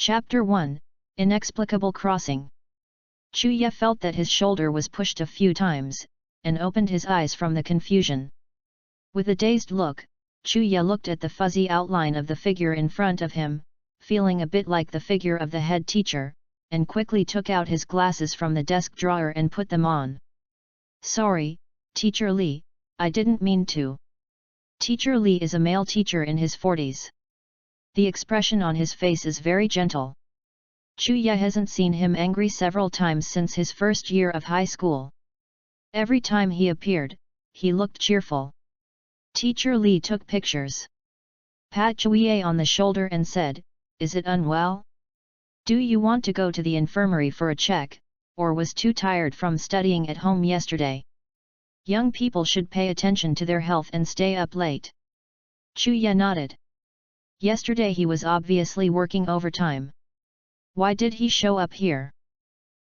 Chapter 1, Inexplicable Crossing. Chuya felt that his shoulder was pushed a few times, and opened his eyes from the confusion. With a dazed look, Chuya looked at the fuzzy outline of the figure in front of him, feeling a bit like the figure of the head teacher, and quickly took out his glasses from the desk drawer and put them on. "Sorry, Teacher Lee, I didn't mean to." Teacher Lee is a male teacher in his 40s. The expression on his face is very gentle. Chuya hasn't seen him angry several times since his first year of high school. Every time he appeared, he looked cheerful. Teacher Lee took pictures. Pat Chuya on the shoulder and said, "Is it unwell? Do you want to go to the infirmary for a check, or was too tired from studying at home yesterday? Young people should pay attention to their health and stay up late." Chuya nodded. Yesterday he was obviously working overtime. Why did he show up here?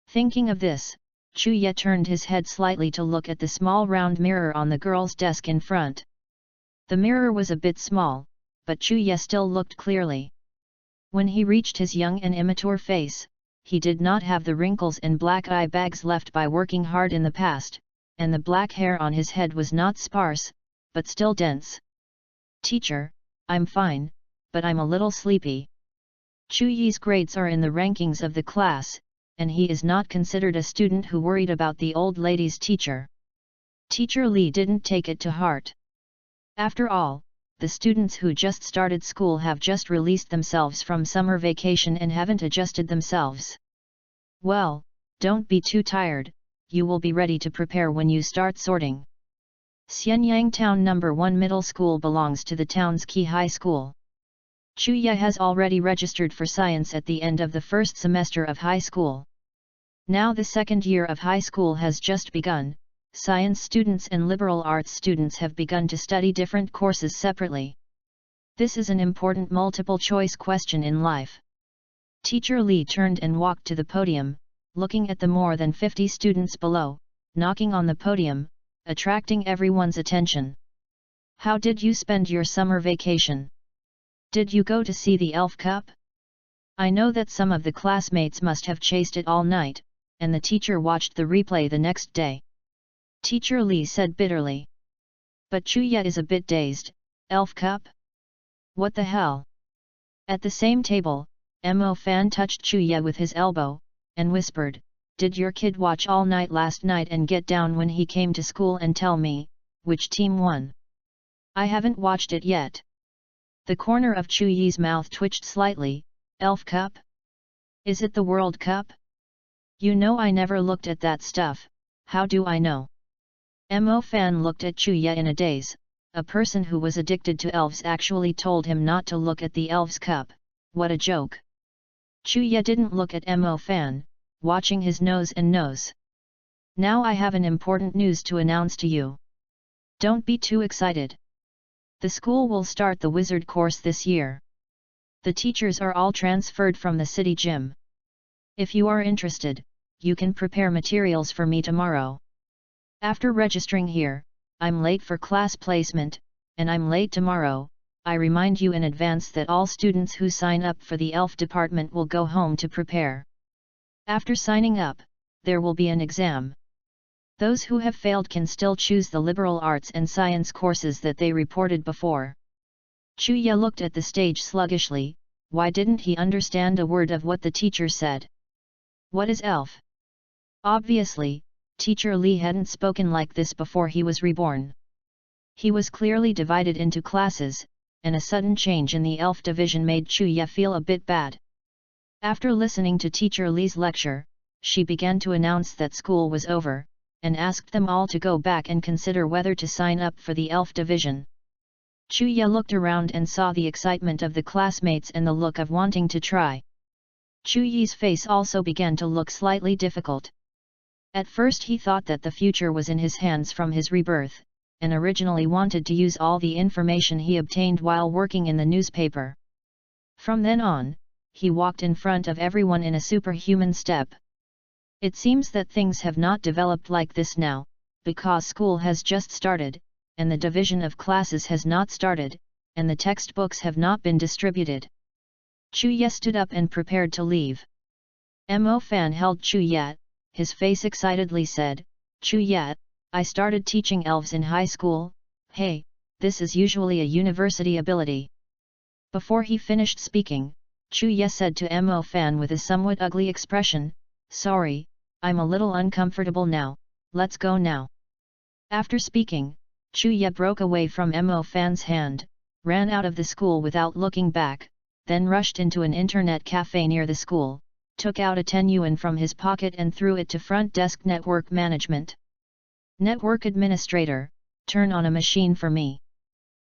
Thinking of this, Chuya turned his head slightly to look at the small round mirror on the girl's desk in front. The mirror was a bit small, but Chuya still looked clearly. When he reached his young and immature face, he did not have the wrinkles and black eye bags left by working hard in the past, and the black hair on his head was not sparse, but still dense. "Teacher, I'm fine, but I'm a little sleepy." Chuyi's grades are in the rankings of the class, and he is not considered a student who worried about the old lady's teacher. Teacher Lee didn't take it to heart. After all, the students who just started school have just released themselves from summer vacation and haven't adjusted themselves. "Well, don't be too tired, you will be ready to prepare when you start sorting." Xianyang Town No. 1 Middle School belongs to the town's key high school. Chuya has already registered for science at the end of the first semester of high school. Now the second year of high school has just begun. Science students and liberal arts students have begun to study different courses separately. This is an important multiple-choice question in life. Teacher Lee turned and walked to the podium, looking at the more than 50 students below, knocking on the podium, attracting everyone's attention. "How did you spend your summer vacation? Did you go to see the Elf Cup? I know that some of the classmates must have chased it all night, and the teacher watched the replay the next day." Teacher Lee said bitterly. But Chuya is a bit dazed. "Elf Cup? What the hell?" At the same table, Mo Fan touched Chuya with his elbow, and whispered, "Did your kid watch all night last night and get down when he came to school and tell me, which team won?" "I haven't watched it yet." The corner of Chuyi's mouth twitched slightly. "Elf Cup? Is it the World Cup? You know I never looked at that stuff, how do I know?" Mo Fan looked at Chuya in a daze. A person who was addicted to elves actually told him not to look at the Elves Cup, what a joke. Chuya didn't look at Mo Fan, watching his nose and nose. "Now I have an important news to announce to you. Don't be too excited. The school will start the wizard course this year. The teachers are all transferred from the city gym. If you are interested, you can prepare materials for me tomorrow. After registering here, I'm late for class placement, and I'm late tomorrow. I remind you in advance that all students who sign up for the elf department will go home to prepare. After signing up, there will be an exam. Those who have failed can still choose the liberal arts and science courses that they reported before." Chuya looked at the stage sluggishly. Why didn't he understand a word of what the teacher said? What is elf? Obviously, Teacher Lee hadn't spoken like this before he was reborn. He was clearly divided into classes, and a sudden change in the elf division made Chuya feel a bit bad. After listening to Teacher Lee's lecture, she began to announce that school was over, and asked them all to go back and consider whether to sign up for the elf division. Chuya looked around and saw the excitement of the classmates and the look of wanting to try. Chuyi's face also began to look slightly difficult. At first he thought that the future was in his hands from his rebirth, and originally wanted to use all the information he obtained while working in the newspaper. From then on, he walked in front of everyone in a superhuman step. It seems that things have not developed like this now, because school has just started, and the division of classes has not started, and the textbooks have not been distributed. Chu-ye stood up and prepared to leave. Mo Fan held Chu-ye, his face excitedly said, "Chu-ye, I started teaching elves in high school, hey, this is usually a university ability." Before he finished speaking, Chu-ye said to Mo Fan with a somewhat ugly expression, "Sorry, I'm a little uncomfortable now, let's go now." After speaking, Chu-ye broke away from Mo Fan's hand, ran out of the school without looking back, then rushed into an internet cafe near the school, took out a 10 yuan from his pocket and threw it to front desk network management. "Network administrator, turn on a machine for me.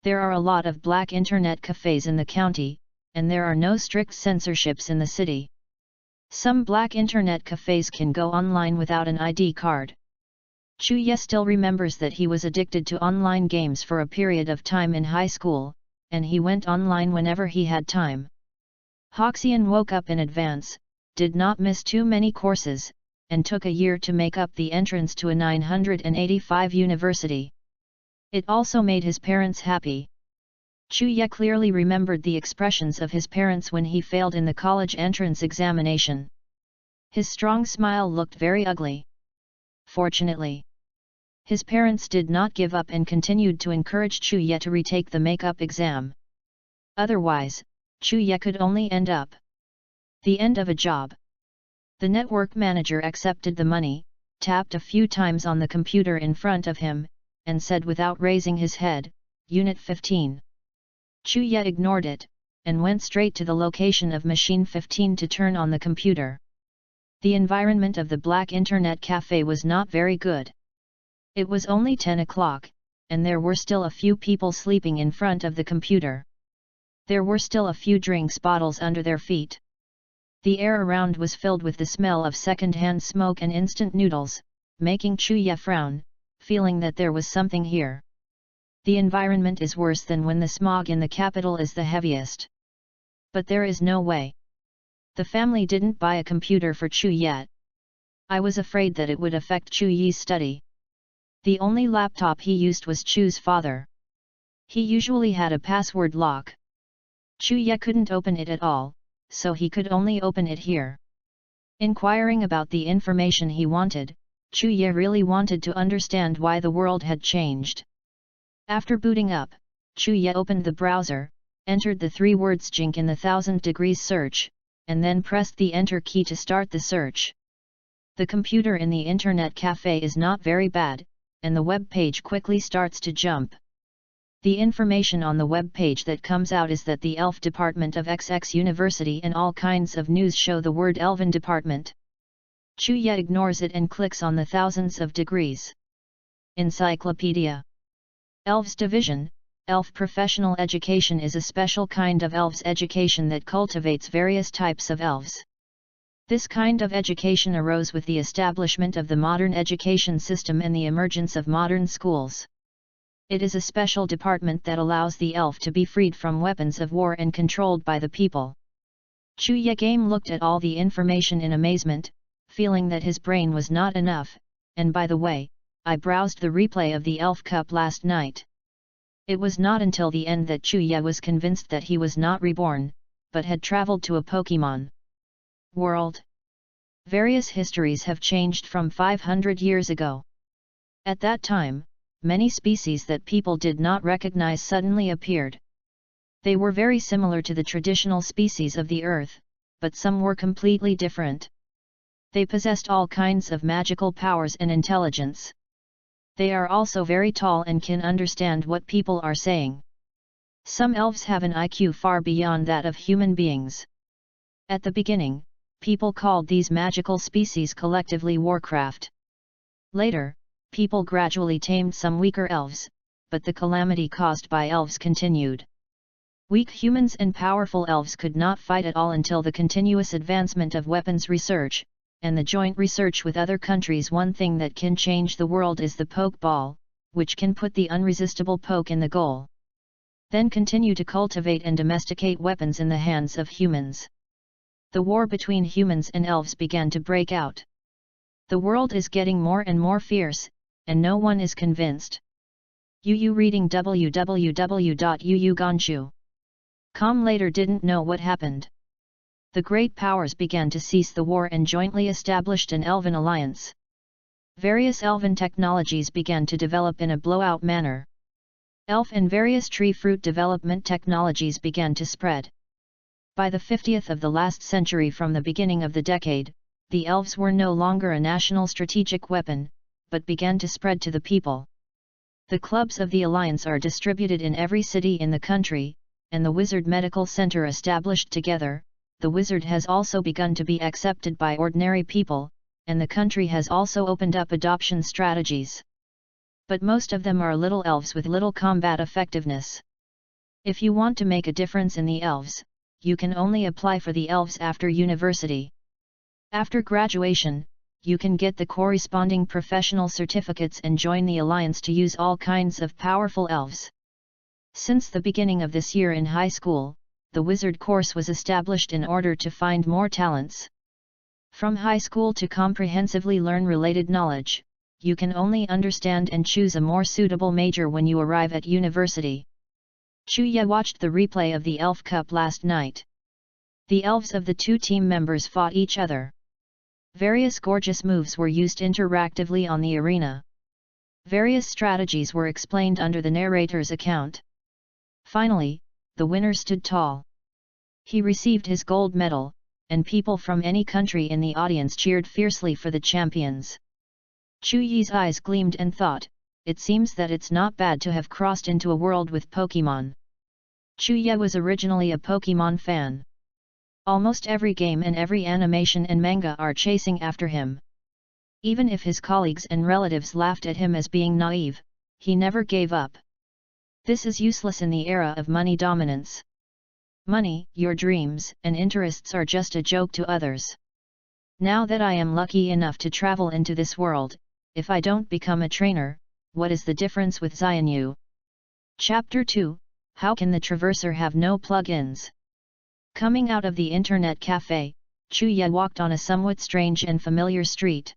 There are a lot of black internet cafes in the county, and there are no strict censorships in the city. Some black internet cafes can go online without an ID card." Chu-ye still remembers that he was addicted to online games for a period of time in high school, and he went online whenever he had time. Hoxian woke up in advance, did not miss too many courses, and took a year to make up the entrance to a 985 university. It also made his parents happy. Chu-ye clearly remembered the expressions of his parents when he failed in the college entrance examination. His strong smile looked very ugly. Fortunately, his parents did not give up and continued to encourage Chu-ye to retake the makeup exam. Otherwise, Chu-ye could only end up the end of a job. The network manager accepted the money, tapped a few times on the computer in front of him, and said without raising his head, "Unit 15. Chu-ye ignored it, and went straight to the location of machine 15 to turn on the computer. The environment of the black internet cafe was not very good. It was only 10 o'clock, and there were still a few people sleeping in front of the computer. There were still a few drinks bottles under their feet. The air around was filled with the smell of second-hand smoke and instant noodles, making Chu-ye frown, feeling that there was something here. The environment is worse than when the smog in the capital is the heaviest. But there is no way. The family didn't buy a computer for Chu-ye. I was afraid that it would affect Chu-ye's study. The only laptop he used was Chu's father. He usually had a password lock. Chu-ye couldn't open it at all, so he could only open it here." Inquiring about the information he wanted, Chu-ye really wanted to understand why the world had changed. After booting up, Chu-ye opened the browser, entered the 3 words "jink" in the 1000 degrees search, and then pressed the enter key to start the search. The computer in the internet cafe is not very bad, and the web page quickly starts to jump. The information on the web page that comes out is that the Elf Department of XX University and all kinds of news show the word Elven Department. Chu-ye ignores it and clicks on the thousands of degrees. Encyclopedia. Elves Division. Elf Professional Education is a special kind of elves education that cultivates various types of elves. This kind of education arose with the establishment of the modern education system and the emergence of modern schools. It is a special department that allows the elf to be freed from weapons of war and controlled by the people. Chu-ye Game looked at all the information in amazement, feeling that his brain was not enough, and by the way, I browsed the replay of the Elf Cup last night. It was not until the end that Chu-ye was convinced that he was not reborn, but had traveled to a Pokemon world. Various histories have changed from 500 years ago. At that time, many species that people did not recognize suddenly appeared. They were very similar to the traditional species of the Earth, but some were completely different. They possessed all kinds of magical powers and intelligence. They are also very tall and can understand what people are saying. Some elves have an IQ far beyond that of human beings. At the beginning, people called these magical species collectively Warcraft. Later, people gradually tamed some weaker elves, but the calamity caused by elves continued. Weak humans and powerful elves could not fight at all until the continuous advancement of weapons research, and the joint research with other countries. One thing that can change the world is the poke ball, which can put the unresistible poke in the goal. Then continue to cultivate and domesticate weapons in the hands of humans. The war between humans and elves began to break out. The world is getting more and more fierce, and no one is convinced. Yu reading www.yuuganshu.com later didn't know what happened. The great powers began to cease the war and jointly established an elven alliance. Various elven technologies began to develop in a blowout manner. Elf and various tree fruit development technologies began to spread. By the 50th of the last century, from the beginning of the decade, the elves were no longer a national strategic weapon, but began to spread to the people. The clubs of the Alliance are distributed in every city in the country, and the Wizard Medical Center established together. The wizard has also begun to be accepted by ordinary people, and the country has also opened up adoption strategies. But most of them are little elves with little combat effectiveness. If you want to make a difference in the elves, you can only apply for the elves after university. After graduation, you can get the corresponding professional certificates and join the Alliance to use all kinds of powerful elves. Since the beginning of this year in high school, the wizard course was established in order to find more talents. From high school to comprehensively learn related knowledge, you can only understand and choose a more suitable major when you arrive at university. Chuya watched the replay of the Elf Cup last night. The elves of the two team members fought each other. Various gorgeous moves were used interactively on the arena. Various strategies were explained under the narrator's account. Finally, the winner stood tall. He received his gold medal, and people from any country in the audience cheered fiercely for the champions. Chuyi's eyes gleamed and thought, it seems that it's not bad to have crossed into a world with Pokemon. Chuya was originally a Pokemon fan. Almost every game and every animation and manga are chasing after him. Even if his colleagues and relatives laughed at him as being naive, he never gave up. This is useless in the era of money dominance. Money, your dreams and interests are just a joke to others. Now that I am lucky enough to travel into this world, if I don't become a trainer, what is the difference with Xianyu? Chapter 2, How can the Traverser have no plugins? Coming out of the internet cafe, Chuya walked on a somewhat strange and familiar street.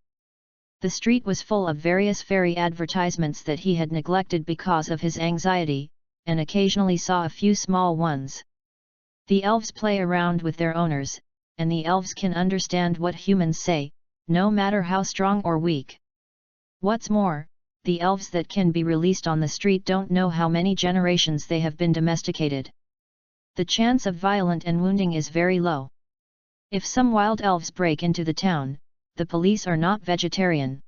The street was full of various fairy advertisements that he had neglected because of his anxiety, and occasionally saw a few small ones. The elves play around with their owners, and the elves can understand what humans say, no matter how strong or weak. What's more, the elves that can be released on the street don't know how many generations they have been domesticated. The chance of violence and wounding is very low. If some wild elves break into the town, the police are not vegetarian.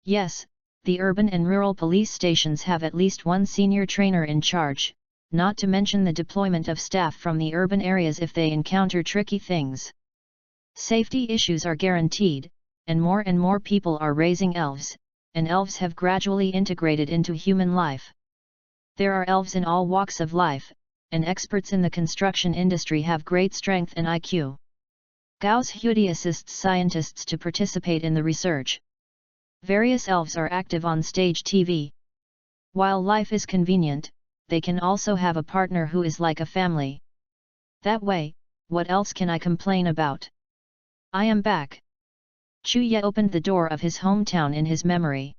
Yes, the urban and rural police stations have at least one senior trainer in charge, not to mention the deployment of staff from the urban areas if they encounter tricky things. Safety issues are guaranteed, and more people are raising elves, and elves have gradually integrated into human life. There are elves in all walks of life, and experts in the construction industry have great strength and IQ. Gao's Hudi assists scientists to participate in the research. Various elves are active on stage TV. While life is convenient, they can also have a partner who is like a family. That way, what else can I complain about? I am back. Chuya opened the door of his hometown in his memory.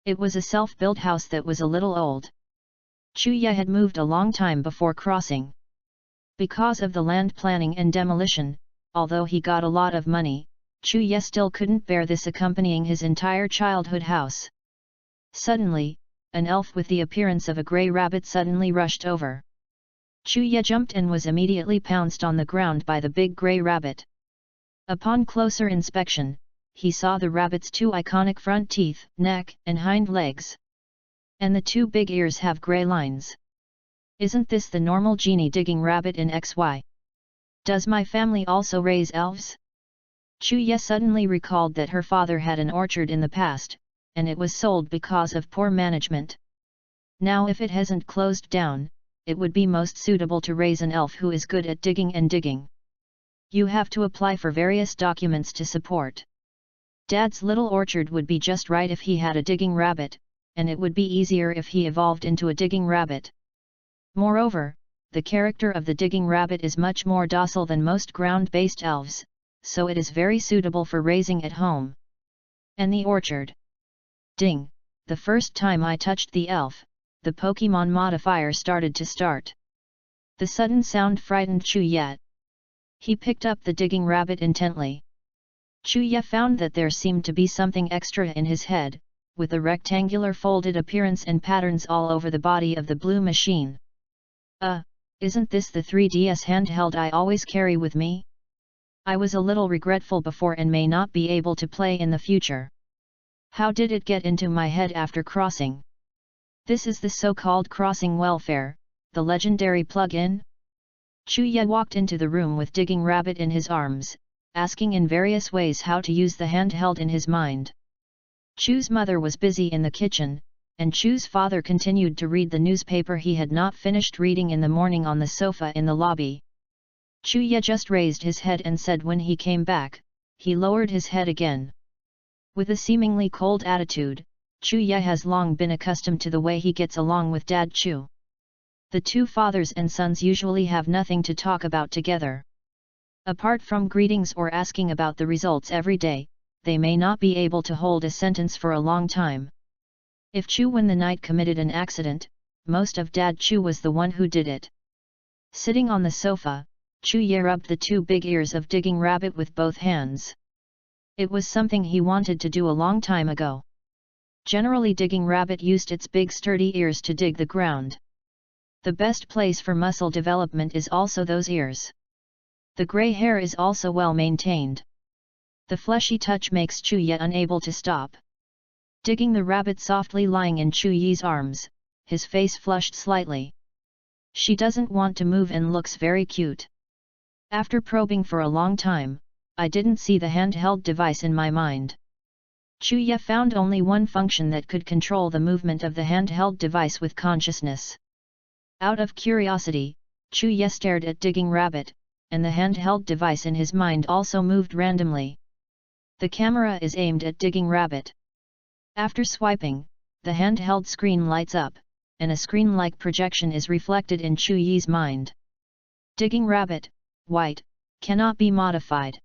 It was a self-built house that was a little old. Chuya had moved a long time before crossing. Because of the land planning and demolition, although he got a lot of money, Chuya still couldn't bear this accompanying his entire childhood house. Suddenly, an elf with the appearance of a grey rabbit suddenly rushed over. Chuya jumped and was immediately pounced on the ground by the big grey rabbit. Upon closer inspection, he saw the rabbit's two iconic front teeth, neck, and hind legs. And the two big ears have grey lines. Isn't this the normal genie digging rabbit in XY? Does my family also raise elves? Chuya suddenly recalled that her father had an orchard in the past, and it was sold because of poor management. Now if it hasn't closed down, it would be most suitable to raise an elf who is good at digging and digging. You have to apply for various documents to support. Dad's little orchard would be just right if he had a digging rabbit, and it would be easier if he evolved into a digging rabbit. Moreover, the character of the digging rabbit is much more docile than most ground-based elves, so it is very suitable for raising at home. And the orchard. Ding! The first time I touched the elf, the Pokemon modifier started to start. The sudden sound frightened Chuya. He picked up the digging rabbit intently. Chu-ya found that there seemed to be something extra in his head, with a rectangular folded appearance and patterns all over the body of the blue machine. Isn't this the 3DS handheld I always carry with me? I was a little regretful before and may not be able to play in the future. How did it get into my head after crossing? This is the so-called crossing welfare, the legendary plug-in? Chu-ya walked into the room with Digging Rabbit in his arms, asking in various ways how to use the handheld in his mind. Chu's mother was busy in the kitchen, and Chu's father continued to read the newspaper he had not finished reading in the morning on the sofa in the lobby. Chu-ya just raised his head and said when he came back, he lowered his head again. With a seemingly cold attitude, Chu-ya has long been accustomed to the way he gets along with Dad Chu. The two fathers and sons usually have nothing to talk about together. Apart from greetings or asking about the results every day, they may not be able to hold a sentence for a long time. If Chu when the night committed an accident, most of Dad Chu was the one who did it. Sitting on the sofa, Chu-ya rubbed the two big ears of Digging Rabbit with both hands. It was something he wanted to do a long time ago. Generally Digging Rabbit used its big sturdy ears to dig the ground. The best place for muscle development is also those ears. The grey hair is also well maintained. The fleshy touch makes Chu-ya unable to stop. Digging the rabbit softly lying in Chu-ya's arms, his face flushed slightly. She doesn't want to move and looks very cute. After probing for a long time, I didn't see the handheld device in my mind. Chu-ya found only one function that could control the movement of the handheld device with consciousness. Out of curiosity, Chu-ya stared at Digging Rabbit, and the handheld device in his mind also moved randomly. The camera is aimed at Digging Rabbit. After swiping, the handheld screen lights up, and a screen-like projection is reflected in Chu-ya's mind. Digging Rabbit, white, cannot be modified.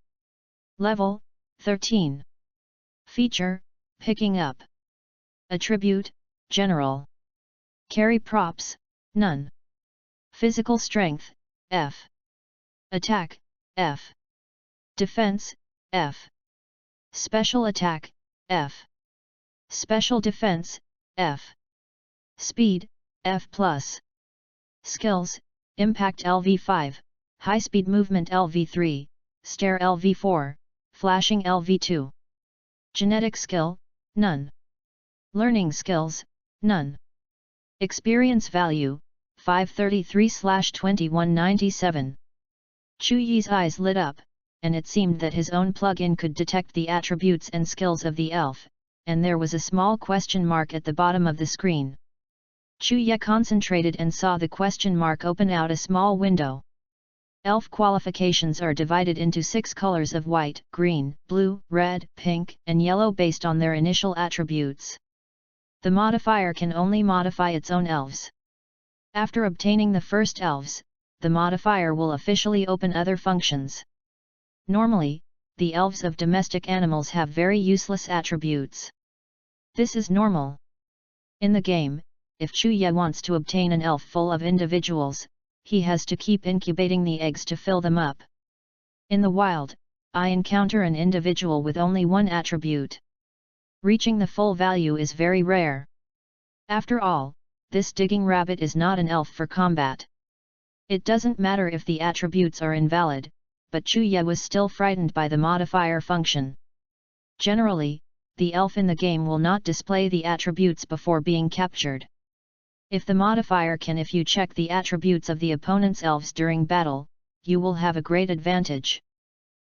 Level, 13. Feature, picking up. Attribute, general. Carry props, none. Physical strength, F. Attack, F. Defense, F. Special attack, F. Special defense, F. Speed, F+. Skills, Impact LV5, High-speed movement LV3, Stare LV4, Flashing LV2. Genetic skill, none. Learning skills, none. Experience value, 533/2197. Chu-ya's eyes lit up, and it seemed that his own plug-in could detect the attributes and skills of the elf, and there was a small question mark at the bottom of the screen. Chu-ya concentrated and saw the question mark open out a small window. Elf qualifications are divided into 6 colors of white, green, blue, red, pink, and yellow based on their initial attributes. The modifier can only modify its own elves. After obtaining the first elves, the modifier will officially open other functions. Normally, the elves of domestic animals have very useless attributes. This is normal. In the game, if Chu-ya wants to obtain an elf full of individuals, he has to keep incubating the eggs to fill them up. In the wild, I encounter an individual with only one attribute. Reaching the full value is very rare. After all, this Digging Rabbit is not an elf for combat. It doesn't matter if the attributes are invalid, but Chu-ya was still frightened by the modifier function. Generally, the elf in the game will not display the attributes before being captured. If the modifier can, if you check the attributes of the opponent's elves during battle, you will have a great advantage.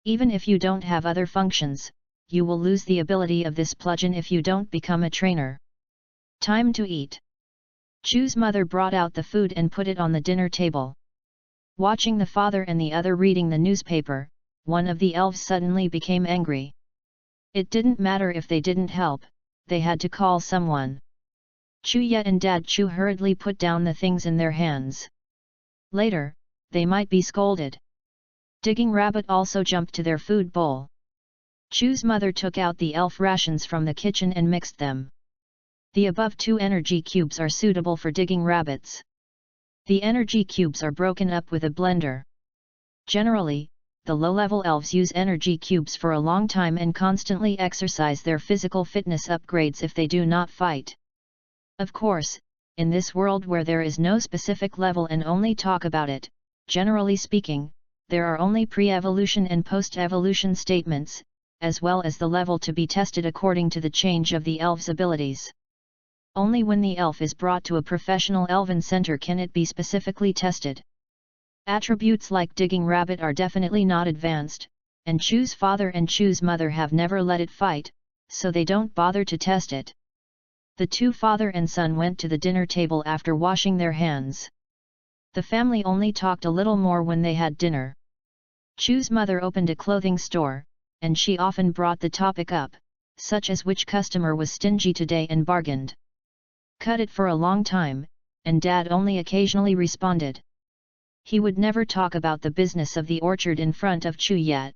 Even if you don't have other functions, you will lose the ability of this plugin if you don't become a trainer. Time to eat. Chu's mother brought out the food and put it on the dinner table. Watching the father and the other reading the newspaper, one of the elves suddenly became angry. It didn't matter if they didn't help, they had to call someone. Chu-ya and Dad Chu hurriedly put down the things in their hands. Later, they might be scolded. Digging Rabbit also jumped to their food bowl. Chu's mother took out the elf rations from the kitchen and mixed them. The above 2 energy cubes are suitable for Digging Rabbits. The energy cubes are broken up with a blender. Generally, the low-level elves use energy cubes for a long time and constantly exercise their physical fitness upgrades if they do not fight. Of course, in this world where there is no specific level and only talk about it, generally speaking, there are only pre-evolution and post-evolution statements, as well as the level to be tested according to the change of the elf's abilities. Only when the elf is brought to a professional elven center can it be specifically tested. Attributes like digging rabbit are definitely not advanced, and choose father and choose mother have never let it fight, so they don't bother to test it. The two father and son went to the dinner table after washing their hands. The family only talked a little more when they had dinner. Chu's mother opened a clothing store, and she often brought the topic up, such as which customer was stingy today and bargained. Cut it for a long time, and Dad only occasionally responded. He would never talk about the business of the orchard in front of Chu yet.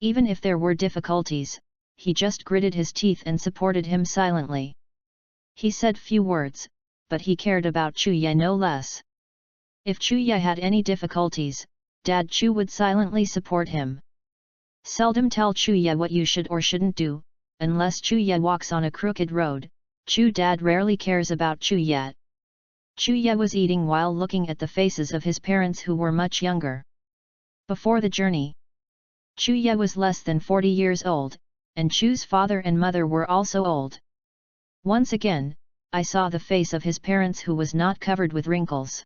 Even if there were difficulties, he just gritted his teeth and supported him silently. He said few words, but he cared about Chuya no less. If Chuya had any difficulties, Dad Chu would silently support him. Seldom tell Chuya what you should or shouldn't do, unless Chuya walks on a crooked road. Chu Dad rarely cares about Chuya. Chuya was eating while looking at the faces of his parents who were much younger. Before the journey, Chuya was less than 40 years old, and Chu's father and mother were also old. Once again, I saw the face of his parents who was not covered with wrinkles.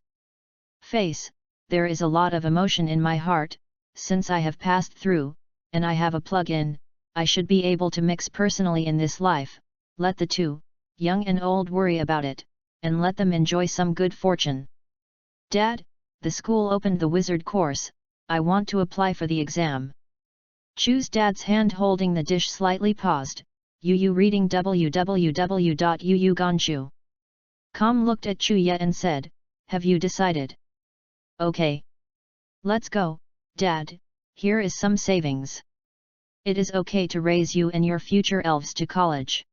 Face, there is a lot of emotion in my heart, since I have passed through, and I have a plug-in, I should be able to mix personally in this life, let the two, young and old worry about it, and let them enjoy some good fortune. Dad, the school opened the wizard course, I want to apply for the exam. Chu's dad's hand holding the dish slightly paused, Yu reading www.yuuganshu.com looked at Chuya and said, have you decided? Okay. Let's go, Dad, here is some savings. It is okay to raise you and your future elves to college.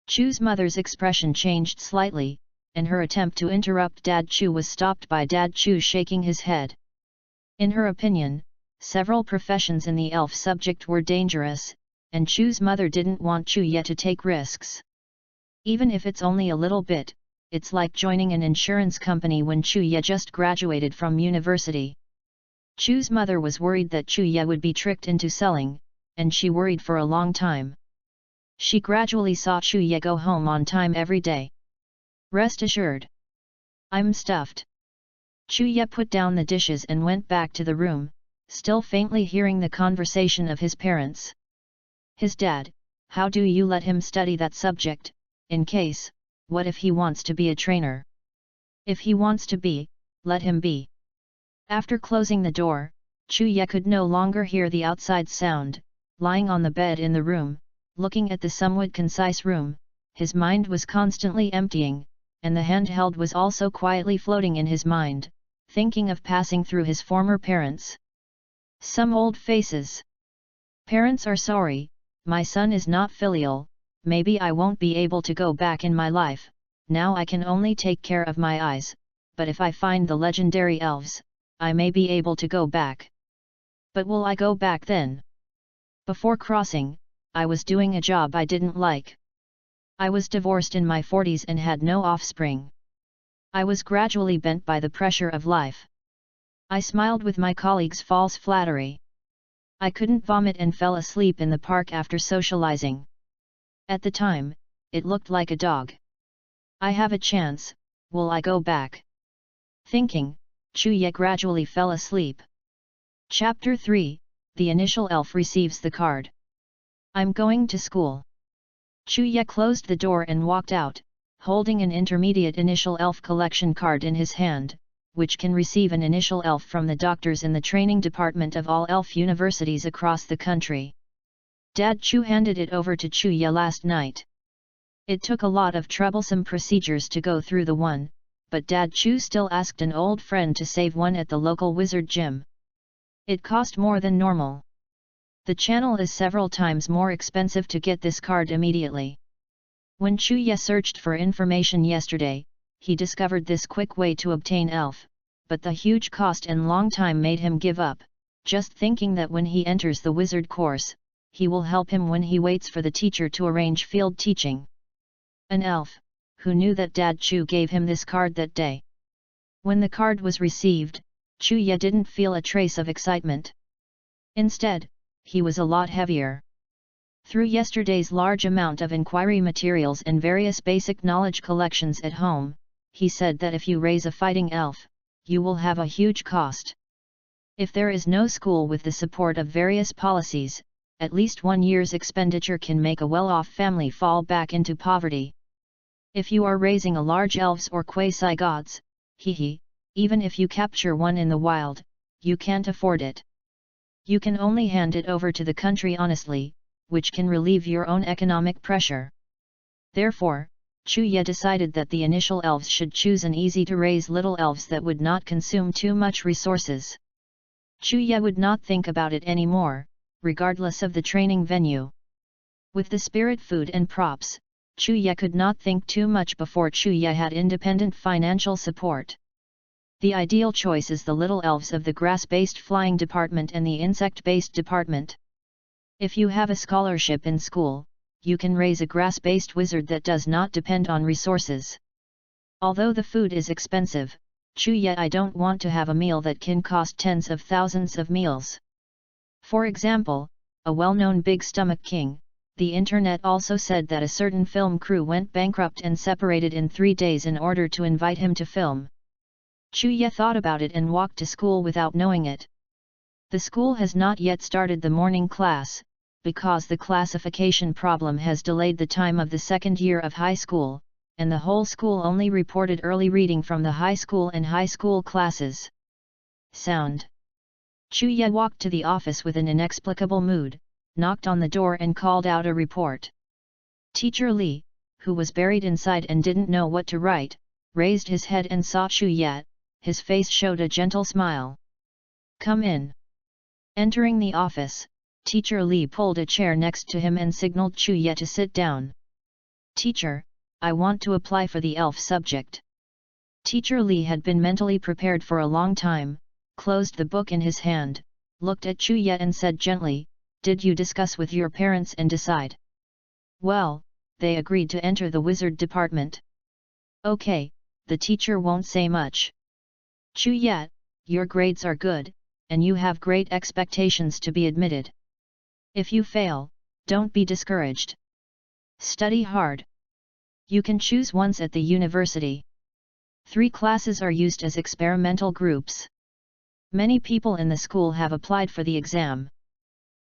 Chu's mother's expression changed slightly, and her attempt to interrupt Dad Chu was stopped by Dad Chu shaking his head. In her opinion, several professions in the elf subject were dangerous, and Chu's mother didn't want Chuya to take risks. Even if it's only a little bit, it's like joining an insurance company when Chuya just graduated from university. Chu's mother was worried that Chuya would be tricked into selling, and she worried for a long time. She gradually saw Chuya go home on time every day. Rest assured. I'm stuffed. Chuya put down the dishes and went back to the room, still faintly hearing the conversation of his parents. His dad, how do you let him study that subject, in case, what if he wants to be a trainer? If he wants to be, let him be. After closing the door, Chuya could no longer hear the outside sound. Lying on the bed in the room, looking at the somewhat concise room, his mind was constantly emptying, and the handheld was also quietly floating in his mind, thinking of passing through his former parents. Some old faces. Parents are sorry, my son is not filial, maybe I won't be able to go back in my life, now I can only take care of my eyes, but if I find the legendary elves, I may be able to go back. But will I go back then? Before crossing, I was doing a job I didn't like. I was divorced in my 40s and had no offspring. I was gradually bent by the pressure of life. I smiled with my colleagues' false flattery. I couldn't vomit and fell asleep in the park after socializing. At the time, it looked like a dog. I have a chance, will I go back? Thinking, Chuya gradually fell asleep. Chapter 3, The Initial Elf Receives the Card. I'm going to school. Chuya closed the door and walked out, holding an intermediate initial elf collection card in his hand, which can receive an initial elf from the doctors in the training department of all elf universities across the country. Dad Chu handed it over to Chuya last night. It took a lot of troublesome procedures to go through the one, but Dad Chu still asked an old friend to save one at the local wizard gym. It cost more than normal. The channel is several times more expensive to get this card immediately. When Chuya searched for information yesterday, he discovered this quick way to obtain elf, but the huge cost and long time made him give up. just thinking that when he enters the wizard course, he will help him when he waits for the teacher to arrange field teaching. An elf, who knew that Dad Chu gave him this card that day. When the card was received, Chu Ye didn't feel a trace of excitement. Instead, he was a lot heavier. Through yesterday's large amount of inquiry materials and various basic knowledge collections at home, he said that if you raise a fighting elf, you will have a huge cost. If there is no school with the support of various policies, at least 1 year's expenditure can make a well-off family fall back into poverty. If you are raising a large elves or quasi-gods, even if you capture one in the wild, you can't afford it. You can only hand it over to the country honestly, which can relieve your own economic pressure. Therefore, Chu Ye decided that the initial elves should choose an easy-to-raise little elves that would not consume too much resources. Chu Ye would not think about it anymore, regardless of the training venue. With the spirit food and props, Chu Ye could not think too much before Chu Ye had independent financial support. The ideal choice is the little elves of the grass-based flying department and the insect-based department. If you have a scholarship in school, you can raise a grass-based wizard that does not depend on resources. Although the food is expensive, Chu Ye I don't want to have a meal that can cost tens of thousands of meals. For example, a well-known big stomach king, the internet also said that a certain film crew went bankrupt and separated in 3 days in order to invite him to film. Chu Ye thought about it and walked to school without knowing it. The school has not yet started the morning class, because the classification problem has delayed the time of the second year of high school, and the whole school only reported early reading from the high school and high school classes. Sound. Chu Ye walked to the office with an inexplicable mood, knocked on the door and called out a report. Teacher Li, who was buried inside and didn't know what to write, raised his head and saw Chu Ye. His face showed a gentle smile. Come in. Entering the office, Teacher Li pulled a chair next to him and signaled Chu Ye to sit down. Teacher, I want to apply for the elf subject. Teacher Li had been mentally prepared for a long time, closed the book in his hand, looked at Chu Ye and said gently, Did you discuss with your parents and decide? Well, they agreed to enter the wizard department. Okay, the teacher won't say much. Chu Ye, your grades are good, and you have great expectations to be admitted. If you fail, don't be discouraged. Study hard. You can choose once at the university. 3 classes are used as experimental groups. Many people in the school have applied for the exam.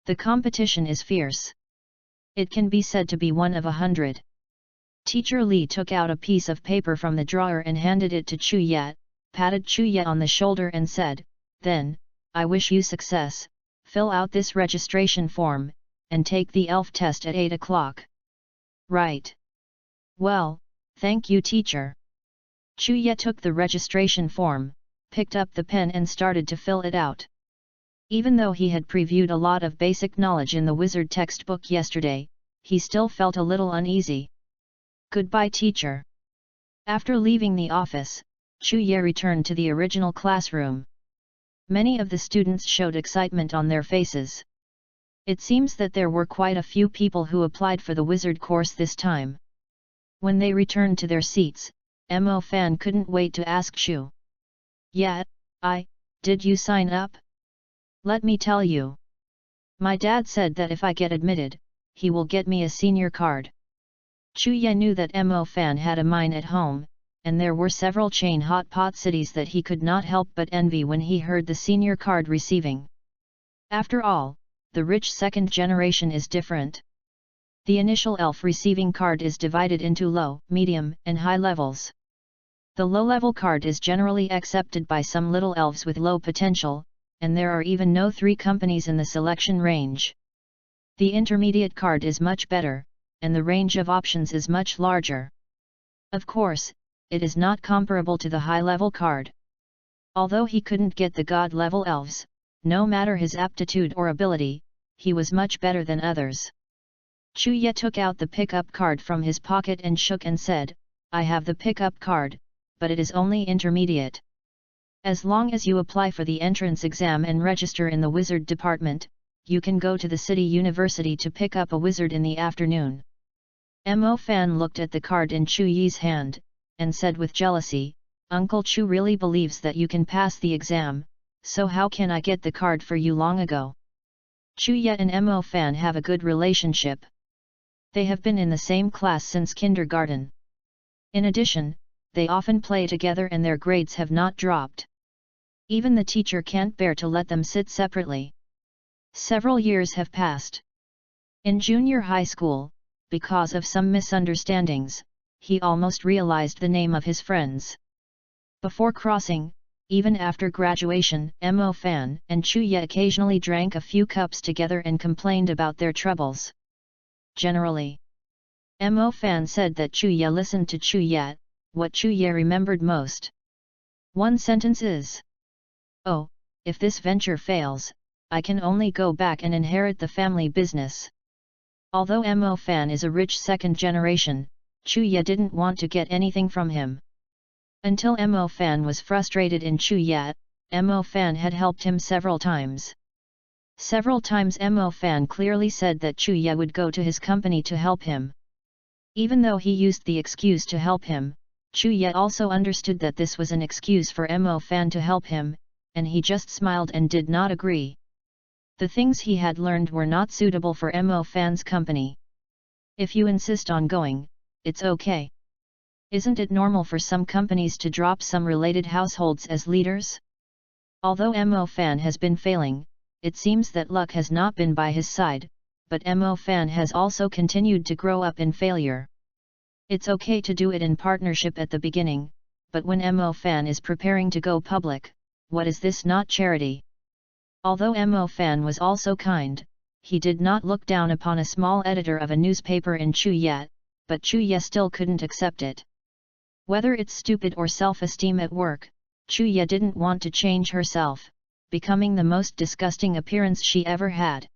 The competition is fierce. It can be said to be 1 of 100. Teacher Li took out a piece of paper from the drawer and handed it to Chu Ye, patted Chu Ye on the shoulder and said, Then, I wish you success, fill out this registration form, and take the elf test at 8 o'clock. Right. Well, thank you teacher. Chu Ye took the registration form, picked up the pen and started to fill it out. Even though he had previewed a lot of basic knowledge in the wizard textbook yesterday, he still felt a little uneasy. Goodbye teacher. After leaving the office, Chu Ye returned to the original classroom. Many of the students showed excitement on their faces. It seems that there were quite a few people who applied for the wizard course this time. When they returned to their seats, Mo Fan couldn't wait to ask Chu Ye, did you sign up? Let me tell you. My dad said that if I get admitted, he will get me a senior card. Chu Ye knew that Mo Fan had a mine at home, and there were several chain hot pot cities that he could not help but envy when he heard the senior card receiving. After all, the rich second generation is different. The initial elf receiving card is divided into low, medium, and high levels. The low-level card is generally accepted by some little elves with low potential, and there are even no 3 companies in the selection range. The intermediate card is much better, and the range of options is much larger. Of course, it is not comparable to the high-level card. Although he couldn't get the god-level elves, no matter his aptitude or ability, he was much better than others. Chu Ye took out the pickup card from his pocket and shook and said, I have the pickup card, but it is only intermediate. As long as you apply for the entrance exam and register in the wizard department, you can go to the city university to pick up a wizard in the afternoon. Mo Fan looked at the card in Chu Yi's hand, and said with jealousy, Uncle Chu really believes that you can pass the exam, so how can I get the card for you long ago? Chu Ye and Mo Fan have a good relationship. They have been in the same class since kindergarten. In addition, they often play together and their grades have not dropped. Even the teacher can't bear to let them sit separately. Several years have passed. In junior high school, because of some misunderstandings, he almost realized the name of his friends. Before crossing, even after graduation, Mo Fan and Chu Ye occasionally drank a few cups together and complained about their troubles. Generally, Mo Fan said that Chu Ye listened to Chu Ye. What Chu Ye remembered most. One sentence is, "Oh, if this venture fails, I can only go back and inherit the family business." Although Mo Fan is a rich second generation, Chu Ye didn't want to get anything from him. Until Mo Fan was frustrated in Chu Ye, Mo Fan had helped him several times. Several times Mo Fan clearly said that Chu Ye would go to his company to help him. Even though he used the excuse to help him, Chu Ye also understood that this was an excuse for Mo Fan to help him, and he just smiled and did not agree. The things he had learned were not suitable for Mo Fan's company. If you insist on going, it's okay. Isn't it normal for some companies to drop some related households as leaders? Although Mo Fan has been failing, it seems that luck has not been by his side, but Mo Fan has also continued to grow up in failure. It's okay to do it in partnership at the beginning, but when Mo Fan is preparing to go public, what is this not charity? Although Mo Fan was also kind, he did not look down upon a small editor of a newspaper in Chu Ye, but Chu Ye still couldn't accept it. Whether it's stupid or self-esteem at work, Chu Ye didn't want to change herself, becoming the most disgusting appearance she ever had.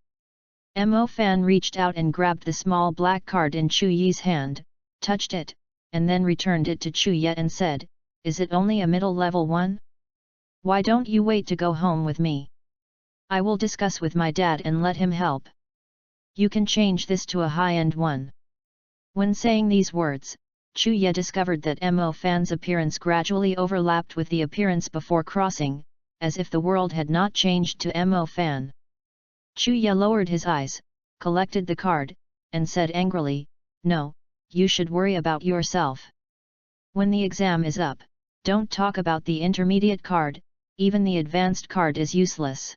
Mo Fan reached out and grabbed the small black card in Chu Yi's hand, touched it, and then returned it to Chu Ye and said, "Is it only a middle-level one? Why don't you wait to go home with me? I will discuss with my dad and let him help. You can change this to a high-end one." When saying these words, Chu Ye discovered that Mo Fan's appearance gradually overlapped with the appearance before crossing, as if the world had not changed to Mo Fan. Chu Ye lowered his eyes, collected the card, and said angrily, "No, you should worry about yourself. When the exam is up, don't talk about the intermediate card, even the advanced card is useless."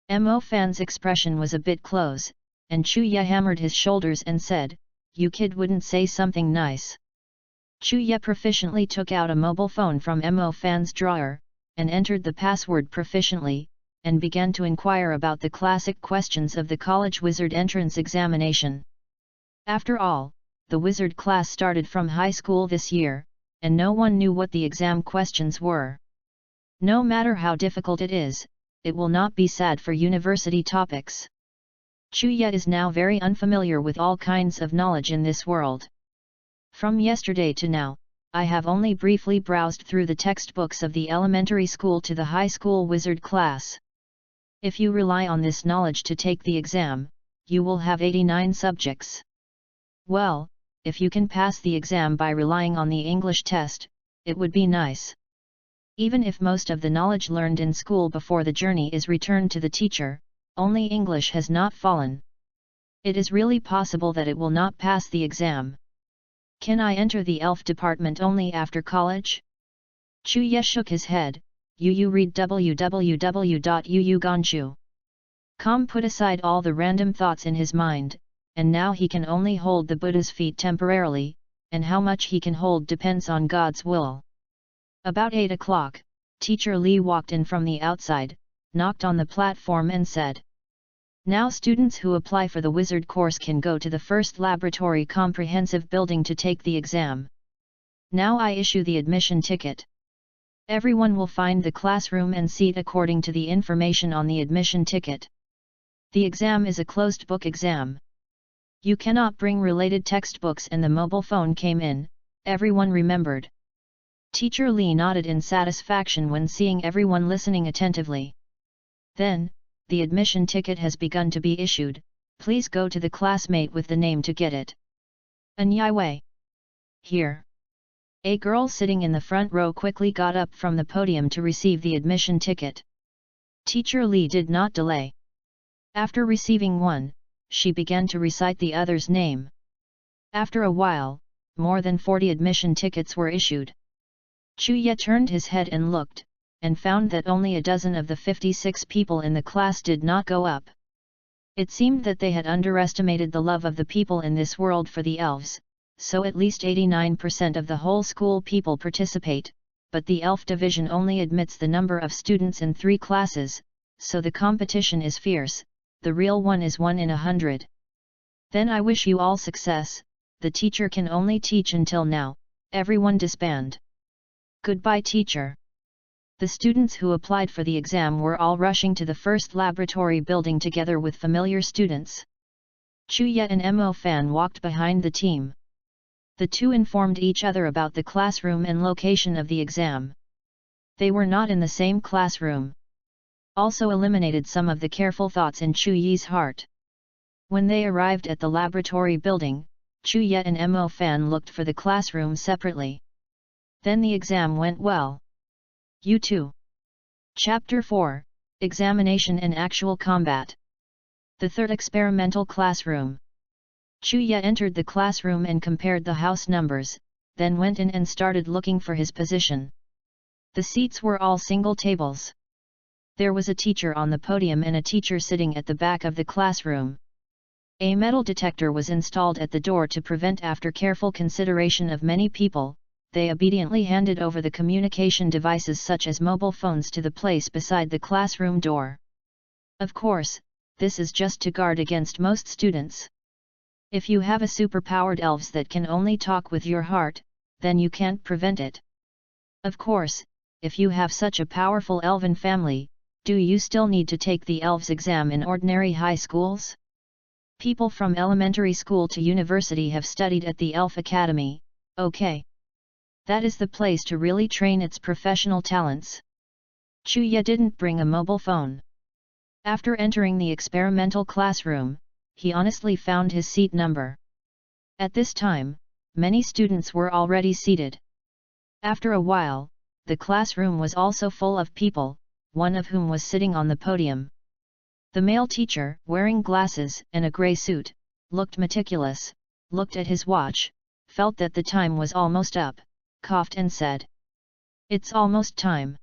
Mo Fan's expression was a bit close, and Chu Ye hammered his shoulders and said, "You kid wouldn't say something nice." Chu Ye proficiently took out a mobile phone from Mo Fan's drawer, and entered the password proficiently, and began to inquire about the classic questions of the college wizard entrance examination. After all, the wizard class started from high school this year, and no one knew what the exam questions were. No matter how difficult it is, it will not be sad for university topics. Chu Ye is now very unfamiliar with all kinds of knowledge in this world. From yesterday to now, I have only briefly browsed through the textbooks of the elementary school to the high school wizard class. If you rely on this knowledge to take the exam, you will have 89 subjects. Well, if you can pass the exam by relying on the English test, it would be nice. Even if most of the knowledge learned in school before the journey is returned to the teacher, only English has not fallen. It is really possible that it will not pass the exam. Can I enter the elf department only after college? Chu Ye shook his head. You read www.uuganshu.com put aside all the random thoughts in his mind, and now he can only hold the Buddha's feet temporarily, and how much he can hold depends on God's will. About 8 o'clock, Teacher Li walked in from the outside, knocked on the platform and said, "Now students who apply for the wizard course can go to the first laboratory comprehensive building to take the exam. Now I issue the admission ticket. Everyone will find the classroom and seat according to the information on the admission ticket. The exam is a closed book exam. You cannot bring related textbooks, and the mobile phone came in, everyone remembered. Teacher Li nodded in satisfaction when seeing everyone listening attentively. Then, the admission ticket has begun to be issued, please go to the classmate with the name to get it. Anyai Wei. Here. A girl sitting in the front row quickly got up from the podium to receive the admission ticket. Teacher Li did not delay. After receiving one, she began to recite the other's name. After a while, more than 40 admission tickets were issued. Chu Ye turned his head and looked, and found that only a dozen of the 56 people in the class did not go up. It seemed that they had underestimated the love of the people in this world for the elves, so at least 89% of the whole school people participate, but the elf division only admits the number of students in 3 classes, so the competition is fierce, the real one is 1 in 100. Then I wish you all success, the teacher can only teach until now, everyone disband. Goodbye teacher. The students who applied for the exam were all rushing to the first laboratory building together with familiar students. Chu Ye and Mo Fan walked behind the team. The two informed each other about the classroom and location of the exam. They were not in the same classroom. Also eliminated some of the careful thoughts in Chu Ye's heart. When they arrived at the laboratory building, Chu Ye and Mo Fan looked for the classroom separately. Then the exam went well. You too. Chapter 4, Examination and Actual Combat. The third experimental classroom. Chu Ye entered the classroom and compared the house numbers, then went in and started looking for his position. The seats were all single tables. There was a teacher on the podium and a teacher sitting at the back of the classroom. A metal detector was installed at the door to prevent. After careful consideration of many people, they obediently handed over the communication devices such as mobile phones to the place beside the classroom door. Of course, this is just to guard against most students. If you have a superpowered elves that can only talk with your heart, then you can't prevent it. Of course, if you have such a powerful elven family, do you still need to take the elves exam in ordinary high schools? People from elementary school to university have studied at the Elf Academy, okay. That is the place to really train its professional talents. Chu Ye didn't bring a mobile phone. After entering the experimental classroom, he honestly found his seat number. At this time, many students were already seated. After a while, the classroom was also full of people, one of whom was sitting on the podium. The male teacher, wearing glasses and a grey suit, looked meticulous, looked at his watch, felt that the time was almost up, coughed and said, "It's almost time.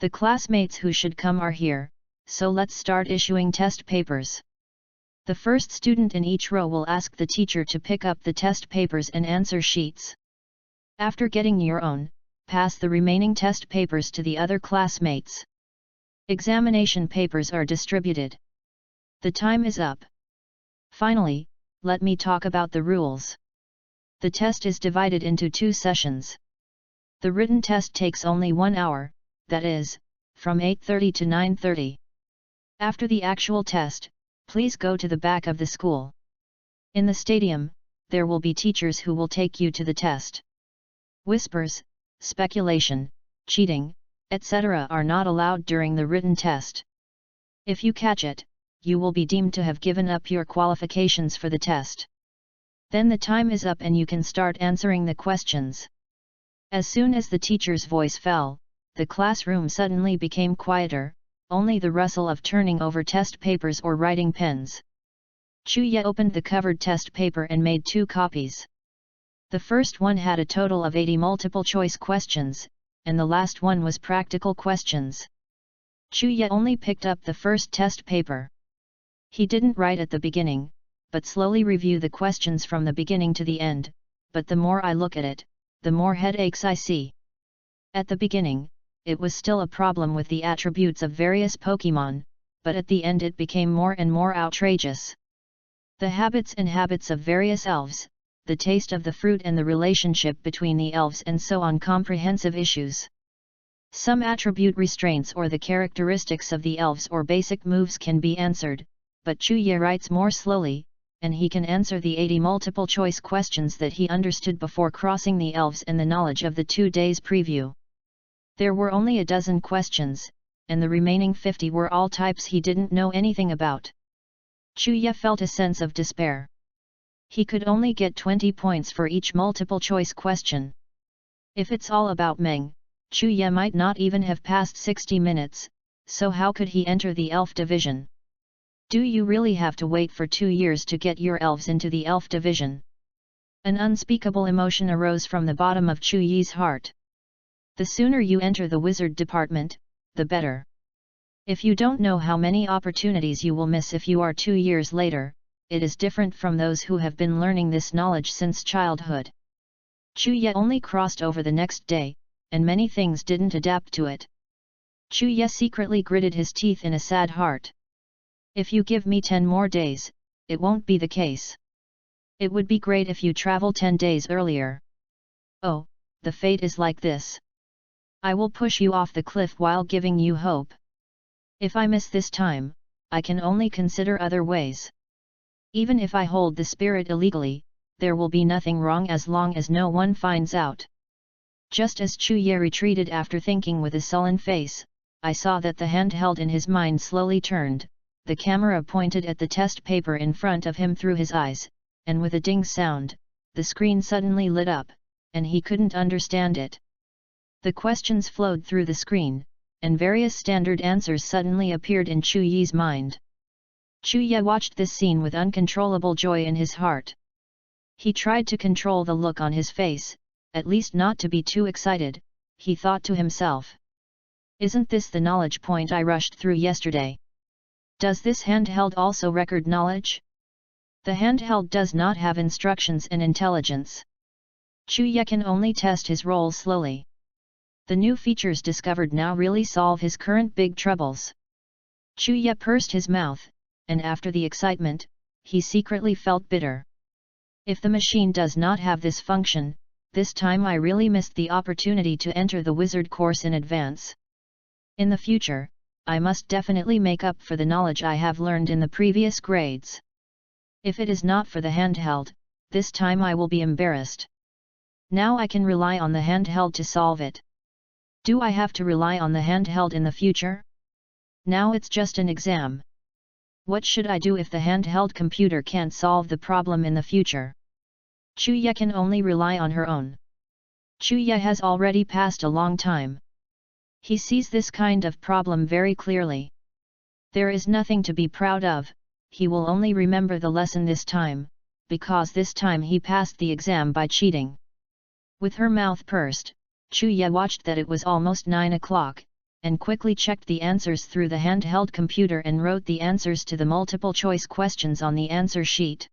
The classmates who should come are here, so let's start issuing test papers." The first student in each row will ask the teacher to pick up the test papers and answer sheets. After getting your own, pass the remaining test papers to the other classmates. Examination papers are distributed. The time is up. Finally, let me talk about the rules. The test is divided into 2 sessions. The written test takes only 1 hour, that is, from 8:30 to 9:30. After the actual test, please go to the back of the school. In the stadium, there will be teachers who will take you to the test. Whispers, speculation, cheating, etc. are not allowed during the written test. If you catch it, you will be deemed to have given up your qualifications for the test. Then the time is up and you can start answering the questions. As soon as the teacher's voice fell, the classroom suddenly became quieter, only the rustle of turning over test papers or writing pens. Chu Ye opened the covered test paper and made 2 copies. The first one had a total of 80 multiple-choice questions, and the last one was practical questions. Chu Ye only picked up the first test paper. He didn't write at the beginning, but slowly review the questions from the beginning to the end, but the more I look at it, the more headaches I see. At the beginning, it was still a problem with the attributes of various Pokémon, but at the end it became more and more outrageous. The habits of various elves, the taste of the fruit and the relationship between the elves and so on, comprehensive issues. Some attribute restraints or the characteristics of the elves or basic moves can be answered, but Chu Ye writes more slowly, and he can answer the 80 multiple-choice questions that he understood before crossing the elves and the knowledge of the 2 days preview. There were only a dozen questions, and the remaining 50 were all types he didn't know anything about. Chuya felt a sense of despair. He could only get 20 points for each multiple-choice question. If it's all about Meng, Chuya might not even have passed 60 minutes, so how could he enter the elf division? Do you really have to wait for 2 years to get your elves into the elf division? An unspeakable emotion arose from the bottom of Chuyi's heart. The sooner you enter the wizard department, the better. If you don't know how many opportunities you will miss if you are 2 years later, it is different from those who have been learning this knowledge since childhood. Chuya only crossed over the next day, and many things didn't adapt to it. Chuya secretly gritted his teeth in a sad heart. If you give me 10 more days, it won't be the case. It would be great if you travel 10 days earlier. Oh, the fate is like this. I will push you off the cliff while giving you hope. If I miss this time, I can only consider other ways. Even if I hold the spirit illegally, there will be nothing wrong as long as no one finds out. Just as Chuya retreated after thinking with a sullen face, I saw that the hand held in his mind slowly turned, the camera pointed at the test paper in front of him through his eyes, and with a ding sound, the screen suddenly lit up, and he couldn't understand it. The questions flowed through the screen, and various standard answers suddenly appeared in Chuyi's mind. Chuya watched this scene with uncontrollable joy in his heart. He tried to control the look on his face, at least not to be too excited, he thought to himself. Isn't this the knowledge point I rushed through yesterday? Does this handheld also record knowledge? The handheld does not have instructions and intelligence. Chuya can only test his role slowly. The new features discovered now really solve his current big troubles. Chuya pursed his mouth, and after the excitement, he secretly felt bitter. If the machine does not have this function, this time I really missed the opportunity to enter the wizard course in advance. In the future, I must definitely make up for the knowledge I have learned in the previous grades. If it is not for the handheld, this time I will be embarrassed. Now I can rely on the handheld to solve it. Do I have to rely on the handheld in the future? Now it's just an exam. What should I do if the handheld computer can't solve the problem in the future? Chuya can only rely on her own. Chuya has already passed a long time. He sees this kind of problem very clearly. There is nothing to be proud of, he will only remember the lesson this time, because this time he passed the exam by cheating. With her mouth pursed, Chuya watched that it was almost 9 o'clock, and quickly checked the answers through the handheld computer and wrote the answers to the multiple-choice questions on the answer sheet.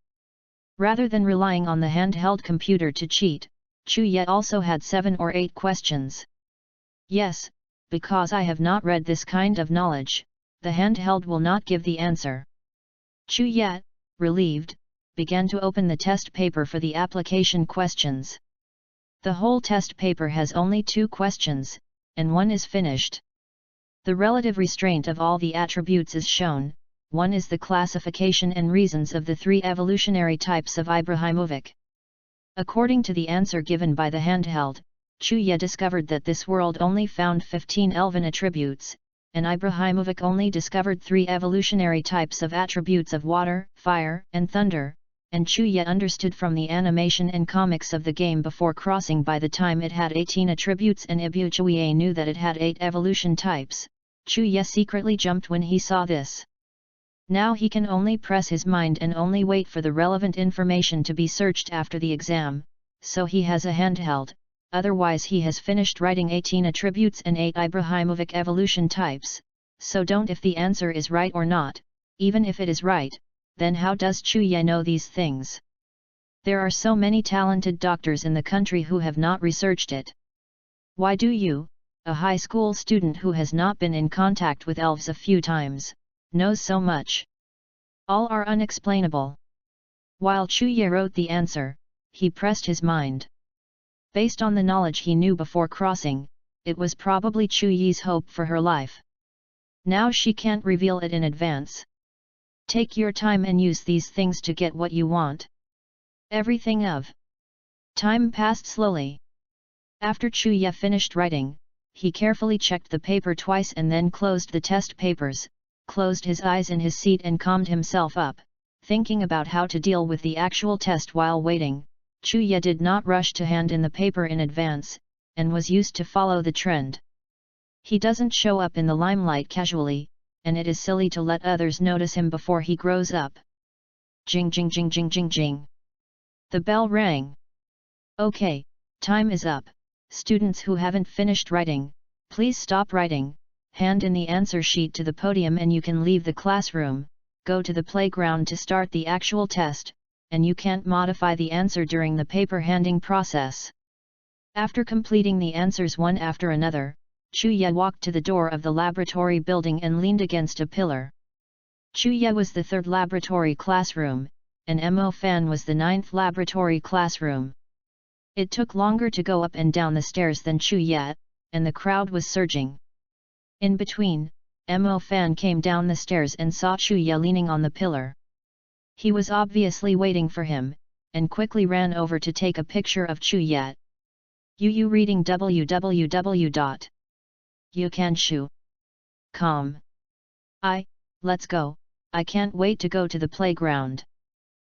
Rather than relying on the handheld computer to cheat, Chuya also had 7 or 8 questions. Yes, because I have not read this kind of knowledge, the handheld will not give the answer. Chuya, relieved, began to open the test paper for the application questions. The whole test paper has only 2 questions, and one is finished. The relative restraint of all the attributes is shown, one is the classification and reasons of the 3 evolutionary types of Ibrahimovic. According to the answer given by the handheld, Chuya discovered that this world only found 15 elven attributes, and Ibrahimovic only discovered 3 evolutionary types of attributes of water, fire, and thunder, and Chuya understood from the animation and comics of the game before crossing by the time it had 18 attributes and Ibuchuie knew that it had 8 evolution types. Chuya secretly jumped when he saw this. Now he can only press his mind and only wait for the relevant information to be searched after the exam, so he has a handheld. Otherwise he has finished writing 18 attributes and 8 Ibrahimovic evolution types, so don't if the answer is right or not, even if it is right, then how does Chuya know these things? There are so many talented doctors in the country who have not researched it. Why do you, a high school student who has not been in contact with elves a few times, knows so much? All are unexplainable. While Chuya wrote the answer, he pressed his mind. Based on the knowledge he knew before crossing, it was probably Chuyi's hope for her life. Now she can't reveal it in advance. Take your time and use these things to get what you want. Everything of. Time passed slowly. After Chuya finished writing, he carefully checked the paper twice and then closed the test papers, closed his eyes in his seat and calmed himself up, thinking about how to deal with the actual test while waiting. Chuya did not rush to hand in the paper in advance, and was used to follow the trend. He doesn't show up in the limelight casually, and it is silly to let others notice him before he grows up. Jing jing jing jing jing jing. The bell rang. Okay, time is up. Students who haven't finished writing, please stop writing, hand in the answer sheet to the podium and you can leave the classroom, go to the playground to start the actual test, and you can't modify the answer during the paper handing process. After completing the answers one after another, Chuya walked to the door of the laboratory building and leaned against a pillar. Chuya was the 3rd laboratory classroom, and Mo Fan was the 9th laboratory classroom. It took longer to go up and down the stairs than Chuya, and the crowd was surging. In between, Mo Fan came down the stairs and saw Chuya leaning on the pillar. He was obviously waiting for him, and quickly ran over to take a picture of Chuya. You reading www.youcanshu.com. Let's go, I can't wait to go to the playground.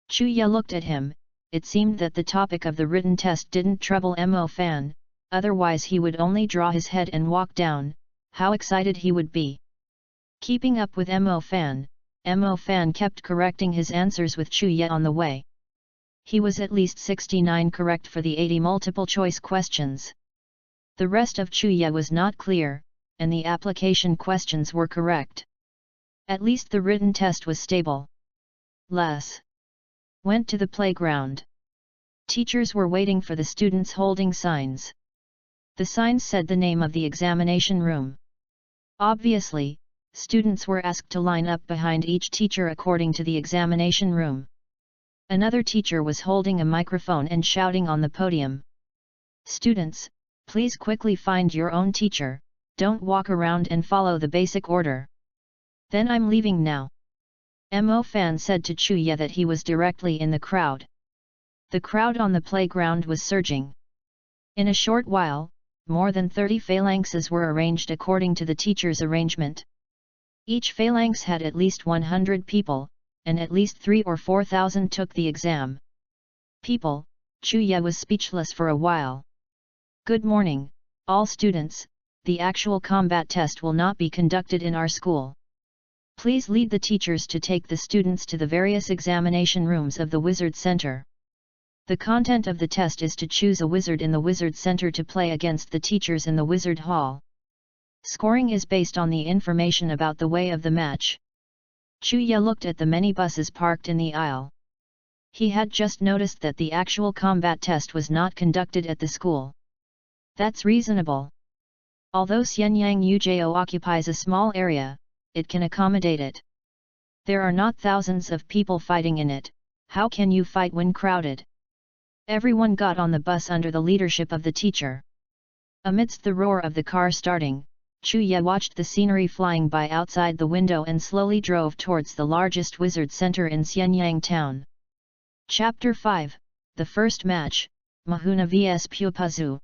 Chuya looked at him. It seemed that the topic of the written test didn't trouble Mo Fan, otherwise he would only draw his head and walk down. How excited he would be. Keeping up with Mo Fan kept correcting his answers with Chuya on the way. He was at least 69 correct for the 80 multiple choice questions. The rest of Chuya was not clear, and the application questions were correct. At least the written test was stable. Les went to the playground. Teachers were waiting for the students holding signs. The signs said the name of the examination room. Obviously, students were asked to line up behind each teacher according to the examination room. Another teacher was holding a microphone and shouting on the podium. Students, please quickly find your own teacher, don't walk around and follow the basic order. Then I'm leaving now. Mo Fan said to Chuya that he was directly in the crowd. The crowd on the playground was surging. In a short while, more than 30 phalanxes were arranged according to the teacher's arrangement. Each phalanx had at least 100 people, and at least 3,000 or 4,000 took the exam. People, Chuya was speechless for a while. Good morning, all students, the actual combat test will not be conducted in our school. Please lead the teachers to take the students to the various examination rooms of the Wizard Center. The content of the test is to choose a wizard in the Wizard Center to play against the teachers in the Wizard Hall. Scoring is based on the information about the way of the match. Chuya looked at the many buses parked in the aisle. He had just noticed that the actual combat test was not conducted at the school. That's reasonable. Although Xianyang Ujo occupies a small area, it can accommodate it. There are not thousands of people fighting in it, how can you fight when crowded? Everyone got on the bus under the leadership of the teacher. Amidst the roar of the car starting, Chuya watched the scenery flying by outside the window and slowly drove towards the largest wizard center in Xianyang town. Chapter 5, The First Match, Mahuna vs Pupazu.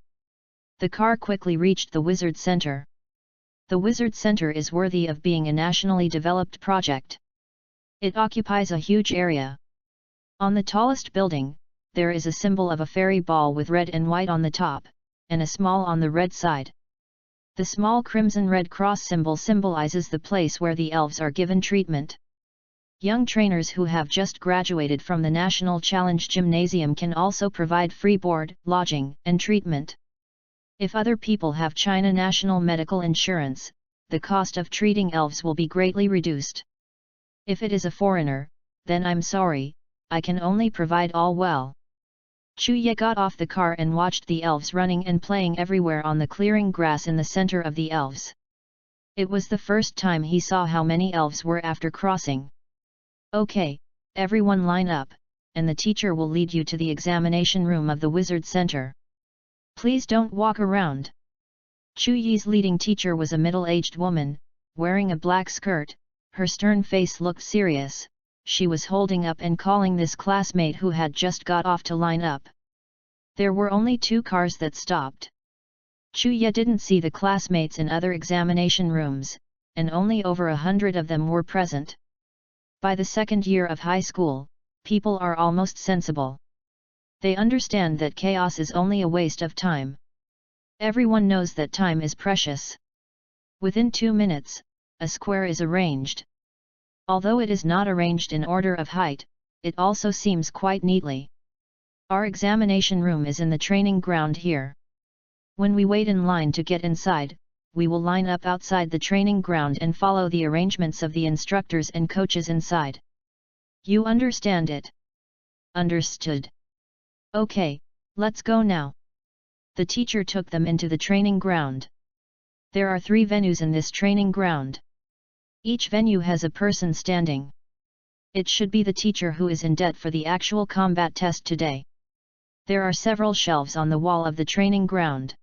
The car quickly reached the wizard center. The Wizard Center is worthy of being a nationally developed project. It occupies a huge area. On the tallest building, there is a symbol of a fairy ball with red and white on the top, and a small on the red side. The small crimson-red cross symbol symbolizes the place where the elves are given treatment. Young trainers who have just graduated from the National Challenge Gymnasium can also provide free board, lodging, and treatment. If other people have China National Medical Insurance, the cost of treating elves will be greatly reduced. If it is a foreigner, then I'm sorry, I can only provide all well. Chuya got off the car and watched the elves running and playing everywhere on the clearing grass in the center of the elves. It was the first time he saw how many elves were after crossing. Okay, everyone line up, and the teacher will lead you to the examination room of the Wizard Center. Please don't walk around. Chuyi's leading teacher was a middle-aged woman, wearing a black skirt. Her stern face looked serious, she was holding up and calling this classmate who had just got off to line up. There were only 2 cars that stopped. Chuya didn't see the classmates in other examination rooms, and only over 100 of them were present. By the 2nd year of high school, people are almost sensible. They understand that chaos is only a waste of time. Everyone knows that time is precious. Within 2 minutes, a square is arranged. Although it is not arranged in order of height, it also seems quite neatly. Our examination room is in the training ground here. When we wait in line to get inside, we will line up outside the training ground and follow the arrangements of the instructors and coaches inside. You understand it? Understood. Okay, let's go now. The teacher took them into the training ground. There are 3 venues in this training ground. Each venue has a person standing. It should be the teacher who is in debt for the actual combat test today. There are several shelves on the wall of the training ground.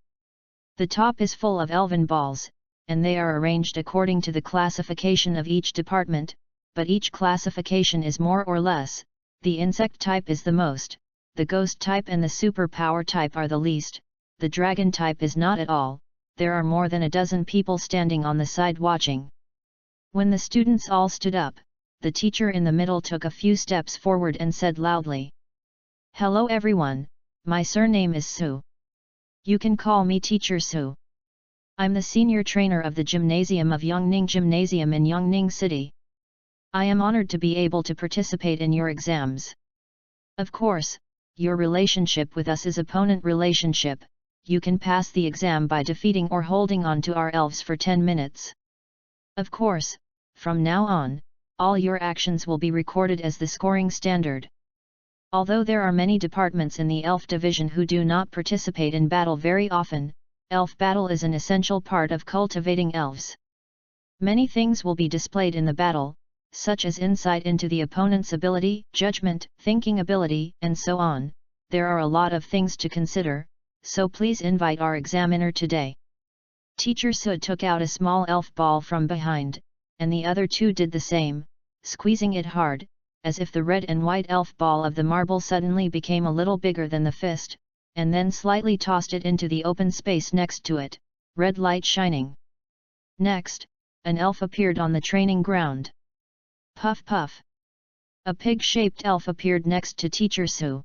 The top is full of elven balls, and they are arranged according to the classification of each department, but each classification is more or less. The insect type is the most, the ghost type and the superpower type are the least, the dragon type is not at all. There are more than a dozen people standing on the side watching. When the students all stood up, the teacher in the middle took a few steps forward and said loudly, "Hello everyone, my surname is Su. You can call me Teacher Su. I'm the senior trainer of the gymnasium of Yongning Gymnasium in Yongning City. I am honored to be able to participate in your exams. Of course, your relationship with us is opponent relationship. You can pass the exam by defeating or holding on to our elves for 10 minutes. Of course, from now on, all your actions will be recorded as the scoring standard. Although there are many departments in the elf division who do not participate in battle very often, elf battle is an essential part of cultivating elves. Many things will be displayed in the battle, such as insight into the opponent's ability, judgment, thinking ability, and so on. There are a lot of things to consider, so please invite our examiner today." Teacher Su took out a small elf ball from behind, and the other 2 did the same, squeezing it hard, as if the red and white elf ball of the marble suddenly became a little bigger than the fist, and then slightly tossed it into the open space next to it, red light shining. Next, an elf appeared on the training ground. Puff puff. A pig-shaped elf appeared next to Teacher Su.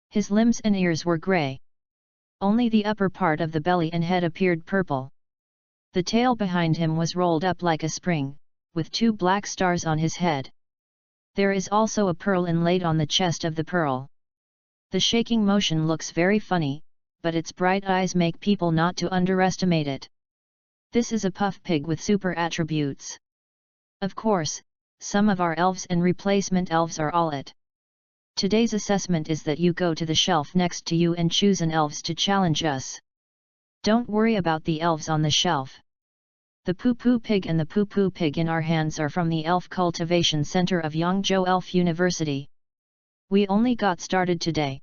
His limbs and ears were grey. Only the upper part of the belly and head appeared purple. The tail behind him was rolled up like a spring, with 2 black stars on his head. There is also a pearl inlaid on the chest of the pearl. The shaking motion looks very funny, but its bright eyes make people not to underestimate it. This is a puff pig with super attributes. Of course, some of our elves and replacement elves are all it. Today's assessment is that you go to the shelf next to you and choose an elves to challenge us. Don't worry about the elves on the shelf. The poo-poo pig and the poo-poo pig in our hands are from the Elf Cultivation Center of Yangzhou Elf University. We only got started today.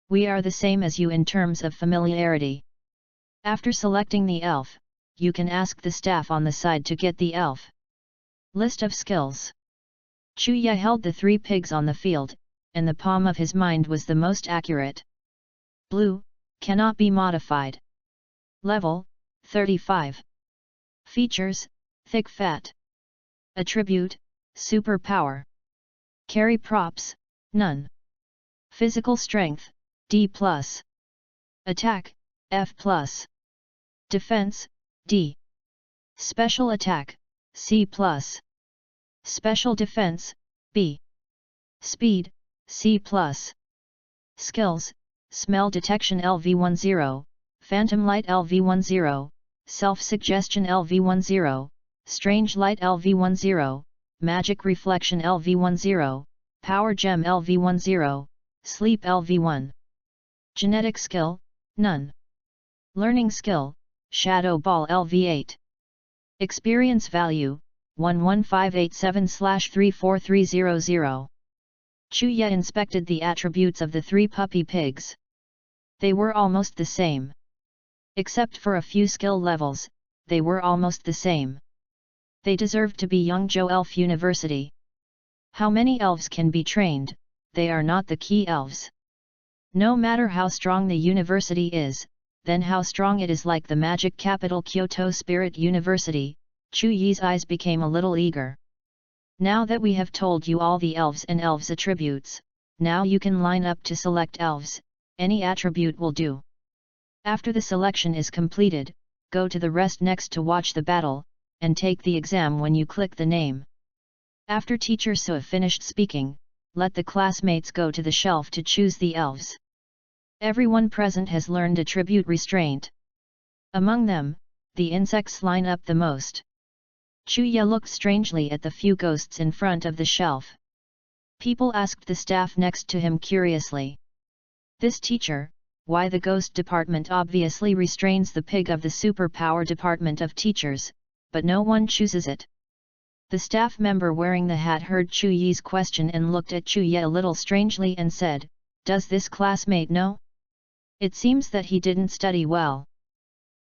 We are the same as you in terms of familiarity. After selecting the elf, you can ask the staff on the side to get the elf list of skills. Chuya held the 3 pigs on the field, and the palm of his mind was the most accurate. Blue, cannot be modified. Level, 35. Features, thick fat. Attribute, superpower. Carry props, none. Physical strength, D+. Attack, F+. Defense, D. Special attack, C+. Special defense, B. Speed, C+. Skills, Smell Detection LV10, Phantom Light LV10, Self-Suggestion LV10, Strange Light LV10, Magic Reflection LV10, Power Gem LV10, Sleep LV1. Genetic Skill, none. Learning Skill, Shadow Ball LV8. Experience Value, 11587/34300. Chuya inspected the attributes of the 3 puppy pigs. They were almost the same. Except for a few skill levels, they were almost the same. They deserved to be Yangzhou Elf University. How many elves can be trained? They are not the key elves. No matter how strong the university is, then how strong it is, like the magic capital Kyoto Spirit University. Chu Yi's eyes became a little eager. Now that we have told you all the elves and elves' attributes, now you can line up to select elves. Any attribute will do. After the selection is completed, go to the rest next to watch the battle, and take the exam when you click the name. After Teacher Su finished speaking, let the classmates go to the shelf to choose the elves. Everyone present has learned attribute restraint. Among them, the insects line up the most. Chuya looked strangely at the few ghosts in front of the shelf. People asked the staff next to him curiously. This teacher, why the ghost department obviously restrains the pig of the superpower department of teachers, but no one chooses it. The staff member wearing the hat heard Chu Yi's question and looked at Chuya a little strangely and said, "Does this classmate know? It seems that he didn't study well.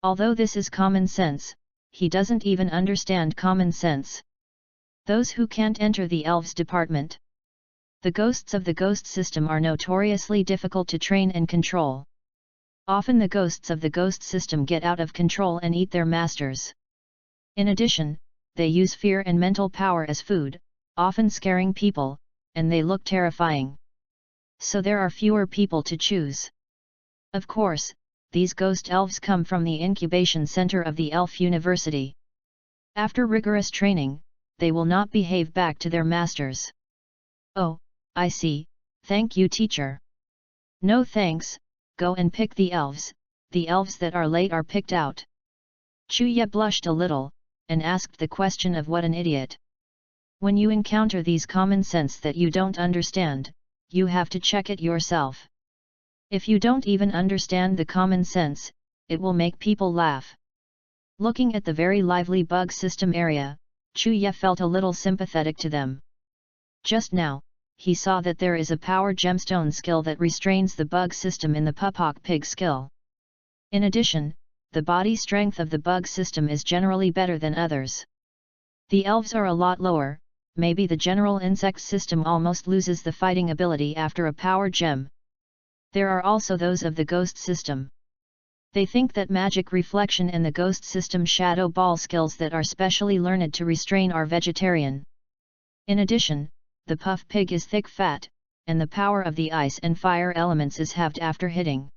Although this is common sense, he doesn't even understand common sense. Those who can't enter the elves department. The ghosts of the ghost system are notoriously difficult to train and control. Often the ghosts of the ghost system get out of control and eat their masters. In addition, they use fear and mental power as food, often scaring people, and they look terrifying. So there are fewer people to choose. Of course, these ghost elves come from the incubation center of the Elf University. After rigorous training, they will not behave back to their masters." "Oh, I see, thank you teacher." "No thanks, go and pick the elves that are late are picked out." Chuya blushed a little, and asked the question of what an idiot. When you encounter these common sense that you don't understand, you have to check it yourself. If you don't even understand the common sense, it will make people laugh. Looking at the very lively bug system area, Chuya felt a little sympathetic to them. Just now, he saw that there is a power gemstone skill that restrains the bug system in the Pupok Pig skill. In addition, the body strength of the bug system is generally better than others. The elves are a lot lower, maybe the general insect system almost loses the fighting ability after a power gem. There are also those of the ghost system. They think that magic reflection and the ghost system shadow ball skills that are specially learned to restrain are vegetarian. In addition, the puff pig is thick fat, and the power of the ice and fire elements is halved after hitting.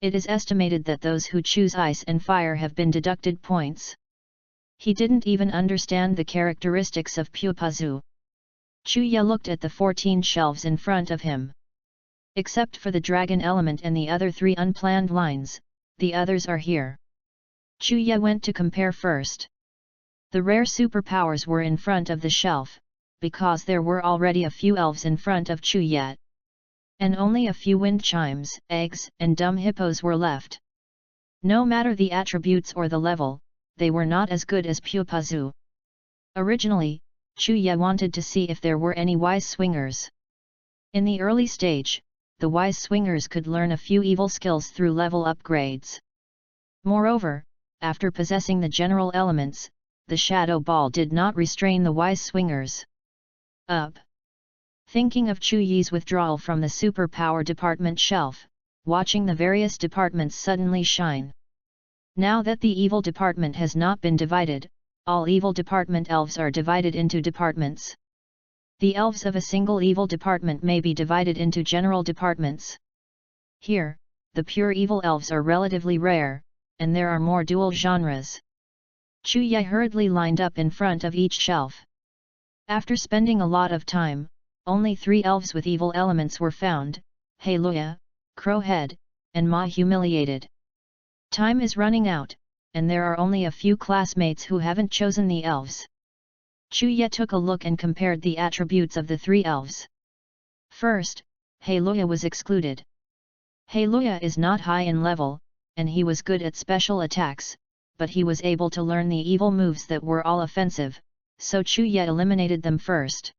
It is estimated that those who choose ice and fire have been deducted points. He didn't even understand the characteristics of Pupazu. Chuya looked at the 14 shelves in front of him. Except for the dragon element and the other 3 unplanned lines, the others are here. Chuya went to compare first. The rare superpowers were in front of the shelf, because there were already a few elves in front of Chuya. And only a few wind chimes, eggs, and dumb hippos were left. No matter the attributes or the level, they were not as good as Pupazu. Originally, Chuya wanted to see if there were any wise swingers. In the early stage, the wise swingers could learn a few evil skills through level upgrades. Moreover, after possessing the general elements, the shadow ball did not restrain the wise swingers. Thinking of Chu Yi's withdrawal from the superpower department shelf, watching the various departments suddenly shine. Now that the evil department has not been divided, all evil department elves are divided into departments. The elves of a single evil department may be divided into general departments. Here, the pure evil elves are relatively rare, and there are more dual genres. Chuya hurriedly lined up in front of each shelf. After spending a lot of time, only 3 elves with evil elements were found: Hallelujah, Crowhead, and Ma Humiliated. Time is running out, and there are only a few classmates who haven't chosen the elves. Chuya took a look and compared the attributes of the 3 elves. First, Hallelujah was excluded. Hallelujah is not high in level, and he was good at special attacks, but he was able to learn the evil moves that were all offensive, so Chuya eliminated them first.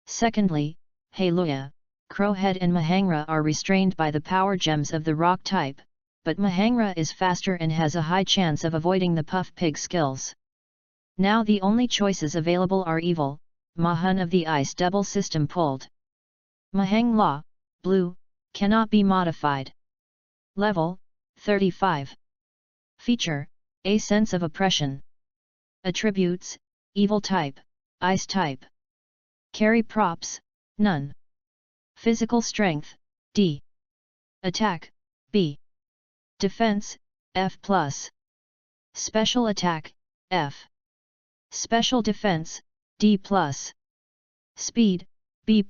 Secondly, Hallelujah, Crowhead and Mahangra are restrained by the power gems of the rock type, but Mahangra is faster and has a high chance of avoiding the puff pig skills. Now the only choices available are evil, Mahun of the Ice Double System pulled. Mahang Law, Blue, cannot be modified. Level, 35. Feature, A sense of oppression. Attributes, Evil type, Ice type. Carry props, none. Physical strength, D. Attack, B. Defense, F+. Special attack, F. Special defense, D+. Speed, B+.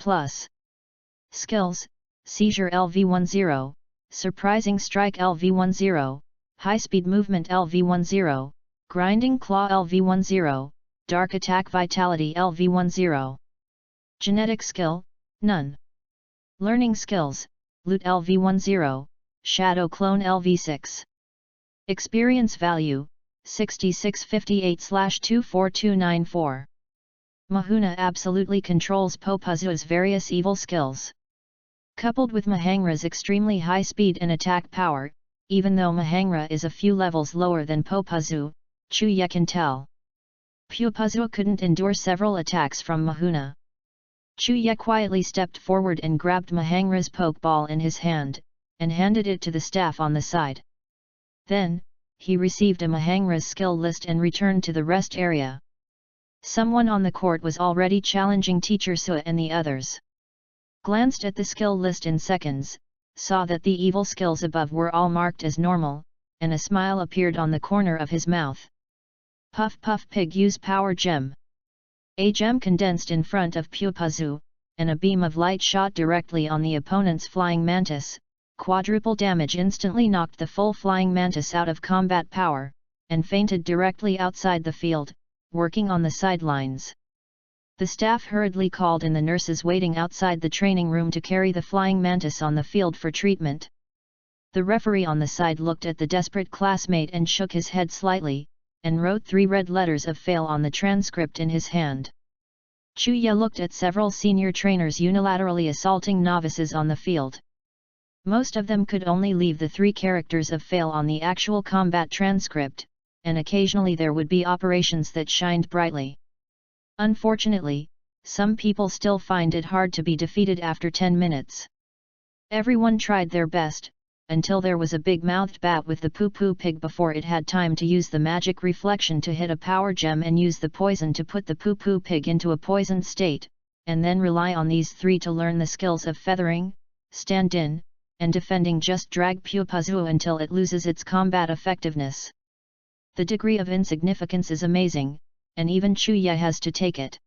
Skills, Seizure LV10, Surprising Strike LV10, High Speed Movement LV10, Grinding Claw LV10, Dark Attack Vitality LV10. Genetic Skill, none. Learning Skills, Loot LV10, Shadow Clone LV6. Experience Value, 6658/24294. Mahuna absolutely controls Popazu's various evil skills. Coupled with Mahangra's extremely high speed and attack power, even though Mahangra is a few levels lower than Popazu, Chuya can tell. Popazu couldn't endure several attacks from Mahuna. Chuya quietly stepped forward and grabbed Mahangra's pokeball in his hand, and handed it to the staff on the side. Then, he received a Mahangra's skill list and returned to the rest area. Someone on the court was already challenging Teacher Su and the others. Glanced at the skill list in seconds, saw that the evil skills above were all marked as normal, and a smile appeared on the corner of his mouth. Puff Puff Pig use Power Gem. A gem condensed in front of Popazu, and a beam of light shot directly on the opponent's flying mantis. Quadruple damage instantly knocked the full flying mantis out of combat power, and fainted directly outside the field, working on the sidelines. The staff hurriedly called in the nurses waiting outside the training room to carry the flying mantis on the field for treatment. The referee on the side looked at the desperate classmate and shook his head slightly, and wrote 3 red letters of fail on the transcript in his hand. Chuya looked at several senior trainers unilaterally assaulting novices on the field. Most of them could only leave the 3 characters of fail on the actual combat transcript, and occasionally there would be operations that shined brightly. Unfortunately, some people still find it hard to be defeated after 10 minutes. Everyone tried their best, until there was a big-mouthed bat with the poo-poo pig before it had time to use the magic reflection to hit a power gem and use the poison to put the poo-poo pig into a poisoned state, and then rely on these 3 to learn the skills of feathering, stand-in, and defending. Just drag Popazu until it loses its combat effectiveness. The degree of insignificance is amazing, and even Chuya has to take it.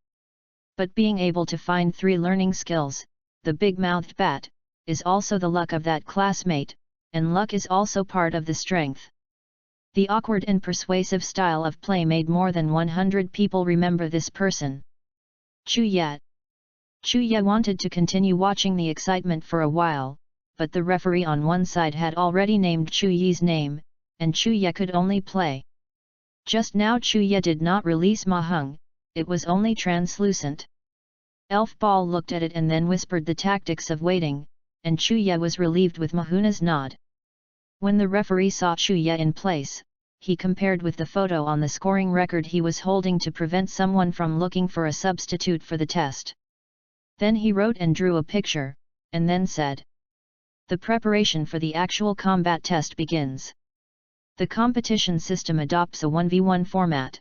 But being able to find 3 learning skills, the big-mouthed bat, is also the luck of that classmate, and luck is also part of the strength. The awkward and persuasive style of play made more than 100 people remember this person. Chuya. Chuya wanted to continue watching the excitement for a while, but the referee on one side had already named Chuya's name, and Chuya could only play. Just now Chuya did not release Mahung, it was only translucent. Elf Ball looked at it and then whispered the tactics of waiting, and Chuya was relieved with Mahuna's nod. When the referee saw Chuya in place, he compared with the photo on the scoring record he was holding to prevent someone from looking for a substitute for the test. Then he wrote and drew a picture, and then said, "The preparation for the actual combat test begins. The competition system adopts a 1v1 format.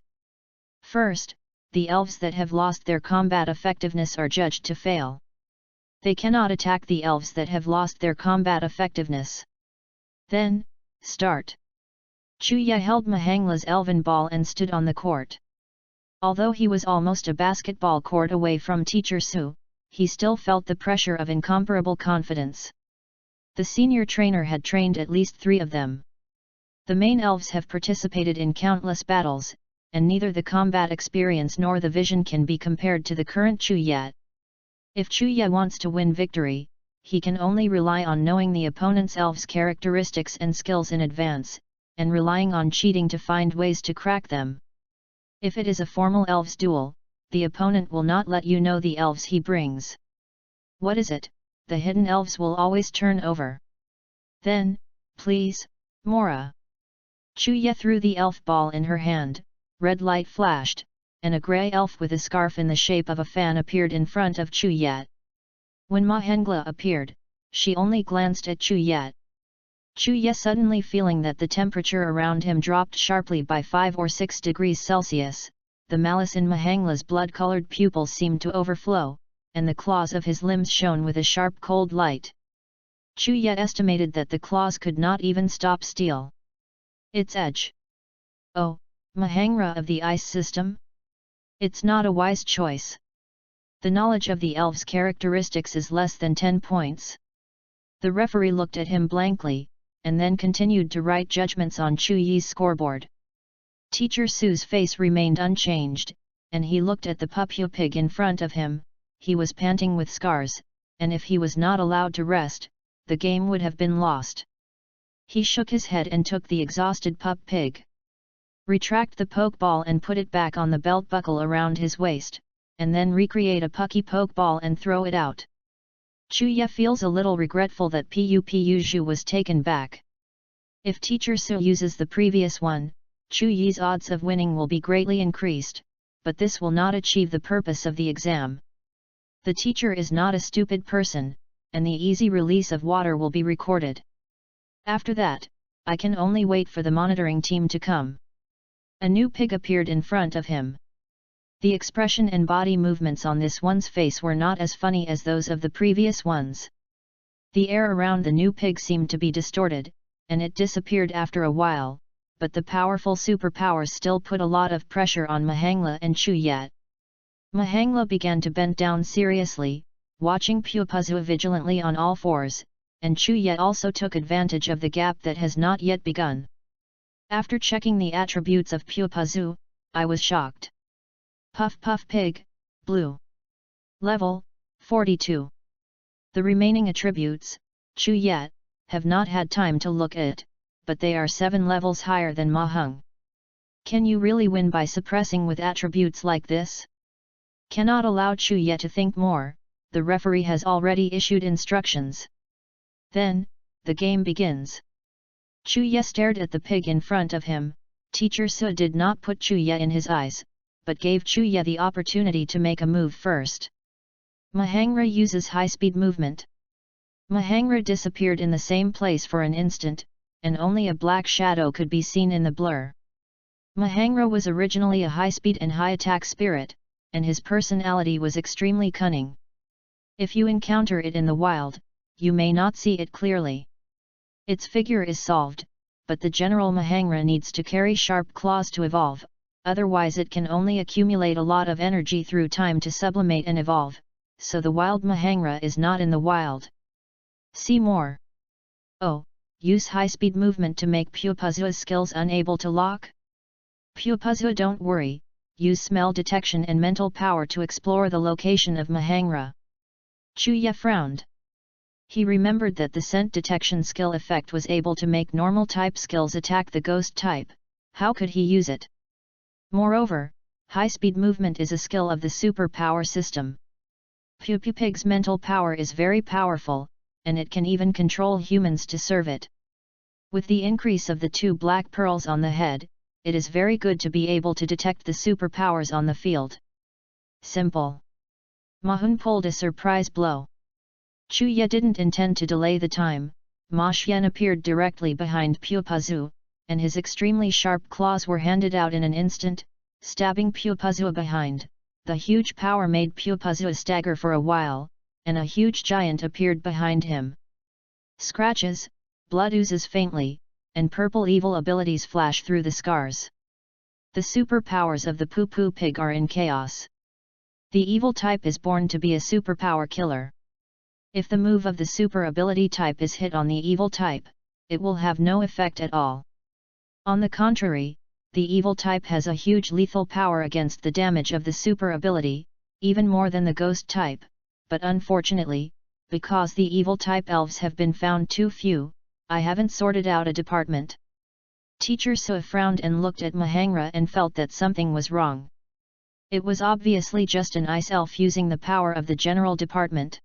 First, the elves that have lost their combat effectiveness are judged to fail. They cannot attack the elves that have lost their combat effectiveness. Then, start." Chuya held Mahangla's elven ball and stood on the court. Although he was almost a basketball court away from Teacher Su, he still felt the pressure of incomparable confidence. The senior trainer had trained at least 3 of them. The main elves have participated in countless battles, and neither the combat experience nor the vision can be compared to the current Chuya. If Chuya wants to win victory, he can only rely on knowing the opponent's elves' characteristics and skills in advance, and relying on cheating to find ways to crack them. If it is a formal elves duel, the opponent will not let you know the elves he brings. What is it? The hidden elves will always turn over. Then, please, Mora. Chuya threw the elf ball in her hand, red light flashed, and a grey elf with a scarf in the shape of a fan appeared in front of Chu Yat. When Mahengla appeared, she only glanced at Chu Yat. Chu Yat, suddenly feeling that the temperature around him dropped sharply by 5 or 6 degrees Celsius, the malice in Mahengla's blood-colored pupils seemed to overflow, and the claws of his limbs shone with a sharp cold light. Chu Yat estimated that the claws could not even stop steel. Its edge. Oh, Mahengra of the ice system? It's not a wise choice. The knowledge of the elves' characteristics is less than 10 points. The referee looked at him blankly, and then continued to write judgments on Chu Yi's scoreboard. Teacher Su's face remained unchanged, and he looked at the pupu pig in front of him. He was panting with scars, and if he was not allowed to rest, the game would have been lost. He shook his head and took the exhausted pup pig. Retract the pokeball and put it back on the belt buckle around his waist, and then recreate a pucky pokeball and throw it out. Chu Ye feels a little regretful that Pupu Zhu was taken back. If Teacher Su uses the previous one, Chu Yi's odds of winning will be greatly increased, but this will not achieve the purpose of the exam. The teacher is not a stupid person, and the easy release of water will be recorded. After that, I can only wait for the monitoring team to come. A new pig appeared in front of him. The expression and body movements on this one's face were not as funny as those of the previous ones. The air around the new pig seemed to be distorted, and it disappeared after a while, but the powerful superpowers still put a lot of pressure on Mahengla and Chu Yat. Mahengla began to bend down seriously, watching Pupuzu vigilantly on all fours, and Chu Yat also took advantage of the gap that has not yet begun. After checking the attributes of Pupuzu, I was shocked. Puff Puff Pig, Blue. Level, 42. The remaining attributes, Chu Yat, have not had time to look at, but they are 7 levels higher than Ma Hung. Can you really win by suppressing with attributes like this? Cannot allow Chu Yat to think more, the referee has already issued instructions. Then, the game begins. Chu Yat stared at the pig in front of him. Teacher Su did not put Chu Yat in his eyes, but gave Chu Yat the opportunity to make a move first. Mahengra uses high-speed movement. Mahengra disappeared in the same place for an instant, and only a black shadow could be seen in the blur. Mahengra was originally a high-speed and high-attack spirit, and his personality was extremely cunning. If you encounter it in the wild, you may not see it clearly. Its figure is solved, but the general Mahengra needs to carry sharp claws to evolve, otherwise it can only accumulate a lot of energy through time to sublimate and evolve, so the wild Mahengra is not in the wild. See more. Oh, use high-speed movement to make Pupuzu's skills unable to lock? Pupuzu, don't worry, use smell detection and mental power to explore the location of Mahengra. Chu Ye frowned. He remembered that the scent detection skill effect was able to make normal type skills attack the ghost type. How could he use it? Moreover, high-speed movement is a skill of the superpower system. Pupu Pig's mental power is very powerful, and it can even control humans to serve it. With the increase of the 2 black pearls on the head, it is very good to be able to detect the superpowers on the field. Simple. Mahun pulled a surprise blow. Chu Ye didn't intend to delay the time. Ma Xian appeared directly behind Pupuzu, and his extremely sharp claws were handed out in an instant, stabbing Pupuzu behind. The huge power made Pupuzu stagger for a while, and a huge giant appeared behind him. Scratches, blood oozes faintly, and purple evil abilities flash through the scars. The superpowers of the Pupu Pig are in chaos. The evil type is born to be a superpower killer. If the move of the super ability type is hit on the evil type, it will have no effect at all. On the contrary, the evil type has a huge lethal power against the damage of the super ability, even more than the ghost type, but unfortunately, because the evil type elves have been found too few, I haven't sorted out a department. Teacher Su frowned and looked at Mahengra and felt that something was wrong. It was obviously just an ice elf using the power of the general department.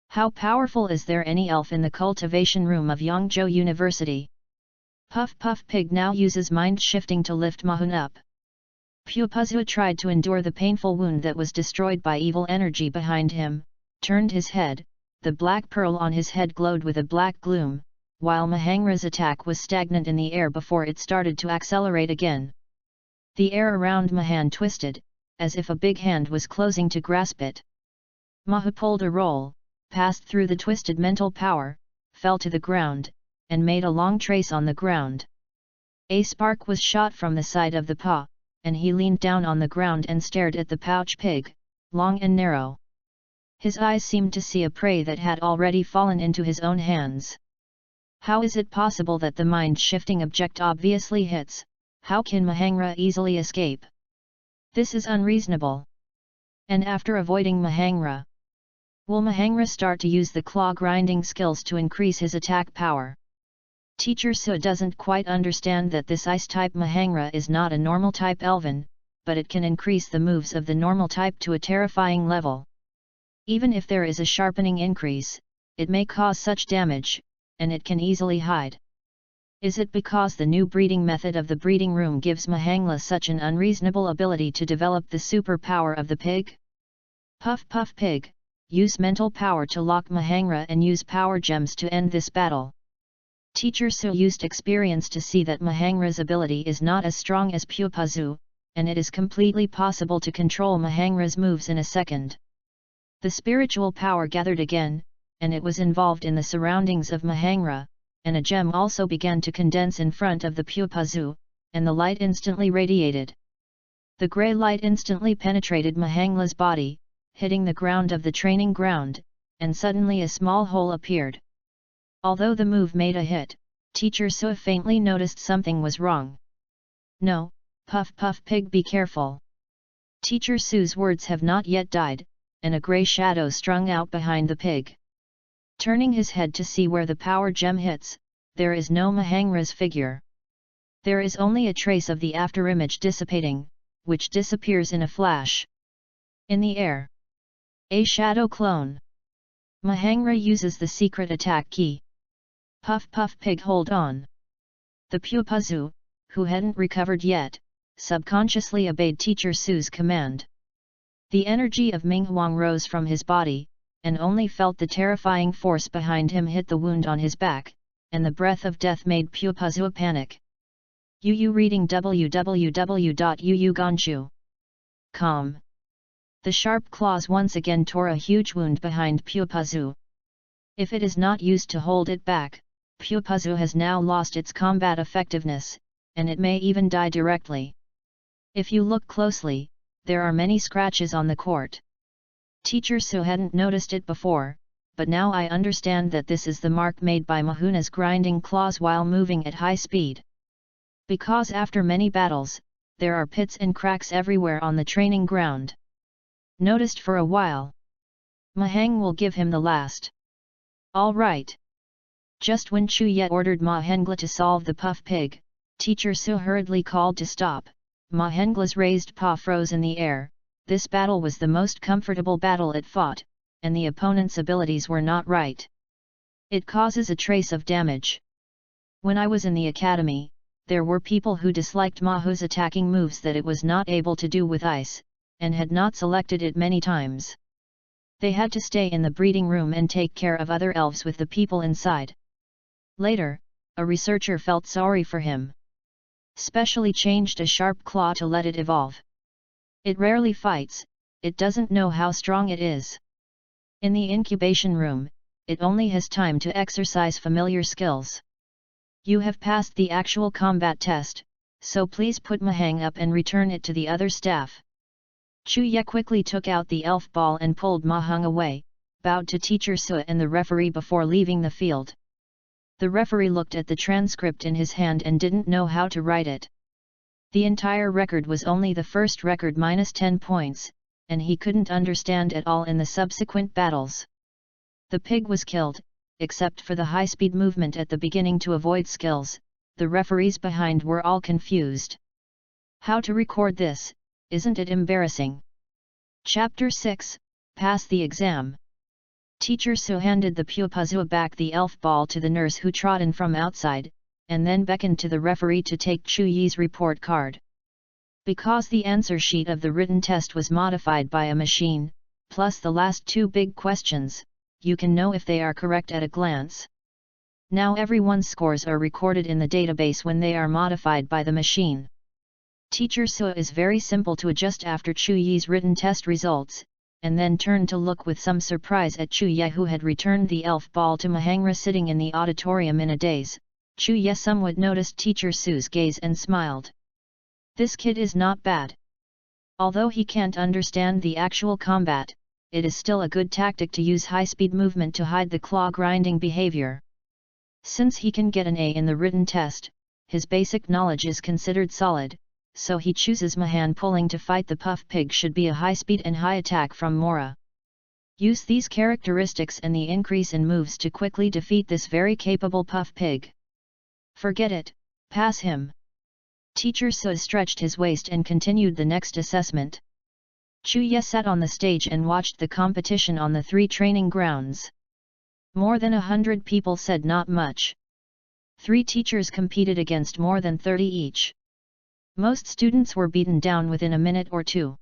How powerful is there any elf in the cultivation room of Yangzhou University? Puff Puff Pig now uses mind shifting to lift Mahun up. Pupazu tried to endure the painful wound that was destroyed by evil energy behind him, turned his head, the black pearl on his head glowed with a black gloom, while Mahangra's attack was stagnant in the air before it started to accelerate again. The air around Mahan twisted, as if a big hand was closing to grasp it. Mahu pulled a roll, passed through the twisted mental power, fell to the ground, and made a long trace on the ground. A spark was shot from the side of the paw, and he leaned down on the ground and stared at the pouch pig, long and narrow. His eyes seemed to see a prey that had already fallen into his own hands. How is it possible that the mind-shifting object obviously hits? How can Mahangra easily escape? This is unreasonable. And after avoiding Mahangra, will Mahangra start to use the claw-grinding skills to increase his attack power? Teacher Su doesn't quite understand that this ice-type Mahangra is not a normal type elven, but it can increase the moves of the normal type to a terrifying level. Even if there is a sharpening increase, it may cause such damage, and it can easily hide. Is it because the new breeding method of the breeding room gives Mahangra such an unreasonable ability to develop the superpower of the pig? Puff Puff Pig, use mental power to lock Mahangra and use power gems to end this battle. Teacher Su used experience to see that Mahangra's ability is not as strong as Pupazu, and it is completely possible to control Mahangra's moves in a second. The spiritual power gathered again, and it was involved in the surroundings of Mahangra, and a gem also began to condense in front of the Pupazu, and the light instantly radiated. The grey light instantly penetrated Mahangra's body, hitting the ground of the training ground, and suddenly a small hole appeared. Although the move made a hit, Teacher Su faintly noticed something was wrong. No, Puff Puff Pig, be careful. Teacher Su's words have not yet died, and a grey shadow strung out behind the pig. Turning his head to see where the power gem hits, there is no Mahangra's figure. There is only a trace of the afterimage dissipating, which disappears in a flash. In the air. A shadow clone. Mahangra uses the secret attack key. Puff Puff Pig, hold on. The Pupazu, who hadn't recovered yet, subconsciously obeyed Teacher Su's command. The energy of Ming Huang rose from his body, and only felt the terrifying force behind him hit the wound on his back, and the breath of death made Pupazu panic. Yu reading www.yuuganshu.com. The sharp claws once again tore a huge wound behind Pupazu. If it is not used to hold it back, Pupazu has now lost its combat effectiveness, and it may even die directly. If you look closely, there are many scratches on the court. Teacher Su hadn't noticed it before, but now I understand that this is the mark made by Mahuna's grinding claws while moving at high speed. Because after many battles, there are pits and cracks everywhere on the training ground. Noticed for a while. Mahang will give him the last. All right. Just when Chu Ye ordered Mahengla to solve the puff pig, Teacher Su hurriedly called to stop. Mahengla's raised paw froze in the air. This battle was the most comfortable battle it fought, and the opponent's abilities were not right. It causes a trace of damage. When I was in the academy, there were people who disliked Mahu's attacking moves that it was not able to do with ice, and had not selected it many times. They had to stay in the breeding room and take care of other elves with the people inside. Later, a researcher felt sorry for him. Specially changed a sharp claw to let it evolve. It rarely fights, it doesn't know how strong it is. In the incubation room, it only has time to exercise familiar skills. You have passed the actual combat test, so please put Mahang up and return it to the other staff. Chu Ye quickly took out the elf ball and pulled Mahang away, bowed to Teacher Su and the referee before leaving the field. The referee looked at the transcript in his hand and didn't know how to write it. The entire record was only the first record minus 10 points, and he couldn't understand at all in the subsequent battles. The pig was killed, except for the high-speed movement at the beginning to avoid skills. The referees behind were all confused. How to record this, isn't it embarrassing? Chapter 6, Pass the Exam. Teacher Su handed the Pupazu back the elf ball to the nurse who trot in from outside, and then beckoned to the referee to take Chu Yi's report card. Because the answer sheet of the written test was modified by a machine, plus the last two big questions, you can know if they are correct at a glance. Now everyone's scores are recorded in the database when they are modified by the machine. Teacher Suh is very simple to adjust after Chu Yi's written test results, and then turned to look with some surprise at Chu Ye, who had returned the elf ball to Mahangra sitting in the auditorium in a daze. Chu Ye somewhat noticed Teacher Suh's gaze and smiled. This kid is not bad. Although he can't understand the actual combat, it is still a good tactic to use high-speed movement to hide the claw-grinding behavior. Since he can get an A in the written test, his basic knowledge is considered solid, so he chooses Mahan pulling to fight the puff pig should be a high speed and high attack from Mora. Use these characteristics and the increase in moves to quickly defeat this very capable puff pig. Forget it, pass him. Teacher Suh stretched his waist and continued the next assessment. Chu Ye sat on the stage and watched the competition on the 3 training grounds. More than 100 people said not much. 3 teachers competed against more than 30 each. Most students were beaten down within a minute or two.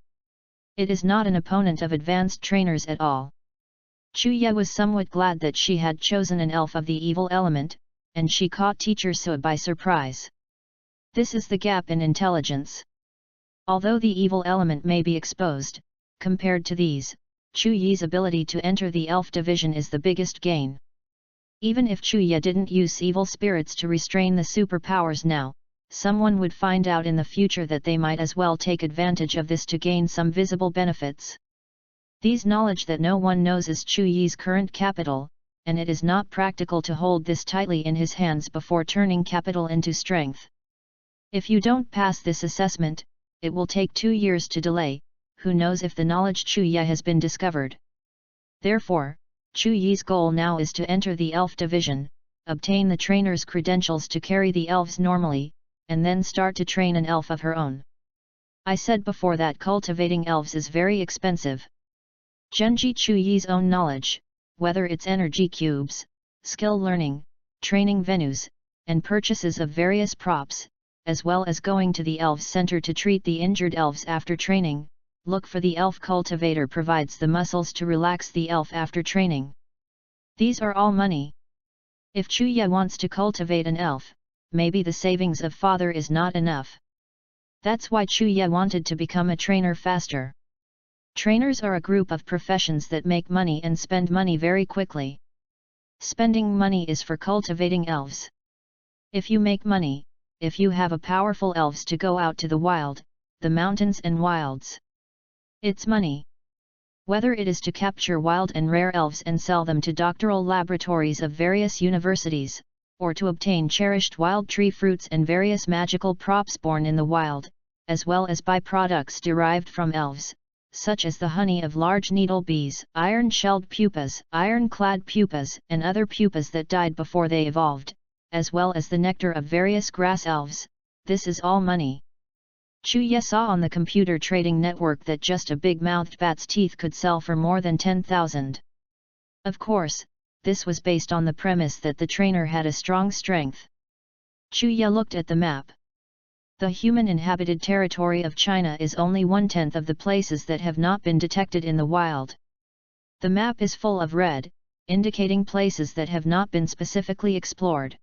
It is not an opponent of advanced trainers at all. Chu Ye was somewhat glad that she had chosen an elf of the evil element, and she caught Teacher Suh by surprise. This is the gap in intelligence. Although the evil element may be exposed, compared to these, Chu Yi's ability to enter the elf division is the biggest gain. Even if Chu Ye didn't use evil spirits to restrain the superpowers now, someone would find out in the future that they might as well take advantage of this to gain some visible benefits. These knowledge that no one knows is Chu Yi's current capital, and it is not practical to hold this tightly in his hands before turning capital into strength. If you don't pass this assessment, it will take 2 years to delay. Who knows if the knowledge Chu Ye has been discovered. Therefore, Chu Yi's goal now is to enter the elf division, obtain the trainer's credentials to carry the elves normally, and then start to train an elf of her own. I said before that cultivating elves is very expensive. Genji Chu Yi's own knowledge, whether it's energy cubes, skill learning, training venues, and purchases of various props, as well as going to the elves center to treat the injured elves after training. Look for the elf cultivator provides the muscles to relax the elf after training. These are all money. If Chu Ye wants to cultivate an elf, maybe the savings of father is not enough. That's why Chu Ye wanted to become a trainer faster. Trainers are a group of professions that make money and spend money very quickly. Spending money is for cultivating elves. If you make money, if you have a powerful elves to go out to the wild, the mountains and wilds. It's money. Whether it is to capture wild and rare elves and sell them to doctoral laboratories of various universities, or to obtain cherished wild tree fruits and various magical props born in the wild, as well as byproducts derived from elves, such as the honey of large needle bees, iron-shelled pupas, iron-clad pupas, and other pupas that died before they evolved, as well as the nectar of various grass elves, this is all money. Chu Ye saw on the computer trading network that just a big-mouthed bat's teeth could sell for more than 10,000. Of course, this was based on the premise that the trainer had a strong strength. Chu Ye looked at the map. The human-inhabited territory of China is only 1/10 of the places that have not been detected in the wild. The map is full of red, indicating places that have not been specifically explored.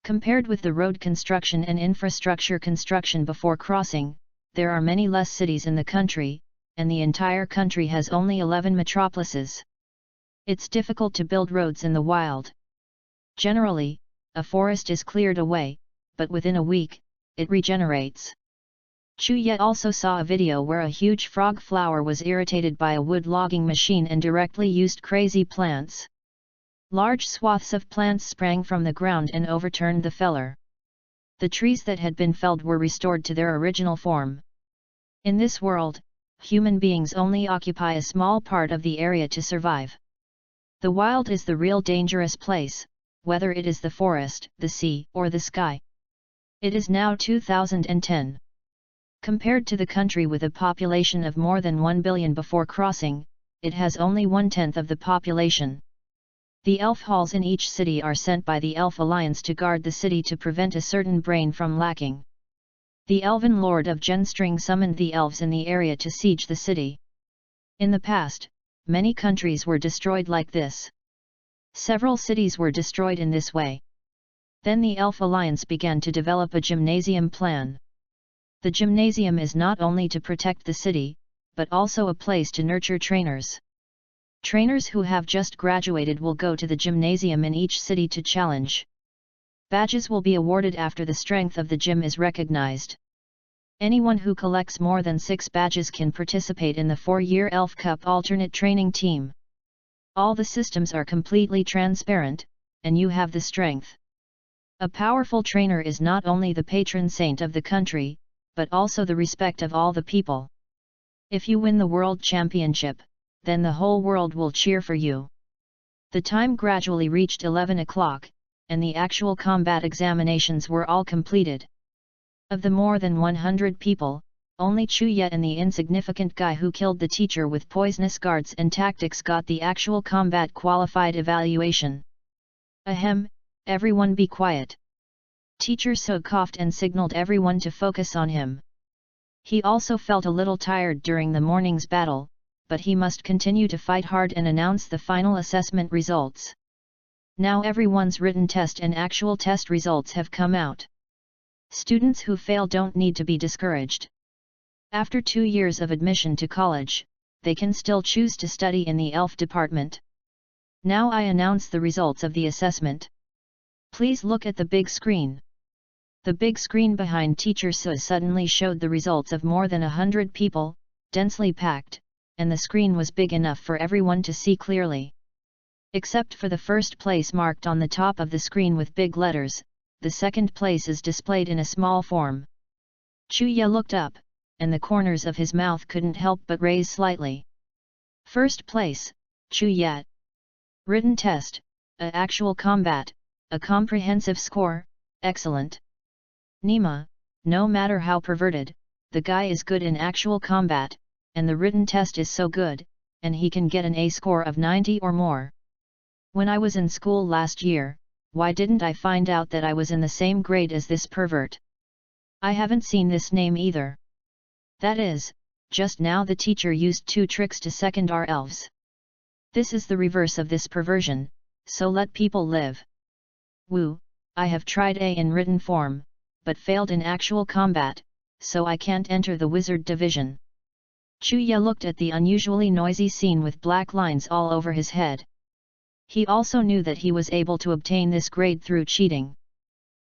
Compared with the road construction and infrastructure construction before crossing, there are many less cities in the country, and the entire country has only 11 metropolises. It's difficult to build roads in the wild. Generally, a forest is cleared away, but within a week, it regenerates. Chu Ye also saw a video where a huge frog flower was irritated by a wood logging machine and directly used crazy plants. Large swaths of plants sprang from the ground and overturned the feller. The trees that had been felled were restored to their original form. In this world, human beings only occupy a small part of the area to survive. The wild is the real dangerous place, whether it is the forest, the sea, or the sky. It is now 2010. Compared to the country with a population of more than 1 billion before crossing, it has only 1/10 of the population. The elf halls in each city are sent by the Elf Alliance to guard the city to prevent a certain brain from lacking. The elven lord of Genstring summoned the elves in the area to siege the city. In the past, many countries were destroyed like this. Several cities were destroyed in this way. Then the Elf Alliance began to develop a gymnasium plan. The gymnasium is not only to protect the city, but also a place to nurture trainers. Trainers who have just graduated will go to the gymnasium in each city to challenge. Badges will be awarded after the strength of the gym is recognized. Anyone who collects more than 6 badges can participate in the 4-year Elf Cup alternate training team. All the systems are completely transparent, and you have the strength. A powerful trainer is not only the patron saint of the country, but also the respect of all the people. If you win the World Championship, then the whole world will cheer for you. The time gradually reached 11 o'clock, and the actual combat examinations were all completed. Of the more than 100 people, only Chuya and the insignificant guy who killed the teacher with poisonous guards and tactics got the actual combat qualified evaluation. Ahem, everyone be quiet. Teacher So coughed and signaled everyone to focus on him. He also felt a little tired during the morning's battle, but he must continue to fight hard and announce the final assessment results. Now everyone's written test and actual test results have come out. Students who fail don't need to be discouraged. After 2 years of admission to college, they can still choose to study in the ELF department. Now I announce the results of the assessment. Please look at the big screen. The big screen behind Teacher Su suddenly showed the results of more than 100 people, densely packed, and the screen was big enough for everyone to see clearly. Except for the first place marked on the top of the screen with big letters, the second place is displayed in a small form. Chuya looked up, and the corners of his mouth couldn't help but raise slightly. First place, Chuya. Written test, a actual combat, a comprehensive score, excellent. Nima, no matter how perverted, the guy is good in actual combat, and the written test is so good, and he can get an A score of 90 or more. When I was in school last year, why didn't I find out that I was in the same grade as this pervert? I haven't seen this name either. That is, just now the teacher used 2 tricks to second our elves. This is the reverse of this perversion, so let people live. Woo, I have tried A in written form, but failed in actual combat, so I can't enter the wizard division. Chuya looked at the unusually noisy scene with black lines all over his head. He also knew that he was able to obtain this grade through cheating.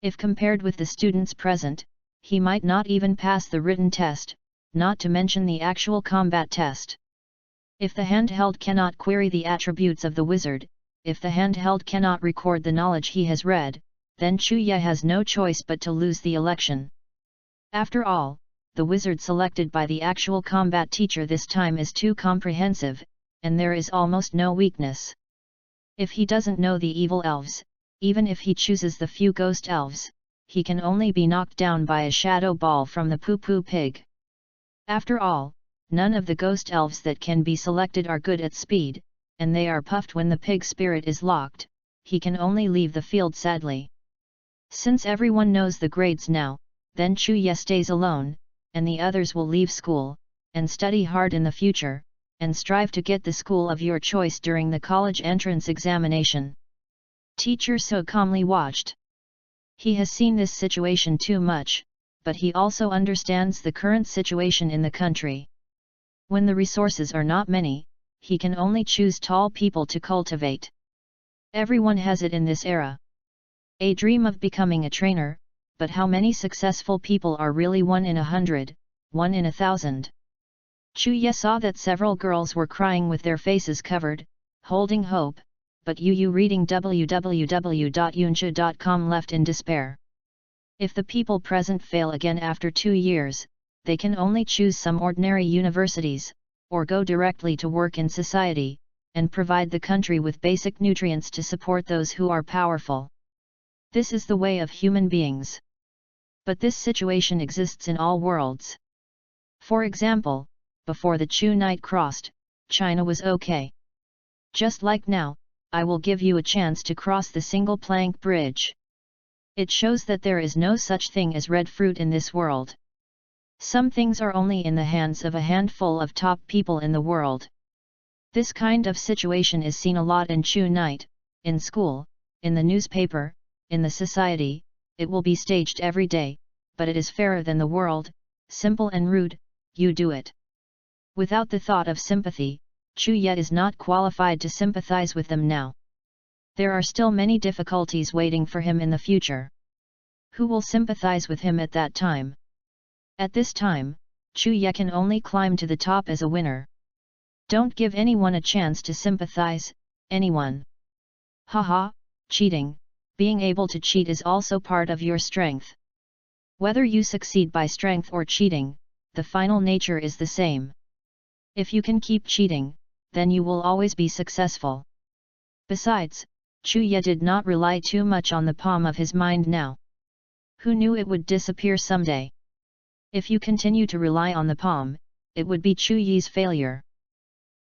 If compared with the students present, he might not even pass the written test, not to mention the actual combat test. If the handheld cannot query the attributes of the wizard, if the handheld cannot record the knowledge he has read, then Chuya has no choice but to lose the election. After all, the wizard selected by the actual combat teacher this time is too comprehensive, and there is almost no weakness. If he doesn't know the evil elves, even if he chooses the few ghost elves, he can only be knocked down by a shadow ball from the poo-poo pig. After all, none of the ghost elves that can be selected are good at speed, and they are puffed when the pig spirit is locked. He can only leave the field sadly. Since everyone knows the grades now, then Chuya stays alone, and the others will leave school, and study hard in the future, and strive to get the school of your choice during the college entrance examination. Teacher So calmly watched. He has seen this situation too much, but he also understands the current situation in the country. When the resources are not many, he can only choose tall people to cultivate. Everyone has it in this era. A dream of becoming a trainer, but how many successful people are really 1 in 100, 1 in 1,000? Chuya saw that several girls were crying with their faces covered, holding hope, but Yu reading www.yuncha.com left in despair. If the people present fail again after 2 years, they can only choose some ordinary universities, or go directly to work in society, and provide the country with basic nutrients to support those who are powerful. This is the way of human beings. But this situation exists in all worlds. For example, before the Chu night crossed, China was okay. Just like now, I will give you a chance to cross the single plank bridge. It shows that there is no such thing as red fruit in this world. Some things are only in the hands of a handful of top people in the world. This kind of situation is seen a lot in Chu night, in school, in the newspaper, in the society. It will be staged every day, but it is fairer than the world, simple and rude, you do it. Without the thought of sympathy, Chu Ye is not qualified to sympathize with them now. There are still many difficulties waiting for him in the future. Who will sympathize with him at that time? At this time, Chu Ye can only climb to the top as a winner. Don't give anyone a chance to sympathize, anyone. Haha, cheating, being able to cheat is also part of your strength. Whether you succeed by strength or cheating, the final nature is the same. If you can keep cheating, then you will always be successful. Besides, Chu Ye did not rely too much on the palm of his mind now. Who knew it would disappear someday? If you continue to rely on the palm, it would be Chu Ye's failure.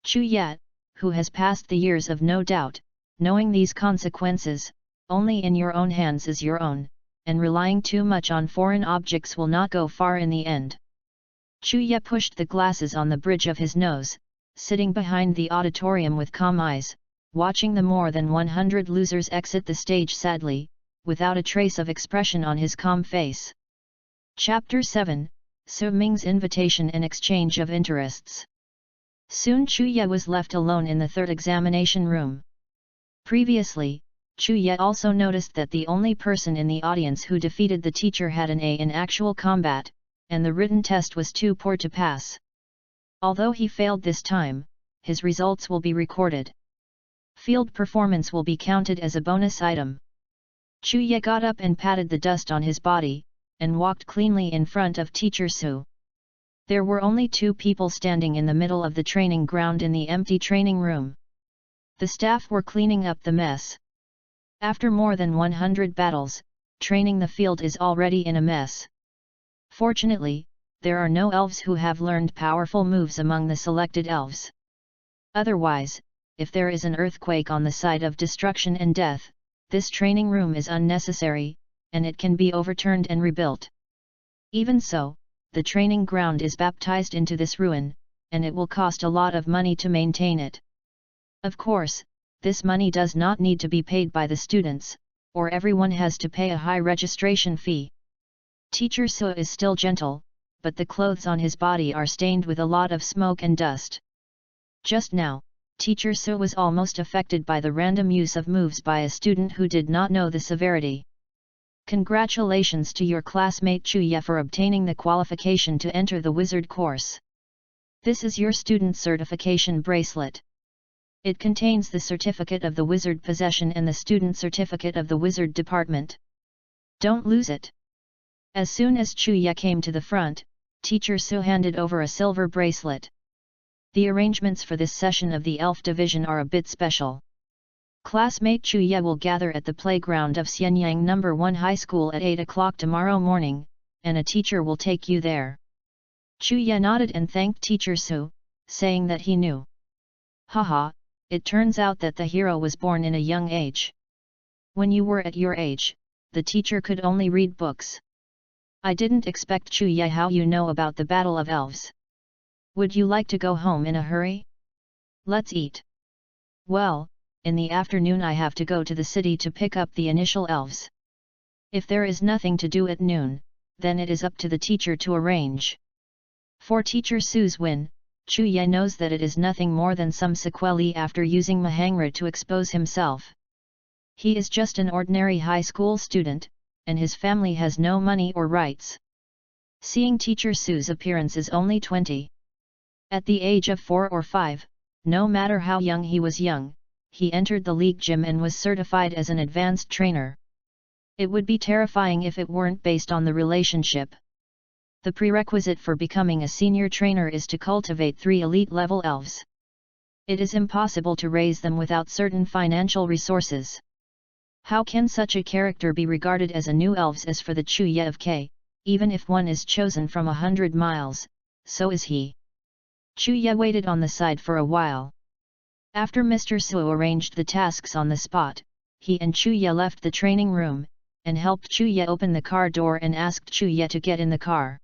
Chu Ye, who has passed the years of no doubt, knowing these consequences, only in your own hands is your own, and relying too much on foreign objects will not go far in the end. Chu Ye pushed the glasses on the bridge of his nose, sitting behind the auditorium with calm eyes, watching the more than 100 losers exit the stage sadly, without a trace of expression on his calm face. Chapter 7, Su Ming's Invitation and Exchange of Interests. Soon Chu Ye was left alone in the third examination room. Previously, Chu Ye also noticed that the only person in the audience who defeated the teacher had an A in actual combat, and the written test was too poor to pass. Although he failed this time, his results will be recorded. Field performance will be counted as a bonus item. Chu Ye got up and patted the dust on his body, and walked cleanly in front of Teacher Su. There were only 2 people standing in the middle of the training ground in the empty training room. The staff were cleaning up the mess. After more than 100 battles, training the field is already in a mess. Fortunately, there are no elves who have learned powerful moves among the selected elves. Otherwise, if there is an earthquake on the side of destruction and death, this training room is unnecessary, and it can be overturned and rebuilt. Even so, the training ground is baptized into this ruin, and it will cost a lot of money to maintain it. Of course, this money does not need to be paid by the students, or everyone has to pay a high registration fee. Teacher Su is still gentle, but the clothes on his body are stained with a lot of smoke and dust. Just now, Teacher Su was almost affected by the random use of moves by a student who did not know the severity. Congratulations to your classmate Chu Ye for obtaining the qualification to enter the wizard course. This is your student certification bracelet. It contains the certificate of the wizard possession and the student certificate of the wizard department. Don't lose it. As soon as Chu Ye came to the front, Teacher Su handed over a silver bracelet. The arrangements for this session of the Elf Division are a bit special. Classmate Chu Ye will gather at the playground of Xianyang No. 1 High School at 8 o'clock tomorrow morning, and a teacher will take you there. Chu Ye nodded and thanked Teacher Su, saying that he knew. Haha, it turns out that the hero was born in a young age. When you were at your age, the teacher could only read books. I didn't expect Chu Ye how you know about the Battle of Elves. Would you like to go home in a hurry? Let's eat. Well, in the afternoon I have to go to the city to pick up the initial elves. If there is nothing to do at noon, then it is up to the teacher to arrange. For Teacher Su's win, Chu Ye knows that it is nothing more than some sequelae after using Mahangra to expose himself. He is just an ordinary high school student, and his family has no money or rights. Seeing Teacher Su's appearance is only 20. At the age of 4 or 5, no matter how young he was young, he entered the league gym and was certified as an advanced trainer. It would be terrifying if it weren't based on the relationship. The prerequisite for becoming a senior trainer is to cultivate 3 elite-level elves. It is impossible to raise them without certain financial resources. How can such a character be regarded as a new elves? As for the Chu Ye of K, even if one is chosen from 100 miles, so is he. Chu Ye waited on the side for a while. After Mr. Su arranged the tasks on the spot, he and Chu Ye left the training room, and helped Chu Ye open the car door and asked Chu Ye to get in the car.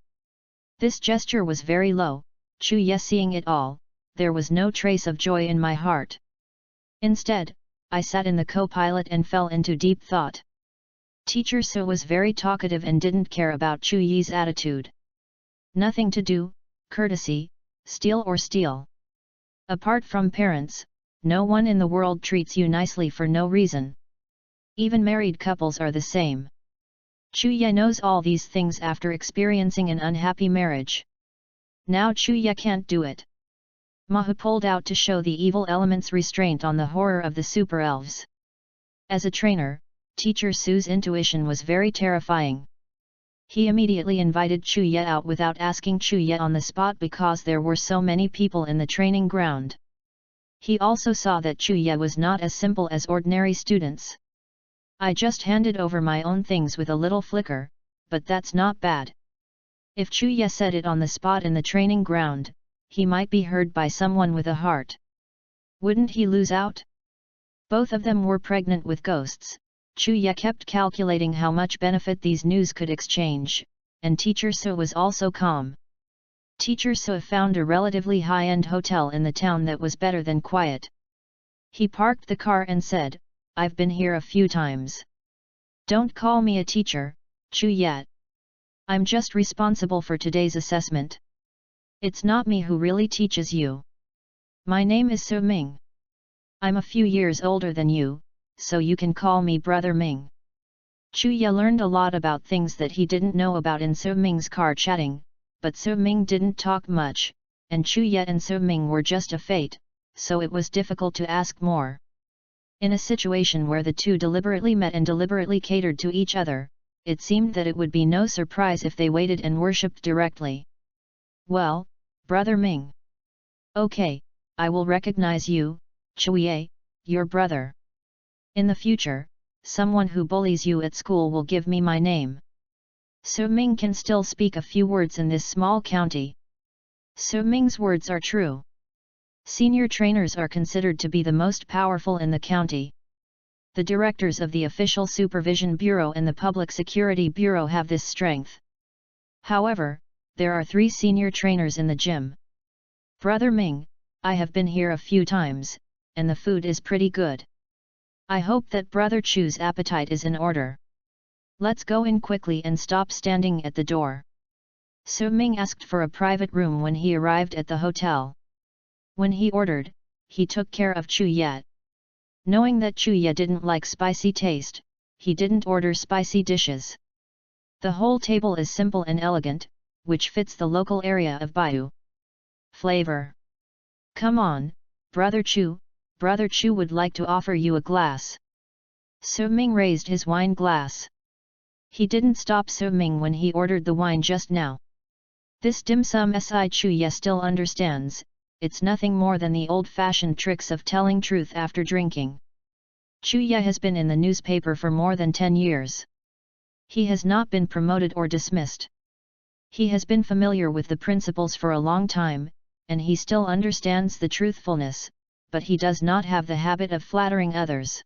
This gesture was very low, Chu-ye seeing it all, there was no trace of joy in my heart. Instead, I sat in the co-pilot and fell into deep thought. Teacher Su was very talkative and didn't care about Chu-ye's attitude. Nothing to do, courtesy, steal or steal. Apart from parents, no one in the world treats you nicely for no reason. Even married couples are the same. Chu-ye knows all these things after experiencing an unhappy marriage. Now Chu-ye can't do it. Mahu pulled out to show the evil element's restraint on the horror of the super elves. As a trainer, Teacher Su's intuition was very terrifying. He immediately invited Chu-ye out without asking Chu-ye on the spot because there were so many people in the training ground. He also saw that Chu-ye was not as simple as ordinary students. I just handed over my own things with a little flicker, but that's not bad. If Chu-ye said it on the spot in the training ground, he might be heard by someone with a heart. Wouldn't he lose out? Both of them were pregnant with ghosts. Chu-ye kept calculating how much benefit these news could exchange, and Teacher Su was also calm. Teacher Su found a relatively high-end hotel in the town that was better than quiet. He parked the car and said, "I've been here a few times. Don't call me a teacher, Chu-ye. I'm just responsible for today's assessment. It's not me who really teaches you. My name is Su Ming. I'm a few years older than you, so you can call me Brother Ming." Chu-ye learned a lot about things that he didn't know about in Su Ming's car chatting, but Su Ming didn't talk much, and Chu-ye and Su Ming were just a fate, so it was difficult to ask more. In a situation where the two deliberately met and deliberately catered to each other, it seemed that it would be no surprise if they waited and worshipped directly. "Well, Brother Ming. Okay, I will recognize you, Chu-ye, your brother. In the future, someone who bullies you at school will give me my name." Su Ming can still speak a few words in this small county. Su Ming's words are true. Senior trainers are considered to be the most powerful in the county. The directors of the Official Supervision Bureau and the Public Security Bureau have this strength. However, there are 3 senior trainers in the gym. "Brother Ming, I have been here a few times, and the food is pretty good. I hope that Brother Chu's appetite is in order. Let's go in quickly and stop standing at the door." Su Ming asked for a private room when he arrived at the hotel. When he ordered, he took care of Chu-ye. Knowing that Chu-ye didn't like spicy taste, he didn't order spicy dishes. The whole table is simple and elegant, which fits the local area of Bayou. Flavor. "Come on, Brother Chu would like to offer you a glass." Su Ming raised his wine glass. He didn't stop Su Ming when he ordered the wine just now. This dim sum si Chu-ye still understands, it's nothing more than the old-fashioned tricks of telling truth after drinking. Chu-ye has been in the newspaper for more than 10 years. He has not been promoted or dismissed. He has been familiar with the principles for a long time, and he still understands the truthfulness, but he does not have the habit of flattering others.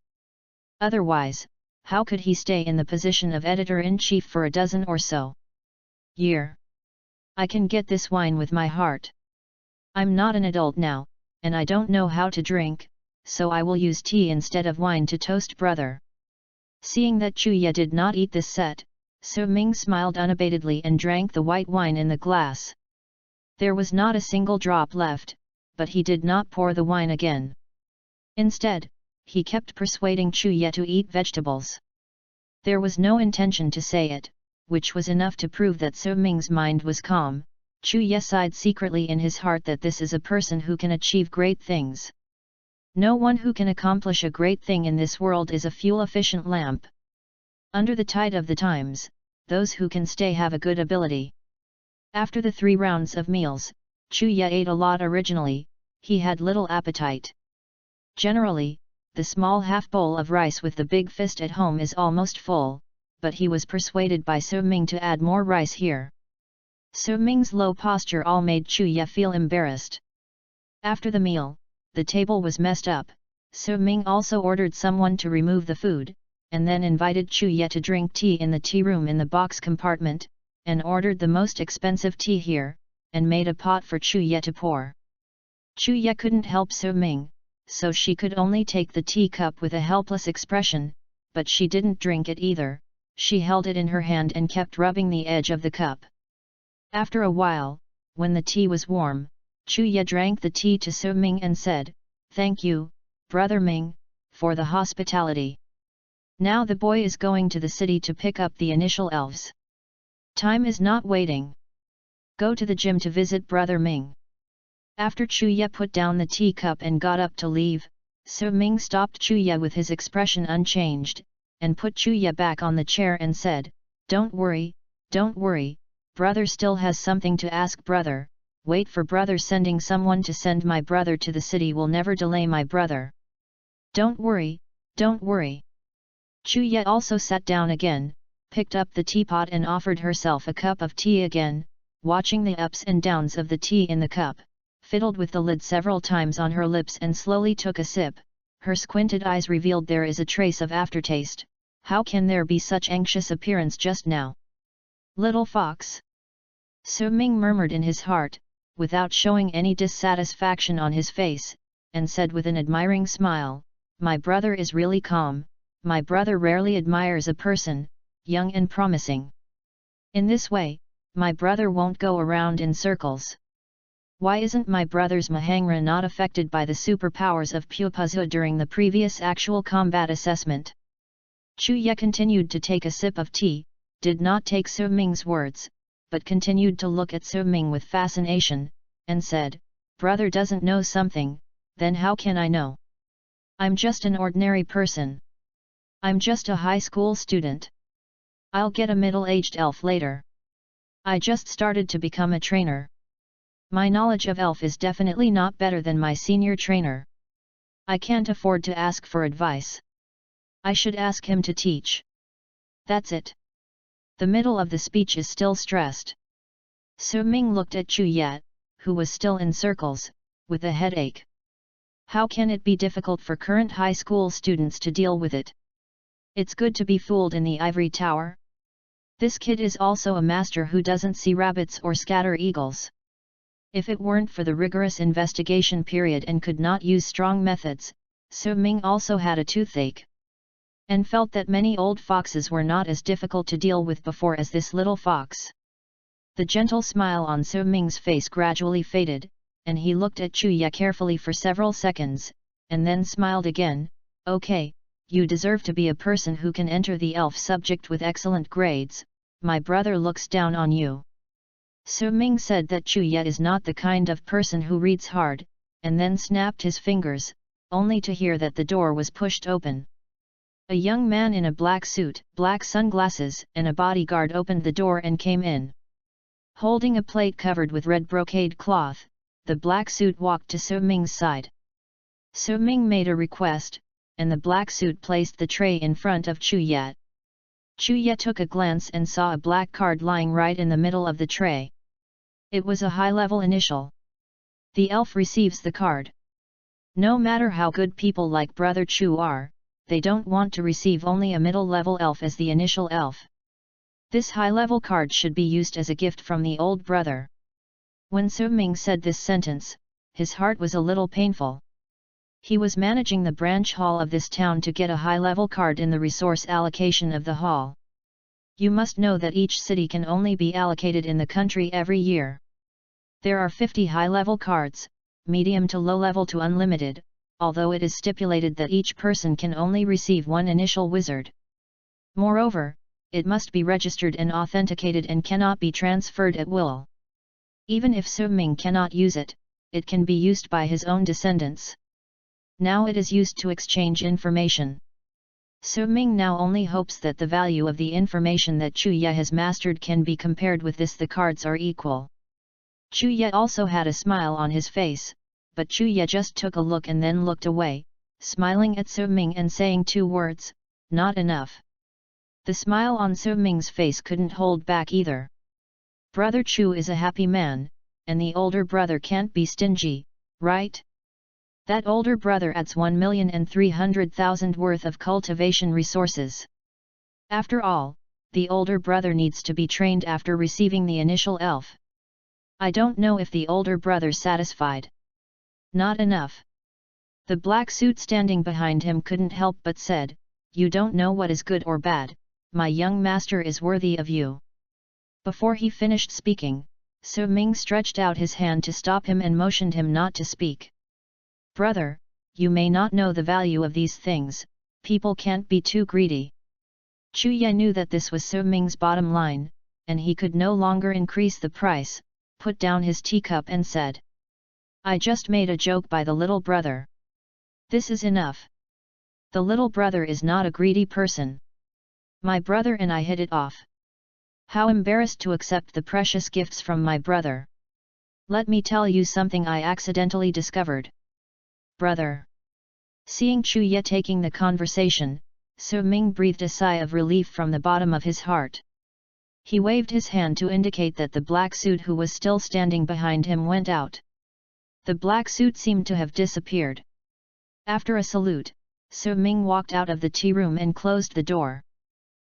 Otherwise, how could he stay in the position of editor-in-chief for a dozen or so years? "I can get this wine with my heart. I'm not an adult now, and I don't know how to drink, so I will use tea instead of wine to toast brother." Seeing that Chu-ye did not eat this set, Su Ming smiled unabatedly and drank the white wine in the glass. There was not a single drop left, but he did not pour the wine again. Instead, he kept persuading Chu-ye to eat vegetables. There was no intention to say it, which was enough to prove that Su Ming's mind was calm. Chu-ye sighed secretly in his heart that this is a person who can achieve great things. No one who can accomplish a great thing in this world is a fuel-efficient lamp. Under the tide of the times, those who can stay have a good ability. After the 3 rounds of meals, Chu-ye ate a lot originally. He had little appetite. Generally, the small half-bowl of rice with the big fist at home is almost full, but he was persuaded by Su Ming to add more rice here. Su Ming's low posture all made Chu-ye feel embarrassed. After the meal, the table was messed up. Su Ming also ordered someone to remove the food, and then invited Chu-ye to drink tea in the tea room in the box compartment. and ordered the most expensive tea here, and made a pot for Chu Ye to pour. Chu Ye couldn't help Su-ming, so she could only take the teacup with a helpless expression, but she didn't drink it either, she held it in her hand and kept rubbing the edge of the cup. After a while, when the tea was warm, Chu Ye drank the tea to Su-ming and said, "Thank you, Brother Ming, for the hospitality. Now the boy is going to the city to pick up the initial elves. Time is not waiting. Go to the gym to visit Brother Ming." After Chu Ye put down the teacup and got up to leave, Su-ming stopped Chu Ye with his expression unchanged, and put Chu Ye back on the chair and said, don't worry, brother still has something to ask brother, wait for brother, sending someone to send my brother to the city will never delay my brother. Don't worry. Chu Ye also sat down again, picked up the teapot and offered herself a cup of tea again, watching the ups and downs of the tea in the cup, fiddled with the lid several times on her lips and slowly took a sip. Her squinted eyes revealed there is a trace of aftertaste. How can there be such anxious appearance just now? Little fox! Su-ming murmured in his heart, without showing any dissatisfaction on his face, and said with an admiring smile, my brother is really calm, my brother rarely admires a person, young and promising. In this way, my brother won't go around in circles. Why isn't my brother's Mahangra not affected by the superpowers of Pupazu during the previous actual combat assessment? Chu Ye continued to take a sip of tea, did not take Su-ming's words, but continued to look at Su-ming with fascination, and said, brother doesn't know something, then how can I know? I'm just an ordinary person. I'm just a high school student. I'll get a middle-aged elf later. I just started to become a trainer. My knowledge of elf is definitely not better than my senior trainer. I can't afford to ask for advice. I should ask him to teach. That's it. The middle of the speech is still stressed. Su-ming looked at Chu Ye, who was still in circles, with a headache. How can it be difficult for current high school students to deal with it? It's good to be fooled in the ivory tower. This kid is also a master who doesn't see rabbits or scatter eagles. If it weren't for the rigorous investigation period and could not use strong methods, Su-ming also had a toothache. And felt that many old foxes were not as difficult to deal with before as this little fox. The gentle smile on Su-ming's face gradually faded, and he looked at Chu Ye carefully for several seconds, and then smiled again, okay, you deserve to be a person who can enter the elf subject with excellent grades, my brother looks down on you. Su-ming said that Chu Ye is not the kind of person who reads hard, and then snapped his fingers, only to hear that the door was pushed open. A young man in a black suit, black sunglasses, and a bodyguard opened the door and came in. Holding a plate covered with red brocade cloth, the black suit walked to Su-ming's side. Su-ming made a request, and the black suit placed the tray in front of Chu Ye. Chu Ye took a glance and saw a black card lying right in the middle of the tray. It was a high-level initial. The elf receives the card. No matter how good people like Brother Chu are, they don't want to receive only a middle-level elf as the initial elf. This high-level card should be used as a gift from the old brother. When Su-ming said this sentence, his heart was a little painful. He was managing the branch hall of this town to get a high-level card in the resource allocation of the hall. You must know that each city can only be allocated in the country every year. There are 50 high-level cards, medium to low-level to unlimited, although it is stipulated that each person can only receive one initial wizard. Moreover, it must be registered and authenticated and cannot be transferred at will. Even if Su-ming cannot use it, it can be used by his own descendants. Now it is used to exchange information. Su-ming now only hopes that the value of the information that Chu Ye has mastered can be compared with this. The cards are equal. Chu Ye also had a smile on his face, but Chu Ye just took a look and then looked away, smiling at Su-ming and saying two words, not enough. The smile on Su-ming's face couldn't hold back either. Brother Chu is a happy man, and the older brother can't be stingy, right? That older brother adds 1,300,000 worth of cultivation resources. After all, the older brother needs to be trained after receiving the initial elf. I don't know if the older brother's satisfied. Not enough. The black suit standing behind him couldn't help but said, "You don't know what is good or bad, my young master is worthy of you." Before he finished speaking, Su Ming stretched out his hand to stop him and motioned him not to speak. "Brother, you may not know the value of these things, people can't be too greedy." Chu Ye knew that this was Su Ming's bottom line, and he could no longer increase the price, put down his teacup and said, "I just made a joke by the little brother. This is enough. The little brother is not a greedy person. My brother and I hit it off. How embarrassed to accept the precious gifts from my brother. Let me tell you something I accidentally discovered. Brother." Seeing Chu Ye taking the conversation, Su Ming breathed a sigh of relief from the bottom of his heart. He waved his hand to indicate that the black suit who was still standing behind him went out. The black suit seemed to have disappeared. After a salute, Su Ming walked out of the tea room and closed the door.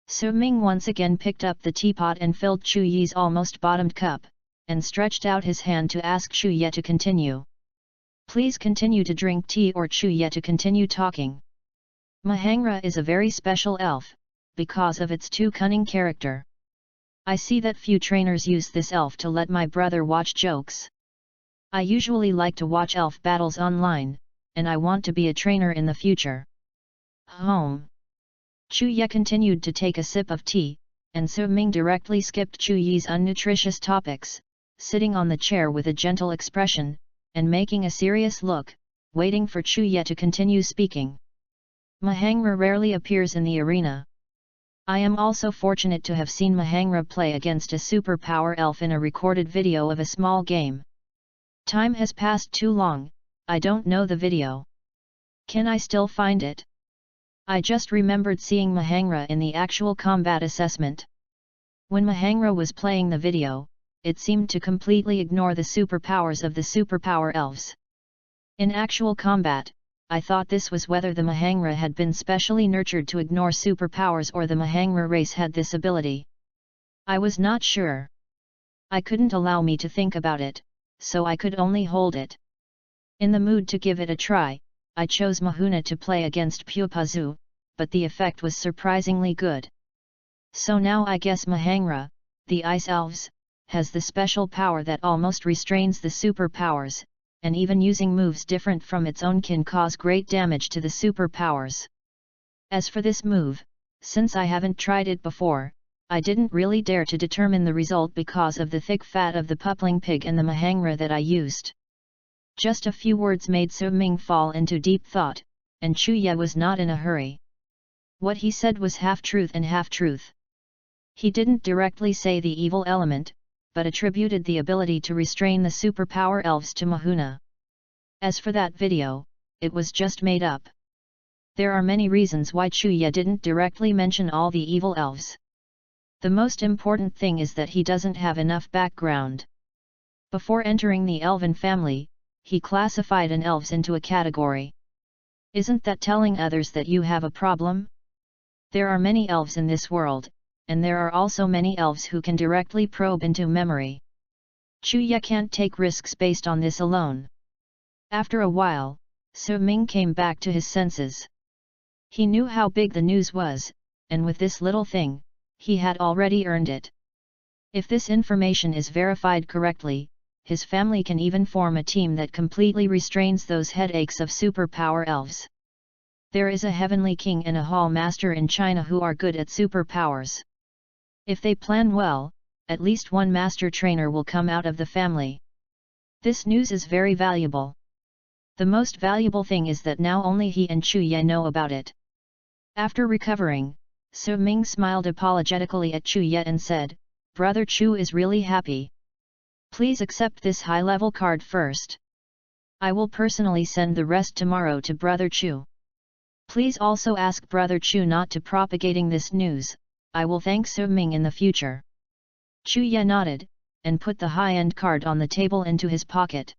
Su Ming once again picked up the teapot and filled Chu Ye's almost bottomed cup, and stretched out his hand to ask Chu Ye to continue. "Please continue to drink tea," or Chu Ye to continue talking. "Mahangra is a very special elf, because of its too cunning character. I see that few trainers use this elf to let my brother watch jokes. I usually like to watch elf battles online, and I want to be a trainer in the future." Home. Chu Ye continued to take a sip of tea, and Su Ming directly skipped Chu Ye's unnutritious topics, sitting on the chair with a gentle expression, and making a serious look, waiting for Chu Ye to continue speaking. "Mahangra rarely appears in the arena. I am also fortunate to have seen Mahangra play against a superpower elf in a recorded video of a small game. Time has passed too long, I don't know the video. Can I still find it? I just remembered seeing Mahangra in the actual combat assessment. When Mahangra was playing the video, it seemed to completely ignore the superpowers of the superpower elves. In actual combat, I thought this was whether the Mahangra had been specially nurtured to ignore superpowers or the Mahangra race had this ability. I was not sure. I couldn't allow me to think about it, so I could only hold it. In the mood to give it a try, I chose Mahuna to play against Pupazu, but the effect was surprisingly good. So now I guess Mahangra, the Ice Elves, has the special power that almost restrains the superpowers, and even using moves different from its own can cause great damage to the superpowers. As for this move, since I haven't tried it before, I didn't really dare to determine the result because of the thick fat of the pupling pig and the Mahangra that I used." Just a few words made Su Ming fall into deep thought, and Chu Ye was not in a hurry. What he said was half-truth and half-truth. He didn't directly say the evil element, but attributed the ability to restrain the superpower elves to Mahuna. As for that video, it was just made up. There are many reasons why Chu Ye didn't directly mention all the evil elves. The most important thing is that he doesn't have enough background. Before entering the elven family, he classified an elves into a category. Isn't that telling others that you have a problem? There are many elves in this world, and there are also many elves who can directly probe into memory. Chu Ye can't take risks based on this alone. After a while, Su Ming came back to his senses. He knew how big the news was, and with this little thing, he had already earned it. If this information is verified correctly, his family can even form a team that completely restrains those headaches of superpower elves. There is a heavenly king and a hall master in China who are good at superpowers. If they plan well, at least one master trainer will come out of the family. This news is very valuable. The most valuable thing is that now only he and Chu Ye know about it. After recovering, Su Ming smiled apologetically at Chu Ye and said, "Brother Chu is really happy. Please accept this high-level card first. I will personally send the rest tomorrow to Brother Chu. Please also ask Brother Chu not to propagating this news, I will thank Su Ming in the future." Chu Ye nodded, and put the high-end card on the table into his pocket.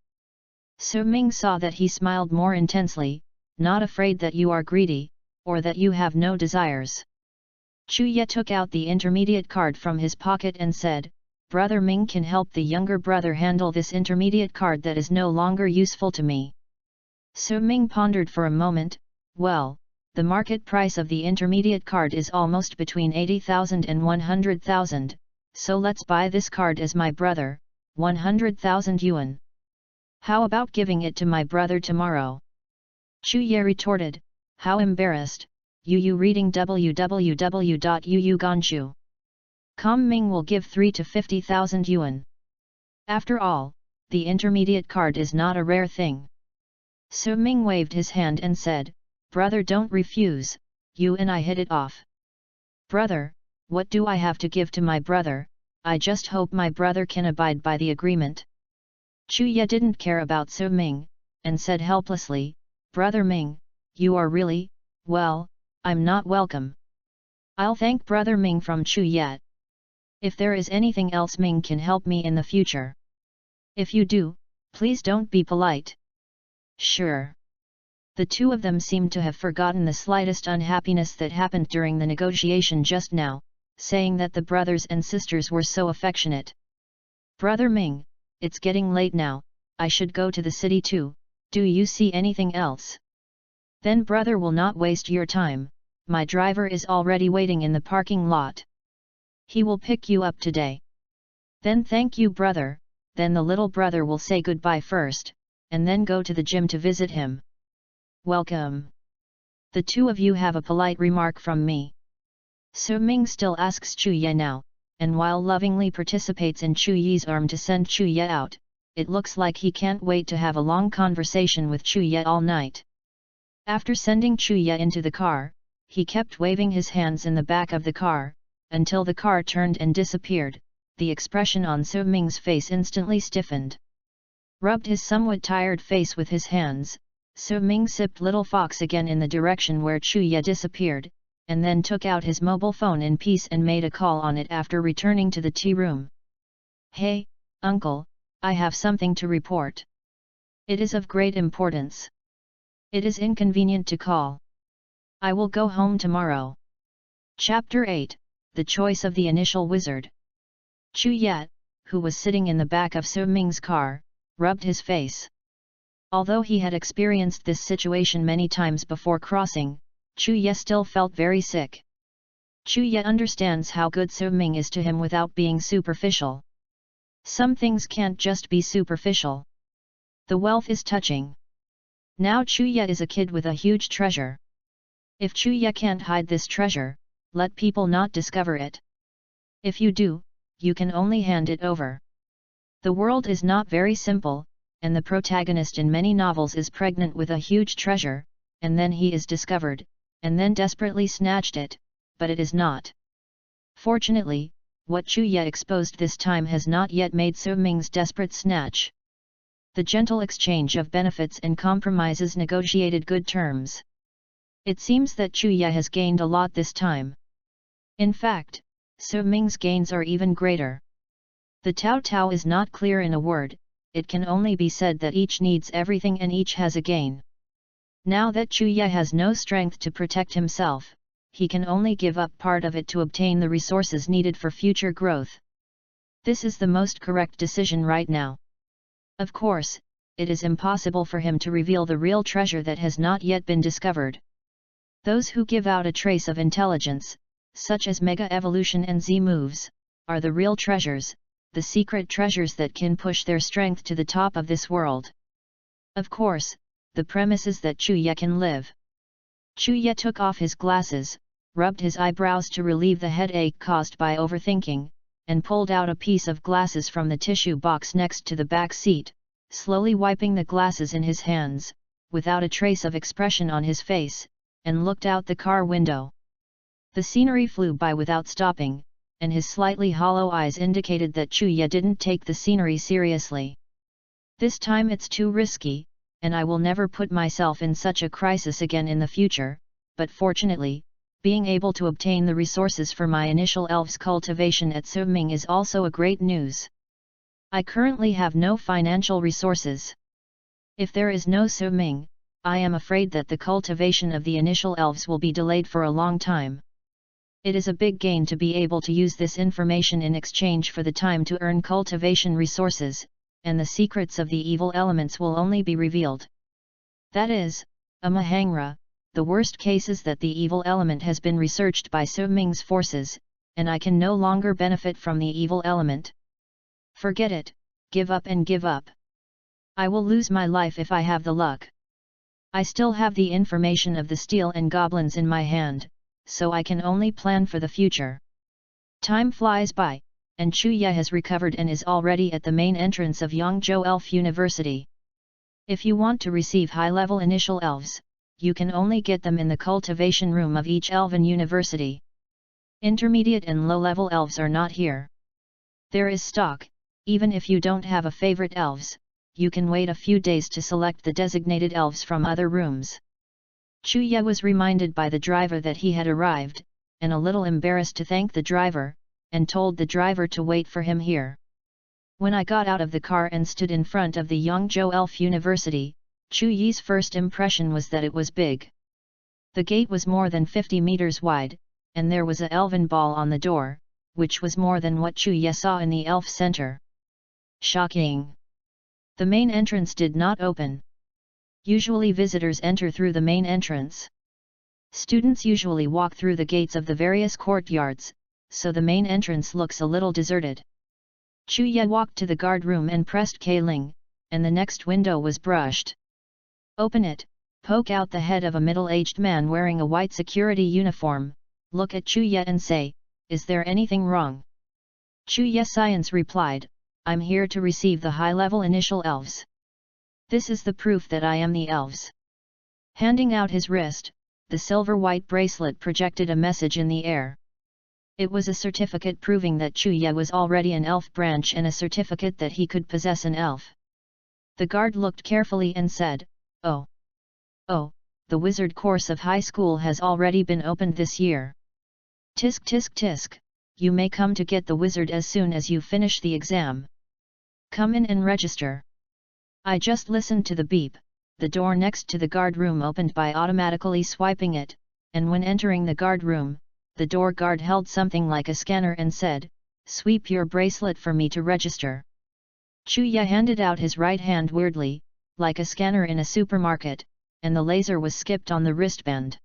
Su Ming saw that he smiled more intensely, "Not afraid that you are greedy, or that you have no desires. Chuya took out the intermediate card from his pocket and said, "Brother Ming can help the younger brother handle this intermediate card that is no longer useful to me." Su Ming pondered for a moment. "Well, the market price of the intermediate card is almost between 80,000 and 100,000, so let's buy this card as my brother, 100,000 yuan. How about giving it to my brother tomorrow?" Chuya retorted, "How embarrassed, you reading www.uuganshu.com Ming will give 3 to 50,000 yuan. After all, the intermediate card is not a rare thing." Su Ming waved his hand and said, "Brother, don't refuse, you and I hit it off." "Brother, what do I have to give to my brother? I just hope my brother can abide by the agreement." Chuya didn't care about Su Ming, and said helplessly, "Brother Ming, you are really, well, I'm not welcome. I'll thank Brother Ming from Chuya. If there is anything else Ming can help me in the future. If you do, please don't be polite." "Sure." The two of them seemed to have forgotten the slightest unhappiness that happened during the negotiation just now, saying that the brothers and sisters were so affectionate. "Brother Ming, it's getting late now, I should go to the city too, do you see anything else?" "Then brother will not waste your time, my driver is already waiting in the parking lot. He will pick you up today." "Then thank you brother," then the little brother will say goodbye first, and then go to the gym to visit him. "Welcome. The two of you have a polite remark from me." Su Ming still asks Chuya now, and while lovingly participates in Chuya's arm to send Chuya out, it looks like he can't wait to have a long conversation with Chuya all night. After sending Chuya into the car, he kept waving his hands in the back of the car, until the car turned and disappeared. The expression on Su Ming's face instantly stiffened. Rubbed his somewhat tired face with his hands, Su Ming sipped Little Fox again in the direction where Chuya disappeared, and then took out his mobile phone in peace and made a call on it after returning to the tea room. "Hey, uncle, I have something to report. It is of great importance. It is inconvenient to call. I will go home tomorrow." Chapter 8, The Choice of the Initial Wizard. Chuya, who was sitting in the back of Su Ming's car, rubbed his face. Although he had experienced this situation many times before crossing, Chuya still felt very sick. Chuya understands how good Su Ming is to him without being superficial. Some things can't just be superficial. The wealth is touching. Now Chuya is a kid with a huge treasure. If Chuya can't hide this treasure, let people not discover it. If you do, you can only hand it over. The world is not very simple, and the protagonist in many novels is pregnant with a huge treasure, and then he is discovered, and then desperately snatched it, but it is not. Fortunately, what Chuya exposed this time has not yet made Su Ming's desperate snatch. The gentle exchange of benefits and compromises negotiated good terms. It seems that Chuya has gained a lot this time. In fact, Su Ming's gains are even greater. The Tao is not clear in a word, it can only be said that each needs everything and each has a gain. Now that Chuya has no strength to protect himself, he can only give up part of it to obtain the resources needed for future growth. This is the most correct decision right now. Of course, it is impossible for him to reveal the real treasure that has not yet been discovered. Those who give out a trace of intelligence, such as Mega Evolution and Z moves, are the real treasures, the secret treasures that can push their strength to the top of this world. Of course, the premise is that Chuya can live. Chuya took off his glasses, rubbed his eyebrows to relieve the headache caused by overthinking, and pulled out a piece of glasses from the tissue box next to the back seat, slowly wiping the glasses in his hands, without a trace of expression on his face, and looked out the car window. The scenery flew by without stopping, and his slightly hollow eyes indicated that Chuya didn't take the scenery seriously. "This time it's too risky, and I will never put myself in such a crisis again in the future, but fortunately, being able to obtain the resources for my initial elf's cultivation at Su Ming is also a great news. I currently have no financial resources. If there is no Su Ming, I am afraid that the cultivation of the initial elves will be delayed for a long time. It is a big gain to be able to use this information in exchange for the time to earn cultivation resources, and the secrets of the evil elements will only be revealed. That is, Mahangra, the worst case is that the evil element has been researched by Su Ming's forces, and I can no longer benefit from the evil element. Forget it, give up and give up. I will lose my life if I have the luck. I still have the information of the steel and goblins in my hand, so I can only plan for the future. Time flies by, and Chuya has recovered and is already at the main entrance of Yangzhou Elf University. If you want to receive high-level initial elves, you can only get them in the cultivation room of each elven university. Intermediate and low-level elves are not here. There is stock, even if you don't have a favorite elves, you can wait a few days to select the designated elves from other rooms. Chuya was reminded by the driver that he had arrived, and a little embarrassed to thank the driver, and told the driver to wait for him here. When I got out of the car and stood in front of the Yangzhou Elf University, Chuyi's first impression was that it was big. The gate was more than 50 meters wide, and there was a elven ball on the door, which was more than what Chuya saw in the elf center. Shocking! The main entrance did not open. Usually visitors enter through the main entrance. Students usually walk through the gates of the various courtyards, so the main entrance looks a little deserted. Chuya walked to the guard room and pressed K-ling, and the next window was brushed. Open it, poke out the head of a middle-aged man wearing a white security uniform, look at Chuya and say, "Is there anything wrong?" Chuya Science replied, "I'm here to receive the high-level initial elves. This is the proof that I am the elves." Handing out his wrist, the silver-white bracelet projected a message in the air. It was a certificate proving that Chuya was already an elf branch and a certificate that he could possess an elf. The guard looked carefully and said, Oh, the wizard course of high school has already been opened this year. Tisk tisk tisk, you may come to get the wizard as soon as you finish the exam. Come in and register." I just listened to the beep. The door next to the guard room opened by automatically swiping it, and when entering the guard room, the door guard held something like a scanner and said, "Sweep your bracelet for me to register." Chuya handed out his right hand weirdly, like a scanner in a supermarket, and the laser was skipped on the wristband.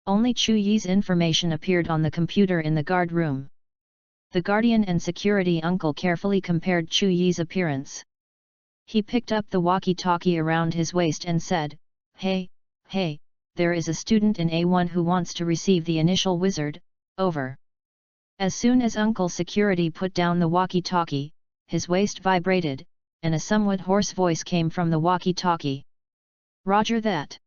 Only Chuyi's information appeared on the computer in the guard room. The guardian and security uncle carefully compared Chuyi's appearance. He picked up the walkie-talkie around his waist and said, Hey, there is a student in A1 who wants to receive the initial wizard, over." As soon as Uncle Security put down the walkie-talkie, his waist vibrated, and a somewhat hoarse voice came from the walkie-talkie. "Roger that."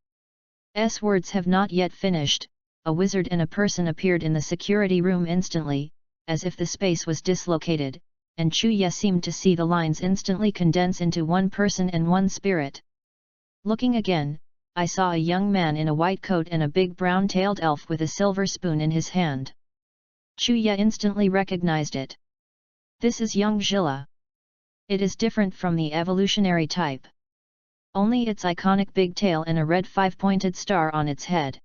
S words have not yet finished, a wizard and a person appeared in the security room instantly, as if the space was dislocated, and Chuya seemed to see the lines instantly condense into one person and one spirit. Looking again, I saw a young man in a white coat and a big brown-tailed elf with a silver spoon in his hand. Chuya instantly recognized it. This is young Zhilla. It is different from the evolutionary type. Only its iconic big tail and a red 5-pointed star on its head.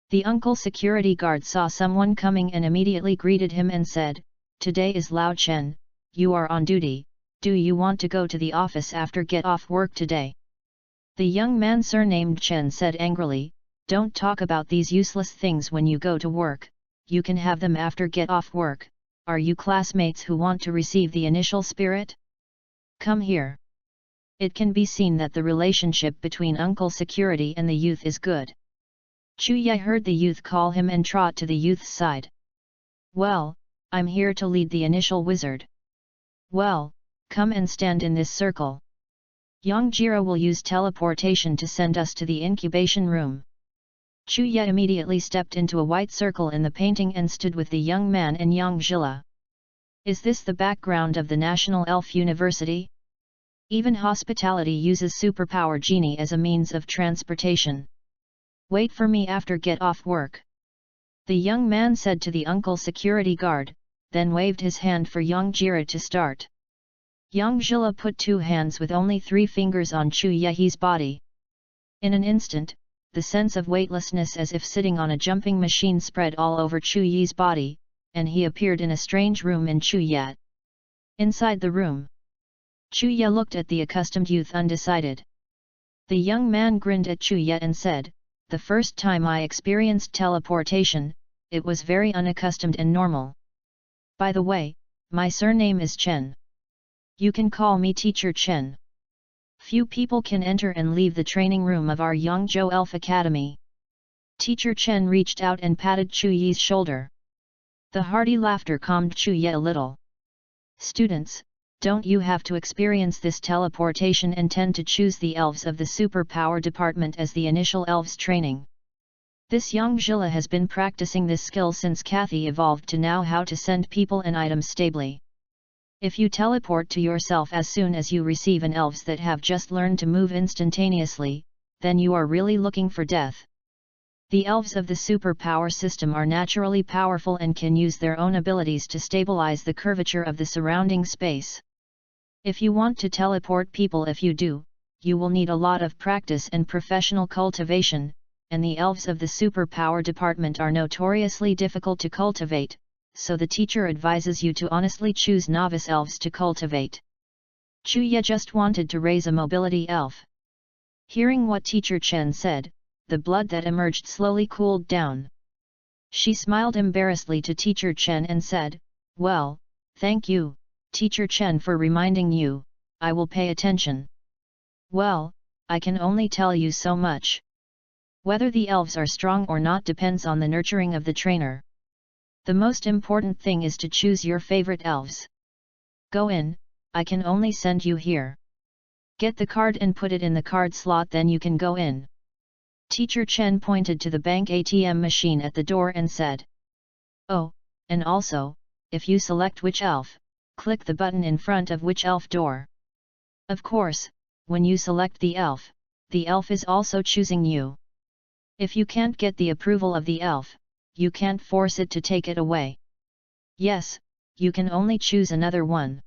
The uncle security guard saw someone coming and immediately greeted him and said, "Today is Lao Chen, you are on duty, do you want to go to the office after get off work today?" The young man surnamed Chen said angrily, "Don't talk about these useless things when you go to work, you can have them after get off work. Are you classmates who want to receive the initial spirit? Come here." It can be seen that the relationship between Uncle Security and the youth is good. Chuya heard the youth call him and trot to the youth's side. "Well, I'm here to lead the initial wizard." "Well, come and stand in this circle. Yang Jira will use teleportation to send us to the incubation room." Chuya immediately stepped into a white circle in the painting and stood with the young man and Yang Jila. Is this the background of the National Elf University? Even hospitality uses superpower genie as a means of transportation. "Wait for me after get off work," the young man said to the uncle security guard, then waved his hand for Yang Jira to start. Yang Jila put 2 hands with only 3 fingers on Chu Yehi's body. In an instant, the sense of weightlessness as if sitting on a jumping machine spread all over Chu Yi's body, and he appeared in a strange room in Chu Ye. Inside the room, Chu Ye looked at the accustomed youth undecided. The young man grinned at Chu Ye and said, "The first time I experienced teleportation, it was very unaccustomed and normal. By the way, my surname is Chen. You can call me Teacher Chen. Few people can enter and leave the training room of our Yangzhou Elf Academy." Teacher Chen reached out and patted Chu Yi's shoulder. The hearty laughter calmed Chu Ye a little. "Students, don't you have to experience this teleportation and tend to choose the elves of the superpower department as the initial elves training? This young Zhila has been practicing this skill since Kathy evolved to know how to send people and items stably. If you teleport to yourself as soon as you receive an elves that have just learned to move instantaneously, then you are really looking for death. The elves of the superpower system are naturally powerful and can use their own abilities to stabilize the curvature of the surrounding space. If you want to teleport people, if you do, you will need a lot of practice and professional cultivation, and the elves of the superpower department are notoriously difficult to cultivate, so the teacher advises you to honestly choose novice elves to cultivate." Chu Ye just wanted to raise a mobility elf. Hearing what Teacher Chen said, the blood that emerged slowly cooled down. She smiled embarrassedly to Teacher Chen and said, "Well, thank you, Teacher Chen, for reminding you. I will pay attention." "Well, I can only tell you so much. Whether the elves are strong or not depends on the nurturing of the trainer. The most important thing is to choose your favorite elves. Go in, I can only send you here. Get the card and put it in the card slot, then you can go in." Teacher Chen pointed to the bank ATM machine at the door and said, "Oh, and also, if you select which elf, click the button in front of which elf door. Of course, when you select the elf is also choosing you. If you can't get the approval of the elf, you can't force it to take it away. Yes, you can only choose another one."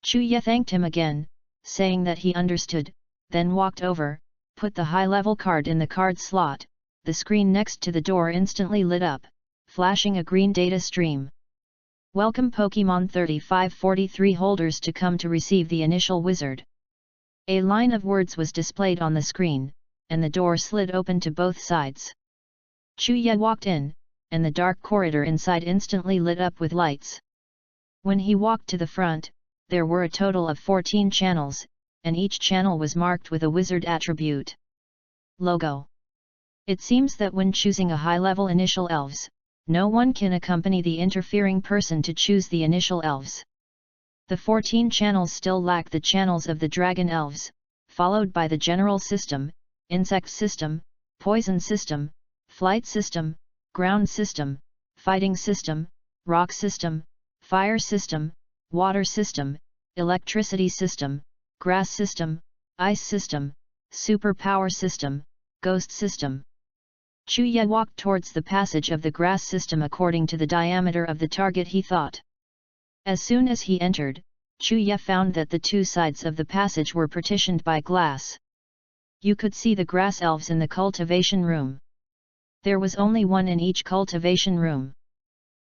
Chu Ye thanked him again, saying that he understood, then walked over, put the high-level card in the card slot. The screen next to the door instantly lit up, flashing a green data stream. "Welcome Pokemon 3543 holders to come to receive the initial wizard." A line of words was displayed on the screen, and the door slid open to both sides. Chu Ye walked in, and the dark corridor inside instantly lit up with lights. When he walked to the front, there were a total of 14 channels, and each channel was marked with a wizard attribute logo. It seems that when choosing a high-level initial elves, no one can accompany the interfering person to choose the initial elves. The 14 channels still lack the channels of the dragon elves, followed by the general system, insect system, poison system, flight system, ground system, fighting system, rock system, fire system, water system, electricity system, grass system, ice system, superpower system, ghost system. Chu Ye walked towards the passage of the grass system according to the diameter of the target he thought. As soon as he entered, Chu Ye found that the two sides of the passage were partitioned by glass. You could see the grass elves in the cultivation room. There was only one in each cultivation room.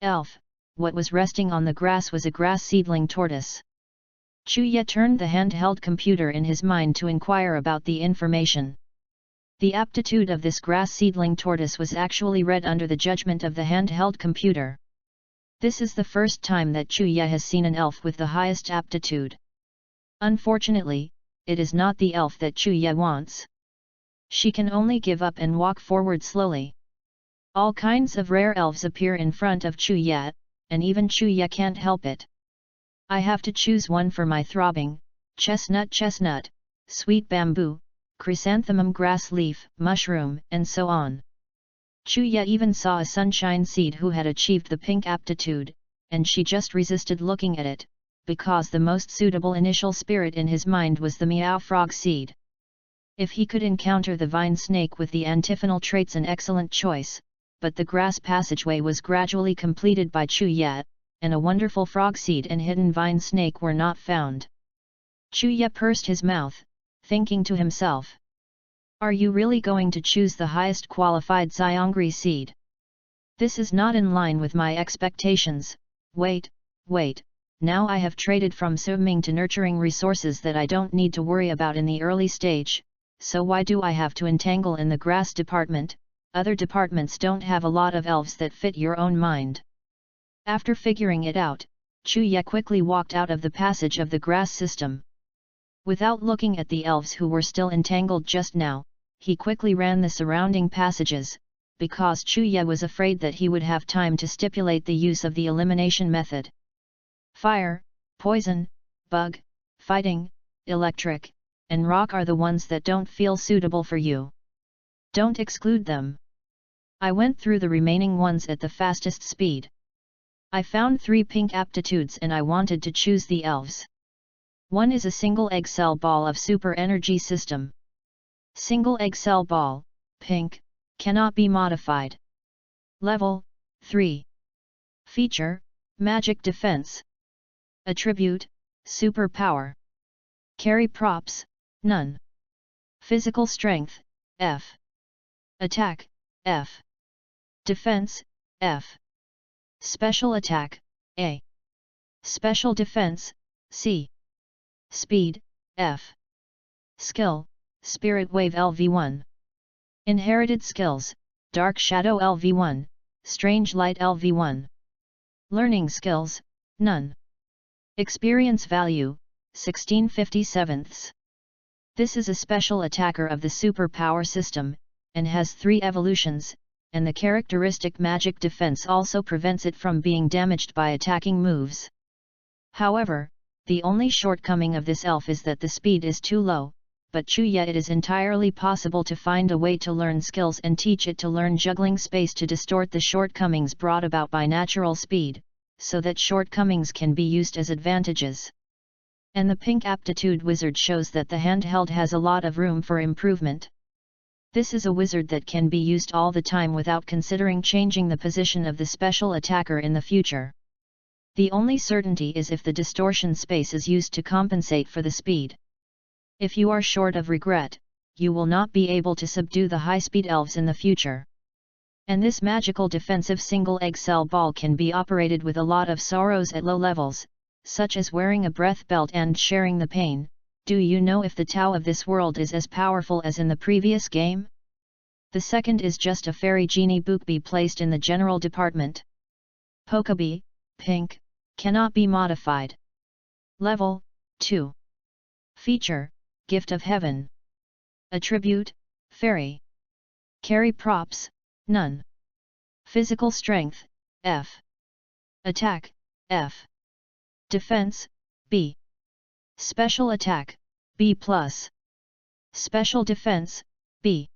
Elf, what was resting on the grass was a grass seedling tortoise. Chu Ye turned the handheld computer in his mind to inquire about the information. The aptitude of this grass seedling tortoise was actually read under the judgment of the handheld computer. This is the first time that Chu Ye has seen an elf with the highest aptitude. Unfortunately, it is not the elf that Chu Ye wants. She can only give up and walk forward slowly. All kinds of rare elves appear in front of Chu Ye, and even Chu Ye can't help it. I have to choose one for my throbbing, chestnut, sweet bamboo, chrysanthemum grass leaf, mushroom, and so on. Chu Ye even saw a sunshine seed who had achieved the pink aptitude, and she just resisted looking at it, because the most suitable initial spirit in his mind was the meow frog seed. If he could encounter the vine snake with the antiphonal traits, an excellent choice, but the grass passageway was gradually completed by Chu Ye, and a wonderful frog seed and hidden vine snake were not found. Chu Ye pursed his mouth, thinking to himself, Are you really going to choose the highest qualified Xiongri seed? This is not in line with my expectations. Wait, now I have traded from swimming to nurturing resources that I don't need to worry about in the early stage, so why do I have to entangle in the grass department? Other departments don't have a lot of elves that fit your own mind. After figuring it out, Chuya quickly walked out of the passage of the grass system. Without looking at the elves who were still entangled just now, he quickly ran the surrounding passages, because Chuya was afraid that he would have time to stipulate the use of the elimination method. Fire, poison, bug, fighting, electric, and rock are the ones that don't feel suitable for you. Don't exclude them. I went through the remaining ones at the fastest speed. I found 3 pink aptitudes and I wanted to choose the elves. One is a single egg cell ball of super energy system. Single egg cell ball, pink, cannot be modified. Level 3. Feature, magic defense. Attribute, super power. Carry props, none. Physical strength, F. Attack, F. Defense, F. Special attack, A. Special defense, C. Speed, F. Skill, Spirit Wave LV1. Inherited skills, Dark Shadow LV1, Strange Light LV1. Learning skills, none. Experience value, 1657. This is a special attacker of the super power system, and has 3 evolutions, and the characteristic magic defense also prevents it from being damaged by attacking moves. However, the only shortcoming of this elf is that the speed is too low, but Chuya it is entirely possible to find a way to learn skills and teach it to learn juggling space to distort the shortcomings brought about by natural speed, so that shortcomings can be used as advantages. And the pink aptitude wizard shows that the handheld has a lot of room for improvement. This is a wizard that can be used all the time without considering changing the position of the special attacker in the future. The only certainty is if the distortion space is used to compensate for the speed. If you are short of regret, you will not be able to subdue the high-speed elves in the future. And this magical defensive single egg cell ball can be operated with a lot of sorrows at low levels, such as wearing a breath belt and sharing the pain. Do you know if the Tao of this world is as powerful as in the previous game? The second is just a fairy genie Bookbee placed in the general department. Pokebee, pink, cannot be modified. Level 2. Feature, Gift of Heaven. Attribute, Fairy. Carry props, none. Physical strength, F. Attack, F. Defense, B. Special attack, B+. Special defense, B.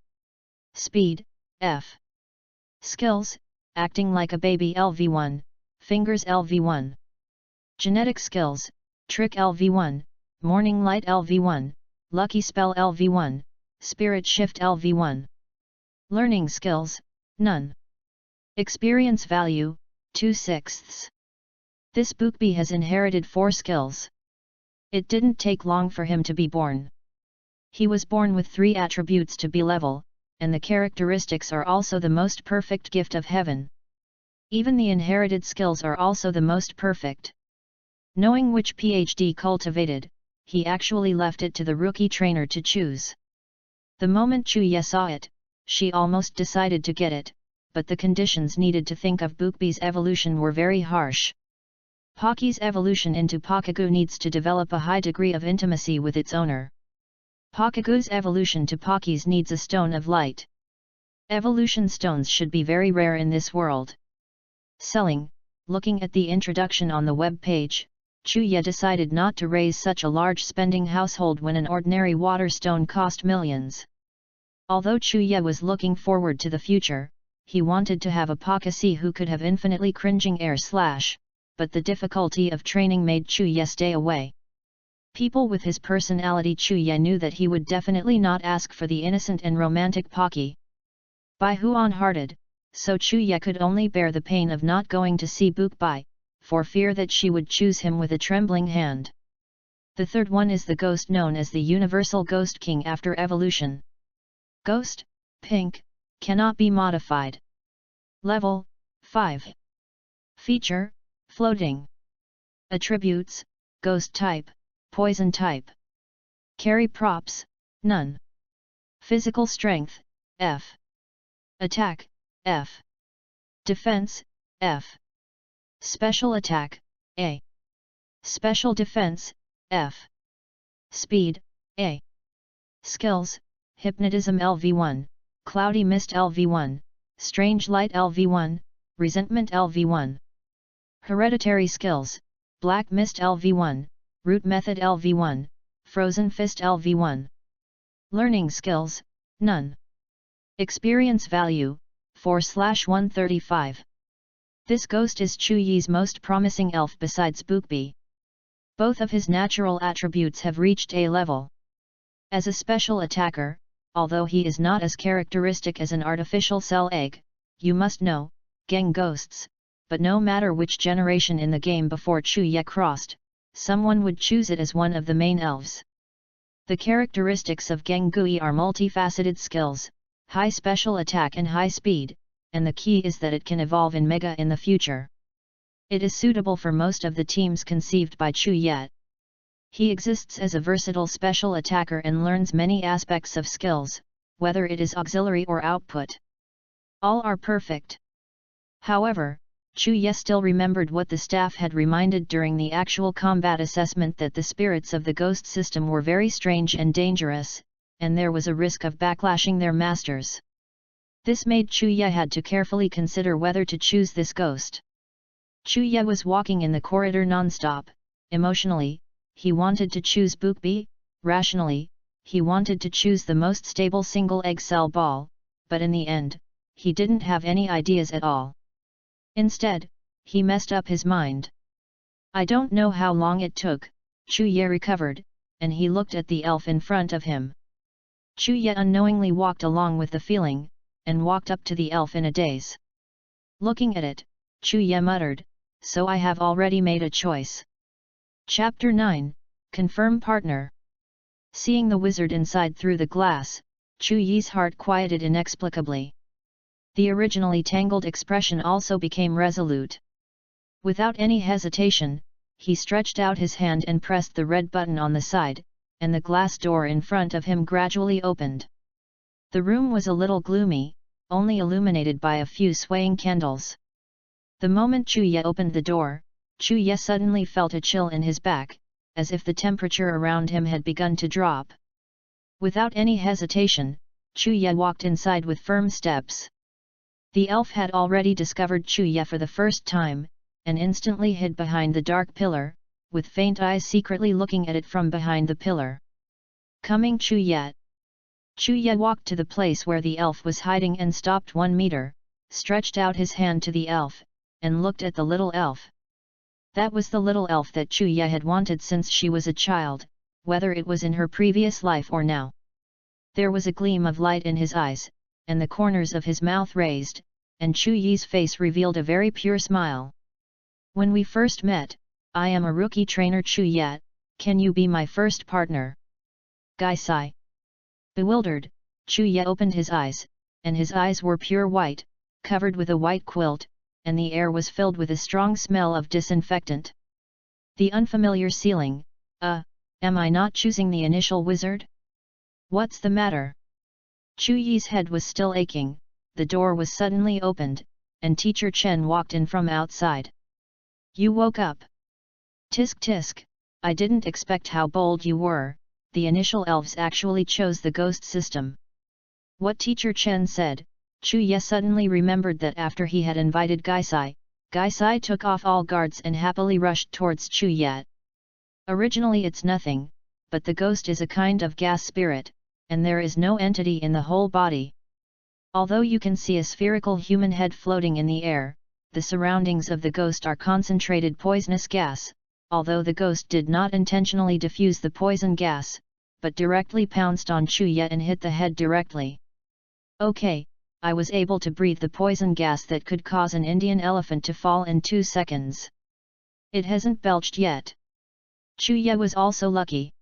Speed, F. Skills, acting like a baby LV1, fingers LV1. Genetic skills, trick LV1, morning light LV1, lucky spell LV1, spirit shift LV1. Learning skills, none. Experience value, 2/6. This Bookbee has inherited 4 skills. It didn't take long for him to be born. He was born with 3 attributes to be level, and the characteristics are also the most perfect gift of heaven. Even the inherited skills are also the most perfect. Knowing which PhD cultivated, he actually left it to the rookie trainer to choose. The moment Chuya saw it, she almost decided to get it, but the conditions needed to think of Bookbee's evolution were very harsh. Pocky's evolution into Pokagu needs to develop a high degree of intimacy with its owner. Pokagu's evolution to Pocky's needs a stone of light. Evolution stones should be very rare in this world. Selling, looking at the introduction on the web page, Chuya decided not to raise such a large spending household when an ordinary water stone cost millions. Although Chuya was looking forward to the future, he wanted to have a Pokasi who could have infinitely cringing air slash, but the difficulty of training made Chuya stay away. People with his personality Chuya knew that he would definitely not ask for the innocent and romantic Pocky. By Huon-hearted, so Chuya could only bear the pain of not going to see Bookbee, for fear that she would choose him with a trembling hand. The third one is the ghost known as the Universal Ghost King after evolution. Ghost, pink, cannot be modified. Level, 5. Feature, floating. Attributes, ghost type, poison type. Carry props, none. Physical strength, F. Attack, F. Defense, F. Special attack, A. Special defense, F. Speed, A. Skills, Hypnotism LV1, Cloudy Mist LV1, Strange Light LV1, Resentment LV1. Hereditary skills, Black Mist LV1, Root Method LV1, Frozen Fist LV1. Learning skills, none. Experience value, 4/135. This ghost is Chu Yi's most promising elf besides Bookbee. Both of his natural attributes have reached A level. As a special attacker, although he is not as characteristic as an artificial cell egg, you must know, Geng ghosts, but no matter which generation in the game before Chu Yi crossed, someone would choose it as one of the main elves. The characteristics of Geng Gui are multifaceted skills, high special attack and high speed, and the key is that it can evolve in Mega in the future. It is suitable for most of the teams conceived by Chu Yi. He exists as a versatile special attacker and learns many aspects of skills, whether it is auxiliary or output. All are perfect. However, Chu Yi still remembered what the staff had reminded during the actual combat assessment, that the spirits of the ghost system were very strange and dangerous, and there was a risk of backlashing their masters. This made Chu Yi had to carefully consider whether to choose this ghost. Chu Yi was walking in the corridor non-stop. Emotionally, he wanted to choose Bookbee, rationally, he wanted to choose the most stable single egg cell ball, but in the end, he didn't have any ideas at all. Instead, he messed up his mind. I don't know how long it took, Chu Yi recovered, and he looked at the elf in front of him. Chu Yi unknowingly walked along with the feeling, and walked up to the elf in a daze. Looking at it, Chu Yi muttered, "So I have already made a choice." Chapter 9, Confirm Partner. Seeing the wizard inside through the glass, Chu Yi's heart quieted inexplicably. The originally tangled expression also became resolute. Without any hesitation, he stretched out his hand and pressed the red button on the side, and the glass door in front of him gradually opened. The room was a little gloomy, only illuminated by a few swaying candles. The moment Chu Yi opened the door, Chu Yi suddenly felt a chill in his back, as if the temperature around him had begun to drop. Without any hesitation, Chu Yi walked inside with firm steps. The elf had already discovered Chu Yi for the first time, and instantly hid behind the dark pillar, with faint eyes secretly looking at it from behind the pillar. Coming Chu Yi. Chu Yi walked to the place where the elf was hiding and stopped 1 meter, stretched out his hand to the elf, and looked at the little elf. That was the little elf that Chu Yi had wanted since she was a child, whether it was in her previous life or now. There was a gleam of light in his eyes, and the corners of his mouth raised, and Chu Yi's face revealed a very pure smile. "When we first met, I am a rookie trainer Chu Yi, can you be my first partner?" Gai Sai. Bewildered, Chu Yi opened his eyes, and his eyes were pure white, covered with a white quilt, and the air was filled with a strong smell of disinfectant. The unfamiliar ceiling, am I not choosing the initial wizard? What's the matter? Chu Yi's head was still aching. The door was suddenly opened, and Teacher Chen walked in from outside. "You woke up." "Tisk tisk, I didn't expect how bold you were, the initial elves actually chose the ghost system." What Teacher Chen said, Chu Yi suddenly remembered that after he had invited Gai Sai took off all guards and happily rushed towards Chu Yi. Originally it's nothing, but the ghost is a kind of gas spirit, and there is no entity in the whole body. Although you can see a spherical human head floating in the air, the surroundings of the ghost are concentrated poisonous gas, although the ghost did not intentionally diffuse the poison gas, but directly pounced on Chu Yi and hit the head directly. "Okay, I was able to breathe the poison gas that could cause an Indian elephant to fall in 2 seconds. It hasn't belched yet." Chu Yi was also lucky.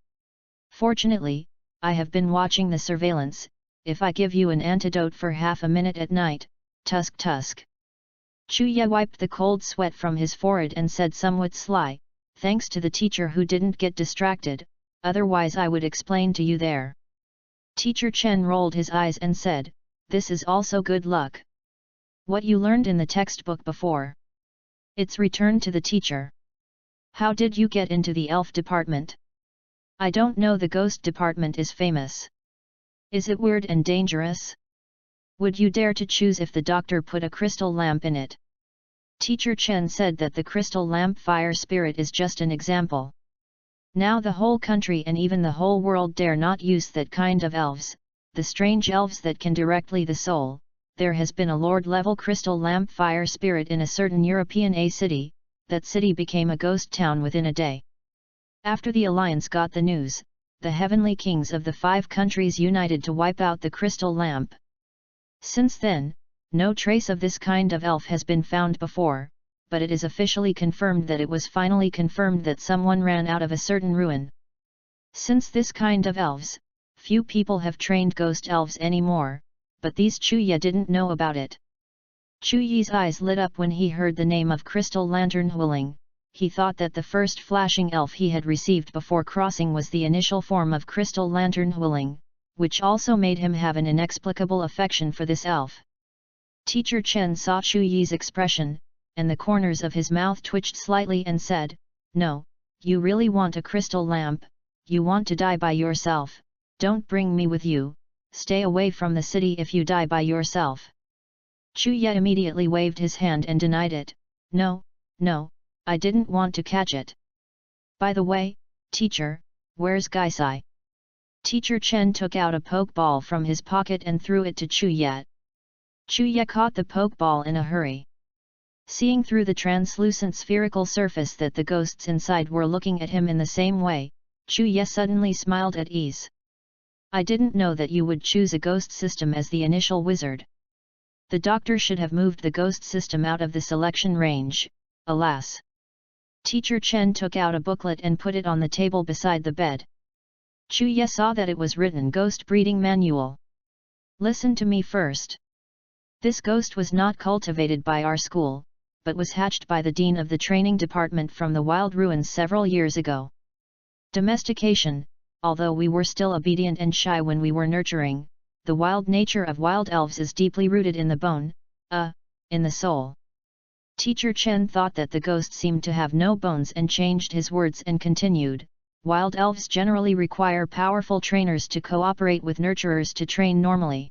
"Fortunately, I have been watching the surveillance, if I give you an antidote for half a minute at night, tusk tusk. Chuya wiped the cold sweat from his forehead and said somewhat sly, thanks to the teacher who didn't get distracted, otherwise I would explain to you there. Teacher Chen rolled his eyes and said, this is also good luck. What you learned in the textbook before. It's returned to the teacher. How did you get into the elf department? I don't know, the ghost department is famous. Is it weird and dangerous? Would you dare to choose if the doctor put a crystal lamp in it? Teacher Chen said that the crystal lamp fire spirit is just an example. Now the whole country and even the whole world dare not use that kind of elves, the strange elves that can directly the soul. There has been a lord-level crystal lamp fire spirit in a certain European city, that city became a ghost town within a day. After the alliance got the news, the heavenly kings of the 5 countries united to wipe out the crystal lamp. Since then, no trace of this kind of elf has been found before, but it is officially confirmed that it was finally confirmed that someone ran out of a certain ruin. Since this kind of elves, few people have trained ghost elves anymore, but these Chuya didn't know about it. Chuyi's eyes lit up when he heard the name of Crystal Lantern Huling. He thought that the first flashing elf he had received before crossing was the initial form of Crystal Lantern Huling, which also made him have an inexplicable affection for this elf. Teacher Chen saw Chuyi's expression, and the corners of his mouth twitched slightly and said, no, you really want a crystal lamp, you want to die by yourself, don't bring me with you, stay away from the city if you die by yourself. Chuya immediately waved his hand and denied it, no, I didn't want to catch it. By the way, teacher, where's Gaisai? Teacher Chen took out a pokeball from his pocket and threw it to Chuya. Chuya caught the pokeball in a hurry. Seeing through the translucent spherical surface that the ghosts inside were looking at him in the same way, Chuya suddenly smiled at ease. I didn't know that you would choose a ghost system as the initial wizard. The doctor should have moved the ghost system out of the selection range, alas. Teacher Chen took out a booklet and put it on the table beside the bed. Chuya saw that it was written Ghost Breeding Manual. Listen to me first. This ghost was not cultivated by our school, but was hatched by the dean of the training department from the wild ruins several years ago. Domestication, although we were still obedient and shy when we were nurturing, the wild nature of wild elves is deeply rooted in the bone, in the soul. Teacher Chen thought that the ghost seemed to have no bones and changed his words and continued, wild elves generally require powerful trainers to cooperate with nurturers to train normally.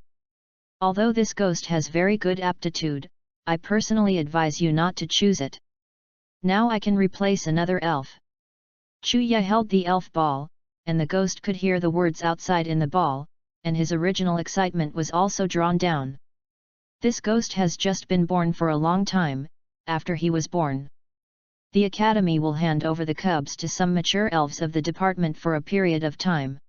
Although this ghost has very good aptitude, I personally advise you not to choose it. Now I can replace another elf. Chuya held the elf ball, and the ghost could hear the words outside in the ball, and his original excitement was also drawn down. This ghost has just been born for a long time. After he was born, the academy will hand over the cubs to some mature elves of the department for a period of time.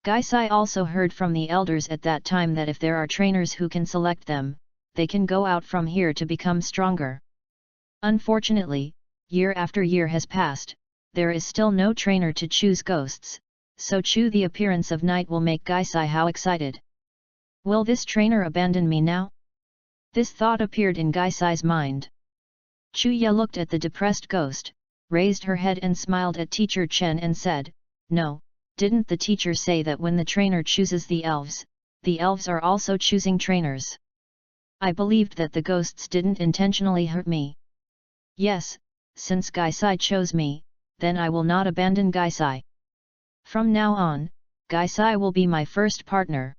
Gaisai also heard from the elders at that time that if there are trainers who can select them, they can go out from here to become stronger. Unfortunately, year after year has passed, there is still no trainer to choose ghosts, so the appearance of night will make Gaisai how excited. Will this trainer abandon me now? This thought appeared in Gaisai's mind. Chuya looked at the depressed ghost, raised her head and smiled at Teacher Chen and said, no, didn't the teacher say that when the trainer chooses the elves are also choosing trainers? I believed that the ghosts didn't intentionally hurt me. Yes, since Gaisai chose me, then I will not abandon Gaisai. From now on, Gaisai will be my first partner.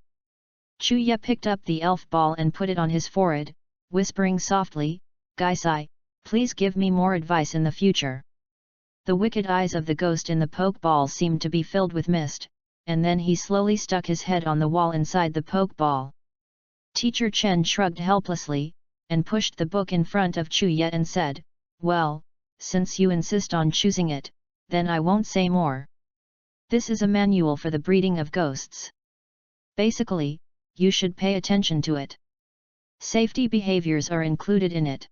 Chuya picked up the elf ball and put it on his forehead, whispering softly, Gaisai, please give me more advice in the future. The wicked eyes of the ghost in the pokeball seemed to be filled with mist, and then he slowly stuck his head on the wall inside the pokeball. Teacher Chen shrugged helplessly, and pushed the book in front of Chuya and said, well, since you insist on choosing it, then I won't say more. This is a manual for the breeding of ghosts. Basically, you should pay attention to it. Safety behaviors are included in it.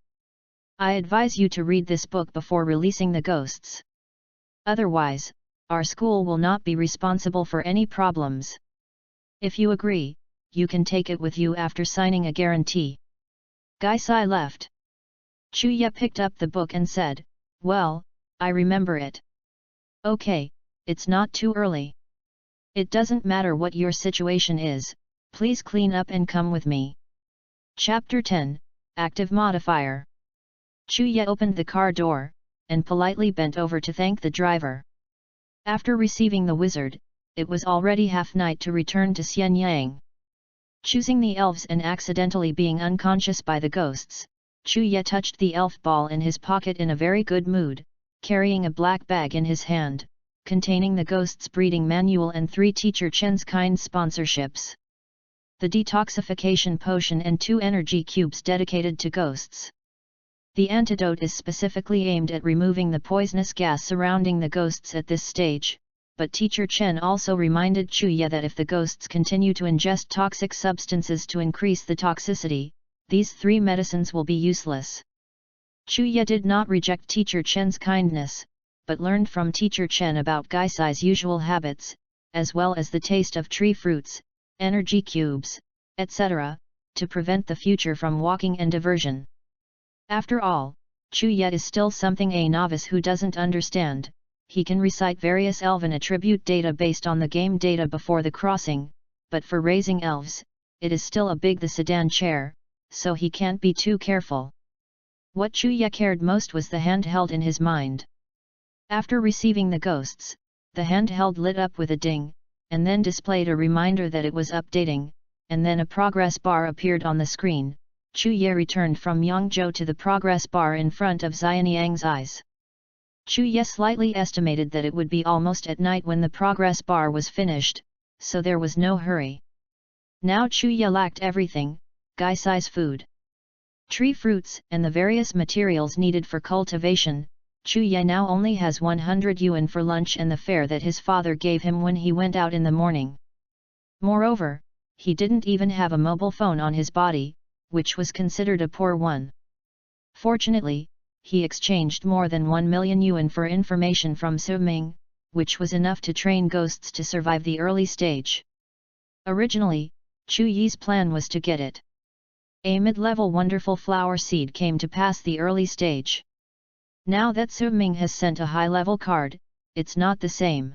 I advise you to read this book before releasing the ghosts. Otherwise, our school will not be responsible for any problems. If you agree, you can take it with you after signing a guarantee. Gaisai left. Chuya picked up the book and said, well, I remember it. Okay, it's not too early. It doesn't matter what your situation is, please clean up and come with me. Chapter 10, Active Modifier. Chuya opened the car door, and politely bent over to thank the driver. After receiving the wizard, it was already half-night to return to Xianyang. Choosing the elves and accidentally being unconscious by the ghosts, Chuya touched the elf ball in his pocket in a very good mood, carrying a black bag in his hand, containing the ghosts' breeding manual and 3 Teacher Chen's kind sponsorships. The detoxification potion and 2 energy cubes dedicated to ghosts. The antidote is specifically aimed at removing the poisonous gas surrounding the ghosts at this stage, but Teacher Chen also reminded Chuya that if the ghosts continue to ingest toxic substances to increase the toxicity, these 3 medicines will be useless. Chuya did not reject Teacher Chen's kindness, but learned from Teacher Chen about Gaisai's usual habits, as well as the taste of tree fruits, energy cubes, etc., to prevent the future from walking and diversion. After all, Chuya is still something a novice who doesn't understand. He can recite various elven attribute data based on the game data before the crossing, but for raising elves, it is still a big the sedan chair, so he can't be too careful. What Chuya cared most was the handheld in his mind. After receiving the ghosts, the handheld lit up with a ding, and then displayed a reminder that it was updating, and then a progress bar appeared on the screen. Chuya returned from Yangzhou to the progress bar in front of Xianyang's eyes. Chuya slightly estimated that it would be almost at night when the progress bar was finished, so there was no hurry. Now Chuya lacked everything: Gaisai's food, tree fruits, and the various materials needed for cultivation. Chuya now only has 100 yuan for lunch and the fare that his father gave him when he went out in the morning. Moreover, he didn't even have a mobile phone on his body, which was considered a poor one. Fortunately, he exchanged more than 1 million yuan for information from Suming, which was enough to train ghosts to survive the early stage. Originally, Chu Yi's plan was to get it. A mid-level wonderful flower seed came to pass the early stage. Now that Suming has sent a high-level card, it's not the same.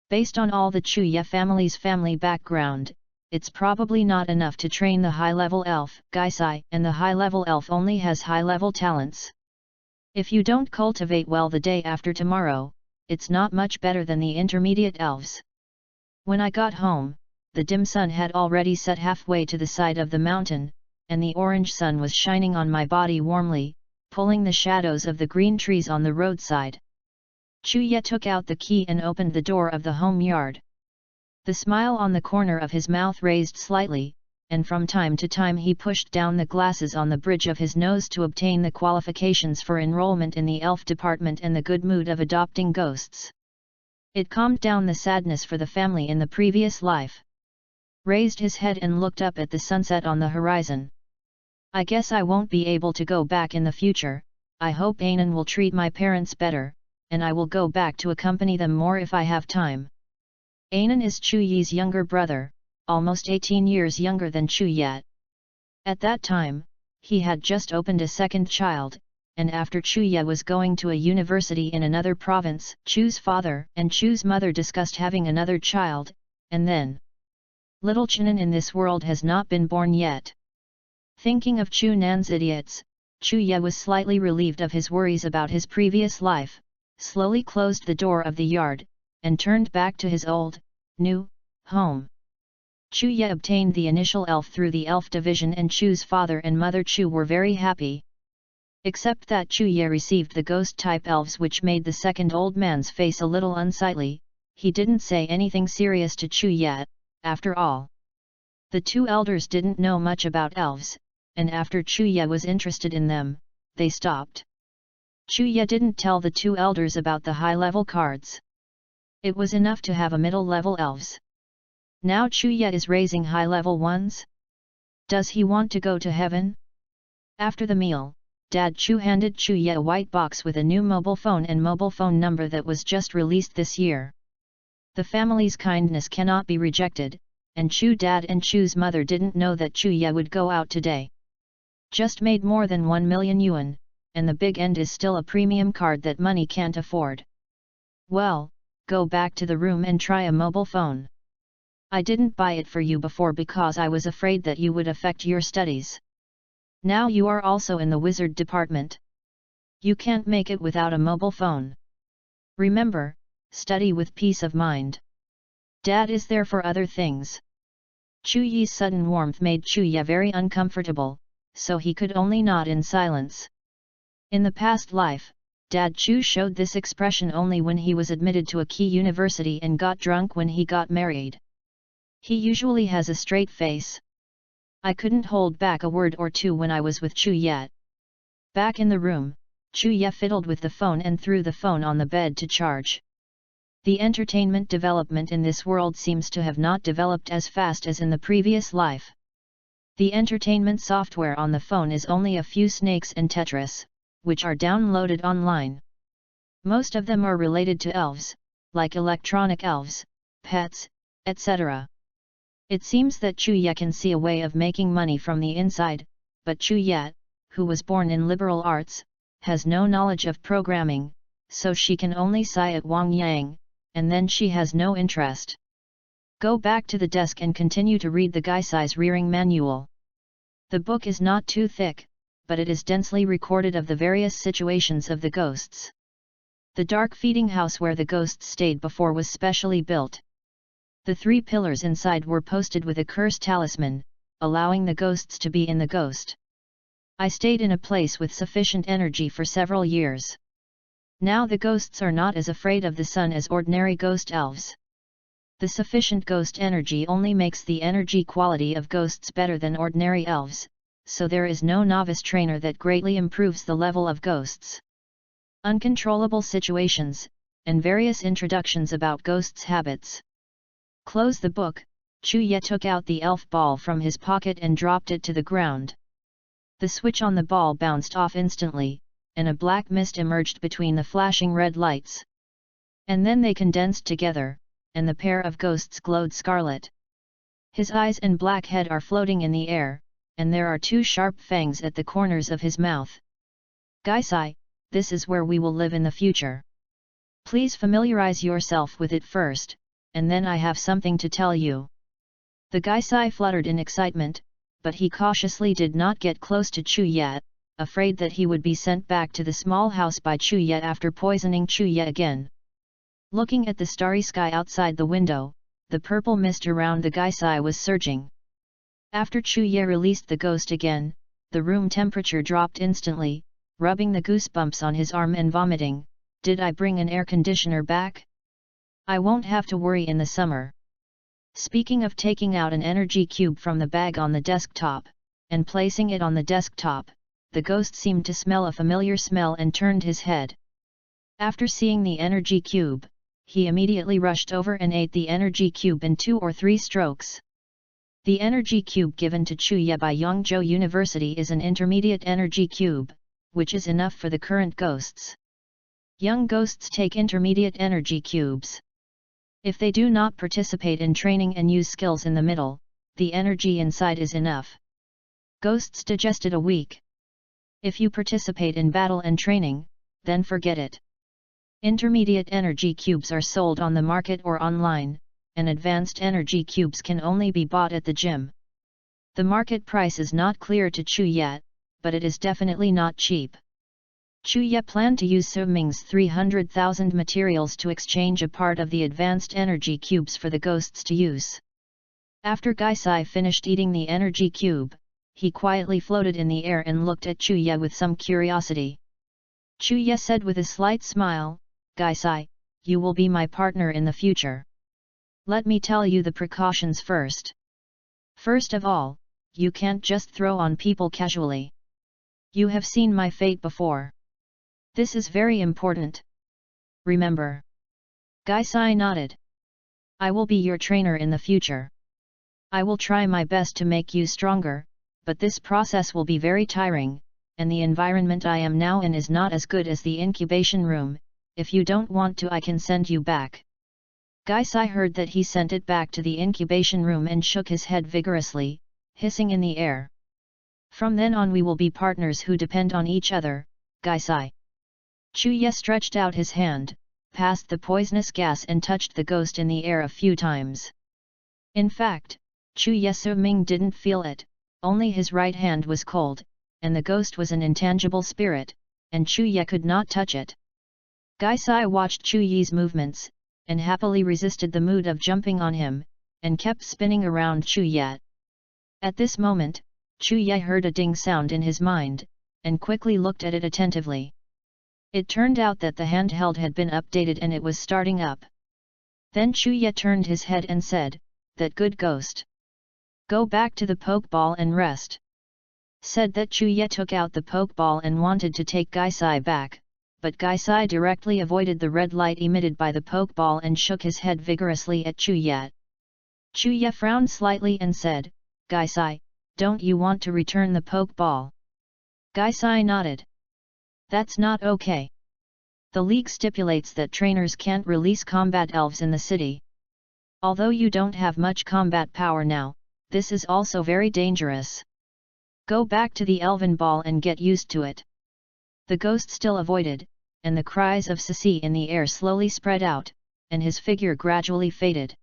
Based on all the Chuya family's family background, it's probably not enough to train the high-level elf, Gaisai, and the high-level elf only has high-level talents. If you don't cultivate well the day after tomorrow, it's not much better than the intermediate elves. When I got home, the dim sun had already set halfway to the side of the mountain, and the orange sun was shining on my body warmly, pulling the shadows of the green trees on the roadside. Chuya took out the key and opened the door of the home yard. The smile on the corner of his mouth raised slightly, and from time to time he pushed down the glasses on the bridge of his nose to obtain the qualifications for enrollment in the elf department and the good mood of adopting ghosts. It calmed down the sadness for the family in the previous life. Raised his head and looked up at the sunset on the horizon. I guess I won't be able to go back in the future. I hope Anan will treat my parents better, and I will go back to accompany them more if I have time. Anan is Chu Yi's younger brother, almost 18 years younger than Chuya. At that time, he had just opened a second child, and after Chuya was going to a university in another province, Chu's father and Chu's mother discussed having another child, and then little Chunan in this world has not been born yet. Thinking of Chu Nan's idiots, Chuya was slightly relieved of his worries about his previous life, slowly closed the door of the yard, and turned back to his old, new, home. Chuya obtained the initial elf through the elf division, and Chu's father and mother Chu were very happy. Except that Chuya received the ghost-type elves, which made the second old man's face a little unsightly. He didn't say anything serious to Chuya, after all. The 2 elders didn't know much about elves, and after Chuya was interested in them, they stopped. Chuya didn't tell the 2 elders about the high-level cards. It was enough to have a middle-level elves. Now Chuya is raising high-level ones? Does he want to go to heaven? After the meal, Dad Chu handed Chuya a white box with a new mobile phone and mobile phone number that was just released this year. The family's kindness cannot be rejected, and Chu dad and Chu's mother didn't know that Chu Ye would go out today. Just made more than 1 million yuan, and the big end is still a premium card that money can't afford. Well, go back to the room and try a mobile phone. I didn't buy it for you before because I was afraid that you would affect your studies. Now you are also in the wizard department. You can't make it without a mobile phone. Remember, study with peace of mind. Dad is there for other things. Chu Yi's sudden warmth made Chu Ye very uncomfortable, so he could only nod in silence. In the past life, Dad Chu showed this expression only when he was admitted to a key university and got drunk when he got married. He usually has a straight face. I couldn't hold back a word or two when I was with Chu Ye. Back in the room, Chu Ye fiddled with the phone and threw the phone on the bed to charge. The entertainment development in this world seems to have not developed as fast as in the previous life. The entertainment software on the phone is only a few snakes and Tetris, which are downloaded online. Most of them are related to elves, like electronic elves, pets, etc. It seems that Chu Ye can see a way of making money from the inside, but Chu Ye, who was born in liberal arts, has no knowledge of programming, so she can only sigh at Wang Yang, and then she has no interest. Go back to the desk and continue to read the Gaisai's rearing manual. The book is not too thick, but it is densely recorded of the various situations of the ghosts. The dark feeding house where the ghosts stayed before was specially built. The 3 pillars inside were posted with a curse talisman, allowing the ghosts to be in the ghost. I stayed in a place with sufficient energy for several years. Now the ghosts are not as afraid of the sun as ordinary ghost elves. The sufficient ghost energy only makes the energy quality of ghosts better than ordinary elves, so there is no novice trainer that greatly improves the level of ghosts. Uncontrollable situations, and various introductions about ghosts' habits. Close the book. Chu Ye took out the elf ball from his pocket and dropped it to the ground. The switch on the ball bounced off instantly, and a black mist emerged between the flashing red lights. And then they condensed together, and the pair of ghosts glowed scarlet. His eyes and black head are floating in the air, and there are 2 sharp fangs at the corners of his mouth. Gaisai, this is where we will live in the future. Please familiarize yourself with it first, and then I have something to tell you. The Gaisai fluttered in excitement, but he cautiously did not get close to Chu Ye, afraid that he would be sent back to the small house by Chu Ye after poisoning Chu Ye again. Looking at the starry sky outside the window, the purple mist around the Gaisai was surging. After Chu Ye released the ghost again, the room temperature dropped instantly, rubbing the goosebumps on his arm and vomiting. Did I bring an air conditioner back? I won't have to worry in the summer. Speaking of taking out an energy cube from the bag on the desktop, and placing it on the desktop, the ghost seemed to smell a familiar smell and turned his head. After seeing the energy cube, he immediately rushed over and ate the energy cube in 2 or 3 strokes. The energy cube given to Chu Ye by Yangzhou University is an intermediate energy cube, which is enough for the current ghosts. Young ghosts take intermediate energy cubes. If they do not participate in training and use skills in the middle, the energy inside is enough. Ghosts digested a week. If you participate in battle and training, then forget it. Intermediate energy cubes are sold on the market or online, and advanced energy cubes can only be bought at the gym. The market price is not clear to Chu Ye, but it is definitely not cheap. Chu Ye planned to use Su Ming's 300,000 materials to exchange a part of the advanced energy cubes for the ghosts to use. After Gaisai finished eating the energy cube, he quietly floated in the air and looked at Chu Ye with some curiosity. Chu Ye said with a slight smile, "Gaisai, you will be my partner in the future. Let me tell you the precautions first. First of all, you can't just throw on people casually. You have seen my fate before. This is very important. Remember." Gaisai nodded. "I will be your trainer in the future. I will try my best to make you stronger, but this process will be very tiring, and the environment I am now in is not as good as the incubation room. If you don't want to, I can send you back." Gaisai heard that he sent it back to the incubation room and shook his head vigorously, hissing in the air. From then on we will be partners who depend on each other, Gaisai. Chuye stretched out his hand, passed the poisonous gas and touched the ghost in the air a few times. In fact, Chuye Suming didn't feel it, only his right hand was cold, and the ghost was an intangible spirit, and Chuye could not touch it. Gaisai watched Chuye's movements, and happily resisted the mood of jumping on him, and kept spinning around Chuye. At this moment, Chuye heard a ding sound in his mind, and quickly looked at it attentively. It turned out that the handheld had been updated and it was starting up. Then Chuye turned his head and said, "That good ghost. Go back to the pokeball and rest." Said that Chuye took out the pokeball and wanted to take Gaisai back, but Gaisai directly avoided the red light emitted by the pokeball and shook his head vigorously at Chuye. Chuye frowned slightly and said, "Gaisai, don't you want to return the pokeball?" Gaisai nodded. "That's not okay. The league stipulates that trainers can't release combat elves in the city. Although you don't have much combat power now, this is also very dangerous. Go back to the elven ball and get used to it." The ghost still avoided, and the cries of Sisi in the air slowly spread out, and his figure gradually faded.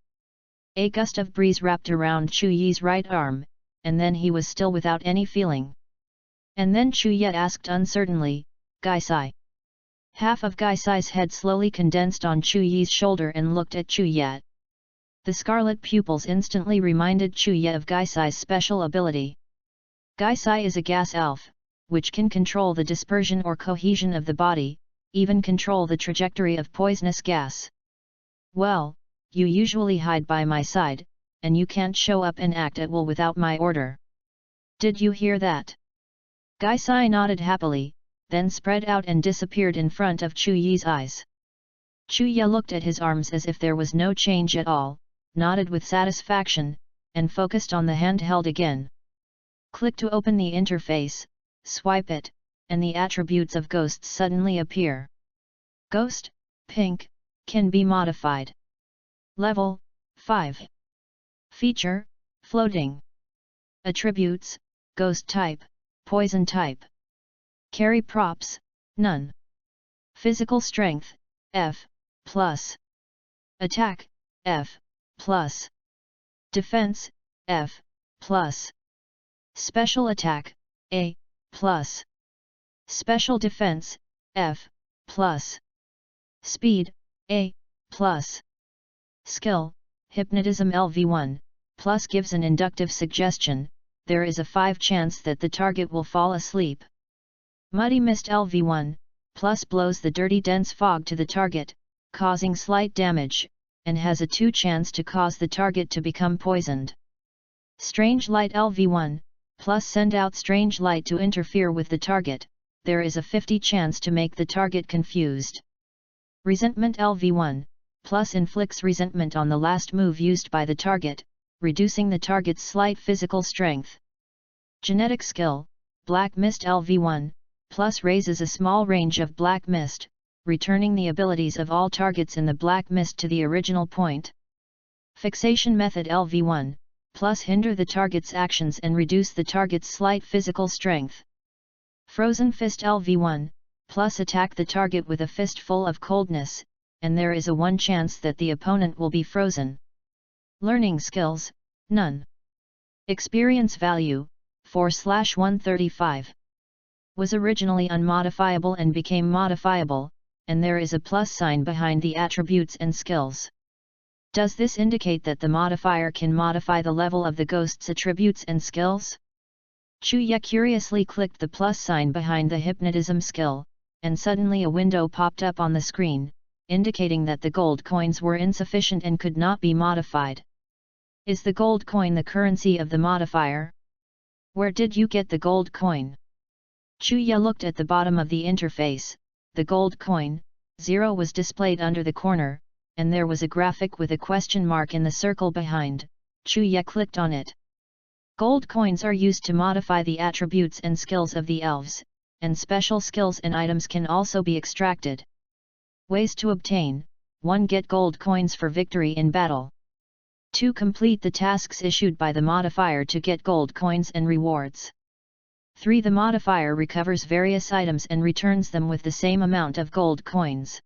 A gust of breeze wrapped around Chuye's right arm, and then he was still without any feeling. And then Chuye asked uncertainly, "Gaisai?" Half of Gaisai's head slowly condensed on Chuye's shoulder and looked at Chuye. The scarlet pupils instantly reminded Chuye of Gaisai's special ability. Gaisai is a gas elf, which can control the dispersion or cohesion of the body, even control the trajectory of poisonous gas. "Well, you usually hide by my side, and you can't show up and act at will without my order. Did you hear that?" Gaisai nodded happily, then spread out and disappeared in front of Chuye's eyes. Chuye looked at his arms as if there was no change at all, nodded with satisfaction, and focused on the handheld again. Click to open the interface, swipe it, and the attributes of ghosts suddenly appear. Ghost, pink, can be modified. Level, 5. Feature, floating. Attributes, ghost type, poison type. Carry props, none. Physical strength, F+. Attack, F+. Defense, F+. Special attack, A+. Special defense, F+. Speed, A+. Skill, Hypnotism LV1, plus gives an inductive suggestion, there is a 5 chance that the target will fall asleep. Muddy Mist LV1, plus blows the dirty dense fog to the target, causing slight damage, and has a 2 chance to cause the target to become poisoned. Strange Light LV1, plus send out strange light to interfere with the target, there is a 50 chance to make the target confused. Resentment LV1, plus inflicts resentment on the last move used by the target, reducing the target's slight physical strength. Genetic Skill, Black Mist LV1, plus raises a small range of black mist, returning the abilities of all targets in the black mist to the original point. Fixation Method LV1, plus hinder the target's actions and reduce the target's slight physical strength. Frozen Fist LV1, plus attack the target with a fist full of coldness, and there is a 1 chance that the opponent will be frozen. Learning Skills, none. Experience Value, 4/135. Was originally unmodifiable and became modifiable, and there is a plus sign behind the attributes and skills. Does this indicate that the modifier can modify the level of the ghost's attributes and skills? Chuye curiously clicked the plus sign behind the hypnotism skill, and suddenly a window popped up on the screen, indicating that the gold coins were insufficient and could not be modified. Is the gold coin the currency of the modifier? Where did you get the gold coin? Chuye looked at the bottom of the interface. The gold coin, 0 was displayed under the corner, and there was a graphic with a question mark in the circle behind. Chuye clicked on it. Gold coins are used to modify the attributes and skills of the elves, and special skills and items can also be extracted. Ways to obtain: 1. Get gold coins for victory in battle. 2. Complete the tasks issued by the modifier to get gold coins and rewards. 3. The modifier recovers various items and returns them with the same amount of gold coins.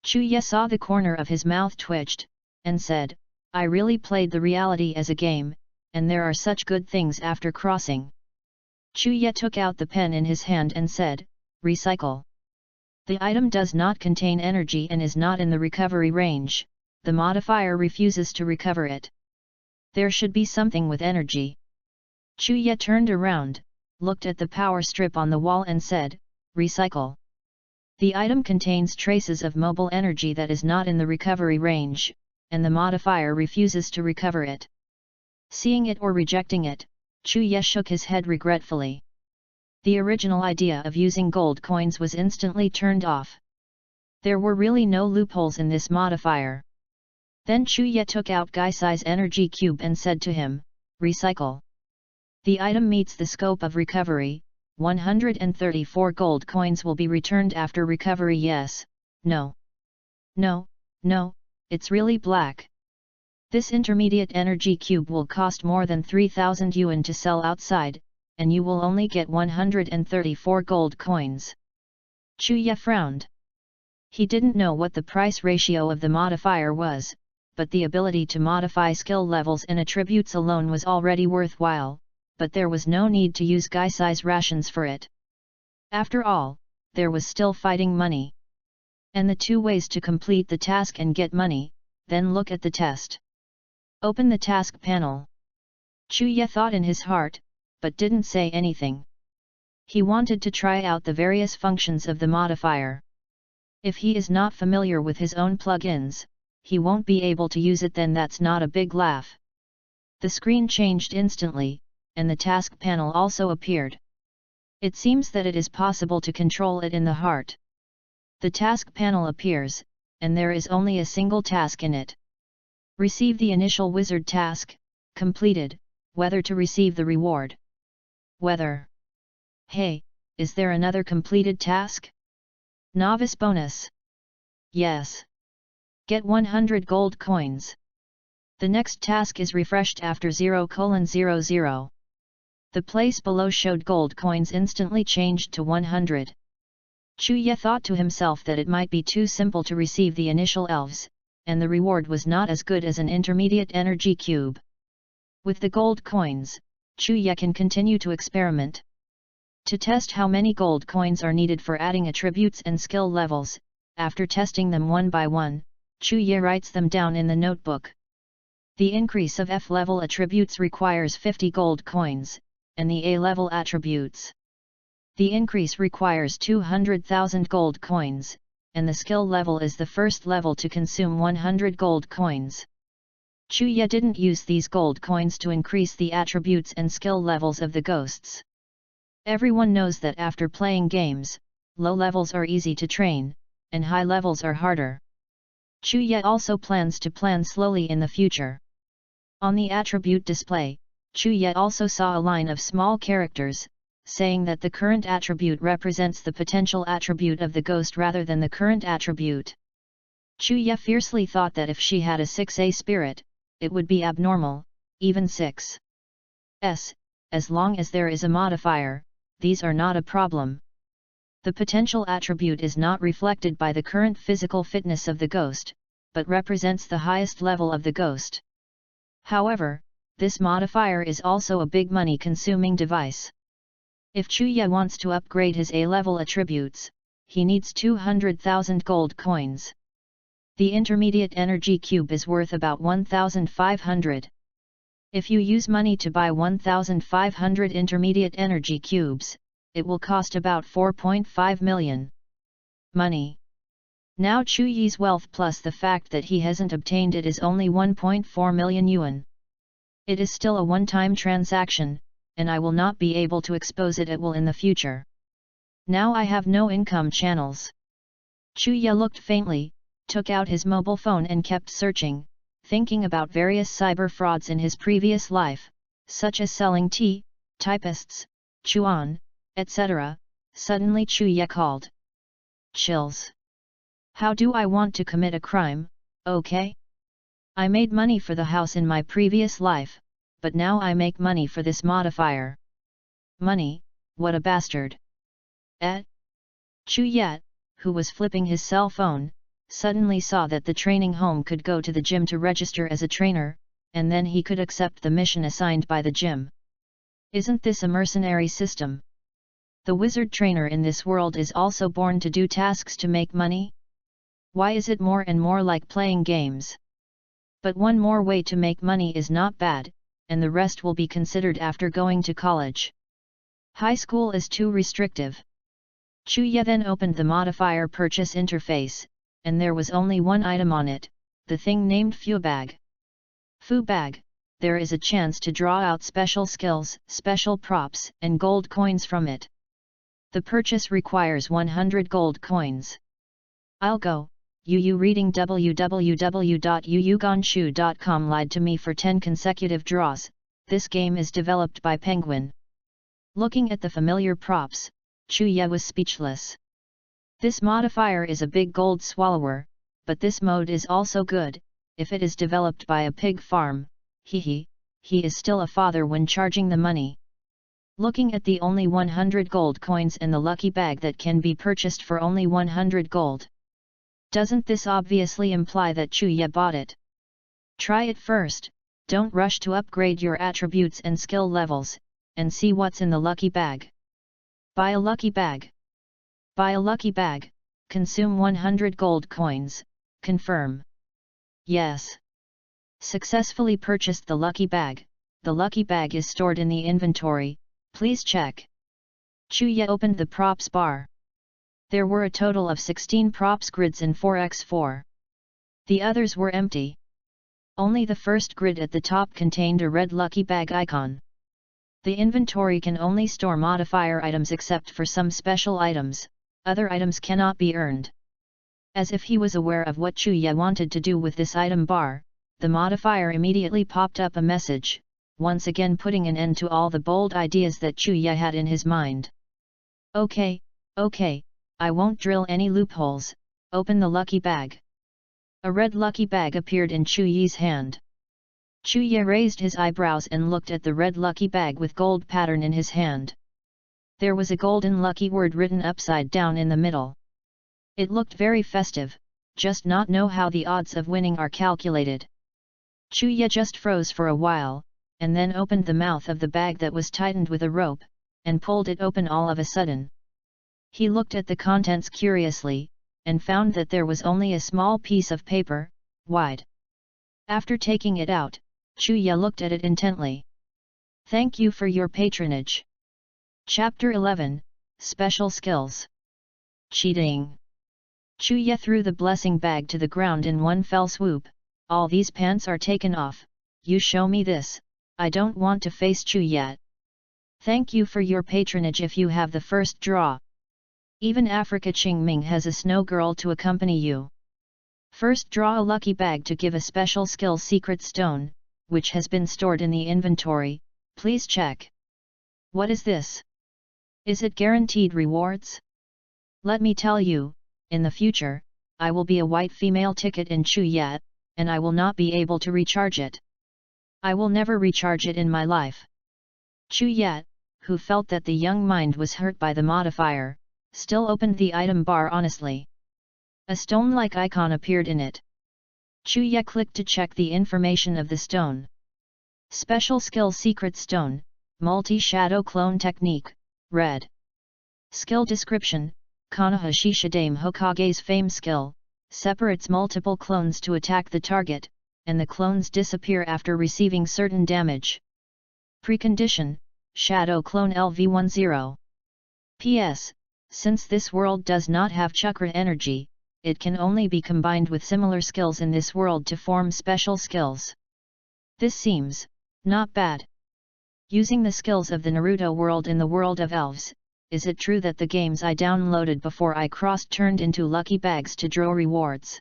Chuya saw the corner of his mouth twitched, and said, I really played the reality as a game, and there are such good things after crossing. Chuya took out the pen in his hand and said, recycle. The item does not contain energy and is not in the recovery range, the modifier refuses to recover it. There should be something with energy. Chuya turned around, looked at the power strip on the wall and said, recycle. The item contains traces of mobile energy that is not in the recovery range, and the modifier refuses to recover it. Seeing it or rejecting it, Chuya shook his head regretfully. The original idea of using gold coins was instantly turned off. There were really no loopholes in this modifier. Then Chuya took out Gaisai's energy cube and said to him, recycle. The item meets the scope of recovery, 134 gold coins will be returned after recovery. Yes, no. No, no, it's really black. This intermediate energy cube will cost more than 3,000 yuan to sell outside, and you will only get 134 gold coins. Chuya frowned. He didn't know what the price ratio of the modifier was, but the ability to modify skill levels and attributes alone was already worthwhile, but there was no need to use Gaisai's rations for it. After all, there was still fighting money. And the 2 ways to complete the task and get money, then look at the test. Open the task panel. Chuya thought in his heart, but didn't say anything. He wanted to try out the various functions of the modifier. If he is not familiar with his own plugins, he won't be able to use it, then that's not a big laugh. The screen changed instantly, and the task panel also appeared. It seems that it is possible to control it in the heart. The task panel appears, and there is only a single task in it. Receive the initial wizard task, completed, whether to receive the reward. Whether. Hey, is there another completed task? Novice bonus. Yes. Get 100 gold coins. The next task is refreshed after 0:00. The place below showed gold coins instantly changed to 100. Chuya thought to himself that it might be too simple to receive the initial elves, and the reward was not as good as an intermediate energy cube. With the gold coins, Chuya can continue to experiment. To test how many gold coins are needed for adding attributes and skill levels, after testing them one by one, Chuya writes them down in the notebook. The increase of F-level attributes requires 50 gold coins, and the A-level attributes. The increase requires 200,000 gold coins, and the skill level is the first level to consume 100 gold coins. Chuya didn't use these gold coins to increase the attributes and skill levels of the ghosts. Everyone knows that after playing games, low levels are easy to train, and high levels are harder. Chuya also plans to plan slowly in the future. On the attribute display, Chuya also saw a line of small characters, saying that the current attribute represents the potential attribute of the ghost rather than the current attribute. Chuya fiercely thought that if she had a 6A spirit, it would be abnormal, even 6S. As long as there is a modifier, these are not a problem. The potential attribute is not reflected by the current physical fitness of the ghost, but represents the highest level of the ghost. However, this modifier is also a big money-consuming device. If Chuya wants to upgrade his A-level attributes, he needs 200,000 gold coins. The intermediate energy cube is worth about 1,500. If you use money to buy 1,500 intermediate energy cubes, it will cost about 4.5 million. Money. Now Chuyi's wealth plus the fact that he hasn't obtained it is only 1.4 million yuan. It is still a one-time transaction, and I will not be able to expose it at will in the future. Now I have no income channels. Chuya looked faintly, took out his mobile phone and kept searching, thinking about various cyber frauds in his previous life, such as selling tea, typists, chuan, etc. Suddenly Chuya called. Chills. How do I want to commit a crime, okay? I made money for the house in my previous life, but now I make money for this modifier. Money, what a bastard. Chu Yet, who was flipping his cell phone, suddenly saw that the training home could go to the gym to register as a trainer, and then he could accept the mission assigned by the gym. Isn't this a mercenary system? The wizard trainer in this world is also born to do tasks to make money? Why is it more and more like playing games? But one more way to make money is not bad, and the rest will be considered after going to college. High school is too restrictive. Chu Ye then opened the modifier purchase interface, and there was only one item on it, the thing named Fu Bag. Fu Bag, there is a chance to draw out special skills, special props, and gold coins from it. The purchase requires 100 gold coins. I'll go. Yu reading www.yuyugonshu.com lied to me for 10 consecutive draws. This game is developed by Penguin. Looking at the familiar props, Chu Ye was speechless. This modifier is a big gold swallower, but this mode is also good. If it is developed by a pig farm, he is still a father when charging the money. Looking at the only 100 gold coins and the lucky bag that can be purchased for only 100 gold. Doesn't this obviously imply that Chu Ye bought it? Try it first, don't rush to upgrade your attributes and skill levels, and see what's in the lucky bag. Buy a lucky bag. Buy a lucky bag, consume 100 gold coins, confirm. Yes. Successfully purchased the lucky bag. The lucky bag is stored in the inventory, please check. Chu Ye opened the props bar. There were a total of 16 props grids in 4x4. The others were empty. Only the first grid at the top contained a red lucky bag icon. The inventory can only store modifier items except for some special items, other items cannot be earned. As if he was aware of what Chu Ye wanted to do with this item bar, the modifier immediately popped up a message, once again putting an end to all the bold ideas that Chu Ye had in his mind. Okay, I won't drill any loopholes, open the lucky bag. A red lucky bag appeared in Chu Ye's hand. Chu Ye raised his eyebrows and looked at the red lucky bag with gold pattern in his hand. There was a golden lucky word written upside down in the middle. It looked very festive, just not know how the odds of winning are calculated. Chu Ye just froze for a while, and then opened the mouth of the bag that was tightened with a rope, and pulled it open all of a sudden. He looked at the contents curiously, and found that there was only a small piece of paper, wide. After taking it out, Chu Ye looked at it intently. Thank you for your patronage. Chapter 11, Special Skills. Cheating. Chu Ye threw the blessing bag to the ground in one fell swoop. All these pants are taken off, you show me this, I don't want to face Chu Ye. Thank you for your patronage if you have the first draw. Even Africa Qingming has a snow girl to accompany you. First draw a lucky bag to give a special skill secret stone, which has been stored in the inventory, please check. What is this? Is it guaranteed rewards? Let me tell you, in the future, I will be a white female ticket in Chu Ye, and I will not be able to recharge it. I will never recharge it in my life. Chu Ye, who felt that the young mind was hurt by the modifier, still opened the item bar honestly. A stone-like icon appeared in it. Chu Ye clicked to check the information of the stone. Special skill secret stone, multi-shadow clone technique, red. Skill description, Konoha Shidame Hokage's fame skill, separates multiple clones to attack the target, and the clones disappear after receiving certain damage. Precondition, Shadow Clone LV10. PS, since this world does not have chakra energy, it can only be combined with similar skills in this world to form special skills. This seems not bad. Using the skills of the Naruto world in the world of elves, is it true that the games I downloaded before I crossed turned into lucky bags to draw rewards?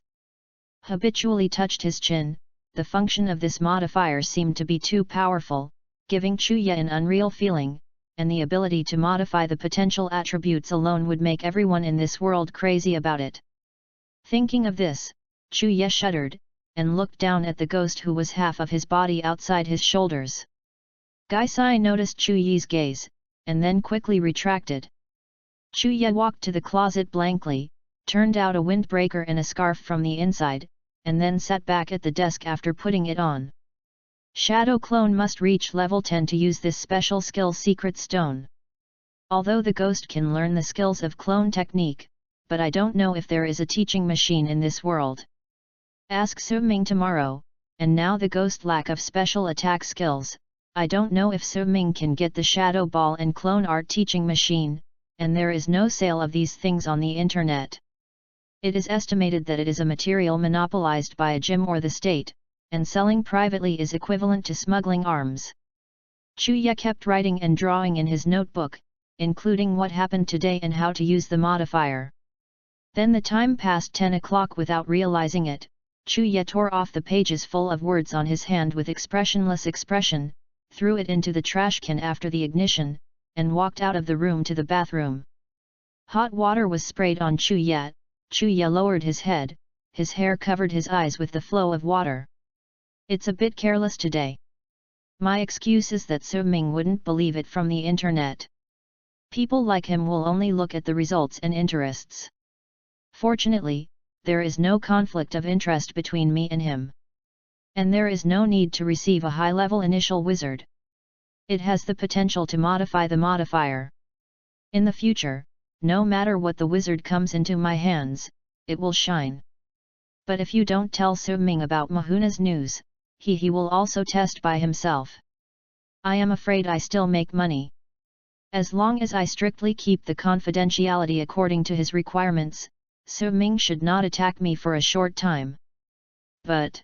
Habitually touched his chin, the function of this modifier seemed to be too powerful, giving Chu Ye an unreal feeling, and the ability to modify the potential attributes alone would make everyone in this world crazy about it. Thinking of this, Chu-ye shuddered, and looked down at the ghost who was half of his body outside his shoulders. Gaisai noticed Chu-ye's gaze, and then quickly retracted. Chu-ye walked to the closet blankly, turned out a windbreaker and a scarf from the inside, and then sat back at the desk after putting it on. Shadow Clone must reach level 10 to use this special skill Secret Stone. Although the ghost can learn the skills of clone technique, but I don't know if there is a teaching machine in this world. Ask Su-ming tomorrow, and now the ghost lack of special attack skills, I don't know if Su-ming can get the Shadow Ball and Clone Art teaching machine, and there is no sale of these things on the internet. It is estimated that it is a material monopolized by a gym or the state, and selling privately is equivalent to smuggling arms. Chu-ye kept writing and drawing in his notebook, including what happened today and how to use the modifier. Then the time passed 10 o'clock without realizing it. Chu-ye tore off the pages full of words on his hand with expressionless expression, threw it into the trash can after the ignition, and walked out of the room to the bathroom. Hot water was sprayed on Chu-ye. Chu-ye lowered his head, his hair covered his eyes with the flow of water. It's a bit careless today. My excuse is that Su-ming wouldn't believe it from the internet. People like him will only look at the results and interests. Fortunately, there is no conflict of interest between me and him. And there is no need to receive a high-level initial wizard. It has the potential to modify the modifier. In the future, no matter what the wizard comes into my hands, it will shine. But if you don't tell Su-ming about Mahuna's news, he will also test by himself. I am afraid I still make money. As long as I strictly keep the confidentiality according to his requirements, Su-ming should not attack me for a short time. But,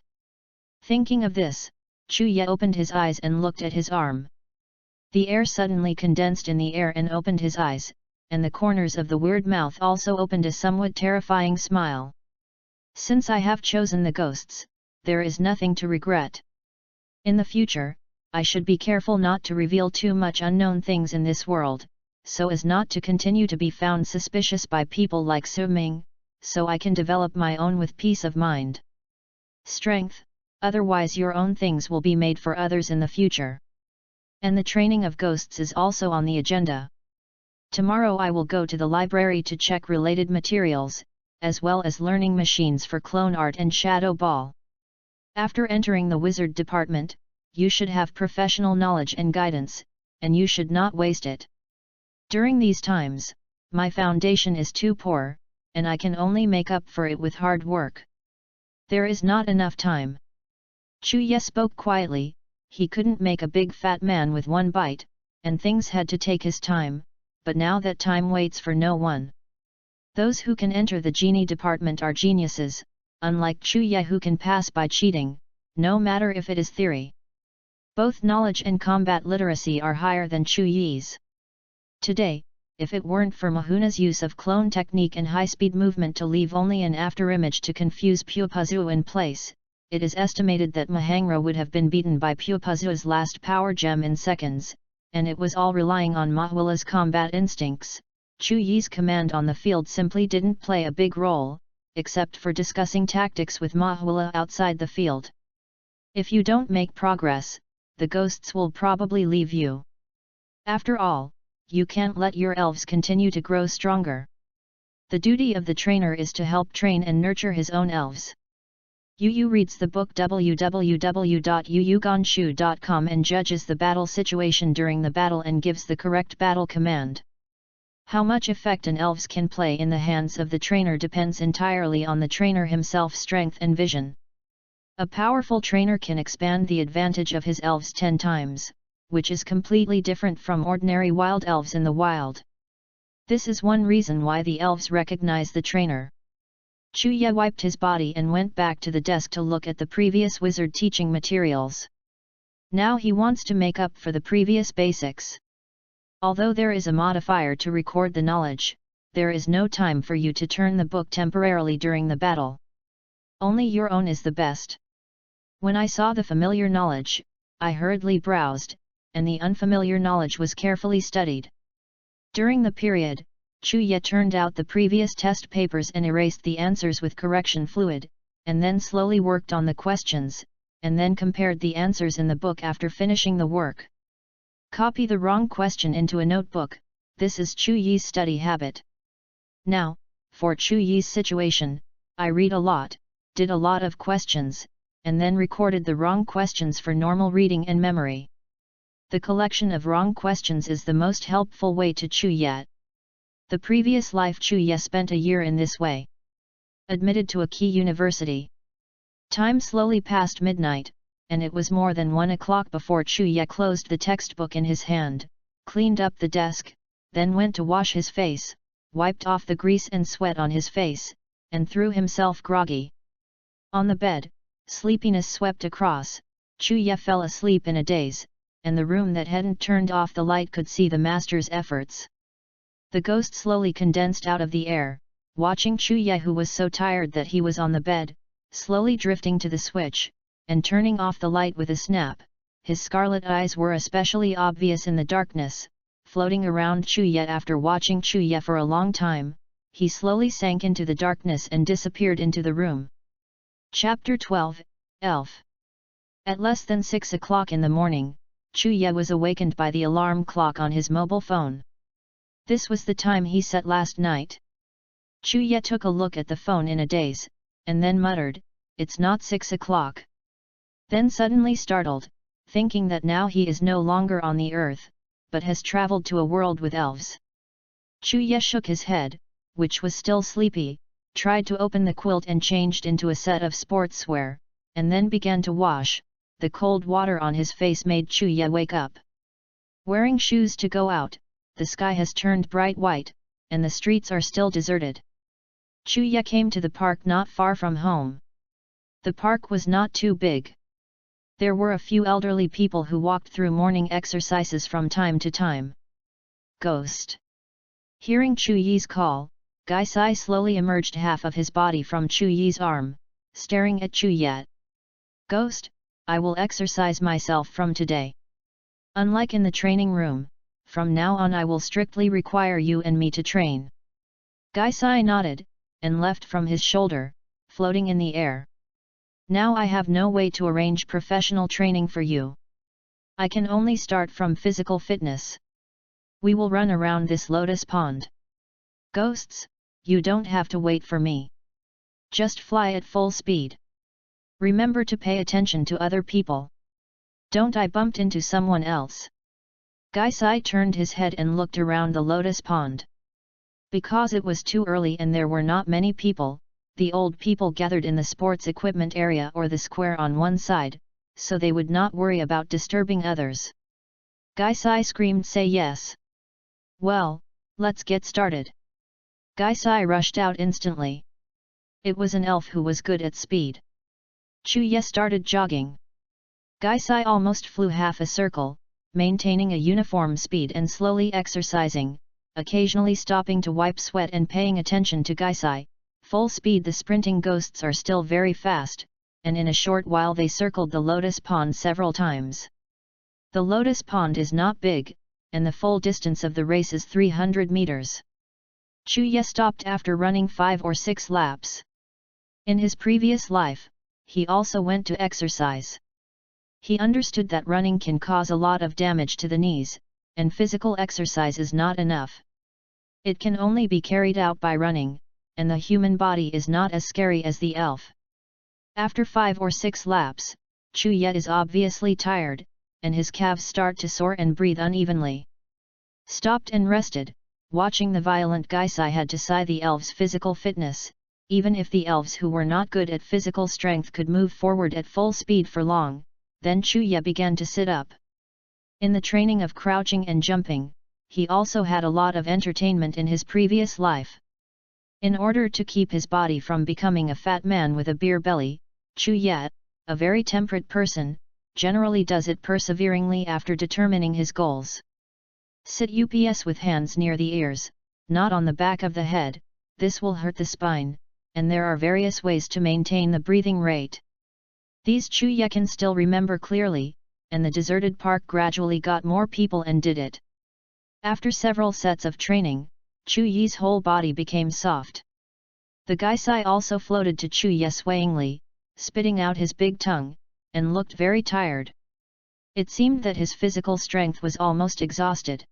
thinking of this, Chu-ye opened his eyes and looked at his arm. The air suddenly condensed in the air and opened his eyes, and the corners of the weird mouth also opened a somewhat terrifying smile. Since I have chosen the ghosts, there is nothing to regret. In the future, I should be careful not to reveal too much unknown things in this world, so as not to continue to be found suspicious by people like Su-ming, so I can develop my own with peace of mind. Strength, otherwise your own things will be made for others in the future. And the training of ghosts is also on the agenda. Tomorrow I will go to the library to check related materials, as well as learning machines for clone art and shadow ball. After entering the wizard department, you should have professional knowledge and guidance, and you should not waste it. During these times, my foundation is too poor, and I can only make up for it with hard work. There is not enough time. Chu-ye spoke quietly, he couldn't make a big fat man with one bite, and things had to take his time, but now that time waits for no one. Those who can enter the genie department are geniuses, unlike Chu-ye who can pass by cheating, no matter if it is theory. Both knowledge and combat literacy are higher than Chu-ye's. Today, if it weren't for Mahuna's use of clone technique and high-speed movement to leave only an afterimage to confuse Pupazu in place, it is estimated that Mahangra would have been beaten by Pupazu's last power gem in seconds, and it was all relying on Mahuila's combat instincts. Chu-ye's command on the field simply didn't play a big role, except for discussing tactics with Mahuila outside the field. If you don't make progress, the ghosts will probably leave you. After all, you can't let your elves continue to grow stronger. The duty of the trainer is to help train and nurture his own elves. Yu reads the book www.yuyugonshu.com and judges the battle situation during the battle and gives the correct battle command. How much effect an elves can play in the hands of the trainer depends entirely on the trainer himself's strength and vision. A powerful trainer can expand the advantage of his elves 10 times, which is completely different from ordinary wild elves in the wild. This is one reason why the elves recognize the trainer. Chu-ye wiped his body and went back to the desk to look at the previous wizard teaching materials. Now he wants to make up for the previous basics. Although there is a modifier to record the knowledge, there is no time for you to turn the book temporarily during the battle. Only your own is the best. When I saw the familiar knowledge, I hurriedly browsed, and the unfamiliar knowledge was carefully studied. During the period, Chuya turned out the previous test papers and erased the answers with correction fluid, and then slowly worked on the questions, and then compared the answers in the book after finishing the work. Copy the wrong question into a notebook. This is Chuyi's study habit. Now, for Chuyi's situation, I read a lot, did a lot of questions, and then recorded the wrong questions for normal reading and memory. The collection of wrong questions is the most helpful way to Chuya. The previous life Chuya spent a year in this way. Admitted to a key university. Time slowly passed midnight, and it was more than 1 o'clock before Chuya closed the textbook in his hand, cleaned up the desk, then went to wash his face, wiped off the grease and sweat on his face, and threw himself groggy. On the bed, sleepiness swept across. Chuya fell asleep in a daze, and the room that hadn't turned off the light could see the master's efforts. The ghost slowly condensed out of the air, watching Chuya, who was so tired that he was on the bed, slowly drifting to the switch, and turning off the light with a snap. His scarlet eyes were especially obvious in the darkness, floating around Chuya. After watching Chuya for a long time, he slowly sank into the darkness and disappeared into the room. Chapter 12, Elf. At less than 6 o'clock in the morning, Chuya was awakened by the alarm clock on his mobile phone. This was the time he set last night. Chuya took a look at the phone in a daze, and then muttered, "It's not 6 o'clock." Then suddenly startled, thinking that now he is no longer on the earth, but has traveled to a world with elves. Chuya shook his head, which was still sleepy, tried to open the quilt and changed into a set of sportswear, and then began to wash. The cold water on his face made Chuya wake up. Wearing shoes to go out, the sky has turned bright white, and the streets are still deserted. Chuya came to the park not far from home. The park was not too big. There were a few elderly people who walked through morning exercises from time to time. Ghost. Hearing Chuyi's call, Gaisai slowly emerged half of his body from Chuyi's arm, staring at Chuya. "Ghost, I will exercise myself from today. Unlike in the training room, from now on I will strictly require you and me to train." Gaisai nodded, and left from his shoulder, floating in the air. "Now I have no way to arrange professional training for you. I can only start from physical fitness. We will run around this lotus pond. Ghosts, you don't have to wait for me. Just fly at full speed. Remember to pay attention to other people. Don't I bumped into someone else?" Gaisai turned his head and looked around the lotus pond. Because it was too early and there were not many people, the old people gathered in the sports equipment area or the square on one side, so they would not worry about disturbing others. Gaisai screamed, "Say yes! Well, let's get started." Gaisai rushed out instantly. It was an elf who was good at speed. Chuya started jogging. Gaisai almost flew half a circle, maintaining a uniform speed and slowly exercising, occasionally stopping to wipe sweat and paying attention to Gaisai. Full speed. The sprinting ghosts are still very fast, and in a short while they circled the lotus pond several times. The lotus pond is not big, and the full distance of the race is 300 meters. Chuya stopped after running 5 or 6 laps. In his previous life, he also went to exercise. He understood that running can cause a lot of damage to the knees, and physical exercise is not enough. It can only be carried out by running, and the human body is not as scary as the elf. After 5 or 6 laps, Chuya is obviously tired, and his calves start to sore and breathe unevenly. Stopped and rested, watching the violent Gaisai had to sigh the elves' physical fitness. Even if the elves who were not good at physical strength could move forward at full speed for long, then Chuya began to sit up. In the training of crouching and jumping, he also had a lot of entertainment in his previous life. In order to keep his body from becoming a fat man with a beer belly, Chuya, a very temperate person, generally does it perseveringly after determining his goals. Sit ups with hands near the ears, not on the back of the head. This will hurt the spine, and there are various ways to maintain the breathing rate. These Chuya can still remember clearly, and the deserted park gradually got more people and did it. After several sets of training, Chu Yi's whole body became soft. The Gaisai also floated to Chu Ye swayingly, spitting out his big tongue, and looked very tired. It seemed that his physical strength was almost exhausted.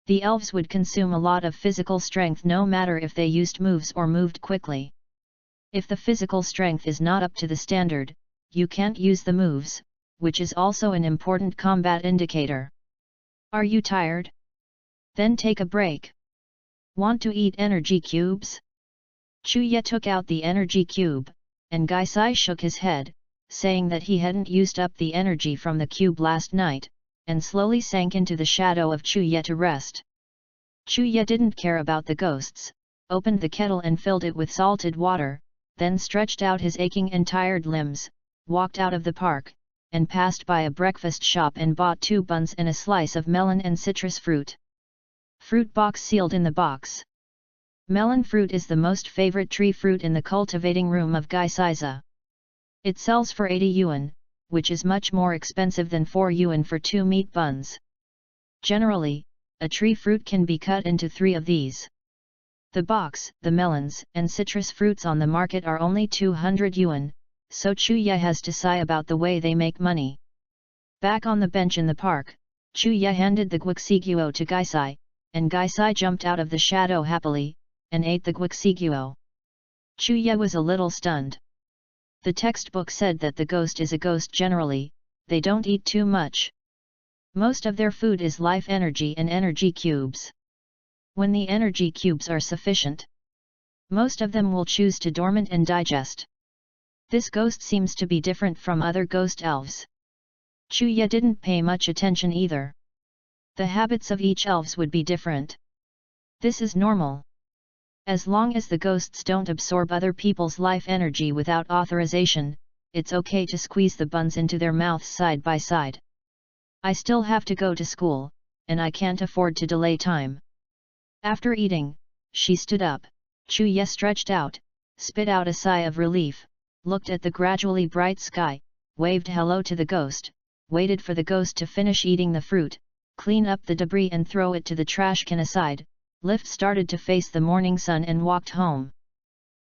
The elves would consume a lot of physical strength no matter if they used moves or moved quickly. If the physical strength is not up to the standard, you can't use the moves, which is also an important combat indicator. Are you tired? Then take a break. Want to eat energy cubes? Chu Ye took out the energy cube, and Gaisai shook his head, saying that he hadn't used up the energy from the cube last night, and slowly sank into the shadow of Chu Ye to rest. Chu Ye didn't care about the ghosts, opened the kettle and filled it with salted water, then stretched out his aching and tired limbs, walked out of the park, and passed by a breakfast shop and bought 2 buns and a slice of melon and citrus fruit. Fruit box sealed in the box. Melon fruit is the most favorite tree fruit in the cultivating room of Gaisaiza. It sells for 80 yuan, which is much more expensive than 4 yuan for 2 meat buns. Generally, a tree fruit can be cut into 3 of these. The box, the melons, and citrus fruits on the market are only 200 yuan, so Chu Ye has to sigh about the way they make money. Back on the bench in the park, Chu Ye handed the guoxiguo to Gaisai, and Gaisai jumped out of the shadow happily, and ate the guoxiguo. Chu Ye was a little stunned. The textbook said that the ghost is a ghost generally, they don't eat too much. Most of their food is life energy and energy cubes. When the energy cubes are sufficient, most of them will choose to dormant and digest. This ghost seems to be different from other ghost elves. Chu Ye didn't pay much attention either. The habits of each elves would be different. This is normal. As long as the ghosts don't absorb other people's life energy without authorization, it's okay to squeeze the buns into their mouths side by side. I still have to go to school, and I can't afford to delay time. After eating, she stood up. Chu Ye stretched out, spit out a sigh of relief, looked at the gradually bright sky, waved hello to the ghost, waited for the ghost to finish eating the fruit, clean up the debris and throw it to the trash can aside, started to face the morning sun and walked home.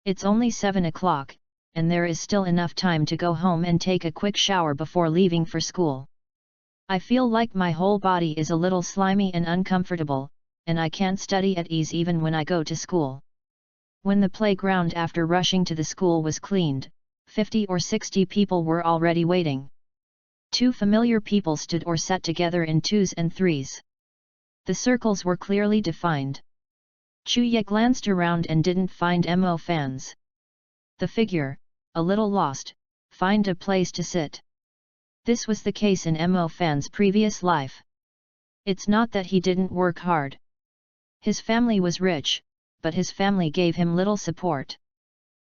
It's only 7 o'clock, and there is still enough time to go home and take a quick shower before leaving for school. I feel like my whole body is a little slimy and uncomfortable, and I can't study at ease even when I go to school. When the playground after rushing to the school was cleaned, 50 or 60 people were already waiting. 2 familiar people stood or sat together in 2s and 3s. The circles were clearly defined. Chu Ye glanced around and didn't find Mo Fan's. The figure, a little lost, find a place to sit. This was the case in Mo Fan's previous life. It's not that he didn't work hard. His family was rich, but his family gave him little support.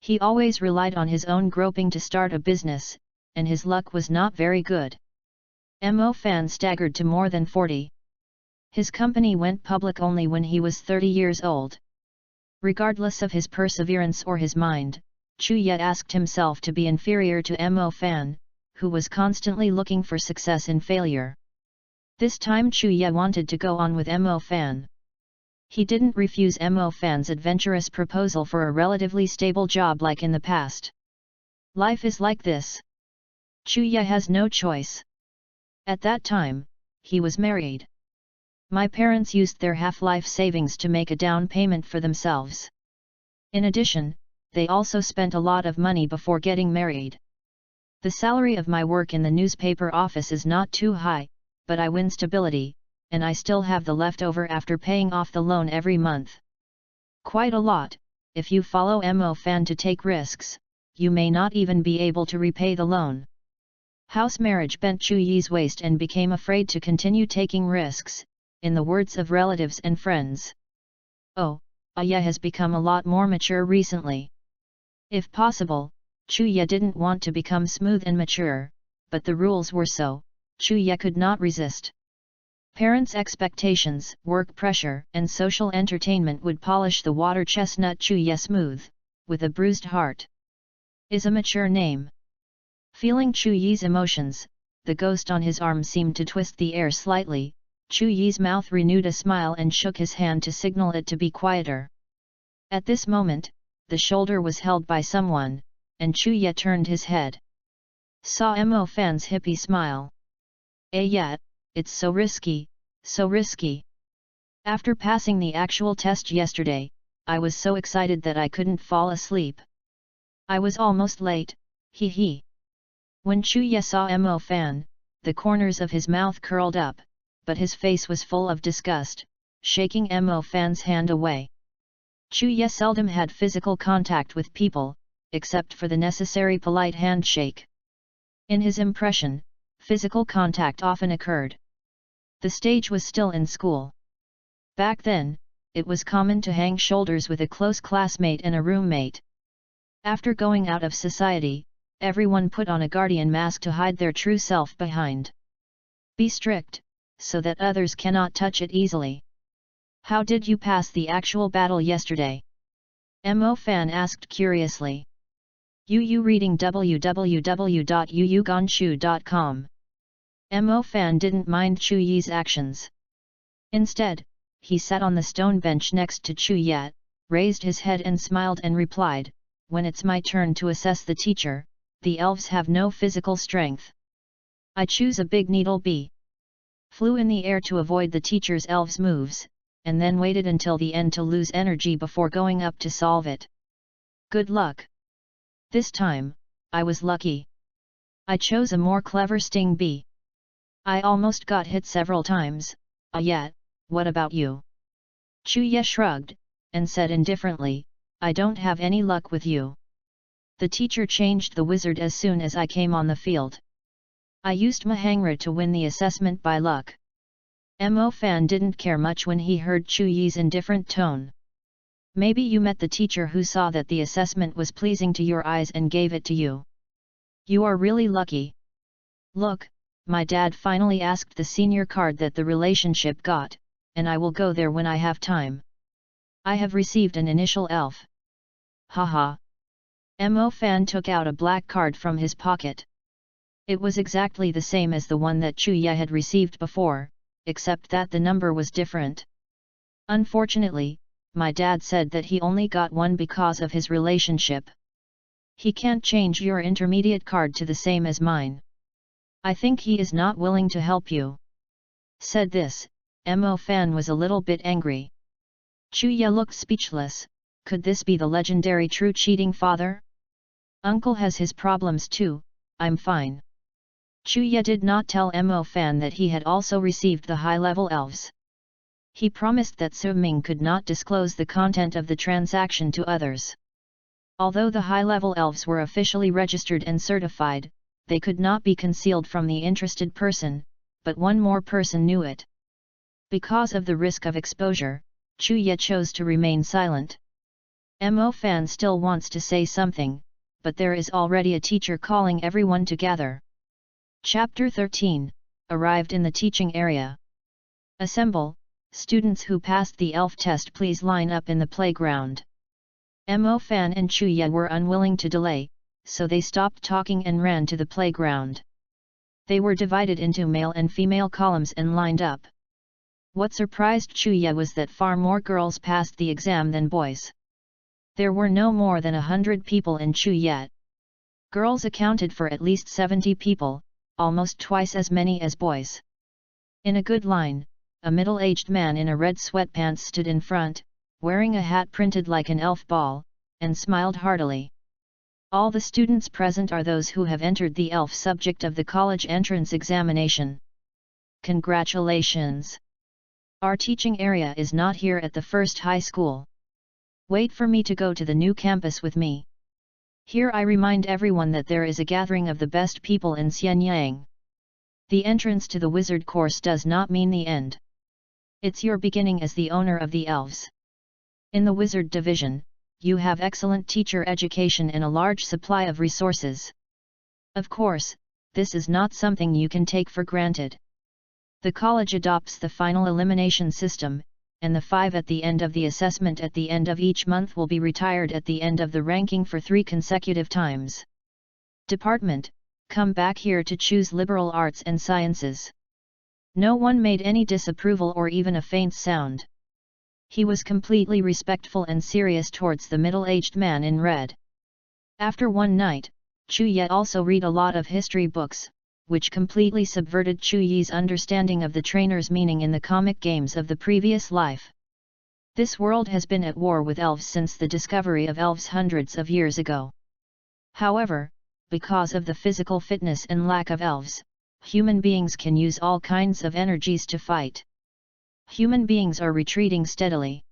He always relied on his own groping to start a business, and his luck was not very good. Mo Fan staggered to more than 40. His company went public only when he was 30 years old. Regardless of his perseverance or his mind, Chu Ye asked himself to be inferior to Mo Fan, who was constantly looking for success in failure. This time Chu Ye wanted to go on with Mo Fan. He didn't refuse Mo Fan's adventurous proposal for a relatively stable job like in the past. Life is like this. Chu Ye has no choice. At that time, he was married. My parents used their half-life savings to make a down payment for themselves. In addition, they also spent a lot of money before getting married. The salary of my work in the newspaper office is not too high, but I win stability, and I still have the leftover after paying off the loan every month. Quite a lot. If you follow Mo Fan to take risks, you may not even be able to repay the loan. House marriage bent Chu Ye's waist and became afraid to continue taking risks, in the words of relatives and friends. Oh, Ye has become a lot more mature recently. If possible, Chu Ye didn't want to become smooth and mature, but the rules were so, Chu Ye could not resist. Parents' expectations, work pressure, and social entertainment would polish the water chestnut Chu Ye smooth, with a bruised heart. Is a mature name. Feeling Chu Ye's emotions, the ghost on his arm seemed to twist the air slightly, Chu Yi's mouth renewed a smile and shook his hand to signal it to be quieter. At this moment, the shoulder was held by someone, and Chu Yi turned his head. Saw Mo Fan's hippie smile. Yeah, it's so risky, so risky. After passing the actual test yesterday, I was so excited that I couldn't fall asleep. I was almost late, hee hee. When Chu Yi saw Mo Fan, the corners of his mouth curled up, but his face was full of disgust, shaking Mo Fan's hand away. Chu Yi seldom had physical contact with people, except for the necessary polite handshake. In his impression, physical contact often occurred. The stage was still in school. Back then, it was common to hang shoulders with a close classmate and a roommate. After going out of society, everyone put on a guardian mask to hide their true self behind. Be strict, so that others cannot touch it easily. How did you pass the actual battle yesterday? Mo Fan asked curiously. Yu reading www.yuyugonshu.com. Mo Fan didn't mind Chu Yi's actions. Instead, he sat on the stone bench next to Chu Yi, raised his head and smiled and replied, "When it's my turn to assess the teacher, the elves have no physical strength. I choose a big needle bee." Flew in the air to avoid the teacher's elves' moves, and then waited until the end to lose energy before going up to solve it. Good luck. This time, I was lucky. I chose a more clever sting bee. I almost got hit several times, yet, what about you? Chu Yi shrugged, and said indifferently, "I don't have any luck with you. The teacher changed the wizard as soon as I came on the field. I used Mahangra to win the assessment by luck." Mo Fan didn't care much when he heard Chu Yi's indifferent tone. "Maybe you met the teacher who saw that the assessment was pleasing to your eyes and gave it to you. You are really lucky. Look, my dad finally asked the senior card that the relationship got, and I will go there when I have time. I have received an initial elf." Haha. Mo Fan took out a black card from his pocket. It was exactly the same as the one that Chu Yi had received before, except that the number was different. "Unfortunately, my dad said that he only got one because of his relationship. He can't change your intermediate card to the same as mine. I think he is not willing to help you." Said this, Mo Fan was a little bit angry. Chu Yi looked speechless. Could this be the legendary true cheating father? Uncle has his problems too, I'm fine. Chu Yi did not tell Mo Fan that he had also received the high-level elves. He promised that Su Ming could not disclose the content of the transaction to others. Although the high-level elves were officially registered and certified, they could not be concealed from the interested person, but one more person knew it. Because of the risk of exposure, Chu Yi chose to remain silent. Mo Fan still wants to say something, but there is already a teacher calling everyone to gather. Chapter 13, arrived in the teaching area. Assemble, students who passed the elf test, please line up in the playground. Mo Fan and Chu Yi were unwilling to delay, so they stopped talking and ran to the playground. They were divided into male and female columns and lined up. What surprised Chu Yi was that far more girls passed the exam than boys. There were no more than 100 people in Chu Yi. Girls accounted for at least 70 people, almost twice as many as boys. In a good line, a middle-aged man in a red sweatpants stood in front, wearing a hat printed like an elf ball, and smiled heartily. All the students present are those who have entered the elf subject of the college entrance examination. Congratulations! Our teaching area is not here at the first high school. Wait for me to go to the new campus with me. Here I remind everyone that there is a gathering of the best people in Xianyang. The entrance to the wizard course does not mean the end. It's your beginning as the owner of the elves. In the wizard division, you have excellent teacher education and a large supply of resources. Of course, this is not something you can take for granted. The college adopts the final elimination system, and the 5 at the end of the assessment at the end of each month will be retired at the end of the ranking for 3 consecutive times. Department, come back here to choose liberal arts and sciences. No one made any disapproval or even a faint sound. He was completely respectful and serious towards the middle-aged man in red. After one night, Chu Ye also read a lot of history books, which completely subverted Chu Yi's understanding of the trainer's meaning in the comic games of the previous life. This world has been at war with elves since the discovery of elves hundreds of years ago. However, because of the physical fitness and lack of elves, human beings can use all kinds of energies to fight. Human beings are retreating steadily.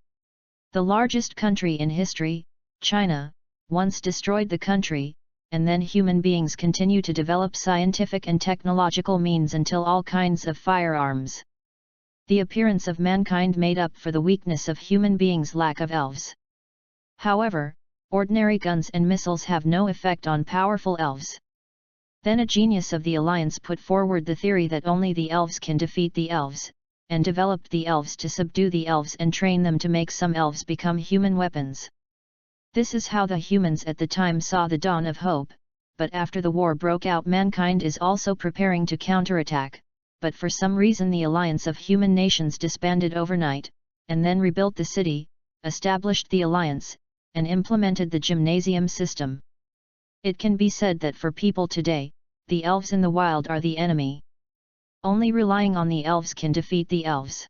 The largest country in history, China, once destroyed the country, and then human beings continue to develop scientific and technological means until all kinds of firearms. The appearance of mankind made up for the weakness of human beings' lack of elves. However, ordinary guns and missiles have no effect on powerful elves. Then a genius of the alliance put forward the theory that only the elves can defeat the elves, and developed the elves to subdue the elves and train them to make some elves become human weapons. This is how the humans at the time saw the dawn of hope, but after the war broke out, mankind is also preparing to counterattack, but for some reason the alliance of human nations disbanded overnight, and then rebuilt the city, established the alliance, and implemented the gymnasium system. It can be said that for people today, the elves in the wild are the enemy. Only relying on the elves can defeat the elves.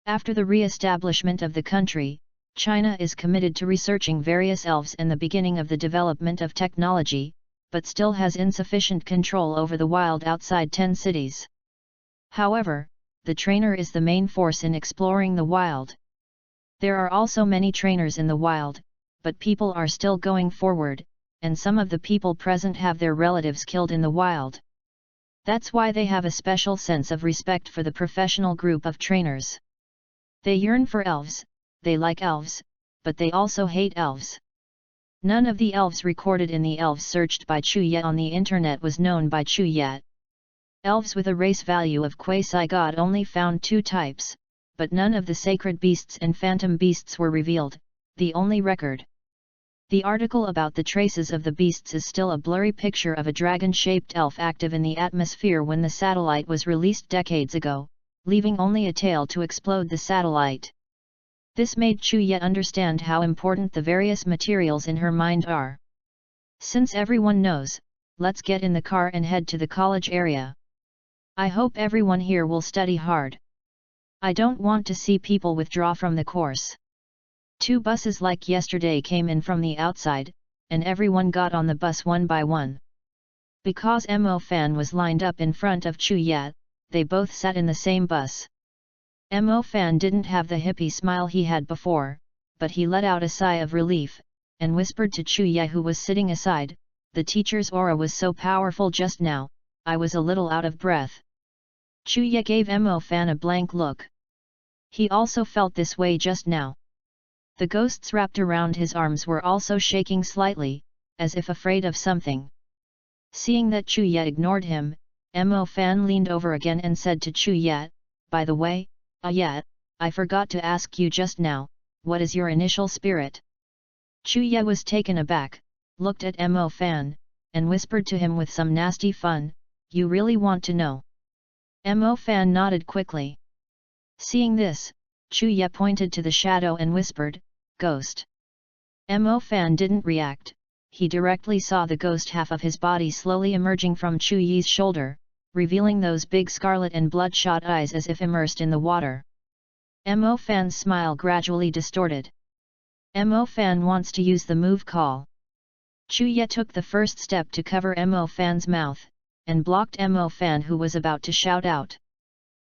After the re-establishment of the country, China is committed to researching various elves and the beginning of the development of technology, but still has insufficient control over the wild outside 10 cities. However, the trainer is the main force in exploring the wild. There are also many trainers in the wild, but people are still going forward, and some of the people present have their relatives killed in the wild. That's why they have a special sense of respect for the professional group of trainers. They yearn for elves, they like elves, but they also hate elves. None of the elves recorded in the elves searched by Chu Ye on the internet was known by Chu Ye. Elves with a race value of quasi-god only found 2 types, but none of the sacred beasts and phantom beasts were revealed, the only record. The article about the traces of the beasts is still a blurry picture of a dragon-shaped elf active in the atmosphere when the satellite was released decades ago, leaving only a tail to explode the satellite. This made Chu Ye understand how important the various materials in her mind are. Since everyone knows, let's get in the car and head to the college area. I hope everyone here will study hard. I don't want to see people withdraw from the course. 2 buses like yesterday came in from the outside, and everyone got on the bus one by one. Because Mo Fan was lined up in front of Chu Ye, they both sat in the same bus. Mo Fan didn't have the hippie smile he had before, but he let out a sigh of relief, and whispered to Chu Ye, who was sitting aside, "The teacher's aura was so powerful just now, I was a little out of breath." Chu Ye gave Mo Fan a blank look. He also felt this way just now. The ghosts wrapped around his arms were also shaking slightly, as if afraid of something. Seeing that Chu Ye ignored him, Mo Fan leaned over again and said to Chu Ye, "By the way, Ye, I forgot to ask you just now, what is your initial spirit?" Chu Ye was taken aback, looked at Mo Fan, and whispered to him with some nasty fun, "You really want to know?" Mo Fan nodded quickly. Seeing this, Chu Ye pointed to the shadow and whispered, "Ghost." Mo Fan didn't react, he directly saw the ghost half of his body slowly emerging from Chu Yi's shoulder, revealing those big scarlet and bloodshot eyes as if immersed in the water. Mo Fan's smile gradually distorted. Mo Fan wants to use the move call. Chu Ye took the first step to cover Mo Fan's mouth, and blocked Mo Fan, who was about to shout out.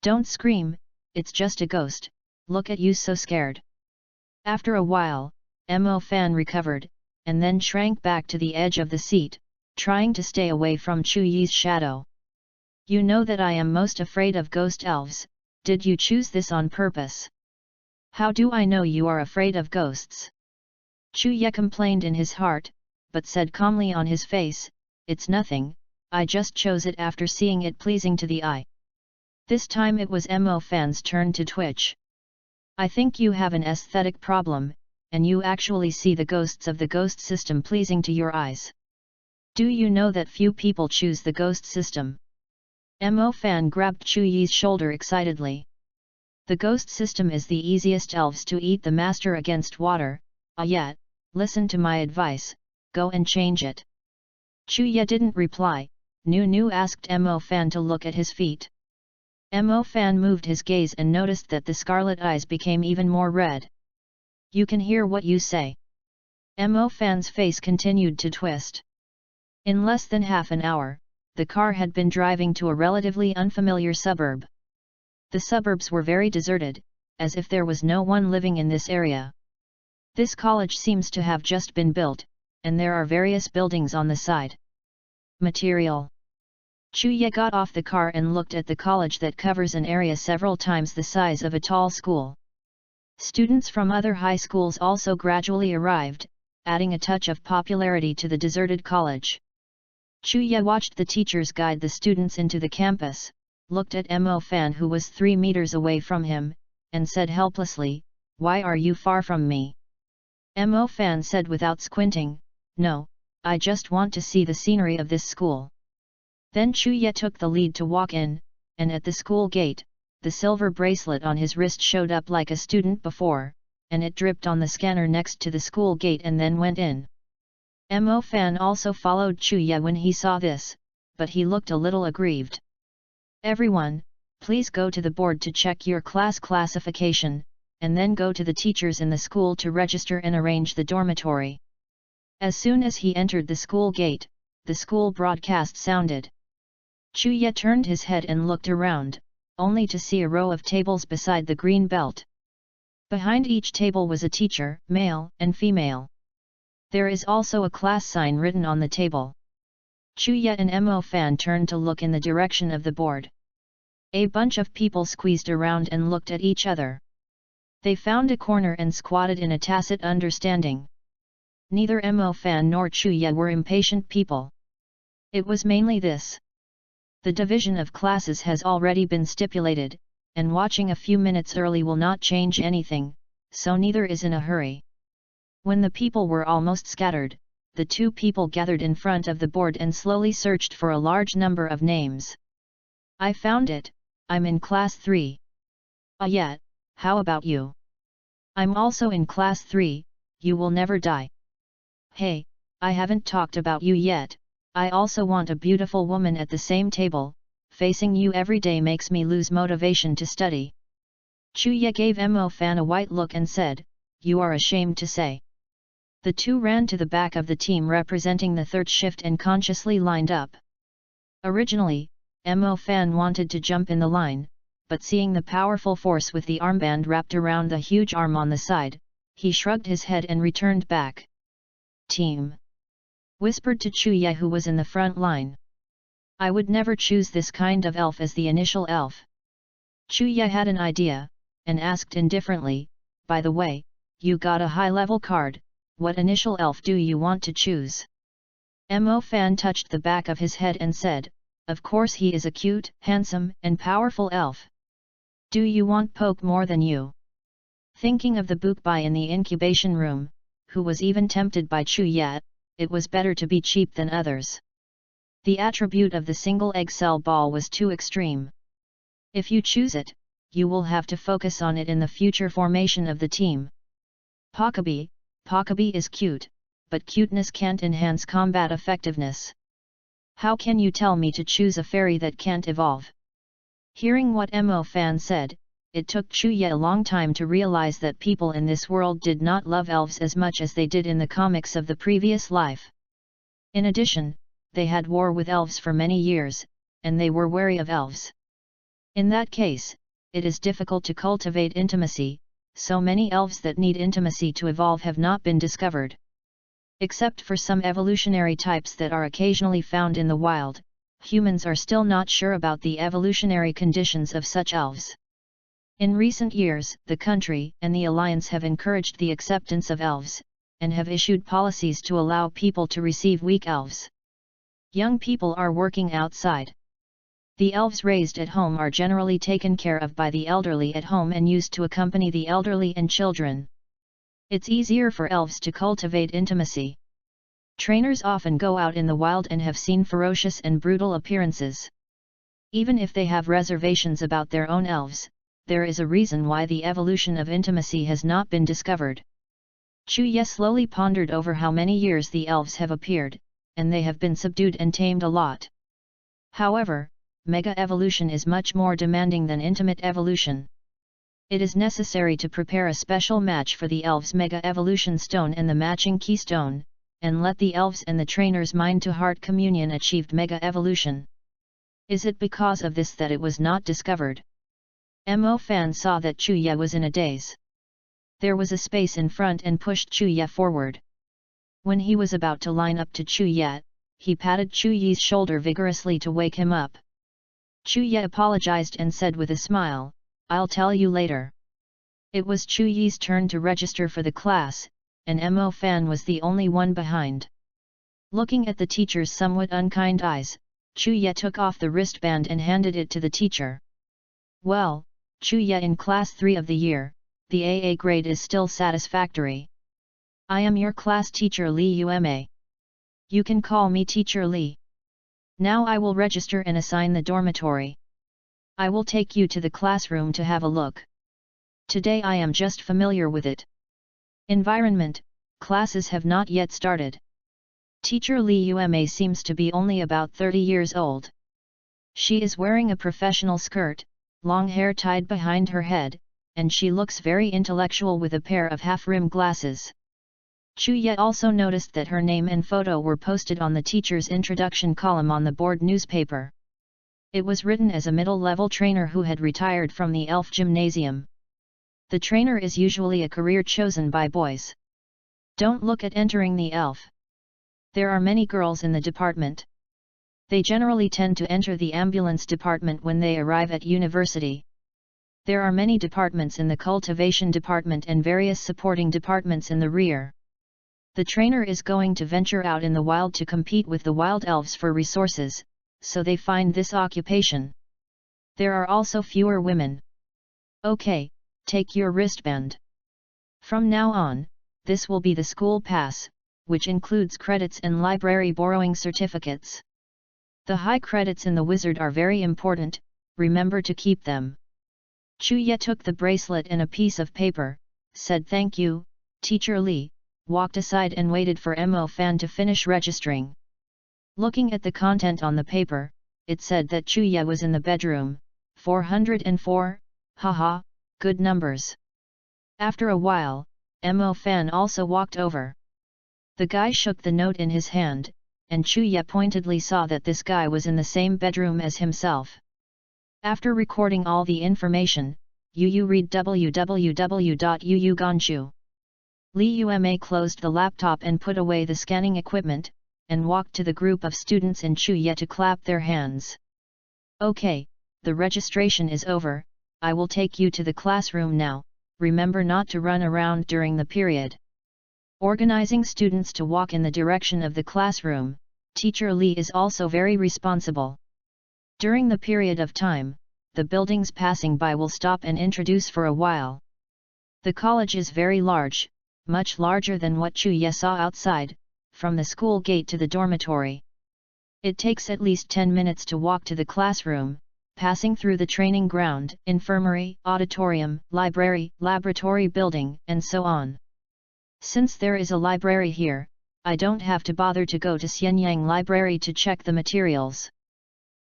"Don't scream, it's just a ghost, look at you so scared." After a while, Mo Fan recovered, and then shrank back to the edge of the seat, trying to stay away from Chu Yi's shadow. "You know that I am most afraid of ghost elves, did you choose this on purpose?" "How do I know you are afraid of ghosts?" Chu Ye complained in his heart, but said calmly on his face, "It's nothing, I just chose it after seeing it pleasing to the eye." This time it was Mo Fan's turn to twitch. "I think you have an aesthetic problem, and you actually see the ghosts of the ghost system pleasing to your eyes. Do you know that few people choose the ghost system?" Mo Fan grabbed Chu Yi's shoulder excitedly. The ghost system is the easiest elves to eat the master against water, yet, listen to my advice, go and change it. Chu Yi didn't reply. Nu asked Mo Fan to look at his feet. Mo Fan moved his gaze and noticed that the scarlet eyes became even more red. You can hear what you say. Mo Fan's face continued to twist. In less than half an hour, the car had been driving to a relatively unfamiliar suburb. The suburbs were very deserted, as if there was no one living in this area. This college seems to have just been built, and there are various buildings on the side. Material. Chu Yi got off the car and looked at the college that covers an area several times the size of a tall school. Students from other high schools also gradually arrived, adding a touch of popularity to the deserted college. Chu Yi watched the teachers guide the students into the campus, looked at Mo Fan who was 3 meters away from him, and said helplessly, "Why are you far from me?" Mo Fan said without squinting, "No, I just want to see the scenery of this school." Then Chu Yi took the lead to walk in, and at the school gate, the silver bracelet on his wrist showed up like a student before, and it dripped on the scanner next to the school gate and then went in. Mo Fan also followed Chu Yi when he saw this, but he looked a little aggrieved. "Everyone, please go to the board to check your class classification, and then go to the teachers in the school to register and arrange the dormitory." As soon as he entered the school gate, the school broadcast sounded. Chu Yi turned his head and looked around, only to see a row of tables beside the green belt. Behind each table was a teacher, male and female. There is also a class sign written on the table. Chu Yi and Mo Fan turned to look in the direction of the board. A bunch of people squeezed around and looked at each other. They found a corner and squatted in a tacit understanding. Neither Mo Fan nor Chu Yi were impatient people. It was mainly this. The division of classes has already been stipulated, and watching a few minutes early will not change anything, so neither is in a hurry. When the people were almost scattered, the two people gathered in front of the board and slowly searched for a large number of names. "I found it, I'm in class 3. Yet, how about you?" "I'm also in class 3, you will never die." "Hey, I haven't talked about you yet, I also want a beautiful woman at the same table, facing you every day makes me lose motivation to study." Chu Yi gave Mo Fan a white look and said, "You are ashamed to say." The two ran to the back of the team representing the third shift and consciously lined up. Originally, Mo Fan wanted to jump in the line, but seeing the powerful force with the armband wrapped around the huge arm on the side, he shrugged his head and returned back. "Team," whispered to Chu Yi who was in the front line. "I would never choose this kind of elf as the initial elf." Chu Yi had an idea, and asked indifferently, "By the way, you got a high-level card, what initial elf do you want to choose?" Mo Fan touched the back of his head and said, "Of course he is a cute, handsome and powerful elf. Do you want Poke more than you?" Thinking of the book buy in the incubation room, who was even tempted by Chu Yi, it was better to be cheap than others. The attribute of the single egg cell ball was too extreme. If you choose it, you will have to focus on it in the future formation of the team. Pokebi is cute, but cuteness can't enhance combat effectiveness. How can you tell me to choose a fairy that can't evolve? Hearing what Mo Fan said, it took Chu Yi a long time to realize that people in this world did not love elves as much as they did in the comics of the previous life. In addition, they had war with elves for many years, and they were wary of elves. In that case, it is difficult to cultivate intimacy, so many elves that need intimacy to evolve have not been discovered. Except for some evolutionary types that are occasionally found in the wild, humans are still not sure about the evolutionary conditions of such elves. In recent years, the country and the alliance have encouraged the acceptance of elves, and have issued policies to allow people to receive weak elves. Young people are working outside. The elves raised at home are generally taken care of by the elderly at home and used to accompany the elderly and children. It's easier for elves to cultivate intimacy. Trainers often go out in the wild and have seen ferocious and brutal appearances. Even if they have reservations about their own elves, there is a reason why the evolution of intimacy has not been discovered. Chu-ye slowly pondered over how many years the elves have appeared, and they have been subdued and tamed a lot. However, mega evolution is much more demanding than intimate evolution. It is necessary to prepare a special match for the elves' mega evolution stone and the matching keystone, and let the elves and the trainer's mind-to-heart communion achieved mega evolution. Is it because of this that it was not discovered? Mo Fan saw that Chu-ye was in a daze. There was a space in front and pushed Chu-ye forward. When he was about to line up to Chu-ye, he patted Chu-ye's shoulder vigorously to wake him up. Chu-ye apologized and said with a smile, "I'll tell you later." It was Chu-ye's turn to register for the class, and Mo Fan was the only one behind. Looking at the teacher's somewhat unkind eyes, Chu-ye took off the wristband and handed it to the teacher. "Well, Chu-ye, in class 3 of the year, the AA grade is still satisfactory. I am your class teacher Li Uma. You can call me Teacher Li. Now I will register and assign the dormitory. I will take you to the classroom to have a look. Today I am just familiar with it. Environment, classes have not yet started." Teacher Li Uma seems to be only about 30 years old. She is wearing a professional skirt, long hair tied behind her head, and she looks very intellectual with a pair of half-rim glasses. Chu-ye also noticed that her name and photo were posted on the teacher's introduction column on the board newspaper. It was written as a middle-level trainer who had retired from the elf gymnasium. The trainer is usually a career chosen by boys. Don't look at entering the elf. There are many girls in the department. They generally tend to enter the ambulance department when they arrive at university. There are many departments in the cultivation department and various supporting departments in the rear. The trainer is going to venture out in the wild to compete with the wild elves for resources, so they find this occupation. There are also fewer women. Okay, take your wristband. From now on, this will be the school pass, which includes credits and library borrowing certificates. The high credits in the wizard are very important, remember to keep them. Chu-ye took the bracelet and a piece of paper, said thank you, Teacher Li, walked aside and waited for Mo Fan to finish registering. Looking at the content on the paper, it said that Chu-ye was in the bedroom, 404, haha, good numbers. After a while, Mo Fan also walked over. The guy shook the note in his hand, and Chu-ye pointedly saw that this guy was in the same bedroom as himself. After recording all the information, Yu read www.yuuganshu. Li Uma closed the laptop and put away the scanning equipment, and walked to the group of students in Chu-ye to clap their hands. Okay, the registration is over, I will take you to the classroom now, remember not to run around during the period. Organizing students to walk in the direction of the classroom, Teacher Li is also very responsible. During the period of time, the buildings passing by will stop and introduce for a while. The college is very large, much larger than what Chu-ye saw outside, from the school gate to the dormitory. It takes at least 10 minutes to walk to the classroom, passing through the training ground, infirmary, auditorium, library, laboratory building, and so on. Since there is a library here, I don't have to bother to go to Xianyang Library to check the materials.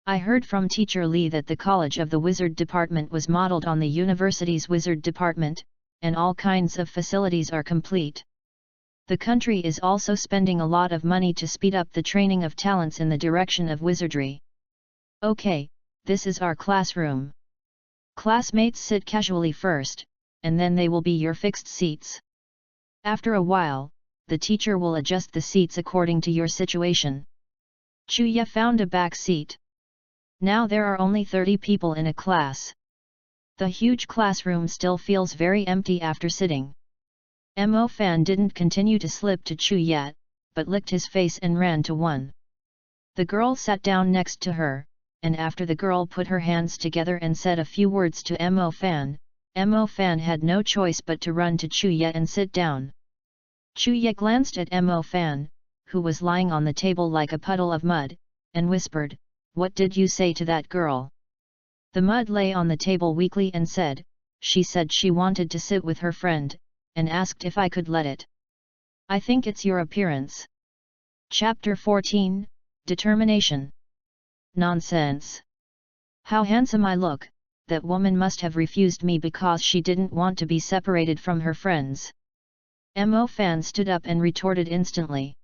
I heard from Teacher Li that the College of the Wizard Department was modeled on the university's Wizard Department, and all kinds of facilities are complete. The country is also spending a lot of money to speed up the training of talents in the direction of wizardry. Okay, this is our classroom. Classmates sit casually first, and then they will be your fixed seats. After a while, the teacher will adjust the seats according to your situation. Chu-ye found a back seat. Now there are only 30 people in a class. The huge classroom still feels very empty after sitting. Mo Fan didn't continue to slip to Chu-ye, but licked his face and ran to one. The girl sat down next to her, and after the girl put her hands together and said a few words to Mo Fan had no choice but to run to Chu-ye and sit down. Chu-ye glanced at Mo Fan, who was lying on the table like a puddle of mud, and whispered, what did you say to that girl? The mud lay on the table weakly and said, she said she wanted to sit with her friend, and asked if I could let it. I think it's your appearance. Chapter 14, Determination. Nonsense. How handsome I look, that woman must have refused me because she didn't want to be separated from her friends. Mo Fan stood up and retorted instantly.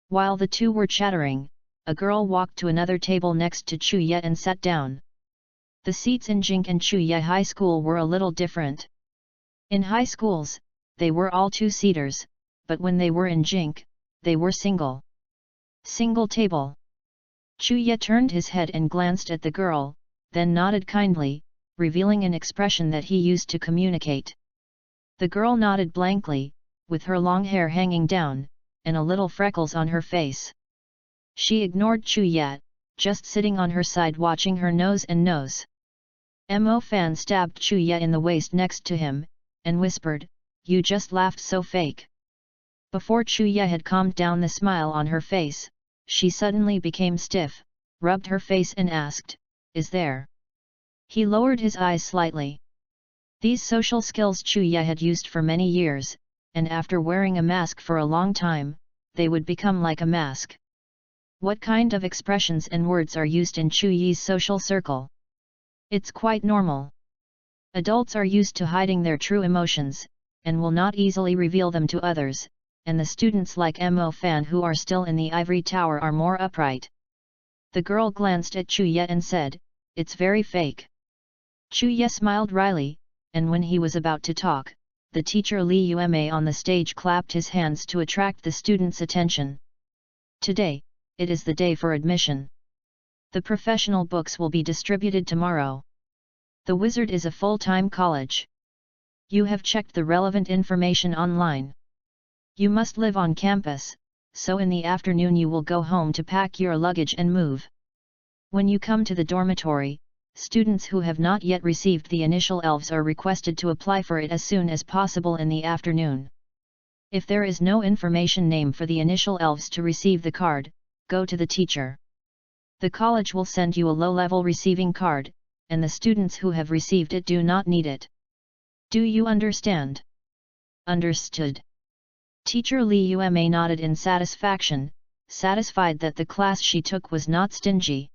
While the two were chattering, a girl walked to another table next to Chuye and sat down. The seats in Jink and Chuye High School were a little different. In high schools, they were all two-seaters, but when they were in Jink, they were single table. Chuye turned his head and glanced at the girl, then nodded kindly, revealing an expression that he used to communicate. The girl nodded blankly, with her long hair hanging down, and a little freckles on her face. She ignored Chuye, just sitting on her side watching her nose and nose. Mo Fan stabbed Chuye in the waist next to him, and whispered, "You just laughed so fake." Before Chuye had calmed down the smile on her face, she suddenly became stiff, rubbed her face and asked, "Is there?" He lowered his eyes slightly. These social skills Chuye had used for many years, and after wearing a mask for a long time, they would become like a mask. What kind of expressions and words are used in Chuye's social circle? It's quite normal. Adults are used to hiding their true emotions, and will not easily reveal them to others, and the students like Mo Fan who are still in the ivory tower are more upright. The girl glanced at Chuye and said, "It's very fake." Chuye smiled wryly, and when he was about to talk, the teacher Li Yume on the stage clapped his hands to attract the students' attention. Today, it is the day for admission. The professional books will be distributed tomorrow. The Wizard is a full-time college. You have checked the relevant information online. You must live on campus, so in the afternoon you will go home to pack your luggage and move. When you come to the dormitory, students who have not yet received the initial elves are requested to apply for it as soon as possible in the afternoon. If there is no information name for the initial elves to receive the card, go to the teacher. The college will send you a low-level receiving card, and the students who have received it do not need it. Do you understand? Understood. Teacher Li Yume nodded in satisfaction, satisfied that the class she took was not stingy.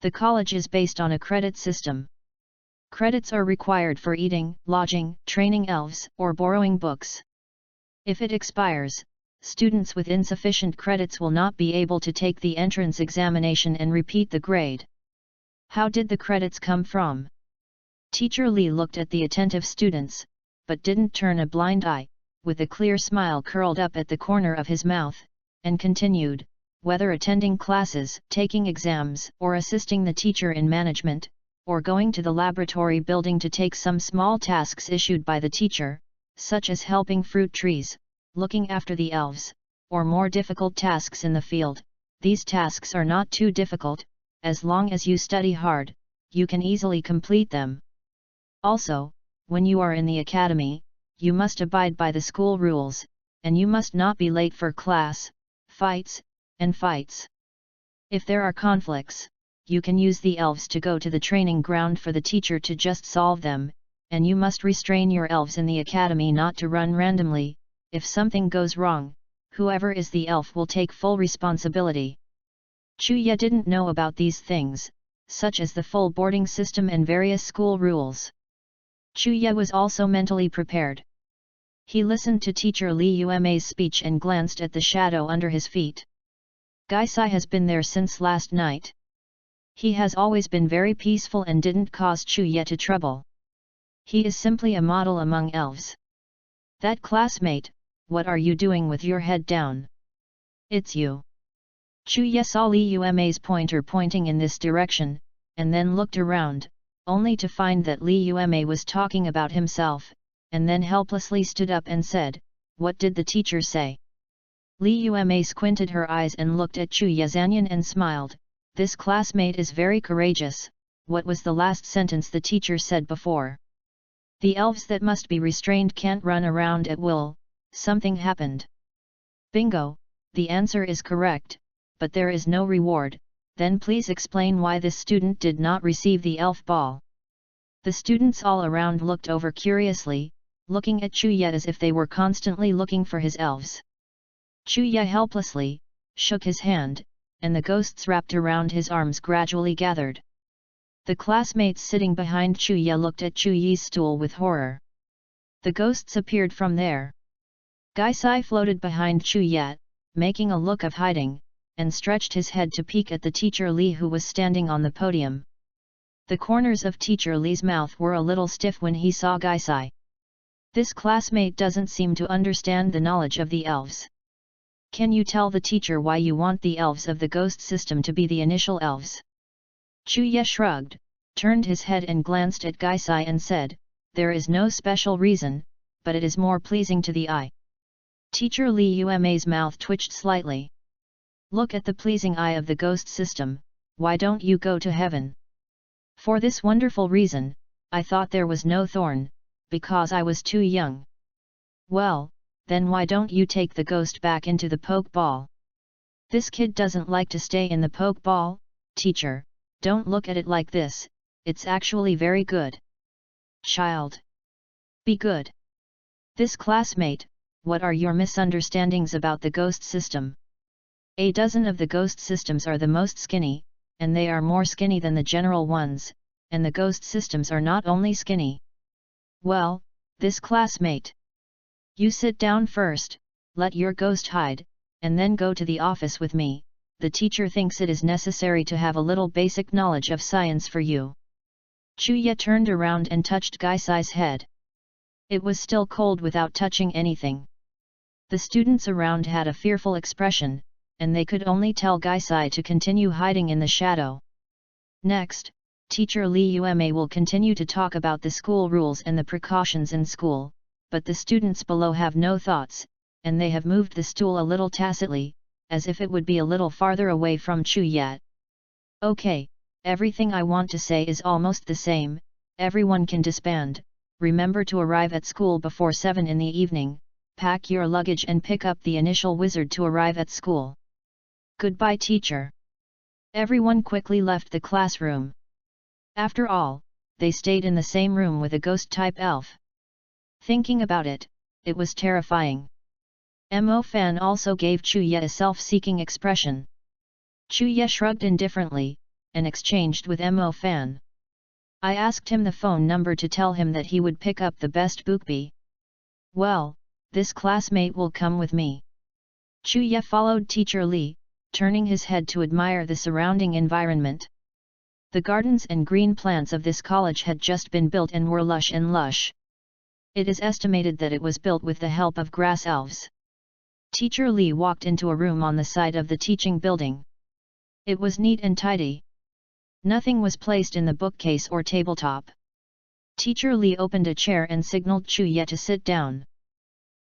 The college is based on a credit system. Credits are required for eating, lodging, training elves, or borrowing books. If it expires, students with insufficient credits will not be able to take the entrance examination and repeat the grade. How did the credits come from? Teacher Li looked at the attentive students, but didn't turn a blind eye, with a clear smile curled up at the corner of his mouth, and continued, "Whether attending classes, taking exams, or assisting the teacher in management, or going to the laboratory building to take some small tasks issued by the teacher, such as helping fruit trees, looking after the elves, or more difficult tasks in the field, these tasks are not too difficult. As long as you study hard, you can easily complete them. Also, when you are in the academy, you must abide by the school rules, and you must not be late for class, fights. If there are conflicts, you can use the elves to go to the training ground for the teacher to just solve them, and you must restrain your elves in the academy not to run randomly. If something goes wrong, whoever is the elf will take full responsibility." Chuye didn't know about these things, such as the full boarding system and various school rules. Chuye was also mentally prepared. He listened to teacher Li Yume's speech and glanced at the shadow under his feet. Gaisai has been there since last night. He has always been very peaceful and didn't cause Chuye to trouble. He is simply a model among elves. That classmate, what are you doing with your head down? It's you. Chuye saw Li Yume's pointer pointing in this direction, and then looked around, only to find that Li Yume was talking about himself, and then helplessly stood up and said, "What did the teacher say?" Li Yume squinted her eyes and looked at Chuye Zanyan and smiled, "This classmate is very courageous. What was the last sentence the teacher said before?" "The elves that must be restrained can't run around at will. Something happened." "Bingo, the answer is correct, but there is no reward, then please explain why this student did not receive the elf ball. The students all around looked over curiously, looking at Chuya as if they were constantly looking for his elves. Chuya helplessly shook his hand, and the ghosts wrapped around his arms gradually gathered. The classmates sitting behind Chuya looked at Chuyi's stool with horror. The ghosts appeared from there. Gaisai floated behind Chuya, making a look of hiding, and stretched his head to peek at the teacher Li who was standing on the podium. The corners of teacher Li's mouth were a little stiff when he saw Gaisai. This classmate doesn't seem to understand the knowledge of the elves. Can you tell the teacher why you want the elves of the ghost system to be the initial elves? Chuya shrugged, turned his head and glanced at Gaisai and said, there is no special reason, but it is more pleasing to the eye. Teacher Li Yuma's mouth twitched slightly. Look at the pleasing eye of the ghost system, why don't you go to heaven? For this wonderful reason, I thought there was no thorn, because I was too young. Well, then why don't you take the ghost back into the poke ball? This kid doesn't like to stay in the poke ball. Teacher, don't look at it like this, it's actually very good. Child. Be good. This classmate, what are your misunderstandings about the ghost system? A dozen of the ghost systems are the most skinny, and they are more skinny than the general ones, and the ghost systems are not only skinny. Well, this classmate. You sit down first, let your ghost hide, and then go to the office with me. The teacher thinks it is necessary to have a little basic knowledge of science for you. Chuya turned around and touched Gaisai's head. It was still cold without touching anything. The students around had a fearful expression, and they could only tell Gaisai to continue hiding in the shadow. Next, Teacher Li Yuma will continue to talk about the school rules and the precautions in school, but the students below have no thoughts, and they have moved the stool a little tacitly, as if it would be a little farther away from Chuya. Okay, everything I want to say is almost the same, everyone can disband, remember to arrive at school before 7 in the evening, pack your luggage and pick up the initial wizard to arrive at school. Goodbye teacher. Everyone quickly left the classroom. After all, they stayed in the same room with a ghost-type elf. Thinking about it, it was terrifying. Mo Fan also gave Chuya a self-seeking expression. Chuya shrugged indifferently, and exchanged with Mo Fan. I asked him the phone number to tell him that he would pick up the best bookbee. Well, this classmate will come with me. Chuya followed Teacher Li, turning his head to admire the surrounding environment. The gardens and green plants of this college had just been built and were lush and lush. It is estimated that it was built with the help of grass elves. Teacher Li walked into a room on the side of the teaching building. It was neat and tidy. Nothing was placed in the bookcase or tabletop. Teacher Li opened a chair and signaled Chuya to sit down.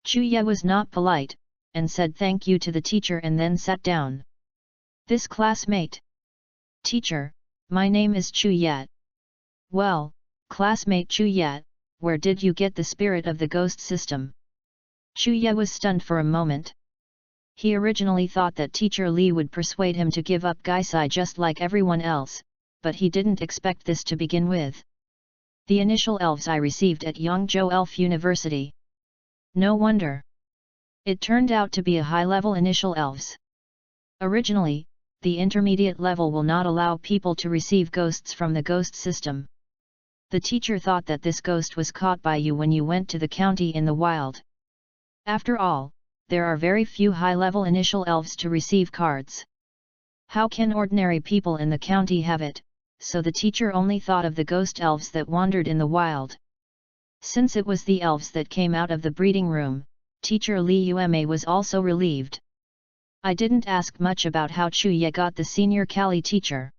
Chuya was not polite, and said thank you to the teacher and then sat down. This classmate. Teacher, my name is Chuya. Well, classmate Chuya, where did you get the spirit of the ghost system? Chuya was stunned for a moment. He originally thought that Teacher Li would persuade him to give up Gaisai just like everyone else, but he didn't expect this to begin with. The initial elves I received at Yangzhou Elf University. No wonder. It turned out to be a high-level initial elves. Originally, the intermediate level will not allow people to receive ghosts from the ghost system. The teacher thought that this ghost was caught by you when you went to the county in the wild. After all, there are very few high-level initial elves to receive cards. How can ordinary people in the county have it? So the teacher only thought of the ghost elves that wandered in the wild. Since it was the elves that came out of the breeding room, Teacher Li Yuma was also relieved. I didn't ask much about how Chuya got the senior Kali teacher.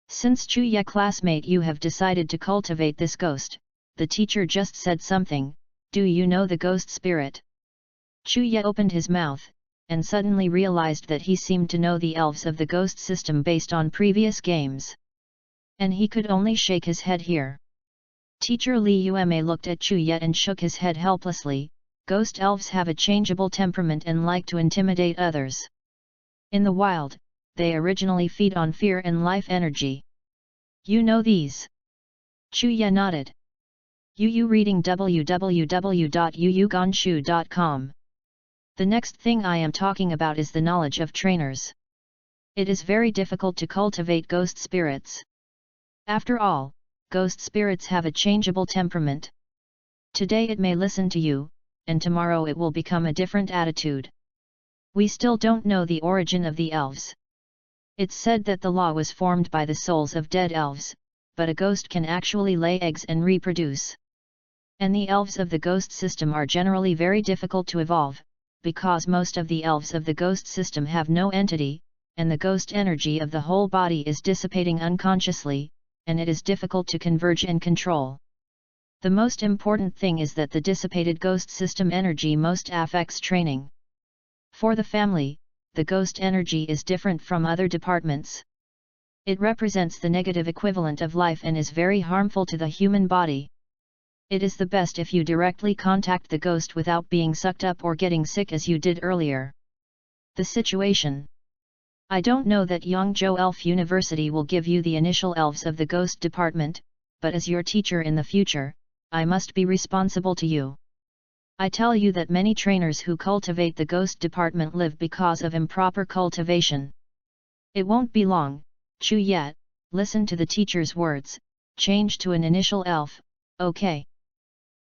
Since Chuya classmate you have decided to cultivate this ghost, the teacher just said something, do you know the ghost spirit? Chuya opened his mouth, and suddenly realized that he seemed to know the elves of the ghost system based on previous games. And he could only shake his head here. Teacher Li Yuma looked at Chuya and shook his head helplessly. Ghost elves have a changeable temperament and like to intimidate others. In the wild, they originally feed on fear and life energy. You know these? Chuya nodded. Yu reading www.yuyugonshu.com. The next thing I am talking about is the knowledge of trainers. It is very difficult to cultivate ghost spirits. After all, ghost spirits have a changeable temperament. Today it may listen to you, and tomorrow it will become a different attitude. We still don't know the origin of the elves. It's said that the law was formed by the souls of dead elves, but a ghost can actually lay eggs and reproduce. And the elves of the ghost system are generally very difficult to evolve, because most of the elves of the ghost system have no entity, and the ghost energy of the whole body is dissipating unconsciously, and it is difficult to converge and control. The most important thing is that the dissipated ghost system energy most affects training. For the family, the ghost energy is different from other departments. It represents the negative equivalent of life and is very harmful to the human body. It is the best if you directly contact the ghost without being sucked up or getting sick as you did earlier. The situation. I don't know that Yangzhou Elf University will give you the initial elves of the ghost department, but as your teacher in the future, I must be responsible to you. I tell you that many trainers who cultivate the ghost department live because of improper cultivation. It won't be long, Chuya, listen to the teacher's words, change to an initial elf, okay?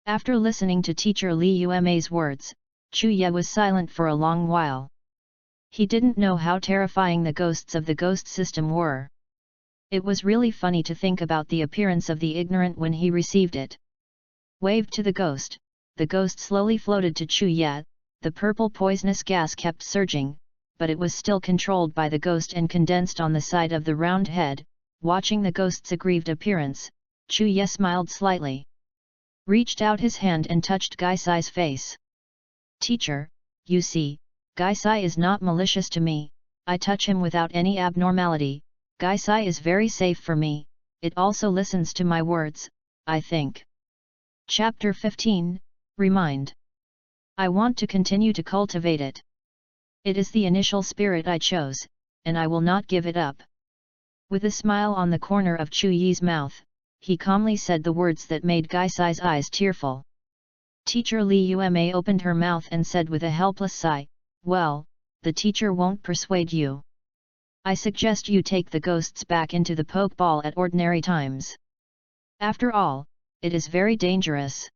After listening to teacher Li Yume's words, Chuya was silent for a long while. He didn't know how terrifying the ghosts of the ghost system were. It was really funny to think about the appearance of the ignorant when he received it. Waved to the ghost slowly floated to Chuya, the purple poisonous gas kept surging, but it was still controlled by the ghost and condensed on the side of the round head. Watching the ghost's aggrieved appearance, Chuya smiled slightly. Reached out his hand and touched Gaisai's face. Teacher, you see, Gaisai is not malicious to me, I touch him without any abnormality, Gaisai is very safe for me, it also listens to my words, I think. Chapter 15, Remind. I want to continue to cultivate it. It is the initial spirit I chose, and I will not give it up. With a smile on the corner of Chuyi's mouth, he calmly said the words that made Gaisai's eyes tearful. Teacher Li Yume opened her mouth and said with a helpless sigh, well, the teacher won't persuade you. I suggest you take the ghosts back into the pokeball at ordinary times. After all, it is very dangerous.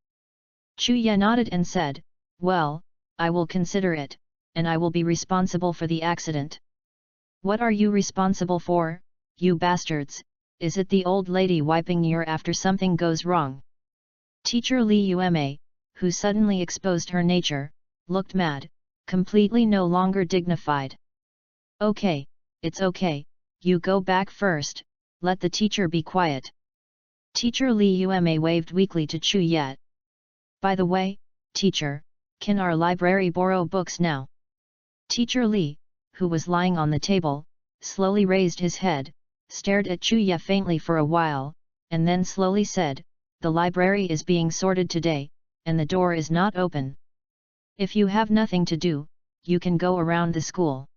Chuya nodded and said, well, I will consider it, and I will be responsible for the accident. What are you responsible for, you bastards? Is it the old lady wiping your after something goes wrong? Teacher Li Yume, who suddenly exposed her nature, looked mad, completely no longer dignified. Okay, it's okay, you go back first, let the teacher be quiet. Teacher Li Yume waved weakly to Chuya. By the way, teacher, can our library borrow books now? Teacher Li, who was lying on the table, slowly raised his head, stared at Chuya faintly for a while, and then slowly said, the library is being sorted today, and the door is not open. If you have nothing to do, you can go around the school.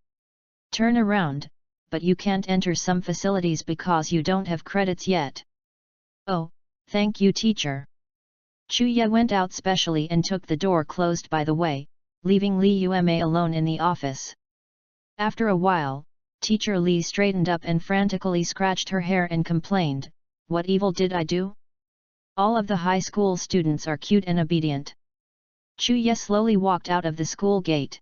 Turn around, but you can't enter some facilities because you don't have credits yet. Oh, thank you teacher. Chuya went out specially and took the door closed by the way, leaving Li Yume alone in the office. After a while, Teacher Li straightened up and frantically scratched her hair and complained, what evil did I do? All of the high school students are cute and obedient. Chuya slowly walked out of the school gate.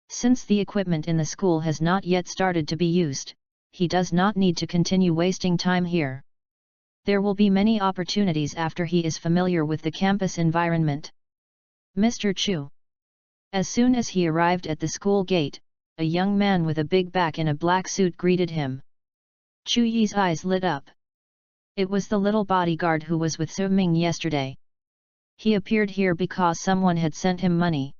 Since the equipment in the school has not yet started to be used, he does not need to continue wasting time here. There will be many opportunities after he is familiar with the campus environment. Mr. Chu. As soon as he arrived at the school gate, a young man with a big back in a black suit greeted him. Chu Yi's eyes lit up. It was the little bodyguard who was with Su Ming yesterday. He appeared here because someone had sent him money.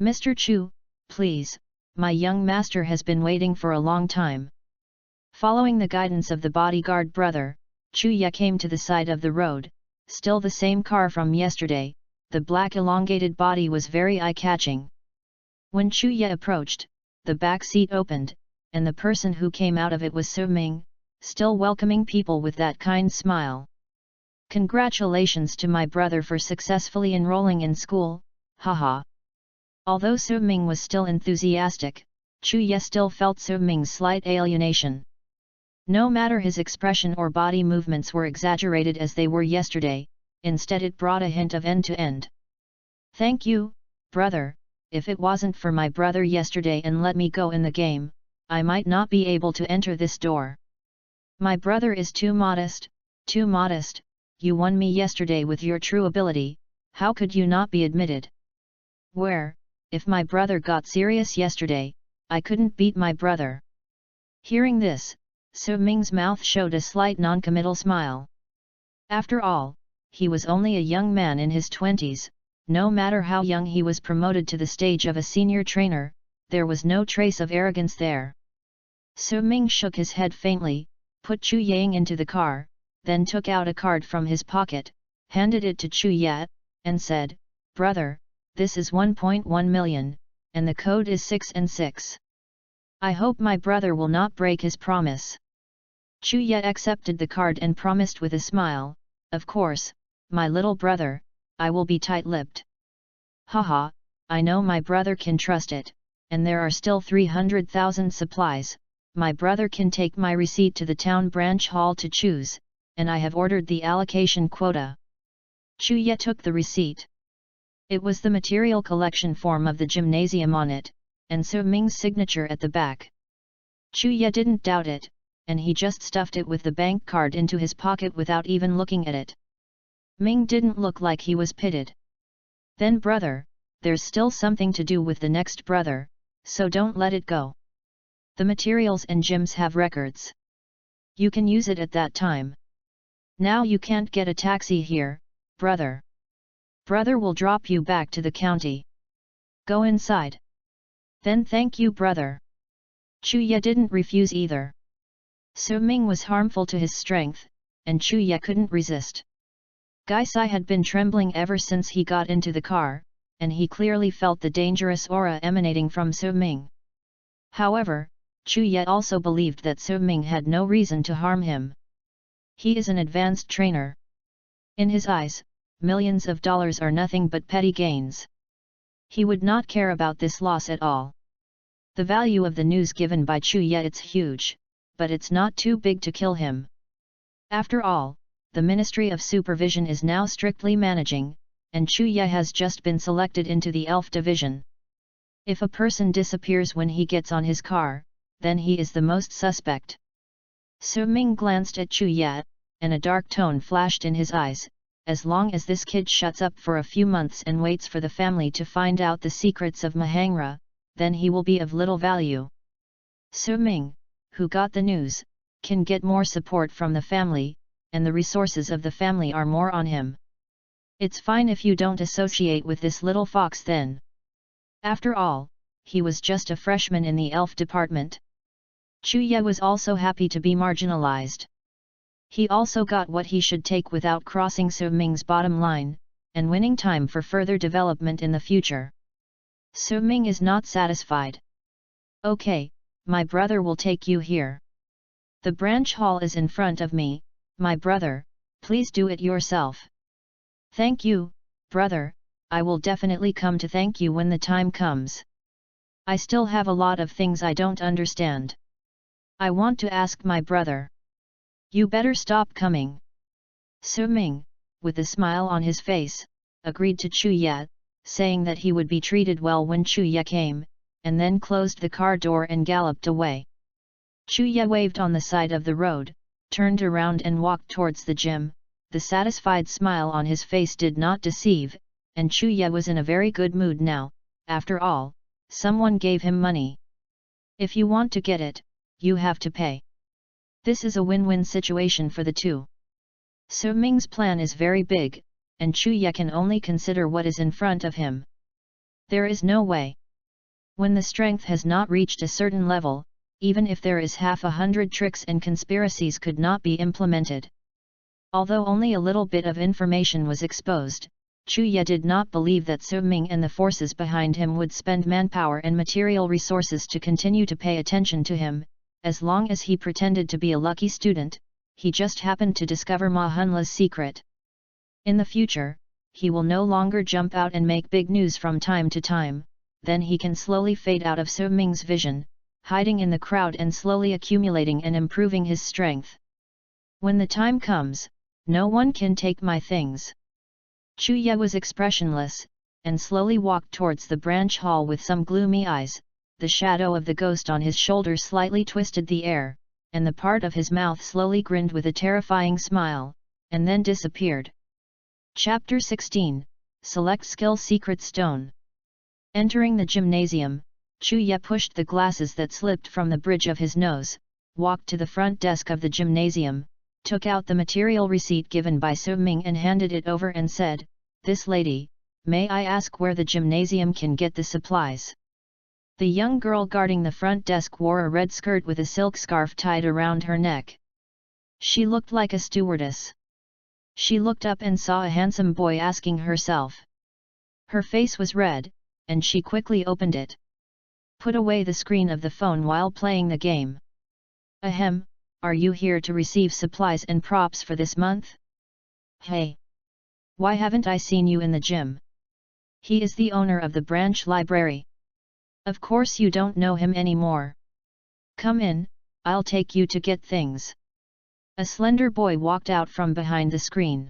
Mr. Chu, please, my young master has been waiting for a long time. Following the guidance of the bodyguard brother, Chuya came to the side of the road, still the same car from yesterday, the black elongated body was very eye-catching. When Chuya approached, the back seat opened, and the person who came out of it was Su Ming, still welcoming people with that kind smile. Congratulations to my brother for successfully enrolling in school, haha. Although Su Ming was still enthusiastic, Chu Ye still felt Su Ming's slight alienation. No matter his expression or body movements were exaggerated as they were yesterday, instead it brought a hint of end-to-end. Thank you, brother, if it wasn't for my brother yesterday and let me go in the game, I might not be able to enter this door. My brother is too modest, you won me yesterday with your true ability, how could you not be admitted? Where, if my brother got serious yesterday, I couldn't beat my brother. Hearing this, Su Ming's mouth showed a slight non-committal smile. After all, he was only a young man in his 20s, no matter how young he was promoted to the stage of a senior trainer, there was no trace of arrogance there. Su Ming shook his head faintly, put Chu Yang into the car, then took out a card from his pocket, handed it to Chu Ye, and said, "Brother, this is 1.1 million, and the code is 6 and 6. I hope my brother will not break his promise." Chu Ye accepted the card and promised with a smile, "Of course, my little brother, I will be tight-lipped." "Haha, I know my brother can trust it, and there are still 300,000 supplies, my brother can take my receipt to the town branch hall to choose, and I have ordered the allocation quota." Chu Ye took the receipt. It was the material collection form of the gymnasium on it, and Su Ming's signature at the back. Chu Ye didn't doubt it, and he just stuffed it with the bank card into his pocket without even looking at it. Ming didn't look like he was pitted. "Then brother, there's still something to do with the next brother, so don't let it go. The materials and gyms have records. You can use it at that time. Now you can't get a taxi here, brother. Brother will drop you back to the county. Go inside." "Then thank you brother." Chu Ye didn't refuse either. Su Ming was harmful to his strength, and Chu Ye couldn't resist. Gai Sai had been trembling ever since he got into the car, and he clearly felt the dangerous aura emanating from Su Ming. However, Chu Ye also believed that Su Ming had no reason to harm him. He is an advanced trainer. In his eyes, millions of dollars are nothing but petty gains. He would not care about this loss at all. The value of the news given by Chu Ye it's huge, but it's not too big to kill him. After all, the Ministry of Supervision is now strictly managing, and Chu Ye has just been selected into the Elf Division. If a person disappears when he gets on his car, then he is the most suspect. Su Ming glanced at Chu Ye, and a dark tone flashed in his eyes. As long as this kid shuts up for a few months and waits for the family to find out the secrets of Mahangra, then he will be of little value. Su Ming, who got the news, can get more support from the family, and the resources of the family are more on him. It's fine if you don't associate with this little fox then. After all, he was just a freshman in the elf department. Chu Ye was also happy to be marginalized. He also got what he should take without crossing Su Ming's bottom line, and winning time for further development in the future. Su Ming is not satisfied. "Okay, my brother will take you here. The branch hall is in front of me, my brother, please do it yourself." "Thank you, brother, I will definitely come to thank you when the time comes. I still have a lot of things I don't understand. I want to ask my brother." "You better stop coming." Su Ming, with a smile on his face, agreed to Chu Ye, saying that he would be treated well when Chu Ye came, and then closed the car door and galloped away. Chu Ye waved on the side of the road, turned around and walked towards the gym. The satisfied smile on his face did not deceive, and Chu Ye was in a very good mood now. After all, someone gave him money. If you want to get it, you have to pay. This is a win-win situation for the two. Su Ming's plan is very big, and Chu Ye can only consider what is in front of him. There is no way. When the strength has not reached a certain level, even if there is 100 tricks and conspiracies could not be implemented. Although only a little bit of information was exposed, Chuya did not believe that Su Ming and the forces behind him would spend manpower and material resources to continue to pay attention to him. As long as he pretended to be a lucky student, he just happened to discover Ma Hunla's secret. In the future, he will no longer jump out and make big news from time to time, then he can slowly fade out of Su Ming's vision, hiding in the crowd and slowly accumulating and improving his strength. When the time comes, no one can take my things. Chuya was expressionless, and slowly walked towards the branch hall with some gloomy eyes. The shadow of the ghost on his shoulder slightly twisted the air, and the part of his mouth slowly grinned with a terrifying smile, and then disappeared. Chapter 16, Select Skill Secret Stone. Entering the gymnasium, Chuya pushed the glasses that slipped from the bridge of his nose, walked to the front desk of the gymnasium, took out the material receipt given by Su Ming and handed it over and said, "This lady, may I ask where the gymnasium can get the supplies?" The young girl guarding the front desk wore a red skirt with a silk scarf tied around her neck. She looked like a stewardess. She looked up and saw a handsome boy asking herself. Her face was red, and she quickly opened it. Put away the screen of the phone while playing the game. "Ahem, are you here to receive supplies and props for this month? Hey! Why haven't I seen you in the gym? He is the owner of the branch library. Of course you don't know him anymore. Come in, I'll take you to get things." A slender boy walked out from behind the screen.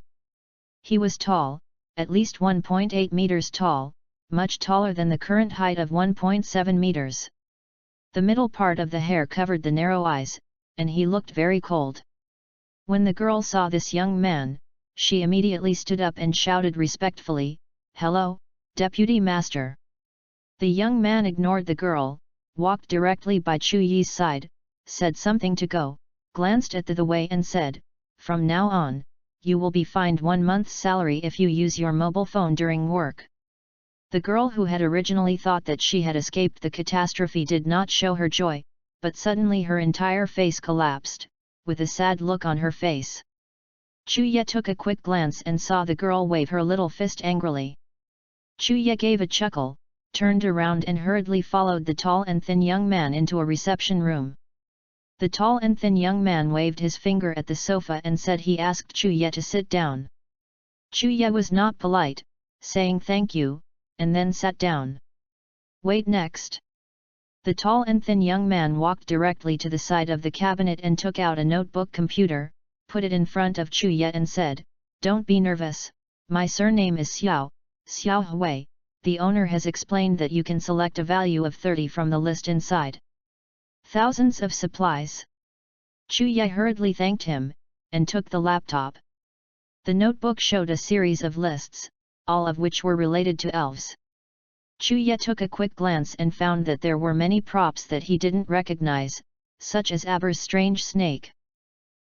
He was tall, at least 1.8 meters tall, much taller than the current height of 1.7 meters. The middle part of the hair covered the narrow eyes, and he looked very cold. When the girl saw this young man, she immediately stood up and shouted respectfully, "Hello, Deputy Master." The young man ignored the girl, walked directly by Chuya's side, said something to go, glanced at the way and said, "From now on, you will be fined 1 month's salary if you use your mobile phone during work." The girl who had originally thought that she had escaped the catastrophe did not show her joy, but suddenly her entire face collapsed, with a sad look on her face. Chuya took a quick glance and saw the girl wave her little fist angrily. Chuya gave a chuckle, turned around and hurriedly followed the tall and thin young man into a reception room. The tall and thin young man waved his finger at the sofa and said he asked Chuya to sit down. Chuya was not polite, saying thank you, and then sat down. "Wait next." The tall and thin young man walked directly to the side of the cabinet and took out a notebook computer, put it in front of Chuya and said, "Don't be nervous, my surname is Xiao Hui. The owner has explained that you can select a value of 30 from the list inside. Thousands of supplies." Chuya hurriedly thanked him, and took the laptop. The notebook showed a series of lists, all of which were related to elves. Chuya took a quick glance and found that there were many props that he didn't recognize, such as Aber's strange snake.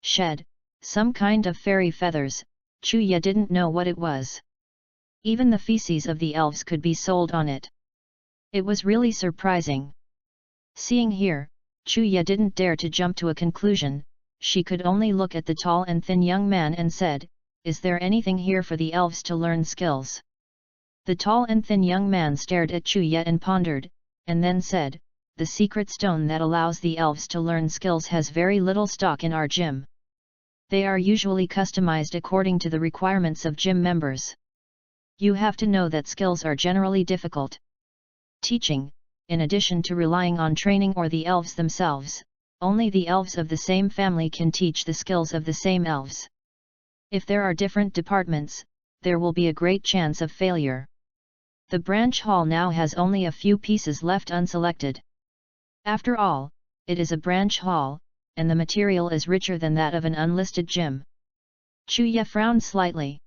Shed, some kind of fairy feathers, Chuya didn't know what it was. Even the feces of the elves could be sold on it. It was really surprising. Seeing here, Chuya didn't dare to jump to a conclusion. She could only look at the tall and thin young man and said, "Is there anything here for the elves to learn skills?" The tall and thin young man stared at Chuya and pondered, and then said, "The secret stone that allows the elves to learn skills has very little stock in our gym. They are usually customized according to the requirements of gym members. You have to know that skills are generally difficult. Teaching, in addition to relying on training or the elves themselves, only the elves of the same family can teach the skills of the same elves. If there are different departments, there will be a great chance of failure. The branch hall now has only a few pieces left unselected. After all, it is a branch hall, and the material is richer than that of an unlisted gym." Chuya frowned slightly.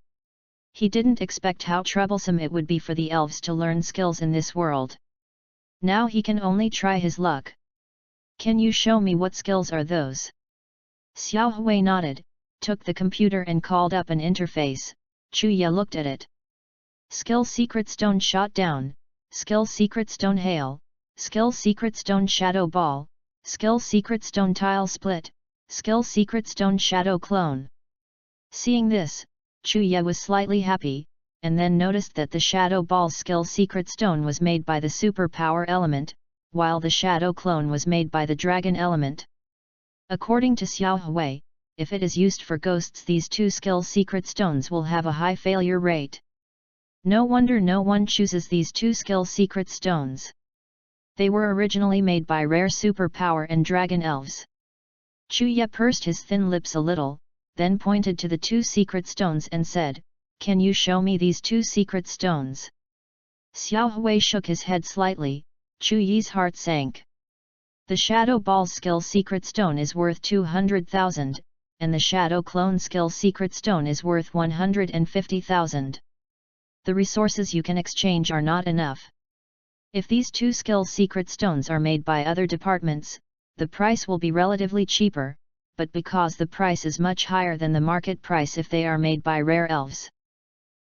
He didn't expect how troublesome it would be for the elves to learn skills in this world. Now he can only try his luck. "Can you show me what skills are those?" Xiao Hui nodded, took the computer and called up an interface. Chuya looked at it. Skill Secret Stone Shot Down, Skill Secret Stone Hail, Skill Secret Stone Shadow Ball, Skill Secret Stone Tile Split, Skill Secret Stone Shadow Clone. Seeing this, Chuya was slightly happy, and then noticed that the Shadow Ball's skill secret stone was made by the superpower element, while the Shadow Clone was made by the Dragon element. According to Xiao Hui, if it is used for ghosts, these two skill secret stones will have a high failure rate. No wonder no one chooses these two skill secret stones. They were originally made by rare superpower and dragon elves. Chuya pursed his thin lips a little, then pointed to the two secret stones and said, "Can you show me these two secret stones?" Xiao Hui shook his head slightly. Chuyi's heart sank. The Shadow Ball's skill secret stone is worth 200,000, and the Shadow Clone skill secret stone is worth 150,000. The resources you can exchange are not enough. If these two skill secret stones are made by other departments, the price will be relatively cheaper, but because the price is much higher than the market price if they are made by rare elves.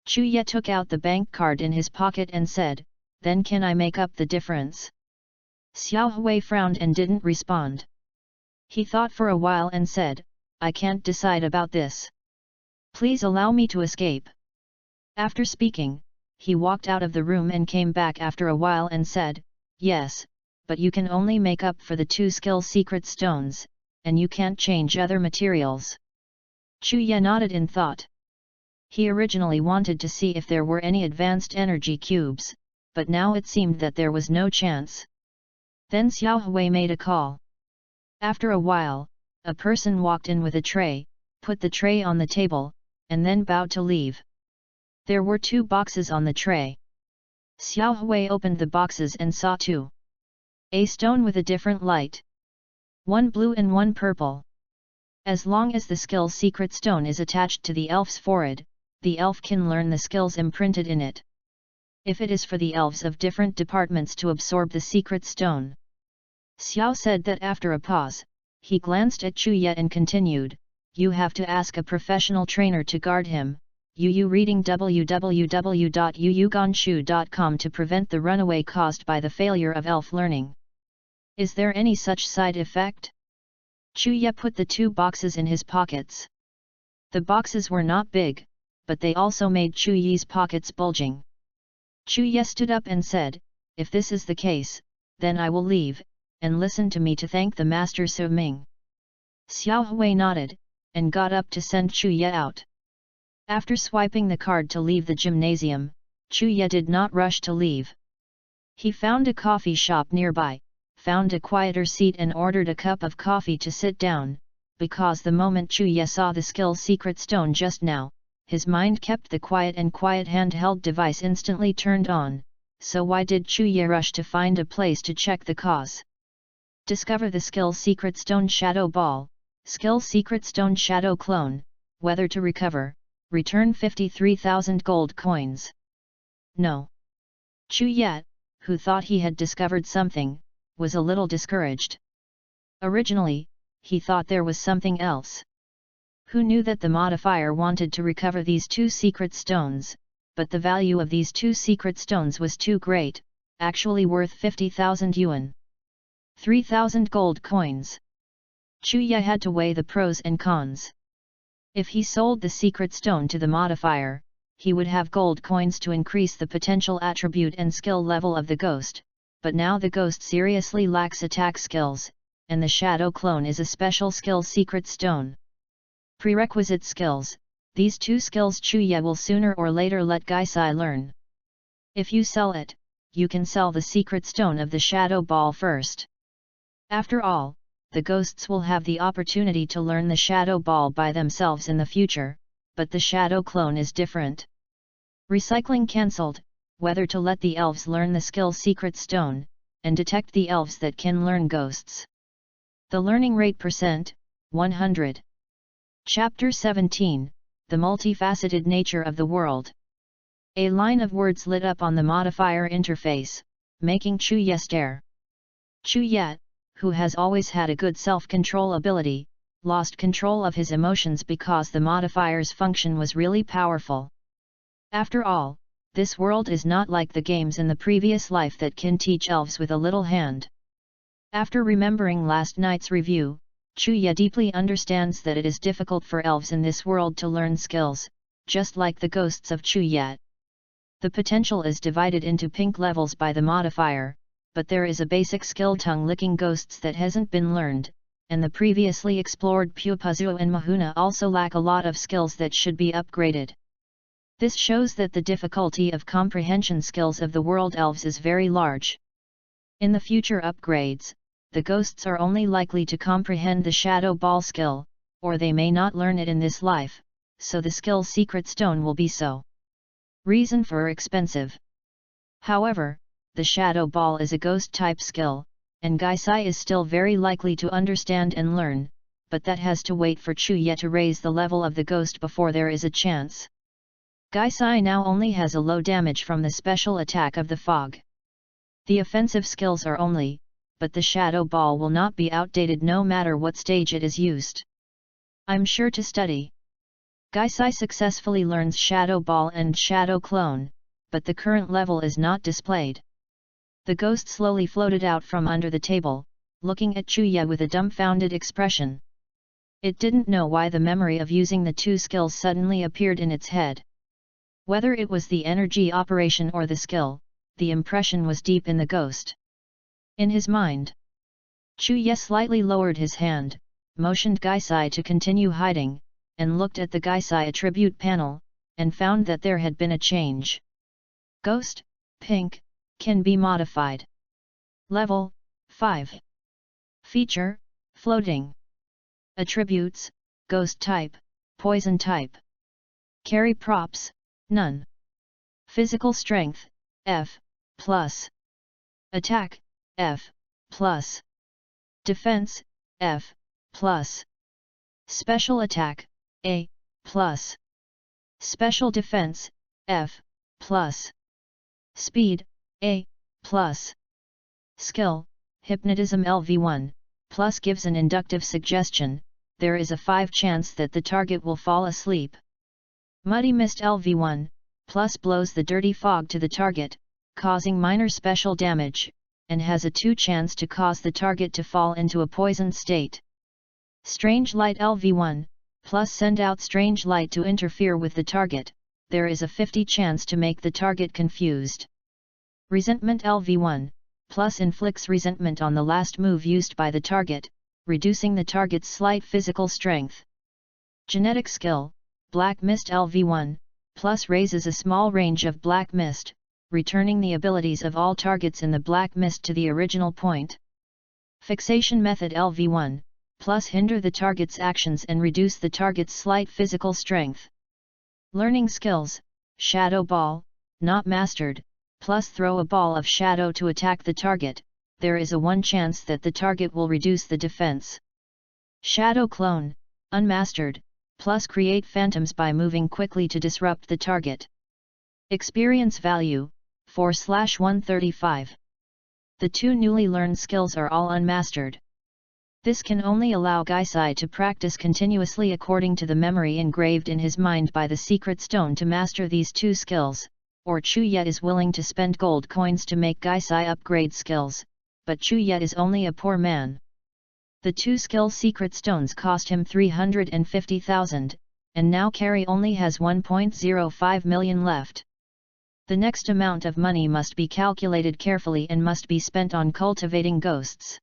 Chuya took out the bank card in his pocket and said, "Then can I make up the difference?" Xiao Hui frowned and didn't respond. He thought for a while and said, "I can't decide about this. Please allow me to escape." After speaking, he walked out of the room and came back after a while and said, "Yes, but you can only make up for the two skill secret stones, and you can't change other materials." Chuya nodded in thought. He originally wanted to see if there were any advanced energy cubes, but now it seemed that there was no chance. Then Xiao Hui made a call. After a while, a person walked in with a tray, put the tray on the table, and then bowed to leave. There were two boxes on the tray. Xiao Hui opened the boxes and saw two. A stone with a different light. One blue and one purple. As long as the skill secret stone is attached to the elf's forehead, the elf can learn the skills imprinted in it. If it is for the elves of different departments to absorb the secret stone. Xiao said that after a pause, he glanced at Chuya and continued, "You have to ask a professional trainer to guard him. Yu reading www.yuyuganshu.com to prevent the runaway caused by the failure of elf learning. Is there any such side effect?" Chuya put the two boxes in his pockets. The boxes were not big, but they also made Chuyi's pockets bulging. Chuya stood up and said, "If this is the case, then I will leave, and listen to me to thank the Master Su Ming." Xiao Hui nodded, and got up to send Chuya out. After swiping the card to leave the gymnasium, Chuya did not rush to leave. He found a coffee shop nearby, found a quieter seat and ordered a cup of coffee to sit down, because the moment Chuya saw the skill secret stone just now, his mind kept the quiet handheld device instantly turned on, so why did Chuya rush to find a place to check the cause? Discover the skill secret stone Shadow Ball, skill secret stone Shadow Clone, whether to recover. Return 53,000 gold coins. No. Chuya, who thought he had discovered something, was a little discouraged. Originally, he thought there was something else. Who knew that the modifier wanted to recover these two secret stones, but the value of these two secret stones was too great, actually worth 50,000 yuan. 3,000 gold coins. Chuya had to weigh the pros and cons. If he sold the secret stone to the modifier, he would have gold coins to increase the potential attribute and skill level of the ghost, but now the ghost seriously lacks attack skills, and the Shadow Clone is a special skill secret stone. Prerequisite skills: these two skills Chuya will sooner or later let Gaisai learn. If you sell it, you can sell the secret stone of the Shadow Ball first. After all, the ghosts will have the opportunity to learn the Shadow Ball by themselves in the future, but the Shadow Clone is different. Recycling cancelled, whether to let the elves learn the skill secret stone, and detect the elves that can learn ghosts. The learning rate %, 100. Chapter 17, The Multifaceted Nature of the World. A line of words lit up on the modifier interface, making Chuya stare. Chuya, who has always had a good self-control ability, lost control of his emotions because the modifier's function was really powerful. After all, this world is not like the games in the previous life that can teach elves with a little hand. After remembering last night's review, Chuya deeply understands that it is difficult for elves in this world to learn skills, just like the ghosts of Chuya. The potential is divided into pink levels by the modifier, but there is a basic skill tongue-licking ghosts that hasn't been learned, and the previously explored Pupazu and Mahuna also lack a lot of skills that should be upgraded. This shows that the difficulty of comprehension skills of the world elves is very large. In the future upgrades, the ghosts are only likely to comprehend the Shadow Ball skill, or they may not learn it in this life, so the skill Secret Stone will be so. Reason for expensive. However, the Shadow Ball is a ghost-type skill, and Gaisai is still very likely to understand and learn, but that has to wait for Chuya to raise the level of the ghost before there is a chance. Gaisai now only has a low damage from the special attack of the fog. The offensive skills are only, but the Shadow Ball will not be outdated no matter what stage it is used. I'm sure to study. Gaisai successfully learns Shadow Ball and Shadow Clone, but the current level is not displayed. The ghost slowly floated out from under the table, looking at Chuya with a dumbfounded expression. It didn't know why the memory of using the two skills suddenly appeared in its head. Whether it was the energy operation or the skill, the impression was deep in the ghost. In his mind, Chuya slightly lowered his hand, motioned Gaisai to continue hiding, and looked at the Gaisai attribute panel, and found that there had been a change. Ghost, pink, can be modified. Level, 5. Feature, floating. Attributes, ghost type, poison type. Carry props, none. Physical strength, F+. Attack, F+. Defense, F+. Special attack, A+. Special defense, F+. Speed, A+. Skill, Hypnotism LV1, plus gives an inductive suggestion, there is a 5 chance that the target will fall asleep. Muddy Mist LV1, plus blows the dirty fog to the target, causing minor special damage, and has a 2 chance to cause the target to fall into a poisoned state. Strange Light LV1, plus send out strange light to interfere with the target, there is a 50 chance to make the target confused. Resentment LV1, plus inflicts resentment on the last move used by the target, reducing the target's slight physical strength. Genetic skill, Black Mist LV1, plus raises a small range of black mist, returning the abilities of all targets in the black mist to the original point. Fixation method LV1, plus hinder the target's actions and reduce the target's slight physical strength. Learning skills, Shadow Ball, not mastered, plus throw a ball of shadow to attack the target, there is a 1 chance that the target will reduce the defense. Shadow Clone, unmastered, plus create phantoms by moving quickly to disrupt the target. Experience value, 4/135. The 2 newly learned skills are all unmastered. This can only allow Gaisai to practice continuously according to the memory engraved in his mind by the secret stone to master these 2 skills, or Chuya is willing to spend gold coins to make Gaisai upgrade skills, but Chuya is only a poor man. The 2 skill secret stones cost him 350,000, and now Carrie only has 1.05 million left. The next amount of money must be calculated carefully and must be spent on cultivating ghosts.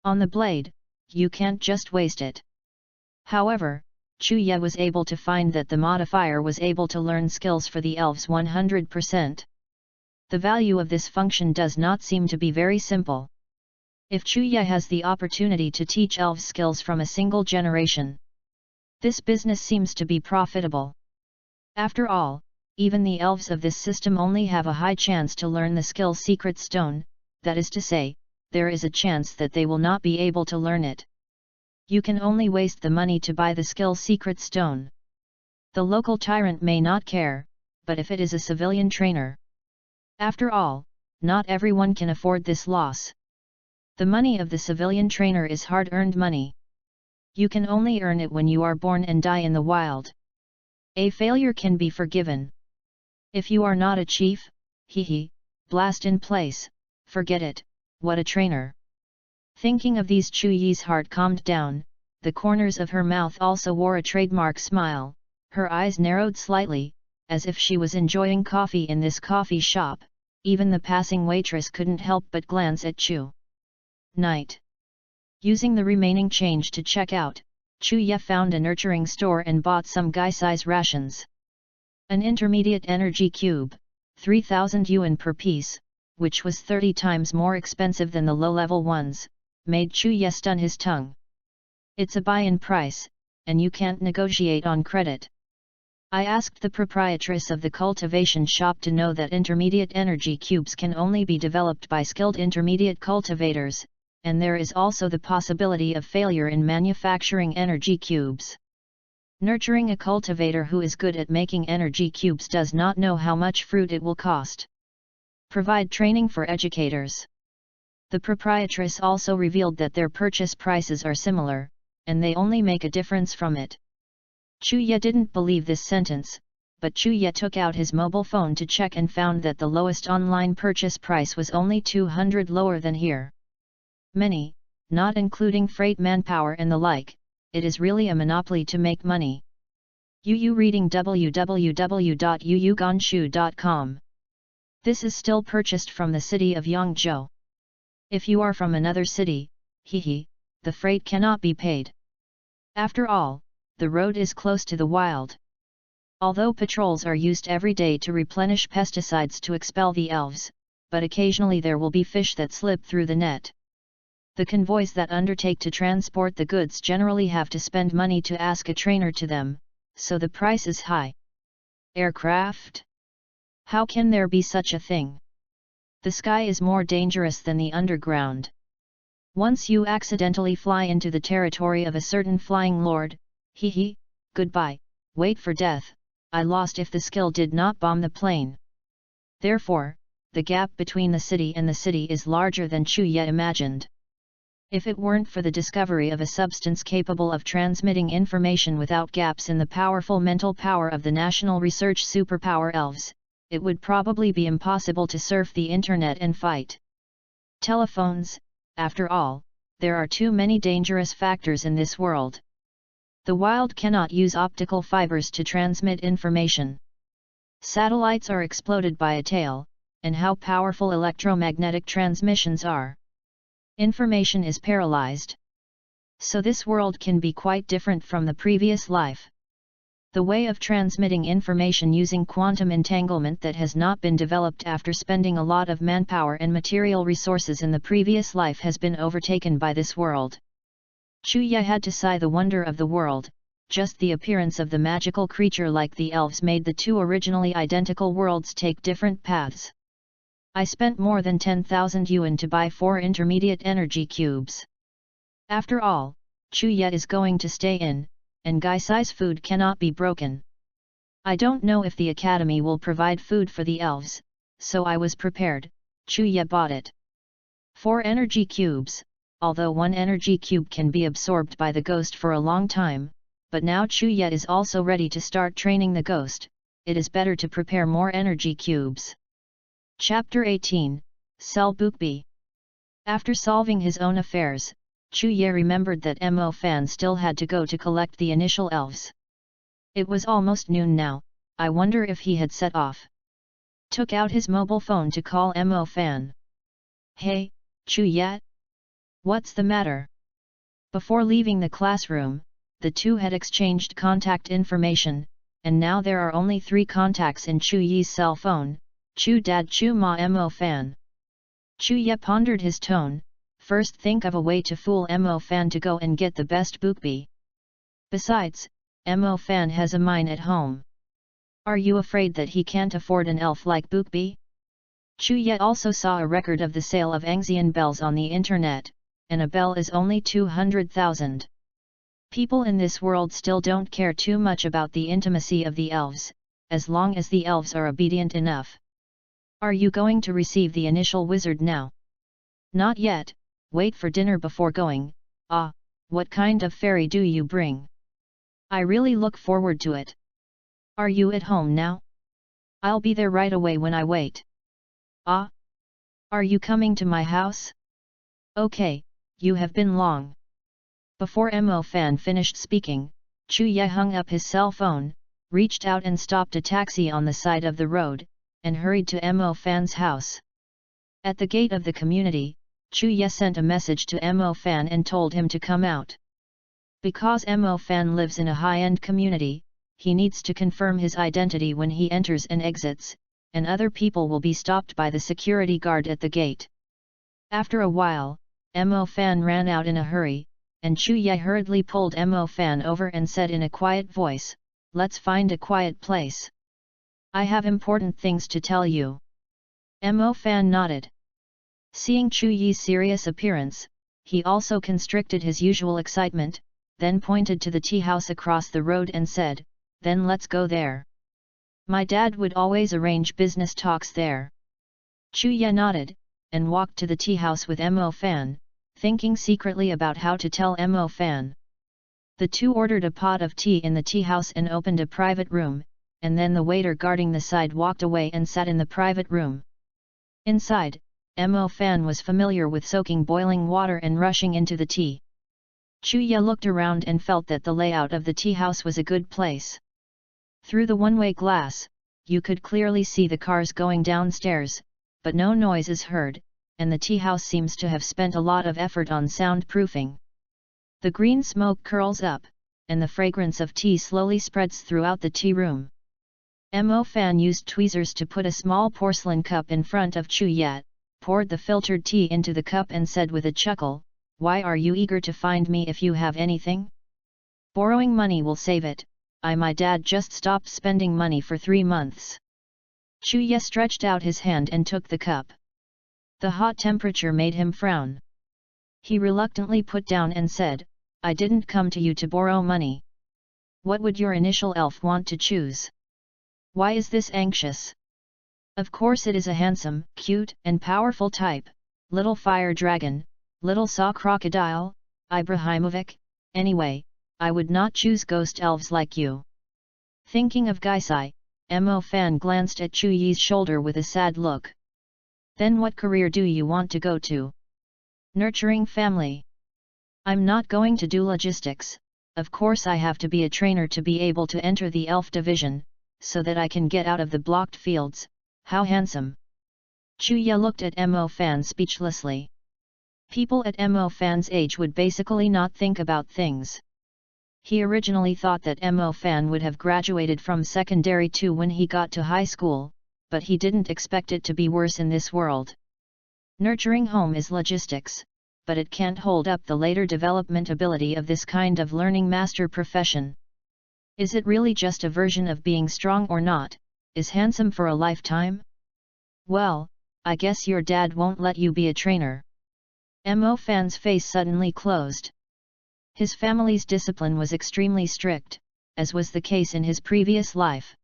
On the blade, you can't just waste it. However, Chuya was able to find that the modifier was able to learn skills for the elves 100%. The value of this function does not seem to be very simple. If Chuya has the opportunity to teach elves skills from a single generation, this business seems to be profitable. After all, even the elves of this system only have a high chance to learn the skill Secret Stone, that is to say, there is a chance that they will not be able to learn it. You can only waste the money to buy the skill Secret Stone. The local tyrant may not care, but if it is a civilian trainer. After all, not everyone can afford this loss. The money of the civilian trainer is hard-earned money. You can only earn it when you are born and die in the wild. A failure can be forgiven. If you are not a chief, blast in place, forget it, what a trainer. Thinking of these, Chuyi's heart calmed down, the corners of her mouth also wore a trademark smile, her eyes narrowed slightly, as if she was enjoying coffee in this coffee shop. Even the passing waitress couldn't help but glance at Chu. Night. Using the remaining change to check out, Chu Ye found a nurturing store and bought some guy-size rations. An intermediate energy cube, 3,000 yuan per piece, which was 30 times more expensive than the low-level ones, made Chu Ye stun his tongue. It's a buy-in price, and you can't negotiate on credit. I asked the proprietress of the cultivation shop to know that intermediate energy cubes can only be developed by skilled intermediate cultivators, and there is also the possibility of failure in manufacturing energy cubes. Nurturing a cultivator who is good at making energy cubes does not know how much fruit it will cost. Provide training for educators. The proprietress also revealed that their purchase prices are similar, and they only make a difference from it. Chu Ye didn't believe this sentence, but Chu Ye took out his mobile phone to check and found that the lowest online purchase price was only 200 lower than here. Many, not including freight manpower and the like, it is really a monopoly to make money. UU reading www.uugonshu.com. This is still purchased from the city of Yangzhou. If you are from another city, the freight cannot be paid. After all, the road is close to the wild. Although patrols are used every day to replenish pesticides to expel the elves, but occasionally there will be fish that slip through the net. The convoys that undertake to transport the goods generally have to spend money to ask a trainer to them, so the price is high. Aircraft? How can there be such a thing? The sky is more dangerous than the underground. Once you accidentally fly into the territory of a certain flying lord, goodbye, wait for death. I lost if the skill did not bomb the plane. Therefore, the gap between the city and the city is larger than Chu Ye imagined. If it weren't for the discovery of a substance capable of transmitting information without gaps in the powerful mental power of the national research superpower elves, it would probably be impossible to surf the internet and fight. Telephones, after all, there are too many dangerous factors in this world. The wild cannot use optical fibers to transmit information. Satellites are exploded by a tail, and how powerful electromagnetic transmissions are. Information is paralyzed. So this world can be quite different from the previous life. The way of transmitting information using quantum entanglement that has not been developed after spending a lot of manpower and material resources in the previous life has been overtaken by this world. Chu Ye had to sigh the wonder of the world. Just the appearance of the magical creature like the elves made the two originally identical worlds take different paths. I spent more than 10,000 yuan to buy 4 intermediate energy cubes. After all, Chu Ye is going to stay in, and guy-size food cannot be broken. I don't know if the academy will provide food for the elves, so I was prepared. Chu Ye bought it. 4 energy cubes, although 1 energy cube can be absorbed by the ghost for a long time, but now Chu Ye is also ready to start training the ghost. It is better to prepare more energy cubes. Chapter 18, Sell Book B. After solving his own affairs, Chu Ye remembered that Mo Fan still had to go to collect the initial elves. It was almost noon now. I wonder if he had set off. Took out his mobile phone to call Mo Fan. Hey, Chu Ye? What's the matter? Before leaving the classroom, the two had exchanged contact information, and now there are only 3 contacts in Chu Ye's cell phone: Chu Dad, Chu Ma, Mo Fan. Chu Ye pondered his tone. First think of a way to fool Mo Fan to go and get the best bookbee. Besides, Mo Fan has a mine at home. Are you afraid that he can't afford an elf like bookbee? Chu Ye also saw a record of the sale of Angxian bells on the internet, and a bell is only 200,000. People in this world still don't care too much about the intimacy of the elves, as long as the elves are obedient enough. Are you going to receive the initial wizard now? Not yet, wait for dinner before going. Ah, what kind of fairy do you bring? I really look forward to it. Are you at home now? I'll be there right away when I wait. Ah? Are you coming to my house? Okay, you have been long. Before Mo Fan finished speaking, Chu Ye hung up his cell phone. reached out and stopped a taxi on the side of the road, and hurried to Mo Fan's house. At the gate of the community, Chu Ye sent a message to Mo Fan and told him to come out. Because Mo Fan lives in a high-end community, he needs to confirm his identity when he enters and exits, and other people will be stopped by the security guard at the gate. After a while, Mo Fan ran out in a hurry, and Chu Ye hurriedly pulled Mo Fan over and said in a quiet voice, "Let's find a quiet place. I have important things to tell you." Mo Fan nodded. Seeing Chu Ye's serious appearance, he also constricted his usual excitement, then pointed to the tea house across the road and said, "Then let's go there. My dad would always arrange business talks there." Chu Ye nodded, and walked to the tea house with Mo Fan, thinking secretly about how to tell Mo Fan. The two ordered a pot of tea in the tea house and opened a private room, and then the waiter guarding the side walked away and sat in the private room. Inside, Mo Fan was familiar with soaking boiling water and rushing into the tea. Chu Ye looked around and felt that the layout of the tea house was a good place. Through the one-way glass, you could clearly see the cars going downstairs, but no noise is heard, and the tea house seems to have spent a lot of effort on soundproofing. The green smoke curls up, and the fragrance of tea slowly spreads throughout the tea room. Mo Fan used tweezers to put a small porcelain cup in front of Chu Ye, poured the filtered tea into the cup and said with a chuckle, "Why are you eager to find me if you have anything? Borrowing money will save it. My dad just stopped spending money for 3 months." Chu Ye stretched out his hand and took the cup. The hot temperature made him frown. He reluctantly put down and said, "I didn't come to you to borrow money. What would your initial elf want to choose? Why is this anxious? Of course it is a handsome, cute, and powerful type, little fire dragon, little saw crocodile, Ibrahimovic. Anyway, I would not choose ghost elves like you." Thinking of Gaisai, Mo Fan glanced at Chu Ye's shoulder with a sad look. "Then what career do you want to go to?" "Nurturing family. I'm not going to do logistics. Of course I have to be a trainer to be able to enter the elf division, so that I can get out of the blocked fields." "How handsome!" Chu Ye looked at Mo Fan speechlessly. People at Mo Fan's age would basically not think about things. He originally thought that Mo Fan would have graduated from secondary 2 when he got to high school, but he didn't expect it to be worse in this world. Nurturing home is logistics, but it can't hold up the later development ability of this kind of learning master profession. Is it really just a version of being strong or not? Is handsome for a lifetime? Well, I guess your dad won't let you be a trainer. Mo Fan's face suddenly closed. His family's discipline was extremely strict, as was the case in his previous life.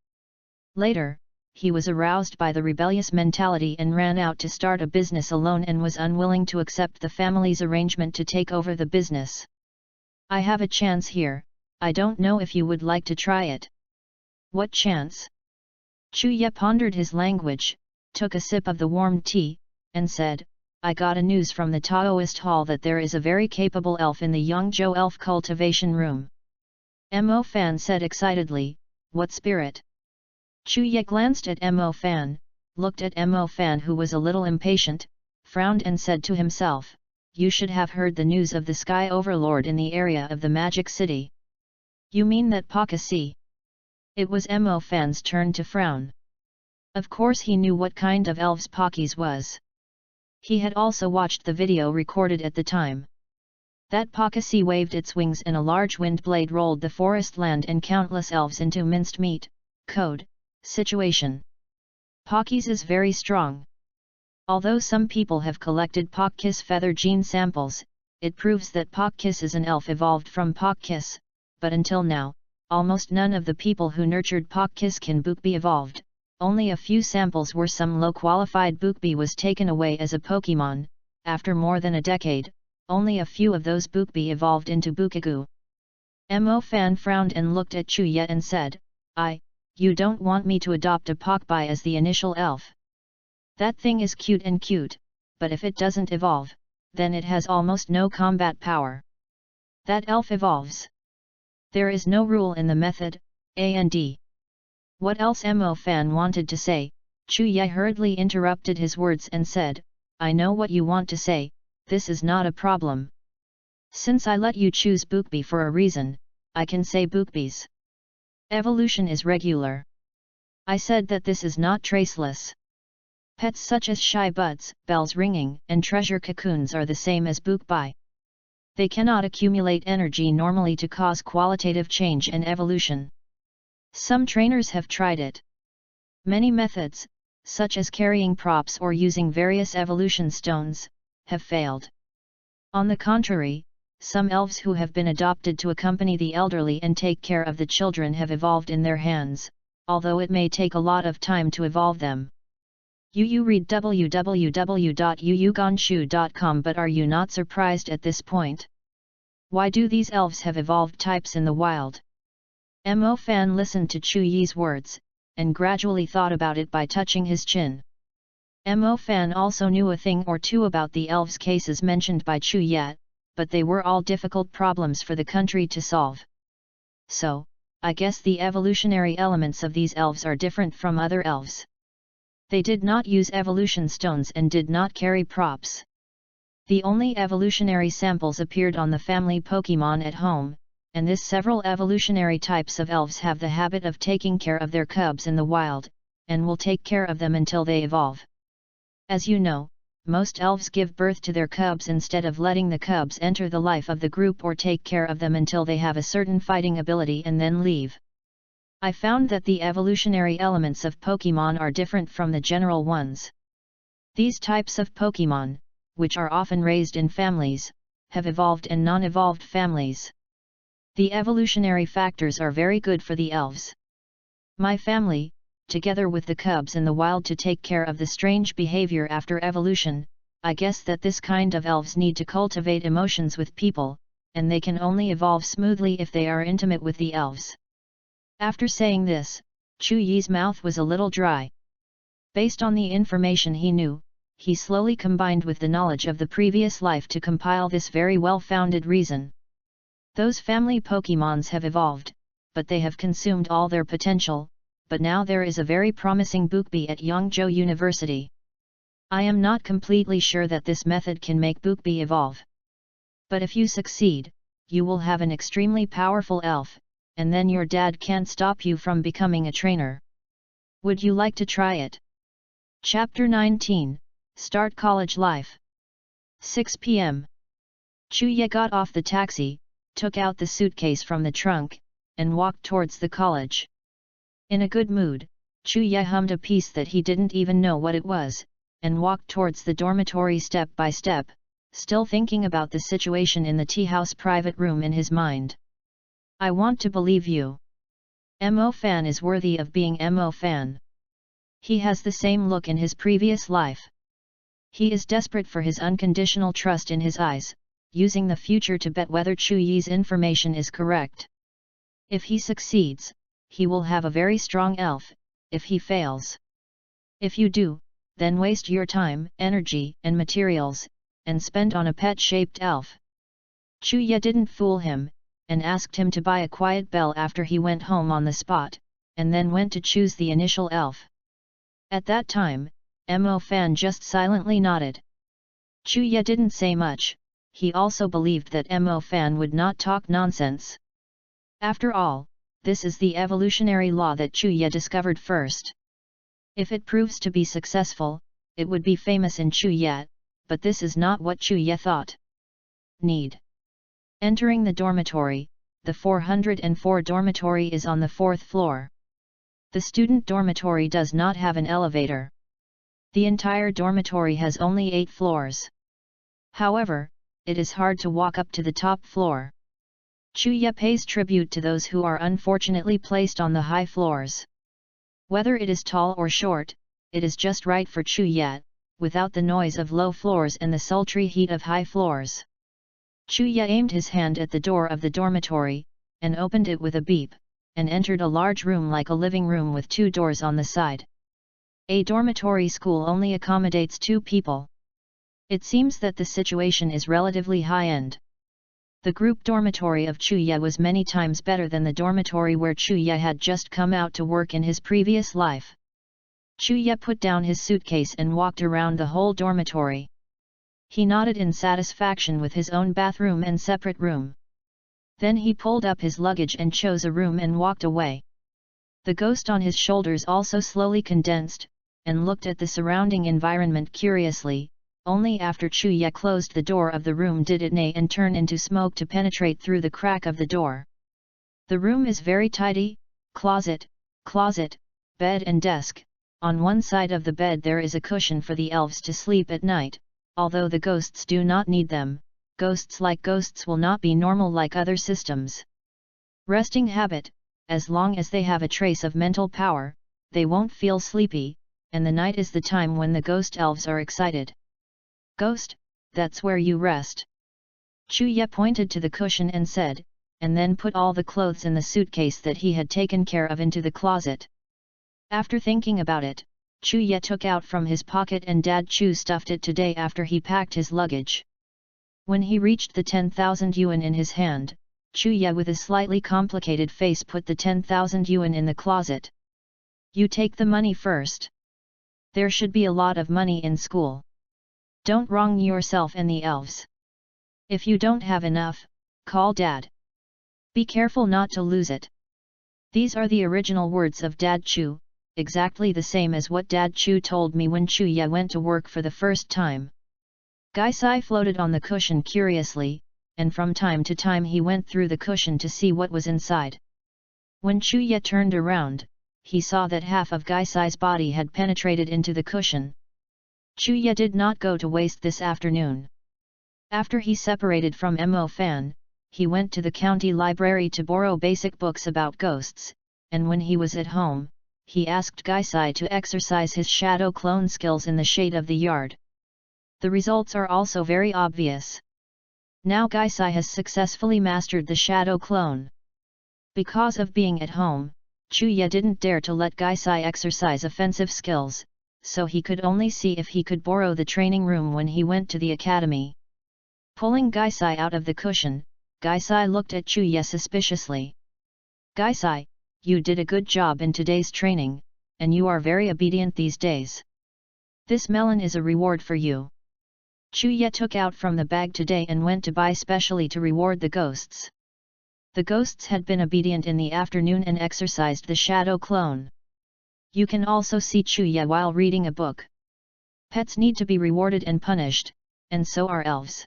Later, he was aroused by the rebellious mentality and ran out to start a business alone and was unwilling to accept the family's arrangement to take over the business. "I have a chance here, I don't know if you would like to try it." "What chance?" Chu Ye pondered his language, took a sip of the warm tea, and said, "I got a news from the Taoist hall that there is a very capable elf in the Yangzhou elf cultivation room." Mo Fan said excitedly, "What spirit?" Chu Ye glanced at Mo Fan, looked at Mo Fan who was a little impatient, frowned and said to himself, "You should have heard the news of the Sky Overlord in the area of the Magic City." "You mean that Pakasi?" It was Mo Fan's turn to frown. Of course he knew what kind of elves Pakis was. He had also watched the video recorded at the time. That Pakasi waved its wings and a large wind blade rolled the forest land and countless elves into minced meat. Code, situation. Pakis is very strong. Although some people have collected Pakkis feather gene samples, it proves that Pakkis is an elf evolved from Pakkis, but until now, almost none of the people who nurtured Pakkis can Bookbee evolved. Only a few samples where some low-qualified Bookbee was taken away as a Pokémon. After more than a decade, only a few of those Bookbee evolved into Bookagoo. Mo Fan frowned and looked at Chu Ye and said, You don't want me to adopt a Pokbai as the initial elf. That thing is cute, but if it doesn't evolve, then it has almost no combat power. That elf evolves. There is no rule in the method, and What else Mo Fan wanted to say, Chu Ye hurriedly interrupted his words and said, I know what you want to say, this is not a problem. Since I let you choose Bookbee for a reason, I can say Bookbee's evolution is regular. I said that this is not traceless. Pets such as shy buds, bells ringing, and treasure cocoons are the same as Bookbee. They cannot accumulate energy normally to cause qualitative change and evolution. Some trainers have tried it. Many methods, such as carrying props or using various evolution stones, have failed. On the contrary, some elves who have been adopted to accompany the elderly and take care of the children have evolved in their hands, although it may take a lot of time to evolve them. You read www.yuyugonshu.com, but are you not surprised at this point? Why do these elves have evolved types in the wild? Mo Fan listened to Chu Yi's words, and gradually thought about it by touching his chin. Mo Fan also knew a thing or two about the elves' cases mentioned by Chu Yi, but they were all difficult problems for the country to solve. So, I guess the evolutionary elements of these elves are different from other elves. They did not use evolution stones and did not carry props. The only evolutionary samples appeared on the family Pokemon at home, and this several evolutionary types of elves have the habit of taking care of their cubs in the wild, and will take care of them until they evolve. As you know, most elves give birth to their cubs instead of letting the cubs enter the life of the group or take care of them until they have a certain fighting ability and then leave. I found that the evolutionary elements of Pokemon are different from the general ones. These types of Pokemon, which are often raised in families, have evolved and non-evolved families. The evolutionary factors are very good for the elves. My family, together with the cubs in the wild to take care of the strange behavior after evolution, I guess that this kind of elves need to cultivate emotions with people, and they can only evolve smoothly if they are intimate with the elves. After saying this, Chu Yi's mouth was a little dry. Based on the information he knew, he slowly combined with the knowledge of the previous life to compile this very well-founded reason. Those family Pokemons have evolved, but they have consumed all their potential, but now there is a very promising Bookbee at Yangzhou University. I am not completely sure that this method can make Bookbee evolve. But if you succeed, you will have an extremely powerful elf, and then your dad can't stop you from becoming a trainer. Would you like to try it? Chapter 19, Start College Life. 6 p.m. Chu Ye got off the taxi, took out the suitcase from the trunk, and walked towards the college. In a good mood, Chu Ye hummed a piece that he didn't even know what it was, and walked towards the dormitory step by step, still thinking about the situation in the tea house private room in his mind. I want to believe you. Mo Fan is worthy of being Mo Fan. He has the same look in his previous life. He is desperate for his unconditional trust in his eyes, using the future to bet whether Chu Yi's information is correct. If he succeeds, he will have a very strong elf. If he fails, if you do, then waste your time, energy, and materials, and spend on a pet-shaped elf. Chu Ye didn't fool him, and asked him to buy a quiet bell after he went home on the spot, and then went to choose the initial elf. At that time, Mo Fan just silently nodded. Chu Ye didn't say much, he also believed that Mo Fan would not talk nonsense. After all, this is the evolutionary law that Chu Ye discovered first. If it proves to be successful, it would be famous in Chu Ye, but this is not what Chu Ye thought. Need. Entering the dormitory, the 404 dormitory is on the 4th floor. The student dormitory does not have an elevator. The entire dormitory has only 8 floors. However, it is hard to walk up to the top floor. Chu Ye pays tribute to those who are unfortunately placed on the high floors. Whether it is tall or short, it is just right for Chu Ye, without the noise of low floors and the sultry heat of high floors. Chu Ye aimed his hand at the door of the dormitory, and opened it with a beep, and entered a large room like a living room with 2 doors on the side. A dormitory school only accommodates 2 people. It seems that the situation is relatively high-end. The group dormitory of Chuya was many times better than the dormitory where Chuya had just come out to work in his previous life. Chuya put down his suitcase and walked around the whole dormitory. He nodded in satisfaction with his own bathroom and separate room. Then he pulled up his luggage and chose a room and walked away. The ghost on his shoulders also slowly condensed, and looked at the surrounding environment curiously. Only after Chuya closed the door of the room did it neigh and turn into smoke to penetrate through the crack of the door. The room is very tidy: closet, bed and desk. On one side of the bed there is a cushion for the elves to sleep at night. Although the ghosts do not need them, ghosts will not be normal like other systems. Resting habit: as long as they have a trace of mental power, they won't feel sleepy, and the night is the time when the ghost elves are excited. Ghost, that's where you rest. Chuya pointed to the cushion and said, and then put all the clothes in the suitcase that he had taken care of into the closet. After thinking about it, Chuya took out from his pocket and Dad Chu stuffed it today after he packed his luggage. When he reached the 10,000 yuan in his hand, Chuya with a slightly complicated face put the 10,000 yuan in the closet. You take the money first. There should be a lot of money in school. Don't wrong yourself and the elves. If you don't have enough, call Dad. Be careful not to lose it. These are the original words of Dad Chu, exactly the same as what Dad Chu told me when Chuya went to work for the first time. Gaisai floated on the cushion curiously, and from time to time he went through the cushion to see what was inside. When Chuya turned around, he saw that half of Gaisai's body had penetrated into the cushion. Chuya did not go to waste this afternoon. After he separated from Mo Fan, he went to the county library to borrow basic books about ghosts, and when he was at home, he asked Gaisai to exercise his shadow clone skills in the shade of the yard. The results are also very obvious. Now Gaisai has successfully mastered the shadow clone. Because of being at home, Chuya didn't dare to let Gaisai exercise offensive skills, so he could only see if he could borrow the training room when he went to the academy. Pulling Gaisai out of the cushion, Gaisai looked at Chuya suspiciously. Gaisai, you did a good job in today's training, and you are very obedient these days. This melon is a reward for you. Chuya took out from the bag today and went to buy specially to reward the ghosts. The ghosts had been obedient in the afternoon and exercised the shadow clone. You can also see Chuya while reading a book. Pets need to be rewarded and punished, and so are elves.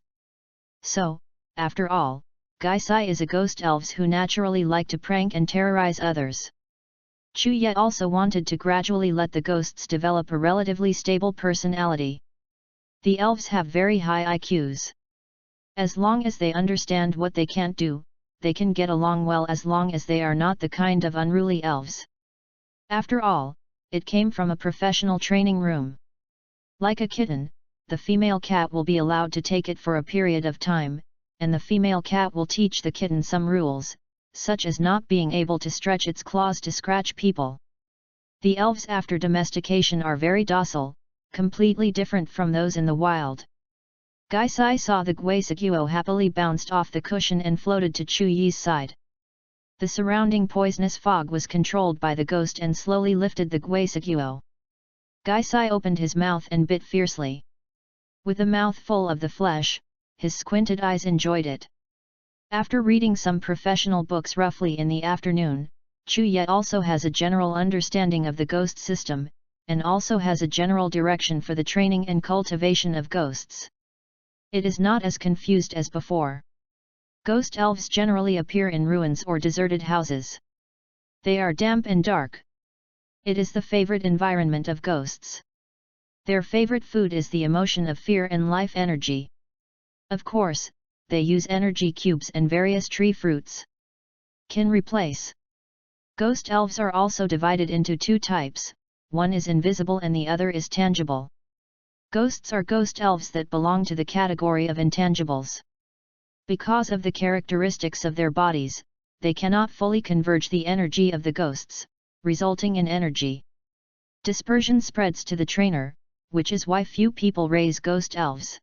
So, after all, Gaisai is a ghost elves who naturally like to prank and terrorize others. Chuya also wanted to gradually let the ghosts develop a relatively stable personality. The elves have very high IQs. As long as they understand what they can't do, they can get along well as long as they are not the kind of unruly elves. After all, it came from a professional training room. Like a kitten, the female cat will be allowed to take it for a period of time, and the female cat will teach the kitten some rules, such as not being able to stretch its claws to scratch people. The elves after domestication are very docile, completely different from those in the wild. Gaisai saw the Guisiguo happily bounced off the cushion and floated to Chuyi's side. The surrounding poisonous fog was controlled by the ghost and slowly lifted the Guisiguo. Gaisai opened his mouth and bit fiercely. With a mouth full of the flesh, his squinted eyes enjoyed it. After reading some professional books roughly in the afternoon, Chuya also has a general understanding of the ghost system, and also has a general direction for the training and cultivation of ghosts. It is not as confused as before. Ghost elves generally appear in ruins or deserted houses. They are damp and dark. It is the favorite environment of ghosts. Their favorite food is the emotion of fear and life energy. Of course, they use energy cubes and various tree fruits. Can replace. Ghost elves are also divided into two types, one is invisible and the other is tangible. Ghosts are ghost elves that belong to the category of intangibles. Because of the characteristics of their bodies, they cannot fully converge the energy of the ghosts, resulting in energy dispersion spreads to the trainer, which is why few people raise ghost elves.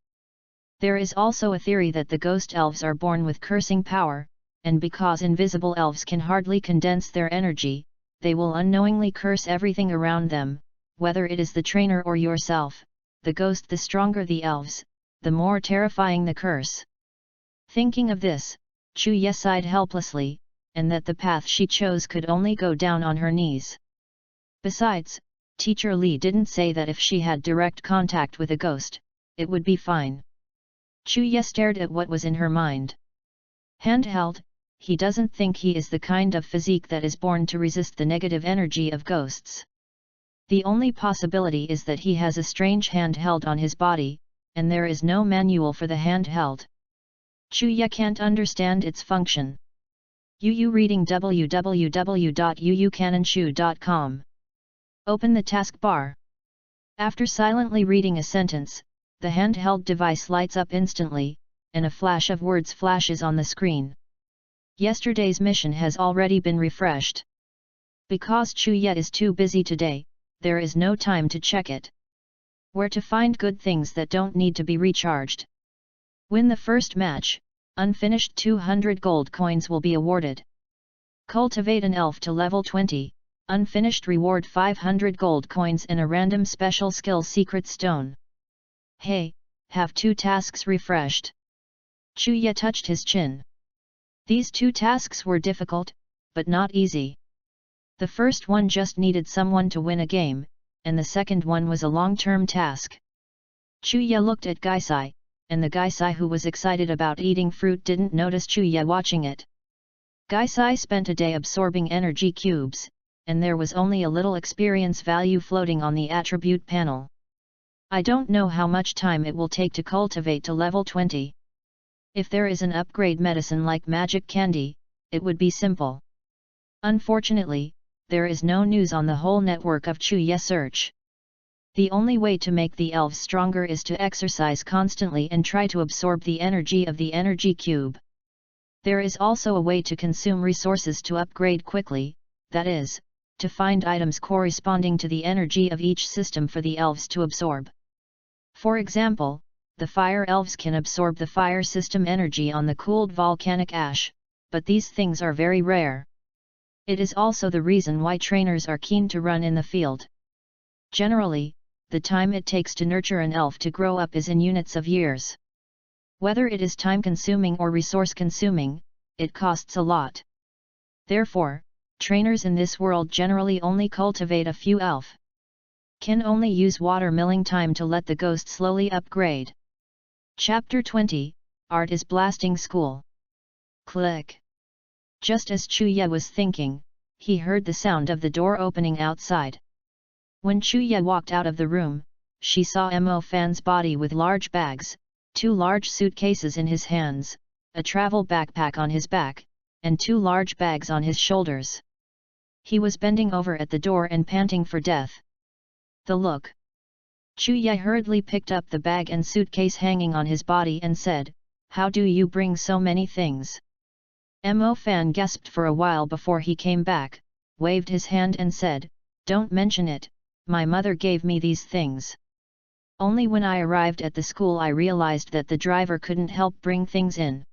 There is also a theory that the ghost elves are born with cursing power, and because invisible elves can hardly condense their energy, they will unknowingly curse everything around them, whether it is the trainer or yourself. The ghost, the stronger the elves, the more terrifying the curse. Thinking of this, Chuya sighed helplessly, and that the path she chose could only go down on her knees. Besides, Teacher Lee didn't say that if she had direct contact with a ghost, it would be fine. Chuya stared at what was in her mind. Handheld, he doesn't think he is the kind of physique that is born to resist the negative energy of ghosts. The only possibility is that he has a strange handheld on his body, and there is no manual for the handheld. Chuya can't understand its function. Yu reading www.yuyucananshu.com. Open the taskbar. After silently reading a sentence, the handheld device lights up instantly, and a flash of words flashes on the screen. Yesterday's mission has already been refreshed. Because Chuya is too busy today, there is no time to check it. Where to find good things that don't need to be recharged. Win the first match, unfinished 200 gold coins will be awarded. Cultivate an elf to level 20, unfinished reward 500 gold coins and a random special skill secret stone. Hey, have 2 tasks refreshed. Chuya touched his chin. These 2 tasks were difficult, but not easy. The first one just needed someone to win a game, and the second one was a long-term task. Chuya looked at Gaisai, and the Gaisai who was excited about eating fruit didn't notice Chuya watching it. Gaisai spent a day absorbing energy cubes, and there was only a little experience value floating on the attribute panel. I don't know how much time it will take to cultivate to level 20. If there is an upgrade medicine like magic candy, it would be simple. Unfortunately, there is no news on the whole network of Chuya search. The only way to make the elves stronger is to exercise constantly and try to absorb the energy of the energy cube. There is also a way to consume resources to upgrade quickly, that is, to find items corresponding to the energy of each system for the elves to absorb. For example, the fire elves can absorb the fire system energy on the cooled volcanic ash, but these things are very rare. It is also the reason why trainers are keen to run in the field. Generally, the time it takes to nurture an elf to grow up is in units of years. Whether it is time-consuming or resource-consuming, it costs a lot. Therefore, trainers in this world generally only cultivate a few elf. Can only use water milling time to let the ghost slowly upgrade. Chapter 20, Art is Blasting School. Click. Just as Chuya was thinking, he heard the sound of the door opening outside. When Chuya walked out of the room, she saw Mo Fan's body with large bags, 2 large suitcases in his hands, a travel backpack on his back, and 2 large bags on his shoulders. He was bending over at the door and panting for death. The look. Chuya hurriedly picked up the bag and suitcase hanging on his body and said, "How do you bring so many things?" Mo Fan gasped for a while before he came back, waved his hand and said, "Don't mention it, my mother gave me these things. Only when I arrived at the school I realized that the driver couldn't help bring things in."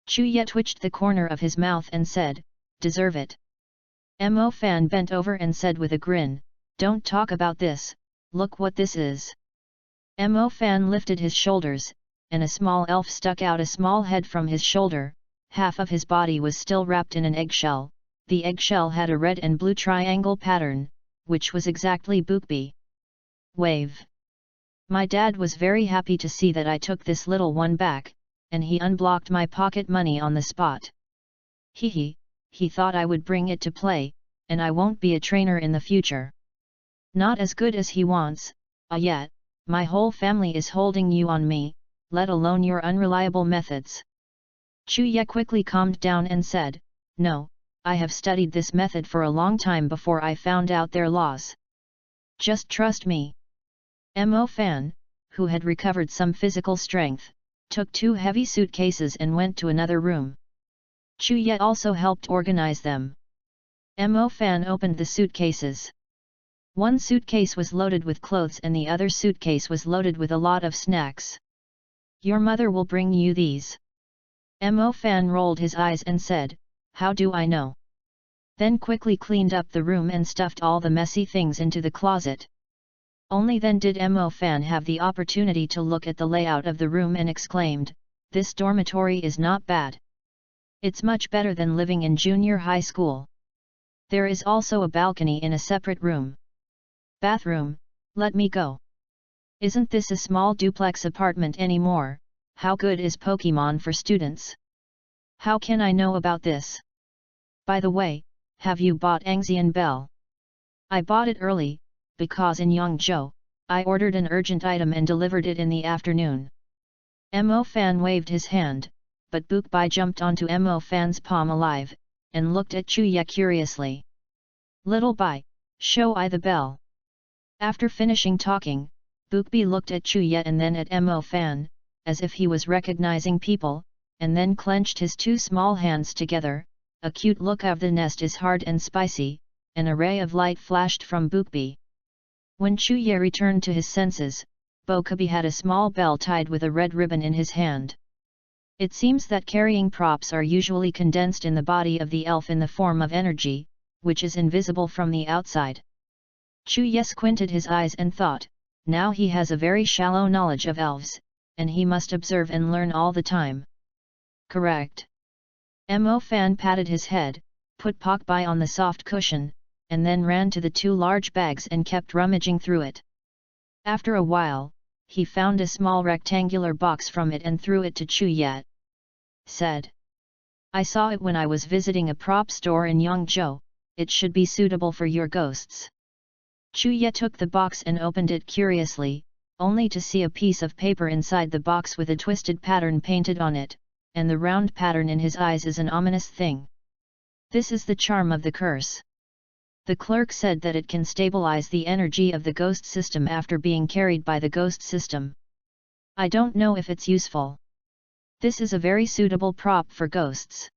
Chuya twitched the corner of his mouth and said, "Deserve it." Mo Fan bent over and said with a grin, "Don't talk about this, look what this is." Mo Fan lifted his shoulders, and a small elf stuck out a small head from his shoulder. Half of his body was still wrapped in an eggshell. The eggshell had a red and blue triangle pattern, which was exactly Bookbee. Wave. My dad was very happy to see that I took this little one back, and he unblocked my pocket money on the spot. He thought I would bring it to play, and I won't be a trainer in the future. Not as good as he wants, yet, my whole family is holding you on me, let alone your unreliable methods. Chuya quickly calmed down and said, "No, I have studied this method for a long time before I found out their laws. Just trust me." Mo Fan, who had recovered some physical strength, took 2 heavy suitcases and went to another room. Chuya also helped organize them. Mo Fan opened the suitcases. One suitcase was loaded with clothes and the other suitcase was loaded with a lot of snacks. Your mother will bring you these. Mo Fan rolled his eyes and said, how do I know? Then quickly cleaned up the room and stuffed all the messy things into the closet. Only then did Mo Fan have the opportunity to look at the layout of the room and exclaimed, this dormitory is not bad. It's much better than living in junior high school. There is also a balcony in a separate room. Bathroom, let me go. Isn't this a small duplex apartment anymore? How good is Pokemon for students? How can I know about this? By the way, have you bought Angxian Bell? I bought it early, because in Yangzhou, I ordered an urgent item and delivered it in the afternoon. Mo Fan waved his hand, but Book Bai jumped onto Mo Fan's palm alive, and looked at Chuya curiously. Little Bai, show I the bell. After finishing talking, Book Bai looked at Chuya and then at Mo Fan, as if he was recognizing people, and then clenched his two small hands together. A cute look of the nest is hard and spicy, an array of light flashed from Book Bai. When Chuya returned to his senses, Bokabi had a small bell tied with a red ribbon in his hand. It seems that carrying props are usually condensed in the body of the elf in the form of energy, which is invisible from the outside. Chuya squinted his eyes and thought, now he has a very shallow knowledge of elves, and he must observe and learn all the time. Correct. Mo Fan patted his head, put Pak Bai on the soft cushion, and then ran to the two large bags and kept rummaging through it. After a while, he found a small rectangular box from it and threw it to Chuya. Said, I saw it when I was visiting a prop store in Yangzhou, it should be suitable for your ghosts. Chuya took the box and opened it curiously, only to see a piece of paper inside the box with a twisted pattern painted on it, and the round pattern in his eyes is an ominous thing. This is the charm of the curse. The clerk said that it can stabilize the energy of the ghost system after being carried by the ghost system. I don't know if it's useful. This is a very suitable prop for ghosts.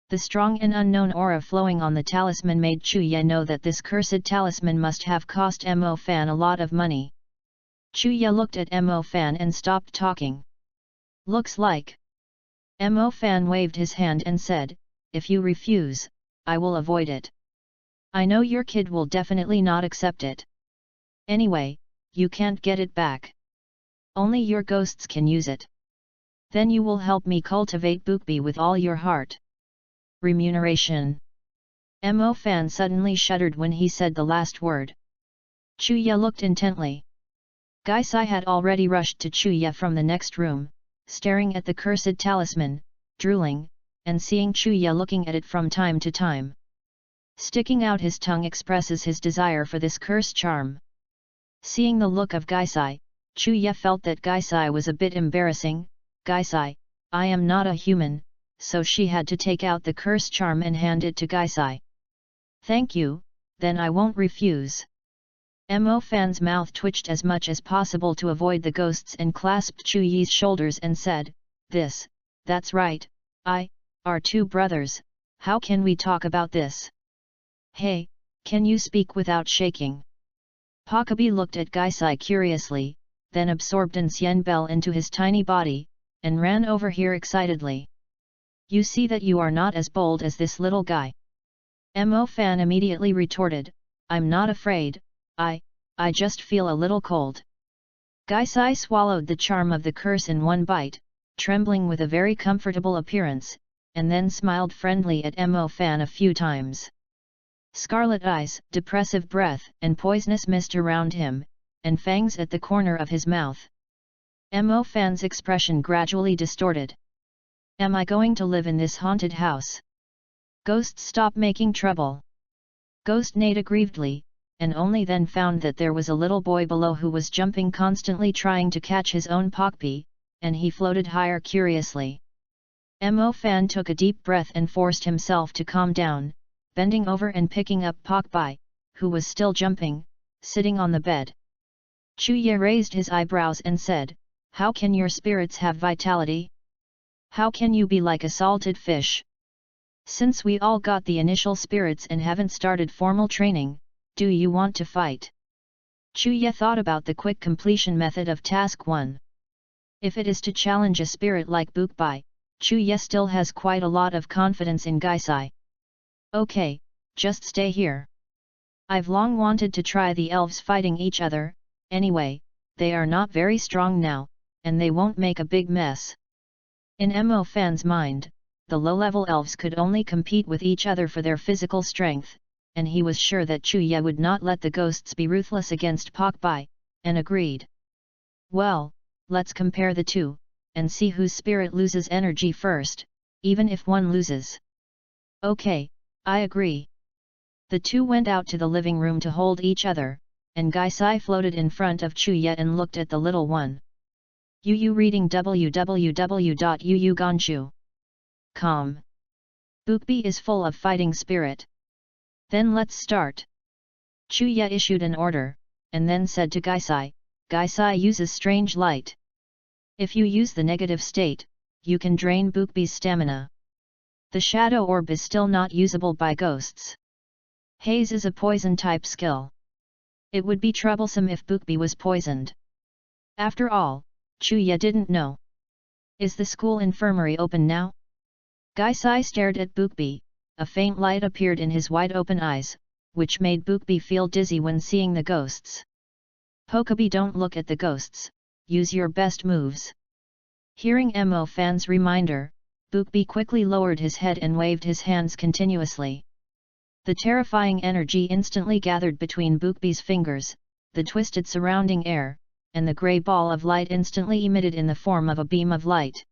The strong and unknown aura flowing on the talisman made Chuya know that this cursed talisman must have cost Mo Fan a lot of money. Chuya looked at Mo Fan and stopped talking. Looks like. Mo Fan waved his hand and said, if you refuse, I will avoid it. I know your kid will definitely not accept it. Anyway, you can't get it back. Only your ghosts can use it. Then you will help me cultivate Book Bai with all your heart. Remuneration. Mo Fan suddenly shuddered when he said the last word. Chuya looked intently. Gaisai had already rushed to Chuya from the next room, staring at the cursed talisman, drooling, and seeing Chuya looking at it from time to time. Sticking out his tongue expresses his desire for this curse charm. Seeing the look of Gaisai, Chuya felt that Gaisai was a bit embarrassing. Gaisai, I am not a human, so she had to take out the curse charm and hand it to Gaisai. Thank you, then I won't refuse. Mo Fan's mouth twitched as much as possible to avoid the ghosts and clasped Chuyi's shoulders and said, that's right, our two brothers, how can we talk about this? Hey, can you speak without shaking? Pakabi looked at Gaisai curiously, then absorbed an Xian Bell into his tiny body, and ran over here excitedly. You see that you are not as bold as this little guy. Mo Fan immediately retorted, I'm not afraid, I just feel a little cold. Gaisai swallowed the charm of the curse in one bite, trembling with a very comfortable appearance, and then smiled friendly at Mo Fan a few times. Scarlet eyes, depressive breath and poisonous mist around him, and fangs at the corner of his mouth. Mo Fan's expression gradually distorted. Am I going to live in this haunted house? Ghost, stop making trouble. Ghost neighed aggrievedly, and only then found that there was a little boy below who was jumping constantly trying to catch his own Pokpi, and he floated higher curiously. Mo Fan took a deep breath and forced himself to calm down, bending over and picking up Pokpi, who was still jumping, sitting on the bed. Chuya raised his eyebrows and said, how can your spirits have vitality? How can you be like a salted fish? Since we all got the initial spirits and haven't started formal training, do you want to fight? Chuya thought about the quick completion method of Task 1. If it is to challenge a spirit like Bookbi, Chuye still has quite a lot of confidence in Gaisai. Okay, just stay here. I've long wanted to try the elves fighting each other, anyway, they are not very strong now, and they won't make a big mess. In Mo Fan's mind, the low-level elves could only compete with each other for their physical strength, and he was sure that Chuye would not let the ghosts be ruthless against Pokbai, and agreed. Well, let's compare the two, and see whose spirit loses energy first, even if one loses. Okay, I agree. The two went out to the living room to hold each other, and Gaisai floated in front of Chuye and looked at the little one. Yu reading www.yuyuganshu.com. Bookbi is full of fighting spirit. Then let's start. Chuye issued an order, and then said to Gaisai, Gaisai uses strange light. If you use the negative state, you can drain Bookbi's stamina. The shadow orb is still not usable by ghosts. Haze is a poison-type skill. It would be troublesome if Bookbi was poisoned. After all, Chuye didn't know. Is the school infirmary open now? Gaisai stared at Bookbi, a faint light appeared in his wide-open eyes, which made Bookbi feel dizzy when seeing the ghosts. Pokabi, don't look at the ghosts, use your best moves. Hearing Mo Fan's reminder, Bookbi quickly lowered his head and waved his hands continuously. The terrifying energy instantly gathered between Bookbi's fingers, the twisted surrounding air, and the grey ball of light instantly emitted in the form of a beam of light.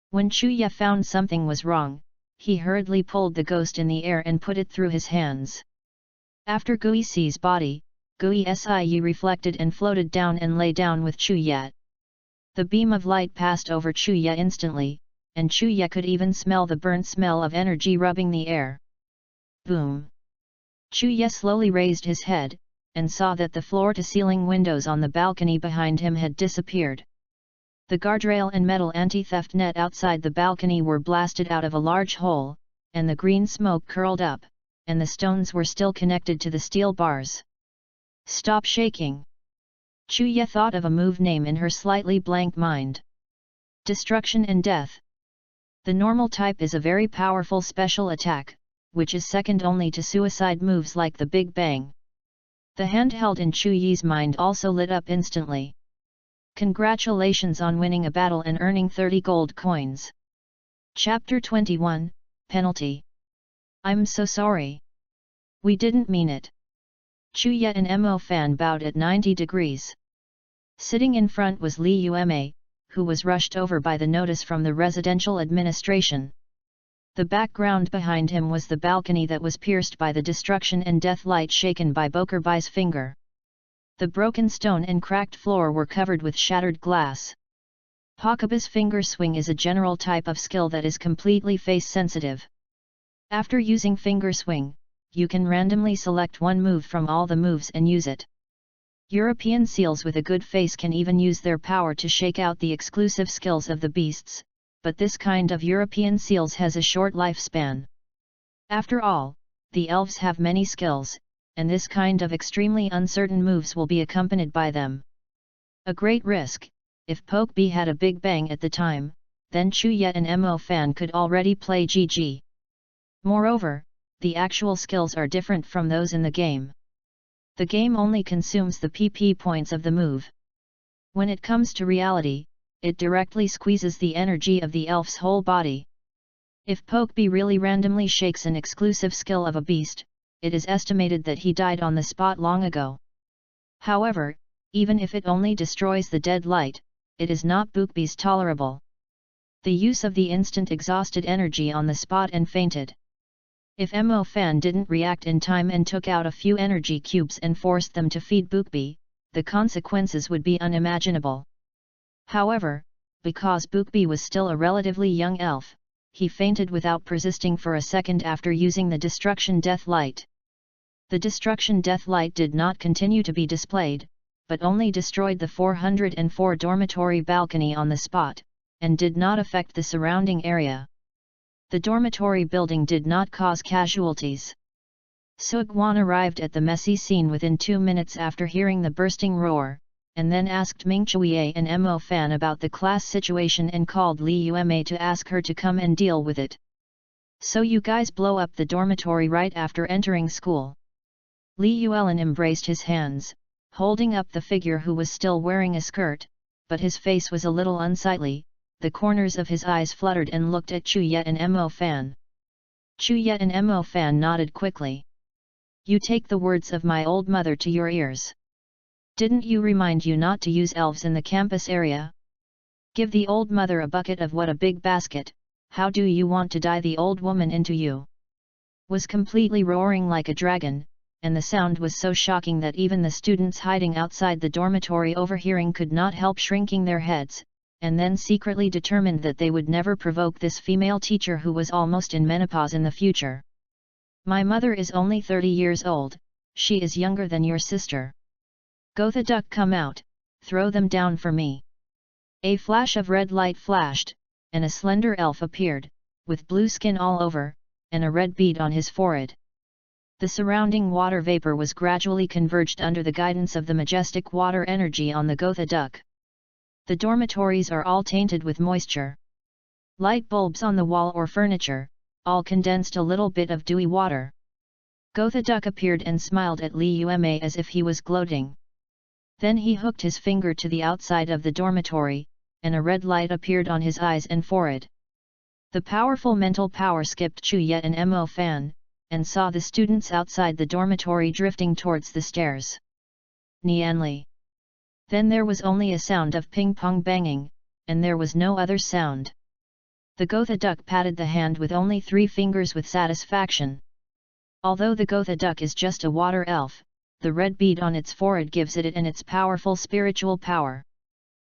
When Chuye found something was wrong, he hurriedly pulled the ghost in the air and put it through his hands. After Guisi's body, Guisiu reflected and floated down and lay down with Chuye. The beam of light passed over Chuye instantly, and Chuye could even smell the burnt smell of energy rubbing the air. Boom! Chuye slowly raised his head, and saw that the floor-to-ceiling windows on the balcony behind him had disappeared. The guardrail and metal anti-theft net outside the balcony were blasted out of a large hole, and the green smoke curled up, and the stones were still connected to the steel bars. Stop shaking! Chuye thought of a move name in her slightly blank mind. Destruction and Death. The normal type is a very powerful special attack, which is second only to suicide moves like the Big Bang. The handheld in Chuye's mind also lit up instantly. Congratulations on winning a battle and earning 30 gold coins. Chapter 21, Penalty. I'm so sorry. We didn't mean it. Chuye and Mo Fan bowed at 90 degrees. Sitting in front was Li Yume, who was rushed over by the notice from the residential administration. The background behind him was the balcony that was pierced by the destruction and death light shaken by Bokerbai's finger. The broken stone and cracked floor were covered with shattered glass. Pokabi's finger swing is a general type of skill that is completely face-sensitive. After using finger swing, you can randomly select one move from all the moves and use it. European seals with a good face can even use their power to shake out the exclusive skills of the beasts, but this kind of European seals has a short lifespan. After all, the elves have many skills, and this kind of extremely uncertain moves will be accompanied by them. A great risk. If Pokeby had a Big Bang at the time, then Chuye and Mo Fan could already play GG. Moreover, the actual skills are different from those in the game. The game only consumes the PP points of the move. When it comes to reality, it directly squeezes the energy of the elf's whole body. If Pokeby really randomly shakes an exclusive skill of a beast, it is estimated that he died on the spot long ago. However, even if it only destroys the dead light, it is not Bookby's tolerable. The use of the instant exhausted energy on the spot and fainted. If Mo Fan didn't react in time and took out a few energy cubes and forced them to feed Bookby, the consequences would be unimaginable. However, because Bookby was still a relatively young elf, he fainted without persisting for a second after using the Destruction Death Light. The Destruction Death Light did not continue to be displayed, but only destroyed the 404 dormitory balcony on the spot, and did not affect the surrounding area. The dormitory building did not cause casualties. Sugwon arrived at the messy scene within 2 minutes after hearing the bursting roar, and then asked Ming Chui and Mo Fan about the class situation and called Li Yuma to ask her to come and deal with it. So you guys blow up the dormitory right after entering school. Li Yuelin embraced his hands, holding up the figure who was still wearing a skirt, but his face was a little unsightly, the corners of his eyes fluttered and looked at Chu Ye and Mo Fan. Chu Ye and Mo Fan nodded quickly. You take the words of my old mother to your ears. Didn't you remind you not to use elves in the campus area? Give the old mother a bucket of what a big basket, how do you want to die? The old woman into you was completely roaring like a dragon, and the sound was so shocking that even the students hiding outside the dormitory overhearing could not help shrinking their heads, and then secretly determined that they would never provoke this female teacher who was almost in menopause in the future. My mother is only 30 years old, she is younger than your sister. Gotha duck, come out, throw them down for me. A flash of red light flashed, and a slender elf appeared, with blue skin all over, and a red bead on his forehead. The surrounding water vapor was gradually converged under the guidance of the majestic water energy on the Gotha duck. The dormitories are all tainted with moisture. Light bulbs on the wall or furniture, all condensed a little bit of dewy water. Gotha duck appeared and smiled at Li Yuma as if he was gloating. Then he hooked his finger to the outside of the dormitory, and a red light appeared on his eyes and forehead. The powerful mental power skipped Chu Ye and Mo Fan, and saw the students outside the dormitory drifting towards the stairs. Nianli. Then there was only a sound of ping-pong banging, and there was no other sound. The Gotha duck patted the hand with only 3 fingers with satisfaction. Although the Gotha duck is just a water elf, the red bead on its forehead gives it and its powerful spiritual power.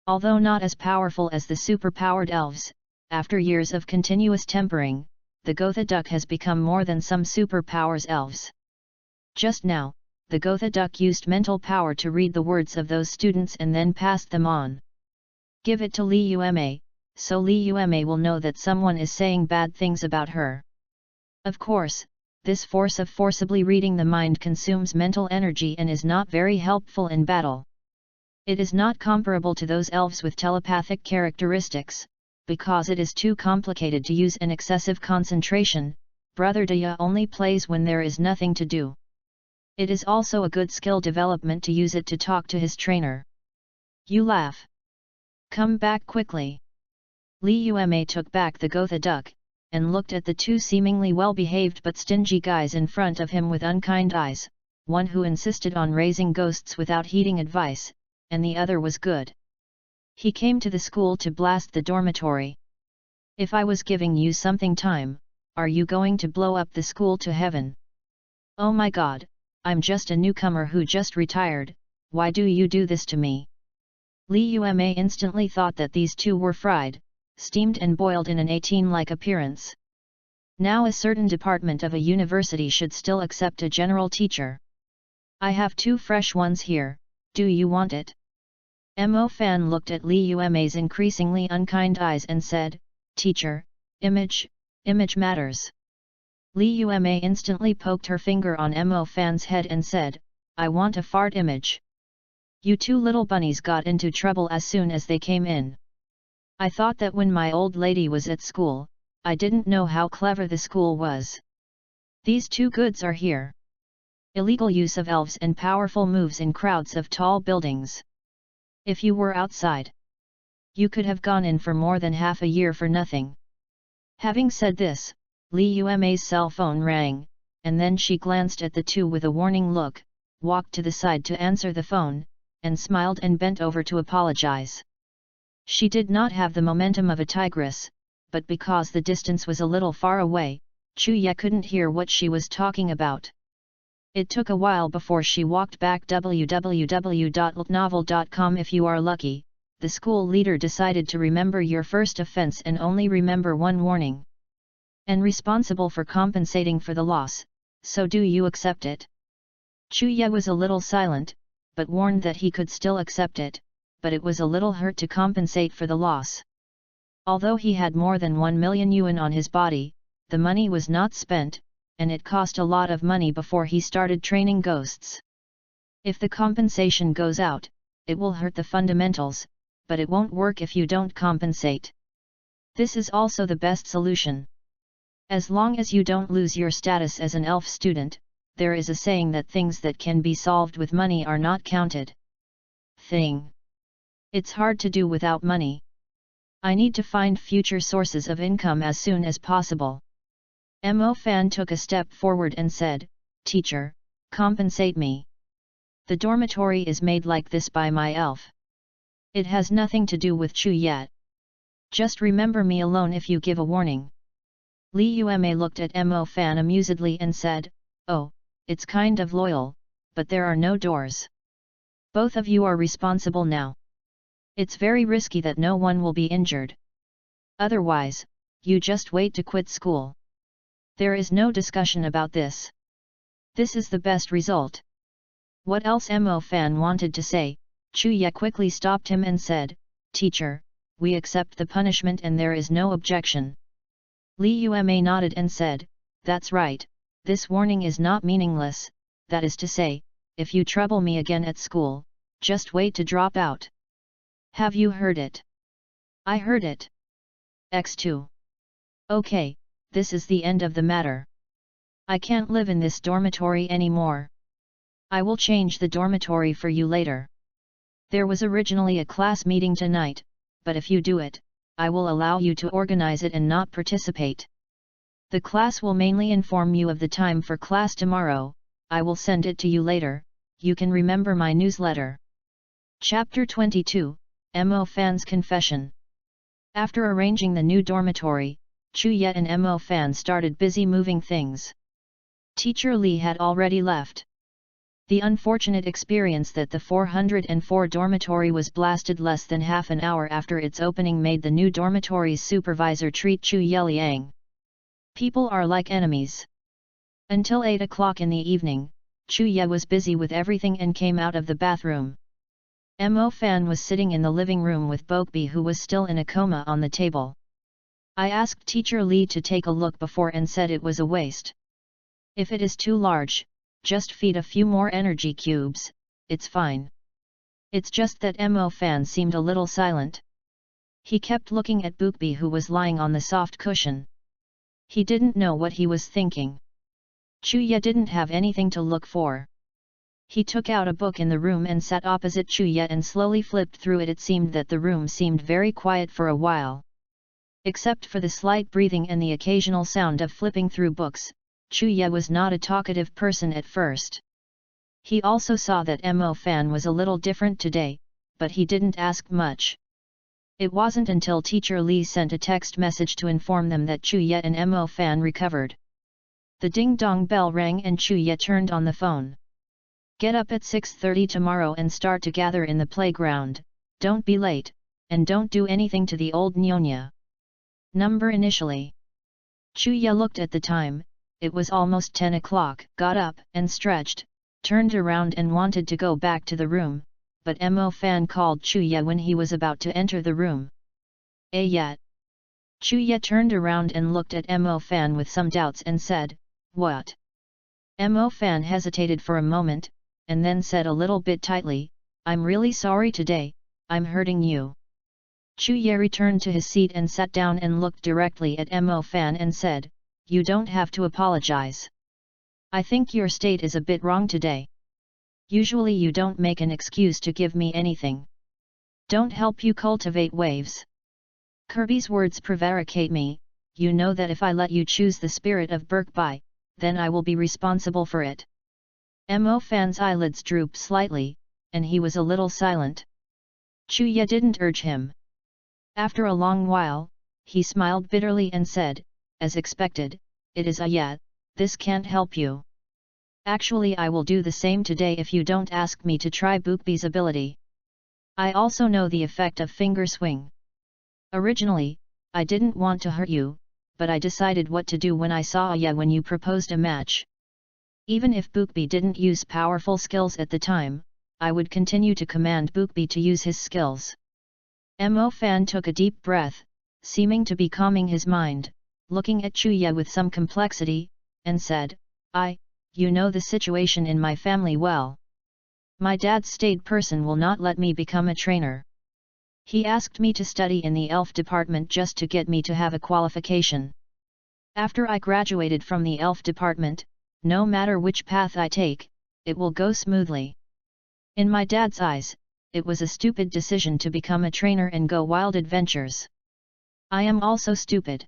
Although not as powerful as the super-powered elves, after years of continuous tempering, the Gotha duck has become more than some superpowers elves. Just now, the Gotha duck used mental power to read the words of those students and then passed them on. Give it to Li Yuma, so Li Yuma will know that someone is saying bad things about her. Of course, this force of forcibly reading the mind consumes mental energy and is not very helpful in battle. It is not comparable to those elves with telepathic characteristics, because it is too complicated to use an excessive concentration. Brother Daya only plays when there is nothing to do. It is also a good skill development to use it to talk to his trainer. You laugh. Come back quickly. Li Yuma took back the Gotha duck, and looked at the 2 seemingly well-behaved but stingy guys in front of him with unkind eyes, one who insisted on raising ghosts without heeding advice, and the other was good. He came to the school to blast the dormitory. If I was giving you something time, are you going to blow up the school to heaven? Oh my god, I'm just a newcomer who just retired, why do you do this to me? Li Yuma instantly thought that these 2 were fried, steamed and boiled in an 18-like appearance. Now a certain department of a university should still accept a general teacher. I have 2 fresh ones here, do you want it? Mo Fan looked at Li Yuma's increasingly unkind eyes and said, Teacher, image matters. Li Yuma instantly poked her finger on Mo Fan's head and said, I want a fart image. You 2 little bunnies got into trouble as soon as they came in. I thought that when my old lady was at school, I didn't know how clever the school was. These 2 goods are here. Illegal use of elves and powerful moves in crowds of tall buildings. If you were outside, you could have gone in for more than half a year for nothing. Having said this, Li Yuma's cell phone rang, and then she glanced at the 2 with a warning look, walked to the side to answer the phone, and smiled and bent over to apologize. She did not have the momentum of a tigress, but because the distance was a little far away, Chu Ye couldn't hear what she was talking about. It took a while before she walked back. www.novel.com. If you are lucky, the school leader decided to remember your first offense and only remember 1 warning. And responsible for compensating for the loss, so do you accept it? Chu Ye was a little silent, but warned that he could still accept it, but it was a little hurt to compensate for the loss. Although he had more than 1 million yuan on his body, the money was not spent, and it cost a lot of money before he started training ghosts. If the compensation goes out, it will hurt the fundamentals, but it won't work if you don't compensate. This is also the best solution. As long as you don't lose your status as an elf student, there is a saying that things that can be solved with money are not counted. It's hard to do without money. I need to find future sources of income as soon as possible. Mo Fan took a step forward and said, "Teacher, compensate me. The dormitory is made like this by my elf. It has nothing to do with Chu yet. Just remember me alone if you give a warning." Li Yume looked at Mo Fan amusedly and said, "Oh, it's kind of loyal, but there are no doors. Both of you are responsible now. It's very risky that no one will be injured. Otherwise, you just wait to quit school. There is no discussion about this. This is the best result." What else Mo Fan wanted to say, Chu Ye quickly stopped him and said, "Teacher, we accept the punishment and there is no objection." Li Yume nodded and said, "That's right, this warning is not meaningless, that is to say, if you trouble me again at school, just wait to drop out." "Have you heard it?" "I heard it. X2. Okay, this is the end of the matter. I can't live in this dormitory anymore. I will change the dormitory for you later. There was originally a class meeting tonight, but if you do it, I will allow you to organize it and not participate. The class will mainly inform you of the time for class tomorrow, I will send it to you later, you can remember my newsletter." Chapter 22, Mo Fan's Confession. After arranging the new dormitory, Chu Ye and Mo Fan started busy moving things. Teacher Li had already left. The unfortunate experience that the 404 dormitory was blasted less than half an hour after its opening made the new dormitory's supervisor treat Chu Ye Liang. People are like enemies. Until 8 o'clock in the evening, Chu Ye was busy with everything and came out of the bathroom. Mo Fan was sitting in the living room with Bokbi, who was still in a coma, on the table. I asked Teacher Li to take a look before and said it was a waste. If it is too large, just feed a few more energy cubes, it's fine. It's just that Mo Fan seemed a little silent. He kept looking at Bokbi, who was lying on the soft cushion. He didn't know what he was thinking. Chu Ye didn't have anything to look for. He took out a book in the room and sat opposite Chu Ye and slowly flipped through it. It seemed that the room seemed very quiet for a while. Except for the slight breathing and the occasional sound of flipping through books, Chu Ye was not a talkative person at first. He also saw that Mo Fan was a little different today, but he didn't ask much. It wasn't until Teacher Li sent a text message to inform them that Chu Ye and Mo Fan recovered. The ding-dong bell rang and Chu Ye turned on the phone. "Get up at 6:30 tomorrow and start to gather in the playground, don't be late, and don't do anything to the old Nyonya. Number initially." Chu Ye looked at the time, it was almost 10 o'clock, got up and stretched, turned around and wanted to go back to the room, but Mo Fan called Chu Ye when he was about to enter the room. Yet. Chu Ye turned around and looked at Mo Fan with some doubts and said, "What?" Mo Fan hesitated for a moment, and then said a little bit tightly, "I'm really sorry today, I'm hurting you." Chu Ye returned to his seat and sat down and looked directly at Mo Fan and said, "You don't have to apologize. I think your state is a bit wrong today. Usually you don't make an excuse to give me anything. Don't help you cultivate waves. Kirby's words prevaricate me, you know that if I let you choose the spirit of Birkbai, then I will be responsible for it." Mo Fan's eyelids drooped slightly, and he was a little silent. Chu Ye didn't urge him. After a long while, he smiled bitterly and said, "As expected, it is a yet, this can't help you. Actually I will do the same today if you don't ask me to try Bokbi's ability. I also know the effect of finger swing. Originally, I didn't want to hurt you, but I decided what to do when I saw you when you proposed a match. Even if Bokbi didn't use powerful skills at the time, I would continue to command Bokbi to use his skills." Mo Fan took a deep breath, seeming to be calming his mind, looking at Chu Ye with some complexity, and said, "You know the situation in my family well. My dad's staid person will not let me become a trainer. He asked me to study in the elf department just to get me to have a qualification. After I graduated from the elf department, no matter which path I take, it will go smoothly. In my dad's eyes, it was a stupid decision to become a trainer and go wild adventures. I am also stupid.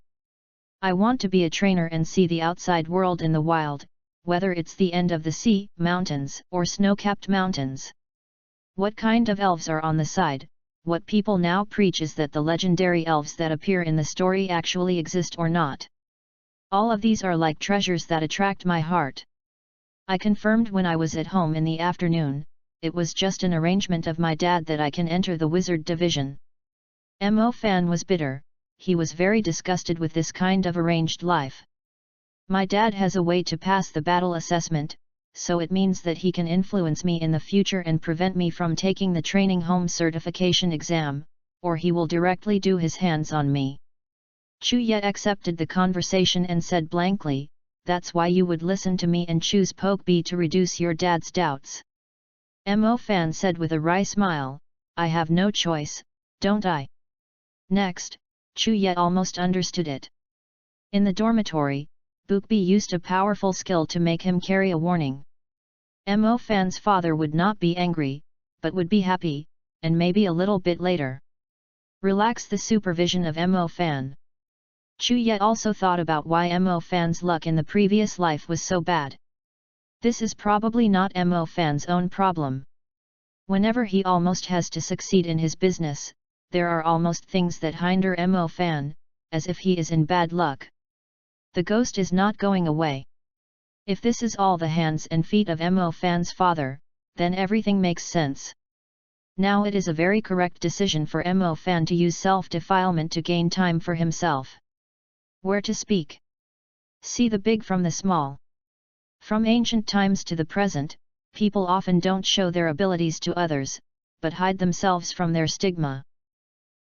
I want to be a trainer and see the outside world in the wild, whether it's the end of the sea, mountains, or snow-capped mountains. What kind of elves are on the side? What people now preach is that the legendary elves that appear in the story actually exist or not. All of these are like treasures that attract my heart. I confirmed when I was at home in the afternoon, it was just an arrangement of my dad that I can enter the wizard division. Mo Fan was bitter, he was very disgusted with this kind of arranged life. My dad has a way to pass the battle assessment, so it means that he can influence me in the future and prevent me from taking the training home certification exam, or he will directly do his hands on me. Chuya accepted the conversation and said blankly, "That's why you would listen to me and choose Poke B to reduce your dad's doubts." Mo Fan said with a wry smile, "I have no choice, don't I?" Next, Chuya almost understood it. In the dormitory, Bookby used a powerful skill to make him carry a warning. Mo Fan's father would not be angry, but would be happy, and maybe a little bit later. Relax the supervision of Mo Fan. Chuya also thought about why Mo Fan's luck in the previous life was so bad. This is probably not Mo Fan's own problem. Whenever he almost has to succeed in his business, there are almost things that hinder Mo Fan, as if he is in bad luck. The ghost is not going away. If this is all the hands and feet of Mo Fan's father, then everything makes sense. Now it is a very correct decision for Mo Fan to use self-defilement to gain time for himself. Where to speak? See the big from the small. From ancient times to the present, people often don't show their abilities to others, but hide themselves from their stigma.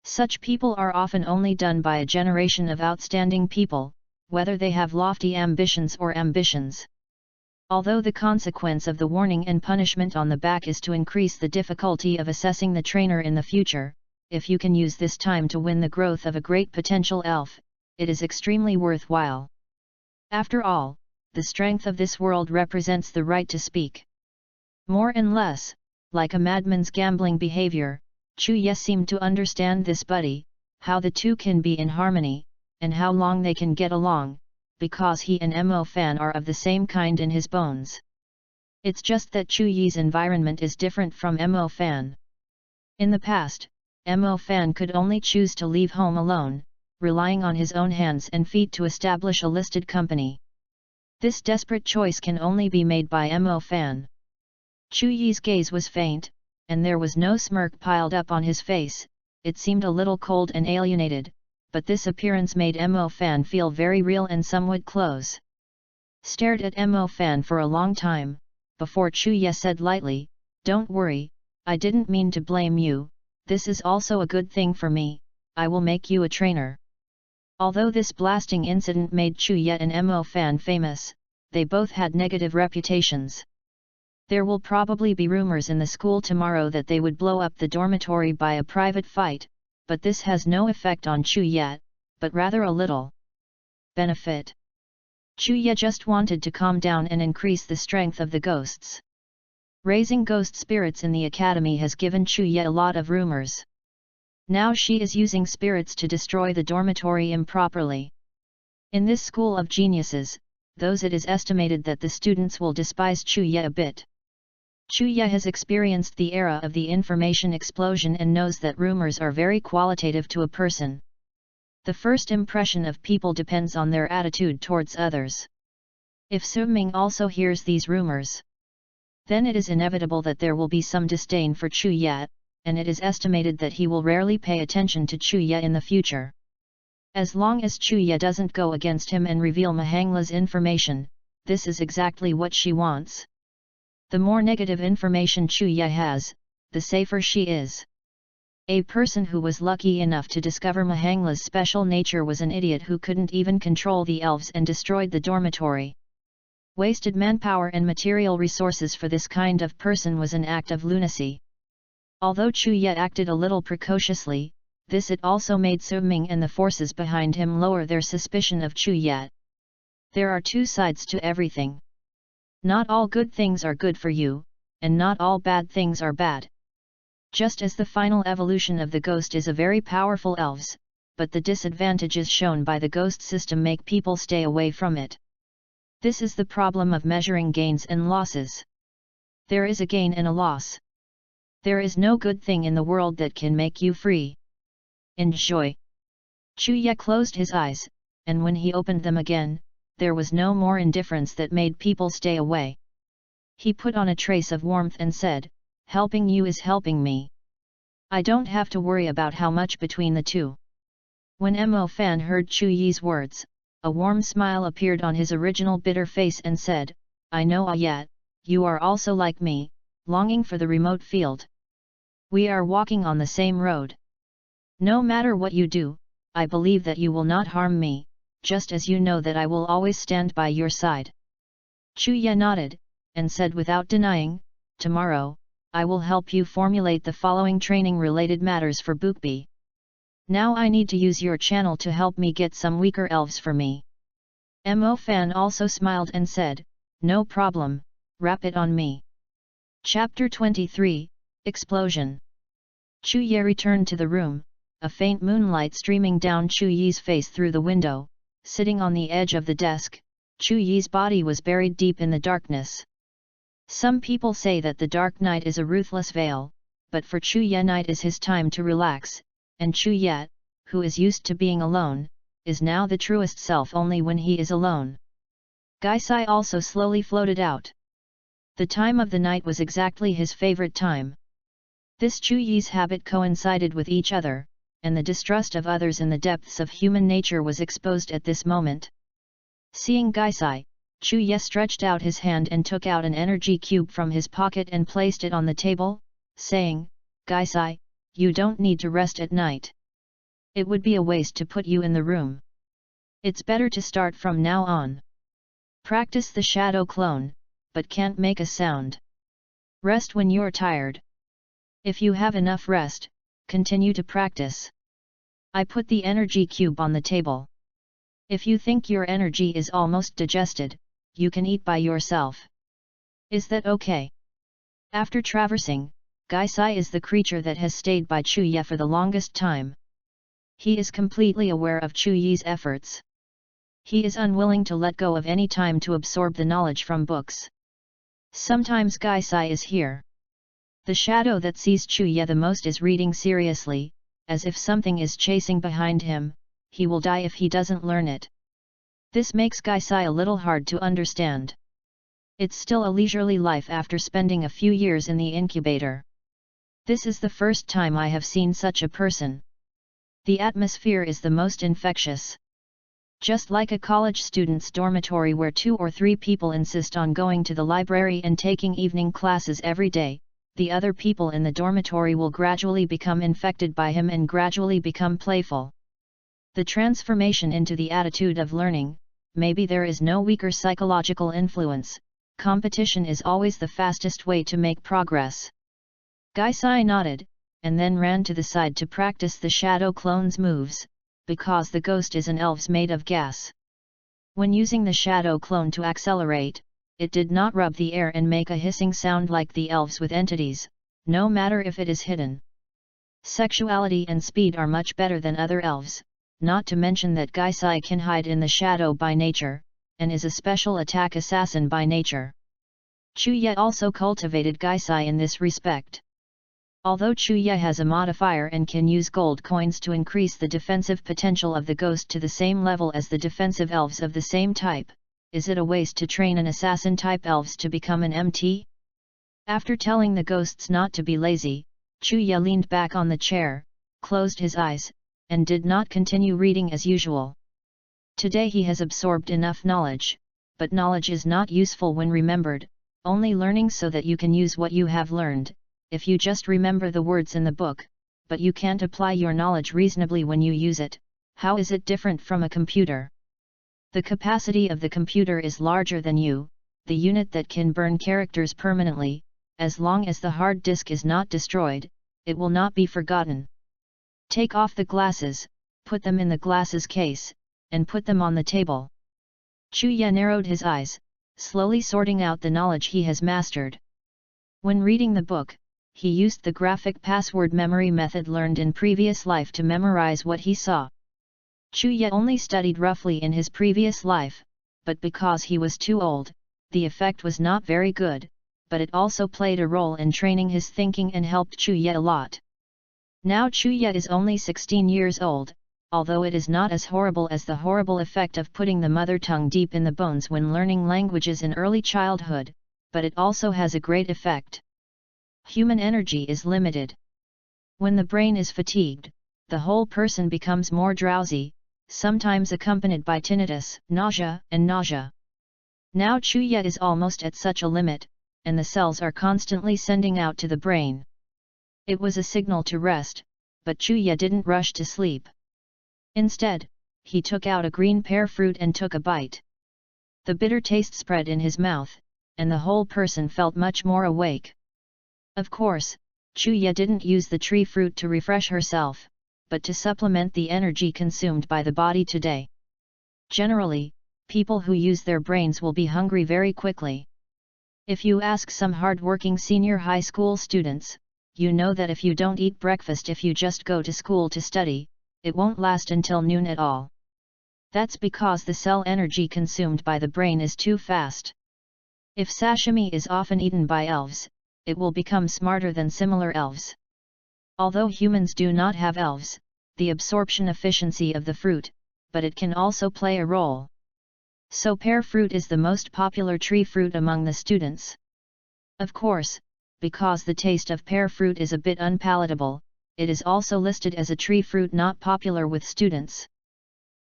Such people are often only done by a generation of outstanding people, whether they have lofty ambitions or ambitions. Although the consequence of the warning and punishment on the back is to increase the difficulty of assessing the trainer in the future, if you can use this time to win the growth of a great potential elf, it is extremely worthwhile. After all, the strength of this world represents the right to speak. More and less, like a madman's gambling behavior, Chuya seemed to understand this buddy, how the two can be in harmony, and how long they can get along, because he and Mo Fan are of the same kind in his bones. It's just that Chuyi's environment is different from Mo Fan. In the past, Mo Fan could only choose to leave home alone, relying on his own hands and feet to establish a listed company. This desperate choice can only be made by Mo Fan. Chuyi's gaze was faint, and there was no smirk piled up on his face, it seemed a little cold and alienated, but this appearance made Mo Fan feel very real and somewhat close. Stared at Mo Fan for a long time, before Chuya said lightly, "Don't worry, I didn't mean to blame you, this is also a good thing for me, I will make you a trainer." Although this blasting incident made Chuya and Mo Fan famous, they both had negative reputations. There will probably be rumors in the school tomorrow that they would blow up the dormitory by a private fight, but this has no effect on Chuya, but rather a little benefit. Chuya just wanted to calm down and increase the strength of the ghosts. Raising ghost spirits in the academy has given Chuya a lot of rumors. Now she is using spirits to destroy the dormitory improperly. In this school of geniuses, it is estimated that the students will despise Chuya a bit. Chuya has experienced the era of the information explosion and knows that rumors are very qualitative to a person. The first impression of people depends on their attitude towards others. If Suming also hears these rumors, then it is inevitable that there will be some disdain for Chuya, and it is estimated that he will rarely pay attention to Chuya in the future. As long as Chuya doesn't go against him and reveal Mahangla's information, this is exactly what she wants. The more negative information Chuya has, the safer she is. A person who was lucky enough to discover Mahangla's special nature was an idiot who couldn't even control the elves and destroyed the dormitory. Wasted manpower and material resources for this kind of person was an act of lunacy. Although Chuye acted a little precociously, it also made Su Ming and the forces behind him lower their suspicion of Chuye. There are two sides to everything. Not all good things are good for you, and not all bad things are bad. Just as the final evolution of the ghost is a very powerful elves, but the disadvantages shown by the ghost system make people stay away from it. This is the problem of measuring gains and losses. There is a gain and a loss. There is no good thing in the world that can make you free. Enjoy. Chuye closed his eyes, and when he opened them again, there was no more indifference that made people stay away. He put on a trace of warmth and said, "Helping you is helping me. I don't have to worry about how much between the two." When Mo Fan heard Chuye's words, a warm smile appeared on his original bitter face and said, "I know yet, you are also like me, longing for the remote field. We are walking on the same road. No matter what you do, I believe that you will not harm me, just as you know that I will always stand by your side." Chuye nodded, and said without denying, "Tomorrow, I will help you formulate the following training-related matters for Bookbee. Now I need to use your channel to help me get some weaker elves for me." Mo Fan also smiled and said, "No problem, wrap it on me." Chapter 23, Explosion. Chuye returned to the room, a faint moonlight streaming down Chuye's face through the window. Sitting on the edge of the desk, Chuye's body was buried deep in the darkness. Some people say that the dark night is a ruthless veil, but for Chuye night is his time to relax, and Chuye, who is used to being alone, is now the truest self only when he is alone. Gaisai also slowly floated out. The time of the night was exactly his favorite time. This Chuye's habit coincided with each other, and the distrust of others in the depths of human nature was exposed at this moment. Seeing Gaisai, Chuye stretched out his hand and took out an energy cube from his pocket and placed it on the table, saying, "Gaisai, you don't need to rest at night. It would be a waste to put you in the room. It's better to start from now on. Practice the shadow clone, but can't make a sound. Rest when you're tired. If you have enough rest, continue to practice. I put the energy cube on the table. If you think your energy is almost digested, you can eat by yourself. Is that okay?" After traversing, Gaisai is the creature that has stayed by Chuye for the longest time. He is completely aware of Chuye's efforts. He is unwilling to let go of any time to absorb the knowledge from books. Sometimes Gaisai is here. The shadow that sees Chuye the most is reading seriously, as if something is chasing behind him. He will die if he doesn't learn it. This makes Gaisai a little hard to understand. It's still a leisurely life after spending a few years in the incubator. This is the first time I have seen such a person. The atmosphere is the most infectious. Just like a college student's dormitory where 2 or 3 people insist on going to the library and taking evening classes every day, the other people in the dormitory will gradually become infected by him and gradually become playful. The transformation into the attitude of learning, maybe there is no weaker psychological influence. Competition is always the fastest way to make progress. Gaisai nodded, and then ran to the side to practice the shadow clone's moves, because the ghost is an elves made of gas. When using the shadow clone to accelerate, it did not rub the air and make a hissing sound like the elves with entities, no matter if it is hidden. Sexuality and speed are much better than other elves, not to mention that Gaisai can hide in the shadow by nature, and is a special attack assassin by nature. Chuye also cultivated Gaisai in this respect. Although Chuye has a modifier and can use gold coins to increase the defensive potential of the ghost to the same level as the defensive elves of the same type, is it a waste to train an assassin-type elves to become an MT? After telling the ghosts not to be lazy, Chuye leaned back on the chair, closed his eyes, and did not continue reading as usual. Today he has absorbed enough knowledge, but knowledge is not useful when remembered, only learning so that you can use what you have learned. If you just remember the words in the book, but you can't apply your knowledge reasonably when you use it, how is it different from a computer? The capacity of the computer is larger than you, the unit that can burn characters permanently. As long as the hard disk is not destroyed, it will not be forgotten. Take off the glasses, put them in the glasses case, and put them on the table. Chuya narrowed his eyes, slowly sorting out the knowledge he has mastered. When reading the book, he used the graphic password memory method learned in previous life to memorize what he saw. Chuya only studied roughly in his previous life, but because he was too old, the effect was not very good, but it also played a role in training his thinking and helped Chuya a lot. Now Chuya is only 16 years old, although it is not as horrible as the horrible effect of putting the mother tongue deep in the bones when learning languages in early childhood, but it also has a great effect. Human energy is limited. When the brain is fatigued, the whole person becomes more drowsy, sometimes accompanied by tinnitus, nausea. Now Chuya is almost at such a limit, and the cells are constantly sending out to the brain. It was a signal to rest, but Chuya didn't rush to sleep. Instead, he took out a green pear fruit and took a bite. The bitter taste spread in his mouth, and the whole person felt much more awake. Of course, Chuya didn't use the tree fruit to refresh herself, but to supplement the energy consumed by the body today. Generally, people who use their brains will be hungry very quickly. If you ask some hard-working senior high school students, you know that if you don't eat breakfast, if you just go to school to study, it won't last until noon at all. That's because the cell energy consumed by the brain is too fast. If sashimi is often eaten by elves, it will become smarter than similar elves. Although humans do not have elves, the absorption efficiency of the fruit, but it can also play a role. So pear fruit is the most popular tree fruit among the students. Of course, because the taste of pear fruit is a bit unpalatable, it is also listed as a tree fruit not popular with students.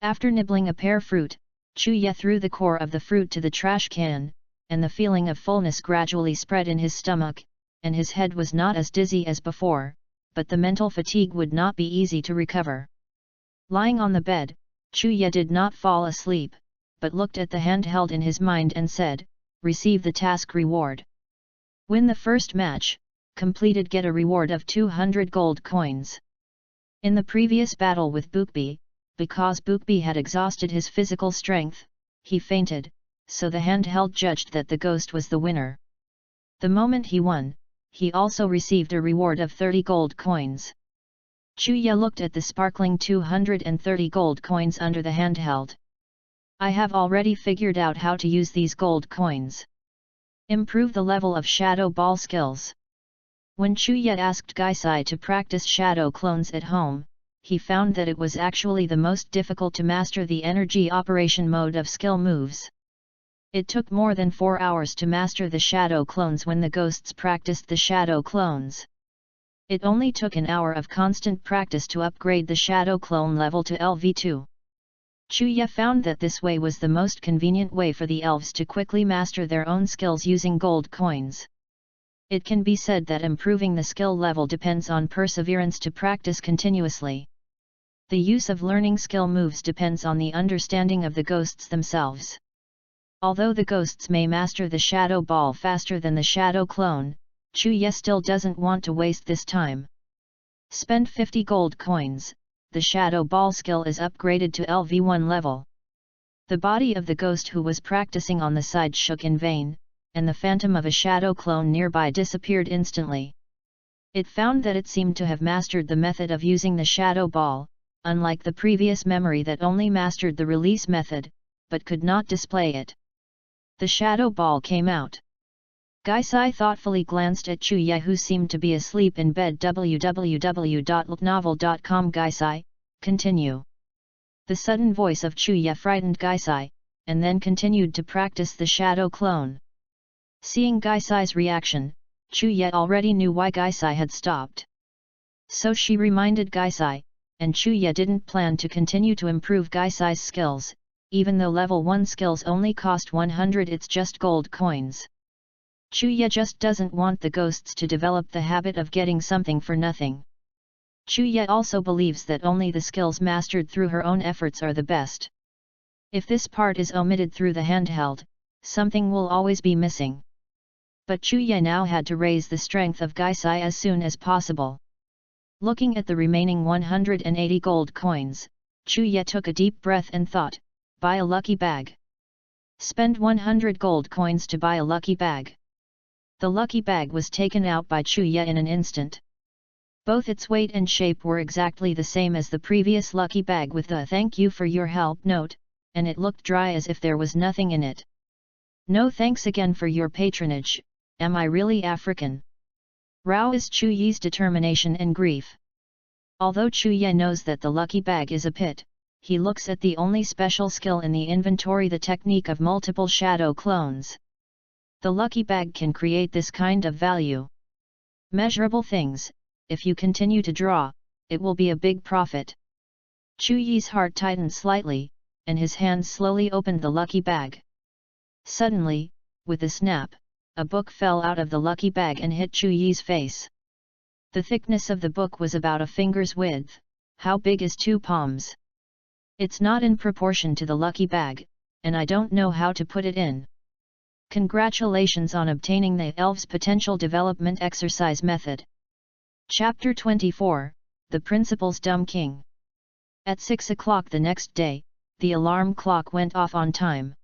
After nibbling a pear fruit, Chuya threw the core of the fruit to the trash can, and the feeling of fullness gradually spread in his stomach, and his head was not as dizzy as before, but the mental fatigue would not be easy to recover. Lying on the bed, Chuya did not fall asleep, but looked at the handheld in his mind and said, "Receive the task reward. Win the first match, completed, get a reward of 200 gold coins." In the previous battle with Bukbi, because Bukbi had exhausted his physical strength, he fainted, so the handheld judged that the ghost was the winner. The moment he won, he also received a reward of 30 gold coins. Chuya looked at the sparkling 230 gold coins under the handheld. "I have already figured out how to use these gold coins. Improve the level of shadow ball skills." When Chuya asked Gaisai to practice shadow clones at home, he found that it was actually the most difficult to master the energy operation mode of skill moves. It took more than 4 hours to master the shadow clones when the ghosts practiced the shadow clones. It only took an hour of constant practice to upgrade the shadow clone level to LV2. Chuya found that this way was the most convenient way for the elves to quickly master their own skills using gold coins. It can be said that improving the skill level depends on perseverance to practice continuously. The use of learning skill moves depends on the understanding of the ghosts themselves. Although the ghosts may master the shadow ball faster than the shadow clone, Chuya still doesn't want to waste this time. Spend 50 gold coins, the shadow ball skill is upgraded to LV1 level. The body of the ghost who was practicing on the side shook in vain, and the phantom of a shadow clone nearby disappeared instantly. It found that it seemed to have mastered the method of using the shadow ball, unlike the previous memory that only mastered the release method, but could not display it. The shadow ball came out. Gaisai thoughtfully glanced at Chuya, who seemed to be asleep in bed. www.novel.com. Gaisai, continue. The sudden voice of Chuya frightened Gaisai, and then continued to practice the shadow clone. Seeing Gaisai's reaction, Chuya already knew why Gaisai had stopped. So she reminded Gaisai, and Chuya didn't plan to continue to improve Gaisai's skills, even though level 1 skills only cost 100, it's just gold coins. Chuya just doesn't want the ghosts to develop the habit of getting something for nothing. Chuya also believes that only the skills mastered through her own efforts are the best. If this part is omitted through the handheld, something will always be missing. But Chuya now had to raise the strength of Gaisai as soon as possible. Looking at the remaining 180 gold coins, Chuya took a deep breath and thought, buy a lucky bag. Spend 100 gold coins to buy a lucky bag. The lucky bag was taken out by Chuya in an instant. Both its weight and shape were exactly the same as the previous lucky bag with the "thank you for your help" note, and it looked dry as if there was nothing in it. No thanks again for your patronage, am I really African? Roused Chuyi's determination and grief. Although Chuya knows that the lucky bag is a pit, he looks at the only special skill in the inventory, the technique of multiple shadow clones. The lucky bag can create this kind of value. Measurable things, if you continue to draw, it will be a big profit. Chuyi's heart tightened slightly, and his hands slowly opened the lucky bag. Suddenly, with a snap, a book fell out of the lucky bag and hit Chuyi's face. The thickness of the book was about a finger's width. How big is 2 palms? It's not in proportion to the lucky bag, and I don't know how to put it in. Congratulations on obtaining the Elves Potential Development Exercise Method. Chapter 24, The Principal's Dumb King. At 6 o'clock the next day, the alarm clock went off on time.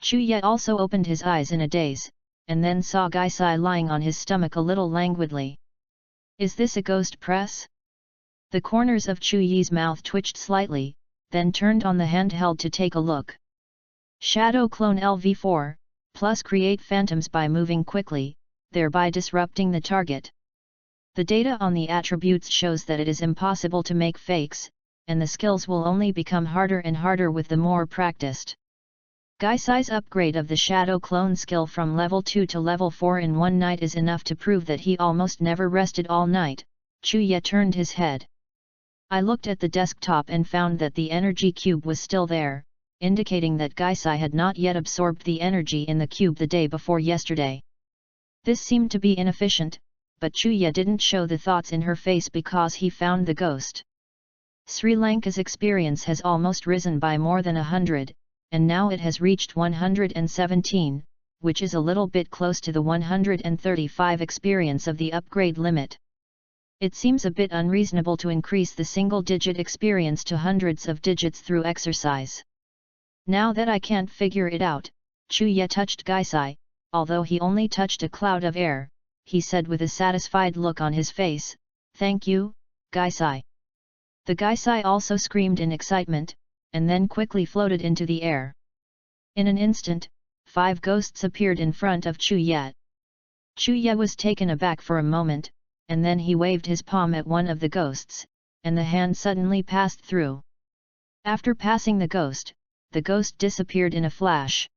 Chuya also opened his eyes in a daze, and then saw Gaisai lying on his stomach a little languidly. Is this a ghost press? The corners of Chuyi's mouth twitched slightly, then turned on the handheld to take a look. Shadow Clone LV4, plus create phantoms by moving quickly, thereby disrupting the target. The data on the attributes shows that it is impossible to make fakes, and the skills will only become harder and harder with the more practiced. Gaisai's upgrade of the Shadow Clone skill from level 2 to level 4 in one night is enough to prove that he almost never rested all night. Chuya turned his head. I looked at the desktop and found that the energy cube was still there, indicating that Gaisai had not yet absorbed the energy in the cube the day before yesterday. This seemed to be inefficient, but Chuya didn't show the thoughts in her face because he found the ghost. Sri Lanka's experience has almost risen by more than 100, and now it has reached 117, which is a little bit close to the 135 experience of the upgrade limit. It seems a bit unreasonable to increase the single-digit experience to hundreds of digits through exercise. Now that I can't figure it out, Chuya touched Gaisai, although he only touched a cloud of air. He said with a satisfied look on his face, "Thank you, Gaisai." The Gaisai also screamed in excitement, and then quickly floated into the air. In an instant, 5 ghosts appeared in front of Chuya. Chuya was taken aback for a moment, and then he waved his palm at one of the ghosts, and the hand suddenly passed through. After passing the ghost disappeared in a flash.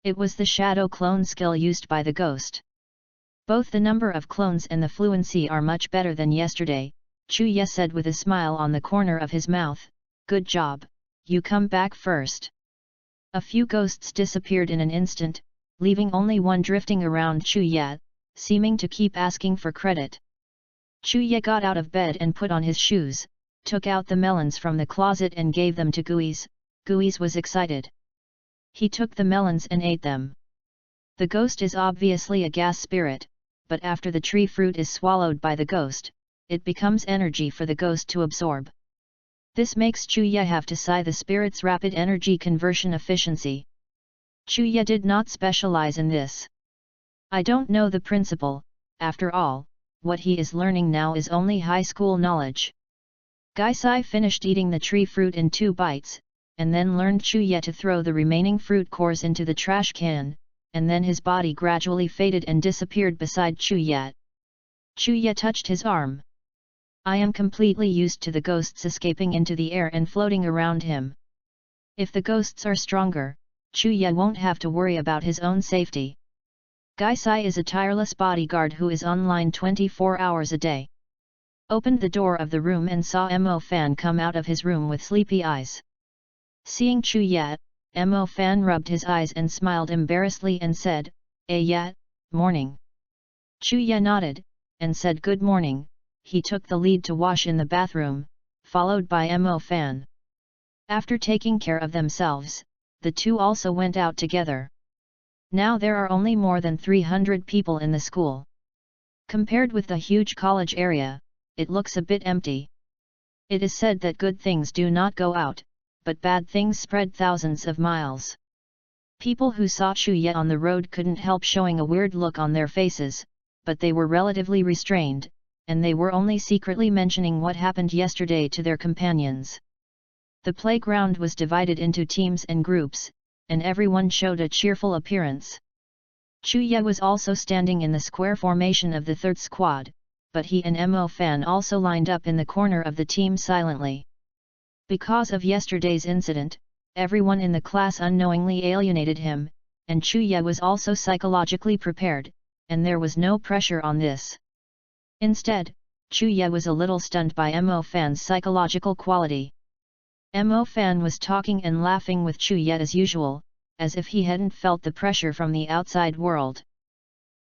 It was the Shadow Clone skill used by the ghost. Both the number of clones and the fluency are much better than yesterday, Chuya said with a smile on the corner of his mouth. Good job, you come back first. A few ghosts disappeared in an instant, leaving only one drifting around Chuya, seeming to keep asking for credit. Chuya got out of bed and put on his shoes, took out the melons from the closet and gave them to Guiz. Guiz was excited. He took the melons and ate them. The ghost is obviously a gas spirit, but after the tree fruit is swallowed by the ghost, it becomes energy for the ghost to absorb. This makes Chuya have to sigh the spirit's rapid energy conversion efficiency. Chuya did not specialize in this. I don't know the principle, after all, what he is learning now is only high school knowledge. Gaisai finished eating the tree fruit in 2 bites, and then learned Chuya to throw the remaining fruit cores into the trash can, and then his body gradually faded and disappeared beside Chuya. Chuya touched his arm. I am completely used to the ghosts escaping into the air and floating around him. If the ghosts are stronger, Chuya won't have to worry about his own safety. Gaisai is a tireless bodyguard who is online 24 hours a day. Opened the door of the room and saw Mo Fan come out of his room with sleepy eyes. Seeing Chuya, Mo Fan rubbed his eyes and smiled embarrassedly and said, yeah, morning. Chuya nodded, and said good morning. He took the lead to wash in the bathroom, followed by Mo Fan. After taking care of themselves, the two also went out together. Now there are only more than 300 people in the school. Compared with the huge college area, it looks a bit empty. It is said that good things do not go out, but bad things spread thousands of miles. People who saw Chuya on the road couldn't help showing a weird look on their faces, but they were relatively restrained, and they were only secretly mentioning what happened yesterday to their companions. The playground was divided into teams and groups, and everyone showed a cheerful appearance. Chuya was also standing in the square formation of the third squad, but he and Mo Fan also lined up in the corner of the team silently. Because of yesterday's incident, everyone in the class unknowingly alienated him, and Chuya was also psychologically prepared, and there was no pressure on this. Instead, Chuya was a little stunned by Mo Fan's psychological quality. Mo Fan was talking and laughing with Chuya as usual, as if he hadn't felt the pressure from the outside world.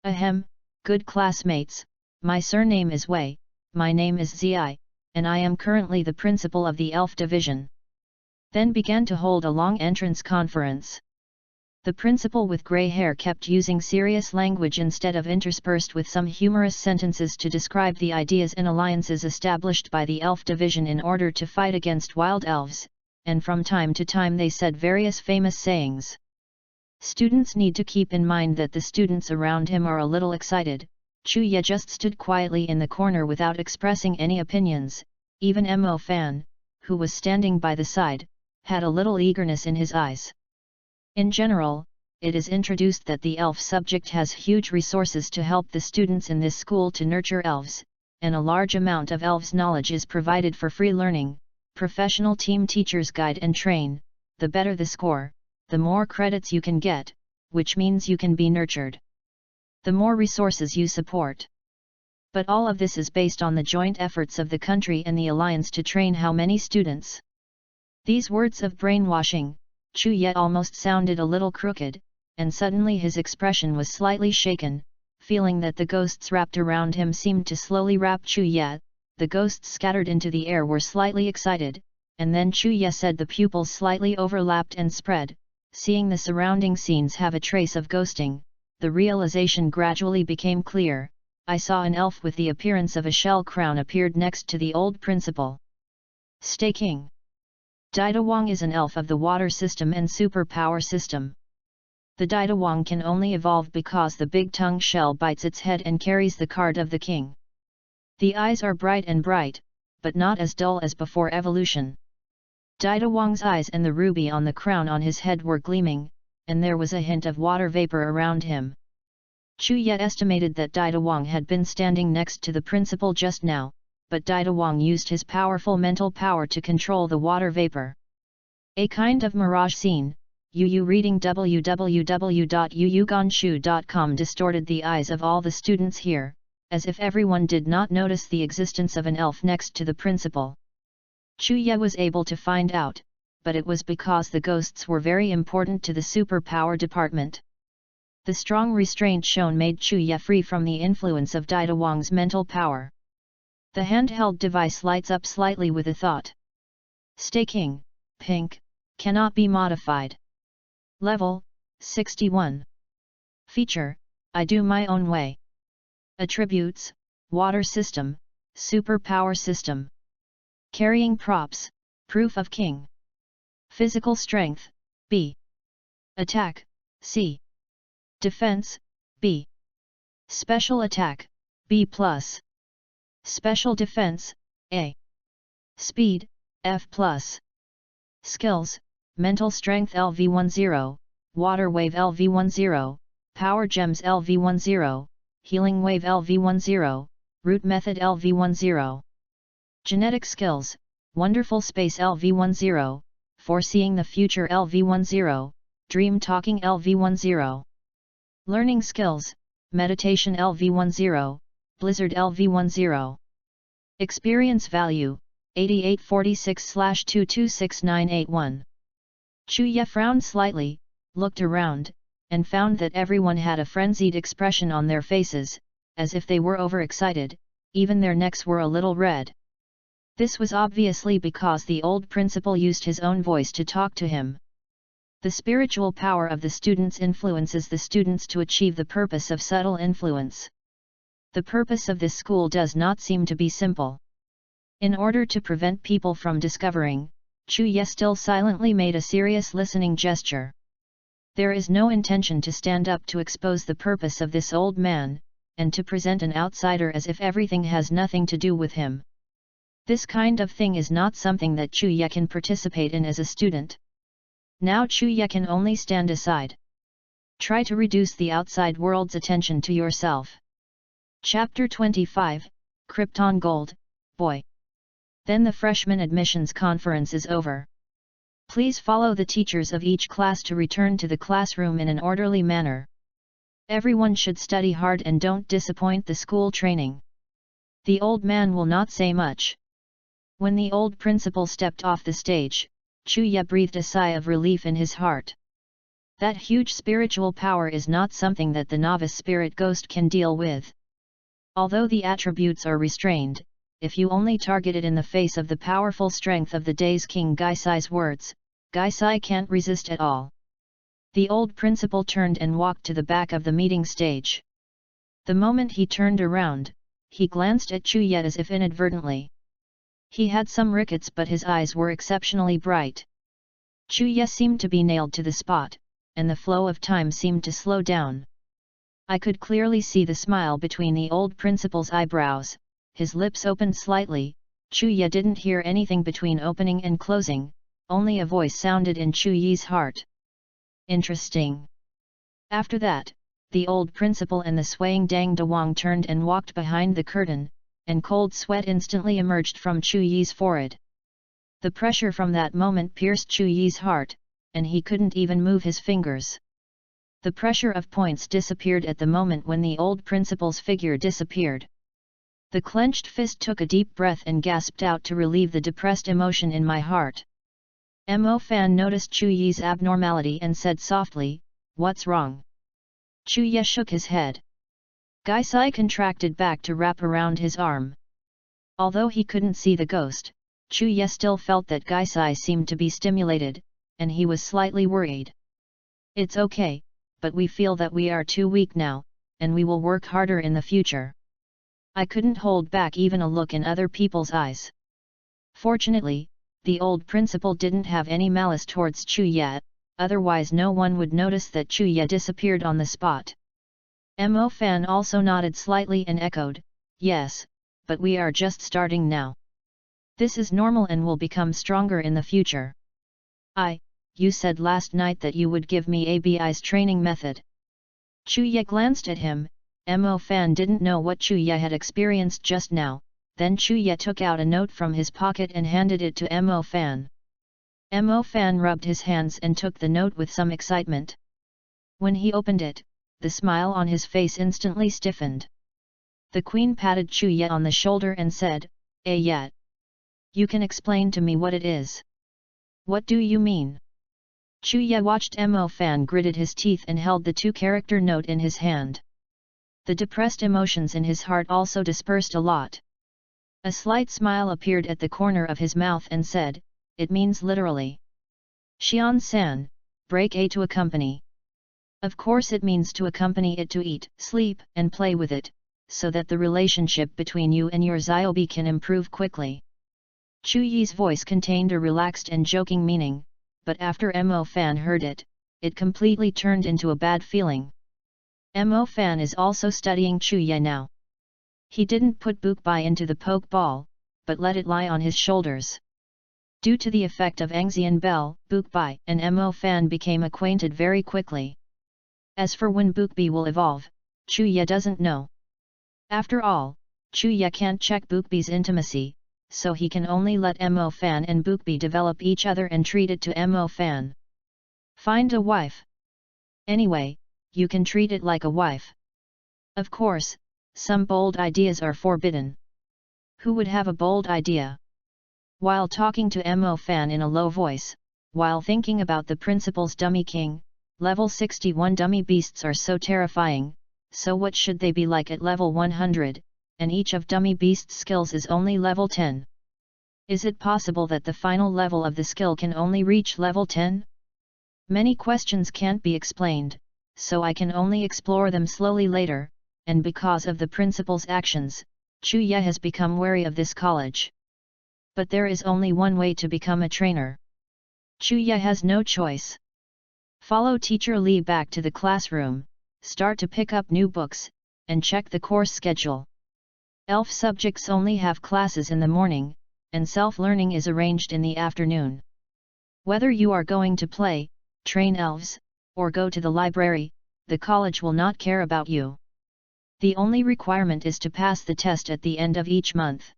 Ahem, good classmates, my surname is Wei, my name is Zi, and I am currently the principal of the Elf Division. Then began to hold a long entrance conference. The principal with grey hair kept using serious language instead of interspersed with some humorous sentences to describe the ideas and alliances established by the Elf Division in order to fight against wild elves, and from time to time they said various famous sayings. Students need to keep in mind that the students around him are a little excited. Chuya just stood quietly in the corner without expressing any opinions. Even Mo Fan, who was standing by the side, had a little eagerness in his eyes. In general, it is introduced that the elf subject has huge resources to help the students in this school to nurture elves, and a large amount of elves knowledge is provided for free learning. Professional team teachers guide and train. The better the score, the more credits you can get, which means you can be nurtured. The more resources you support. But all of this is based on the joint efforts of the country and the alliance to train how many students. These words of brainwashing, Chuya almost sounded a little crooked, and suddenly his expression was slightly shaken, feeling that the ghosts wrapped around him seemed to slowly wrap Chuya. The ghosts scattered into the air were slightly excited, and then Chuya said the pupils slightly overlapped and spread. Seeing the surrounding scenes have a trace of ghosting, the realization gradually became clear. I saw an elf with the appearance of a shell crown appeared next to the old principal. Staking. Didawang is an elf of the water system and superpower system. The Didawang can only evolve because the big tongue shell bites its head and carries the card of the king. The eyes are bright, but not as dull as before evolution. Didawang's eyes and the ruby on the crown on his head were gleaming, and there was a hint of water vapor around him. Chuya estimated that Didawang had been standing next to the principal just now, but Didawang used his powerful mental power to control the water vapor. A kind of mirage scene. Yu reading www.yuyugonshu.com distorted the eyes of all the students here, as if everyone did not notice the existence of an elf next to the principal. Chuya was able to find out, but it was because the ghosts were very important to the superpower department. The strong restraint shown made Chuya free from the influence of Didawang's mental power. The handheld device lights up slightly with a thought. Staking, pink, cannot be modified. Level, 61. Feature, I do my own way. Attributes, water system, superpower system. Carrying props, proof of king. Physical strength, B. Attack, C. Defense, B. Special attack, B+. Special defense, A. Speed, F+. Skills, mental strength LV10, water wave LV10, power gems LV10, healing wave LV10, root method LV10. Genetic skills, wonderful space LV10, foreseeing the future LV10, dream talking LV10. Learning skills, meditation LV10, blizzard LV10. Experience value, 8846/226981. Chuya frowned slightly, looked around, and found that everyone had a frenzied expression on their faces, as if they were overexcited, even their necks were a little red. This was obviously because the old principal used his own voice to talk to him. The spiritual power of the students influences the students to achieve the purpose of subtle influence. The purpose of this school does not seem to be simple. In order to prevent people from discovering, Chu-ye still silently made a serious listening gesture. There is no intention to stand up to expose the purpose of this old man, and to present an outsider as if everything has nothing to do with him. This kind of thing is not something that Chu-ye can participate in as a student. Now Chu-ye can only stand aside. Try to reduce the outside world's attention to yourself. Chapter 25, Krypton Gold, Boy. Then the freshman admissions conference is over. Please follow the teachers of each class to return to the classroom in an orderly manner. Everyone should study hard and don't disappoint the school training. The old man will not say much. When the old principal stepped off the stage, Chu-ye breathed a sigh of relief in his heart. That huge spiritual power is not something that the novice spirit ghost can deal with. Although the attributes are restrained, if you only target it in the face of the powerful strength of the day's King Gaisai's words, Gaisai can't resist at all. The old principal turned and walked to the back of the meeting stage. The moment he turned around, he glanced at Chu-ye as if inadvertently. He had some rickets but his eyes were exceptionally bright. Chu-ye seemed to be nailed to the spot, and the flow of time seemed to slow down. I could clearly see the smile between the old principal's eyebrows, his lips opened slightly. Chu-ye didn't hear anything between opening and closing, only a voice sounded in Chu-ye's heart. Interesting. After that, the old principal and the swaying Dang Dawang turned and walked behind the curtain, and cold sweat instantly emerged from Chu-ye's forehead. The pressure from that moment pierced Chu-ye's heart, and he couldn't even move his fingers. The pressure of points disappeared at the moment when the old principal's figure disappeared. The clenched fist took a deep breath and gasped out to relieve the depressed emotion in my heart. Mo Fan noticed Chu-ye's abnormality and said softly, "What's wrong?" Chu-ye shook his head. Gaisai contracted back to wrap around his arm. Although he couldn't see the ghost, Chu-ye still felt that Gaisai seemed to be stimulated, and he was slightly worried. "It's okay, but we feel that we are too weak now, and we will work harder in the future." I couldn't hold back even a look in other people's eyes. Fortunately, the old principal didn't have any malice towards Chu-ye, otherwise no one would notice that Chu-ye disappeared on the spot. Mo Fan also nodded slightly and echoed, "Yes, but we are just starting now. This is normal and will become stronger in the future." You said last night that you would give me ABI's training method." Chu-ye glanced at him. Mo Fan didn't know what Chu-ye had experienced just now, then Chu-ye took out a note from his pocket and handed it to Mo Fan. Mo Fan rubbed his hands and took the note with some excitement. When he opened it, the smile on his face instantly stiffened. The queen patted Chu-ye on the shoulder and said, "Yet. You can explain to me what it is." "What do you mean?" Chu-ye watched Mo Fan gritted his teeth and held the 2-character note in his hand. The depressed emotions in his heart also dispersed a lot. A slight smile appeared at the corner of his mouth and said, "It means literally. Xian-san, break A to accompany." Of course it means to accompany it to eat, sleep, and play with it, so that the relationship between you and your Xiaobi can improve quickly. Chu-ye's voice contained a relaxed and joking meaning, but after Mo Fan heard it, it completely turned into a bad feeling. Mo Fan is also studying Chu-ye now. He didn't put Bukbai into the poke ball, but let it lie on his shoulders. Due to the effect of Angxian Bell, Bukbai and Mo Fan became acquainted very quickly. As for when Bukbai will evolve, Chu-ye doesn't know. After all, Chu-ye can't check Bukbai's intimacy, so he can only let Mo Fan and Bukbai develop each other and treat it to Mo Fan. Find a wife. Anyway, you can treat it like a wife. Of course, some bold ideas are forbidden. Who would have a bold idea? While talking to Mo Fan in a low voice, while thinking about the principal's dummy king, level 61 dummy beasts are so terrifying, so what should they be like at level 100, and each of dummy beast's skills is only level 10. Is it possible that the final level of the skill can only reach level 10? Many questions can't be explained, so I can only explore them slowly later, and because of the principal's actions, Chuya has become wary of this college. But there is only one way to become a trainer. Chuya has no choice. Follow Teacher Li back to the classroom, start to pick up new books, and check the course schedule. Elf subjects only have classes in the morning, and self-learning is arranged in the afternoon. Whether you are going to play, train elves, or go to the library, the college will not care about you. The only requirement is to pass the test at the end of each month.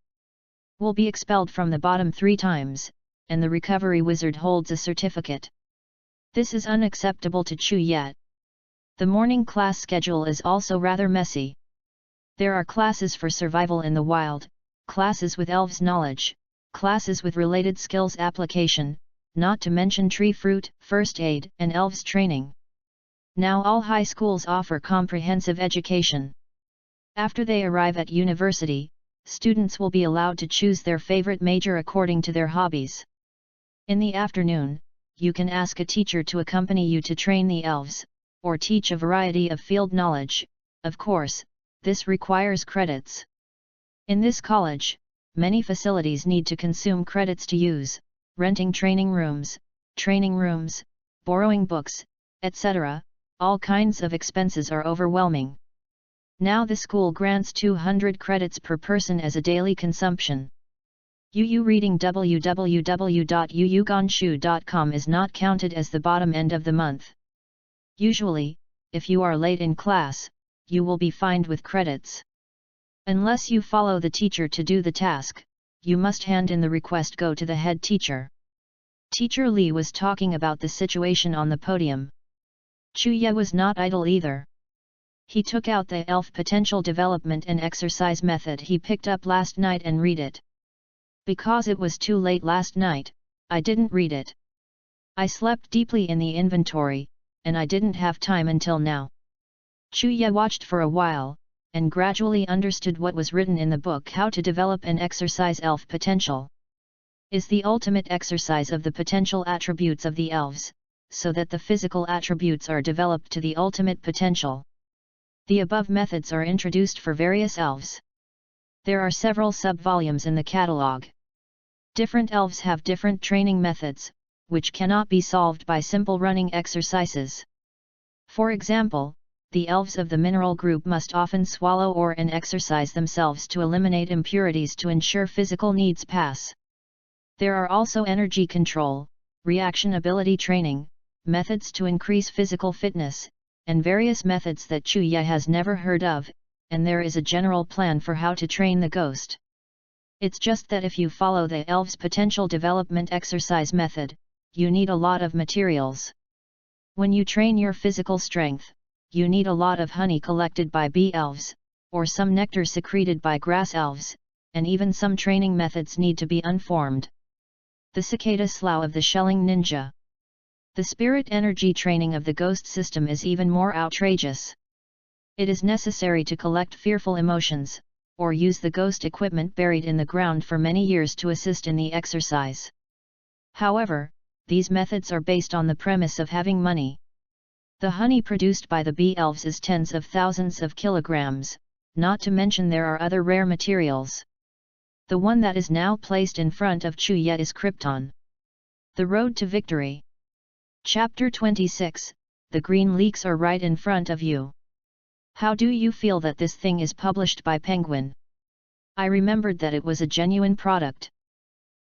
Will be expelled from the bottom 3 times, and the recovery wizard holds a certificate. This is unacceptable to Chuya. The morning class schedule is also rather messy. There are classes for survival in the wild, classes with elves knowledge, classes with related skills application, not to mention tree fruit, first aid, and elves training. Now all high schools offer comprehensive education. After they arrive at university, students will be allowed to choose their favorite major according to their hobbies. In the afternoon, you can ask a teacher to accompany you to train the elves, or teach a variety of field knowledge. Of course, this requires credits. In this college, many facilities need to consume credits to use: renting training rooms, borrowing books, etc. All kinds of expenses are overwhelming. Now the school grants 200 credits per person as a daily consumption. UU reading www.uugonshu.com is not counted as the bottom end of the month. Usually, if you are late in class, you will be fined with credits. Unless you follow the teacher to do the task, you must hand in the request go to the head teacher. Teacher Li was talking about the situation on the podium. Chuya was not idle either. He took out the elf potential development and exercise method he picked up last night and read it. Because it was too late last night, I didn't read it. I slept deeply in the inventory, and I didn't have time until now. Chuya watched for a while, and gradually understood what was written in the book How to Develop and Exercise Elf Potential. Is the ultimate exercise of the potential attributes of the elves, so that the physical attributes are developed to the ultimate potential. The above methods are introduced for various elves. There are several sub-volumes in the catalog. Different elves have different training methods, which cannot be solved by simple running exercises. For example, the elves of the mineral group must often swallow ore and exercise themselves to eliminate impurities to ensure physical needs pass. There are also energy control, reaction ability training, methods to increase physical fitness, and various methods that Chuya has never heard of, and there is a general plan for how to train the ghost. It's just that if you follow the elf's potential development exercise method, you need a lot of materials. When you train your physical strength, you need a lot of honey collected by bee elves, or some nectar secreted by grass elves, and even some training methods need to be unformed. The cicada slough of the shelling ninja. The spirit energy training of the ghost system is even more outrageous. It is necessary to collect fearful emotions, or use the ghost equipment buried in the ground for many years to assist in the exercise. However, these methods are based on the premise of having money. The honey produced by the bee elves is tens of thousands of kilograms, not to mention there are other rare materials. The one that is now placed in front of Chuya is Krypton. The Road to Victory. Chapter 26, The green leaks are right in front of you. How do you feel that this thing is published by Penguin? I remembered that it was a genuine product.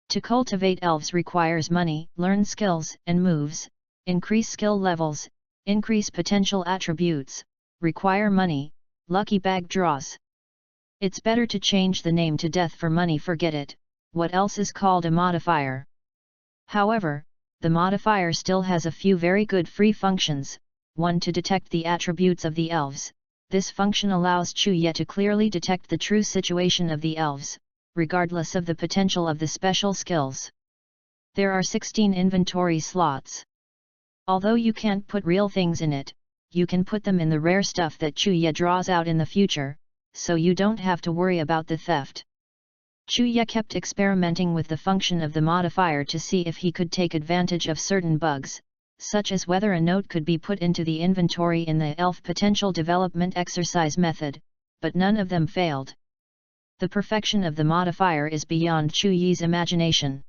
To cultivate elves requires money, learn skills and moves, increase skill levels, increase potential attributes, require money, lucky bag draws. It's better to change the name to Death for Money. Forget it, what else is called a modifier? However, the modifier still has a few very good free functions. One, to detect the attributes of the elves. This function allows Chuya to clearly detect the true situation of the elves, regardless of the potential of the special skills. There are 16 inventory slots. Although you can't put real things in it, you can put them in the rare stuff that Chuya draws out in the future, so you don't have to worry about the theft. Chuya kept experimenting with the function of the modifier to see if he could take advantage of certain bugs, such as whether a note could be put into the inventory in the ELF potential development exercise method, but none of them failed. The perfection of the modifier is beyond Chu Yi's imagination.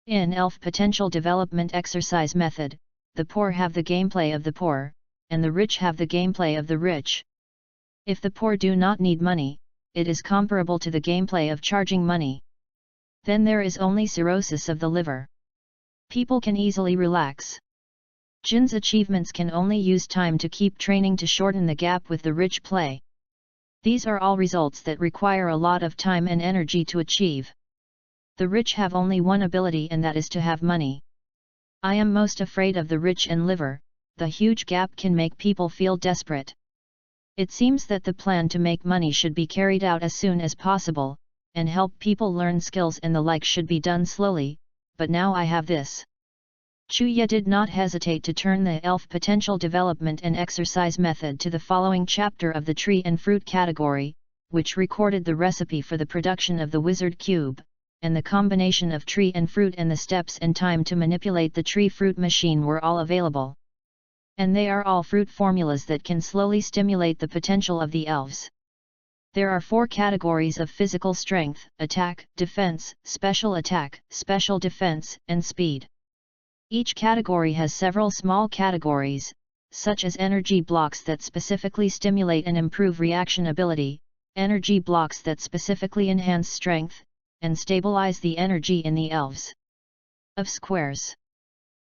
In ELF potential development exercise method, the poor have the gameplay of the poor, and the rich have the gameplay of the rich. If the poor do not need money, it is comparable to the gameplay of charging money. Then there is only cirrhosis of the liver. People can easily relax. Jin's achievements can only use time to keep training to shorten the gap with the rich play. These are all results that require a lot of time and energy to achieve. The rich have only one ability, and that is to have money. I am most afraid of the rich and liver. The huge gap can make people feel desperate. It seems that the plan to make money should be carried out as soon as possible, and help people learn skills and the like should be done slowly, but now I have this. Chu Ye did not hesitate to turn the ELF potential development and exercise method to the following chapter of the tree and fruit category, which recorded the recipe for the production of the wizard cube, and the combination of tree and fruit, and the steps and time to manipulate the tree fruit machine were all available. And they are all fruit formulas that can slowly stimulate the potential of the elves. There are 4 categories of physical strength: attack, defense, special attack, special defense, and speed. Each category has several small categories, such as energy blocks that specifically stimulate and improve reaction ability, energy blocks that specifically enhance strength, and stabilize the energy in the elves. Of squares.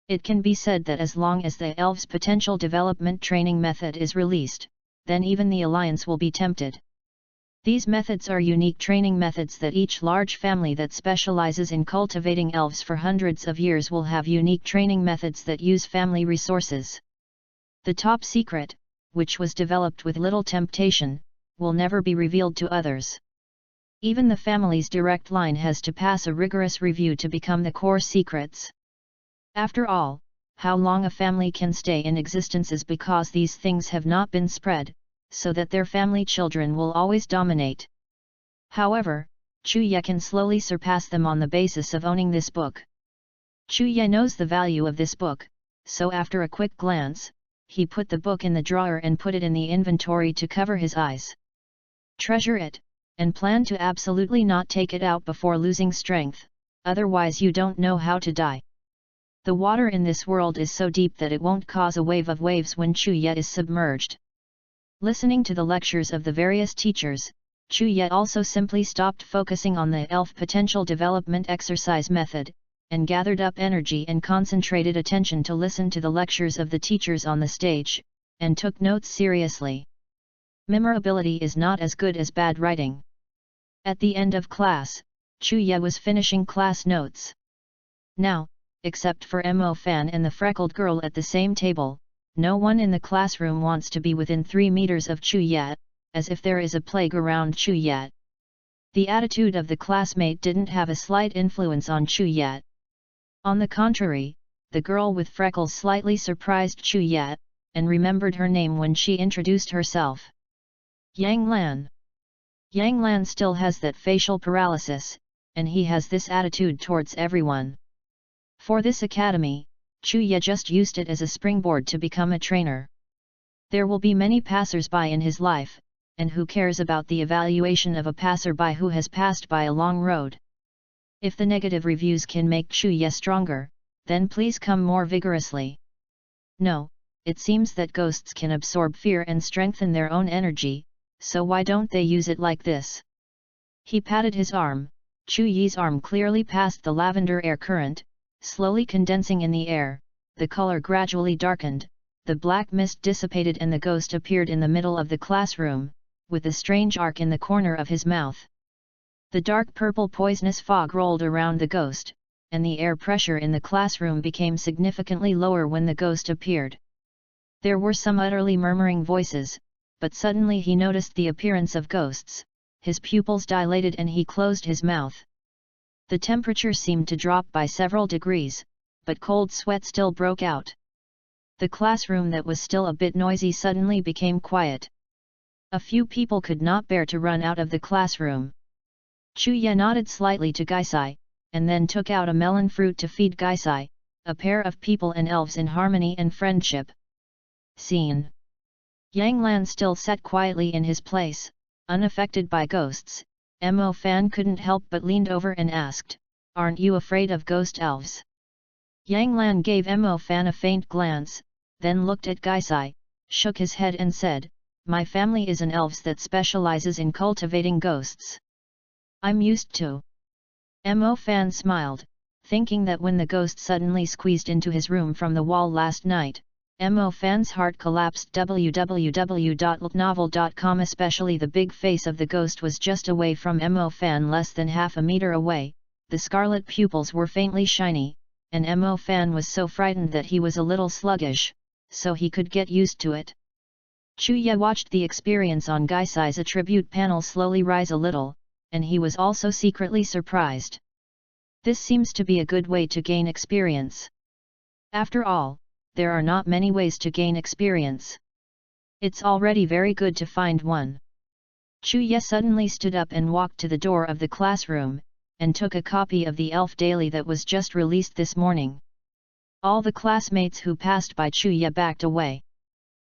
It can be said that as long as the elves' potential development training method is released, then even the Alliance will be tempted. These methods are unique training methods that each large family that specializes in cultivating elves for hundreds of years will have unique training methods that use family resources. The top secret, which was developed with little temptation, will never be revealed to others. Even the family's direct line has to pass a rigorous review to become the core secrets. After all, how long a family can stay in existence is because these things have not been spread, so that their family children will always dominate. However, Chu Ye can slowly surpass them on the basis of owning this book. Chu Ye knows the value of this book, so after a quick glance, he put the book in the drawer and put it in the inventory to cover his eyes. Treasure it, and plan to absolutely not take it out before losing strength, otherwise you don't know how to die. The water in this world is so deep that it won't cause a wave of waves when Chu Ye is submerged. Listening to the lectures of the various teachers, Chu Ye also simply stopped focusing on the elf potential development exercise method, and gathered up energy and concentrated attention to listen to the lectures of the teachers on the stage, and took notes seriously. Memorability is not as good as bad writing. At the end of class, Chu Ye was finishing class notes. Now, except for Mo Fan and the freckled girl at the same table, no one in the classroom wants to be within 3 meters of Chu Ye, as if there is a plague around Chu Ye. The attitude of the classmate didn't have a slight influence on Chu Ye. On the contrary, the girl with freckles slightly surprised Chu Ye, and remembered her name when she introduced herself. Yang Lan. Yang Lan still has that facial paralysis, and he has this attitude towards everyone. For this academy, Chu Ye just used it as a springboard to become a trainer. There will be many passers-by in his life, and who cares about the evaluation of a passer-by who has passed by a long road? If the negative reviews can make Chu Ye stronger, then please come more vigorously. No, it seems that ghosts can absorb fear and strengthen their own energy, so why don't they use it like this? He patted his arm. Chu Yi's arm clearly passed the lavender air current, slowly condensing in the air. The color gradually darkened, the black mist dissipated and the ghost appeared in the middle of the classroom, with a strange arc in the corner of his mouth. The dark purple poisonous fog rolled around the ghost, and the air pressure in the classroom became significantly lower when the ghost appeared. There were some utterly murmuring voices, but suddenly he noticed the appearance of ghosts, his pupils dilated and he closed his mouth. The temperature seemed to drop by several degrees, but cold sweat still broke out. The classroom that was still a bit noisy suddenly became quiet. A few people could not bear to run out of the classroom. Chu Ye nodded slightly to Gaisai, and then took out a melon fruit to feed Gaisai, a pair of people and elves in harmony and friendship. Scene. Yang Lan still sat quietly in his place, unaffected by ghosts. Mo Fan couldn't help but leaned over and asked, "Aren't you afraid of ghost elves?" Yang Lan gave Mo Fan a faint glance, then looked at Gaisai, shook his head and said, "My family is an elves that specializes in cultivating ghosts. I'm used to." Mo Fan smiled, thinking that when the ghost suddenly squeezed into his room from the wall last night, Mo Fan's heart collapsed. www.novel.com. Especially the big face of the ghost was just away from Mo Fan, less than half a meter away. The scarlet pupils were faintly shiny, and Mo Fan was so frightened that he was a little sluggish, so he could get used to it. Chuya watched the experience on Gaisai's attribute panel slowly rise a little, and he was also secretly surprised. This seems to be a good way to gain experience. After all, there are not many ways to gain experience. It's already very good to find one. Chuya suddenly stood up and walked to the door of the classroom, and took a copy of the Elf Daily that was just released this morning. All the classmates who passed by Chuya backed away.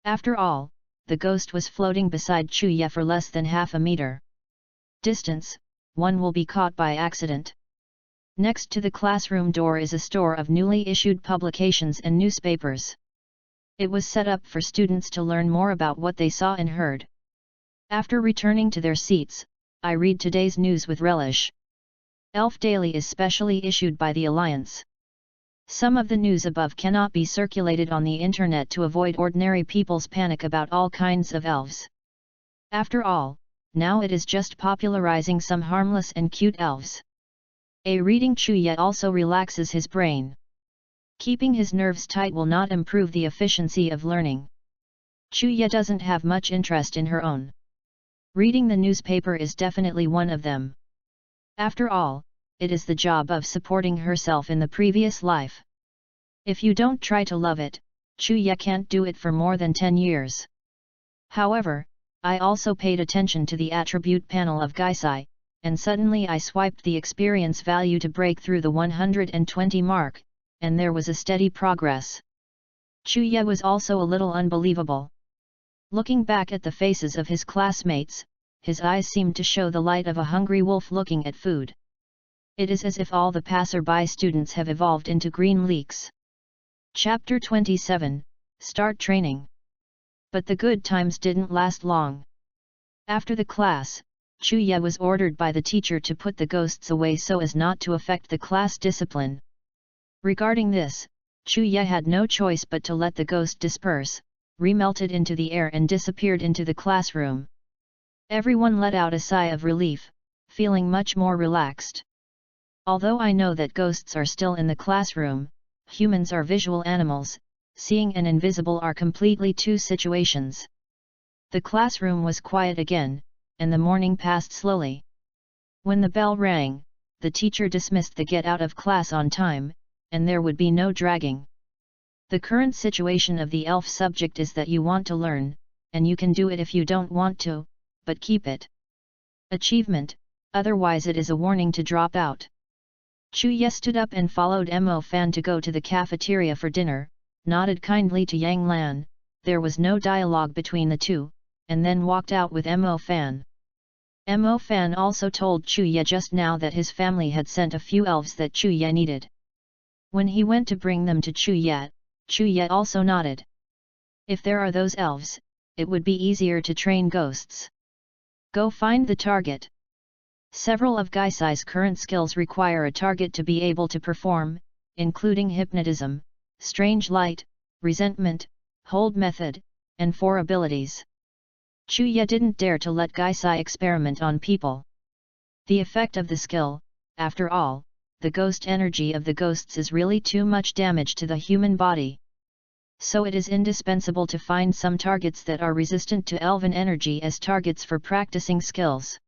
After all, the ghost was floating beside Chuya for less than half a meter distance. One will be caught by accident. Next to the classroom door is a store of newly issued publications and newspapers. It was set up for students to learn more about what they saw and heard. After returning to their seats, I read today's news with relish. Elf Daily is specially issued by the Alliance. Some of the news above cannot be circulated on the internet to avoid ordinary people's panic about all kinds of elves. After all, now it is just popularizing some harmless and cute elves. A reading Chuya also relaxes his brain. Keeping his nerves tight will not improve the efficiency of learning. Chuya doesn't have much interest in her own. Reading the newspaper is definitely one of them. After all, it is the job of supporting herself in the previous life. If you don't try to love it, Chuya can't do it for more than 10 years. However, I also paid attention to the attribute panel of Gaisai, and suddenly I swiped the experience value to break through the 120 mark, and there was a steady progress. Chuya was also a little unbelievable. Looking back at the faces of his classmates, his eyes seemed to show the light of a hungry wolf looking at food. It is as if all the passerby students have evolved into green leeks. Chapter 27, Start Training. But the good times didn't last long. After the class, Chuya was ordered by the teacher to put the ghosts away so as not to affect the class discipline. Regarding this, Chuya had no choice but to let the ghost disperse, remelted into the air and disappeared into the classroom. Everyone let out a sigh of relief, feeling much more relaxed. Although I know that ghosts are still in the classroom, humans are visual animals, seeing and invisible are completely two situations. The classroom was quiet again, and the morning passed slowly. When the bell rang, the teacher dismissed the get out of class on time, and there would be no dragging. The current situation of the elf subject is that you want to learn, and you can do it if you don't want to, but keep it. Achievement, otherwise it is a warning to drop out. Chuya stood up and followed Mo Fan to go to the cafeteria for dinner, nodded kindly to Yang Lan, there was no dialogue between the two, and then walked out with Mo Fan. Mo Fan also told Chuya just now that his family had sent a few elves that Chuya needed. When he went to bring them to Chuya, Chuya also nodded. If there are those elves, it would be easier to train ghosts. Go find the target. Several of Gaisai's current skills require a target to be able to perform, including hypnotism, strange light, resentment, hold method, and 4 abilities. Chuya didn't dare to let Gaisai experiment on people. The effect of the skill, after all, the ghost energy of the ghosts is really too much damage to the human body. So it is indispensable to find some targets that are resistant to elven energy as targets for practicing skills.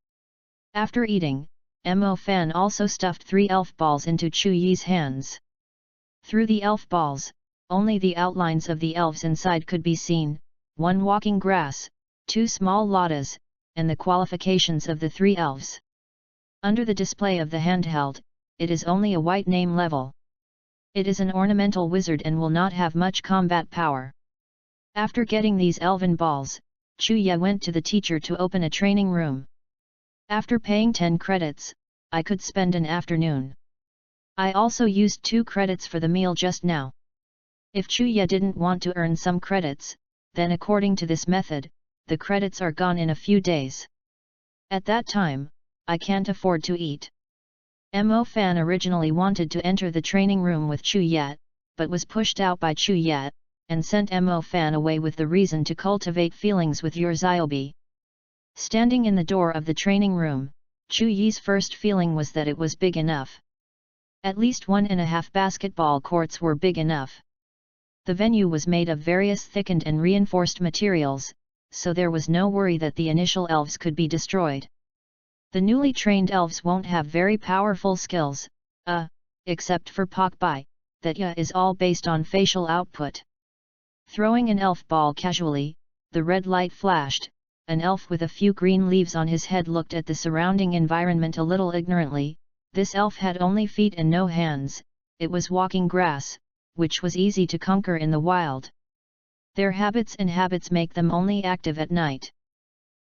After eating, Mo Fan also stuffed 3 elf balls into Chuyi's hands. Through the elf balls, only the outlines of the elves inside could be seen, 1 walking grass, 2 small ladas, and the qualifications of the 3 elves. Under the display of the handheld, it is only a white name level. It is an ornamental wizard and will not have much combat power. After getting these elven balls, Chuya went to the teacher to open a training room. After paying 10 credits, I could spend an afternoon. I also used 2 credits for the meal just now. If Chuya didn't want to earn some credits, then according to this method, the credits are gone in a few days. At that time, I can't afford to eat. Mo Fan originally wanted to enter the training room with Chuya, but was pushed out by Chuya, and sent Mo Fan away with the reason to cultivate feelings with Yurziobi. Standing in the door of the training room, Chuyi's first feeling was that it was big enough. At least 1.5 basketball courts were big enough. The venue was made of various thickened and reinforced materials, so there was no worry that the initial elves could be destroyed. The newly trained elves won't have very powerful skills, except for Pokbai, that is all based on facial output. Throwing an elf ball casually, the red light flashed. An elf with a few green leaves on his head looked at the surrounding environment a little ignorantly. This elf had only feet and no hands. It was walking grass, which was easy to conquer in the wild. Their habits make them only active at night.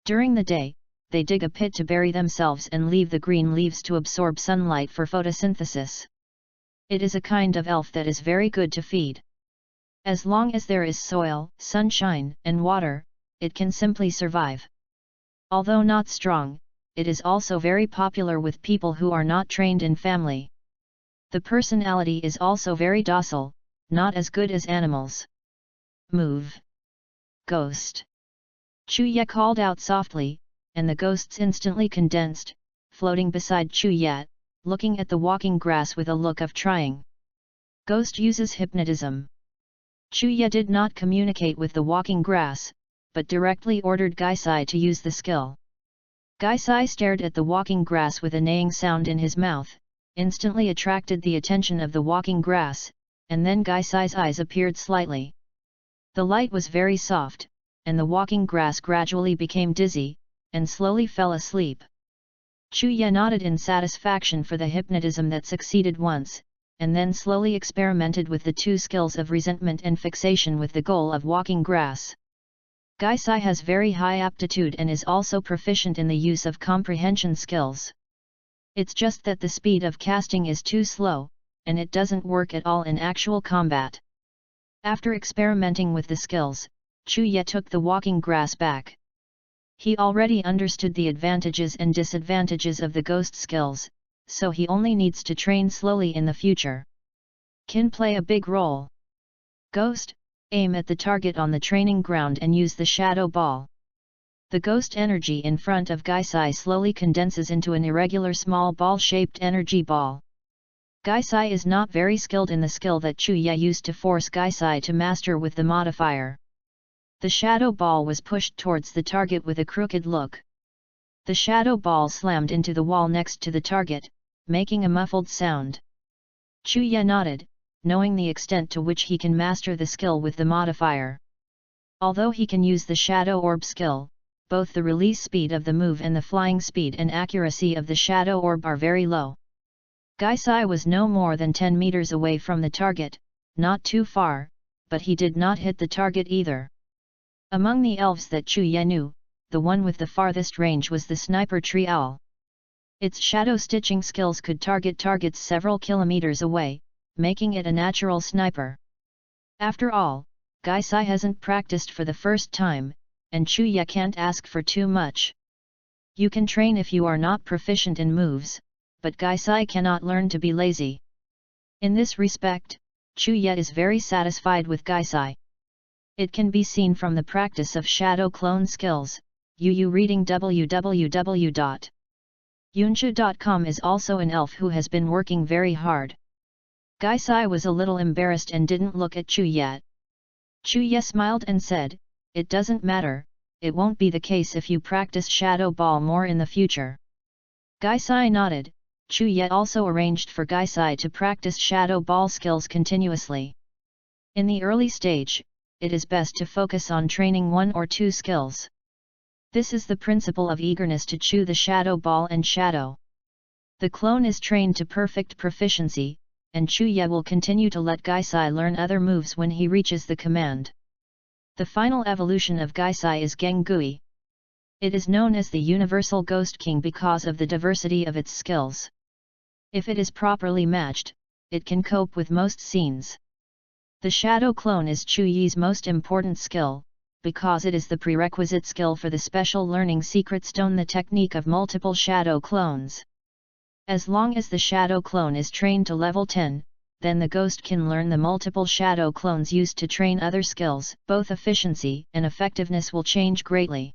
During the day, they dig a pit to bury themselves and leave the green leaves to absorb sunlight for photosynthesis. It is a kind of elf that is very good to feed. As long as there is soil, sunshine, and water, it can simply survive. Although not strong, it is also very popular with people who are not trained in family. The personality is also very docile, not as good as animals. Move! Ghost! Chuya called out softly, and the ghosts instantly condensed, floating beside Chuya, looking at the walking grass with a look of trying. Ghost uses hypnotism. Chuya did not communicate with the walking grass, but directly ordered Gaisai to use the skill. Gaisai stared at the walking grass with a neighing sound in his mouth, instantly attracted the attention of the walking grass, and then Gaisai's eyes appeared slightly. The light was very soft, and the walking grass gradually became dizzy, and slowly fell asleep. Chuya nodded in satisfaction for the hypnotism that succeeded once, and then slowly experimented with the 2 skills of resentment and fixation with the goal of walking grass. Gaisai has very high aptitude and is also proficient in the use of comprehension skills. It's just that the speed of casting is too slow, and it doesn't work at all in actual combat. After experimenting with the skills, Chuya took the walking grass back. He already understood the advantages and disadvantages of the ghost skills, so he only needs to train slowly in the future. Can play a big role. Ghost, aim at the target on the training ground and use the shadow ball. The ghost energy in front of Gaisai slowly condenses into an irregular small ball-shaped energy ball. Gaisai is not very skilled in the skill that Chuya used to force Gaisai to master with the modifier. The shadow ball was pushed towards the target with a crooked look. The shadow ball slammed into the wall next to the target, making a muffled sound. Chuya nodded, knowing the extent to which he can master the skill with the modifier. Although he can use the shadow orb skill, both the release speed of the move and the flying speed and accuracy of the shadow orb are very low. Gaisai was no more than 10 meters away from the target, not too far, but he did not hit the target either. Among the elves that Chuya knew, the one with the farthest range was the sniper tree owl. Its shadow stitching skills could target targets several kilometers away, making it a natural sniper. After all, Gaisai hasn't practiced for the first time, and Chuya can't ask for too much. You can train if you are not proficient in moves, but Gaisai cannot learn to be lazy. In this respect, Chuya is very satisfied with Gaisai. It can be seen from the practice of shadow clone skills. Reading www.yunsha.com is also an elf who has been working very hard. Gaisai was a little embarrassed and didn't look at Chuya. Chuya smiled and said, "It doesn't matter, it won't be the case if you practice shadow ball more in the future." Gaisai nodded. Chuya also arranged for Gaisai to practice shadow ball skills continuously. In the early stage, it is best to focus on training 1 or 2 skills. This is the principle of eagerness to chew the shadow ball and shadow. The clone is trained to perfect proficiency, and Chuya will continue to let Gaisai learn other moves when he reaches the command. The final evolution of Gaisai is Gengui. It is known as the Universal Ghost King because of the diversity of its skills. If it is properly matched, it can cope with most scenes. The Shadow Clone is Chuyi's most important skill, because it is the prerequisite skill for the special learning secret stone, the technique of multiple shadow clones. As long as the shadow clone is trained to level 10, then the ghost can learn the multiple shadow clones used to train other skills. Both efficiency and effectiveness will change greatly.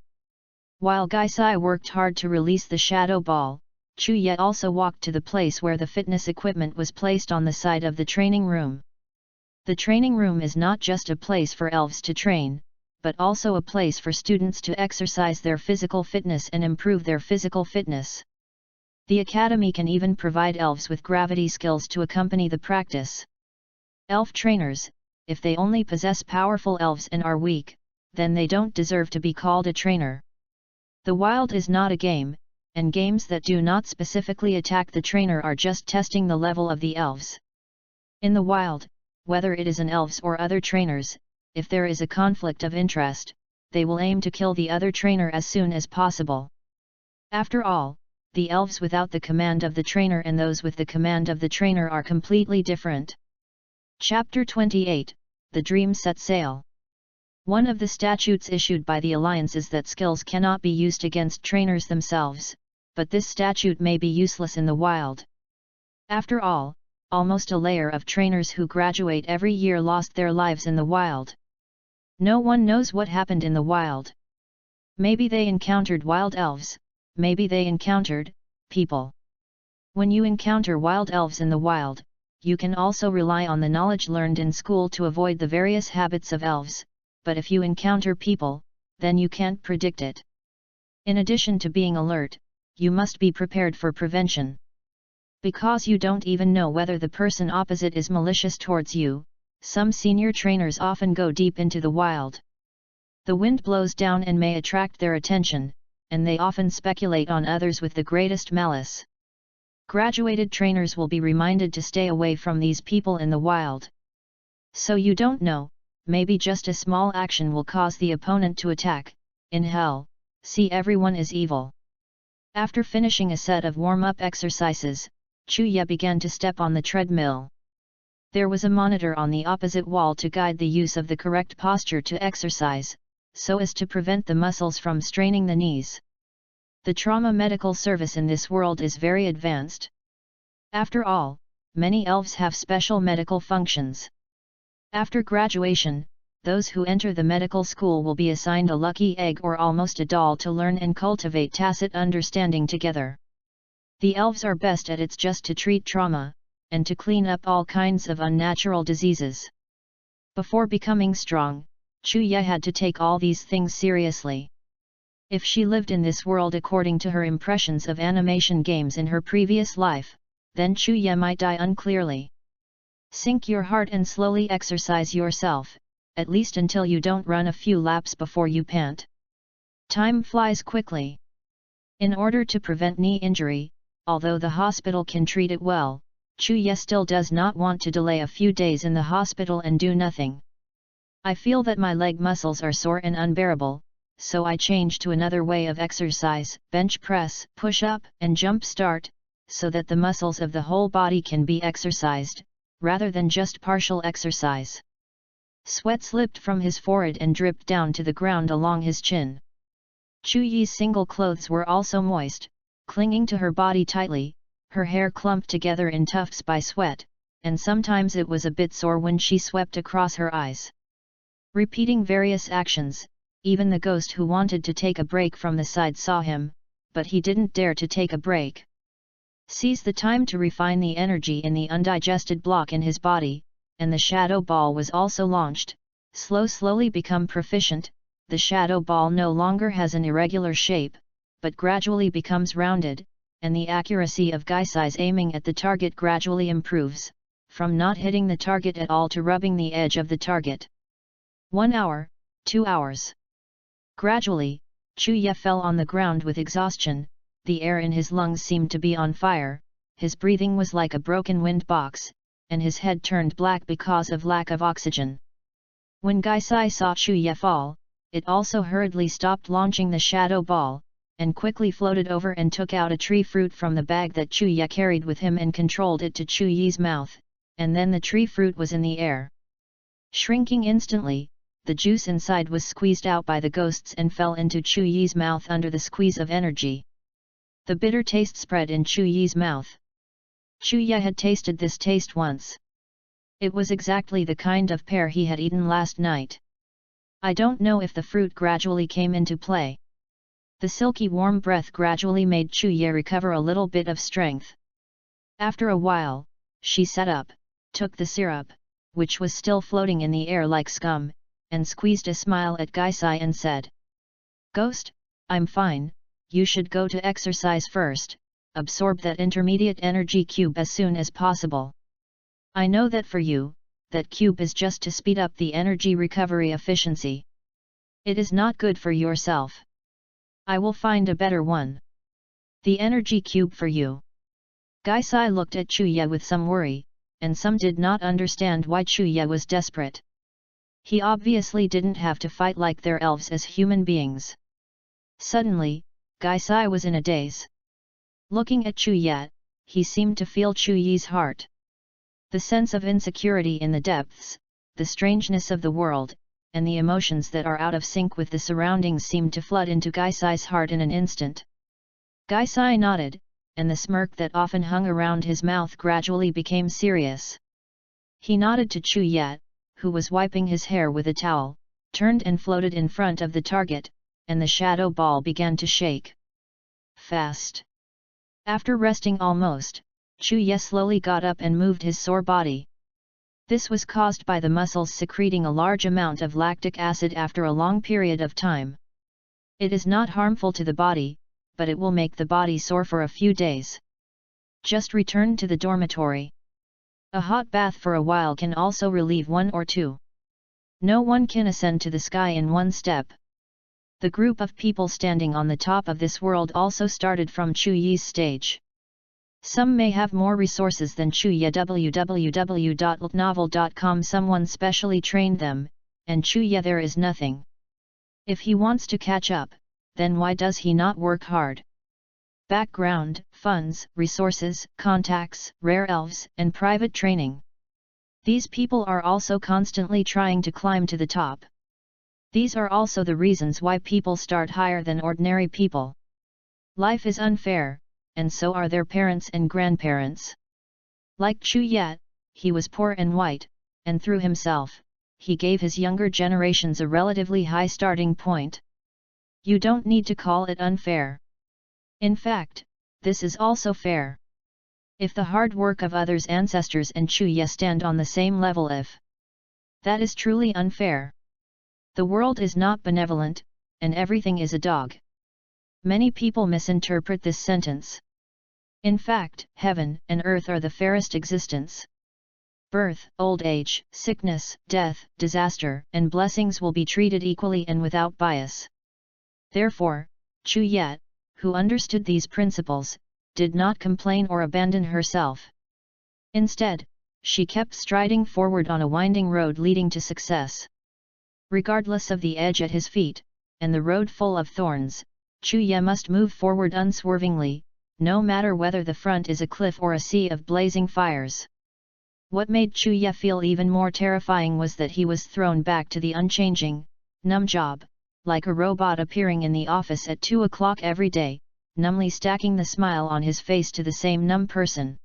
While Gaisai worked hard to release the shadow ball, Chuya also walked to the place where the fitness equipment was placed on the side of the training room. The training room is not just a place for elves to train, but also a place for students to exercise their physical fitness and improve their physical fitness. The academy can even provide elves with gravity skills to accompany the practice. Elf trainers, if they only possess powerful elves and are weak, then they don't deserve to be called a trainer. The wild is not a game, and games that do not specifically attack the trainer are just testing the level of the elves. In the wild, whether it is an elves or other trainers, if there is a conflict of interest, they will aim to kill the other trainer as soon as possible. After all, the elves without the command of the trainer and those with the command of the trainer are completely different. Chapter 28, The Dream Set Sail. One of the statutes issued by the Alliance is that skills cannot be used against trainers themselves, but this statute may be useless in the wild. After all, almost a layer of trainers who graduate every year lost their lives in the wild. No one knows what happened in the wild. Maybe they encountered wild elves, maybe they encountered people. When you encounter wild elves in the wild, you can also rely on the knowledge learned in school to avoid the various habits of elves, but if you encounter people, then you can't predict it. In addition to being alert, you must be prepared for prevention. Because you don't even know whether the person opposite is malicious towards you, some senior trainers often go deep into the wild. The wind blows down and may attract their attention, and they often speculate on others with the greatest malice. Graduated trainers will be reminded to stay away from these people in the wild. So you don't know, maybe just a small action will cause the opponent to attack. In hell, see everyone is evil. After finishing a set of warm-up exercises, Chuya began to step on the treadmill. There was a monitor on the opposite wall to guide the use of the correct posture to exercise, so as to prevent the muscles from straining the knees. The trauma medical service in this world is very advanced. After all, many elves have special medical functions. After graduation, those who enter the medical school will be assigned a lucky egg or almost a doll to learn and cultivate tacit understanding together. The elves are best at it just to treat trauma, and to clean up all kinds of unnatural diseases. Before becoming strong, Chuya had to take all these things seriously. If she lived in this world according to her impressions of animation games in her previous life, then Chuya might die unclearly. Sink your heart and slowly exercise yourself, at least until you don't run a few laps before you pant. Time flies quickly. In order to prevent knee injury, although the hospital can treat it well, Chuya still does not want to delay a few days in the hospital and do nothing. I feel that my leg muscles are sore and unbearable, so I change to another way of exercise, bench press, push-up, and jump start, so that the muscles of the whole body can be exercised, rather than just partial exercise. Sweat slipped from his forehead and dripped down to the ground along his chin. Chuyi's single clothes were also moist, clinging to her body tightly, her hair clumped together in tufts by sweat, and sometimes it was a bit sore when she swept across her eyes. Repeating various actions, even the ghost who wanted to take a break from the side saw him, but he didn't dare to take a break. Seize the time to refine the energy in the undigested block in his body, and the shadow ball was also launched. Slowly become proficient, the shadow ball no longer has an irregular shape, but gradually becomes rounded, and the accuracy of Gaisai's aiming at the target gradually improves, from not hitting the target at all to rubbing the edge of the target. 1 hour, 2 hours. Gradually, Chuya fell on the ground with exhaustion, the air in his lungs seemed to be on fire, his breathing was like a broken wind box, and his head turned black because of lack of oxygen. When Gaisai saw Chuya fall, it also hurriedly stopped launching the shadow ball, and quickly floated over and took out a tree fruit from the bag that Chuya carried with him and controlled it to Chuyi's mouth, and then the tree fruit was in the air. Shrinking instantly, the juice inside was squeezed out by the ghosts and fell into Chuyi's mouth under the squeeze of energy. The bitter taste spread in Chuyi's mouth. Chuya had tasted this taste once. It was exactly the kind of pear he had eaten last night. I don't know if the fruit gradually came into play. The silky warm breath gradually made Chuya recover a little bit of strength. After a while, she sat up, took the syrup, which was still floating in the air like scum, and squeezed a smile at Gaisai and said, "Ghost, I'm fine, you should go to exercise first, absorb that intermediate energy cube as soon as possible. I know that for you, that cube is just to speed up the energy recovery efficiency. It is not good for yourself. I will find a better one. The energy cube for you." Gaisai looked at Chuya with some worry, and some did not understand why Chuya was desperate. He obviously didn't have to fight like their elves as human beings. Suddenly, Gaisai was in a daze. Looking at Chuya, he seemed to feel Chuyi's heart. The sense of insecurity in the depths, the strangeness of the world, and the emotions that are out of sync with the surroundings seemed to flood into Gaisai's heart in an instant. Gaisai nodded, and the smirk that often hung around his mouth gradually became serious. He nodded to Chuya, who was wiping his hair with a towel, turned and floated in front of the target, and the shadow ball began to shake. Fast. After resting almost, Chuya slowly got up and moved his sore body. This was caused by the muscles secreting a large amount of lactic acid after a long period of time. It is not harmful to the body, but it will make the body sore for a few days. Just return to the dormitory. A hot bath for a while can also relieve one or two. No one can ascend to the sky in one step. The group of people standing on the top of this world also started from Chuyi's stage. Some may have more resources than Chuya. www.novel.com. Someone specially trained them, and Chuya there is nothing. If he wants to catch up, then why does he not work hard? Background, funds, resources, contacts, rare elves, and private training. These people are also constantly trying to climb to the top. These are also the reasons why people start higher than ordinary people. Life is unfair, and so are their parents and grandparents. Like Chuya, he was poor and white, and through himself, he gave his younger generations a relatively high starting point. You don't need to call it unfair. In fact, this is also fair. If the hard work of others' ancestors and Chuya stand on the same level, that is truly unfair. The world is not benevolent, and everything is a dog. Many people misinterpret this sentence. In fact, heaven and earth are the fairest existence. Birth, old age, sickness, death, disaster, and blessings will be treated equally and without bias. Therefore, Chuya, who understood these principles, did not complain or abandon herself. Instead, she kept striding forward on a winding road leading to success. Regardless of the edge at his feet, and the road full of thorns, Chuya must move forward unswervingly, no matter whether the front is a cliff or a sea of blazing fires. What made Chuya feel even more terrifying was that he was thrown back to the unchanging, numb job, like a robot appearing in the office at 2 o'clock every day, numbly stacking the smile on his face to the same numb person.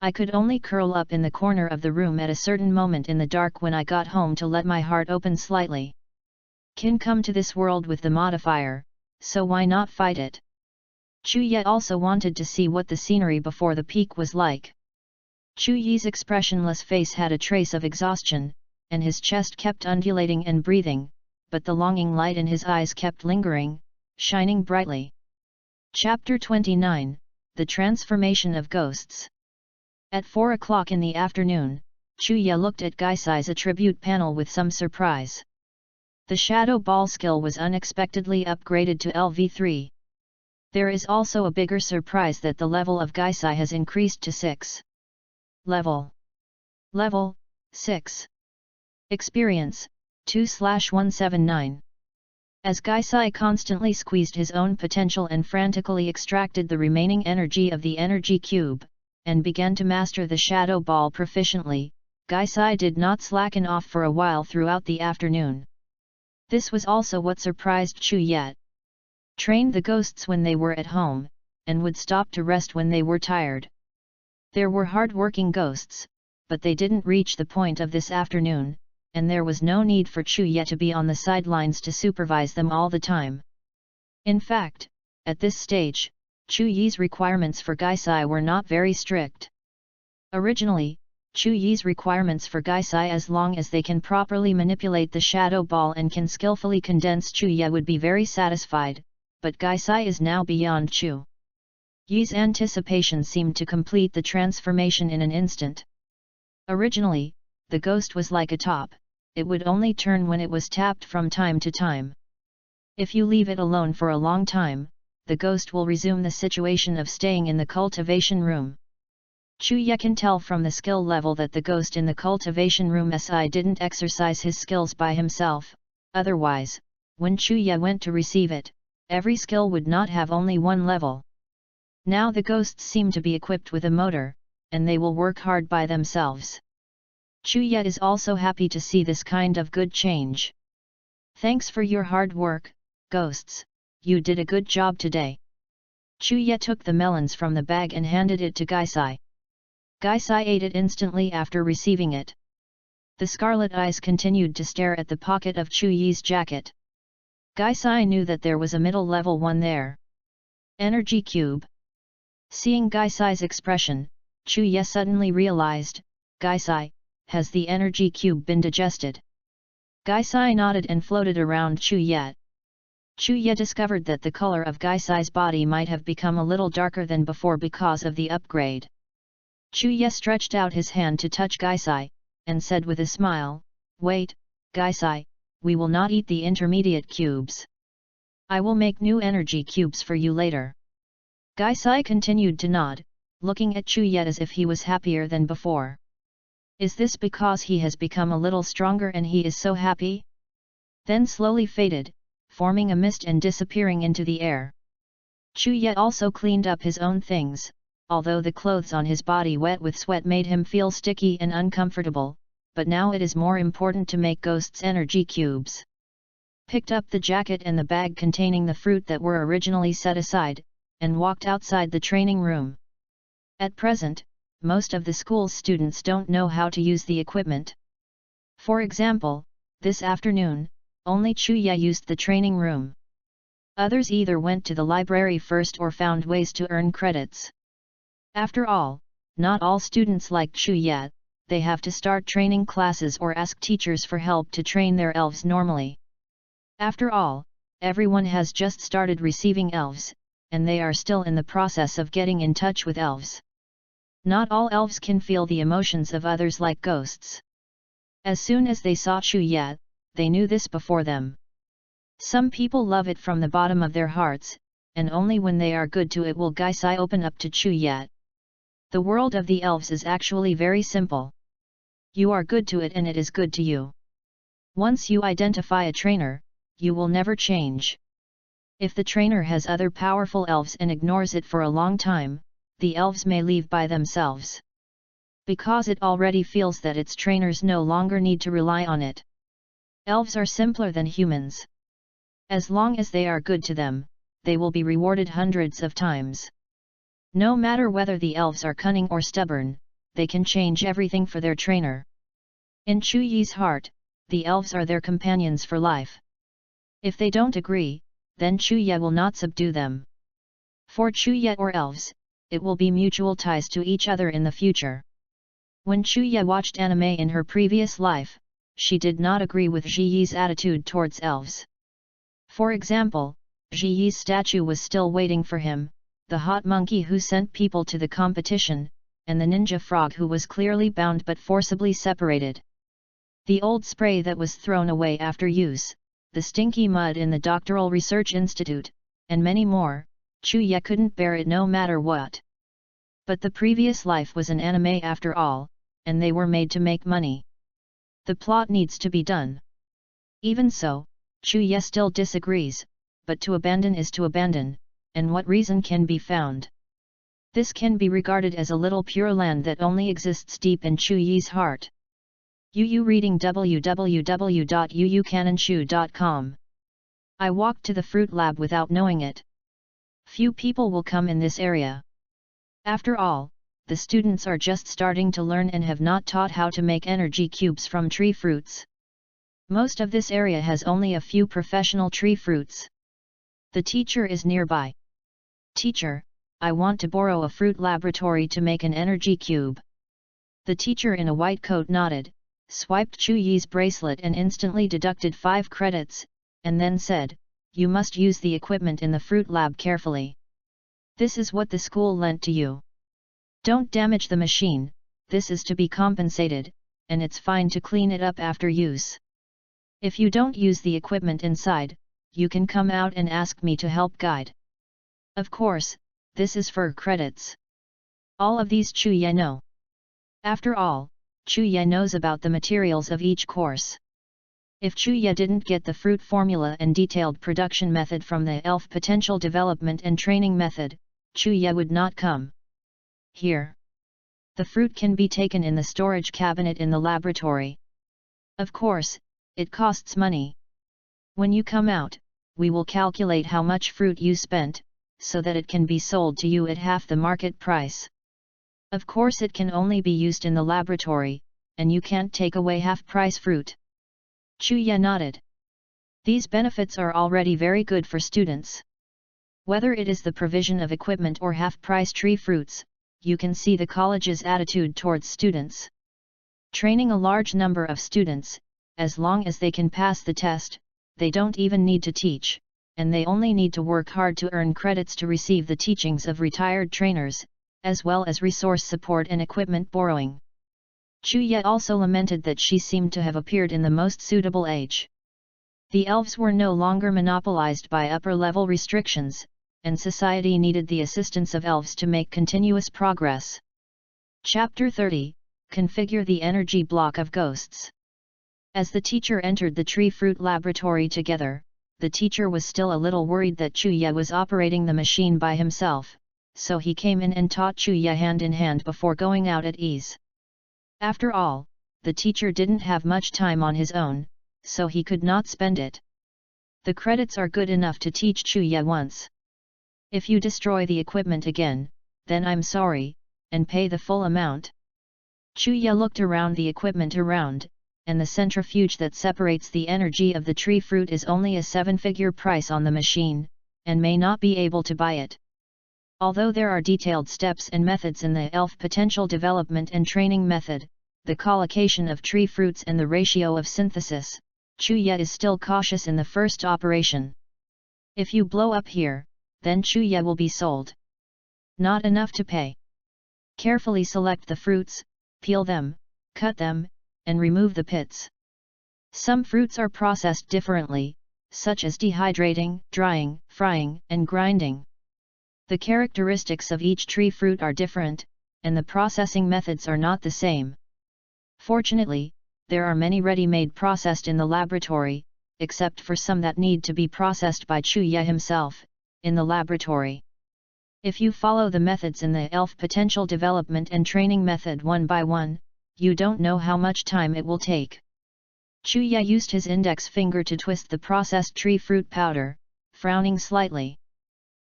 I could only curl up in the corner of the room at a certain moment in the dark when I got home to let my heart open slightly. Can come to this world with the modifier, so why not fight it? Chuya also wanted to see what the scenery before the peak was like. Chuyi's expressionless face had a trace of exhaustion, and his chest kept undulating and breathing, but the longing light in his eyes kept lingering, shining brightly. Chapter 29, The Transformation of Ghosts. At 4 o'clock in the afternoon, Chuya looked at Gaisai's attribute panel with some surprise. The shadow ball skill was unexpectedly upgraded to LV3. There is also a bigger surprise that the level of Gaisai has increased to 6. Level. Level 6. Experience 2/179. As Gaisai constantly squeezed his own potential and frantically extracted the remaining energy of the energy cube, and began to master the shadow ball proficiently, Gaisai did not slacken off for a while throughout the afternoon. This was also what surprised Chuye. Trained the ghosts when they were at home, and would stop to rest when they were tired. There were hard-working ghosts, but they didn't reach the point of this afternoon, and there was no need for Chuye to be on the sidelines to supervise them all the time. In fact, at this stage, Chuye's requirements for Gaisai were not very strict. Originally, Chuye's requirements for Gaisai, as long as they can properly manipulate the shadow ball and can skillfully condense Chuye, would be very satisfied, but Gaisai is now beyond Chuye's anticipation seemed to complete the transformation in an instant. Originally, the ghost was like a top, it would only turn when it was tapped from time to time. If you leave it alone for a long time, the ghost will resume the situation of staying in the cultivation room. Chuye can tell from the skill level that the ghost in the cultivation room SI didn't exercise his skills by himself, otherwise, when Chuye went to receive it, every skill would not have only one level. Now the ghosts seem to be equipped with a motor, and they will work hard by themselves. Chuye is also happy to see this kind of good change. Thanks for your hard work, ghosts, you did a good job today. Chuye took the melons from the bag and handed it to Gaisai. Gaisai ate it instantly after receiving it. The scarlet eyes continued to stare at the pocket of Chuye's jacket. Gaisai knew that there was a middle level one there. Energy cube. Seeing Gaisai's expression, Chuye suddenly realized, Gaisai, has the energy cube been digested? Gaisai nodded and floated around Chuye. Chuye discovered that the color of Gaisai's body might have become a little darker than before because of the upgrade. Chuye stretched out his hand to touch Gaisai, and said with a smile, "Wait, Gaisai, we will not eat the intermediate cubes. I will make new energy cubes for you later." Gaisai continued to nod, looking at Chuye as if he was happier than before. Is this because he has become a little stronger and he is so happy? Then slowly faded, forming a mist and disappearing into the air. Chuye also cleaned up his own things, although the clothes on his body wet with sweat made him feel sticky and uncomfortable, but now it is more important to make ghosts' energy cubes. Picked up the jacket and the bag containing the fruit that were originally set aside, and walked outside the training room. At present, most of the school's students don't know how to use the equipment. For example, this afternoon, only Chuye used the training room. Others either went to the library first or found ways to earn credits. After all, not all students like Chuye, they have to start training classes or ask teachers for help to train their elves normally. After all, everyone has just started receiving elves, and they are still in the process of getting in touch with elves. Not all elves can feel the emotions of others like ghosts. As soon as they saw Chuye, they knew this before them. Some people love it from the bottom of their hearts, and only when they are good to it will Gaisai open up to Chuye. The world of the elves is actually very simple. You are good to it and it is good to you. Once you identify a trainer, you will never change. If the trainer has other powerful elves and ignores it for a long time, the elves may leave by themselves. Because it already feels that its trainers no longer need to rely on it. Elves are simpler than humans. As long as they are good to them, they will be rewarded hundreds of times. No matter whether the elves are cunning or stubborn, they can change everything for their trainer. In Chuye's heart, the elves are their companions for life. If they don't agree, then Chuye will not subdue them. For Chuye or elves, it will be mutual ties to each other in the future. When Chuye watched anime in her previous life, she did not agree with Jiyi's attitude towards elves. For example, Jiyi's statue was still waiting for him, the hot monkey who sent people to the competition, and the ninja frog who was clearly bound but forcibly separated. The old spray that was thrown away after use, the stinky mud in the doctoral research institute, and many more, Chuye couldn't bear it no matter what. But the previous life was an anime after all, and they were made to make money. The plot needs to be done. Even so, Chuya still disagrees, but to abandon is to abandon, and what reason can be found? This can be regarded as a little pure land that only exists deep in Chuyi's heart. Yu reading www.yuyucananshu.com. I walked to the fruit lab without knowing it. Few people will come in this area. After all, the students are just starting to learn and have not taught how to make energy cubes from tree fruits. Most of this area has only a few professional tree fruits. The teacher is nearby. Teacher, I want to borrow a fruit laboratory to make an energy cube. The teacher in a white coat nodded, swiped Chuyi's bracelet and instantly deducted 5 credits, and then said, "You must use the equipment in the fruit lab carefully. This is what the school lent to you. Don't damage the machine, this is to be compensated, and it's fine to clean it up after use. If you don't use the equipment inside, you can come out and ask me to help guide. Of course, this is for credits." All of these Chuya know. After all, Chuya knows about the materials of each course. If Chuya didn't get the fruit formula and detailed production method from the ELF potential development and training method, Chuya would not come here. The fruit can be taken in the storage cabinet in the laboratory. Of course, it costs money. When you come out, we will calculate how much fruit you spent, so that it can be sold to you at half the market price. Of course it can only be used in the laboratory, and you can't take away half-price fruit. Chuya nodded. These benefits are already very good for students. Whether it is the provision of equipment or half-price tree fruits, you can see the college's attitude towards students. Training a large number of students, as long as they can pass the test, they don't even need to teach, and they only need to work hard to earn credits to receive the teachings of retired trainers, as well as resource support and equipment borrowing. Chuya also lamented that she seemed to have appeared in the most suitable age. The elves were no longer monopolized by upper-level restrictions, and society needed the assistance of elves to make continuous progress. Chapter 30, Configure the Energy Block of Ghosts. As the teacher entered the tree fruit laboratory together, the teacher was still a little worried that Chuya was operating the machine by himself, so he came in and taught Chuya hand in hand before going out at ease. After all, the teacher didn't have much time on his own, so he could not spend it. The credits are good enough to teach Chuya once. If you destroy the equipment again, then I'm sorry, and pay the full amount. Chuya looked around the equipment around, and the centrifuge that separates the energy of the tree fruit is only a 7-figure price on the machine, and may not be able to buy it. Although there are detailed steps and methods in the ELF potential development and training method, the collocation of tree fruits and the ratio of synthesis, Chuya is still cautious in the first operation. If you blow up here, then Chuya will be sold. Not enough to pay. Carefully select the fruits, peel them, cut them, and remove the pits. Some fruits are processed differently, such as dehydrating, drying, frying, and grinding. The characteristics of each tree fruit are different, and the processing methods are not the same. Fortunately, there are many ready-made processed in the laboratory, except for some that need to be processed by Chuya himself, in the laboratory. If you follow the methods in the ELF potential development and training method one by one, you don't know how much time it will take. Chuya used his index finger to twist the processed tree fruit powder, frowning slightly.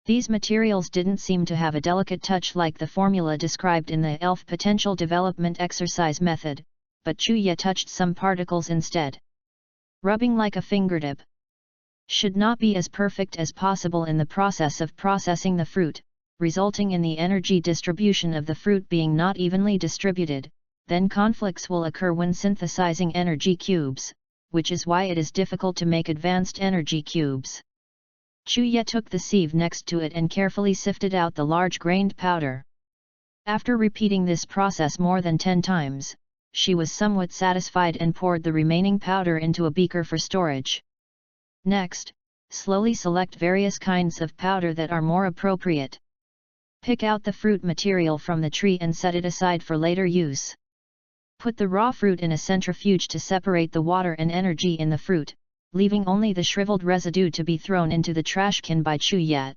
These materials didn't seem to have a delicate touch like the formula described in the ELF potential development exercise method, but Chuya touched some particles instead. Rubbing like a fingertip. Should not be as perfect as possible in the process of processing the fruit, resulting in the energy distribution of the fruit being not evenly distributed, then conflicts will occur when synthesizing energy cubes, which is why it is difficult to make advanced energy cubes. Chuya took the sieve next to it and carefully sifted out the large-grained powder. After repeating this process more than 10 times, she was somewhat satisfied and poured the remaining powder into a beaker for storage. Next, slowly select various kinds of powder that are more appropriate. Pick out the fruit material from the tree and set it aside for later use. Put the raw fruit in a centrifuge to separate the water and energy in the fruit, leaving only the shriveled residue to be thrown into the trash can by Chu-Ye.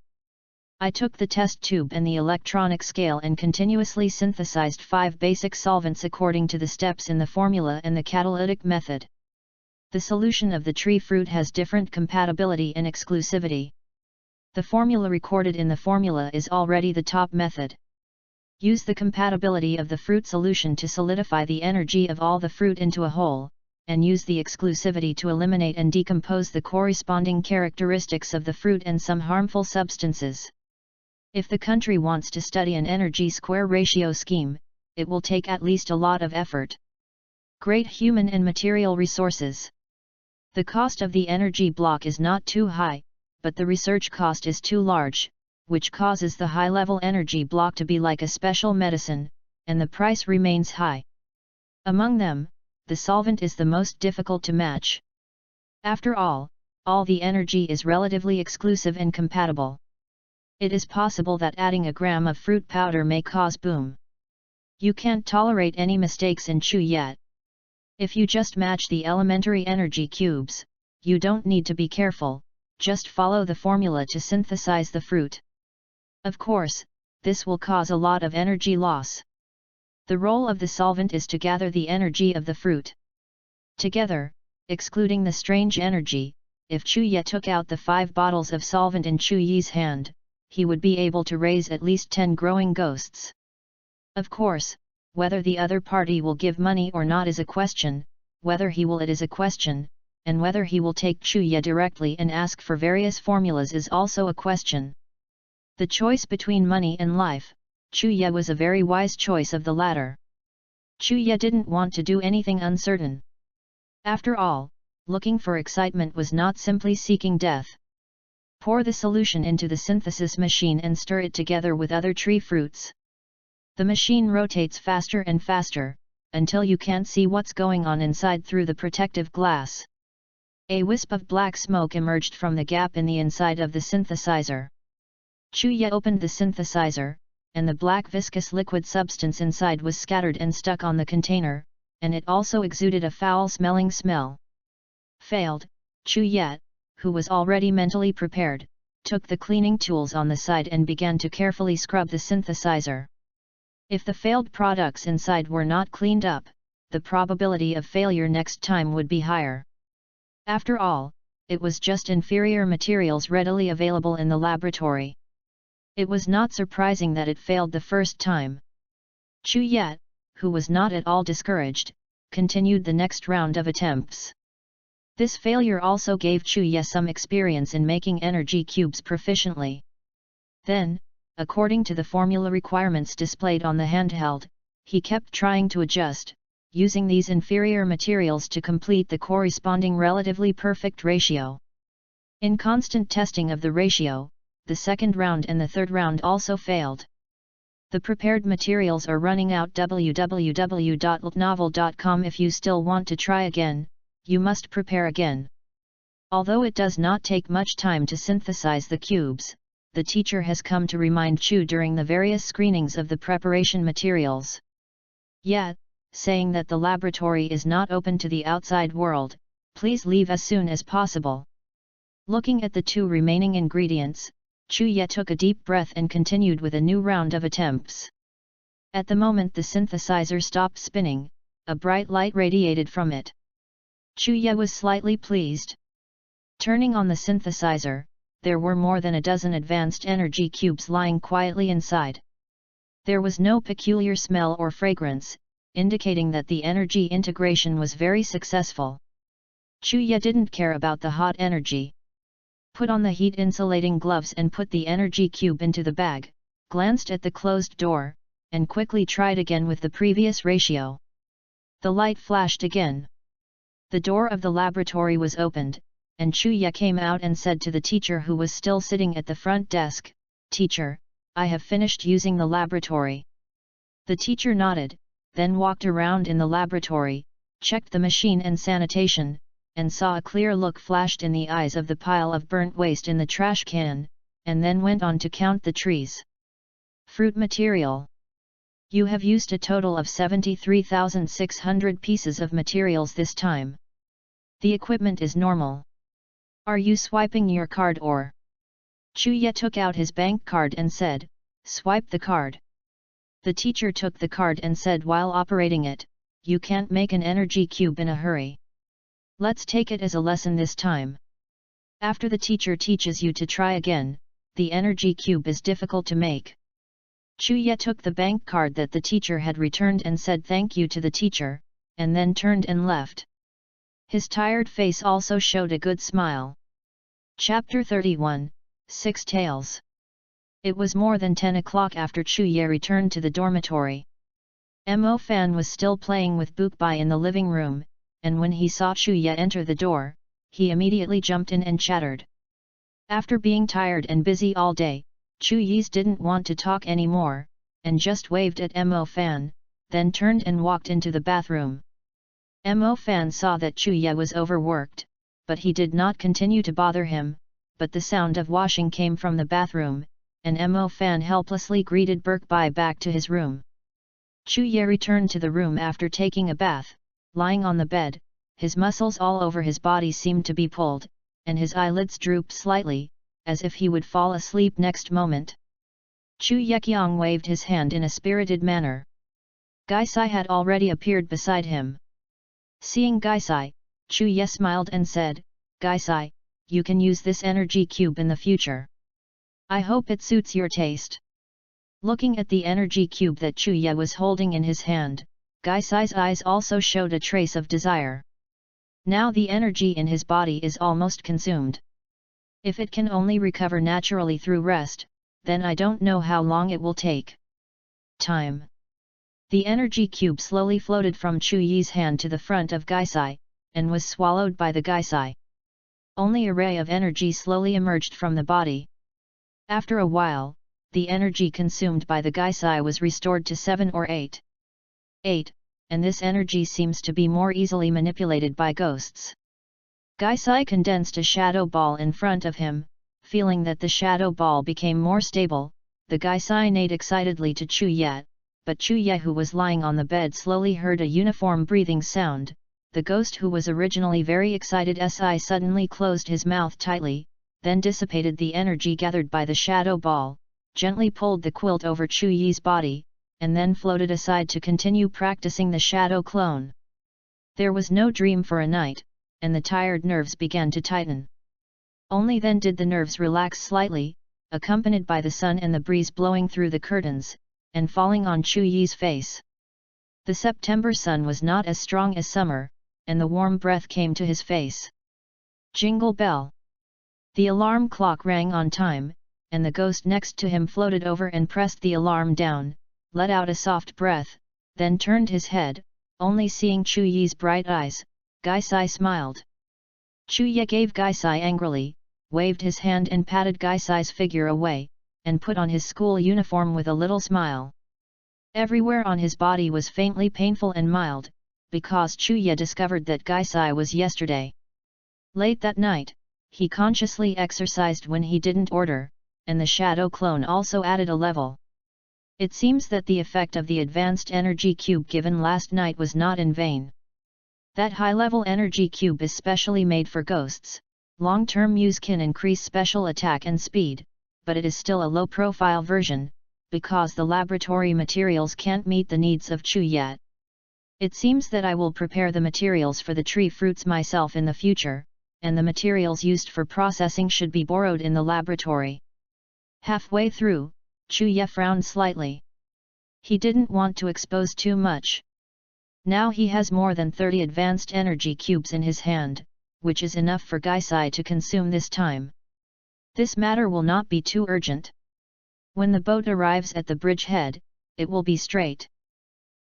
I took the test tube and the electronic scale and continuously synthesized 5 basic solvents according to the steps in the formula and the catalytic method. The solution of the tree fruit has different compatibility and exclusivity. The formula recorded in the formula is already the top method. Use the compatibility of the fruit solution to solidify the energy of all the fruit into a whole, and use the exclusivity to eliminate and decompose the corresponding characteristics of the fruit and some harmful substances. If the country wants to study an energy square ratio scheme, it will take at least a lot of effort. Great human and material resources. The cost of the energy block is not too high, but the research cost is too large, which causes the high-level energy block to be like a special medicine, and the price remains high. Among them, the solvent is the most difficult to match. After all the energy is relatively exclusive and compatible. It is possible that adding a gram of fruit powder may cause boom. You can't tolerate any mistakes in Chu-Ye. If you just match the elementary energy cubes, you don't need to be careful, just follow the formula to synthesize the fruit. Of course, this will cause a lot of energy loss. The role of the solvent is to gather the energy of the fruit together, excluding the strange energy. If Chu-Ye took out the 5 bottles of solvent in Chu-Ye's hand, he would be able to raise at least 10 growing ghosts. Of course, whether the other party will give money or not is a question, whether he will it is a question, and whether he will take Chu-Ye directly and ask for various formulas is also a question. The choice between money and life, Chu-Ye was a very wise choice of the latter. Chu-Ye didn't want to do anything uncertain. After all, looking for excitement was not simply seeking death. Pour the solution into the synthesis machine and stir it together with other tree fruits. The machine rotates faster and faster, until you can't see what's going on inside through the protective glass. A wisp of black smoke emerged from the gap in the inside of the synthesizer. Chu-Ye opened the synthesizer, and the black viscous liquid substance inside was scattered and stuck on the container, and it also exuded a foul-smelling smell. Failed, Chu-Ye, who was already mentally prepared, took the cleaning tools on the side and began to carefully scrub the synthesizer. If the failed products inside were not cleaned up, the probability of failure next time would be higher. After all, it was just inferior materials readily available in the laboratory. It was not surprising that it failed the first time. Chu-Ye, who was not at all discouraged, continued the next round of attempts. This failure also gave Chu-Ye some experience in making energy cubes proficiently. Then, according to the formula requirements displayed on the handheld, he kept trying to adjust, using these inferior materials to complete the corresponding relatively perfect ratio. In constant testing of the ratio, the second round and the third round also failed. The prepared materials are running out. www.novel.com. If you still want to try again, you must prepare again. Although it does not take much time to synthesize the cubes, the teacher has come to remind Chu during the various screenings of the preparation materials. Yet, saying that the laboratory is not open to the outside world, please leave as soon as possible. Looking at the 2 remaining ingredients, Chu-Ye took a deep breath and continued with a new round of attempts. At the moment the synthesizer stopped spinning, a bright light radiated from it. Chu-Ye was slightly pleased. Turning on the synthesizer, there were more than a dozen advanced energy cubes lying quietly inside. There was no peculiar smell or fragrance, indicating that the energy integration was very successful. Chu-Ye didn't care about the hot energy. Put on the heat-insulating gloves and put the energy cube into the bag, glanced at the closed door, and quickly tried again with the previous ratio. The light flashed again. The door of the laboratory was opened, and Chu-Ye came out and said to the teacher who was still sitting at the front desk, "Teacher, I have finished using the laboratory." The teacher nodded, then walked around in the laboratory, checked the machine and sanitation, and saw a clear look flashed in the eyes of the pile of burnt waste in the trash can, and then went on to count the trees. Fruit material. You have used a total of 73,600 pieces of materials this time. The equipment is normal. Are you swiping your card or? Chuya took out his bank card and said, "Swipe the card." The teacher took the card and said while operating it, "You can't make an energy cube in a hurry. Let's take it as a lesson this time. After the teacher teaches you to try again, the energy cube is difficult to make." Chuya took the bank card that the teacher had returned and said thank you to the teacher, and then turned and left. His tired face also showed a good smile. Chapter 31, 6 Tales. It was more than 10 o'clock after Chuya returned to the dormitory. Mo Fan was still playing with Bookbai in the living room, and when he saw Chuya enter the door, he immediately jumped in and chattered. After being tired and busy all day, Chuyi didn't want to talk anymore, and just waved at Mo Fan, then turned and walked into the bathroom. Mo Fan saw that Chuya was overworked, but he did not continue to bother him, but the sound of washing came from the bathroom, and Mo Fan helplessly greeted Bookbai back to his room. Chuya returned to the room after taking a bath, lying on the bed, his muscles all over his body seemed to be pulled, and his eyelids drooped slightly, as if he would fall asleep next moment. Chu Yekyong waved his hand in a spirited manner. Gaisai had already appeared beside him. Seeing Gaisai, Chu Ye smiled and said, "Gaisai, you can use this energy cube in the future. I hope it suits your taste." Looking at the energy cube that Chu Ye was holding in his hand, Gaisai's eyes also showed a trace of desire. Now the energy in his body is almost consumed. If it can only recover naturally through rest, then I don't know how long it will take. Time. The energy cube slowly floated from Chu Yi's hand to the front of Gaisai, and was swallowed by the Gaisai. Only a ray of energy slowly emerged from the body. After a while, the energy consumed by the Gaisai was restored to 7 or 8. And this energy seems to be more easily manipulated by ghosts. Gaisai condensed a shadow ball in front of him, feeling that the shadow ball became more stable. The Gaisai neighed excitedly to Chu Ye, but Chu Ye, who was lying on the bed, slowly heard a uniform breathing sound. The ghost, who was originally very excited, suddenly closed his mouth tightly, then dissipated the energy gathered by the shadow ball, gently pulled the quilt over Chu Yi's body, and then floated aside to continue practicing the shadow clone. There was no dream for a night, and the tired nerves began to tighten. Only then did the nerves relax slightly, accompanied by the sun and the breeze blowing through the curtains, and falling on Chu Yi's face. The September sun was not as strong as summer, and the warm breath came to his face. Jingle bell! The alarm clock rang on time, and the ghost next to him floated over and pressed the alarm down, let out a soft breath, then turned his head, only seeing Chu Yi's bright eyes. Gaisai smiled. Chu Ye gave Gaisai angrily, waved his hand and patted Gaisai's figure away, and put on his school uniform with a little smile. Everywhere on his body was faintly painful and mild, because Chu Ye discovered that Gaisai was yesterday. Late that night, he consciously exercised when he didn't order, and the shadow clone also added a level. It seems that the effect of the advanced energy cube given last night was not in vain. That high-level energy cube is specially made for ghosts. Long-term use can increase special attack and speed, but it is still a low-profile version, because the laboratory materials can't meet the needs of Chu yet. It seems that I will prepare the materials for the tree fruits myself in the future, and the materials used for processing should be borrowed in the laboratory. Halfway through, Chu Ye frowned slightly. He didn't want to expose too much. Now he has more than 30 advanced energy cubes in his hand, which is enough for Gaisai to consume this time. This matter will not be too urgent. When the boat arrives at the bridge head, it will be straight.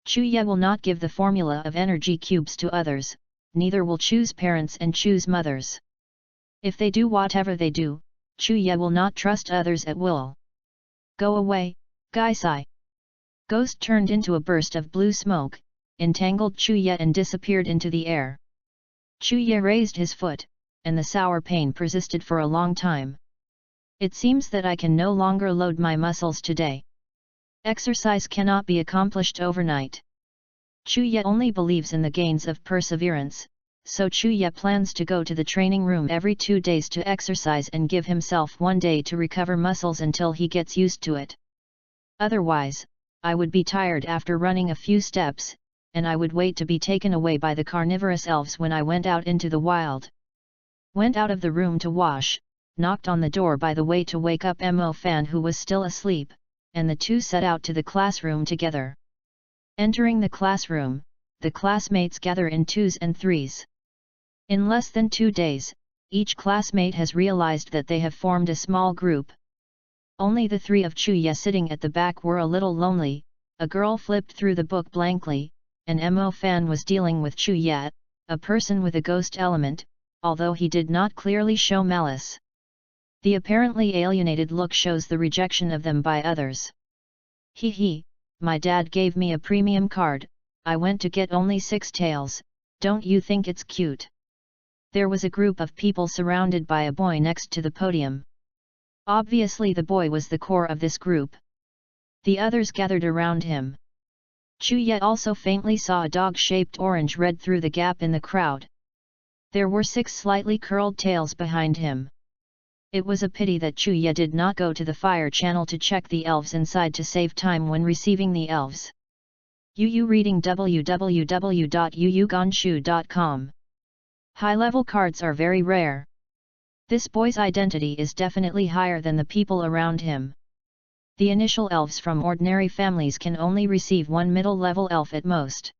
Chu Ye will not give the formula of energy cubes to others, neither will choose parents and choose mothers. If they do whatever they do, Chu Ye will not trust others at will. Go away, Gaisai. Ghost turned into a burst of blue smoke, entangled Chu Ye and disappeared into the air. Chu Ye raised his foot, and the sour pain persisted for a long time. It seems that I can no longer load my muscles today. Exercise cannot be accomplished overnight. Chuya only believes in the gains of perseverance, so Chuya plans to go to the training room every 2 days to exercise and give himself 1 day to recover muscles until he gets used to it. Otherwise, I would be tired after running a few steps, and I would wait to be taken away by the carnivorous elves when I went out into the wild. Went out of the room to wash, knocked on the door by the way to wake up Mo Fan who was still asleep, and the two set out to the classroom together. Entering the classroom, the classmates gather in 2s and 3s. In less than 2 days, each classmate has realized that they have formed a small group. Only the 3 of Chuya sitting at the back were a little lonely. A girl flipped through the book blankly, and Mo Fan was dealing with Chuya, a person with a ghost element, although he did not clearly show malice. The apparently alienated look shows the rejection of them by others. Hee, my dad gave me a premium card, I went to get only 6 tails, don't you think it's cute? There was a group of people surrounded by a boy next to the podium. Obviously the boy was the core of this group. The others gathered around him. Chuya also faintly saw a dog-shaped orange red through the gap in the crowd. There were 6 slightly curled tails behind him. It was a pity that Chuya did not go to the fire channel to check the elves inside to save time when receiving the elves. Yu reading www.yuyugonshu.com. High-level cards are very rare. This boy's identity is definitely higher than the people around him. The initial elves from ordinary families can only receive 1 middle-level elf at most.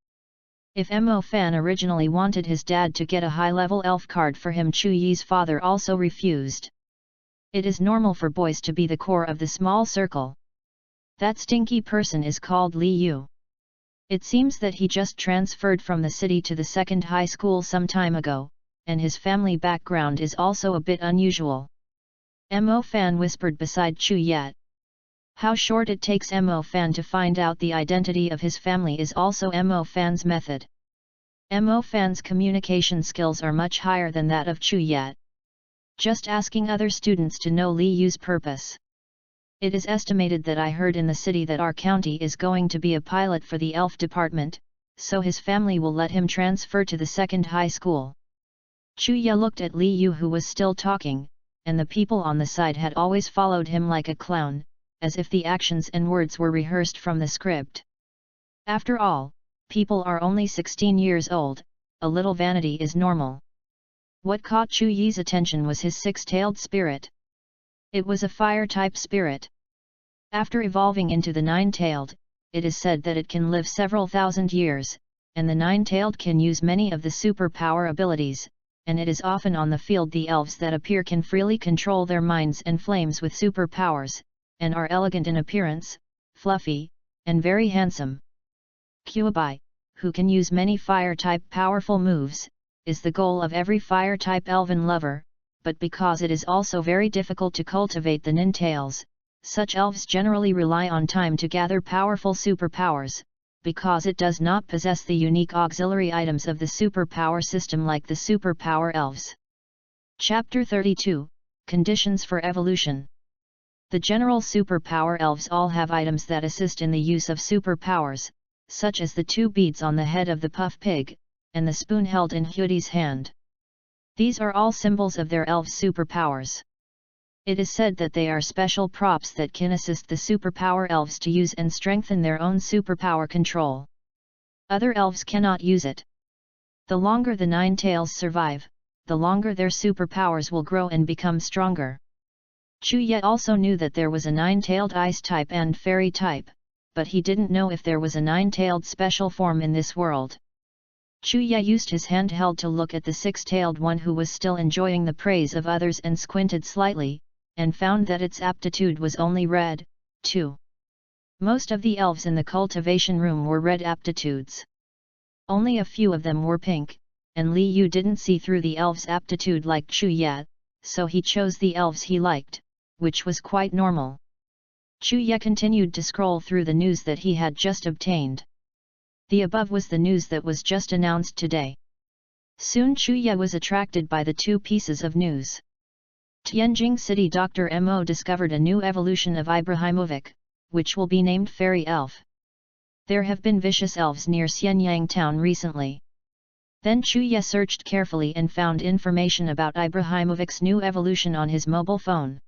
If Mo Fan originally wanted his dad to get a high-level elf card for him, Chuyi's father also refused. It is normal for boys to be the core of the small circle. That stinky person is called Li Yu. It seems that he just transferred from the city to the second high school some time ago, and his family background is also a bit unusual. Mo Fan whispered beside Chuya. How short it takes Mo Fan to find out the identity of his family is also Mo Fan's method. Mo Fan's communication skills are much higher than that of Chuya. Just asking other students to know Li Yu's purpose. It is estimated that I heard in the city that our county is going to be a pilot for the elf department, so his family will let him transfer to the second high school. Chuya looked at Li Yu who was still talking, and the people on the side had always followed him like a clown, as if the actions and words were rehearsed from the script. After all, people are only 16 years old, a little vanity is normal. What caught Chuyi's attention was his 6-tailed spirit. It was a fire-type spirit. After evolving into the 9-tailed, it is said that it can live several thousand years, and the 9-tailed can use many of the superpower abilities, and it is often on the field the elves that appear can freely control their minds and flames with superpowers, and are elegant in appearance, fluffy, and very handsome. Kyuubi, who can use many fire-type powerful moves, is the goal of every fire-type elven lover, but because it is also very difficult to cultivate the nintails, such elves generally rely on time to gather powerful superpowers, because it does not possess the unique auxiliary items of the superpower system like the superpower elves. Chapter 32, Conditions for Evolution. The general superpower elves all have items that assist in the use of superpowers, such as the 2 beads on the head of the puff pig, and the spoon held in Hyudi's hand. These are all symbols of their elves' superpowers. It is said that they are special props that can assist the superpower elves to use and strengthen their own superpower control. Other elves cannot use it. The longer the 9 tails survive, the longer their superpowers will grow and become stronger. Chuya also knew that there was a 9-tailed ice type and fairy type, but he didn't know if there was a 9-tailed special form in this world. Chuya used his handheld to look at the 6-tailed one who was still enjoying the praise of others and squinted slightly, and found that its aptitude was only red, too. Most of the elves in the cultivation room were red aptitudes. Only a few of them were pink, and Li Yu didn't see through the elves' aptitude like Chuya, so he chose the elves he liked, which was quite normal. Chuya continued to scroll through the news that he had just obtained. The above was the news that was just announced today. Soon Chuya was attracted by the 2 pieces of news. Tianjing City Dr. Mo discovered a new evolution of Ibrahimovic, which will be named Fairy Elf. There have been vicious elves near Xianyang town recently. Then Chuya searched carefully and found information about Ibrahimovic's new evolution on his mobile phone.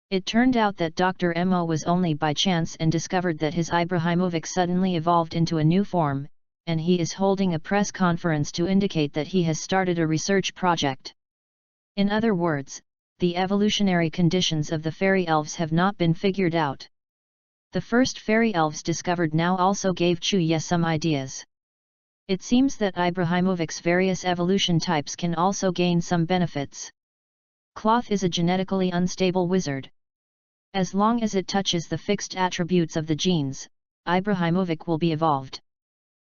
It turned out that Dr. Mo was only by chance and discovered that his Ibrahimovic suddenly evolved into a new form, and he is holding a press conference to indicate that he has started a research project. In other words, the evolutionary conditions of the fairy elves have not been figured out. The first fairy elves discovered now also gave Chuya some ideas. It seems that Ibrahimovic's various evolution types can also gain some benefits. Cloth is a genetically unstable wizard. As long as it touches the fixed attributes of the genes, Ibrahimovic will be evolved.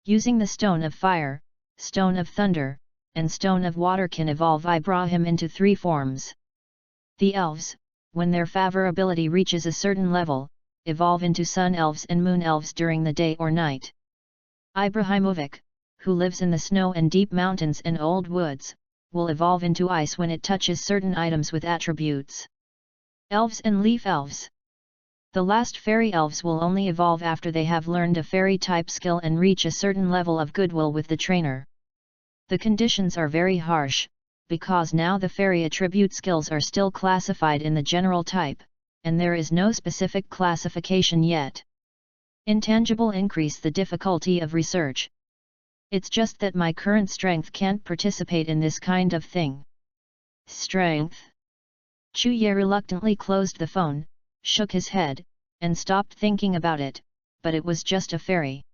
Using the Stone of Fire, Stone of Thunder, and Stone of Water can evolve Ibrahim into 3 forms. The elves, when their favorability reaches a certain level, evolve into Sun elves and Moon elves during the day or night. Ibrahimovic, who lives in the snow and deep mountains and old woods, will evolve into ice when it touches certain items with attributes. Elves and Leaf elves. The last fairy elves will only evolve after they have learned a fairy-type skill and reach a certain level of goodwill with the trainer. The conditions are very harsh, because now the fairy attribute skills are still classified in the general type, and there is no specific classification yet. Intangible increase the difficulty of research. It's just that my current strength can't participate in this kind of thing. Strength? Chuya reluctantly closed the phone, shook his head, and stopped thinking about it, but it was just a fairy.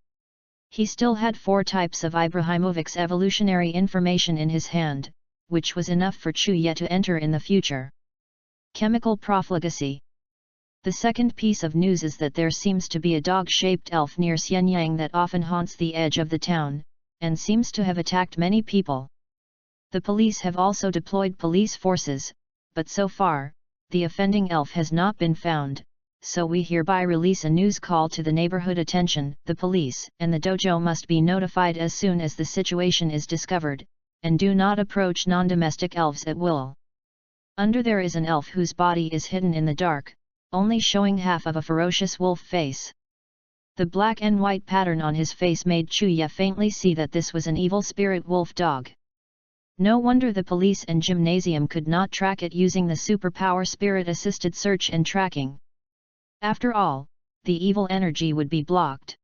He still had 4 types of Ibrahimovic's evolutionary information in his hand, which was enough for Chuya to enter in the future. Chemical profligacy. The second piece of news is that there seems to be a dog-shaped elf near Xianyang that often haunts the edge of the town, and seems to have attacked many people. The police have also deployed police forces, but so far, the offending elf has not been found, so we hereby release a news call to the neighborhood attention. The police and the dojo must be notified as soon as the situation is discovered, and do not approach non-domestic elves at will. Under there is an elf whose body is hidden in the dark, only showing half of a ferocious wolf face. The black and white pattern on his face made Chuya faintly see that this was an evil spirit wolf dog. No wonder the police and gymnasium could not track it using the superpower spirit-assisted search and tracking. After all, the evil energy would be blocked.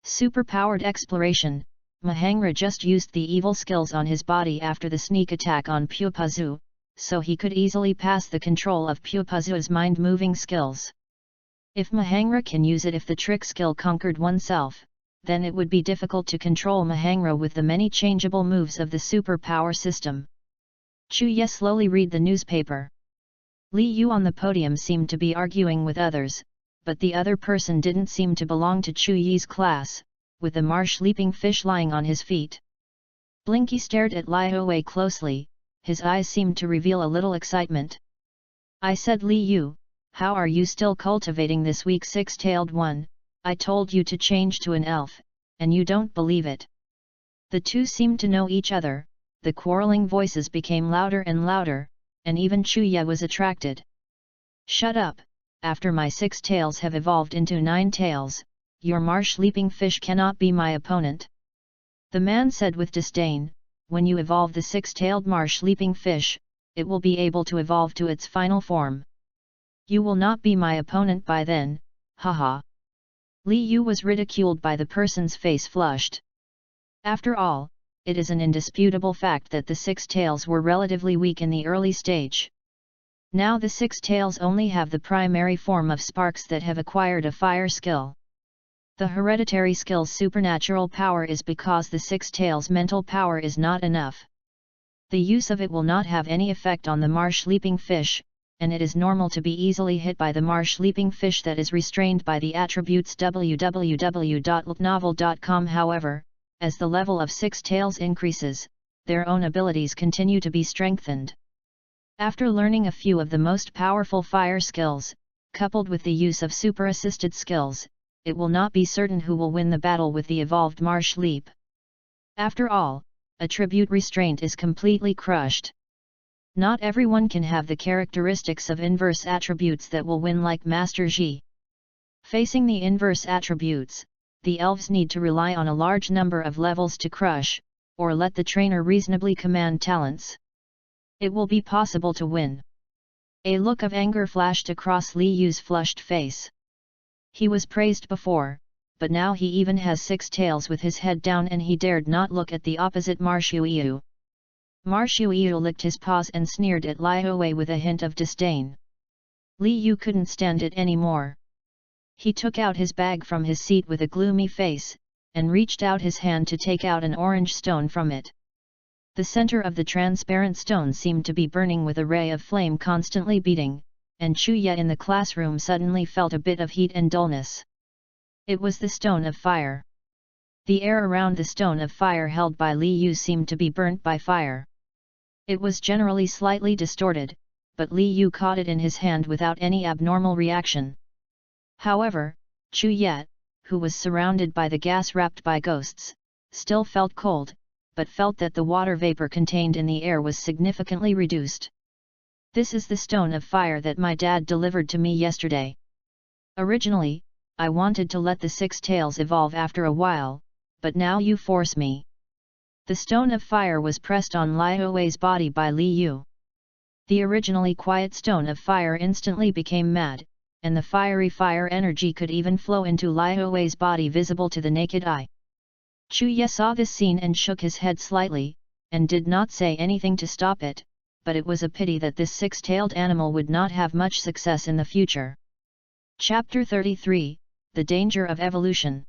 Superpowered exploration. Mahangra just used the evil skills on his body after the sneak attack on Pupazu, so he could easily pass the control of Pupazu's mind-moving skills. If Mahangra can use it if the trick skill conquered oneself, then it would be difficult to control Mahangra with the many changeable moves of the superpower system. Chuya slowly read the newspaper. Li Yu on the podium seemed to be arguing with others, but the other person didn't seem to belong to Chuyi's class, with the marsh leaping fish lying on his feet. Blinky stared at Liu closely, his eyes seemed to reveal a little excitement. I said, Li Yu, how are you still cultivating this weak 6-tailed one? I told you to change to an elf, and you don't believe it. The two seemed to know each other, the quarreling voices became louder and louder, and even Chuya was attracted. Shut up, after my 6 tails have evolved into 9 tails, your marsh leaping fish cannot be my opponent. The man said with disdain, when you evolve the 6-tailed marsh leaping fish, it will be able to evolve to its final form. You will not be my opponent by then, haha. Li Yu was ridiculed by the person's face flushed. After all, it is an indisputable fact that the 6 tails were relatively weak in the early stage. Now the 6 tails only have the primary form of sparks that have acquired a fire skill. The hereditary skill's supernatural power is because the 6 tails' mental power is not enough. The use of it will not have any effect on the marsh leaping fish, and it is normal to be easily hit by the marsh leaping fish that is restrained by the attributes www.novel.com. However, as the level of 6 tails increases, their own abilities continue to be strengthened. After learning a few of the most powerful fire skills, coupled with the use of super-assisted skills, it will not be certain who will win the battle with the evolved marsh leap. After all, attribute restraint is completely crushed. Not everyone can have the characteristics of inverse attributes that will win like Master Ji. Facing the inverse attributes, the elves need to rely on a large number of levels to crush, or let the trainer reasonably command talents. It will be possible to win. A look of anger flashed across Li Yu's flushed face. He was praised before, but now he even has 6 tails with his head down, and he dared not look at the opposite Marshuiyu. Marshuiyu licked his paws and sneered at Li Hui with a hint of disdain. Li Yu couldn't stand it anymore. He took out his bag from his seat with a gloomy face, and reached out his hand to take out an orange stone from it. The center of the transparent stone seemed to be burning with a ray of flame constantly beating, and Chuya in the classroom suddenly felt a bit of heat and dullness. It was the stone of fire. The air around the stone of fire held by Li Yu seemed to be burnt by fire. It was generally slightly distorted, but Li Yu caught it in his hand without any abnormal reaction. However, Chuya, who was surrounded by the gas wrapped by ghosts, still felt cold, but felt that the water vapor contained in the air was significantly reduced. This is the stone of fire that my dad delivered to me yesterday. Originally, I wanted to let the 6 tails evolve after a while, but now you force me. The stone of fire was pressed on Li Hui's body by Li Yu. The originally quiet stone of fire instantly became mad, and the fiery fire energy could even flow into Li Hui's body visible to the naked eye. Chuya saw this scene and shook his head slightly, and did not say anything to stop it, but it was a pity that this 6-tailed animal would not have much success in the future. Chapter 33, The Danger of Evolution.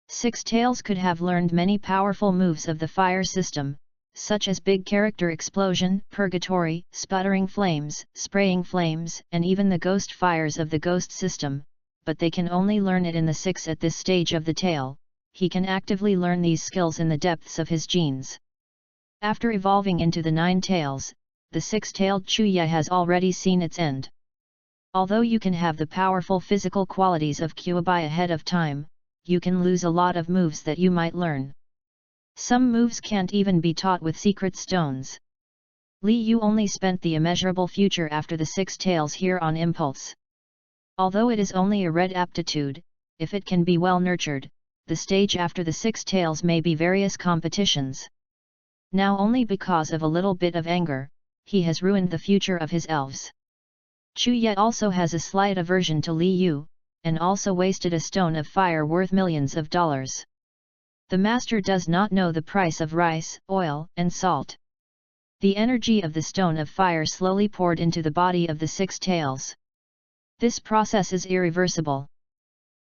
6 tails could have learned many powerful moves of the fire system, such as big character explosion, purgatory, sputtering flames, spraying flames, and even the ghost fires of the ghost system, but they can only learn it in the 6 at this stage of the tale. He can actively learn these skills in the depths of his genes. After evolving into the 9 tails, the 6-tailed Chuya has already seen its end. Although you can have the powerful physical qualities of Kyuubi ahead of time, you can lose a lot of moves that you might learn. Some moves can't even be taught with secret stones. Li Yu only spent the immeasurable future after the 6 tails here on impulse. Although it is only a red aptitude, if it can be well nurtured, the stage after the 6 tails may be various competitions. Now only because of a little bit of anger, he has ruined the future of his elves. Chuya also has a slight aversion to Li Yu, and also wasted a stone of fire worth millions of dollars. The master does not know the price of rice, oil, and salt. The energy of the stone of fire slowly poured into the body of the 6 tails. This process is irreversible.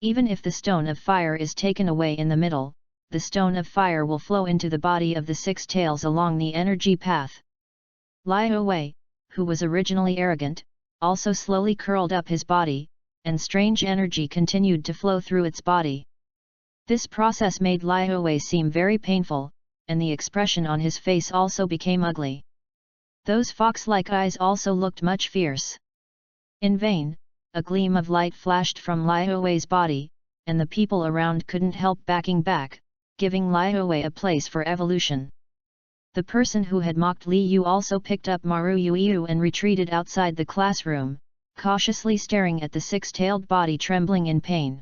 Even if the stone of fire is taken away in the middle, the stone of fire will flow into the body of the 6 tails along the energy path. Li Hui, who was originally arrogant, also slowly curled up his body, and strange energy continued to flow through its body. This process made Li Hui seem very painful, and the expression on his face also became ugly. Those fox-like eyes also looked much fierce. In vain, a gleam of light flashed from Li Hui's body, and the people around couldn't help backing back, giving Li Hui a place for evolution. The person who had mocked Li Yu also picked up Maru Yu and retreated outside the classroom, cautiously staring at the 6-tailed body trembling in pain.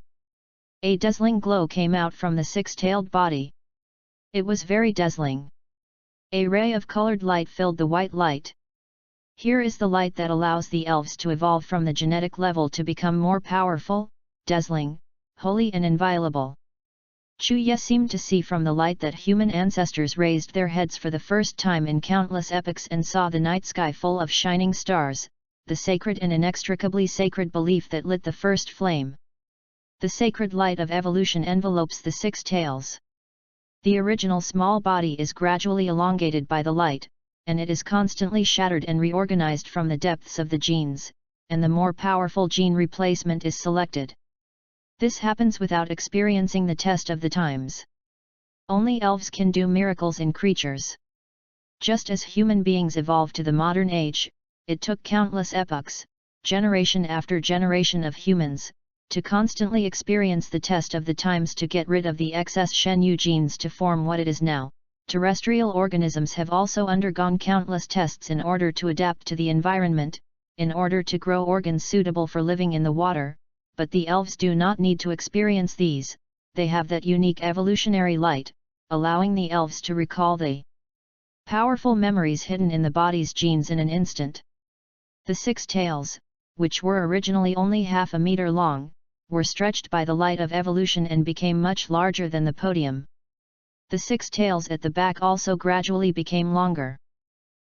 A dazzling glow came out from the 6-tailed body. It was very dazzling. A ray of colored light filled the white light. Here is the light that allows the elves to evolve from the genetic level to become more powerful, dazzling, holy and inviolable. Chuya seemed to see from the light that human ancestors raised their heads for the first time in countless epochs and saw the night sky full of shining stars, the sacred and inextricably sacred belief that lit the first flame. The sacred light of evolution envelopes the 6 tails. The original small body is gradually elongated by the light, and it is constantly shattered and reorganized from the depths of the genes, and the more powerful gene replacement is selected. This happens without experiencing the test of the times. Only elves can do miracles in creatures. Just as human beings evolved to the modern age, it took countless epochs, generation after generation of humans, to constantly experience the test of the times to get rid of the excess Shenyu genes to form what it is now. Terrestrial organisms have also undergone countless tests in order to adapt to the environment, in order to grow organs suitable for living in the water, but the elves do not need to experience these, they have that unique evolutionary light, allowing the elves to recall the powerful memories hidden in the body's genes in an instant. The 6 tails, which were originally only half a meter long, were stretched by the light of evolution and became much larger than the podium. The 6 tails at the back also gradually became longer.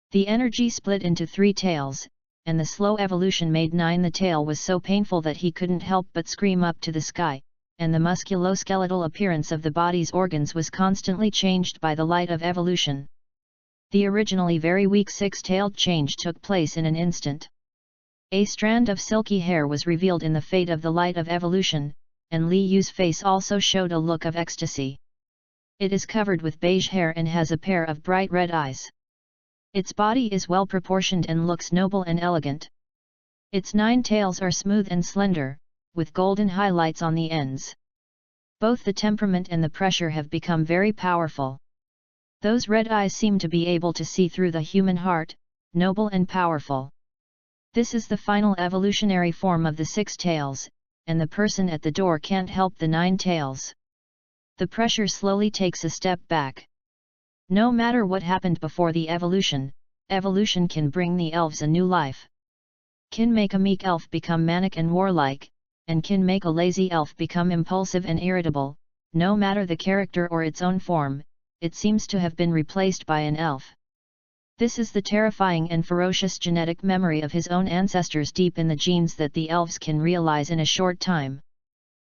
The energy split into 3 tails, and the slow evolution made 9. The tail was so painful that he couldn't help but scream up to the sky, and the musculoskeletal appearance of the body's organs was constantly changed by the light of evolution. The originally very weak 6-tailed change took place in an instant. A strand of silky hair was revealed in the fate of the light of evolution, and Li Yu's face also showed a look of ecstasy. It is covered with beige hair and has a pair of bright red eyes. Its body is well proportioned and looks noble and elegant. Its 9 tails are smooth and slender, with golden highlights on the ends. Both the temperament and the pressure have become very powerful. Those red eyes seem to be able to see through the human heart, noble and powerful. This is the final evolutionary form of the 6 tails, and the person at the door can't help the 9 tails. The pressure slowly takes a step back. No matter what happened before the evolution, evolution can bring the elves a new life. Can make a meek elf become manic and warlike, and can make a lazy elf become impulsive and irritable. No matter the character or its own form, it seems to have been replaced by an elf. This is the terrifying and ferocious genetic memory of his own ancestors deep in the genes that the elves can realize in a short time.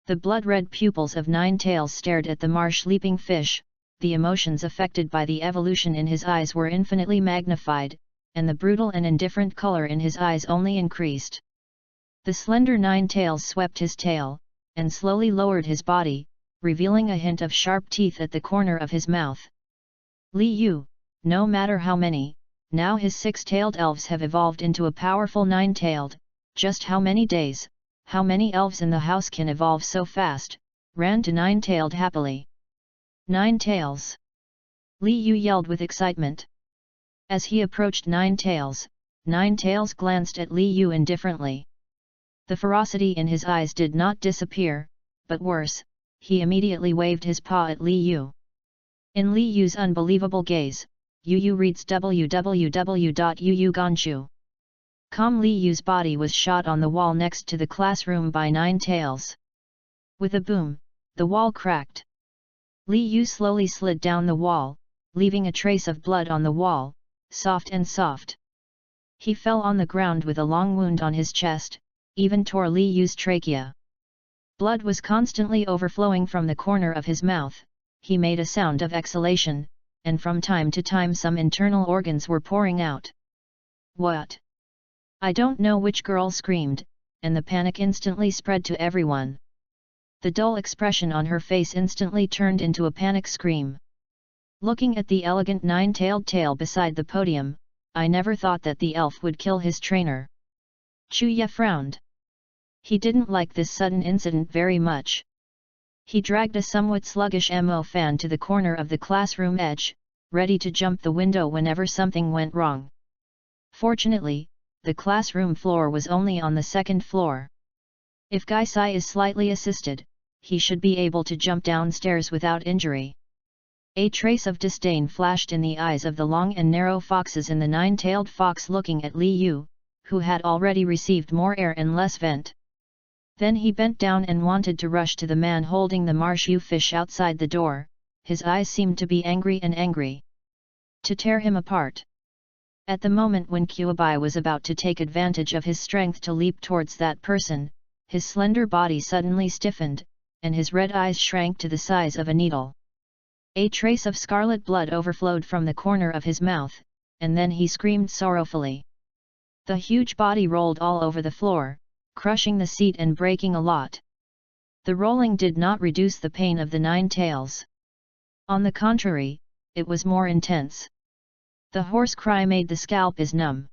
The blood-red pupils of 9 tails stared at the marsh leaping fish, the emotions affected by the evolution in his eyes were infinitely magnified, and the brutal and indifferent color in his eyes only increased. The slender 9 tails swept his tail, and slowly lowered his body, revealing a hint of sharp teeth at the corner of his mouth. Li Yu, no matter how many, now his 6-tailed elves have evolved into a powerful 9-tailed, just how many days, how many elves in the house can evolve so fast, ran to 9-tailed happily. 9 tails! Li Yu yelled with excitement. As he approached 9 tails, 9 tails glanced at Li Yu indifferently. The ferocity in his eyes did not disappear, but worse, he immediately waved his paw at Li Yu. In Li Yu's unbelievable gaze, Yu reads www.yuuganshu.com. Li Yu's body was shot on the wall next to the classroom by 9 tails. With a boom, the wall cracked. Li Yu slowly slid down the wall, leaving a trace of blood on the wall, soft and soft. He fell on the ground with a long wound on his chest, even tore Li Yu's trachea. Blood was constantly overflowing from the corner of his mouth. He made a sound of exhalation, and from time to time some internal organs were pouring out. What? I don't know, which girl screamed, and the panic instantly spread to everyone. The dull expression on her face instantly turned into a panic scream. Looking at the elegant 9-tailed tail beside the podium, I never thought that the elf would kill his trainer. Chuya frowned. He didn't like this sudden incident very much. He dragged a somewhat sluggish Mo fan to the corner of the classroom edge, ready to jump the window whenever something went wrong. Fortunately, the classroom floor was only on the 2nd floor. If Gaisai is slightly assisted, he should be able to jump downstairs without injury. A trace of disdain flashed in the eyes of the long and narrow foxes in the 9-tailed fox looking at Li Yu, who had already received more air and less vent. Then he bent down and wanted to rush to the man holding the marshu fish outside the door. His eyes seemed to be angry to tear him apart. At the moment when Kuabai was about to take advantage of his strength to leap towards that person, his slender body suddenly stiffened, and his red eyes shrank to the size of a needle. A trace of scarlet blood overflowed from the corner of his mouth, and then he screamed sorrowfully. The huge body rolled all over the floor, crushing the seat and breaking a lot. The rolling did not reduce the pain of the 9 tails. On the contrary, it was more intense. The hoarse cry made the scalp is numb.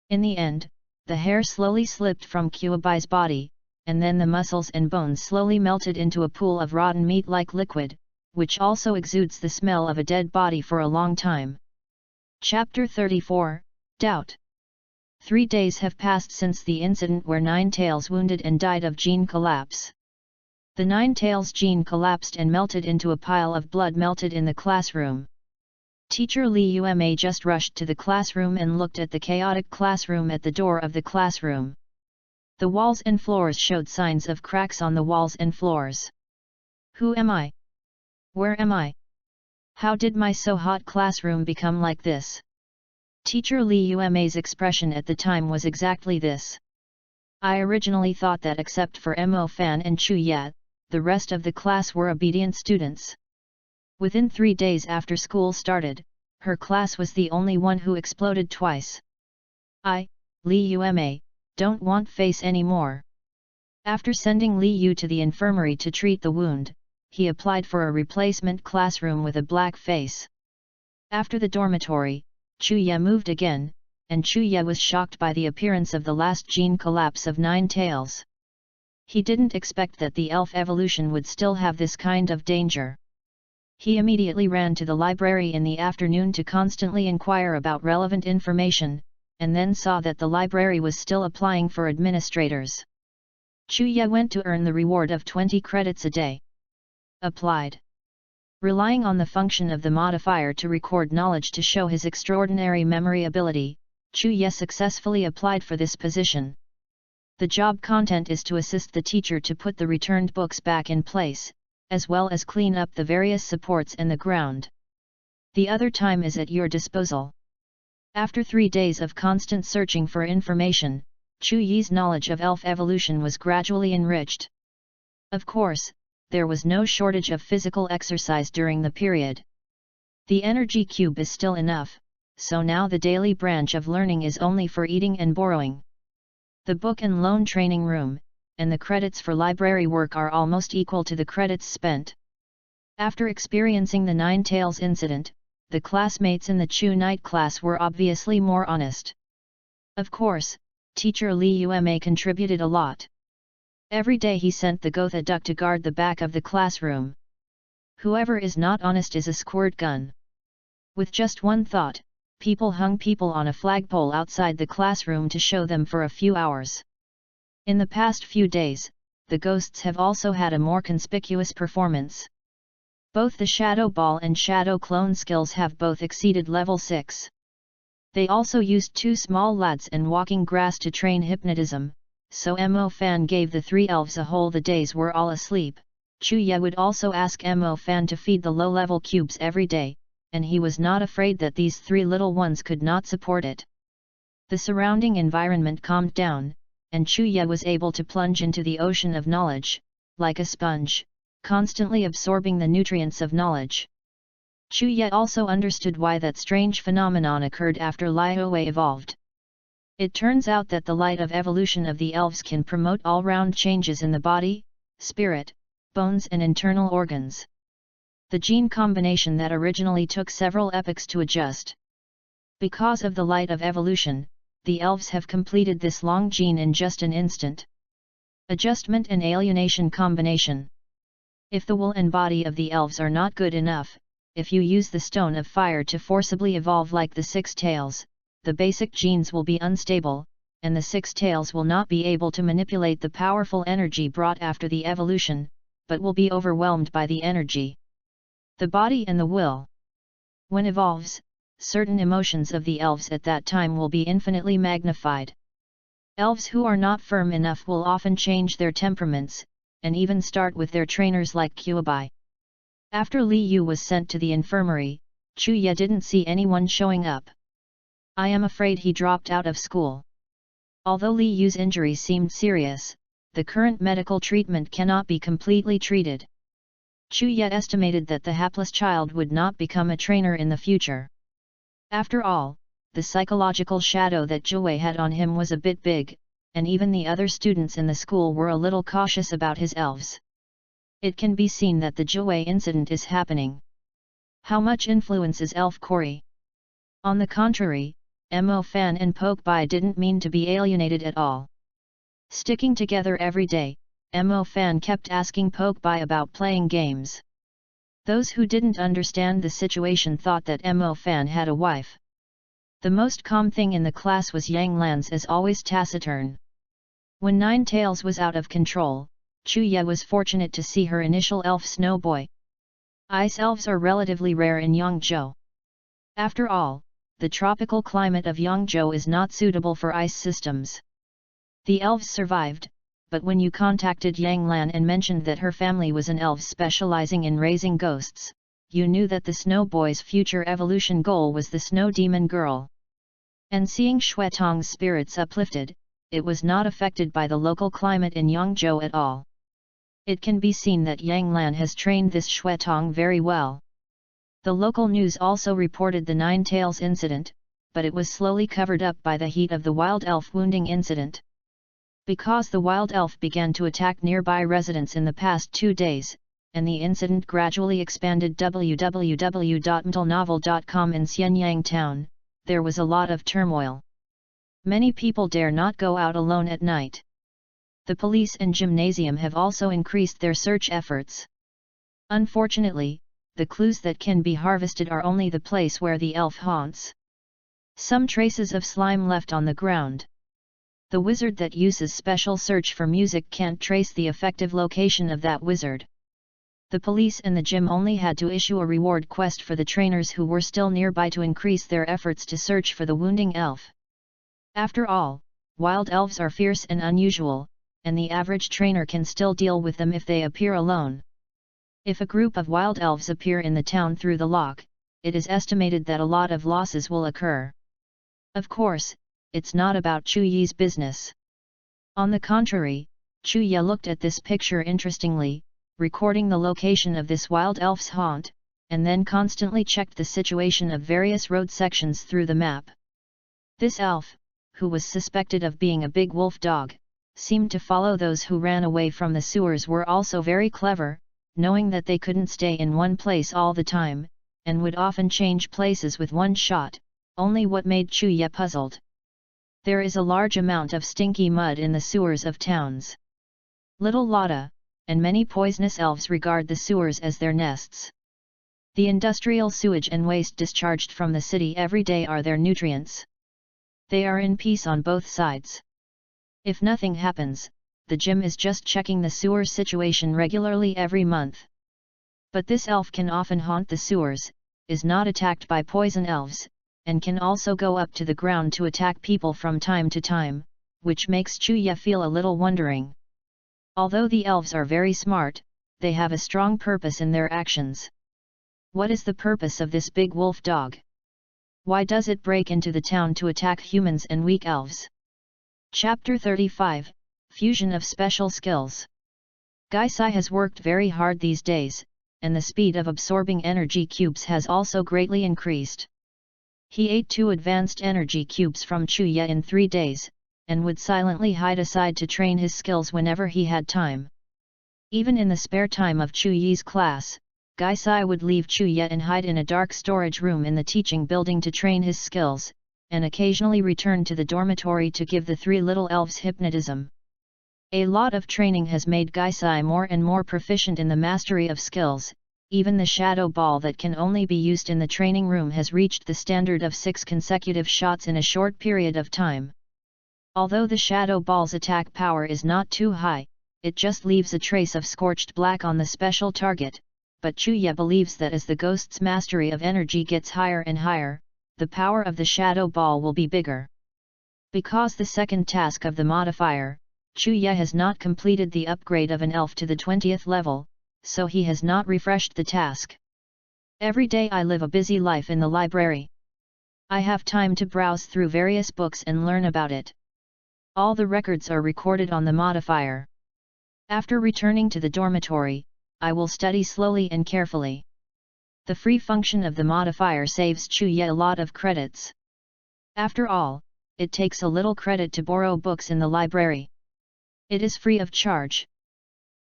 In the end, the hair slowly slipped from Kuabai's body, and then the muscles and bones slowly melted into a pool of rotten meat-like liquid, which also exudes the smell of a dead body for a long time. Chapter 34, Doubt. 3 days have passed since the incident where Ninetails wounded and died of gene collapse. The Ninetails gene collapsed and melted into a pile of blood melted in the classroom. Teacher Li Yuma just rushed to the classroom and looked at the chaotic classroom at the door of the classroom. The walls and floors showed signs of cracks on the walls and floors. Who am I? Where am I? How did my so hot classroom become like this? Teacher Li Yuma's expression at the time was exactly this. I originally thought that except for Mo Fan and Chu Ye, the rest of the class were obedient students. Within 3 days after school started, her class was the only one who exploded twice. I, Li Yuma, don't want face anymore. After sending Li Yu to the infirmary to treat the wound, he applied for a replacement classroom with a black face. After the dormitory, Chu Ye moved again, and Chu Ye was shocked by the appearance of the last gene collapse of Ninetails. He didn't expect that the elf evolution would still have this kind of danger. He immediately ran to the library in the afternoon to constantly inquire about relevant information, and then saw that the library was still applying for administrators. Chu Ye went to earn the reward of 20 credits a day. Applied. Relying on the function of the modifier to record knowledge to show his extraordinary memory ability, Chu Ye successfully applied for this position. The job content is to assist the teacher to put the returned books back in place, as well as clean up the various supports and the ground. The other time is at your disposal. After 3 days of constant searching for information, Chu Ye's knowledge of elf evolution was gradually enriched. Of course, there was no shortage of physical exercise during the period. The energy cube is still enough, so now the daily branch of learning is only for eating and borrowing. The book and loan training room, and the credits for library work are almost equal to the credits spent. After experiencing the Ninetails incident, the classmates in the Chu night class were obviously more honest. Of course, teacher Li Yuma contributed a lot. Every day he sent the Gotha duck to guard the back of the classroom. Whoever is not honest is a squirt gun. With just one thought, people hung people on a flagpole outside the classroom to show them for a few hours. In the past few days, the ghosts have also had a more conspicuous performance. Both the Shadow Ball and Shadow Clone skills have both exceeded level 6. They also used 2 small lads and walking grass to train hypnotism, so Mo Fan gave the 3 elves a whole the days were all asleep. Chu Ye would also ask Mo Fan to feed the low-level cubes every day, and he was not afraid that these 3 little ones could not support it. The surrounding environment calmed down, and Chu Ye was able to plunge into the ocean of knowledge, like a sponge, constantly absorbing the nutrients of knowledge. Chu Ye also understood why that strange phenomenon occurred after Liyue evolved. It turns out that the light of evolution of the elves can promote all-round changes in the body, spirit, bones and internal organs. The gene combination that originally took several epochs to adjust. Because of the light of evolution, the elves have completed this long gene in just an instant. Adjustment and alienation combination. If the will and body of the elves are not good enough, if you use the stone of fire to forcibly evolve like the 6 tails, the basic genes will be unstable, and the 6 tails will not be able to manipulate the powerful energy brought after the evolution, but will be overwhelmed by the energy. The body and the will. When evolves, certain emotions of the elves at that time will be infinitely magnified. Elves who are not firm enough will often change their temperaments, and even start with their trainers like Kuobai. After Li Yu was sent to the infirmary, Chu Ye didn't see anyone showing up. I am afraid he dropped out of school. Although Li Yu's injuries seemed serious, the current medical treatment cannot be completely treated. Chu Ye estimated that the hapless child would not become a trainer in the future. After all, the psychological shadow that Zhou had on him was a bit big, and even the other students in the school were a little cautious about his elves. It can be seen that the Zhou incident is happening. How much influence is Elf Kori? On the contrary, Mo Fan and Poke Bai didn't mean to be alienated at all. Sticking together every day, Mo Fan kept asking Poke Bai about playing games. Those who didn't understand the situation thought that Mo Fan had a wife. The most calm thing in the class was Yang Lan's as always taciturn. When Nine Tails was out of control, Chuya was fortunate to see her initial elf Snow Boy. Ice elves are relatively rare in Yangzhou. After all, the tropical climate of Yangzhou is not suitable for ice systems. The elves survived, but when you contacted Yang Lan and mentioned that her family was an elf specializing in raising ghosts, you knew that the Snow Boy's future evolution goal was the Snow Demon Girl. And seeing Shuetong's spirits uplifted, it was not affected by the local climate in Yangzhou at all. It can be seen that Yang Lan has trained this Shuetong very well. The local news also reported the Nine Tails incident, but it was slowly covered up by the heat of the wild elf wounding incident. Because the wild elf began to attack nearby residents in the past 2 days, and the incident gradually expanded www.mtlnovel.com in Xianyang town, there was a lot of turmoil. Many people dare not go out alone at night. The police and gymnasium have also increased their search efforts. Unfortunately, the clues that can be harvested are only the place where the elf haunts. Some traces of slime left on the ground. The wizard that uses special search for music can't trace the effective location of that wizard. The police and the gym only had to issue a reward quest for the trainers who were still nearby to increase their efforts to search for the wounding elf. After all, wild elves are fierce and unusual, and the average trainer can still deal with them if they appear alone. If a group of wild elves appear in the town through the lock, it is estimated that a lot of losses will occur. Of course, it's not about Chuyi's business. On the contrary, Chuya looked at this picture interestingly, recording the location of this wild elf's haunt, and then constantly checked the situation of various road sections through the map. This elf, who was suspected of being a big wolf dog, seemed to follow those who ran away from the sewers were also very clever, knowing that they couldn't stay in one place all the time, and would often change places with one shot, only what made Chuya puzzled. There is a large amount of stinky mud in the sewers of towns. Little Lotta, and many poisonous elves regard the sewers as their nests. The industrial sewage and waste discharged from the city every day are their nutrients. They are in peace on both sides. If nothing happens, the gym is just checking the sewer situation regularly every month. But this elf can often haunt the sewers, is not attacked by poison elves, and can also go up to the ground to attack people from time to time, which makes Chuya feel a little wondering. Although the elves are very smart, they have a strong purpose in their actions. What is the purpose of this big wolf dog? Why does it break into the town to attack humans and weak elves? Chapter 35, Fusion of Special Skills. Gaisai has worked very hard these days, and the speed of absorbing energy cubes has also greatly increased. He ate 2 advanced energy cubes from Chuya in 3 days, and would silently hide aside to train his skills whenever he had time. Even in the spare time of Chuyi's class, Gaisai would leave Chuya and hide in a dark storage room in the teaching building to train his skills, and occasionally return to the dormitory to give the 3 little elves hypnotism. A lot of training has made Gaisai more and more proficient in the mastery of skills. Even the shadow ball that can only be used in the training room has reached the standard of 6 consecutive shots in a short period of time. Although the shadow ball's attack power is not too high, it just leaves a trace of scorched black on the special target, but Chuya believes that as the ghost's mastery of energy gets higher and higher, the power of the shadow ball will be bigger. Because the second task of the modifier, Chuya has not completed the upgrade of an elf to the 20th level, so he has not refreshed the task. Every day I live a busy life in the library. I have time to browse through various books and learn about it. All the records are recorded on the modifier. After returning to the dormitory, I will study slowly and carefully. The free function of the modifier saves Chuya a lot of credits. After all, it takes a little credit to borrow books in the library. It is free of charge.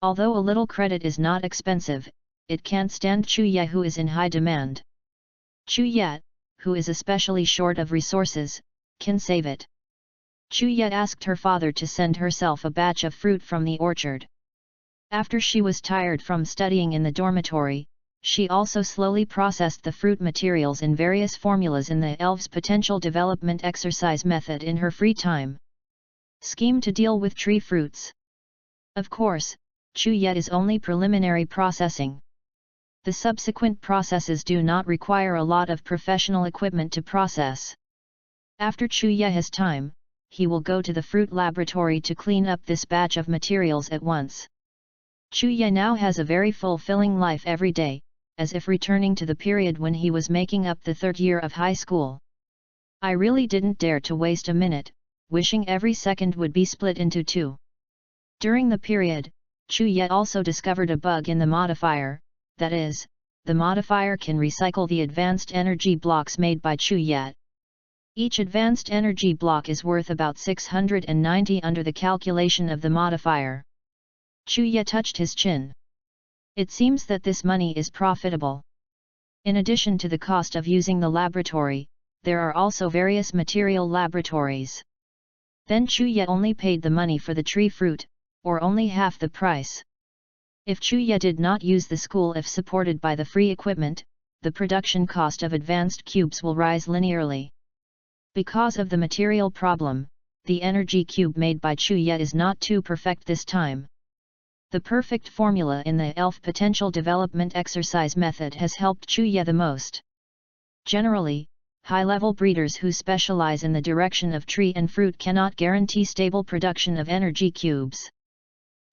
Although a little credit is not expensive, it can't stand Chuya who is in high demand. Chuya, who is especially short of resources, can save it. Chuya asked her father to send herself a batch of fruit from the orchard. After she was tired from studying in the dormitory, She also slowly processed the fruit materials in various formulas in the elf's potential development exercise method in her free time. Scheme to deal with tree fruits. Of course, Chuye is only preliminary processing. The subsequent processes do not require a lot of professional equipment to process. After Chuye has time, he will go to the fruit laboratory to clean up this batch of materials at once. Chuye now has a very fulfilling life every day, as if returning to the period when he was making up the third year of high school. I really didn't dare to waste a minute, wishing every second would be split into two. During the period, Chuye also discovered a bug in the modifier, that is, the modifier can recycle the advanced energy blocks made by Chuye. Each advanced energy block is worth about 690 under the calculation of the modifier. Chuye touched his chin. It seems that this money is profitable. In addition to the cost of using the laboratory, there are also various material laboratories. Then Chuye only paid the money for the tree fruit, or only half the price. If Chuye did not use the school if supported by the free equipment, the production cost of advanced cubes will rise linearly. Because of the material problem, the energy cube made by Chuye is not too perfect this time. The perfect formula in the elf potential development exercise method has helped Chuye the most. Generally, high-level breeders who specialize in the direction of tree and fruit cannot guarantee stable production of energy cubes.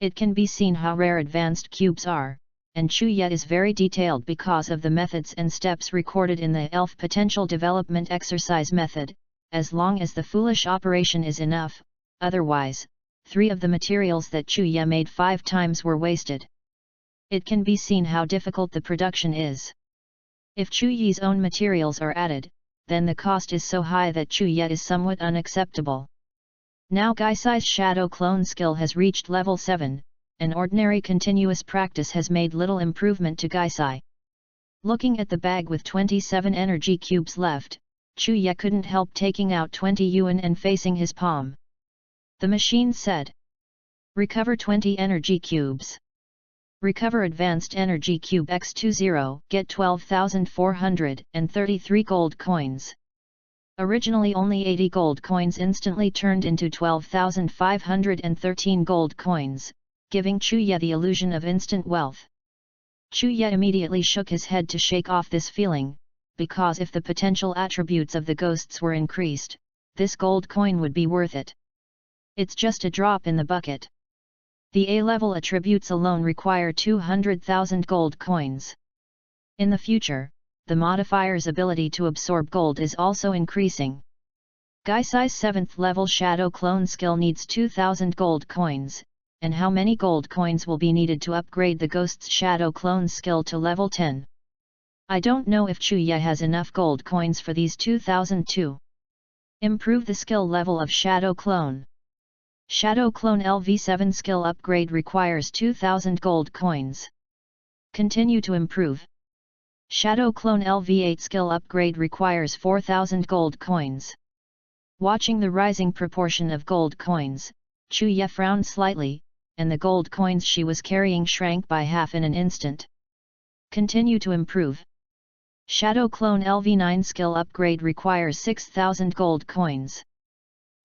It can be seen how rare advanced cubes are, and Chuye is very detailed because of the methods and steps recorded in the elf potential development exercise method, as long as the foolish operation is enough, otherwise, 3 of the materials that Chuye made 5 times were wasted. It can be seen how difficult the production is. If Chuye's own materials are added, then the cost is so high that Chuye is somewhat unacceptable. Now Gaisai's shadow clone skill has reached level 7, and ordinary continuous practice has made little improvement to Gaisai. Looking at the bag with 27 energy cubes left, Chuye couldn't help taking out 20 yuan and facing his palm. The machine said, "Recover 20 energy cubes. Recover advanced energy cube X20, get 12,433 gold coins." Originally only 80 gold coins instantly turned into 12,513 gold coins, giving Chuye the illusion of instant wealth. Chuye immediately shook his head to shake off this feeling, because if the potential attributes of the ghosts were increased, this gold coin would be worth it. It's just a drop in the bucket. The A-level attributes alone require 200,000 gold coins. In the future, the modifier's ability to absorb gold is also increasing. Gaisai's 7th level shadow clone skill needs 2,000 gold coins, and how many gold coins will be needed to upgrade the ghost's shadow clone skill to level 10? I don't know if Chuye has enough gold coins for these 2,000 too. Improve the skill level of shadow clone. Shadow Clone LV7 skill upgrade requires 2,000 gold coins. Continue to improve. Shadow Clone LV8 skill upgrade requires 4,000 gold coins. Watching the rising proportion of gold coins, Chuye frowned slightly, and the gold coins she was carrying shrank by half in an instant. Continue to improve. Shadow Clone LV9 skill upgrade requires 6,000 gold coins.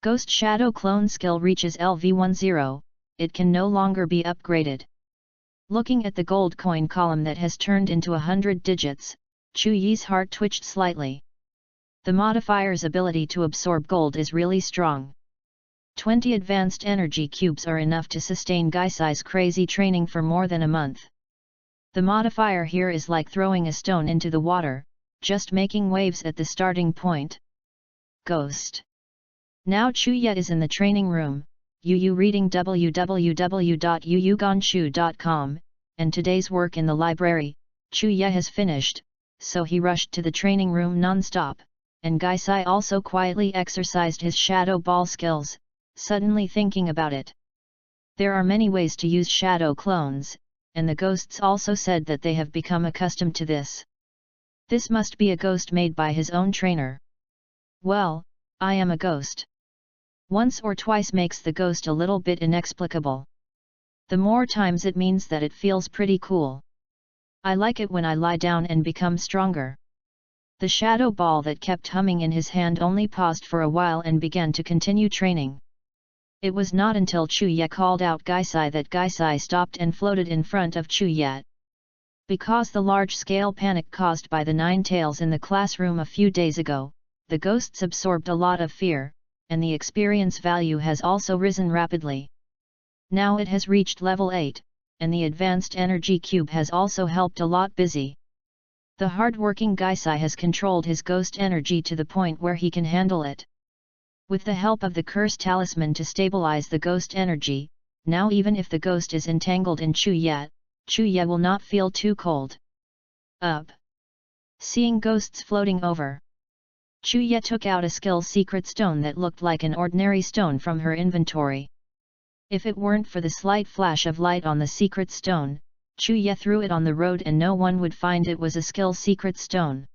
Ghost Shadow Clone skill reaches LV10, it can no longer be upgraded. Looking at the gold coin column that has turned into 100 digits, Chuye's heart twitched slightly. The modifier's ability to absorb gold is really strong. 20 advanced energy cubes are enough to sustain Gaisai's crazy training for more than a month. The modifier here is like throwing a stone into the water, just making waves at the starting point. Ghost. Now Chuye is in the training room, Yu reading www.yuyugonshu.com, and today's work in the library, Chuye has finished, so he rushed to the training room non-stop, and Gaisai also quietly exercised his shadow ball skills, suddenly thinking about it. There are many ways to use shadow clones, and the ghosts also said that they have become accustomed to this. This must be a ghost made by his own trainer. Well, I am a ghost. Once or twice makes the ghost a little bit inexplicable. The more times it means that it feels pretty cool. I like it when I lie down and become stronger. The shadow ball that kept humming in his hand only paused for a while and began to continue training. It was not until Chuya called out Gaisai that Gaisai stopped and floated in front of Chuya. Because the large-scale panic caused by the 9 tails in the classroom a few days ago, the ghosts absorbed a lot of fear, and the experience value has also risen rapidly. Now it has reached level 8, and the advanced energy cube has also helped a lot busy. The hard-working Gaisai has controlled his ghost energy to the point where he can handle it. With the help of the curse talisman to stabilize the ghost energy, now even if the ghost is entangled in Chuya will not feel too cold. Up. Seeing ghosts floating over, Chuya took out a skill secret stone that looked like an ordinary stone from her inventory. If it weren't for the slight flash of light on the secret stone, Chuya threw it on the road and no one would find it was a skill secret stone.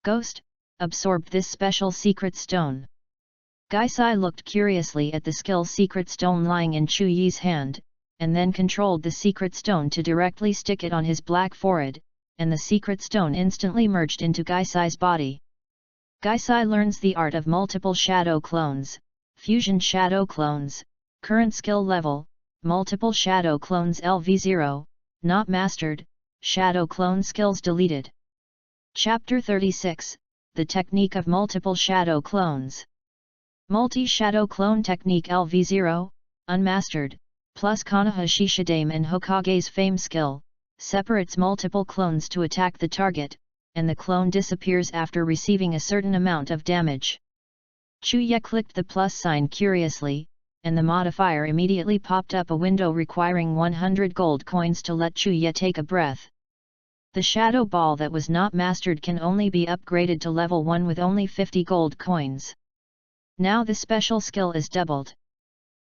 Ghost, absorbed this special secret stone. Gaisai looked curiously at the skill secret stone lying in Chuyi's hand, and then controlled the secret stone to directly stick it on his black forehead, and the secret stone instantly merged into Gaisai's body. Gaisai learns the art of multiple shadow clones, fusion shadow clones, current skill level, multiple shadow clones LV0, not mastered, shadow clone skills deleted. Chapter 36, The Technique of Multiple Shadow Clones. Multi-Shadow Clone Technique LV0, unmastered, plus Konoha Shishidame and Hokage's Fame skill, separates multiple clones to attack the target, and the clone disappears after receiving a certain amount of damage. Chuya clicked the plus sign curiously, and the modifier immediately popped up a window requiring 100 gold coins to let Chuya take a breath. The shadow ball that was not mastered can only be upgraded to level 1 with only 50 gold coins. Now the special skill is doubled.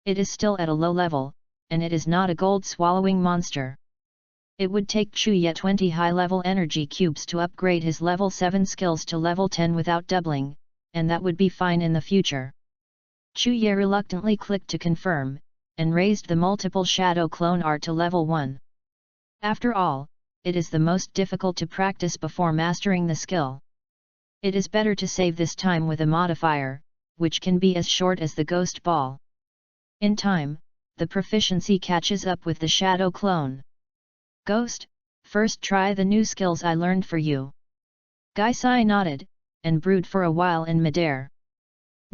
It is still at a low level, and it is not a gold-swallowing monster. It would take Chuya 20 high-level energy cubes to upgrade his level 7 skills to level 10 without doubling, and that would be fine in the future. Chuya reluctantly clicked to confirm, and raised the multiple shadow clone art to level 1. After all, it is the most difficult to practice before mastering the skill. It is better to save this time with a modifier, which can be as short as the ghost ball. In time, the proficiency catches up with the shadow clone. Ghost, first try the new skills I learned for you. Gaisai nodded, and brooded for a while in midair.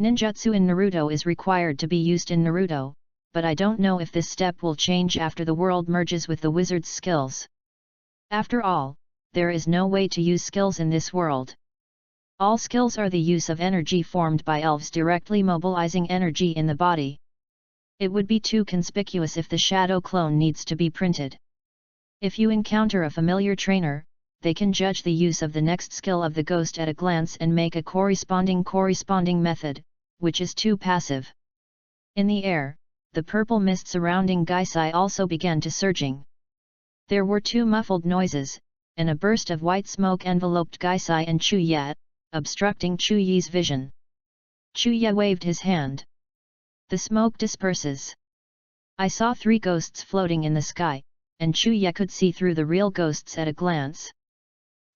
Ninjutsu in Naruto is required to be used in Naruto, but I don't know if this step will change after the world merges with the wizard's skills. After all, there is no way to use skills in this world. All skills are the use of energy formed by elves directly mobilizing energy in the body. It would be too conspicuous if the shadow clone needs to be printed. If you encounter a familiar trainer, they can judge the use of the next skill of the ghost at a glance and make a corresponding method, which is too passive. In the air, the purple mist surrounding Gaisai also began to surging. There were 2 muffled noises, and a burst of white smoke enveloped Gaisai and Chuya, obstructing Chuyi's vision. Chuya waved his hand. The smoke disperses. I saw 3 ghosts floating in the sky, and Chuya could see through the real ghosts at a glance.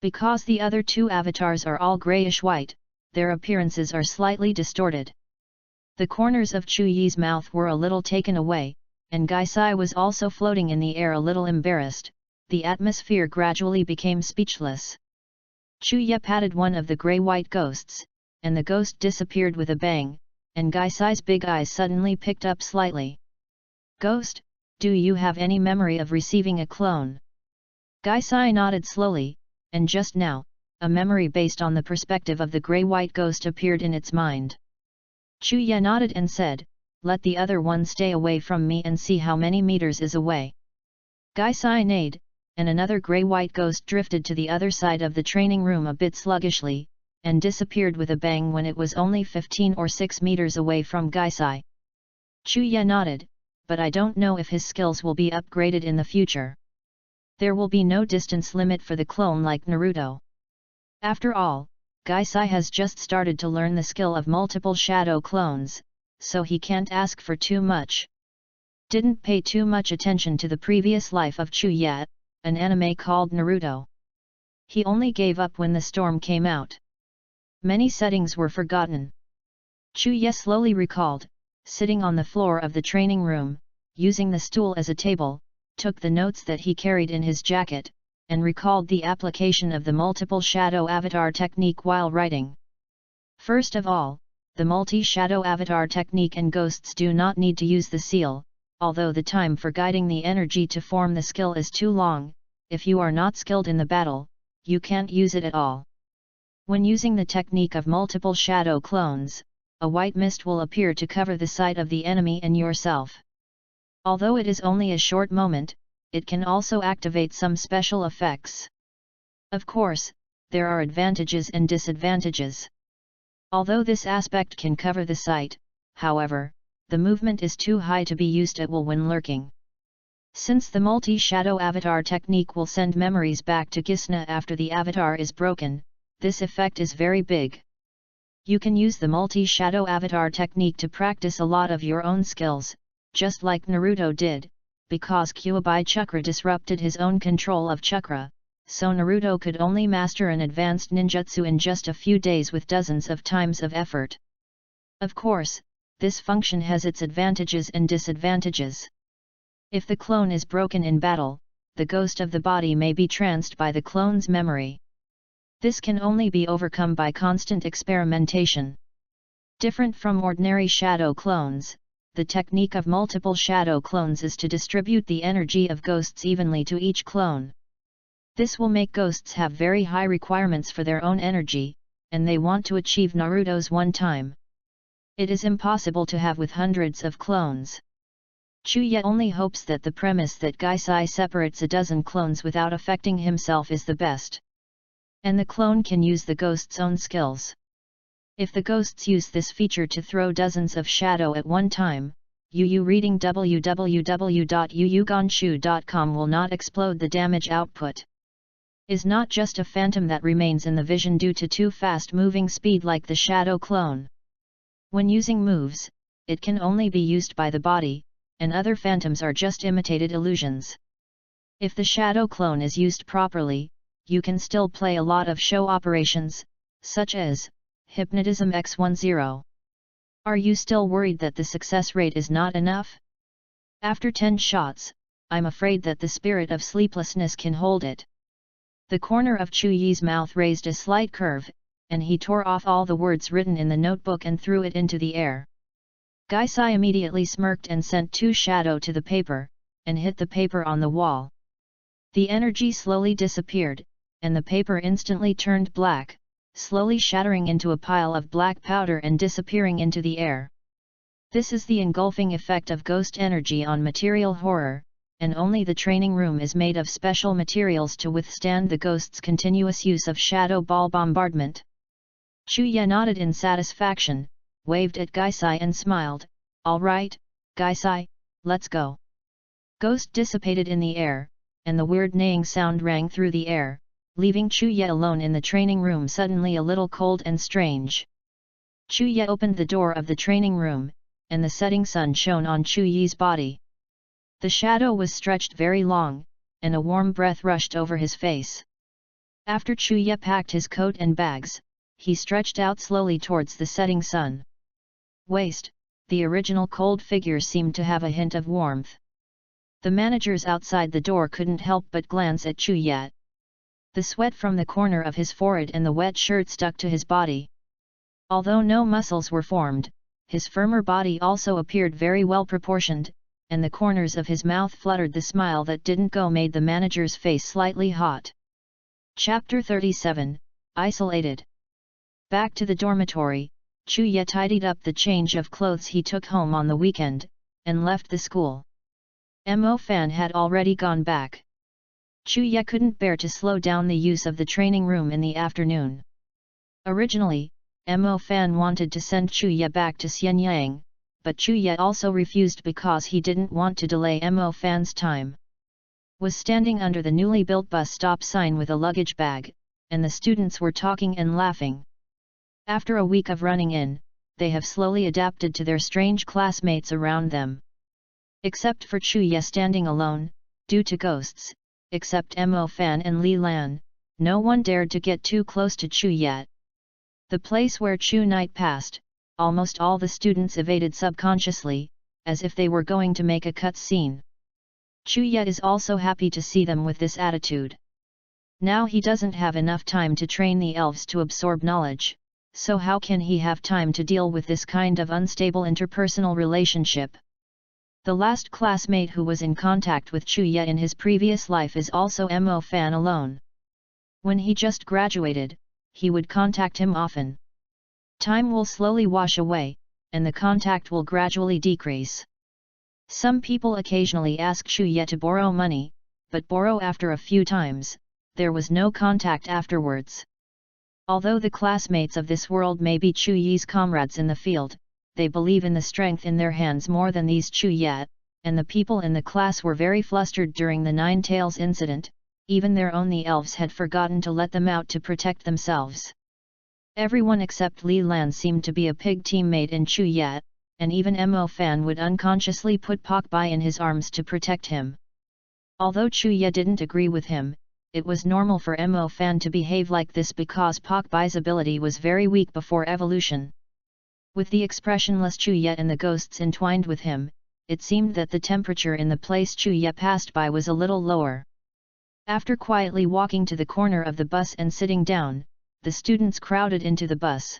Because the other 2 avatars are all grayish-white, their appearances are slightly distorted. The corners of Chuyi's mouth were a little taken away, and Gaisai was also floating in the air a little embarrassed. The atmosphere gradually became speechless. Chuya patted one of the grey-white ghosts, and the ghost disappeared with a bang, and Gaisai's big eyes suddenly picked up slightly. Ghost, do you have any memory of receiving a clone? Gaisai nodded slowly, and just now, a memory based on the perspective of the grey-white ghost appeared in its mind. Chuya nodded and said, let the other one stay away from me and see how many meters is away. Gaisai neighed, and another grey-white ghost drifted to the other side of the training room a bit sluggishly, and disappeared with a bang when it was only 15 or 6 meters away from Gaisai. Chuya nodded, but I don't know if his skills will be upgraded in the future. There will be no distance limit for the clone like Naruto. After all, Gaisai has just started to learn the skill of multiple shadow clones, so he can't ask for too much. Didn't pay too much attention to the previous life of Chuya, an anime called Naruto. He only gave up when the storm came out. Many settings were forgotten. Chuya slowly recalled, sitting on the floor of the training room, using the stool as a table, took the notes that he carried in his jacket, and recalled the application of the multiple shadow avatar technique while writing. First of all, the multi-shadow avatar technique and ghosts do not need to use the seal, although the time for guiding the energy to form the skill is too long. If you are not skilled in the battle, you can't use it at all. When using the technique of multiple shadow clones, a white mist will appear to cover the sight of the enemy and yourself. Although it is only a short moment, it can also activate some special effects. Of course, there are advantages and disadvantages. Although this aspect can cover the sight, however, the movement is too high to be used at will when lurking. Since the multi-shadow avatar technique will send memories back to Gisna after the avatar is broken, this effect is very big. You can use the multi-shadow avatar technique to practice a lot of your own skills, just like Naruto did, because Kyuubi Chakra disrupted his own control of Chakra, so Naruto could only master an advanced ninjutsu in just a few days with dozens of times of effort. Of course, this function has its advantages and disadvantages. If the clone is broken in battle, the ghost of the body may be tranced by the clone's memory. This can only be overcome by constant experimentation. Different from ordinary shadow clones, the technique of multiple shadow clones is to distribute the energy of ghosts evenly to each clone. This will make ghosts have very high requirements for their own energy, and they want to achieve Naruto's one time. It is impossible to have with hundreds of clones. Chuya only hopes that the premise that Gaisai separates a dozen clones without affecting himself is the best. And the clone can use the ghost's own skills. If the ghosts use this feature to throw dozens of shadow at one time, Yu reading www.yuyugonshu.com will not explode the damage output. Is not just a phantom that remains in the vision due to too fast moving speed like the shadow clone. When using moves, it can only be used by the body, and other phantoms are just imitated illusions. If the shadow clone is used properly, you can still play a lot of show operations, such as Hypnotism X10. Are you still worried that the success rate is not enough? After 10 shots, I'm afraid that the spirit of sleeplessness can hold it. The corner of Chuyi's mouth raised a slight curve, and he tore off all the words written in the notebook and threw it into the air. Gaisai immediately smirked and sent 2 shadow to the paper, and hit the paper on the wall. The energy slowly disappeared, and the paper instantly turned black, slowly shattering into a pile of black powder and disappearing into the air. This is the engulfing effect of ghost energy on material horror, and only the training room is made of special materials to withstand the ghost's continuous use of shadow ball bombardment. Chuya nodded in satisfaction, waved at Gaisai and smiled, "All right, Gaisai, let's go." Ghost dissipated in the air, and the weird neighing sound rang through the air, leaving Chuya alone in the training room suddenly a little cold and strange. Chuya opened the door of the training room, and the setting sun shone on Chuyi's body. The shadow was stretched very long, and a warm breath rushed over his face. After Chuya packed his coat and bags, he stretched out slowly towards the setting sun. Waist, the original cold figure seemed to have a hint of warmth. The managers outside the door couldn't help but glance at Chuya. The sweat from the corner of his forehead and the wet shirt stuck to his body. Although no muscles were formed, his firmer body also appeared very well proportioned, and the corners of his mouth fluttered. The smile that didn't go made the manager's face slightly hot. Chapter 37, Isolated. Back to the dormitory, Chuya tidied up the change of clothes he took home on the weekend, and left the school. Mo Fan had already gone back. Chuya couldn't bear to slow down the use of the training room in the afternoon. Originally, Mo Fan wanted to send Chuya back to Xianyang, but Chuya also refused because he didn't want to delay Mo Fan's time. Was standing under the newly built bus stop sign with a luggage bag, and the students were talking and laughing. After a week of running in, they have slowly adapted to their strange classmates around them. Except for Chuya standing alone, due to ghosts, except Mo Fan and Li Lan. No one dared to get too close to Chu Yet. The place where Chu Night passed, almost all the students evaded subconsciously, as if they were going to make a cut scene. Chu Yet is also happy to see them with this attitude. Now he doesn't have enough time to train the elves to absorb knowledge, so how can he have time to deal with this kind of unstable interpersonal relationship? The last classmate who was in contact with Chu Yet in his previous life is also Mo Fan alone. When he just graduated, he would contact him often. Time will slowly wash away, and the contact will gradually decrease. Some people occasionally ask Chu Yet to borrow money, but borrow after a few times, there was no contact afterwards. Although the classmates of this world may be Chu Yi's comrades in the field, they believe in the strength in their hands more than these Chu Yet, and the people in the class were very flustered during the Nine Tails incident. Even their own the elves had forgotten to let them out to protect themselves. Everyone except Li Lan seemed to be a pig teammate in Chu Yet, and even Mo Fan would unconsciously put Pak Bai in his arms to protect him. Although Chu Yet didn't agree with him, it was normal for Mo Fan to behave like this because Pak Bai's ability was very weak before evolution. With the expressionless Chu Yet and the ghosts entwined with him, it seemed that the temperature in the place Chu Yet passed by was a little lower. After quietly walking to the corner of the bus and sitting down, the students crowded into the bus.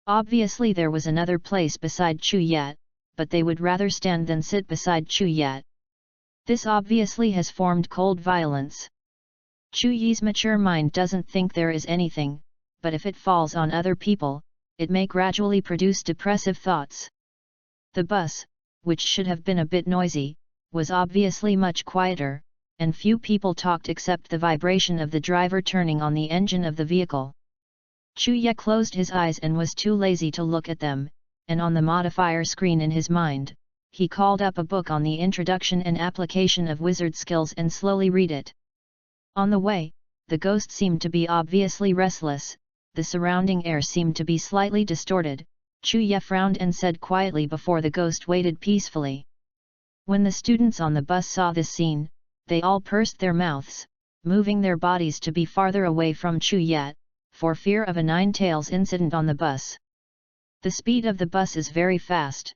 Obviously there was another place beside Chu Yet, but they would rather stand than sit beside Chu Yet. This obviously has formed cold violence. Chu Yi's mature mind doesn't think there is anything, but if it falls on other people, it may gradually produce depressive thoughts. The bus, which should have been a bit noisy, was obviously much quieter, and few people talked except the vibration of the driver turning on the engine of the vehicle. Chu Yet closed his eyes and was too lazy to look at them, and on the modifier screen in his mind, he called up a book on the introduction and application of wizard skills and slowly read it. On the way, the ghost seemed to be obviously restless, the surrounding air seemed to be slightly distorted. Chu Yet frowned and said quietly before the ghost waited peacefully. When the students on the bus saw this scene, they all pursed their mouths, moving their bodies to be farther away from Chu Yet, for fear of a Nine Tails incident on the bus. The speed of the bus is very fast.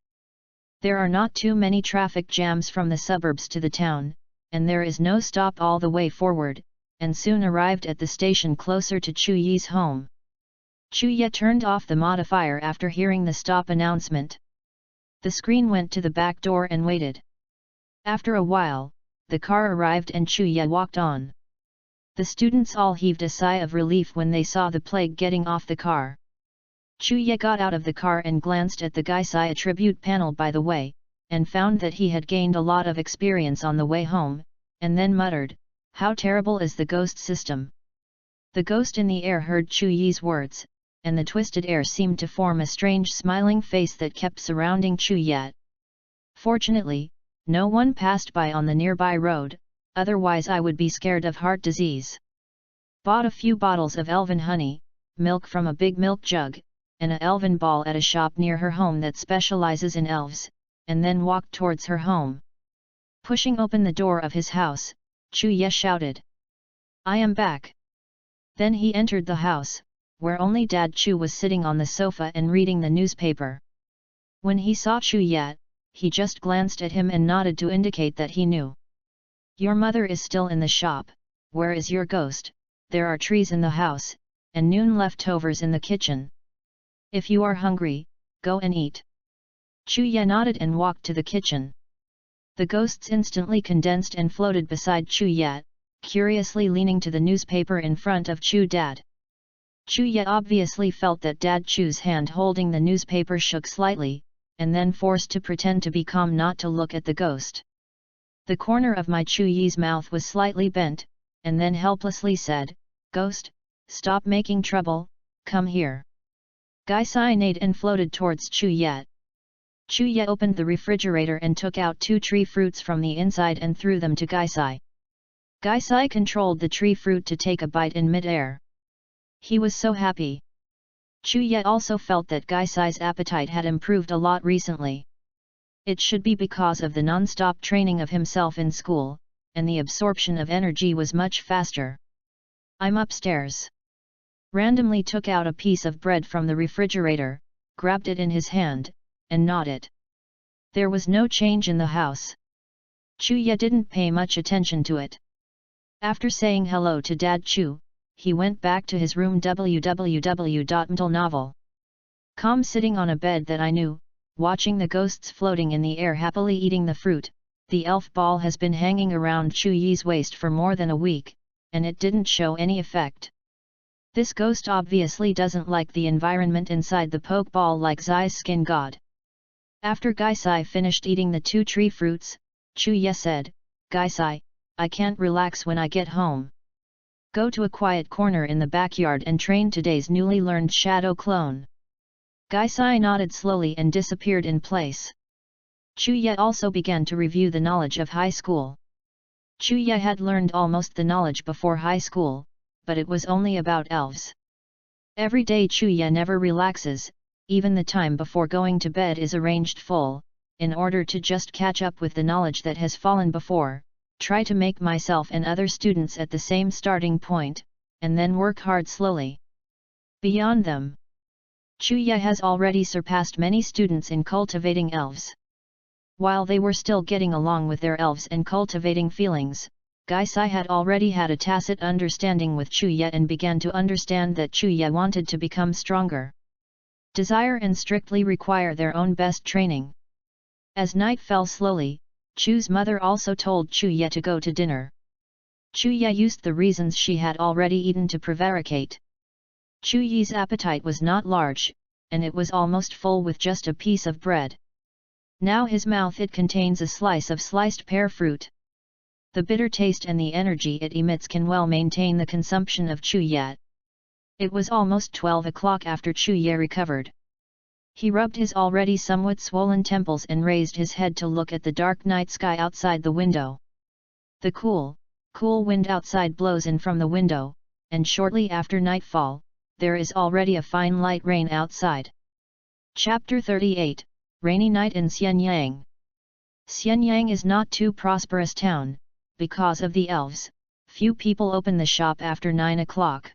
There are not too many traffic jams from the suburbs to the town, and there is no stop all the way forward, and soon arrived at the station closer to Chu Yi's home. Chu Yet turned off the modifier after hearing the stop announcement. The screen went to the back door and waited. After a while, the car arrived and Chu Yet walked on. The students all heaved a sigh of relief when they saw the plague getting off the car. Chu Yet got out of the car and glanced at the Gaisai attribute panel by the way, and found that he had gained a lot of experience on the way home, and then muttered, "How terrible is the ghost system." The ghost in the air heard Chu Yi's words, and the twisted air seemed to form a strange smiling face that kept surrounding Chu Yet. Fortunately, no one passed by on the nearby road, otherwise I would be scared of heart disease. Bought a few bottles of elven honey, milk from a big milk jug, and a elven ball at a shop near her home that specializes in elves, and then walked towards her home. Pushing open the door of his house, Chu Yet shouted, "I am back." Then he entered the house, where only Dad Chu was sitting on the sofa and reading the newspaper. When he saw Chu Yet, he just glanced at him and nodded to indicate that he knew. "Your mother is still in the shop. Where is your ghost? There are trees in the house, and noon leftovers in the kitchen. If you are hungry, go and eat." Chu Yet nodded and walked to the kitchen. The ghosts instantly condensed and floated beside Chu Yet, curiously leaning to the newspaper in front of Chu Dad. Chu Yet obviously felt that Dad Chu's hand holding the newspaper shook slightly, and then forced to pretend to be calm not to look at the ghost. The corner of my Chu Yi's mouth was slightly bent, and then helplessly said, "Ghost, stop making trouble, come here." Gaisai neighed and floated towards Chu Yet. Chu Yet opened the refrigerator and took out 2 tree fruits from the inside and threw them to Gaisai. Gaisai controlled the tree fruit to take a bite in mid-air. He was so happy. Chu Yet also felt that Gaisai's appetite had improved a lot recently. It should be because of the non-stop training of himself in school, and the absorption of energy was much faster. I'm upstairs. Randomly took out a piece of bread from the refrigerator, grabbed it in his hand, and gnawed it. There was no change in the house. Chuya didn't pay much attention to it. After saying hello to Dad Chu, he went back to his room. Calm sitting on a bed that I knew, watching the ghosts floating in the air happily eating the fruit. The elf ball has been hanging around Chu Yi's waist for more than a week, and it didn't show any effect. This ghost obviously doesn't like the environment inside the poke ball like Zai's skin god. After Gaisai finished eating the 2 tree fruits, Chu Ye said, "Gaisai, I can't relax when I get home. Go to a quiet corner in the backyard and train today's newly learned shadow clone." Gaisai nodded slowly and disappeared in place. Chu Ye also began to review the knowledge of high school. Chu Ye had learned almost the knowledge before high school, but it was only about elves. Every day Chu Ye never relaxes, even the time before going to bed is arranged full, in order to just catch up with the knowledge that has fallen before, try to make myself and other students at the same starting point, and then work hard slowly. Beyond them, Chu Ye has already surpassed many students in cultivating elves. While they were still getting along with their elves and cultivating feelings, Gaisai had already had a tacit understanding with Chu Ye and began to understand that Chu Ye wanted to become stronger. Desire and strictly require their own best training. As night fell slowly, Chu's mother also told Chu Ye to go to dinner. Chu Ye used the reasons she had already eaten to prevaricate. Chu Yi's appetite was not large, and it was almost full with just a piece of bread. Now his mouth it contains a slice of sliced pear fruit. The bitter taste and the energy it emits can well maintain the consumption of Chu Ye. It was almost 12 o'clock after Chu Ye recovered. He rubbed his already somewhat swollen temples and raised his head to look at the dark night sky outside the window. The cool wind outside blows in from the window, and shortly after nightfall, there is already a fine light rain outside. Chapter 38, Rainy Night in Xianyang. Xianyang is not too prosperous town. Because of the elves, few people open the shop after 9 o'clock.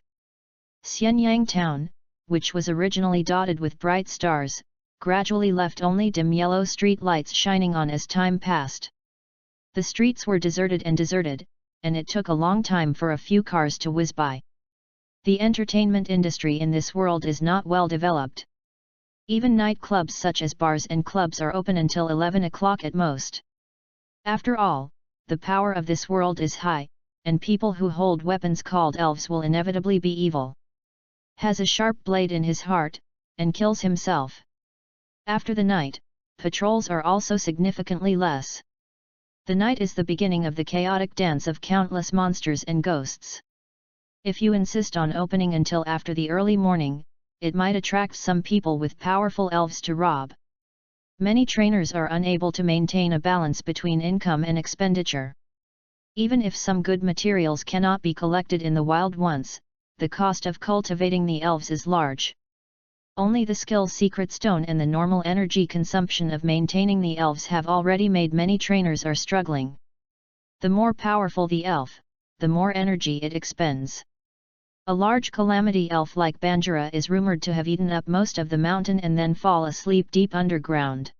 Xianyang town, which was originally dotted with bright stars, gradually left only dim yellow street lights shining on as time passed. The streets were deserted, and it took a long time for a few cars to whiz by. The entertainment industry in this world is not well developed. Even nightclubs such as bars and clubs are open until 11 o'clock at most. After all, the power of this world is high, and people who hold weapons called elves will inevitably be evil. Has a sharp blade in his heart, and kills himself. After the night, patrols are also significantly less. The night is the beginning of the chaotic dance of countless monsters and ghosts. If you insist on opening until after the early morning, it might attract some people with powerful elves to rob. Many trainers are unable to maintain a balance between income and expenditure. Even if some good materials cannot be collected in the wild once, the cost of cultivating the elves is large. Only the skill secret stone and the normal energy consumption of maintaining the elves have already made many trainers are struggling. The more powerful the elf, the more energy it expends. A large calamity elf like Banjara is rumored to have eaten up most of the mountain and then fall asleep deep underground.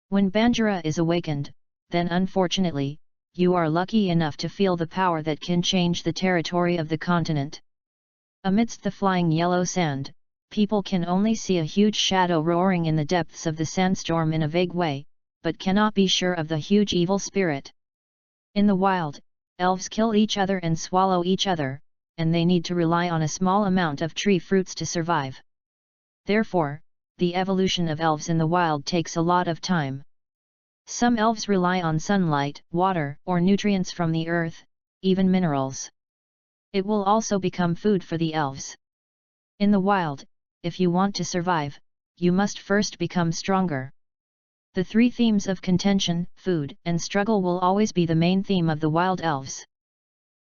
When Banjara is awakened, then unfortunately, you are lucky enough to feel the power that can change the territory of the continent. Amidst the flying yellow sand, people can only see a huge shadow roaring in the depths of the sandstorm in a vague way, but cannot be sure of the huge evil spirit. In the wild, elves kill each other and swallow each other, and they need to rely on a small amount of tree fruits to survive. Therefore, the evolution of elves in the wild takes a lot of time. Some elves rely on sunlight, water, or nutrients from the earth, even minerals. It will also become food for the elves. In the wild, if you want to survive, you must first become stronger. The three themes of contention, food, and struggle will always be the main theme of the wild elves.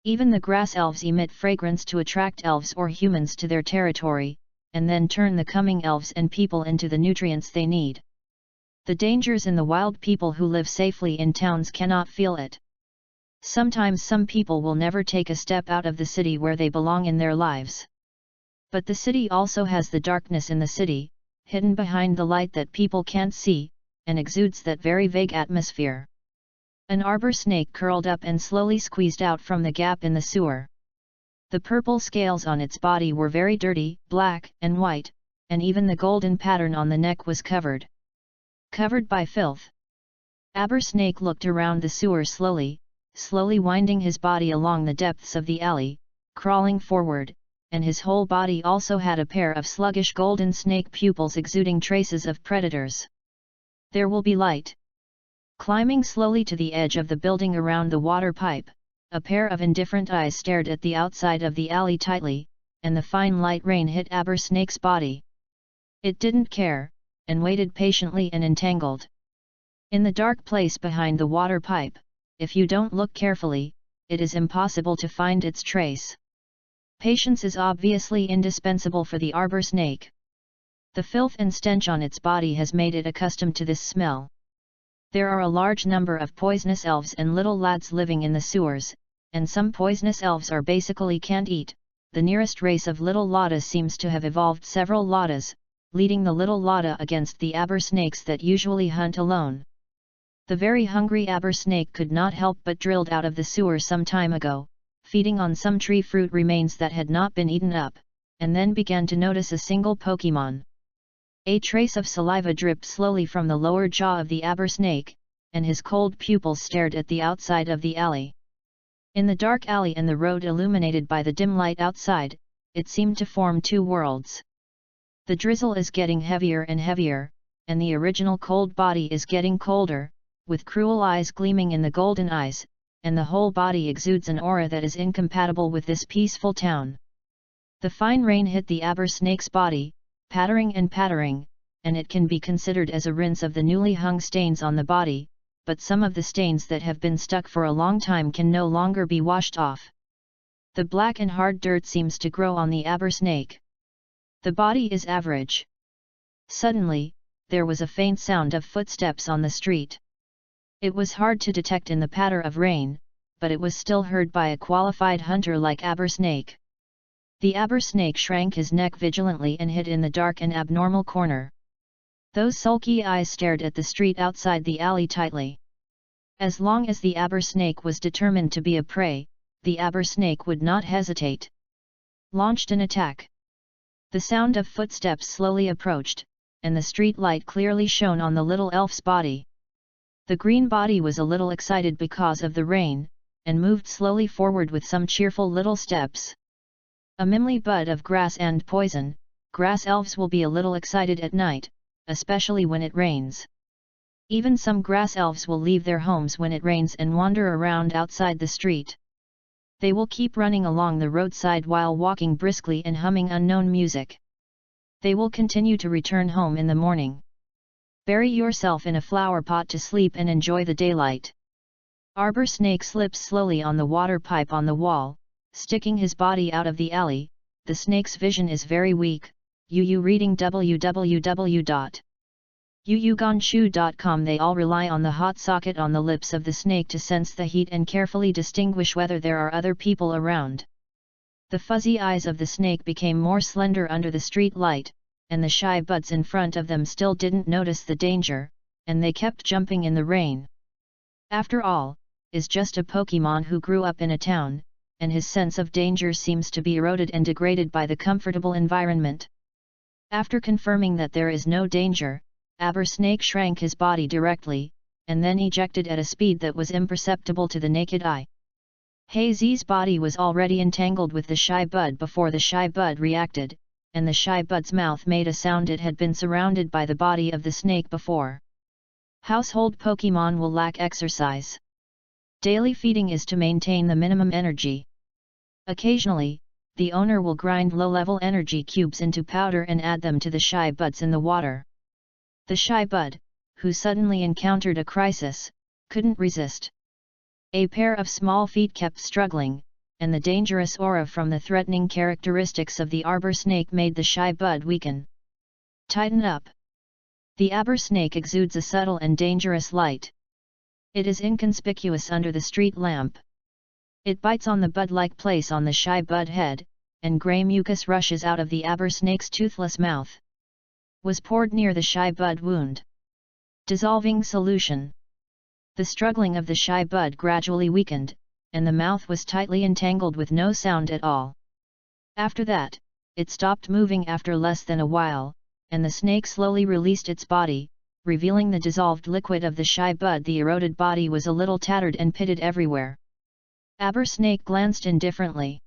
Even the grass elves emit fragrance to attract elves or humans to their territory, and then turn the coming elves and people into the nutrients they need. The dangers in the wild people who live safely in towns cannot feel it. Sometimes some people will never take a step out of the city where they belong in their lives. But the city also has the darkness in the city, hidden behind the light that people can't see, and exudes that very vague atmosphere. An arbor snake curled up and slowly squeezed out from the gap in the sewer. The purple scales on its body were very dirty, black and white, and even the golden pattern on the neck was covered by filth. Arbor snake looked around the sewer slowly winding his body along the depths of the alley, crawling forward, and his whole body also had a pair of sluggish golden snake pupils exuding traces of predators. There will be light. Climbing slowly to the edge of the building around the water pipe, a pair of indifferent eyes stared at the outside of the alley tightly, and the fine light rain hit Arbor snake's body. It didn't care, and waited patiently and entangled. In the dark place behind the water pipe, if you don't look carefully, it is impossible to find its trace. Patience is obviously indispensable for the arbor snake. The filth and stench on its body has made it accustomed to this smell. There are a large number of poisonous elves and little lads living in the sewers, and some poisonous elves are basically can't eat. The nearest race of little Ladas seems to have evolved several Ladas, leading the little Lada against the arbor snakes that usually hunt alone. The very hungry arbor snake could not help but drilled out of the sewer some time ago, feeding on some tree fruit remains that had not been eaten up, and then began to notice a single Pokemon. A trace of saliva dripped slowly from the lower jaw of the arbor snake, and his cold pupils stared at the outside of the alley. In the dark alley and the road illuminated by the dim light outside, it seemed to form two worlds. The drizzle is getting heavier and heavier, and the original cold body is getting colder, with cruel eyes gleaming in the golden eyes, and the whole body exudes an aura that is incompatible with this peaceful town. The fine rain hit the arbor snake's body, pattering, and it can be considered as a rinse of the newly hung stains on the body, but some of the stains that have been stuck for a long time can no longer be washed off. The black and hard dirt seems to grow on the arbor snake. The body is average. Suddenly, there was a faint sound of footsteps on the street. It was hard to detect in the patter of rain, but it was still heard by a qualified hunter like arbor snake. The arbor snake shrank his neck vigilantly and hid in the dark and abnormal corner. Those sulky eyes stared at the street outside the alley tightly. As long as the arbor snake was determined to be a prey, the arbor snake would not hesitate. Launched an attack. The sound of footsteps slowly approached, and the street light clearly shone on the little elf's body. The green body was a little excited because of the rain, and moved slowly forward with some cheerful little steps. A mimly bud of grass and poison, grass elves will be a little excited at night, especially when it rains. Even some grass elves will leave their homes when it rains and wander around outside the street. They will keep running along the roadside while walking briskly and humming unknown music. They will continue to return home in the morning. Bury yourself in a flower pot to sleep and enjoy the daylight. Arbor snake slips slowly on the water pipe on the wall, sticking his body out of the alley. The snake's vision is very weak. Reading www.uyugonshu.com. They all rely on the hot socket on the lips of the snake to sense the heat and carefully distinguish whether there are other people around. The fuzzy eyes of the snake became more slender under the street light, and the shy buds in front of them still didn't notice the danger, and they kept jumping in the rain. After all, is just a Pokemon who grew up in a town, and his sense of danger seems to be eroded and degraded by the comfortable environment. After confirming that there is no danger, arbor snake shrank his body directly, and then ejected at a speed that was imperceptible to the naked eye. Hazy's body was already entangled with the shy bud before the shy bud reacted, and the shy bud's mouth made a sound. It had been surrounded by the body of the snake before. Household Pokemon will lack exercise. Daily feeding is to maintain the minimum energy. Occasionally, the owner will grind low-level energy cubes into powder and add them to the shy buds in the water. The shy bud, who suddenly encountered a crisis, couldn't resist. A pair of small feet kept struggling, and the dangerous aura from the threatening characteristics of the arbor snake made the shy bud weaken. Tighten up. The arbor snake exudes a subtle and dangerous light. It is inconspicuous under the street lamp, It bites on the bud-like place on the shy bud head, and grey mucus rushes out of the aber snake's toothless mouth. Was poured near the shy bud wound. Dissolving solution. The struggling of the shy bud gradually weakened, and the mouth was tightly entangled with no sound at all. After that, it stopped moving after less than a while, and the snake slowly released its body, revealing the dissolved liquid of the shy bud. The eroded body was a little tattered and pitted everywhere. Aber snake glanced indifferently.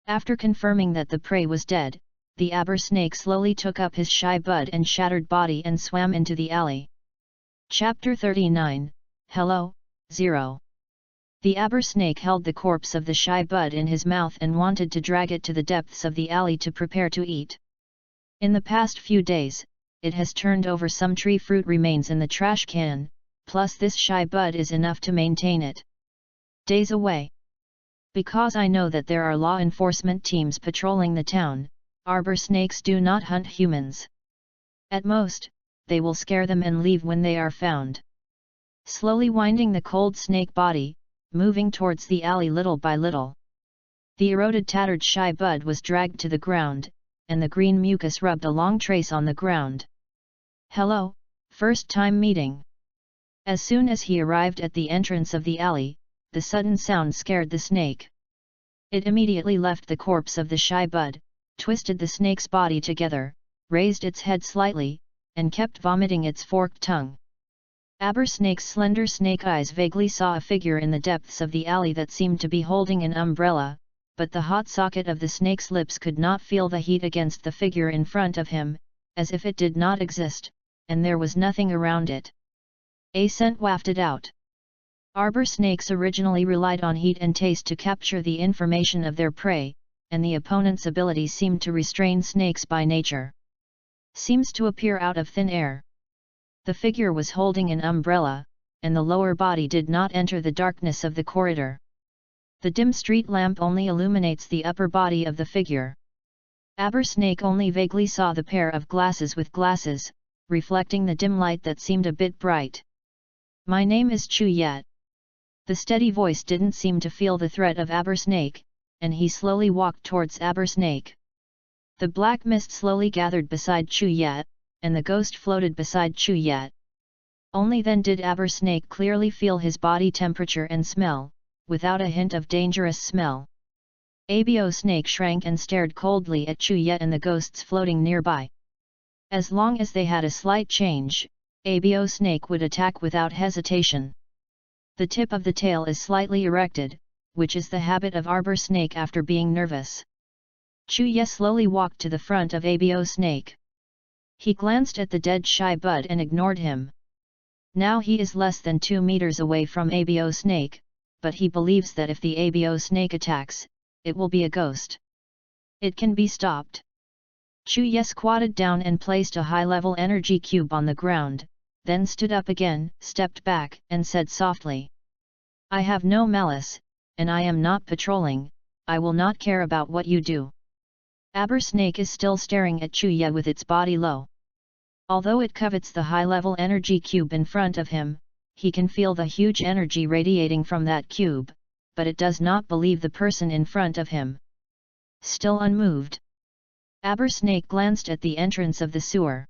After confirming that the prey was dead, the aber snake slowly took up his shy bud and shattered body and swam into the alley. Chapter 39, Hello, Zero. The aber snake held the corpse of the shy bud in his mouth and wanted to drag it to the depths of the alley to prepare to eat. In the past few days, it has turned over some tree fruit remains in the trash can, plus this shy bud is enough to maintain it. Days away. Because I know that there are law enforcement teams patrolling the town, arbor snakes do not hunt humans. At most, they will scare them and leave when they are found. Slowly winding the cold snake body, moving towards the alley little by little. The eroded tattered shy bud was dragged to the ground, and the green mucus rubbed a long trace on the ground. Hello, first time meeting. As soon as he arrived at the entrance of the alley, the sudden sound scared the snake. It immediately left the corpse of the shy bud, twisted the snake's body together, raised its head slightly, and kept vomiting its forked tongue. Aber snake's slender snake eyes vaguely saw a figure in the depths of the alley that seemed to be holding an umbrella, but the hot socket of the snake's lips could not feel the heat against the figure in front of him, as if it did not exist, and there was nothing around it. A scent wafted out. Arbor snakes originally relied on heat and taste to capture the information of their prey, and the opponent's ability seemed to restrain snakes by nature. Seems to appear out of thin air. The figure was holding an umbrella, and the lower body did not enter the darkness of the corridor. The dim street lamp only illuminates the upper body of the figure. Aber snake only vaguely saw the pair of glasses with glasses, reflecting the dim light that seemed a bit bright. My name is Chu Yet. The steady voice didn't seem to feel the threat of aber snake, and he slowly walked towards aber snake. The black mist slowly gathered beside Chu Yet, and the ghost floated beside Chu Yet. Only then did aber snake clearly feel his body temperature and smell, without a hint of dangerous smell. Abo snake shrank and stared coldly at Chu Yet and the ghosts floating nearby. As long as they had a slight change, Abo snake would attack without hesitation. The tip of the tail is slightly erected, which is the habit of arbor snake after being nervous. Chu Yet slowly walked to the front of Abo snake. He glanced at the dead shy bud and ignored him. Now he is less than 2 meters away from Abo snake, but he believes that if the Abo snake attacks, it will be a ghost. It can be stopped. Chu Yet squatted down and placed a high-level energy cube on the ground, then stood up again, stepped back, and said softly, I have no malice, and I am not patrolling, I will not care about what you do. Aber snake is still staring at Chu Yet with its body low. Although it covets the high-level energy cube in front of him, he can feel the huge energy radiating from that cube, but it does not believe the person in front of him. Still unmoved. Aber snake glanced at the entrance of the sewer.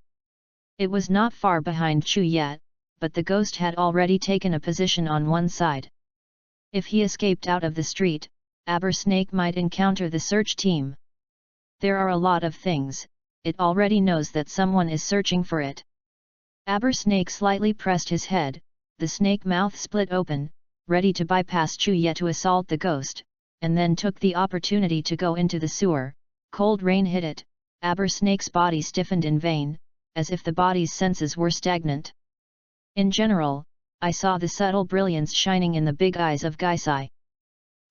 It was not far behind Chu Yet, but the ghost had already taken a position on one side. If he escaped out of the street, Aber snake might encounter the search team. There are a lot of things, it already knows that someone is searching for it. Aber snake slightly pressed his head, the snake mouth split open, ready to bypass Chu Yet to assault the ghost, and then took the opportunity to go into the sewer. Cold rain hit it, Aber snake's body stiffened in vain, as if the body's senses were stagnant. In general, I saw the subtle brilliance shining in the big eyes of Gaisai.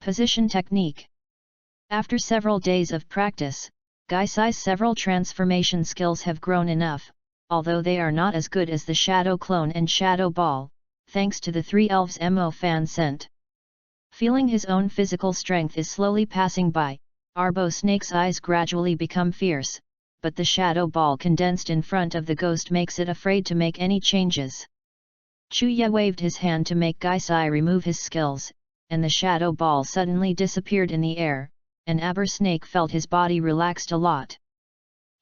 Position technique. After several days of practice, Gaisai's several transformation skills have grown enough, although they are not as good as the Shadow Clone and Shadow Ball, thanks to the 3 elves' Mo fan scent. Feeling his own physical strength is slowly passing by, Arbo Snake's eyes gradually become fierce, but the Shadow Ball condensed in front of the ghost makes it afraid to make any changes. Chu Yet waved his hand to make Gaisai remove his skills, and the shadow ball suddenly disappeared in the air, and Aber Snake felt his body relaxed a lot.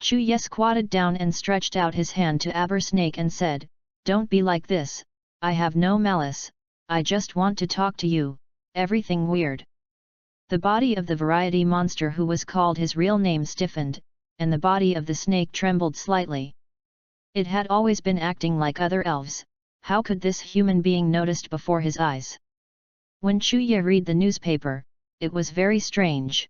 Chuye squatted down and stretched out his hand to Aber Snake and said, "Don't be like this, I have no malice, I just want to talk to you, everything weird." The body of the variety monster who was called his real name stiffened, and the body of the snake trembled slightly. It had always been acting like other elves, how could this human being noticed before his eyes? When Chuye read the newspaper, it was very strange.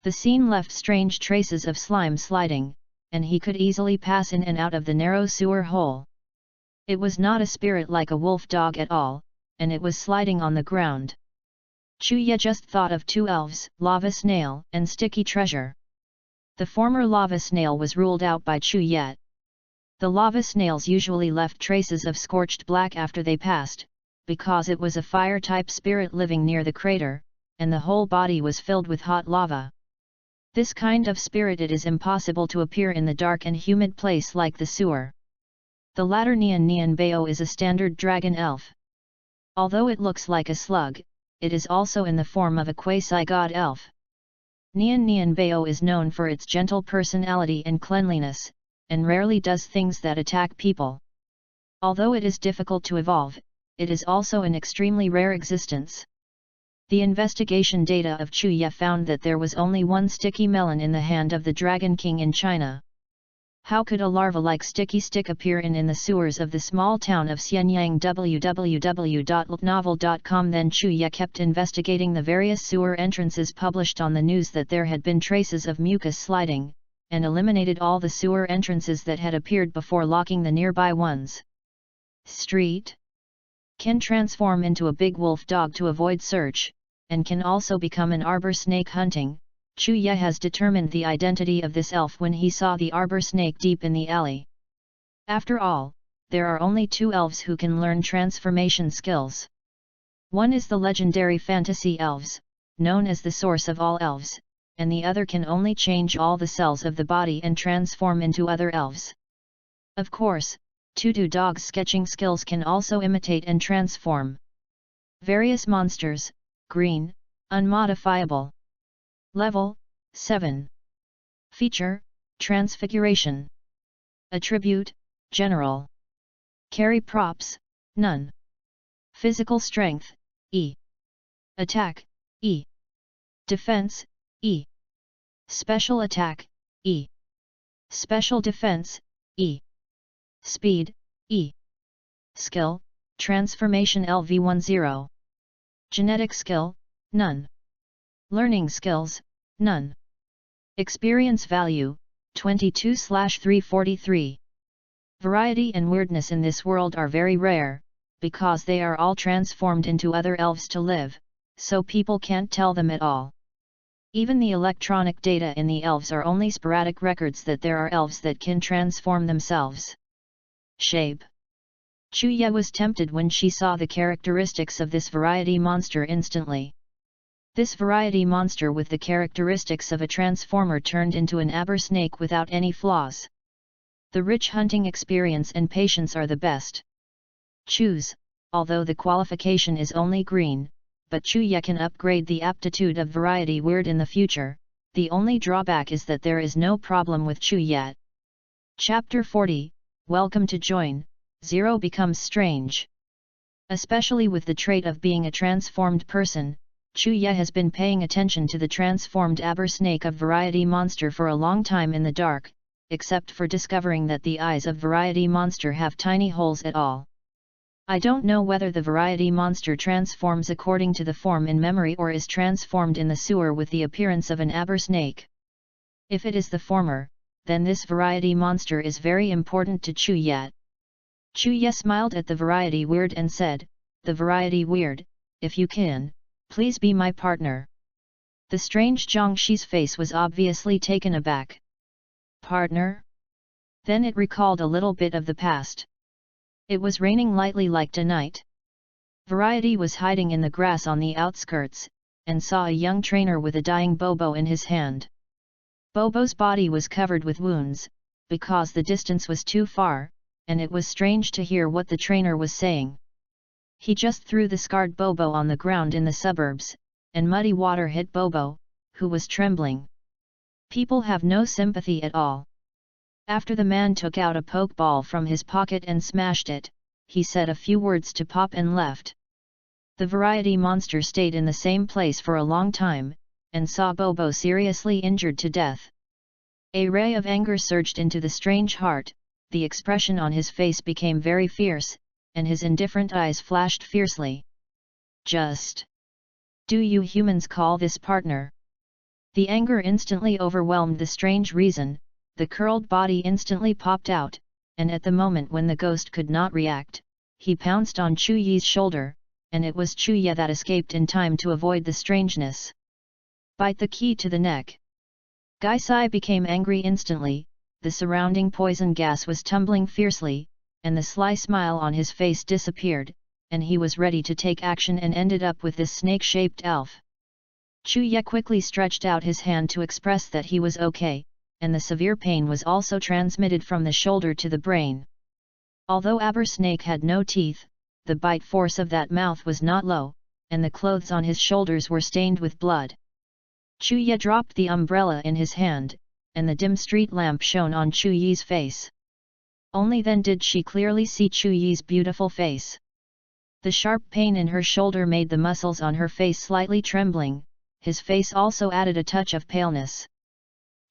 The scene left strange traces of slime sliding, and he could easily pass in and out of the narrow sewer hole. It was not a spirit like a wolf dog at all, and it was sliding on the ground. Chuye just thought of two elves, Lava Snail and Sticky Treasure. The former Lava Snail was ruled out by Chuye. The lava snails usually left traces of scorched black after they passed, because it was a fire-type spirit living near the crater, and the whole body was filled with hot lava. This kind of spirit it is impossible to appear in the dark and humid place like the sewer. The latter Nian Bao is a standard dragon elf. Although it looks like a slug, it is also in the form of a quasi-god elf. Nian Bao is known for its gentle personality and cleanliness, and rarely does things that attack people. Although it is difficult to evolve, it is also an extremely rare existence. The investigation data of Chuye found that there was only one sticky melon in the hand of the Dragon King in China. How could a larva like Sticky Stick appear in the sewers of the small town of Xianyang? www.novel.com. Then Chuye kept investigating the various sewer entrances published on the news that there had been traces of mucus sliding, and eliminated all the sewer entrances that had appeared before locking the nearby ones. Street can transform into a big wolf dog to avoid search, and can also become an arbor snake hunting. Chuye has determined the identity of this elf when he saw the arbor snake deep in the alley. After all, there are only two elves who can learn transformation skills. One is the legendary fantasy elves, known as the source of all elves, and the other can only change all the cells of the body and transform into other elves. Of course, Tutu Dog's sketching skills can also imitate and transform various monsters. Green, unmodifiable. Level 7. Feature, Transfiguration. Attribute, General. Carry props, none. Physical strength, E. Attack, E. Defense, E. Special attack, E. Special defense, E. Speed, E. Skill, Transformation LV10. Genetic skill, none. Learning skills, none. Experience value, 22/343. Variety and weirdness in this world are very rare, because they are all transformed into other elves to live, so people can't tell them at all. Even the electronic data in the elves are only sporadic records that there are elves that can transform themselves. Shape. Chuye was tempted when she saw the characteristics of this variety monster instantly. This variety monster with the characteristics of a transformer turned into an aber snake without any flaws. The rich hunting experience and patience are the best. Choose, although the qualification is only green, but Chuye can upgrade the aptitude of variety weird in the future. The only drawback is that there is no problem with Chuye. Chapter 40, Welcome to Join. 0 becomes strange. Especially with the trait of being a transformed person, Chuye has been paying attention to the transformed aber snake of variety monster for a long time in the dark, except for discovering that the eyes of variety monster have tiny holes at all. I don't know whether the variety monster transforms according to the form in memory or is transformed in the sewer with the appearance of an aber snake. If it is the former, then this variety monster is very important to Chuye. Chuye smiled at the variety weird and said, "The variety weird, if you can, please be my partner." The strange Jiangshi's face was obviously taken aback. Partner? Then it recalled a little bit of the past. It was raining lightly like tonight. Variety was hiding in the grass on the outskirts, and saw a young trainer with a dying Bobo in his hand. Bobo's body was covered with wounds, because the distance was too far, and it was strange to hear what the trainer was saying. He just threw the scarred Bobo on the ground in the suburbs, and muddy water hit Bobo, who was trembling. People have no sympathy at all. After the man took out a pokeball from his pocket and smashed it, he said a few words to Pop and left. The variety monster stayed in the same place for a long time, and saw Bobo seriously injured to death. A ray of anger surged into the strange heart, the expression on his face became very fierce, and his indifferent eyes flashed fiercely. Just. Do you humans call this partner? The anger instantly overwhelmed the strange reason, the curled body instantly popped out, and at the moment when the ghost could not react, he pounced on Chuyi's shoulder, and it was Chuyi that escaped in time to avoid the strangeness. Bite the key to the neck. Gaisai became angry instantly, the surrounding poison gas was tumbling fiercely, and the sly smile on his face disappeared, and he was ready to take action and ended up with this snake-shaped elf. Chuyi quickly stretched out his hand to express that he was okay, and the severe pain was also transmitted from the shoulder to the brain. Although Aber Snake had no teeth, the bite force of that mouth was not low, and the clothes on his shoulders were stained with blood. Chuyi dropped the umbrella in his hand, and the dim street lamp shone on Chuyi's face. Only then did she clearly see Chuyi's beautiful face. The sharp pain in her shoulder made the muscles on her face slightly trembling, his face also added a touch of paleness.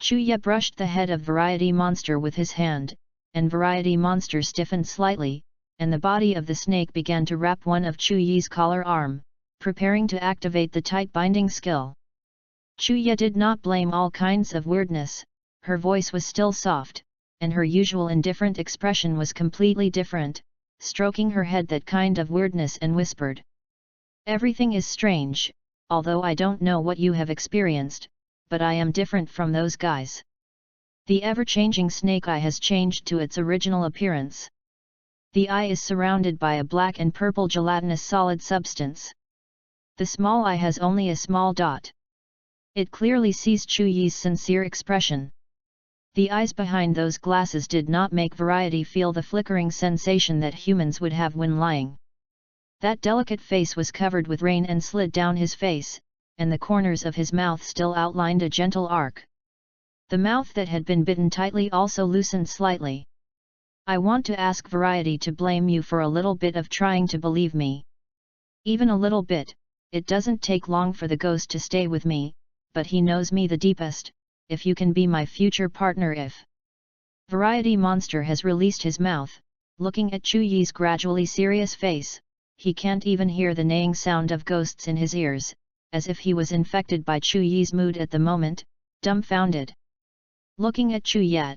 Chuyi brushed the head of Variety Monster with his hand, and Variety Monster stiffened slightly, and the body of the snake began to wrap one of Chuyi's collar arm, preparing to activate the tight binding skill. Chuyi did not blame all kinds of weirdness, her voice was still soft, and her usual indifferent expression was completely different, stroking her head that kind of weirdness and whispered. Everything is strange, although I don't know what you have experienced, but I am different from those guys. The ever-changing snake eye has changed to its original appearance. The eye is surrounded by a black and purple gelatinous solid substance. The small eye has only a small dot. It clearly sees Chuyi's sincere expression. The eyes behind those glasses did not make Variety feel the flickering sensation that humans would have when lying. That delicate face was covered with rain and slid down his face, and the corners of his mouth still outlined a gentle arc. The mouth that had been bitten tightly also loosened slightly. I want to ask Variety to blame you for a little bit of trying to believe me. Even a little bit, it doesn't take long for the ghost to stay with me, but he knows me the deepest, if you can be my future partner if. Variety Monster has released his mouth, looking at Chuyi's gradually serious face, he can't even hear the neighing sound of ghosts in his ears, as if he was infected by Chuyi's mood at the moment, dumbfounded. Looking at Chuyi.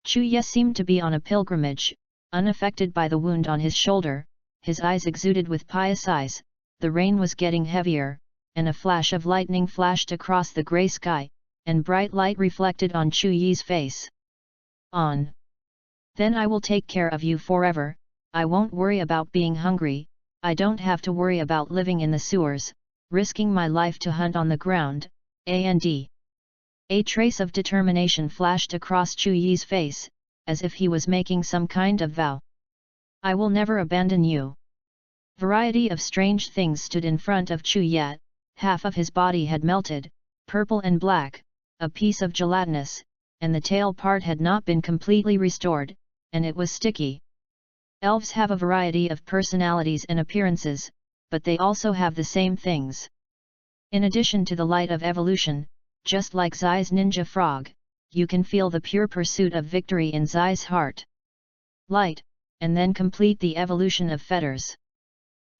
Chuyi seemed to be on a pilgrimage, unaffected by the wound on his shoulder, his eyes exuded with pious eyes, the rain was getting heavier, and a flash of lightning flashed across the grey sky, and bright light reflected on Chuyi's face. On. Then I will take care of you forever, I won't worry about being hungry, I don't have to worry about living in the sewers, risking my life to hunt on the ground, and. A trace of determination flashed across Chuyi's face, as if he was making some kind of vow. I will never abandon you. Variety of strange things stood in front of Chuyi, half of his body had melted, purple and black, a piece of gelatinous, and the tail part had not been completely restored, and it was sticky. Elves have a variety of personalities and appearances, but they also have the same things. In addition to the light of evolution, just like Zai's ninja frog, you can feel the pure pursuit of victory in Zai's heart. Light, and then complete the evolution of fetters.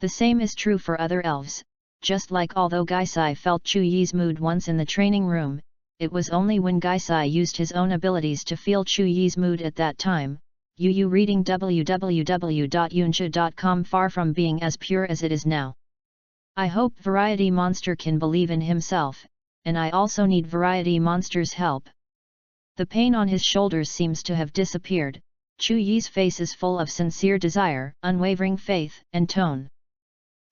The same is true for other elves, just like although Gaisai felt Chuyi's mood once in the training room, it was only when Gaisai used his own abilities to feel Chuyi's mood at that time. Reading www.yunsha.com. Far from being as pure as it is now. I hope Variety Monster can believe in himself, and I also need Variety Monster's help. The pain on his shoulders seems to have disappeared, Chuyi's face is full of sincere desire, unwavering faith and tone.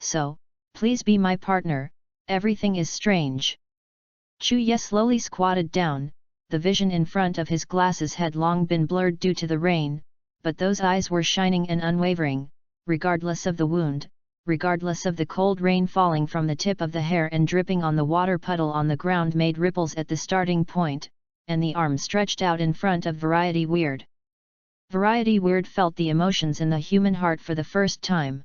So, please be my partner, everything is strange. Chuyi slowly squatted down, the vision in front of his glasses had long been blurred due to the rain, but those eyes were shining and unwavering, regardless of the wound, regardless of the cold rain falling from the tip of the hair and dripping on the water puddle on the ground made ripples at the starting point, and the arm stretched out in front of Variety Weird. Variety Weird felt the emotions in the human heart for the first time.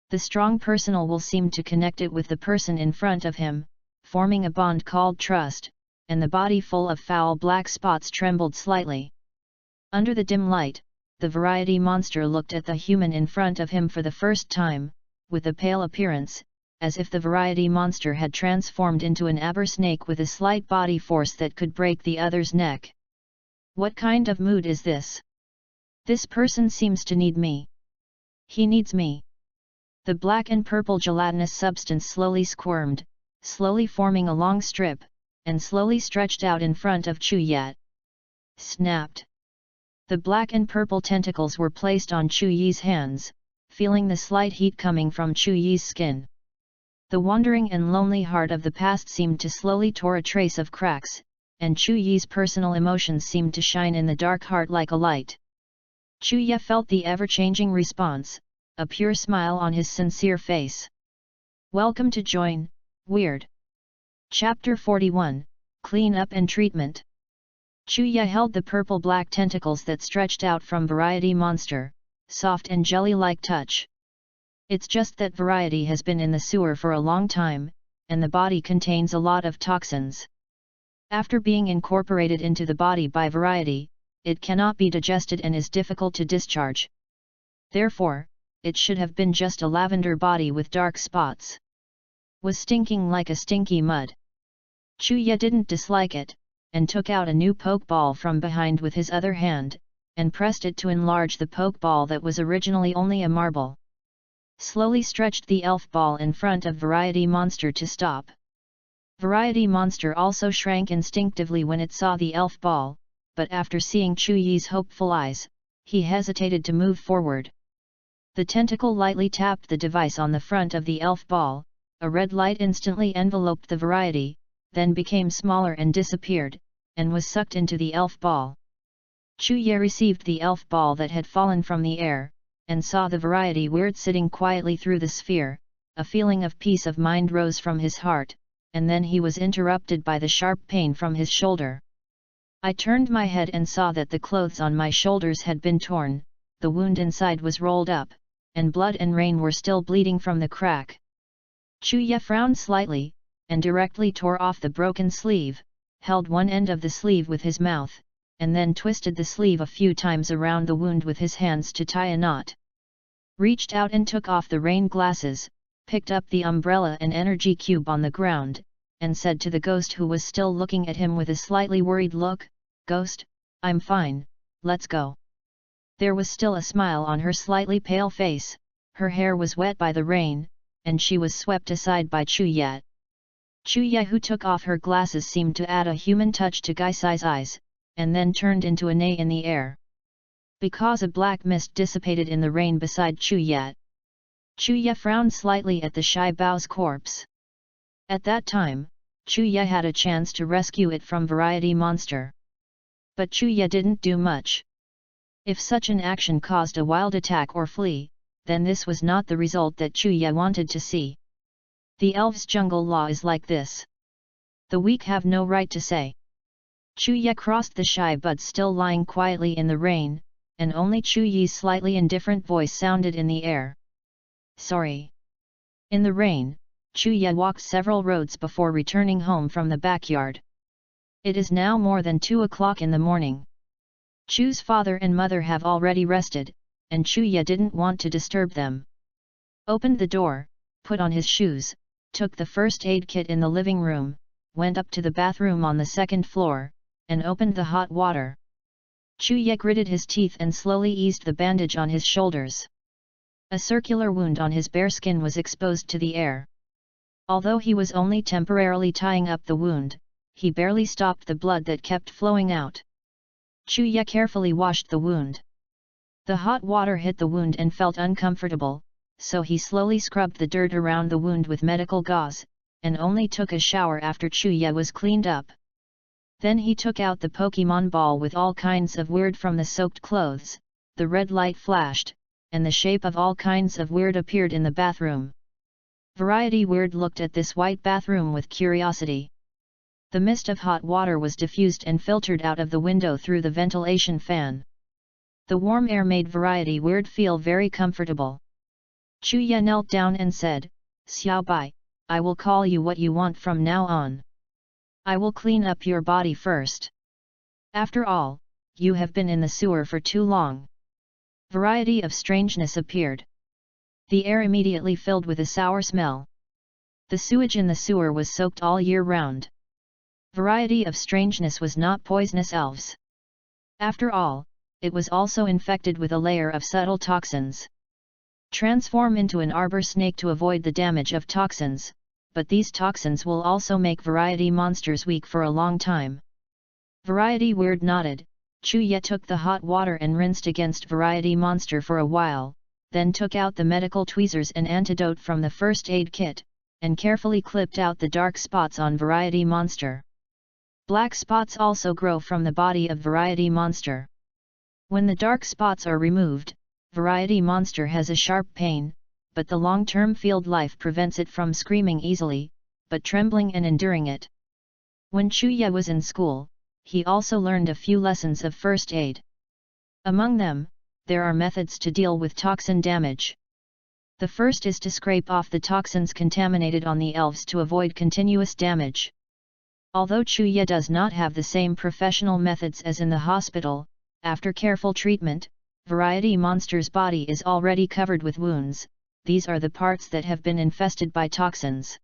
The strong personal will seemed to connect it with the person in front of him, forming a bond called trust, and the body full of foul black spots trembled slightly. Under the dim light, the Variety Monster looked at the human in front of him for the first time, with a pale appearance, as if the Variety Monster had transformed into an aber snake with a slight body force that could break the other's neck. What kind of mood is this? This person seems to need me. He needs me. The black and purple gelatinous substance slowly squirmed, slowly forming a long strip, and slowly stretched out in front of Chu Yi. Snapped. The black and purple tentacles were placed on Chu Yi's hands, feeling the slight heat coming from Chu Yi's skin. The wandering and lonely heart of the past seemed to slowly tore a trace of cracks, and Chu Yi's personal emotions seemed to shine in the dark heart like a light. Chu Yi felt the ever-changing response, a pure smile on his sincere face. Welcome to join, Weird. Chapter 41, Clean Up and Treatment. Chu Yi held the purple-black tentacles that stretched out from Variety Monster, soft and jelly-like touch. It's just that Variety has been in the sewer for a long time, and the body contains a lot of toxins. After being incorporated into the body by Variety, it cannot be digested and is difficult to discharge. Therefore, it should have been just a lavender body with dark spots. Was stinking like a stinky mud. Chu Yi didn't dislike it, and took out a new pokeball from behind with his other hand, and pressed it to enlarge the pokeball that was originally only a marble. Slowly stretched the elf ball in front of Variety Monster to stop. Variety Monster also shrank instinctively when it saw the elf ball, but after seeing Chu Yi's hopeful eyes, he hesitated to move forward. The tentacle lightly tapped the device on the front of the elf ball, a red light instantly enveloped the Variety, then became smaller and disappeared, and was sucked into the elf ball. Chu Yi received the elf ball that had fallen from the air, and saw the Variety Weird sitting quietly through the sphere. A feeling of peace of mind rose from his heart, and then he was interrupted by the sharp pain from his shoulder. I turned my head and saw that the clothes on my shoulders had been torn, the wound inside was rolled up, and blood and rain were still bleeding from the crack. Chu Yi frowned slightly, and directly tore off the broken sleeve, held one end of the sleeve with his mouth, and then twisted the sleeve a few times around the wound with his hands to tie a knot. Reached out and took off the rain glasses, picked up the umbrella and energy cube on the ground, and said to the ghost who was still looking at him with a slightly worried look, "Ghost, I'm fine, let's go." There was still a smile on her slightly pale face, her hair was wet by the rain, and she was swept aside by Chu Yi. Chu Yi, who took off her glasses, seemed to add a human touch to Gaisai's eyes, and then turned into a ney in the air. Because a black mist dissipated in the rain beside Chu Yi. Chu Yi frowned slightly at the Shy Bao's corpse. At that time, Chu Yi had a chance to rescue it from Variety Monster. But Chu Yi didn't do much. If such an action caused a wild attack or flee, then this was not the result that Chu Yi wanted to see. The elves' jungle law is like this. The weak have no right to say. Chu Yi crossed the shy bud still lying quietly in the rain, and only Chu Yi's slightly indifferent voice sounded in the air. Sorry. In the rain, Chu Yi walked several roads before returning home from the backyard. It is now more than 2 o'clock in the morning. Chu's father and mother have already rested, and Chu Yi didn't want to disturb them. Opened the door, put on his shoes, took the first aid kit in the living room, went up to the bathroom on the second floor, and opened the hot water. Chu Yi gritted his teeth and slowly eased the bandage on his shoulders. A circular wound on his bare skin was exposed to the air. Although he was only temporarily tying up the wound, he barely stopped the blood that kept flowing out. Chu Yi carefully washed the wound. The hot water hit the wound and felt uncomfortable, so he slowly scrubbed the dirt around the wound with medical gauze, and only took a shower after Chu Yi was cleaned up. Then he took out the Pokemon ball with all kinds of weird from the soaked clothes. The red light flashed, and the shape of all kinds of weird appeared in the bathroom. Variety Weird looked at this white bathroom with curiosity. The mist of hot water was diffused and filtered out of the window through the ventilation fan. The warm air made Variety Weird feel very comfortable. Chuya knelt down and said, "Xiao Bai, I will call you what you want from now on. I will clean up your body first. After all, you have been in the sewer for too long." Variety of Strangeness appeared. The air immediately filled with a sour smell. The sewage in the sewer was soaked all year round. Variety of Strangeness was not poisonous elves. After all, it was also infected with a layer of subtle toxins. Transform into an arbor snake to avoid the damage of toxins, but these toxins will also make Variety monsters weak for a long time. Variety Weird nodded. Chuya took the hot water and rinsed against Variety monster for a while, then took out the medical tweezers and antidote from the first aid kit, and carefully clipped out the dark spots on Variety monster. Black spots also grow from the body of Variety monster. When the dark spots are removed, Variety monster has a sharp pain, but the long-term field life prevents it from screaming easily, but trembling and enduring it. When Chuya was in school, he also learned a few lessons of first aid. Among them, there are methods to deal with toxin damage. The first is to scrape off the toxins contaminated on the elves to avoid continuous damage. Although Chuya does not have the same professional methods as in the hospital, after careful treatment, Variety monster's body is already covered with wounds. These are the parts that have been infested by toxins.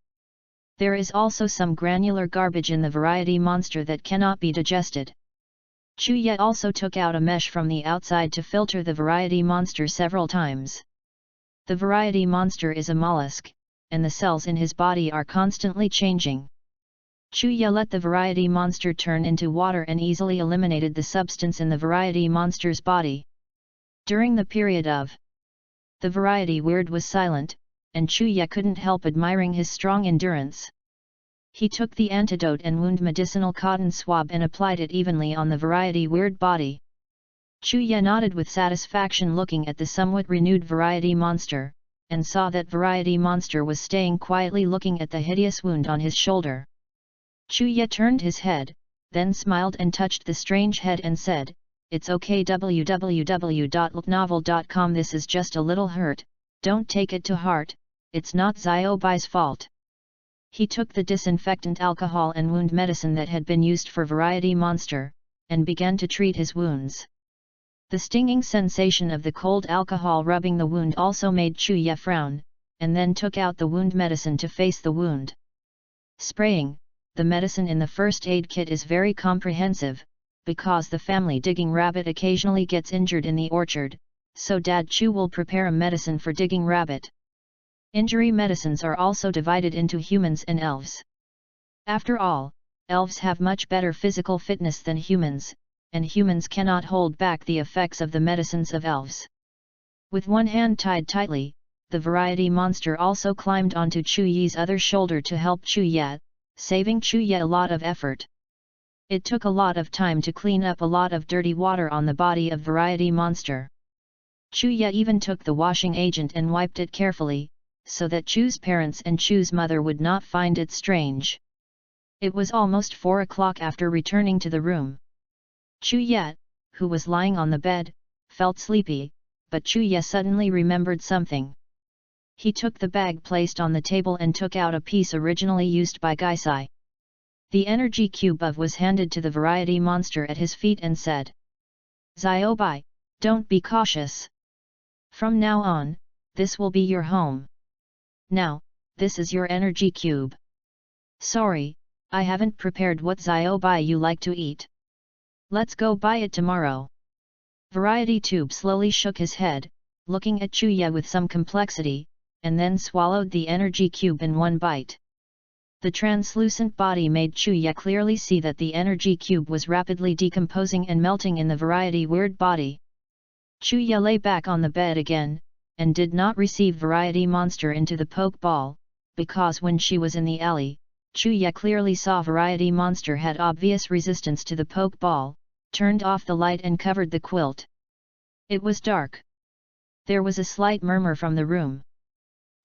There is also some granular garbage in the Variety monster that cannot be digested. Chuya also took out a mesh from the outside to filter the Variety monster several times. The Variety monster is a mollusk, and the cells in his body are constantly changing. Chuya let the Variety monster turn into water and easily eliminated the substance in the Variety monster's body. During the period of the Variety Weird was silent, and Chuya couldn't help admiring his strong endurance. He took the antidote and wound medicinal cotton swab and applied it evenly on the Variety Weird body. Chuya nodded with satisfaction looking at the somewhat renewed Variety monster, and saw that Variety monster was staying quietly looking at the hideous wound on his shoulder. Chuya turned his head, then smiled and touched the strange head and said, "It's okay www.looknovel.com, this is just a little hurt, don't take it to heart, it's not Xiaobai's fault." He took the disinfectant alcohol and wound medicine that had been used for Variety monster, and began to treat his wounds. The stinging sensation of the cold alcohol rubbing the wound also made Chuya frown, and then took out the wound medicine to face the wound. Spraying, the medicine in the first aid kit is very comprehensive, because the family digging rabbit occasionally gets injured in the orchard, so Dad Chu will prepare a medicine for digging rabbit. Injury medicines are also divided into humans and elves. After all, elves have much better physical fitness than humans, and humans cannot hold back the effects of the medicines of elves. With one hand tied tightly, the Variety monster also climbed onto Chuya's other shoulder to help Chuya, saving Chuya a lot of effort. It took a lot of time to clean up a lot of dirty water on the body of Variety monster. Chuya even took the washing agent and wiped it carefully, so that Chu's parents and Chu's mother would not find it strange. It was almost 4 o'clock after returning to the room. Chuya, who was lying on the bed, felt sleepy, but Chuya suddenly remembered something. He took the bag placed on the table and took out a piece originally used by Gaisai. The energy cube was handed to the Variety monster at his feet and said, "Xiaobai, don't be cautious. From now on, this will be your home. Now, this is your energy cube. Sorry, I haven't prepared what Xiaobai you like to eat. Let's go buy it tomorrow." Variety Tube slowly shook his head, looking at Chuya with some complexity, and then swallowed the energy cube in one bite. The translucent body made Chuya clearly see that the energy cube was rapidly decomposing and melting in the Variety Weird body. Chuya lay back on the bed again, and did not receive Variety monster into the poke ball, because when she was in the alley, Chuya clearly saw Variety monster had obvious resistance to the poke ball, turned off the light and covered the quilt. It was dark. There was a slight murmur from the room.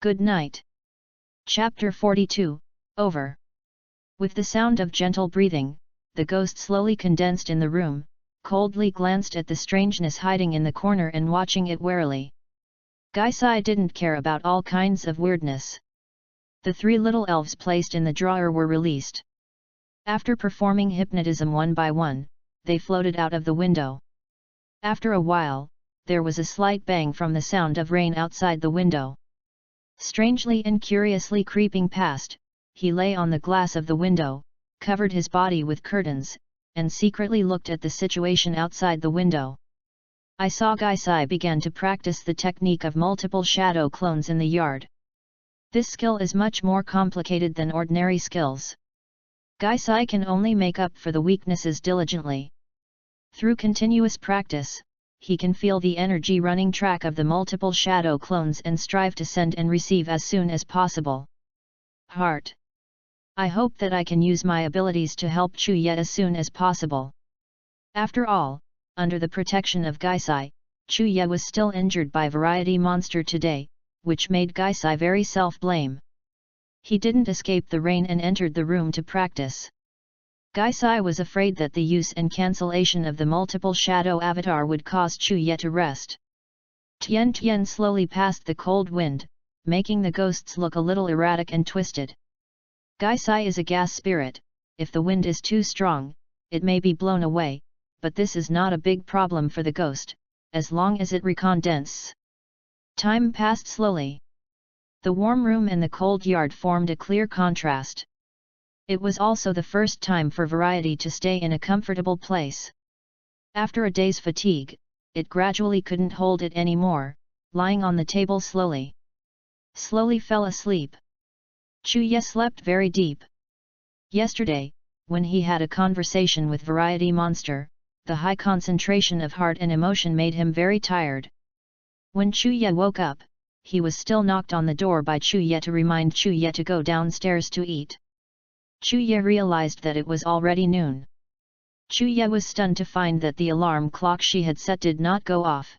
Good night. Chapter 42, over. With the sound of gentle breathing, the ghost slowly condensed in the room, coldly glanced at the strangeness hiding in the corner and watching it warily. Gaisai didn't care about all kinds of weirdness. The 3 little elves placed in the drawer were released. After performing hypnotism one by one, they floated out of the window. After a while, there was a slight bang from the sound of rain outside the window. Strangely and curiously creeping past, he lay on the glass of the window, covered his body with curtains, and secretly looked at the situation outside the window. I saw Gaisai began to practice the technique of multiple shadow clones in the yard. This skill is much more complicated than ordinary skills. Gaisai can only make up for the weaknesses diligently. Through continuous practice, he can feel the energy running track of the multiple shadow clones and strive to send and receive as soon as possible. Heart. I hope that I can use my abilities to help Chuye as soon as possible. After all, under the protection of Gaisai, Chuye was still injured by Variety Monster today, which made Gaisai very self-blame. He didn't escape the rain and entered the room to practice. Gaisai was afraid that the use and cancellation of the multiple shadow avatar would cause Chuye to rest. Tian Tian slowly passed the cold wind, making the ghosts look a little erratic and twisted. Gaisai is a gas spirit. If the wind is too strong, it may be blown away, but this is not a big problem for the ghost, as long as it recondenses. Time passed slowly. The warm room and the cold yard formed a clear contrast. It was also the first time for Variety to stay in a comfortable place. After a day's fatigue, it gradually couldn't hold it anymore, lying on the table slowly fell asleep. Chuye slept very deep. Yesterday, when he had a conversation with Variety Monster, the high concentration of heart and emotion made him very tired. When Chuye woke up, he was still knocked on the door by Chuye to remind Chuye to go downstairs to eat. Chuye realized that it was already noon. Chuye was stunned to find that the alarm clock she had set did not go off.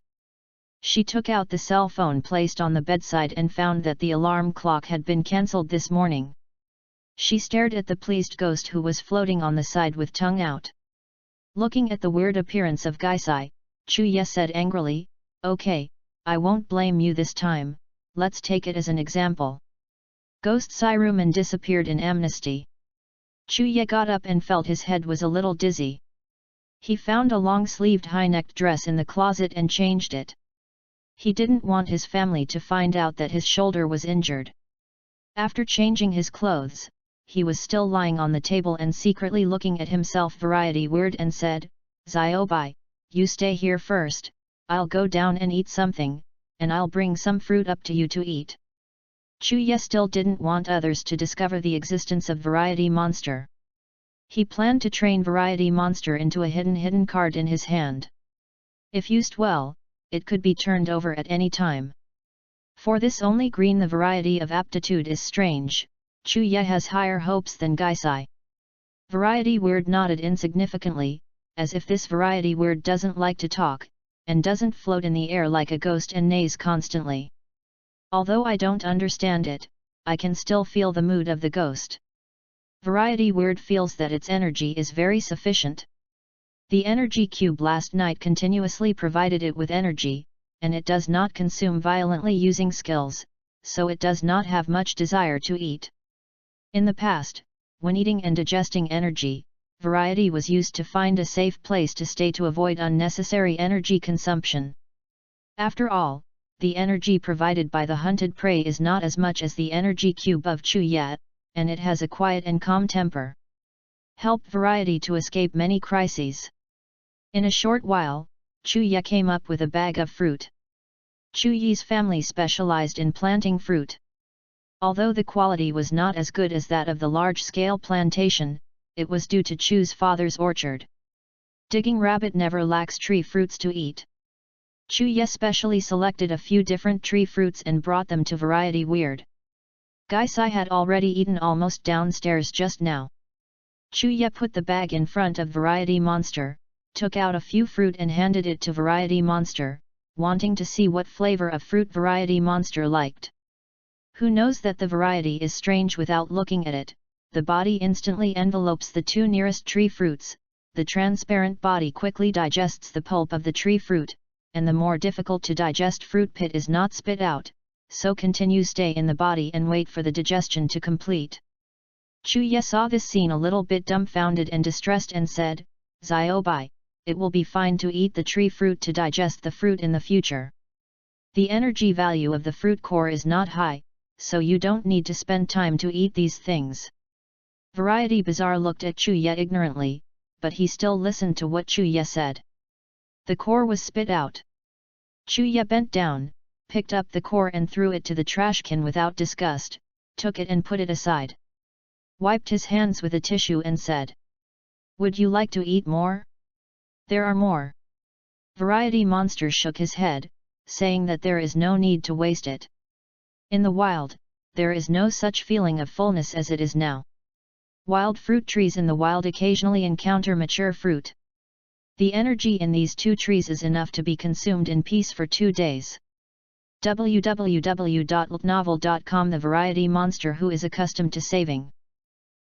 She took out the cell phone placed on the bedside and found that the alarm clock had been cancelled this morning. She stared at the pleased ghost who was floating on the side with tongue out. Looking at the weird appearance of Gaisai, Chuye said angrily, "Okay, I won't blame you this time, let's take it as an example." Ghost Sairuman disappeared in amnesty. Chuye got up and felt his head was a little dizzy. He found a long-sleeved high-necked dress in the closet and changed it. He didn't want his family to find out that his shoulder was injured. After changing his clothes, he was still lying on the table and secretly looking at himself Variety weird and said, "Ziobai, you stay here first, I'll go down and eat something, and I'll bring some fruit up to you to eat." Chuye still didn't want others to discover the existence of Variety Monster. He planned to train Variety Monster into a hidden card in his hand. If used well, it could be turned over at any time. For this only green the variety of aptitude is strange, Chuye has higher hopes than Gaisai. Variety Weird nodded insignificantly, as if this Variety Weird doesn't like to talk, and doesn't float in the air like a ghost and neighs constantly. Although I don't understand it, I can still feel the mood of the ghost. Variety Weird feels that its energy is very sufficient. The energy cube last night continuously provided it with energy, and it does not consume violently using skills, so it does not have much desire to eat. In the past, when eating and digesting energy, Variety was used to find a safe place to stay to avoid unnecessary energy consumption. After all, the energy provided by the hunted prey is not as much as the energy cube of Chuye, and it has a quiet and calm temper. Help Variety to escape many crises. In a short while, Chuye came up with a bag of fruit. Chuye's family specialized in planting fruit. Although the quality was not as good as that of the large-scale plantation, it was due to Chu's father's orchard. Digging Rabbit never lacks tree fruits to eat. Chuye specially selected a few different tree fruits and brought them to Variety Weird. Gaisai had already eaten almost downstairs just now. Chuye put the bag in front of Variety Monster, took out a few fruit and handed it to Variety Monster, wanting to see what flavor of fruit variety monster liked. Who knows that the variety is strange without looking at it? The body instantly envelopes the two nearest tree fruits, the transparent body quickly digests the pulp of the tree fruit, and the more difficult to digest fruit pit is not spit out, so continue stay in the body and wait for the digestion to complete. Chuya saw this scene a little bit dumbfounded and distressed and said, "Ziobai, it will be fine to eat the tree fruit to digest the fruit in the future. The energy value of the fruit core is not high, so you don't need to spend time to eat these things." Variety Bazaar looked at Chuya ignorantly, but he still listened to what Chuya said. The core was spit out. Chuya bent down, picked up the core and threw it to the trash can without disgust, took it and put it aside. Wiped his hands with a tissue and said, "Would you like to eat more? There are more." Variety Monster shook his head, saying that there is no need to waste it. In the wild, there is no such feeling of fullness as it is now. Wild fruit trees in the wild occasionally encounter mature fruit. The energy in these two trees is enough to be consumed in peace for 2 days. www.novel.com The variety monster who is accustomed to saving.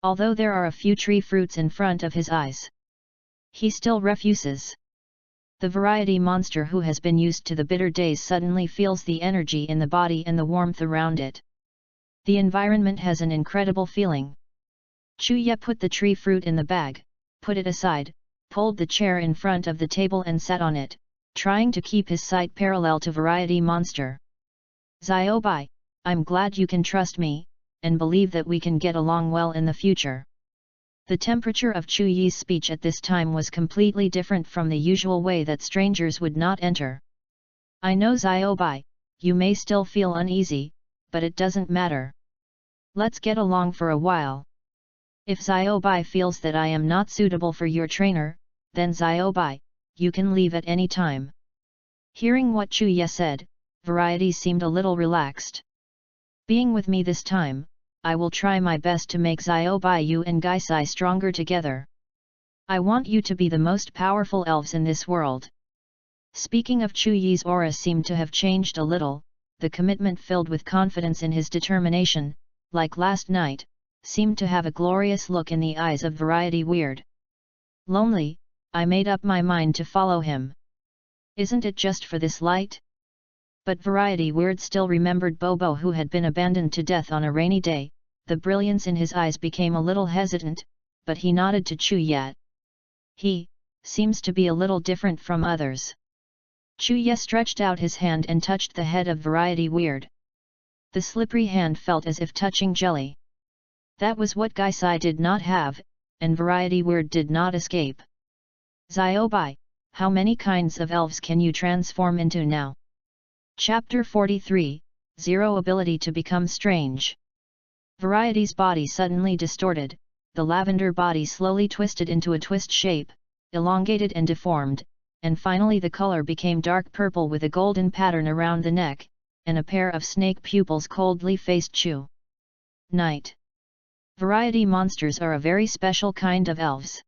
Although there are a few tree fruits in front of his eyes, he still refuses. The variety monster who has been used to the bitter days suddenly feels the energy in the body and the warmth around it. The environment has an incredible feeling. Chuya put the tree fruit in the bag, put it aside, pulled the chair in front of the table and sat on it, trying to keep his sight parallel to variety monster. "Ziobai, I'm glad you can trust me, and believe that we can get along well in the future." The temperature of Chuyi's speech at this time was completely different from the usual way that strangers would not enter. "I know Ziobai, you may still feel uneasy, but it doesn't matter. Let's get along for a while. If Ziobai feels that I am not suitable for your trainer, then Ziobai, you can leave at any time." Hearing what Chuya said, Variety seemed a little relaxed. "Being with me this time, I will try my best to make Ziobai you and Gaisai stronger together. I want you to be the most powerful elves in this world." Speaking of Chuyi's aura seemed to have changed a little, the commitment filled with confidence in his determination, like last night, seemed to have a glorious look in the eyes of Variety Weird. "Lonely, I made up my mind to follow him. Isn't it just for this light?" But Variety Weird still remembered Bobo who had been abandoned to death on a rainy day. The brilliance in his eyes became a little hesitant, but he nodded to Chuya. "He seems to be a little different from others." Chuya stretched out his hand and touched the head of Variety Weird. The slippery hand felt as if touching jelly. That was what Gaisai did not have, and Variety Weird did not escape. "Ziobai, how many kinds of elves can you transform into now?" Chapter 43, Zero Ability to Become Strange. Variety's body suddenly distorted, the lavender body slowly twisted into a twist shape, elongated and deformed, and finally the color became dark purple with a golden pattern around the neck, and a pair of snake pupils coldly faced Chu. Night. Variety monsters are a very special kind of elves.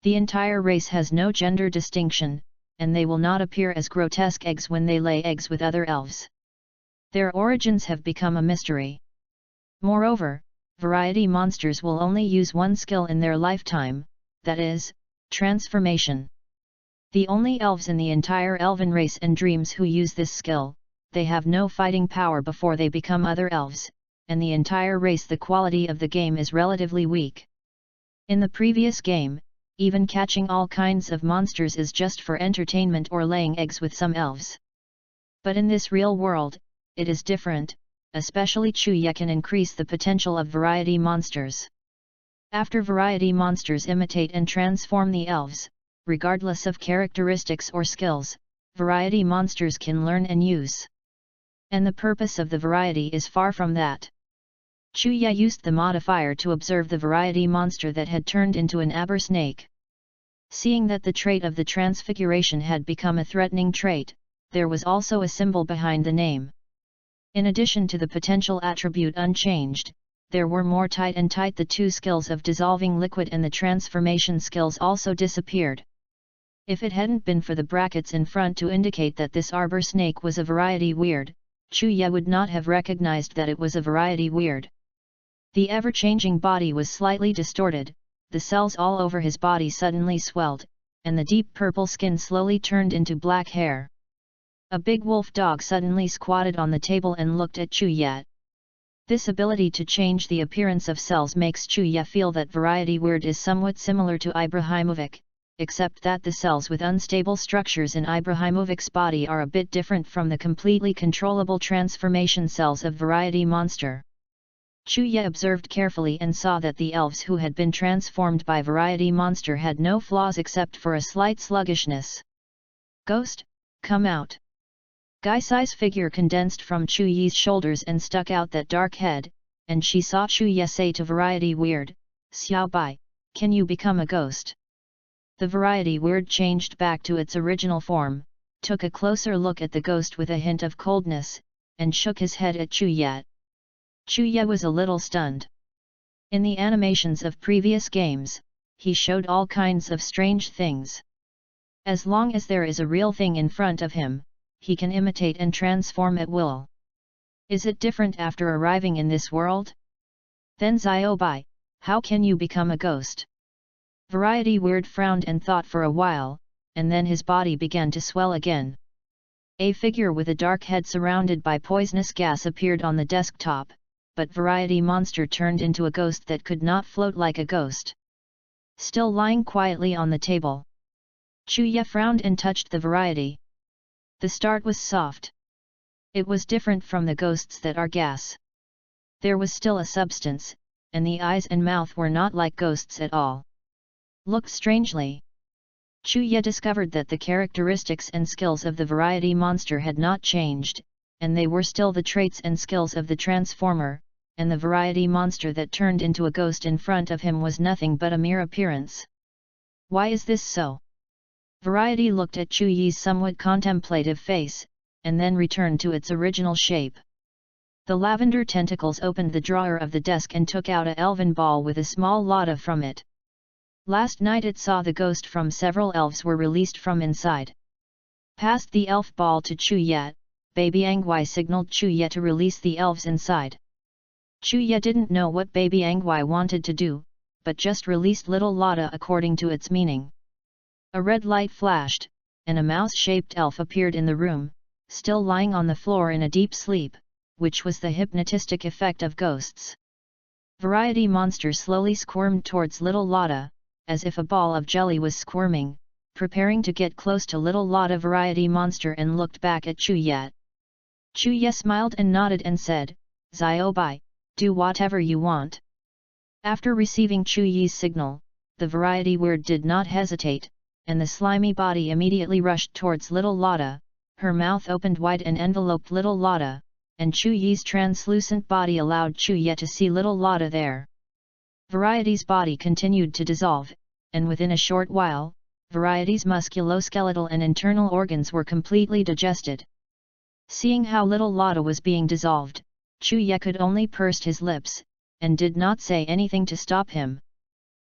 The entire race has no gender distinction, and they will not appear as grotesque eggs when they lay eggs with other elves. Their origins have become a mystery. Moreover, variety monsters will only use one skill in their lifetime, that is, transformation. The only elves in the entire elven race and dreams who use this skill, they have no fighting power before they become other elves, and the entire race the quality of the game is relatively weak. In the previous game, even catching all kinds of monsters is just for entertainment or laying eggs with some elves. But in this real world, it is different, especially Chuya can increase the potential of variety monsters. After variety monsters imitate and transform the elves, regardless of characteristics or skills, variety monsters can learn and use. And the purpose of the variety is far from that. Chuya used the modifier to observe the variety monster that had turned into an aber snake. Seeing that the trait of the transfiguration had become a threatening trait, there was also a symbol behind the name. In addition to the potential attribute unchanged, there were more tight the two skills of dissolving liquid and the transformation skills also disappeared. If it hadn't been for the brackets in front to indicate that this arbor snake was a variety weird, Chuya would not have recognized that it was a variety weird. The ever-changing body was slightly distorted, the cells all over his body suddenly swelled, and the deep purple skin slowly turned into black hair. A big wolf dog suddenly squatted on the table and looked at Chuya. This ability to change the appearance of cells makes Chuya feel that variety weird is somewhat similar to Ibrahimovic, except that the cells with unstable structures in Ibrahimovic's body are a bit different from the completely controllable transformation cells of variety monster. Chuya observed carefully and saw that the elves who had been transformed by variety monster had no flaws except for a slight sluggishness. "Ghost, come out!" Guy-size figure condensed from Chuya's shoulders and stuck out that dark head, and she saw Chuya say to variety weird, "Xiao Bai, can you become a ghost?" The variety weird changed back to its original form, took a closer look at the ghost with a hint of coldness, and shook his head at Chuya. Chuya was a little stunned. In the animations of previous games, he showed all kinds of strange things. As long as there is a real thing in front of him, he can imitate and transform at will. Is it different after arriving in this world? Then Xiaobai, how can you become a ghost? Variety weird frowned and thought for a while, and then his body began to swell again. A figure with a dark head surrounded by poisonous gas appeared on the desktop, but variety monster turned into a ghost that could not float like a ghost. Still lying quietly on the table. Chuya frowned and touched the variety. The start was soft. It was different from the ghosts that are gas. There was still a substance, and the eyes and mouth were not like ghosts at all. Looked strangely. Chuya discovered that the characteristics and skills of the variety monster had not changed, and they were still the traits and skills of the transformer, and the variety monster that turned into a ghost in front of him was nothing but a mere appearance. Why is this so? Variety looked at Chuya's somewhat contemplative face, and then returned to its original shape. The lavender tentacles opened the drawer of the desk and took out a elven ball with a small lotta from it. Last night it saw the ghost from several elves were released from inside. Passed the elf ball to Chuya, Baby Angwai signaled Chuya to release the elves inside. Chuya didn't know what Baby Angwai wanted to do, but just released little Lotta according to its meaning. A red light flashed, and a mouse-shaped elf appeared in the room, still lying on the floor in a deep sleep, which was the hypnotistic effect of ghosts. Variety monster slowly squirmed towards little Lotta, as if a ball of jelly was squirming, preparing to get close to little Lotta. Variety monster and looked back at Chuya. Chuya smiled and nodded and said, "Xiaobai, do whatever you want." After receiving Chuya's signal, the variety weird did not hesitate, and the slimy body immediately rushed towards little Lotta. Her mouth opened wide and enveloped little Lotta, and Chuya's translucent body allowed Chuya to see little Lotta there. Variety's body continued to dissolve, and within a short while, Variety's musculoskeletal and internal organs were completely digested. Seeing how little Lotta was being dissolved, Chuya could only purse his lips, and did not say anything to stop him.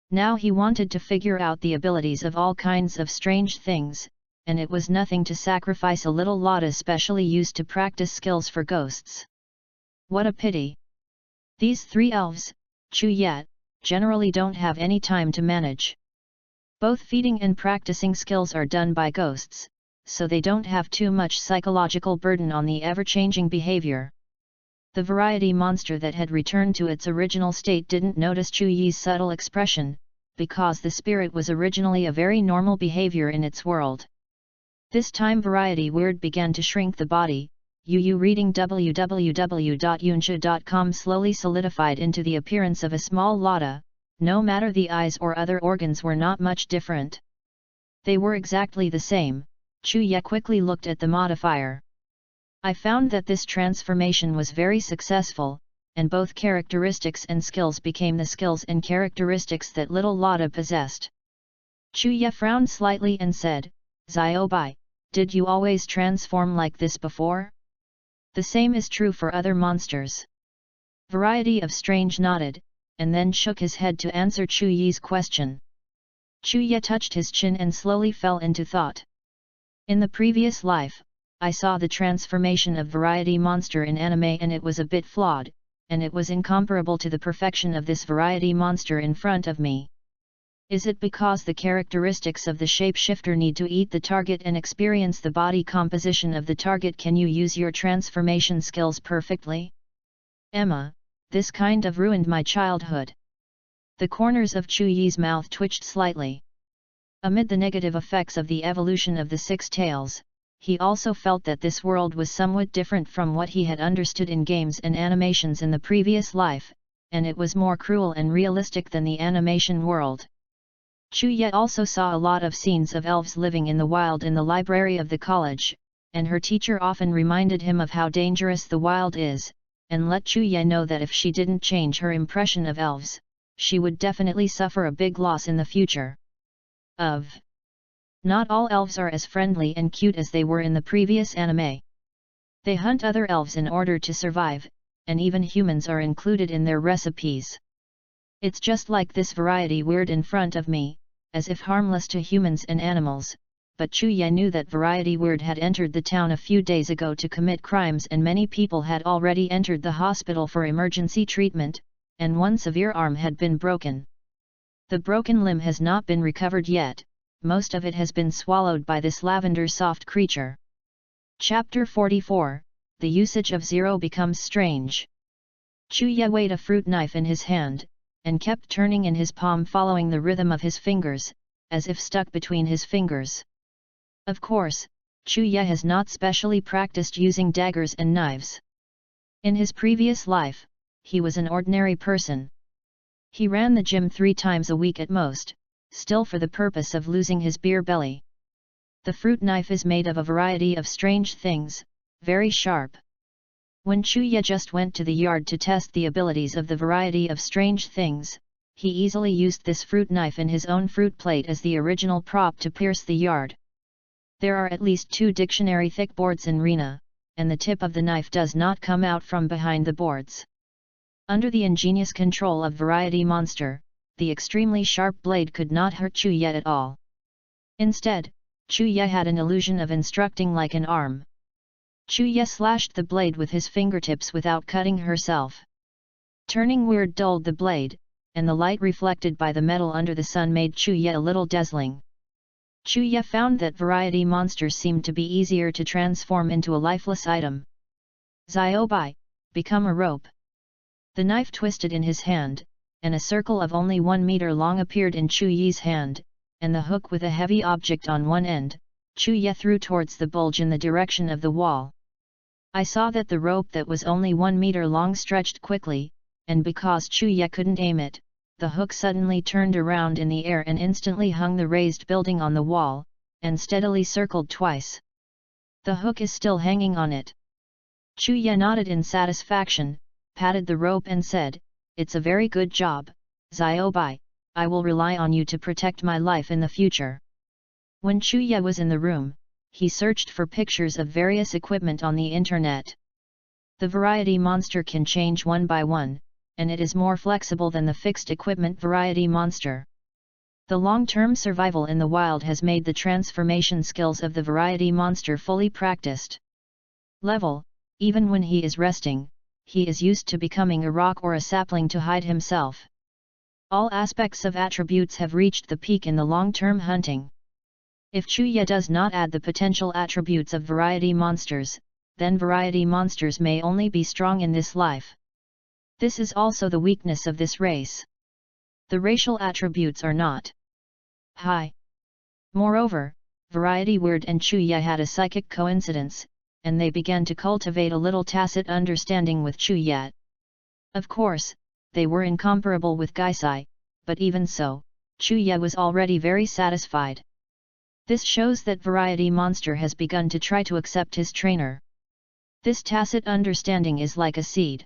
Now he wanted to figure out the abilities of all kinds of strange things, and it was nothing to sacrifice a little Lotta specially used to practice skills for ghosts. What a pity! These three elves, Chuya, generally don't have any time to manage. Both feeding and practicing skills are done by ghosts, so they don't have too much psychological burden on the ever-changing behavior. The variety monster that had returned to its original state didn't notice Chuya's subtle expression, because the spirit was originally a very normal behavior in its world. This time variety weird began to shrink the body. Reading www.yunsha.com slowly solidified into the appearance of a small Lotta. No matter the eyes or other organs were not much different. They were exactly the same. Chuya quickly looked at the modifier. I found that this transformation was very successful, and both characteristics and skills became the skills and characteristics that little Lotta possessed. Chuya frowned slightly and said, "Xiaobai, did you always transform like this before?" "The same is true for other monsters." Variety of Strange nodded, and then shook his head to answer Chuya's question. Chuya touched his chin and slowly fell into thought. In the previous life, I saw the transformation of variety monster in anime and it was a bit flawed, and it was incomparable to the perfection of this variety monster in front of me. Is it because the characteristics of the shapeshifter need to eat the target and experience the body composition of the target? Can you use your transformation skills perfectly? Emma, this kind of ruined my childhood. The corners of Chuyi's mouth twitched slightly. Amid the negative effects of the evolution of the six tails, he also felt that this world was somewhat different from what he had understood in games and animations in the previous life, and it was more cruel and realistic than the animation world. Chuya also saw a lot of scenes of elves living in the wild in the library of the college, and her teacher often reminded him of how dangerous the wild is, and let Chuya know that if she didn't change her impression of elves, she would definitely suffer a big loss in the future. Not all elves are as friendly and cute as they were in the previous anime. They hunt other elves in order to survive, and even humans are included in their recipes. It's just like this variety weird in front of me, as if harmless to humans and animals, but Chuya knew that variety weird had entered the town a few days ago to commit crimes and many people had already entered the hospital for emergency treatment, and one severe arm had been broken. The broken limb has not been recovered yet, most of it has been swallowed by this lavender soft creature. Chapter 44, The usage of zero becomes strange. Chuya weighed a fruit knife in his hand, and kept turning in his palm following the rhythm of his fingers, as if stuck between his fingers. Of course, Chuya has not specially practiced using daggers and knives. In his previous life, he was an ordinary person. He ran the gym 3 times a week at most, still for the purpose of losing his beer belly. The fruit knife is made of a variety of strange things, very sharp. When Chuya just went to the yard to test the abilities of the variety of strange things, he easily used this fruit knife in his own fruit plate as the original prop to pierce the yard. There are at least 2 dictionary thick boards in Rena, and the tip of the knife does not come out from behind the boards. Under the ingenious control of variety monster, the extremely sharp blade could not hurt Chuya at all. Instead, Chuya had an illusion of instructing like an arm. Chuya slashed the blade with his fingertips without cutting herself. Turning weird dulled the blade, and the light reflected by the metal under the sun made Chuya a little dazzling. Chuya found that variety monsters seemed to be easier to transform into a lifeless item. Ziobai, become a rope. The knife twisted in his hand, and a circle of only 1 meter long appeared in Chuyi's hand, and the hook with a heavy object on one end, Chuya threw towards the bulge in the direction of the wall. I saw that the rope that was only 1 meter long stretched quickly, and because Chuya couldn't aim it, the hook suddenly turned around in the air and instantly hung the raised building on the wall, and steadily circled twice. The hook is still hanging on it. Chuya nodded in satisfaction, patted the rope and said, "It's a very good job, Ziobai, I will rely on you to protect my life in the future." When Chuya was in the room, he searched for pictures of various equipment on the internet. The variety monster can change one by one, and it is more flexible than the fixed equipment variety monster. The long-term survival in the wild has made the transformation skills of the variety monster fully practiced. Even when he is resting, he is used to becoming a rock or a sapling to hide himself. All aspects of attributes have reached the peak in the long-term hunting. If Chuya does not add the potential attributes of variety monsters, then variety monsters may only be strong in this life. This is also the weakness of this race. The racial attributes are not high. Moreover, Variety Weird and Chuya had a psychic coincidence, and they began to cultivate a little tacit understanding with Chuya. Of course, they were incomparable with Gaisai, but even so, Chuya was already very satisfied. This shows that Variety Monster has begun to try to accept his trainer. This tacit understanding is like a seed.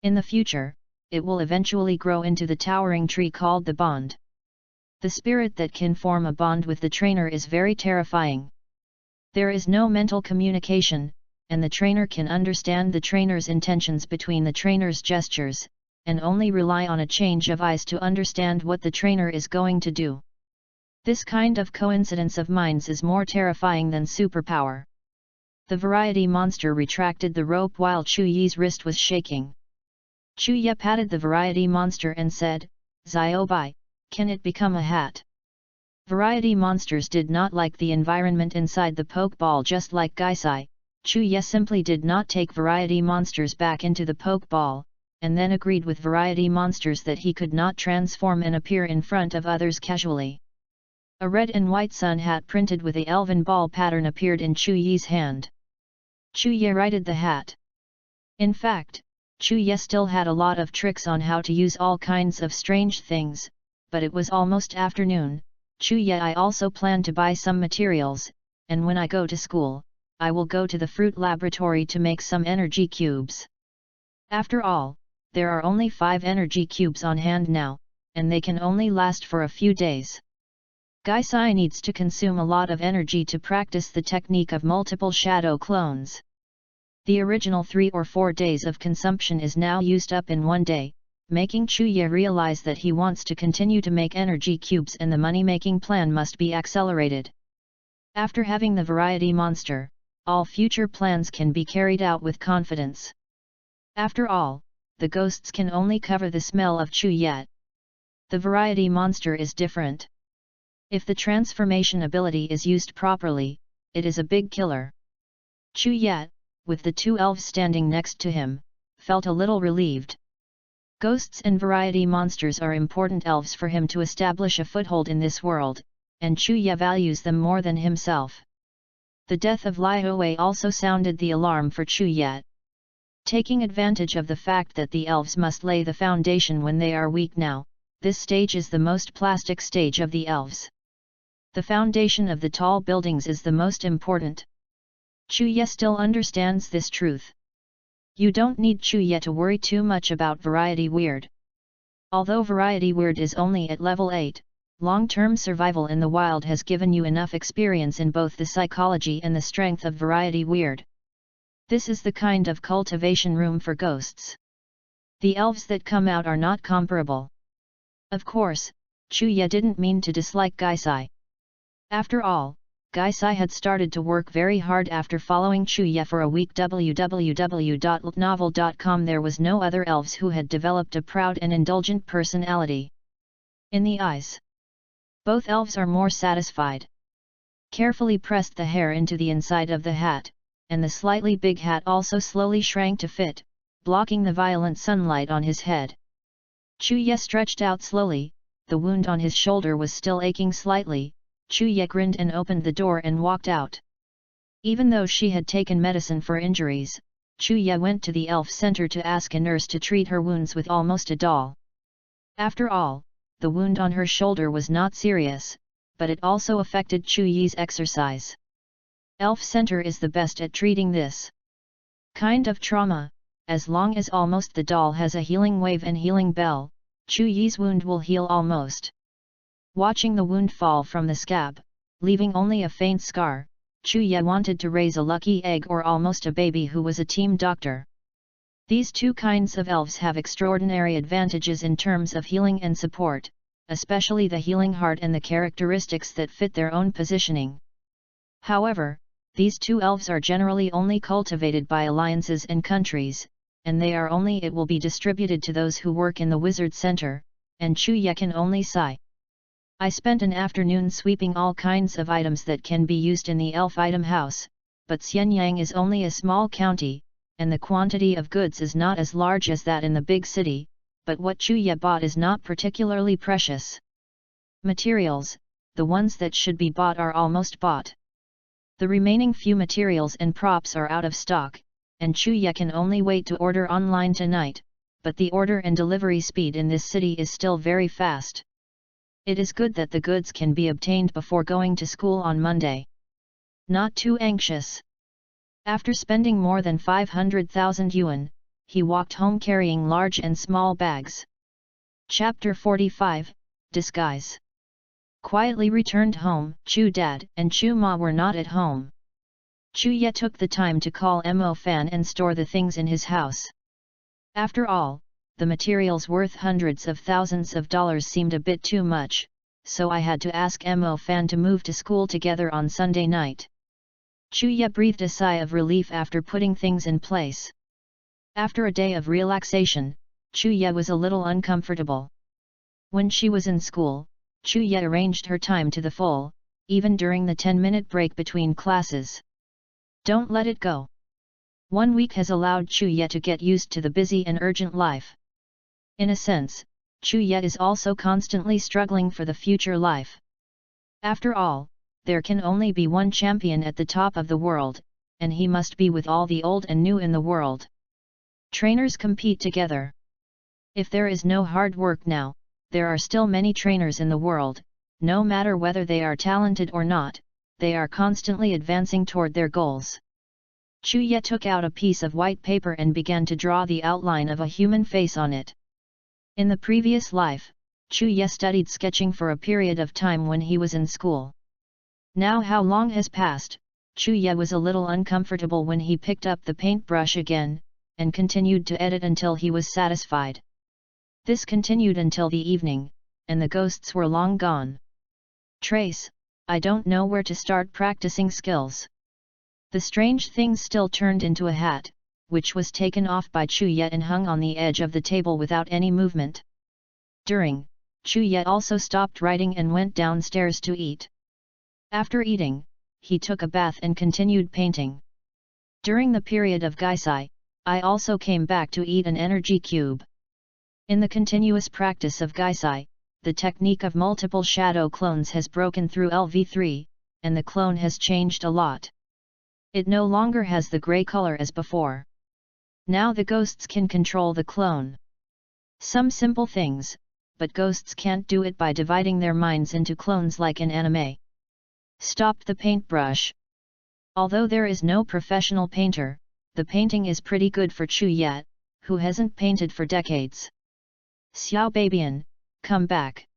In the future, it will eventually grow into the towering tree called the bond. The spirit that can form a bond with the trainer is very terrifying. There is no mental communication, and the trainer can understand the trainer's intentions between the trainer's gestures, and only rely on a change of eyes to understand what the trainer is going to do. This kind of coincidence of minds is more terrifying than superpower. The variety monster retracted the rope while Chu Yi's wrist was shaking. Chu Ye patted the variety monster and said, "Ziobai, can it become a hat?" Variety monsters did not like the environment inside the pokeball just like Gaisai. Chu Ye simply did not take variety monsters back into the pokeball, and then agreed with variety monsters that he could not transform and appear in front of others casually. A red and white sun hat printed with a elven ball pattern appeared in Chu Yi's hand. Chu Ye righted the hat. In fact, Chu Ye still had a lot of tricks on how to use all kinds of strange things, but it was almost afternoon. Chu Ye, I also plan to buy some materials, and when I go to school, I will go to the fruit laboratory to make some energy cubes. After all, there are only 5 energy cubes on hand now, and they can only last for a few days. Gaisai needs to consume a lot of energy to practice the technique of multiple shadow clones. The original 3 or 4 days of consumption is now used up in 1 day, making Chu Ye realize that he wants to continue to make energy cubes and the money-making plan must be accelerated. After having the variety monster, all future plans can be carried out with confidence. After all, the ghosts can only cover the smell of Chu Ye. The variety monster is different. If the transformation ability is used properly, it is a big killer. Chu Ye, with the 2 elves standing next to him, felt a little relieved. Ghosts and variety monsters are important elves for him to establish a foothold in this world, and Chu Ye values them more than himself. The death of Lai Hui also sounded the alarm for Chu Ye. Taking advantage of the fact that the elves must lay the foundation when they are weak now, this stage is the most plastic stage of the elves. The foundation of the tall buildings is the most important. Chu Ye still understands this truth. You don't need Chu Ye to worry too much about variety weird. Although variety weird is only at level 8, long-term survival in the wild has given you enough experience in both the psychology and the strength of variety weird. This is the kind of cultivation room for ghosts. The elves that come out are not comparable. Of course, Chu Ye didn't mean to dislike Gaisai. After all, Gaisai had started to work very hard after following Chu Ye for a week. www.novel.com. There was no other elves who had developed a proud and indulgent personality. In the eyes, both elves are more satisfied. Carefully pressed the hair into the inside of the hat, and the slightly big hat also slowly shrank to fit, blocking the violent sunlight on his head. Chu Ye stretched out slowly, the wound on his shoulder was still aching slightly. Chu Ye grinned and opened the door and walked out. Even though she had taken medicine for injuries, Chu Ye went to the elf center to ask a nurse to treat her wounds with almost a doll. After all, the wound on her shoulder was not serious, but it also affected Chu Yi's exercise. Elf center is the best at treating this kind of trauma. As long as almost the doll has a healing wave and healing bell, Chu Yi's wound will heal almost. Watching the wound fall from the scab, leaving only a faint scar, Chu Ye wanted to raise a lucky egg or almost a baby who was a team doctor. These 2 kinds of elves have extraordinary advantages in terms of healing and support, especially the healing heart and the characteristics that fit their own positioning. However, these 2 elves are generally only cultivated by alliances and countries, and they are only it will be distributed to those who work in the wizard center, and Chu Ye can only sigh. I spent an afternoon sweeping all kinds of items that can be used in the elf item house, but Xianyang is only a small county, and the quantity of goods is not as large as that in the big city, but what Chu Ye bought is not particularly precious. Materials, the ones that should be bought are almost bought. The remaining few materials and props are out of stock, and Chu Ye can only wait to order online tonight, but the order and delivery speed in this city is still very fast. It is good that the goods can be obtained before going to school on Monday. Not too anxious. After spending more than 500,000 yuan, he walked home carrying large and small bags. Chapter 45, Disguise. Quietly returned home. Chu Dad and Chu Ma were not at home. Chu Ye took the time to call Mo Fan and store the things in his house. After all, the materials worth hundreds of thousands of dollars seemed a bit too much, so I had to ask Mo Fan to move to school together on Sunday night. Chuya breathed a sigh of relief after putting things in place. After a day of relaxation, Chuya was a little uncomfortable. When she was in school, Chuya arranged her time to the full, even during the 10-minute break between classes. Don't let it go. 1 week has allowed Chuya to get used to the busy and urgent life. In a sense, Chuya is also constantly struggling for the future life. After all, there can only be one champion at the top of the world, and he must be with all the old and new in the world. Trainers compete together. If there is no hard work now, there are still many trainers in the world, no matter whether they are talented or not, they are constantly advancing toward their goals. Chuya took out a piece of white paper and began to draw the outline of a human face on it. In the previous life, Chuya studied sketching for a period of time when he was in school. Now how long has passed, Chuya was a little uncomfortable when he picked up the paintbrush again, and continued to edit until he was satisfied. This continued until the evening, and the ghosts were long gone. Trace, I don't know where to start practicing skills. The strange thing still turned into a hat, which was taken off by Chuya and hung on the edge of the table without any movement. Chuya also stopped writing and went downstairs to eat. After eating, he took a bath and continued painting. During the period of Gaisai, I also came back to eat an energy cube. In the continuous practice of Gaisai, the technique of multiple shadow clones has broken through LV3, and the clone has changed a lot. It no longer has the grey color as before. Now the ghosts can control the clone. Some simple things, but ghosts can't do it by dividing their minds into clones like in anime. Stopped the paintbrush. Although there is no professional painter, the painting is pretty good for Chuya, who hasn't painted for decades. Xiao Babian, come back.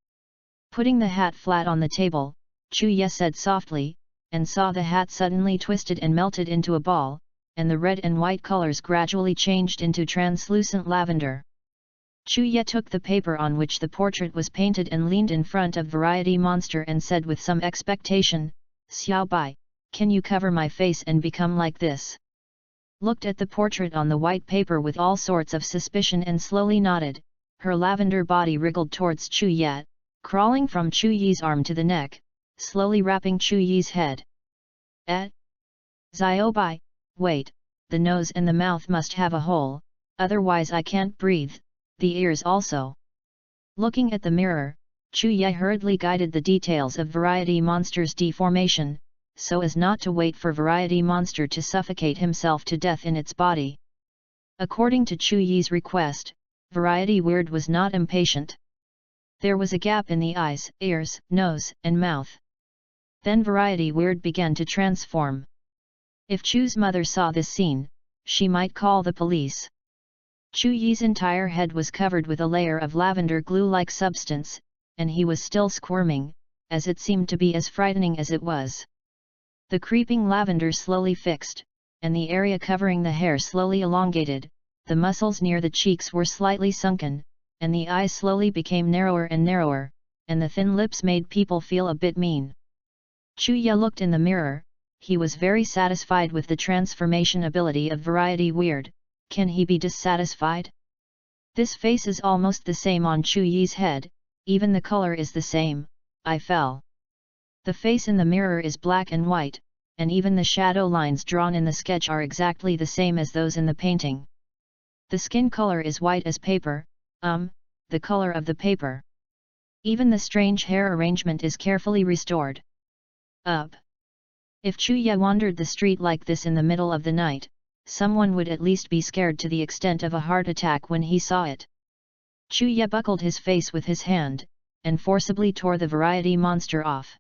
Putting the hat flat on the table, Chuya said softly, and saw the hat suddenly twisted and melted into a ball, and the red and white colors gradually changed into translucent lavender. Chuya took the paper on which the portrait was painted and leaned in front of Variety Monster and said with some expectation, Xiao Bai, can you cover my face and become like this? Looked at the portrait on the white paper with all sorts of suspicion and slowly nodded. Her lavender body wriggled towards Chuya, crawling from Chuyi's arm to the neck, slowly wrapping Chuyi's head. Ziobai, wait, the nose and the mouth must have a hole, otherwise I can't breathe, the ears also. Looking at the mirror, Chuya hurriedly guided the details of Variety Monster's deformation, so as not to wait for Variety Monster to suffocate himself to death in its body. According to Chuyi's request, Variety Weird was not impatient. There was a gap in the eyes, ears, nose, and mouth. Then Variety Weird began to transform. If Chu's mother saw this scene, she might call the police. Chuyi's entire head was covered with a layer of lavender glue-like substance, and he was still squirming, as it seemed to be as frightening as it was. The creeping lavender slowly fixed, and the area covering the hair slowly elongated. The muscles near the cheeks were slightly sunken, and the eyes slowly became narrower and narrower, and the thin lips made people feel a bit mean. Chuya looked in the mirror, he was very satisfied with the transformation ability of Variety Weird. Can he be dissatisfied? This face is almost the same on Chuyi's head, even the color is the same, I fell. The face in the mirror is black and white, and even the shadow lines drawn in the sketch are exactly the same as those in the painting. The skin color is white as paper, the color of the paper. Even the strange hair arrangement is carefully restored. If Chuya wandered the street like this in the middle of the night, someone would at least be scared to the extent of a heart attack when he saw it. Chuya buckled his face with his hand, and forcibly tore the Variety Monster off.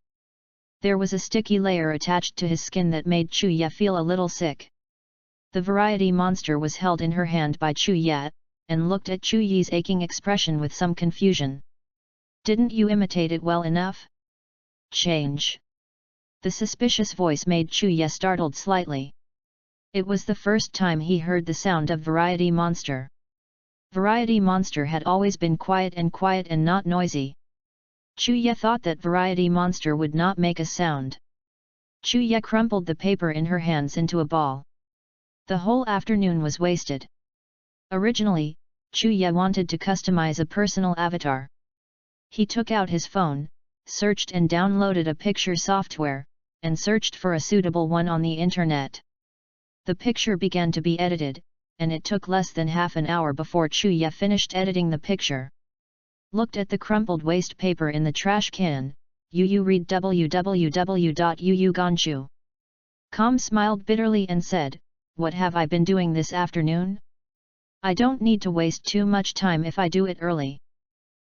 There was a sticky layer attached to his skin that made Chuya feel a little sick. The Variety Monster was held in her hand by Chuya, and looked at Chuyi's aching expression with some confusion. Didn't you imitate it well enough? Change. The suspicious voice made Chuya startled slightly. It was the first time he heard the sound of Variety Monster. Variety Monster had always been quiet and not noisy. Chuya thought that variety monster would not make a sound. Chuya crumpled the paper in her hands into a ball. The whole afternoon was wasted. Originally, Chuya wanted to customize a personal avatar. He took out his phone, searched and downloaded a picture software, and searched for a suitable one on the internet. The picture began to be edited, and it took less than half an hour before Chuya finished editing the picture. Looked at the crumpled waste paper in the trash can, Yu read www.yuuganchu.com smiled bitterly and said, "What have I been doing this afternoon? I don't need to waste too much time if I do it early."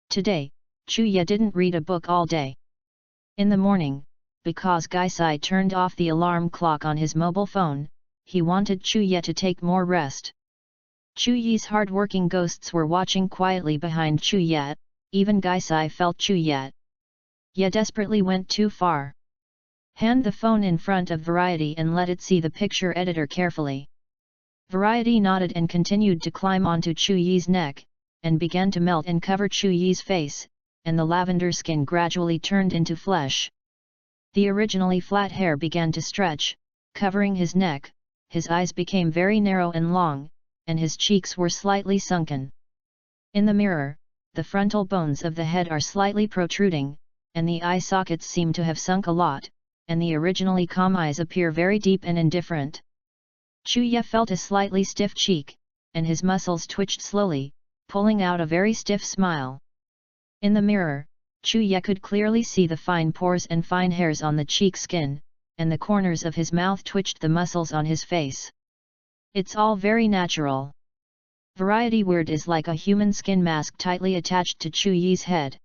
Today, Chuya didn't read a book all day. In the morning, because Gaisai turned off the alarm clock on his mobile phone, he wanted Chuya to take more rest. Chuyi's hard-working ghosts were watching quietly behind Chuya. Even Gaisai felt Chuya desperately went too far. Hand the phone in front of Variety and let it see the picture editor carefully. Variety nodded and continued to climb onto Chuyi's neck, and began to melt and cover Chuyi's face, and the lavender skin gradually turned into flesh. The originally flat hair began to stretch, covering his neck, his eyes became very narrow and long, and his cheeks were slightly sunken. In the mirror, the frontal bones of the head are slightly protruding, and the eye sockets seem to have sunk a lot, and the originally calm eyes appear very deep and indifferent. Chuya felt a slightly stiff cheek, and his muscles twitched slowly, pulling out a very stiff smile. In the mirror, Chuya could clearly see the fine pores and fine hairs on the cheek skin, and the corners of his mouth twitched the muscles on his face. It's all very natural. Variety weird is like a human skin mask tightly attached to Chuyi's head.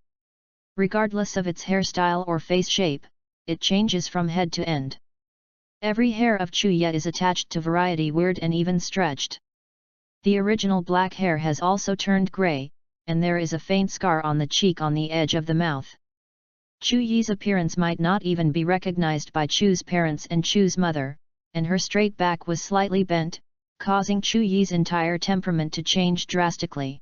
Regardless of its hairstyle or face shape, it changes from head to end. Every hair of Chuya is attached to Variety weird and even stretched. The original black hair has also turned grey, and there is a faint scar on the cheek on the edge of the mouth. Chuyi's appearance might not even be recognized by Chu's parents and Chu's mother, and her straight back was slightly bent, causing Chuyi's entire temperament to change drastically.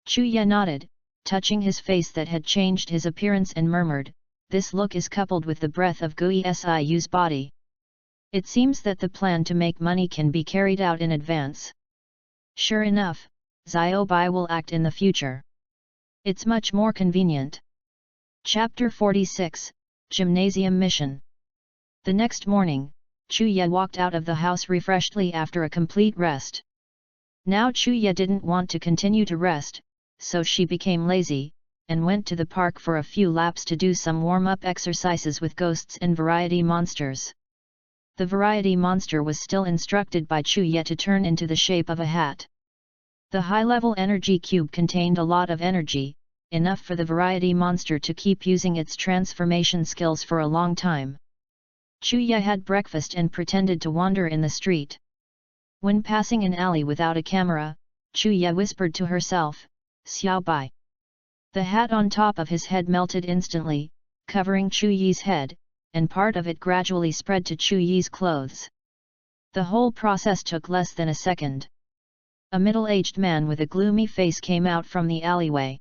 Chuya nodded, touching his face that had changed his appearance and murmured, "This look is coupled with the breath of Gui Siu's body. It seems that the plan to make money can be carried out in advance. Sure enough, Xiaobai will act in the future. It's much more convenient." Chapter 46, Gymnasium Mission. The next morning, Chuya walked out of the house refreshedly after a complete rest. Now Chuya didn't want to continue to rest, so she became lazy, and went to the park for a few laps to do some warm-up exercises with ghosts and variety monsters. The variety monster was still instructed by Chuya to turn into the shape of a hat. The high-level energy cube contained a lot of energy, enough for the variety monster to keep using its transformation skills for a long time. Chuya had breakfast and pretended to wander in the street. When passing an alley without a camera, Chuya whispered to herself, "Xiaobai." The hat on top of his head melted instantly, covering Chuyi's head, and part of it gradually spread to Chuyi's clothes. The whole process took less than a second. A middle-aged man with a gloomy face came out from the alleyway.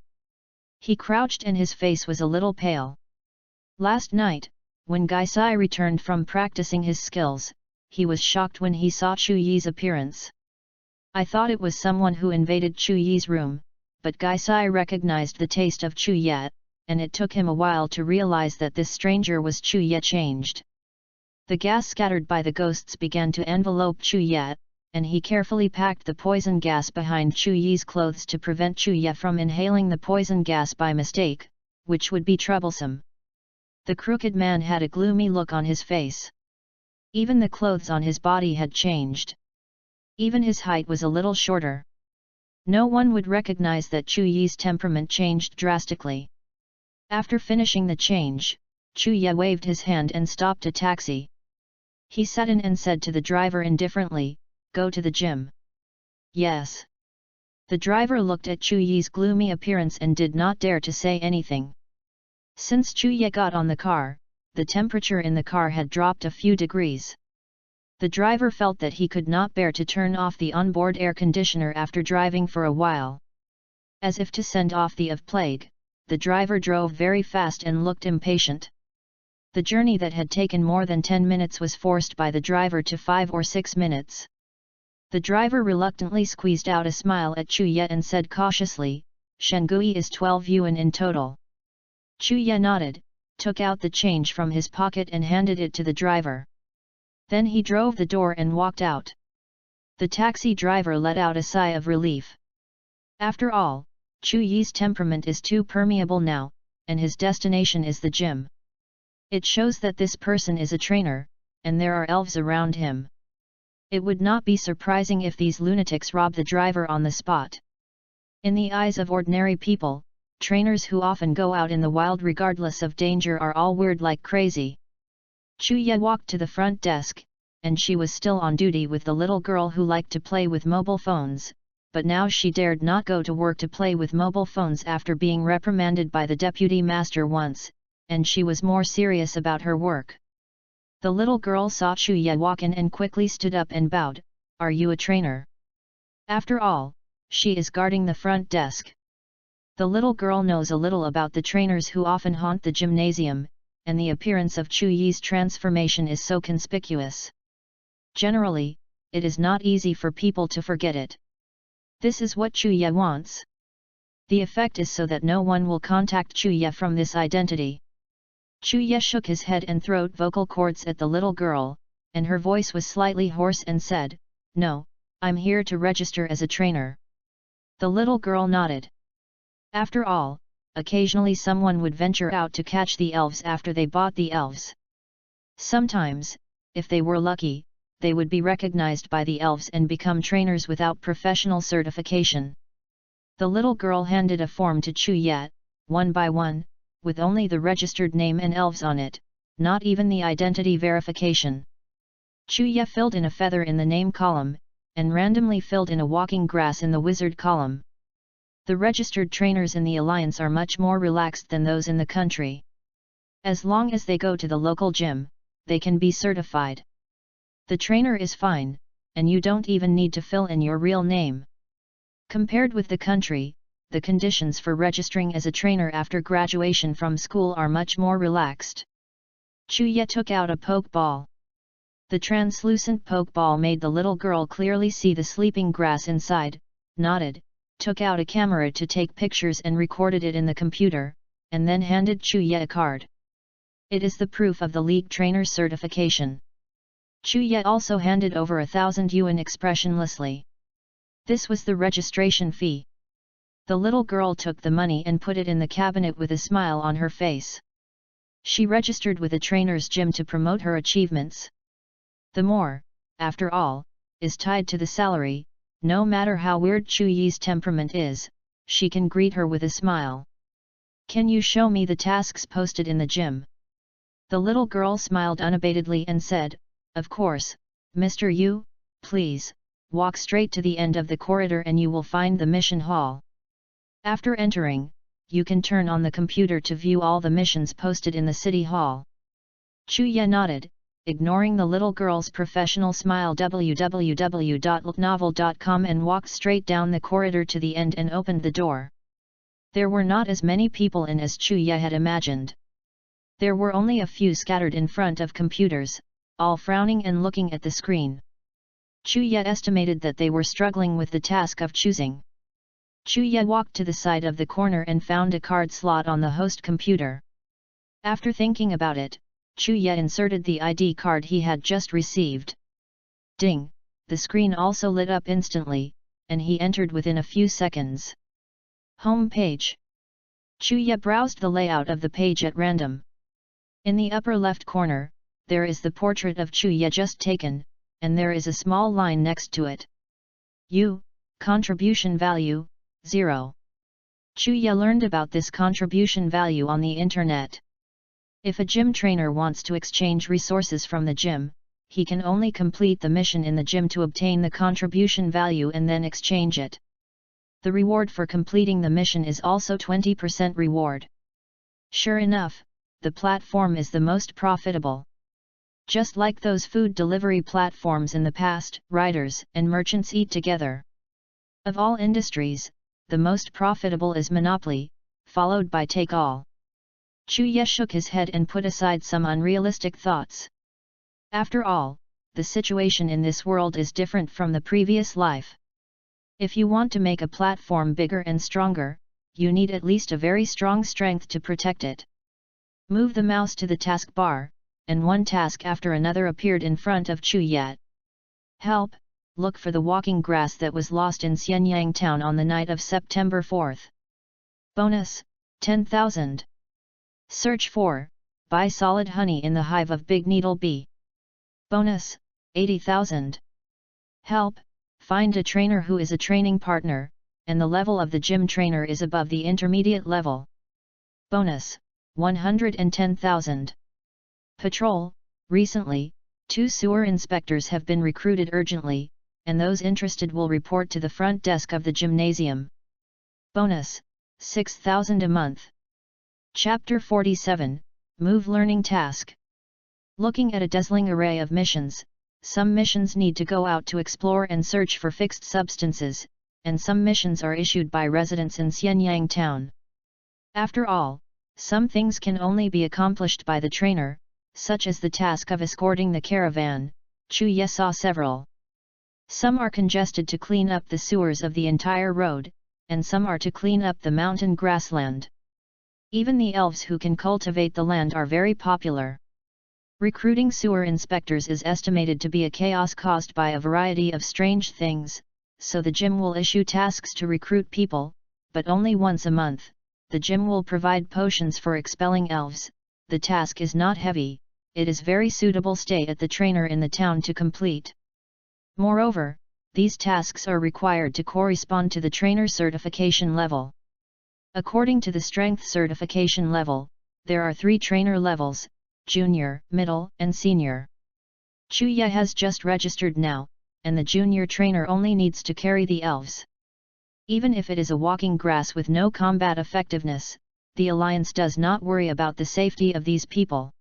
He crouched and his face was a little pale. Last night, when Gaisai returned from practicing his skills, he was shocked when he saw Chuyi's appearance. "I thought it was someone who invaded Chuyi's room," but Gaisai recognized the taste of Chuya, and it took him a while to realize that this stranger was Chuya changed. The gas scattered by the ghosts began to envelope Chuya, and he carefully packed the poison gas behind Chuyi's clothes to prevent Chuya from inhaling the poison gas by mistake, which would be troublesome. The crooked man had a gloomy look on his face. Even the clothes on his body had changed. Even his height was a little shorter. No one would recognize that Chuyi's temperament changed drastically. After finishing the change, Chuya waved his hand and stopped a taxi. He sat in and said to the driver indifferently, "Go to the gym." "Yes." The driver looked at Chuyi's gloomy appearance and did not dare to say anything. Since Chuya got on the car, the temperature in the car had dropped a few degrees. The driver felt that he could not bear to turn off the onboard air conditioner after driving for a while. As if to send off the plague, the driver drove very fast and looked impatient. The journey that had taken more than 10 minutes was forced by the driver to 5 or 6 minutes. The driver reluctantly squeezed out a smile at Chu Ye and said cautiously, "Shengui is 12 yuan in total." Chu Ye nodded, took out the change from his pocket and handed it to the driver. Then he drove the door and walked out. The taxi driver let out a sigh of relief. After all, Chu Ye's temperament is too permeable now, and his destination is the gym. It shows that this person is a trainer, and there are elves around him. It would not be surprising if these lunatics rob the driver on the spot. In the eyes of ordinary people, trainers who often go out in the wild regardless of danger are all weird like crazy. Chu Ye walked to the front desk, and she was still on duty with the little girl who liked to play with mobile phones, but now she dared not go to work to play with mobile phones after being reprimanded by the deputy master once, and she was more serious about her work. The little girl saw Chu Ye walk in and quickly stood up and bowed, "Are you a trainer?" After all, she is guarding the front desk. The little girl knows a little about the trainers who often haunt the gymnasium, and the appearance of Chu Ye's transformation is so conspicuous. Generally, it is not easy for people to forget it. This is what Chu Ye wants. The effect is so that no one will contact Chu Ye from this identity. Chu Ye shook his head and throat vocal cords at the little girl, and her voice was slightly hoarse and said, "No, I'm here to register as a trainer." The little girl nodded. After all, occasionally someone would venture out to catch the elves after they bought the elves. Sometimes, if they were lucky, they would be recognized by the elves and become trainers without professional certification. The little girl handed a form to Chu Ye, one by one, with only the registered name and elves on it, not even the identity verification. Chu Ye filled in a feather in the name column, and randomly filled in a walking grass in the wizard column. The registered trainers in the alliance are much more relaxed than those in the country. As long as they go to the local gym, they can be certified. The trainer is fine, and you don't even need to fill in your real name. Compared with the country, the conditions for registering as a trainer after graduation from school are much more relaxed. Chu Ye took out a poke ball. The translucent poke ball made the little girl clearly see the sleeping grass inside, nodded, took out a camera to take pictures and recorded it in the computer, and then handed Chu Ye a card. It is the proof of the league trainer certification. Chu Ye also handed over 1,000 yuan expressionlessly. This was the registration fee. The little girl took the money and put it in the cabinet with a smile on her face. She registered with a trainer's gym to promote her achievements. The more, after all, is tied to the salary. No matter how weird Chu Ye's temperament is, she can greet her with a smile. "Can you show me the tasks posted in the gym?" The little girl smiled unabatedly and said, "Of course, Mr. Yu, please, walk straight to the end of the corridor and you will find the mission hall. After entering, you can turn on the computer to view all the missions posted in the city hall." Chu Ye nodded, ignoring the little girl's professional smile www.novel.com and walked straight down the corridor to the end and opened the door. There were not as many people in as Chu Ye had imagined. There were only a few scattered in front of computers, all frowning and looking at the screen. Chu Ye estimated that they were struggling with the task of choosing. Chu Ye walked to the side of the corner and found a card slot on the host computer. After thinking about it, Chu Ye inserted the ID card he had just received. Ding! The screen also lit up instantly, and he entered within a few seconds. Home page. Chu Ye browsed the layout of the page at random. In the upper left corner, there is the portrait of Chu Ye just taken, and there is a small line next to it. Contribution value, 0. Chu Ye learned about this contribution value on the internet. If a gym trainer wants to exchange resources from the gym, he can only complete the mission in the gym to obtain the contribution value and then exchange it. The reward for completing the mission is also 20% reward. Sure enough, the platform is the most profitable. Just like those food delivery platforms in the past, riders and merchants eat together. Of all industries, the most profitable is monopoly, followed by take all. Chuya shook his head and put aside some unrealistic thoughts. After all, the situation in this world is different from the previous life. If you want to make a platform bigger and stronger, you need at least a very strong strength to protect it. Move the mouse to the taskbar, and one task after another appeared in front of Chuya. Help! Look for the walking grass that was lost in Xianyang town on the night of September 4th. Bonus, 10,000. Search for, buy solid honey in the hive of big needle bee. Bonus, 80,000. Help, find a trainer who is a training partner, and the level of the gym trainer is above the intermediate level. Bonus, 110,000. Patrol, recently, 2 sewer inspectors have been recruited urgently, and those interested will report to the front desk of the gymnasium. Bonus, 6,000 a month. Chapter 47, Move Learning Task. Looking at a dazzling array of missions, some missions need to go out to explore and search for fixed substances, and some missions are issued by residents in Xianyang town. After all, some things can only be accomplished by the trainer, such as the task of escorting the caravan. Chuya saw several. Some are congested to clean up the sewers of the entire road, and some are to clean up the mountain grassland. Even the elves who can cultivate the land are very popular. Recruiting sewer inspectors is estimated to be a chaos caused by a variety of strange things, so the gym will issue tasks to recruit people, but only once a month. The gym will provide potions for expelling elves. The task is not heavy, it is very suitable. Stay at the trainer in the town to complete. Moreover, these tasks are required to correspond to the trainer certification level. According to the strength certification level, there are 3 trainer levels: junior, middle, and senior. Chuya has just registered now, and the junior trainer only needs to carry the elves. Even if it is a walking grass with no combat effectiveness, the Alliance does not worry about the safety of these people.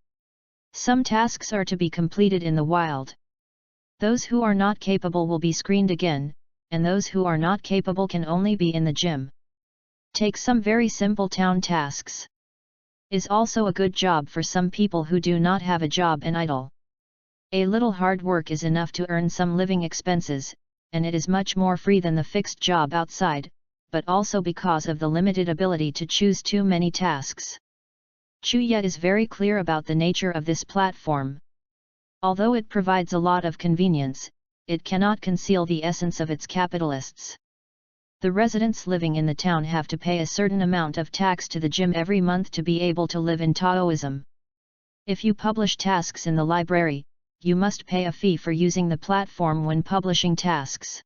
Some tasks are to be completed in the wild. Those who are not capable will be screened again, and those who are not capable can only be in the gym. Take some very simple town tasks. Is also a good job for some people who do not have a job and idle. A little hard work is enough to earn some living expenses, and it is much more free than the fixed job outside, but also because of the limited ability to choose too many tasks. Chuya is very clear about the nature of this platform. Although it provides a lot of convenience, it cannot conceal the essence of its capitalists. The residents living in the town have to pay a certain amount of tax to the gym every month to be able to live in Taoism. If you publish tasks in the library, you must pay a fee for using the platform when publishing tasks.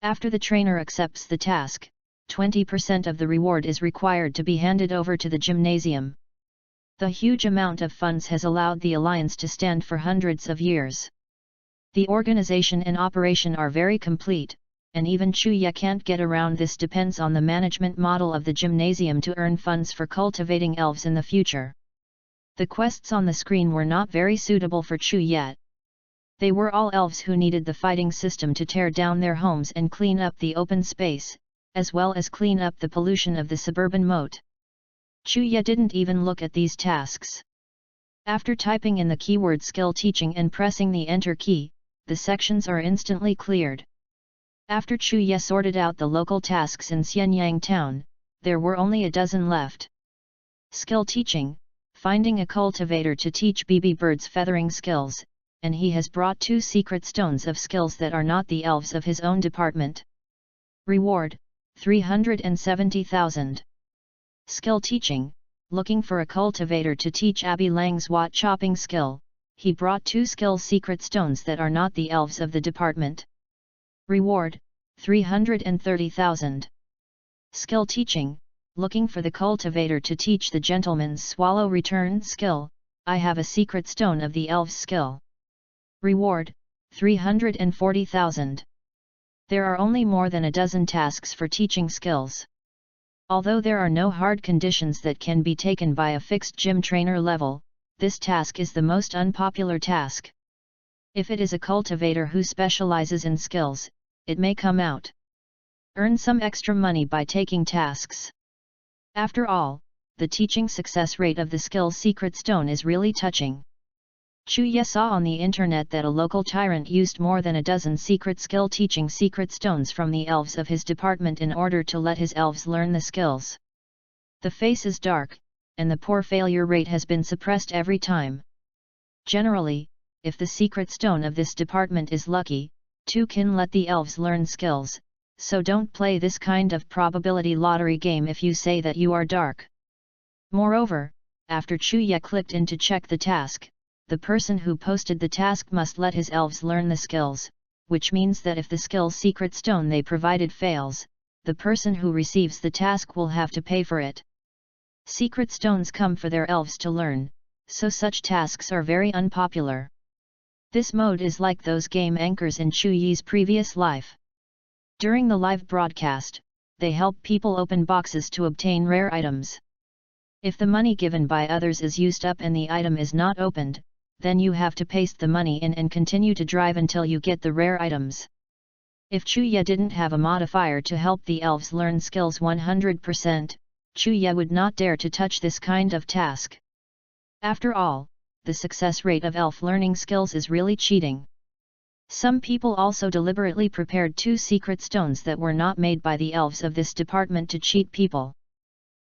After the trainer accepts the task, 20% of the reward is required to be handed over to the gymnasium. The huge amount of funds has allowed the Alliance to stand for hundreds of years. The organization and operation are very complete, and even Chuya can't get around this. Depends on the management model of the gymnasium to earn funds for cultivating elves in the future. The quests on the screen were not very suitable for Chuya. They were all elves who needed the fighting system to tear down their homes and clean up the open space, as well as clean up the pollution of the suburban moat. Chuya didn't even look at these tasks. After typing in the keyword skill teaching and pressing the enter key, the sections are instantly cleared. After Chuya sorted out the local tasks in Xianyang town, there were only a dozen left. Skill teaching, finding a cultivator to teach BB birds feathering skills, and he has brought 2 secret stones of skills that are not the elves of his own department. Reward, 370,000. Skill teaching, looking for a cultivator to teach Abby Lang's wat chopping skill, he brought 2 skill secret stones that are not the elves of the department. Reward, 330,000. Skill teaching, looking for the cultivator to teach the gentleman's swallow return skill, I have a secret stone of the elves skill. Reward, 340,000. There are only more than a dozen tasks for teaching skills. Although there are no hard conditions that can be taken by a fixed gym trainer level, this task is the most unpopular task. If it is a cultivator who specializes in skills, it may come out. Earn some extra money by taking tasks. After all, the teaching success rate of the skill secret stone is really touching. Chu-ye saw on the internet that a local tyrant used more than a dozen secret skill teaching secret stones from the elves of his department in order to let his elves learn the skills. The face is dark, and the poor failure rate has been suppressed every time. Generally, if the secret stone of this department is lucky, two can let the elves learn skills, so don't play this kind of probability lottery game if you say that you are dark. Moreover, after Chu-ye clicked in to check the task, the person who posted the task must let his elves learn the skills, which means that if the skill secret stone they provided fails, the person who receives the task will have to pay for it. Secret stones come for their elves to learn, so such tasks are very unpopular. This mode is like those game anchors in Chu-ye's previous life. During the live broadcast, they help people open boxes to obtain rare items. If the money given by others is used up and the item is not opened, then you have to paste the money in and continue to drive until you get the rare items. If Chu-ye didn't have a modifier to help the elves learn skills 100%, Chu-ye would not dare to touch this kind of task. After all, the success rate of elf learning skills is really cheating. Some people also deliberately prepared 2 secret stones that were not made by the elves of this department to cheat people.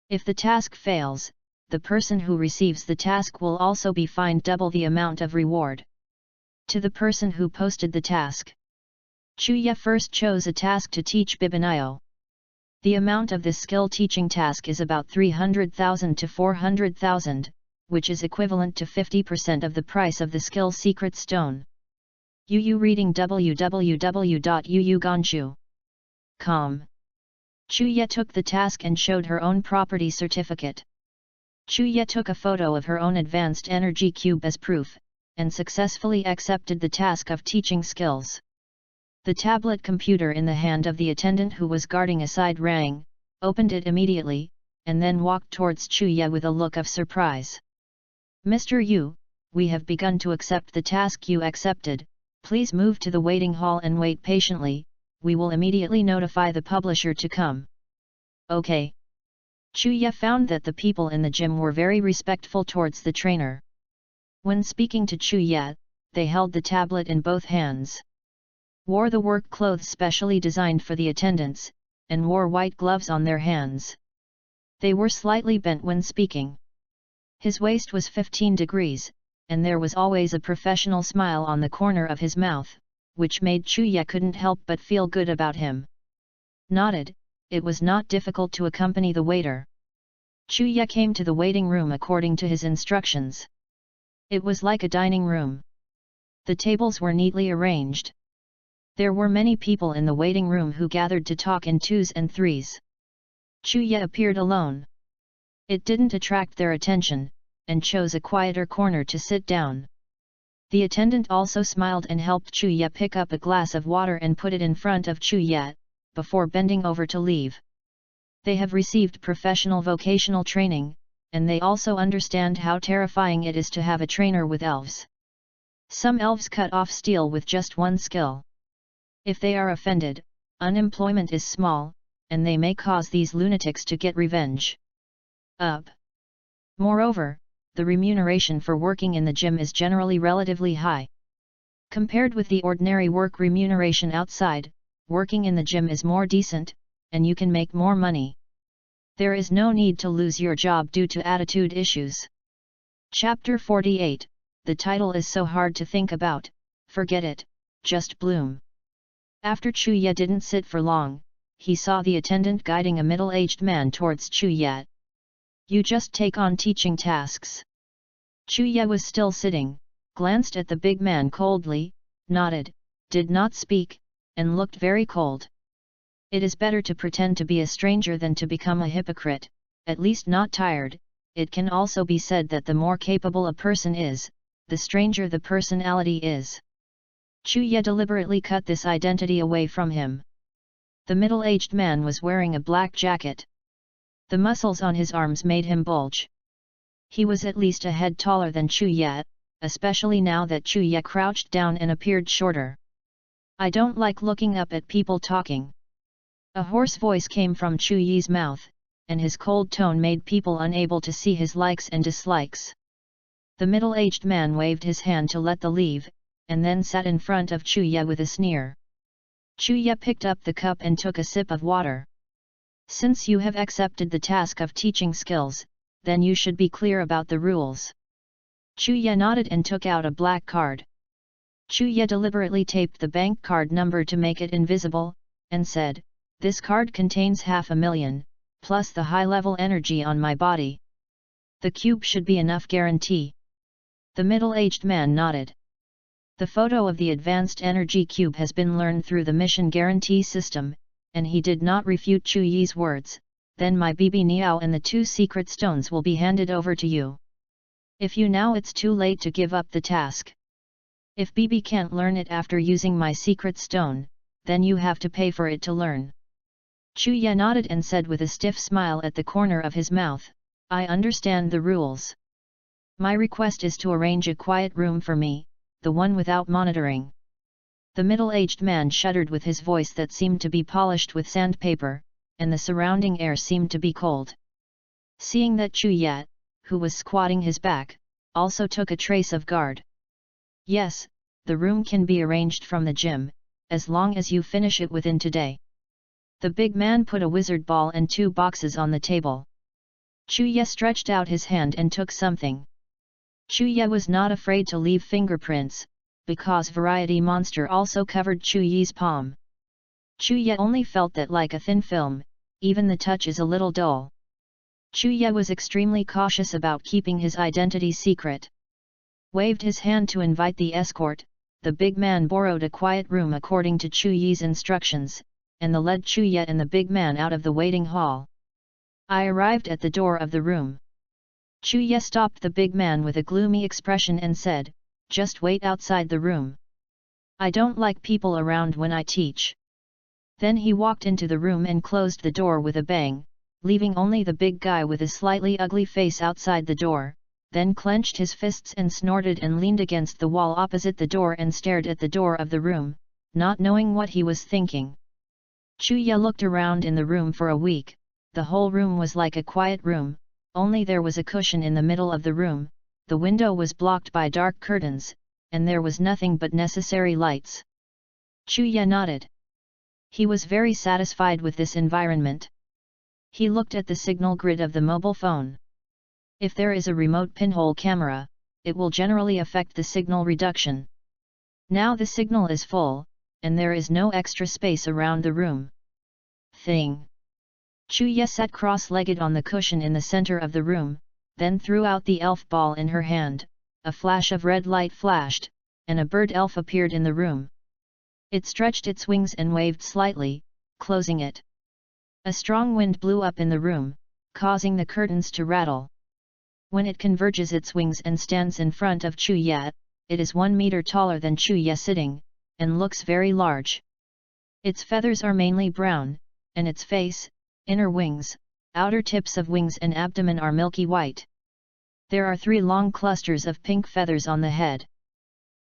If the task fails, the person who receives the task will also be fined double the amount of reward. To the person who posted the task, Chu-ye first chose a task to teach Bibinio. The amount of this skill teaching task is about 300,000 to 400,000, which is equivalent to 50% of the price of the skill secret stone. Yu reading www.yuuganshu.com. Chu-ye took the task and showed her own property certificate. Chu-ye took a photo of her own advanced energy cube as proof, and successfully accepted the task of teaching skills. The tablet computer in the hand of the attendant who was guarding aside rang, opened it immediately, and then walked towards Chu-ye with a look of surprise. "Mr. Yu, we have begun to accept the task you accepted, please move to the waiting hall and wait patiently, we will immediately notify the publisher to come." "Okay." Chu-ye found that the people in the gym were very respectful towards the trainer. When speaking to Chu-ye, they held the tablet in both hands. Wore the work clothes specially designed for the attendants, and wore white gloves on their hands. They were slightly bent when speaking. His waist was 15 degrees, and there was always a professional smile on the corner of his mouth, which made Chu-ye couldn't help but feel good about him. Nodded, it was not difficult to accompany the waiter. Chu-ye came to the waiting room according to his instructions. It was like a dining room. The tables were neatly arranged. There were many people in the waiting room who gathered to talk in 2s and 3s. Chu-ye appeared alone. It didn't attract their attention, and chose a quieter corner to sit down. The attendant also smiled and helped Chu-ye pick up a glass of water and put it in front of Chu-ye, before bending over to leave. They have received professional vocational training, and they also understand how terrifying it is to have a trainer with elves. Some elves cut off steel with just one skill. If they are offended, unemployment is small, and they may cause these lunatics to get revenge. Moreover, the remuneration for working in the gym is generally relatively high. Compared with the ordinary work remuneration outside, working in the gym is more decent, and you can make more money. There is no need to lose your job due to attitude issues. Chapter 48, the title is so hard to think about, forget it, just bloom. After Chu-ye didn't sit for long, he saw the attendant guiding a middle-aged man towards Chu-ye. "You just take on teaching tasks." Chu-ye was still sitting, glanced at the big man coldly, nodded, did not speak, and looked very cold. It is better to pretend to be a stranger than to become a hypocrite, at least not tired. It can also be said that the more capable a person is, the stranger the personality is. Chu-ye deliberately cut this identity away from him. The middle-aged man was wearing a black jacket. The muscles on his arms made him bulge. He was at least a head taller than Chu-ye, especially now that Chu-ye crouched down and appeared shorter. "I don't like looking up at people talking." A hoarse voice came from Chu-ye's mouth, and his cold tone made people unable to see his likes and dislikes. The middle-aged man waved his hand to let the leave, and then sat in front of Chuya with a sneer. Chuya picked up the cup and took a sip of water. Since you have accepted the task of teaching skills, then you should be clear about the rules. Chuya nodded and took out a black card. Chuya deliberately taped the bank card number to make it invisible, and said, "This card contains 500,000, plus the high-level energy on my body. The cube should be enough guarantee." The middle-aged man nodded. The photo of the advanced energy cube has been learned through the mission guarantee system, and he did not refute Chuyi's words. "Then my Bibi Niao and the 2 secret stones will be handed over to you. If you now, it's too late to give up the task. If Bibi can't learn it after using my secret stone, then you have to pay for it to learn." Chuya nodded and said with a stiff smile at the corner of his mouth, "I understand the rules. My request is to arrange a quiet room for me, the one without monitoring." The middle-aged man shuddered with his voice that seemed to be polished with sandpaper, and the surrounding air seemed to be cold. Seeing that Chuya, who was squatting his back, also took a trace of guard. "Yes, the room can be arranged from the gym, as long as you finish it within today." The big man put a wizard ball and 2 boxes on the table. Chuya stretched out his hand and took something. Chuya was not afraid to leave fingerprints, because Variety Monster also covered Chuyi's palm. Chuya only felt that like a thin film, even the touch is a little dull. Chuya was extremely cautious about keeping his identity secret. Waved his hand to invite the escort, the big man borrowed a quiet room according to Chuyi's instructions, and led Chuya and the big man out of the waiting hall. I arrived at the door of the room. Chuya stopped the big man with a gloomy expression and said, "Just wait outside the room. I don't like people around when I teach." Then he walked into the room and closed the door with a bang, leaving only the big guy with a slightly ugly face outside the door, then clenched his fists and snorted and leaned against the wall opposite the door and stared at the door of the room, not knowing what he was thinking. Chuya looked around in the room for a week. The whole room was like a quiet room, only there was a cushion in the middle of the room, the window was blocked by dark curtains, and there was nothing but necessary lights. Chuya nodded. He was very satisfied with this environment. He looked at the signal grid of the mobile phone. If there is a remote pinhole camera, it will generally affect the signal reduction. Now the signal is full, and there is no extra space around the room. Chuya sat cross-legged on the cushion in the center of the room, then threw out the elf ball in her hand, a flash of red light flashed, and a bird elf appeared in the room. It stretched its wings and waved slightly, closing it. A strong wind blew up in the room, causing the curtains to rattle. When it converges its wings and stands in front of Chuya, it is 1 meter taller than Chuya sitting, and looks very large. Its feathers are mainly brown, and its face, inner wings, outer tips of wings and abdomen are milky white. There are 3 long clusters of pink feathers on the head.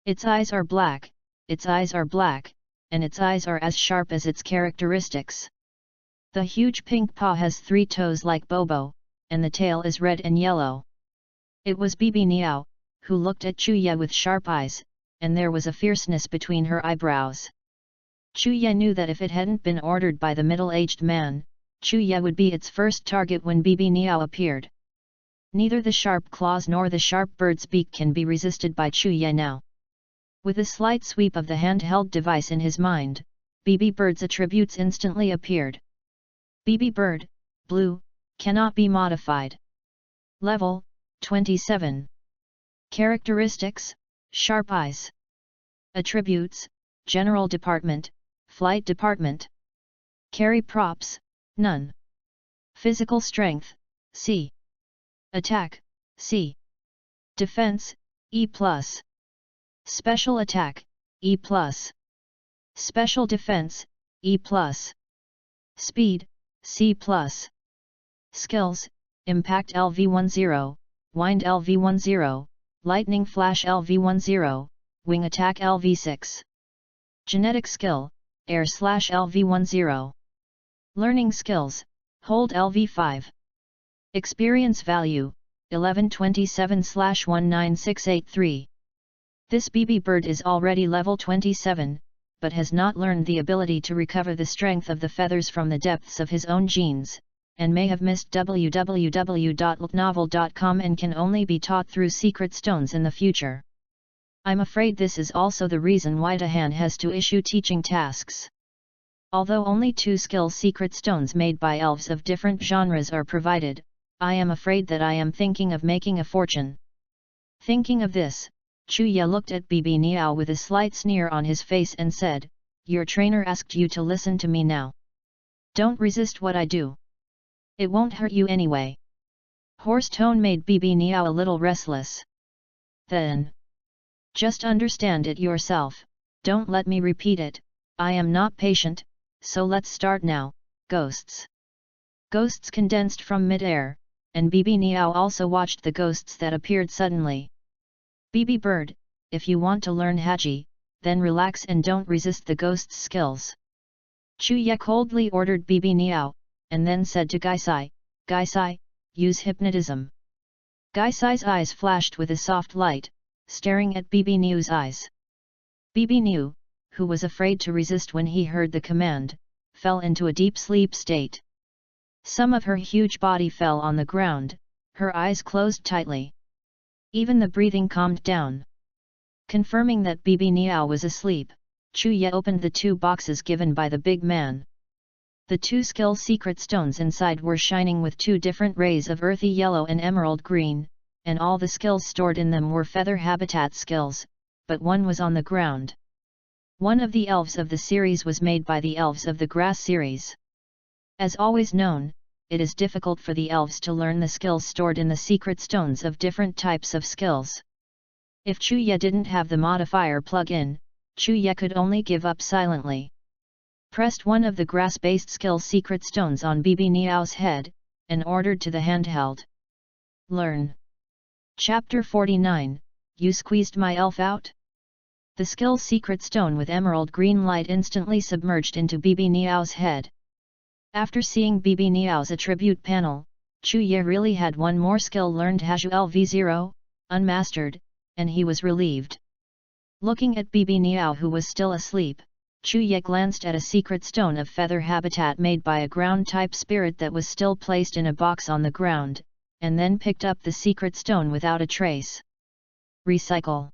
Its eyes are black, and its eyes are as sharp as its characteristics. The huge pink paw has 3 toes like Bobo, and the tail is red and yellow. It was Bibi Niao, who looked at Chuya with sharp eyes, and there was a fierceness between her eyebrows. Chuya knew that if it hadn't been ordered by the middle-aged man, Chuya would be its first target when Bibi Niao appeared. Neither the sharp claws nor the sharp bird's beak can be resisted by Chuya now. With a slight sweep of the handheld device in his mind, Bibi Bird's attributes instantly appeared. Bibi Bird, blue, cannot be modified. Level, 27. Characteristics, sharp eyes. Attributes, General Department, Flight Department. Carry props, none. Physical strength, C. Attack, C. Defense, E+. Special attack, E+. Special defense, E+. Speed, C+. Skills, Impact LV10, Wind LV10, Lightning Flash LV10, Wing Attack LV6. Genetic skill, Air/LV10. Learning skills, Hold LV5. Experience value, 1127/19683. This BB bird is already level 27, but has not learned the ability to recover the strength of the feathers from the depths of his own genes, and may have missed www.novel.com and can only be taught through secret stones in the future. I'm afraid this is also the reason why Dahan has to issue teaching tasks. Although only 2 skill secret stones made by elves of different genres are provided, I am afraid that I am thinking of making a fortune. Thinking of this, Chuya looked at Bibi Niao with a slight sneer on his face and said, "Your trainer asked you to listen to me now. Don't resist what I do. It won't hurt you anyway." Hoarse tone made Bibi Niao a little restless. "Then just understand it yourself, don't let me repeat it, I am not patient, so let's start now." Ghosts. Ghosts condensed from mid-air, and Bibi Niao also watched the ghosts that appeared suddenly. "Bibi bird, if you want to learn Haji, then relax and don't resist the ghost's skills." Chuya coldly ordered Bibi Niao, and then said to Gaisai, "Gaisai, use hypnotism." Gaisai's eyes flashed with a soft light, staring at Bibi Niu's eyes. Bibi Niu, who was afraid to resist when he heard the command, fell into a deep sleep state. Some of her huge body fell on the ground, her eyes closed tightly. Even the breathing calmed down. Confirming that Bibi Niao was asleep, Chuya opened the 2 boxes given by the big man. The 2 skill secret stones inside were shining with 2 different rays of earthy yellow and emerald green, and all the skills stored in them were feather habitat skills, but one was on the ground. One of the elves of the series was made by the elves of the grass series. As always known, it is difficult for the elves to learn the skills stored in the secret stones of different types of skills. If Chuya didn't have the modifier plug-in, Chuya could only give up silently. Pressed one of the grass-based skill secret stones on Bibi Niao's head, and ordered to the handheld. "Learn." Chapter 49, You Squeezed My Elf Out? The skill secret stone with emerald green light instantly submerged into Bibi Niao's head. After seeing Bibi Niao's attribute panel, Chuya really had one more skill learned, Haju LV0, unmastered, and he was relieved. Looking at Bibi Niao, who was still asleep, Chuya glanced at a secret stone of feather habitat made by a ground-type spirit that was still placed in a box on the ground, and then picked up the secret stone without a trace. Recycle.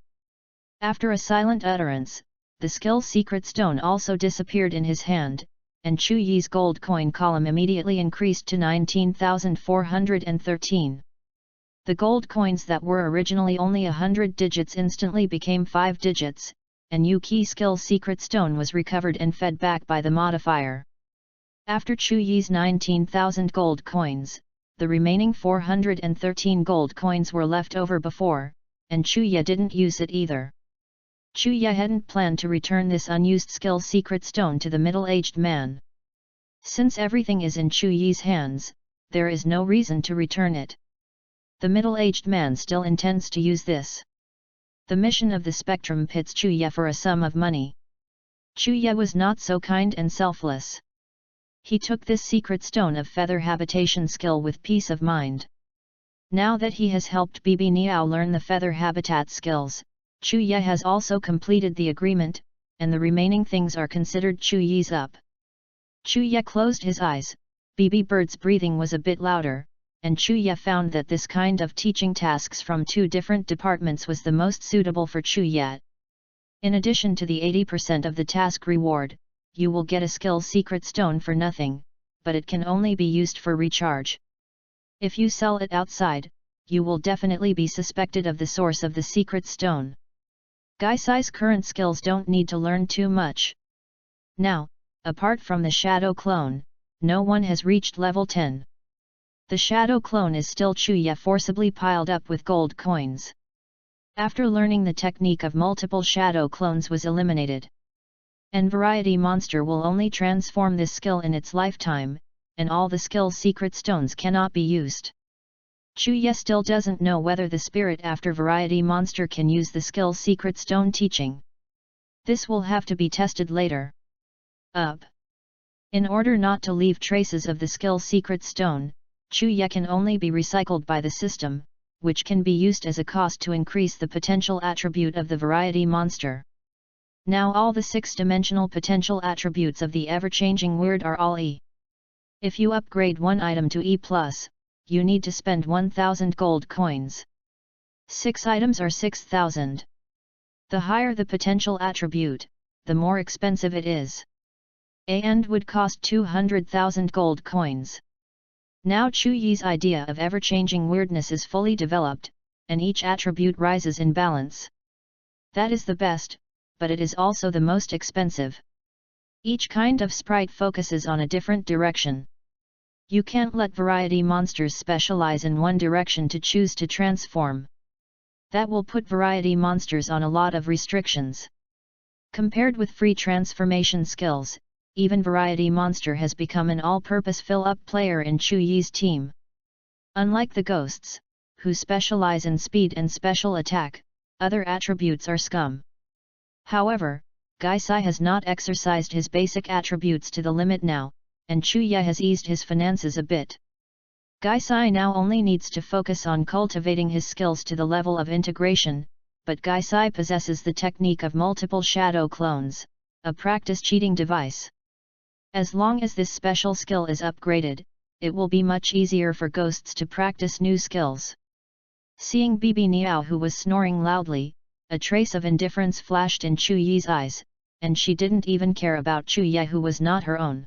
After a silent utterance, the skill secret stone also disappeared in his hand, and Chuyi's gold coin column immediately increased to 19,413. The gold coins that were originally only 100 digits instantly became 5 digits, and Yuki skill secret stone was recovered and fed back by the modifier. After Chuyi's 19,000 gold coins, the remaining 413 gold coins were left over before, and Chuya didn't use it either. Chuya hadn't planned to return this unused skill secret stone to the middle-aged man. Since everything is in Chuyi's hands, there is no reason to return it. The middle-aged man still intends to use this. The mission of the spectrum pits Chuya for a sum of money. Chuya was not so kind and selfless. He took this secret stone of feather habitation skill with peace of mind. Now that he has helped Bibi Niao learn the feather habitat skills, Chuya has also completed the agreement, and the remaining things are considered Chuyi's up. Chuya closed his eyes. Bibi bird's breathing was a bit louder, and Chuya found that this kind of teaching tasks from 2 different departments was the most suitable for Chuya. In addition to the 80% of the task reward, you will get a skill secret stone for nothing, but it can only be used for recharge. If you sell it outside, you will definitely be suspected of the source of the secret stone. Gaisai's current skills don't need to learn too much. Now, apart from the shadow clone, no one has reached level 10. The shadow clone is still Chuya forcibly piled up with gold coins. After learning the technique of multiple shadow clones was eliminated. And variety monster will only transform this skill in its lifetime, and all the skill secret stones cannot be used. Chuya still doesn't know whether the spirit after variety monster can use the skill secret stone teaching. This will have to be tested later. Up. In order not to leave traces of the skill secret stone, Chuya can only be recycled by the system, which can be used as a cost to increase the potential attribute of the variety monster. Now all the 6-dimensional potential attributes of the ever-changing word are all E. If you upgrade one item to E+, you need to spend 1000 gold coins. 6 items are 6000. The higher the potential attribute, the more expensive it is. And would cost 200,000 gold coins. Now Chuyi's idea of ever-changing weirdness is fully developed, and each attribute rises in balance. That is the best, but it is also the most expensive. Each kind of sprite focuses on a different direction. You can't let variety monsters specialize in one direction to choose to transform. That will put variety monsters on a lot of restrictions. Compared with free transformation skills, even variety monster has become an all-purpose fill-up player in Chuyi's team. Unlike the ghosts, who specialize in speed and special attack, other attributes are scum. However, Gaisai has not exercised his basic attributes to the limit now, and Chuya has eased his finances a bit. Gaisai now only needs to focus on cultivating his skills to the level of integration, but Gaisai possesses the technique of multiple shadow clones, a practice cheating device. As long as this special skill is upgraded, it will be much easier for ghosts to practice new skills. Seeing Bibi Niao, who was snoring loudly, a trace of indifference flashed in Chuyi's eyes, and she didn't even care about Chuya, who was not her own.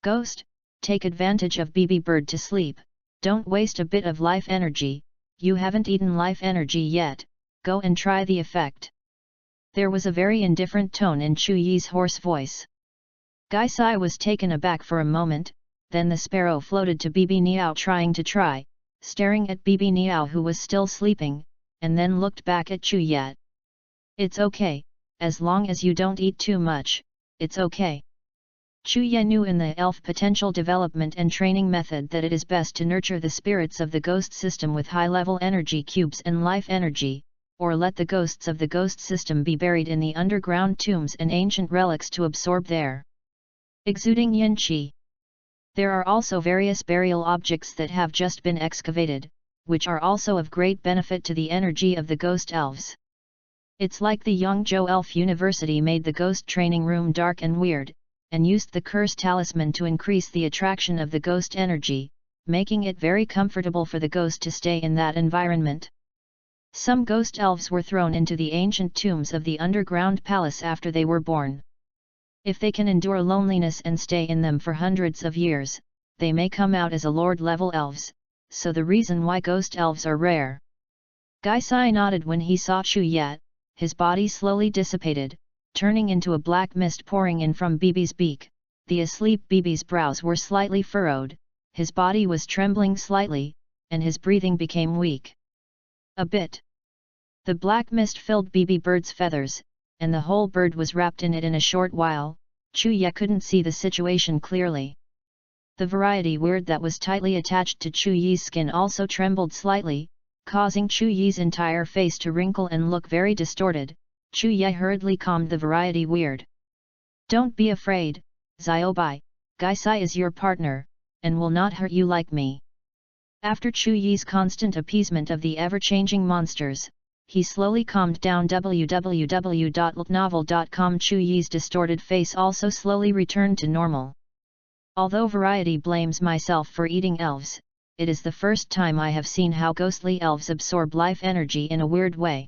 Ghost, take advantage of Bibi bird to sleep, don't waste a bit of life energy, you haven't eaten life energy yet, go and try the effect. There was a very indifferent tone in Chuyi's hoarse voice. Gaisai was taken aback for a moment, then the sparrow floated to Bibi Niao trying, staring at Bibi Niao, who was still sleeping, and then looked back at Chuya. It's okay, as long as you don't eat too much, it's okay. Chuya knew in the elf potential development and training method that it is best to nurture the spirits of the ghost system with high-level energy cubes and life energy, or let the ghosts of the ghost system be buried in the underground tombs and ancient relics to absorb their exuding yin qi. There are also various burial objects that have just been excavated, which are also of great benefit to the energy of the ghost elves. It's like the Yongzhou Elf University made the ghost training room dark and weird, and used the curse talisman to increase the attraction of the ghost energy, making it very comfortable for the ghost to stay in that environment. Some ghost elves were thrown into the ancient tombs of the underground palace after they were born. If they can endure loneliness and stay in them for hundreds of years, they may come out as a lord-level elves, so the reason why ghost elves are rare. Gaisai nodded when he saw Chuya. His body slowly dissipated, turning into a black mist pouring in from Bibi's beak. The asleep Bibi's brows were slightly furrowed, his body was trembling slightly, and his breathing became weak. A bit. The black mist filled Bibi bird's feathers, and the whole bird was wrapped in it in a short while. Chuya couldn't see the situation clearly. The variety word that was tightly attached to Chuyi's skin also trembled slightly, causing Chuyi's entire face to wrinkle and look very distorted. Chuya hurriedly calmed the variety weird. Don't be afraid, Xiaobai, Gaisai is your partner, and will not hurt you like me. After Chuyi's constant appeasement of the ever-changing monsters, he slowly calmed down. www.ltnovel.com. Chuyi's distorted face also slowly returned to normal. Although Variety blames myself for eating elves, it is the first time I have seen how ghostly elves absorb life energy in a weird way.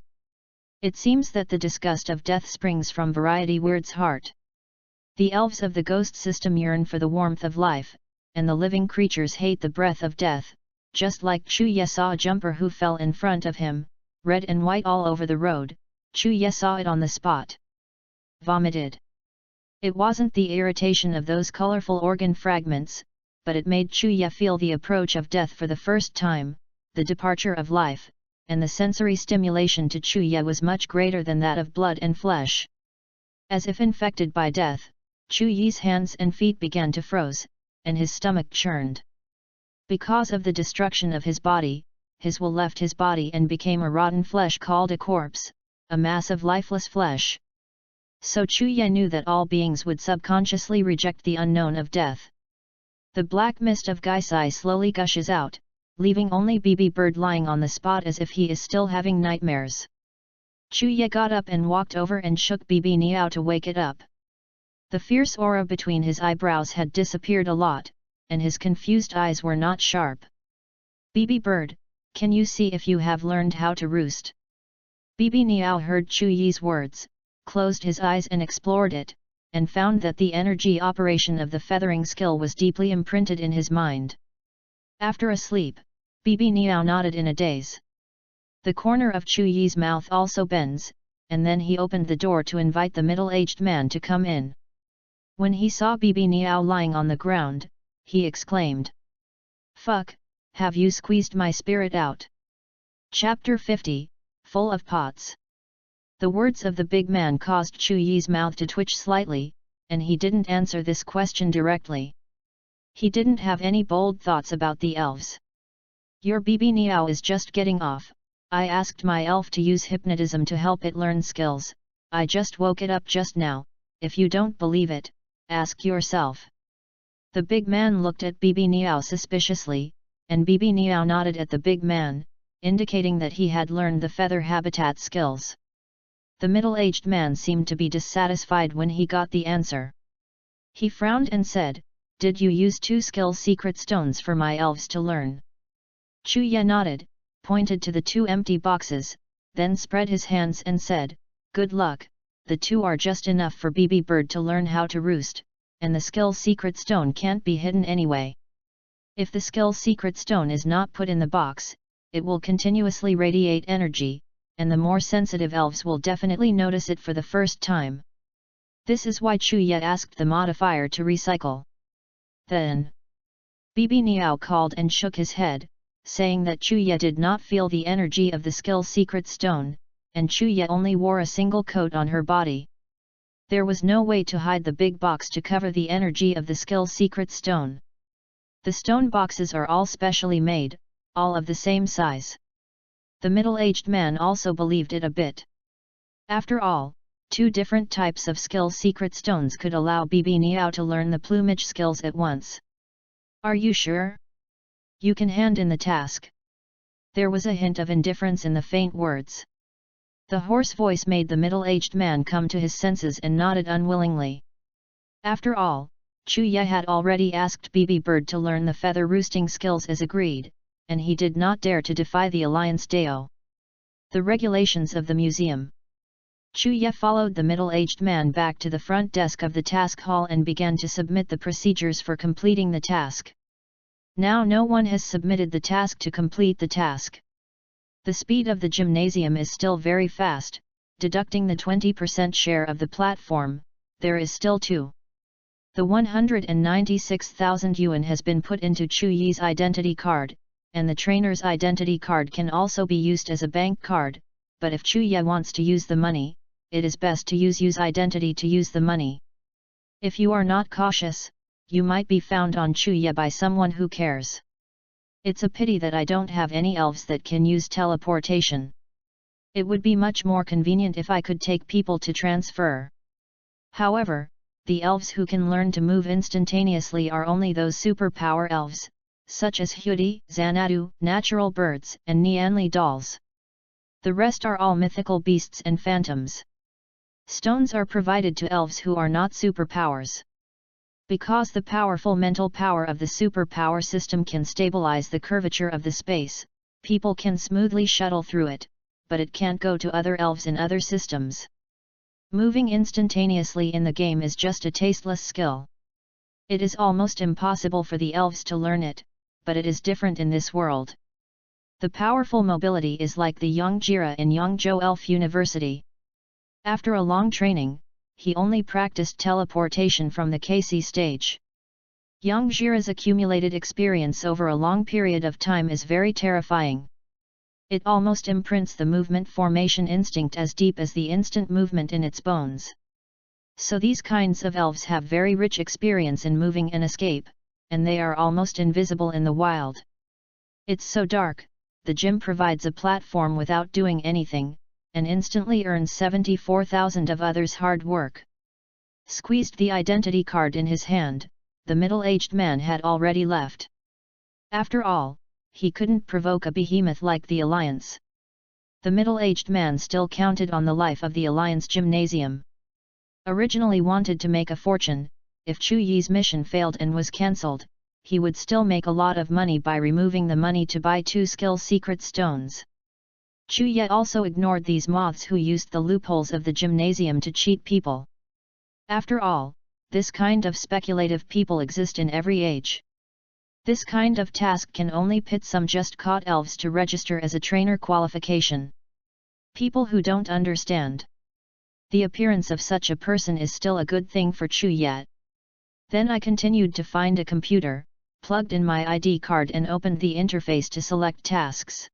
It seems that the disgust of death springs from Variety Weird's heart. The elves of the ghost system yearn for the warmth of life, and the living creatures hate the breath of death, just like Chuya saw a jumper who fell in front of him, red and white all over the road. Chuya saw it on the spot. Vomited. It wasn't the irritation of those colorful organ fragments, but it made Chuya feel the approach of death for the first time. The departure of life, and the sensory stimulation to Chuya was much greater than that of blood and flesh. As if infected by death, Chuyi's hands and feet began to froze, and his stomach churned. Because of the destruction of his body, his will left his body and became a rotten flesh called a corpse, a mass of lifeless flesh. So Chuya knew that all beings would subconsciously reject the unknown of death. The black mist of Gaisai slowly gushes out, leaving only BB Bird lying on the spot as if he is still having nightmares. Chuya got up and walked over and shook BB Niao to wake it up. The fierce aura between his eyebrows had disappeared a lot, and his confused eyes were not sharp. BB Bird, can you see if you have learned how to roost? BB Niao heard Chu Yi's words, closed his eyes and explored it, and found that the energy operation of the feathering skill was deeply imprinted in his mind. After a sleep, BB Niao nodded in a daze. The corner of Chu Yi's mouth also bends, and then he opened the door to invite the middle-aged man to come in. When he saw BB Niao lying on the ground, he exclaimed, "Fuck, have you squeezed my spirit out?" Chapter 50, Full of Pots. The words of the big man caused Chu Yi's mouth to twitch slightly, and he didn't answer this question directly. He didn't have any bold thoughts about the elves. Your BB Niao is just getting off. I asked my elf to use hypnotism to help it learn skills. I just woke it up just now. If you don't believe it, ask yourself. The big man looked at BB Niao suspiciously, and BB Niao nodded at the big man, indicating that he had learned the feather habitat skills. The middle-aged man seemed to be dissatisfied when he got the answer. He frowned and said, "Did you use 2 skill secret stones for my elves to learn?" Chuya nodded, pointed to the 2 empty boxes, then spread his hands and said, "Good luck, the 2 are just enough for BB Bird to learn how to roost, and the skill secret stone can't be hidden anyway. If the skill secret stone is not put in the box, it will continuously radiate energy, and the more sensitive elves will definitely notice it for the first time." This is why Chuya asked the modifier to recycle. Then, BB Niao called and shook his head, saying that Chuya did not feel the energy of the skill secret stone, and Chuya only wore a single coat on her body. There was no way to hide the big box to cover the energy of the skill secret stone. The stone boxes are all specially made, all of the same size. The middle-aged man also believed it a bit. After all, 2 different types of skill secret stones could allow BB Niao to learn the plumage skills at once. "Are you sure? You can hand in the task." There was a hint of indifference in the faint words. The hoarse voice made the middle-aged man come to his senses and nodded unwillingly. After all, Chuya had already asked BB Bird to learn the feather roosting skills as agreed, and he did not dare to defy the Alliance Deo. The regulations of the museum. Chuya followed the middle-aged man back to the front desk of the task hall and began to submit the procedures for completing the task. Now no one has submitted the task to complete the task. The speed of the gymnasium is still very fast, deducting the 20% share of the platform, there is still 2. The 196,000 yuan has been put into Chu Yi's identity card, and the trainer's identity card can also be used as a bank card, but if Chuya wants to use the money, it is best to use Yu's identity to use the money. If you are not cautious, you might be found on Chuya by someone who cares. It's a pity that I don't have any elves that can use teleportation. It would be much more convenient if I could take people to transfer. However, the elves who can learn to move instantaneously are only those superpower elves, such as Hudi, Xanadu, natural birds, and Nianli dolls. The rest are all mythical beasts and phantoms. Stones are provided to elves who are not superpowers. Because the powerful mental power of the superpower system can stabilize the curvature of the space, people can smoothly shuttle through it, but it can't go to other elves in other systems. Moving instantaneously in the game is just a tasteless skill. It is almost impossible for the elves to learn it, but it is different in this world. The powerful mobility is like the Yongjira in Yongzhou Elf University. After a long training, he only practiced teleportation from the KC stage. Yongjira's accumulated experience over a long period of time is very terrifying. It almost imprints the movement formation instinct as deep as the instant movement in its bones. So these kinds of elves have very rich experience in moving and escape, and they are almost invisible in the wild. It's so dark, the gym provides a platform without doing anything, and instantly earns 74,000 of others' hard work. Squeezed the identity card in his hand, the middle-aged man had already left. After all, he couldn't provoke a behemoth like the Alliance. The middle-aged man still counted on the life of the Alliance gymnasium. Originally wanted to make a fortune, if Chu Yi's mission failed and was cancelled, he would still make a lot of money by removing the money to buy 2 skill secret stones. Chu Yi also ignored these moths who used the loopholes of the gymnasium to cheat people. After all, this kind of speculative people exist in every age. This kind of task can only pit some just-caught elves to register as a trainer qualification. People who don't understand. The appearance of such a person is still a good thing for Chu Yi. Then I continued to find a computer, plugged in my ID card and opened the interface to select tasks.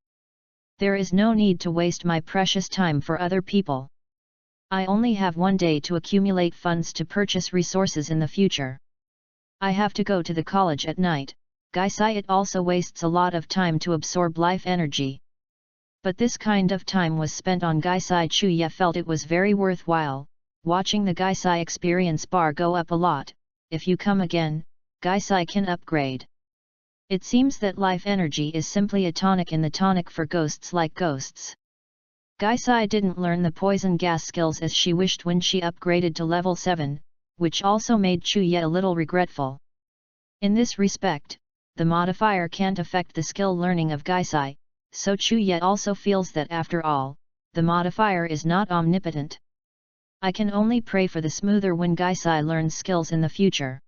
There is no need to waste my precious time for other people. I only have 1 day to accumulate funds to purchase resources in the future. I have to go to the college at night. It also wastes a lot of time to absorb life energy. But this kind of time was spent on Gaisai. Chu Yi felt it was very worthwhile, watching the Gaisai experience bar go up a lot. If you come again, Gaisai can upgrade. It seems that life energy is simply a tonic in the tonic for ghosts like ghosts. Gaisai didn't learn the poison gas skills as she wished when she upgraded to level 7, which also made Chu Yi a little regretful. In this respect, the modifier can't affect the skill learning of Gaisai, so Chu Yi also feels that after all, the modifier is not omnipotent. I can only pray for the smoother when Gaisai learns skills in the future.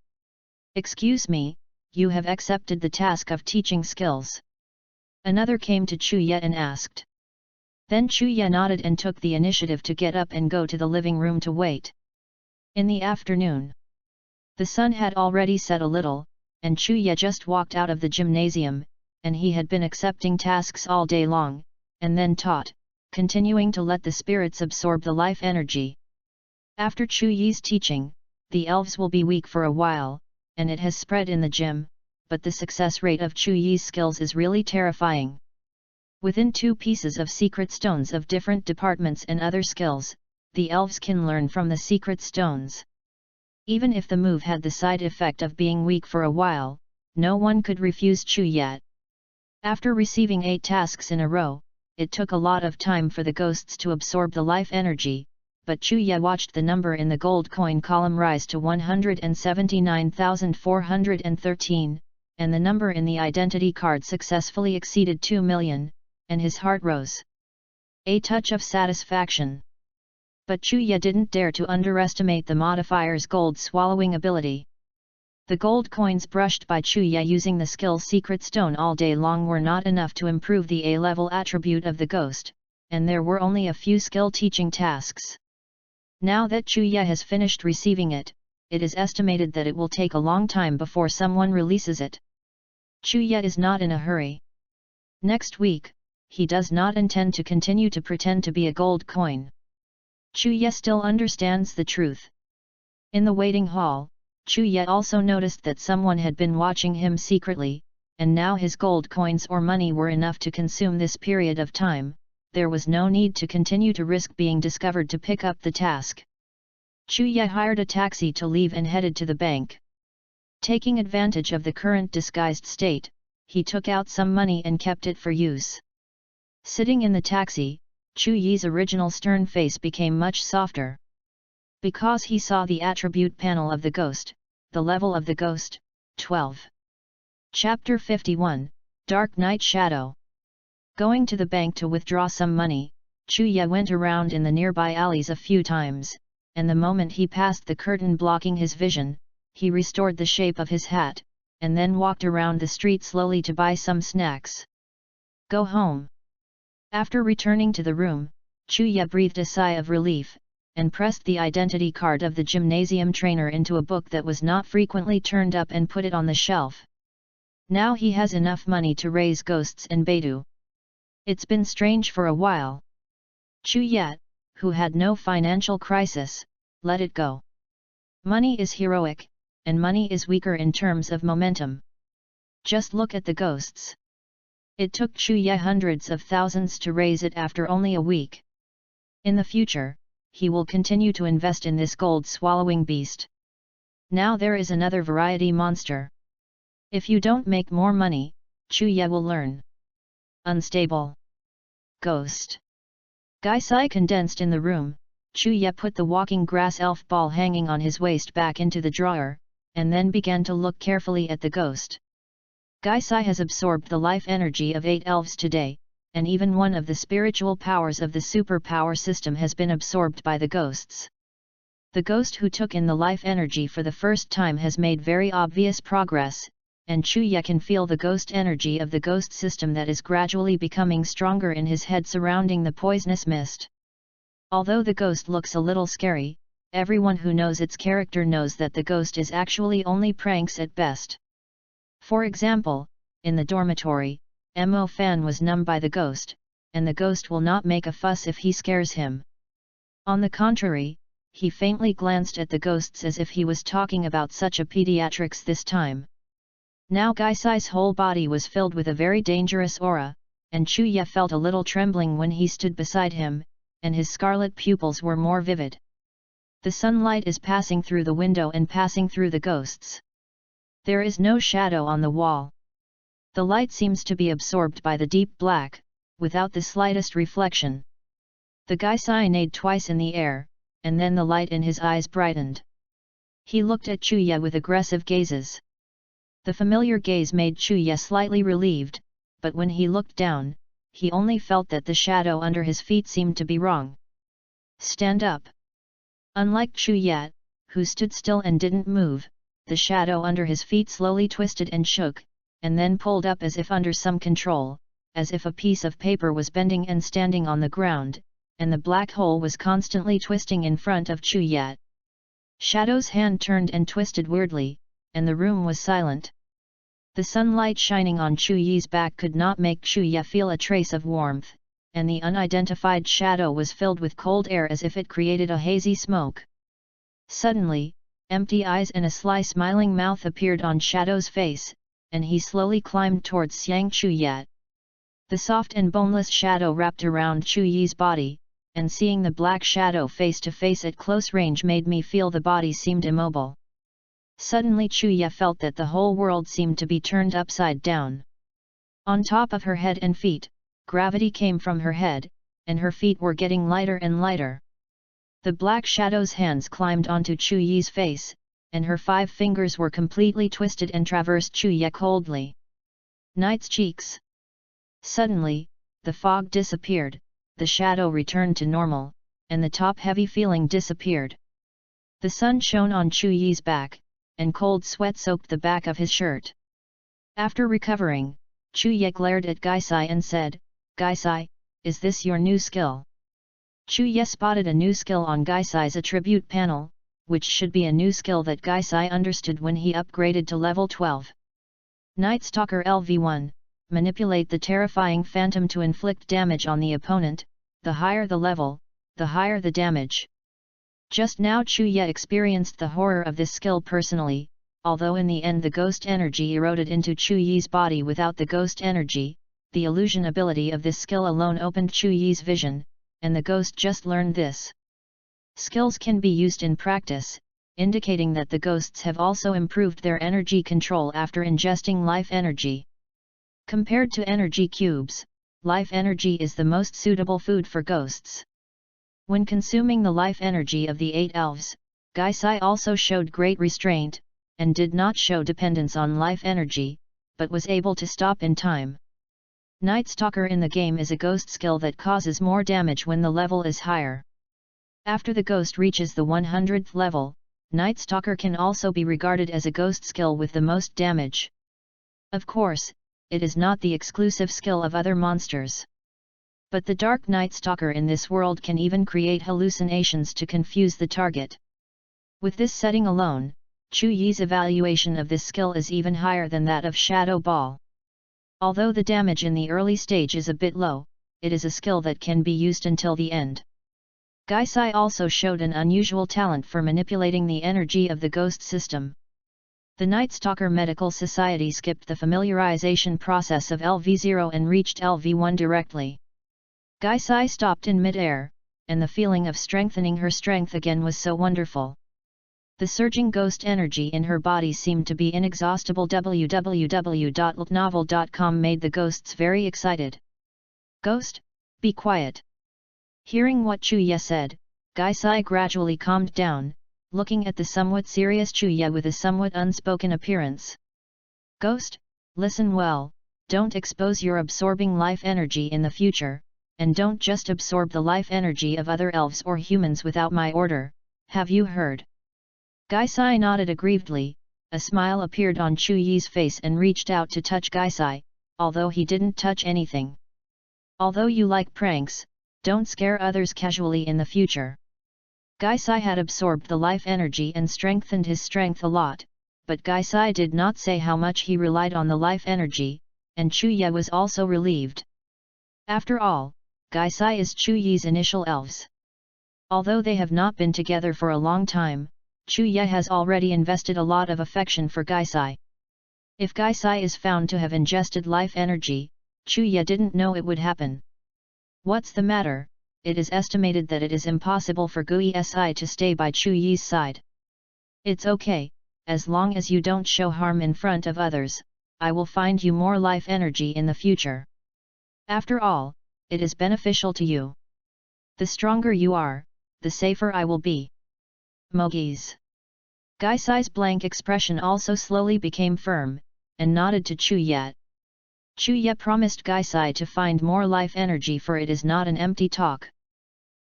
Excuse me, you have accepted the task of teaching skills. Another came to Chu Yi and asked. Then Chu Yi nodded and took the initiative to get up and go to the living room to wait. In the afternoon, the sun had already set a little, and Chu Yi just walked out of the gymnasium, and he had been accepting tasks all day long, and then taught, continuing to let the spirits absorb the life energy. After Chu Yi's teaching, the elves will be weak for a while, and it has spread in the gym, but the success rate of Chu Yi's skills is really terrifying. Within 2 pieces of secret stones of different departments and other skills, the elves can learn from the secret stones. Even if the move had the side effect of being weak for a while, no one could refuse Chu Yi. After receiving 8 tasks in a row, it took a lot of time for the ghosts to absorb the life energy, but Chu Yi watched the number in the gold coin column rise to 179,413, and the number in the identity card successfully exceeded 2 million, and his heart rose. A touch of satisfaction. But Chu Yi didn't dare to underestimate the modifier's gold-swallowing ability. The gold coins brushed by Chu Yi using the skill secret stone all day long were not enough to improve the A-level attribute of the ghost, and there were only a few skill teaching tasks. Now that Chu Yi has finished receiving it, it is estimated that it will take a long time before someone releases it. Chu Yi is not in a hurry. Next week, he does not intend to continue to pretend to be a gold coin. Chu Yi still understands the truth. In the waiting hall, Chu Yi also noticed that someone had been watching him secretly, and now his gold coins or money were enough to consume this period of time. There was no need to continue to risk being discovered to pick up the task. Chu Yi hired a taxi to leave and headed to the bank. Taking advantage of the current disguised state, he took out some money and kept it for use. Sitting in the taxi, Chu Yi's original stern face became much softer. Because he saw the attribute panel of the ghost, the level of the ghost, 12. Chapter 51, Dark Night Shadow. Going to the bank to withdraw some money, Chu Yi went around in the nearby alleys a few times, and the moment he passed the curtain blocking his vision, he restored the shape of his hat, and then walked around the street slowly to buy some snacks. Go home. After returning to the room, Chu Yi breathed a sigh of relief, and pressed the identity card of the gymnasium trainer into a book that was not frequently turned up and put it on the shelf. Now he has enough money to raise ghosts in Beidou. It's been strange for a while. Chu Yi, who had no financial crisis, let it go. Money is heroic, and money is weaker in terms of momentum. Just look at the ghosts. It took Chu Yi hundreds of thousands to raise it after only a week. In the future, he will continue to invest in this gold-swallowing beast. Now there is another variety monster. If you don't make more money, Chuya will learn. Unstable. Ghost. Gaisai condensed in the room. Chuya put the walking grass elf ball hanging on his waist back into the drawer, and then began to look carefully at the ghost. Gaisai has absorbed the life energy of 8 elves today, and even one of the spiritual powers of the superpower system has been absorbed by the ghosts. The ghost who took in the life energy for the first time has made very obvious progress, and Chuya can feel the ghost energy of the ghost system that is gradually becoming stronger in his head surrounding the poisonous mist. Although the ghost looks a little scary, everyone who knows its character knows that the ghost is actually only pranks at best. For example, in the dormitory, Mo Fan was numb by the ghost, and the ghost will not make a fuss if he scares him. On the contrary, he faintly glanced at the ghosts as if he was talking about such a pediatrics this time. Now Gaisai's whole body was filled with a very dangerous aura, and Chuya felt a little trembling when he stood beside him, and his scarlet pupils were more vivid. The sunlight is passing through the window and passing through the ghosts. There is no shadow on the wall. The light seems to be absorbed by the deep black, without the slightest reflection. The Gaisai neighed twice in the air, and then the light in his eyes brightened. He looked at Chuya with aggressive gazes. The familiar gaze made Chuya slightly relieved, but when he looked down, he only felt that the shadow under his feet seemed to be wrong. Stand up. Unlike Chuya, who stood still and didn't move, the shadow under his feet slowly twisted and shook, and then pulled up as if under some control, as if a piece of paper was bending and standing on the ground, and the black hole was constantly twisting in front of Chuya. Shadow's hand turned and twisted weirdly, and the room was silent. The sunlight shining on Chuya's back could not make Chuya feel a trace of warmth, and the unidentified shadow was filled with cold air as if it created a hazy smoke. Suddenly, empty eyes and a sly smiling mouth appeared on Shadow's face, and he slowly climbed towards Xiang Chuya. The soft and boneless shadow wrapped around Chuya's body, and seeing the black shadow face to face at close range made me feel the body seemed immobile. Suddenly Chuya felt that the whole world seemed to be turned upside down. On top of her head and feet, gravity came from her head, and her feet were getting lighter and lighter. The black shadow's hands climbed onto Chuya's face, and her 5 fingers were completely twisted and traversed Chuya coldly. Knight's cheeks. Suddenly, the fog disappeared, the shadow returned to normal, and the top-heavy feeling disappeared. The sun shone on Chuya's back, and cold sweat soaked the back of his shirt. After recovering, Chuya glared at Gaisai and said, "Gaisai, is this your new skill?" Chuya spotted a new skill on Gaisai's attribute panel, which should be a new skill that Gaisai understood when he upgraded to level 12. Night Stalker LV1, manipulate the terrifying phantom to inflict damage on the opponent. The higher the level, the higher the damage. Just now Chuya experienced the horror of this skill personally, although in the end the ghost energy eroded into Chuya's body without the ghost energy. The illusion ability of this skill alone opened Chuya's vision, and the ghost just learned this. Skills can be used in practice, indicating that the ghosts have also improved their energy control after ingesting life energy. Compared to energy cubes, life energy is the most suitable food for ghosts. When consuming the life energy of the 8 elves, Gaisai also showed great restraint, and did not show dependence on life energy, but was able to stop in time. Night Stalker in the game is a ghost skill that causes more damage when the level is higher. After the ghost reaches the 100th level, Night Stalker can also be regarded as a ghost skill with the most damage. Of course, it is not the exclusive skill of other monsters. But the Dark Night Stalker in this world can even create hallucinations to confuse the target. With this setting alone, Chuya's evaluation of this skill is even higher than that of Shadow Ball. Although the damage in the early stage is a bit low, it is a skill that can be used until the end. Gaisai also showed an unusual talent for manipulating the energy of the ghost system. The Night Stalker Medical Society skipped the familiarization process of LV0 and reached LV1 directly. Gaisai stopped in mid-air, and the feeling of strengthening her strength again was so wonderful. The surging ghost energy in her body seemed to be inexhaustible. www.novel.com made the ghosts very excited. "Ghost, be quiet." Hearing what Chuya said, Gaisai gradually calmed down, looking at the somewhat serious Chuya with a somewhat unspoken appearance. "Ghost, listen well, don't expose your absorbing life energy in the future, and don't just absorb the life energy of other elves or humans without my order, have you heard?" Gaisai nodded aggrievedly. A smile appeared on Chuyi's face and reached out to touch Gaisai, although he didn't touch anything. "Although you like pranks, don't scare others casually in the future." Gaisai had absorbed the life energy and strengthened his strength a lot, but Gaisai did not say how much he relied on the life energy, and Chuya was also relieved. After all, Gaisai is Chuyi's initial elves. Although they have not been together for a long time, Chuya has already invested a lot of affection for Gaisai. If Gaisai is found to have ingested life energy, Chuya didn't know it would happen. "What's the matter?" It is estimated that it is impossible for Guisi to stay by Chuyi's side. "It's okay, as long as you don't show harm in front of others, I will find you more life energy in the future. After all, it is beneficial to you. The stronger you are, the safer I will be." "Mogis." Gaisai's blank expression also slowly became firm, and nodded to Chuya. Chuya promised Gaisai to find more life energy, for it is not an empty talk.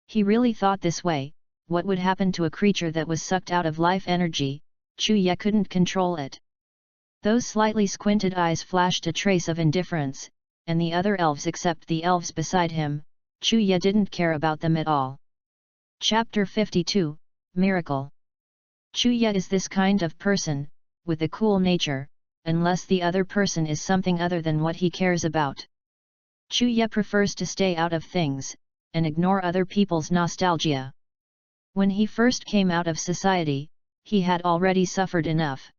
He really thought this way: what would happen to a creature that was sucked out of life energy? Chuya couldn't control it. Those slightly squinted eyes flashed a trace of indifference, and the other elves except the elves beside him, Chuya didn't care about them at all. Chapter 52, Miracle. Chuya is this kind of person, with a cool nature, unless the other person is something other than what he cares about. Chuya prefers to stay out of things, and ignore other people's nostalgia. When he first came out of society, he had already suffered enough.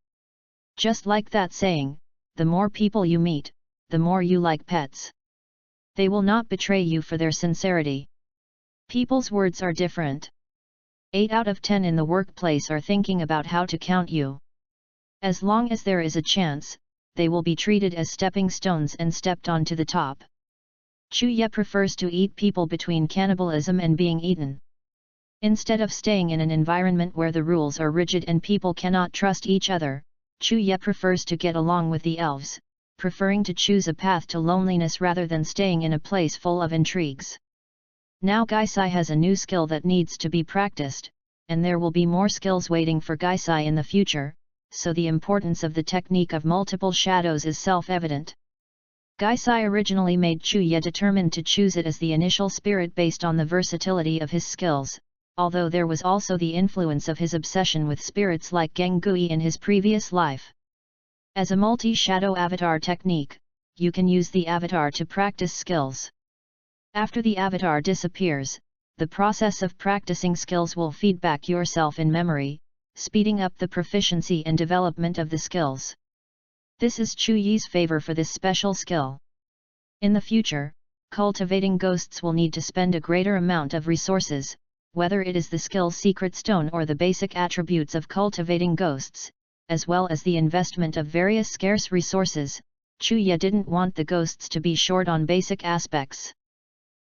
Just like that saying, the more people you meet, the more you like pets. They will not betray you for their sincerity. People's words are different. 8 out of 10 in the workplace are thinking about how to count you. As long as there is a chance, they will be treated as stepping stones and stepped on to the top. Chuya prefers to eat people between cannibalism and being eaten. Instead of staying in an environment where the rules are rigid and people cannot trust each other, Chuya prefers to get along with the elves, preferring to choose a path to loneliness rather than staying in a place full of intrigues. Now Gaisai has a new skill that needs to be practiced, and there will be more skills waiting for Gaisai in the future, so the importance of the technique of multiple shadows is self-evident. Gaisai originally made Chuya determined to choose it as the initial spirit based on the versatility of his skills, although there was also the influence of his obsession with spirits like Gengui in his previous life. As a multi-shadow avatar technique, you can use the avatar to practice skills. After the avatar disappears, the process of practicing skills will feed back yourself in memory, speeding up the proficiency and development of the skills. This is Chuyi's favor for this special skill. In the future, cultivating ghosts will need to spend a greater amount of resources, whether it is the skill Secret Stone or the basic attributes of cultivating ghosts, as well as the investment of various scarce resources. Chuya didn't want the ghosts to be short on basic aspects.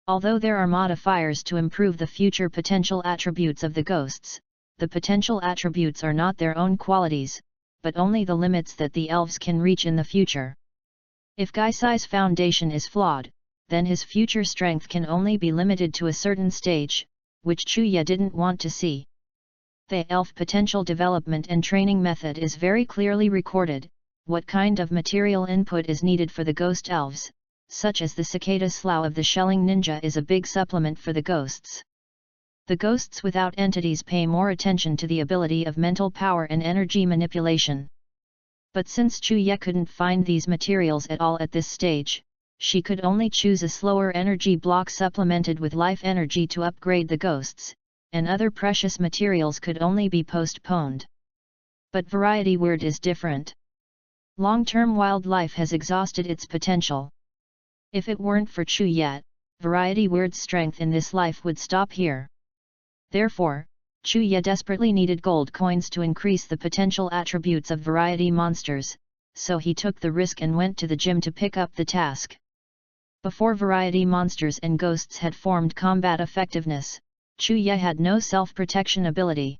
Although there are modifiers to improve the future potential attributes of the ghosts, the potential attributes are not their own qualities, but only the limits that the elves can reach in the future. If Gaisai's foundation is flawed, then his future strength can only be limited to a certain stage, which Chuya didn't want to see. The elf potential development and training method is very clearly recorded. What kind of material input is needed for the ghost elves, such as the cicada slough of the shelling ninja, is a big supplement for the ghosts. The ghosts without entities pay more attention to the ability of mental power and energy manipulation. But since Chuya couldn't find these materials at all at this stage, she could only choose a slower energy block supplemented with life energy to upgrade the ghosts, and other precious materials could only be postponed. But variety word is different. Long-term wildlife has exhausted its potential. If it weren't for Chuya, variety word's strength in this life would stop here. Therefore, Chuya desperately needed gold coins to increase the potential attributes of variety monsters, so he took the risk and went to the gym to pick up the task. Before variety monsters and ghosts had formed combat effectiveness, Chuya had no self-protection ability.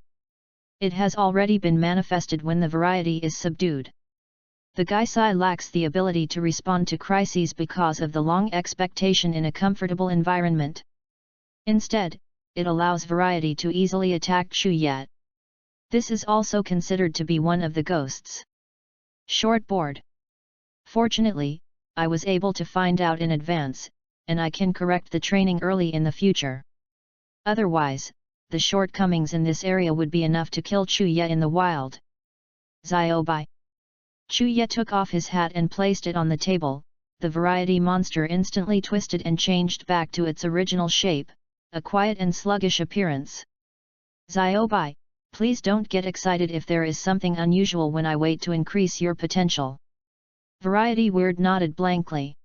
It has already been manifested when the variety is subdued. The Gaisai lacks the ability to respond to crises because of the long expectation in a comfortable environment. Instead, it allows variety to easily attack Chuya. This is also considered to be one of the ghosts. Shortboard. Fortunately, I was able to find out in advance, and I can correct the training early in the future. Otherwise, the shortcomings in this area would be enough to kill Chuya in the wild. Ziobai. Chuya took off his hat and placed it on the table. The variety monster instantly twisted and changed back to its original shape, a quiet and sluggish appearance. Ziobai, please don't get excited if there is something unusual when I wait to increase your potential. Variety Weird nodded blankly.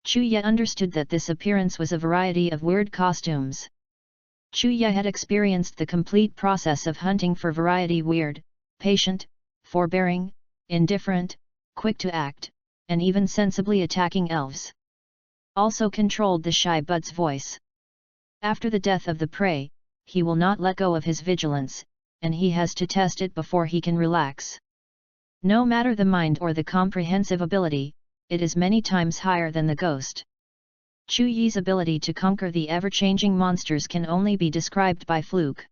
Chuya understood that this appearance was a variety of weird costumes. Chuya had experienced the complete process of hunting for variety weird, patient, forbearing, indifferent, quick to act, and even sensibly attacking elves. Also controlled the shy bud's voice. After the death of the prey, he will not let go of his vigilance, and he has to test it before he can relax. No matter the mind or the comprehensive ability, it is many times higher than the ghost. Chuyi's ability to conquer the ever-changing monsters can only be described by fluke.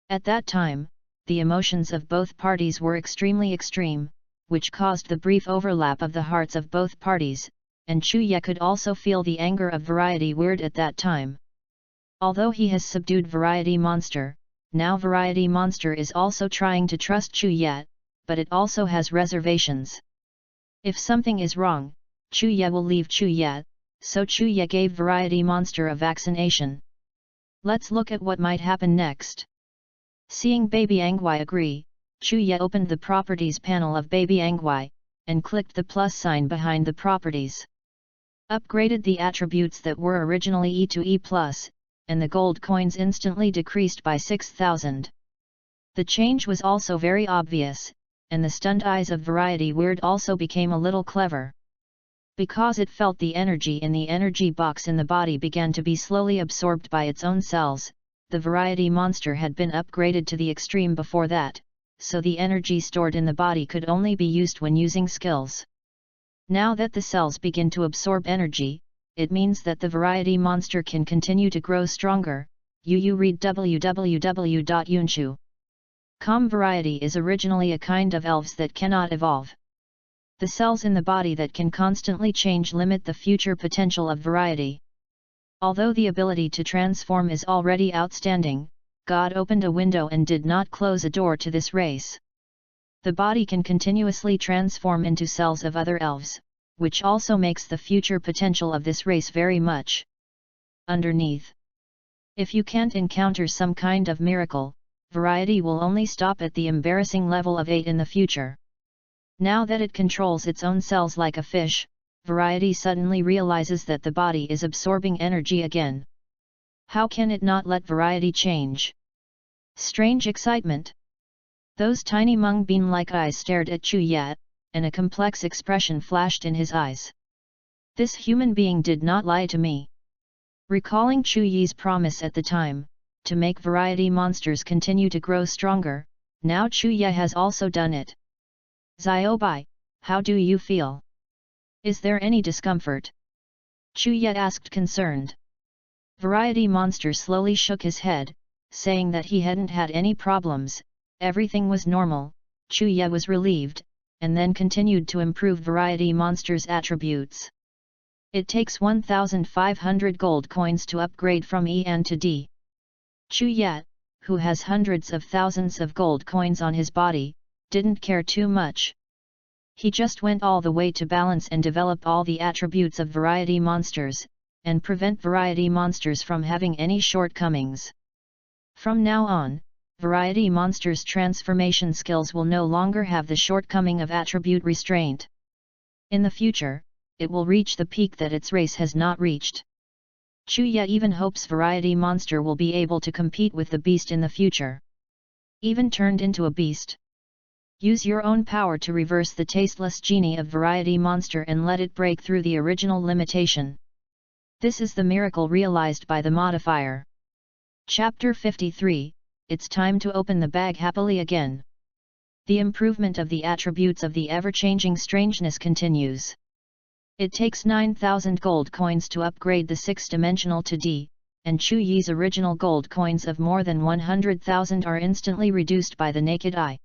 At that time, the emotions of both parties were extremely extreme, which caused the brief overlap of the hearts of both parties, and Chuya could also feel the anger of Variety Weird at that time. Although he has subdued Variety Monster, now Variety Monster is also trying to trust Chuya, but it also has reservations. If something is wrong, Chuya will leave Chuya, so Chuya gave Variety Monster a vaccination. Let's look at what might happen next. Seeing Baby Angwai agree, Chuya opened the Properties panel of Baby Angwai, and clicked the plus sign behind the properties. Upgraded the attributes that were originally E to E+, and the gold coins instantly decreased by 6,000. The change was also very obvious, and the stunned eyes of Variety Weird also became a little clever. Because it felt the energy in the energy box in the body began to be slowly absorbed by its own cells, the Variety Monster had been upgraded to the extreme before that, so the energy stored in the body could only be used when using skills. Now that the cells begin to absorb energy, it means that the Variety Monster can continue to grow stronger. You read www.yunshu.com. Variety is originally a kind of elves that cannot evolve. The cells in the body that can constantly change limit the future potential of variety. Although the ability to transform is already outstanding, God opened a window and did not close a door to this race. The body can continuously transform into cells of other elves, which also makes the future potential of this race very much underneath. If you can't encounter some kind of miracle, variety will only stop at the embarrassing level of 8 in the future. Now that it controls its own cells like a fish, variety suddenly realizes that the body is absorbing energy again. How can it not let variety change? Strange excitement. Those tiny mung bean-like eyes stared at Chuya, and a complex expression flashed in his eyes. This human being did not lie to me. Recalling Chuyi's promise at the time, to make variety monsters continue to grow stronger, now Chuya has also done it. Ziobai, how do you feel? Is there any discomfort? Chuya asked concerned. Variety Monster slowly shook his head, saying that he hadn't had any problems, everything was normal. Chuya was relieved, and then continued to improve Variety Monster's attributes. It takes 1,500 gold coins to upgrade from EN to D. Chuya, who has hundreds of thousands of gold coins on his body, didn't care too much. He just went all the way to balance and develop all the attributes of variety monsters, and prevent variety monsters from having any shortcomings. From now on, variety monsters' transformation skills will no longer have the shortcoming of attribute restraint. In the future, it will reach the peak that its race has not reached. Chuya even hopes Variety Monster will be able to compete with the beast in the future. Even turned into a beast. Use your own power to reverse the tasteless genie of Variety Monster and let it break through the original limitation. This is the miracle realized by the modifier. Chapter 53, It's time to open the bag happily again. The improvement of the attributes of the ever-changing strangeness continues. It takes 9,000 gold coins to upgrade the 6-dimensional to D, and Chuyi's original gold coins of more than 100,000 are instantly reduced by the naked eye.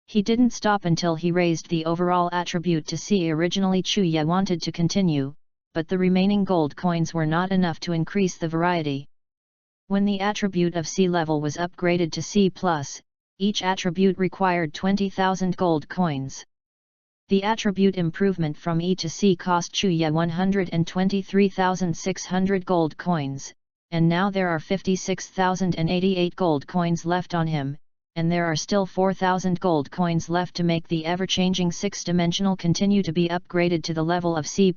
He didn't stop until he raised the overall attribute to C. Originally Chuya wanted to continue, but the remaining gold coins were not enough to increase the variety. When the attribute of C level was upgraded to C+, each attribute required 20,000 gold coins. The attribute improvement from E to C cost Chuya 123,600 gold coins, and now there are 56,088 gold coins left on him, and there are still 4,000 gold coins left to make the ever-changing 6-dimensional continue to be upgraded to the level of C+.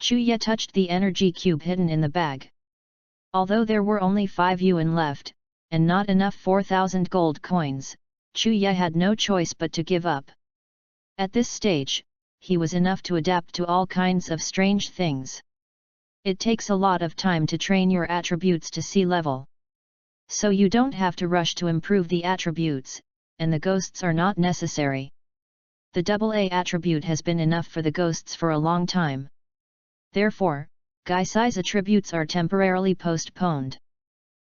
Chuya touched the energy cube hidden in the bag. Although there were only 5 yuan left, and not enough 4,000 gold coins, Chuya had no choice but to give up. At this stage, he was enough to adapt to all kinds of strange things. It takes a lot of time to train your attributes to C level. So you don't have to rush to improve the attributes, and the ghosts are not necessary. The AA attribute has been enough for the ghosts for a long time. Therefore, Gaisai's attributes are temporarily postponed.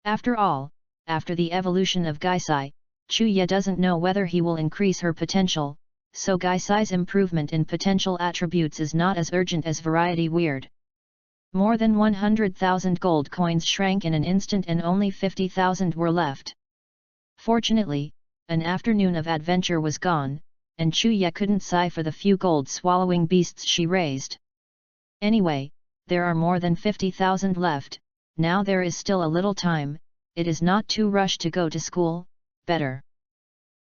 After all, after the evolution of Gaisai, Chuya doesn't know whether he will increase her potential, so Gaisai's improvement in potential attributes is not as urgent as Variety Weird. More than 100,000 gold coins shrank in an instant and only 50,000 were left. Fortunately, an afternoon of adventure was gone, and Chuya couldn't sigh for the few gold-swallowing beasts she raised. Anyway, there are more than 50,000 left, now there is still a little time, it is not too rushed to go to school, better.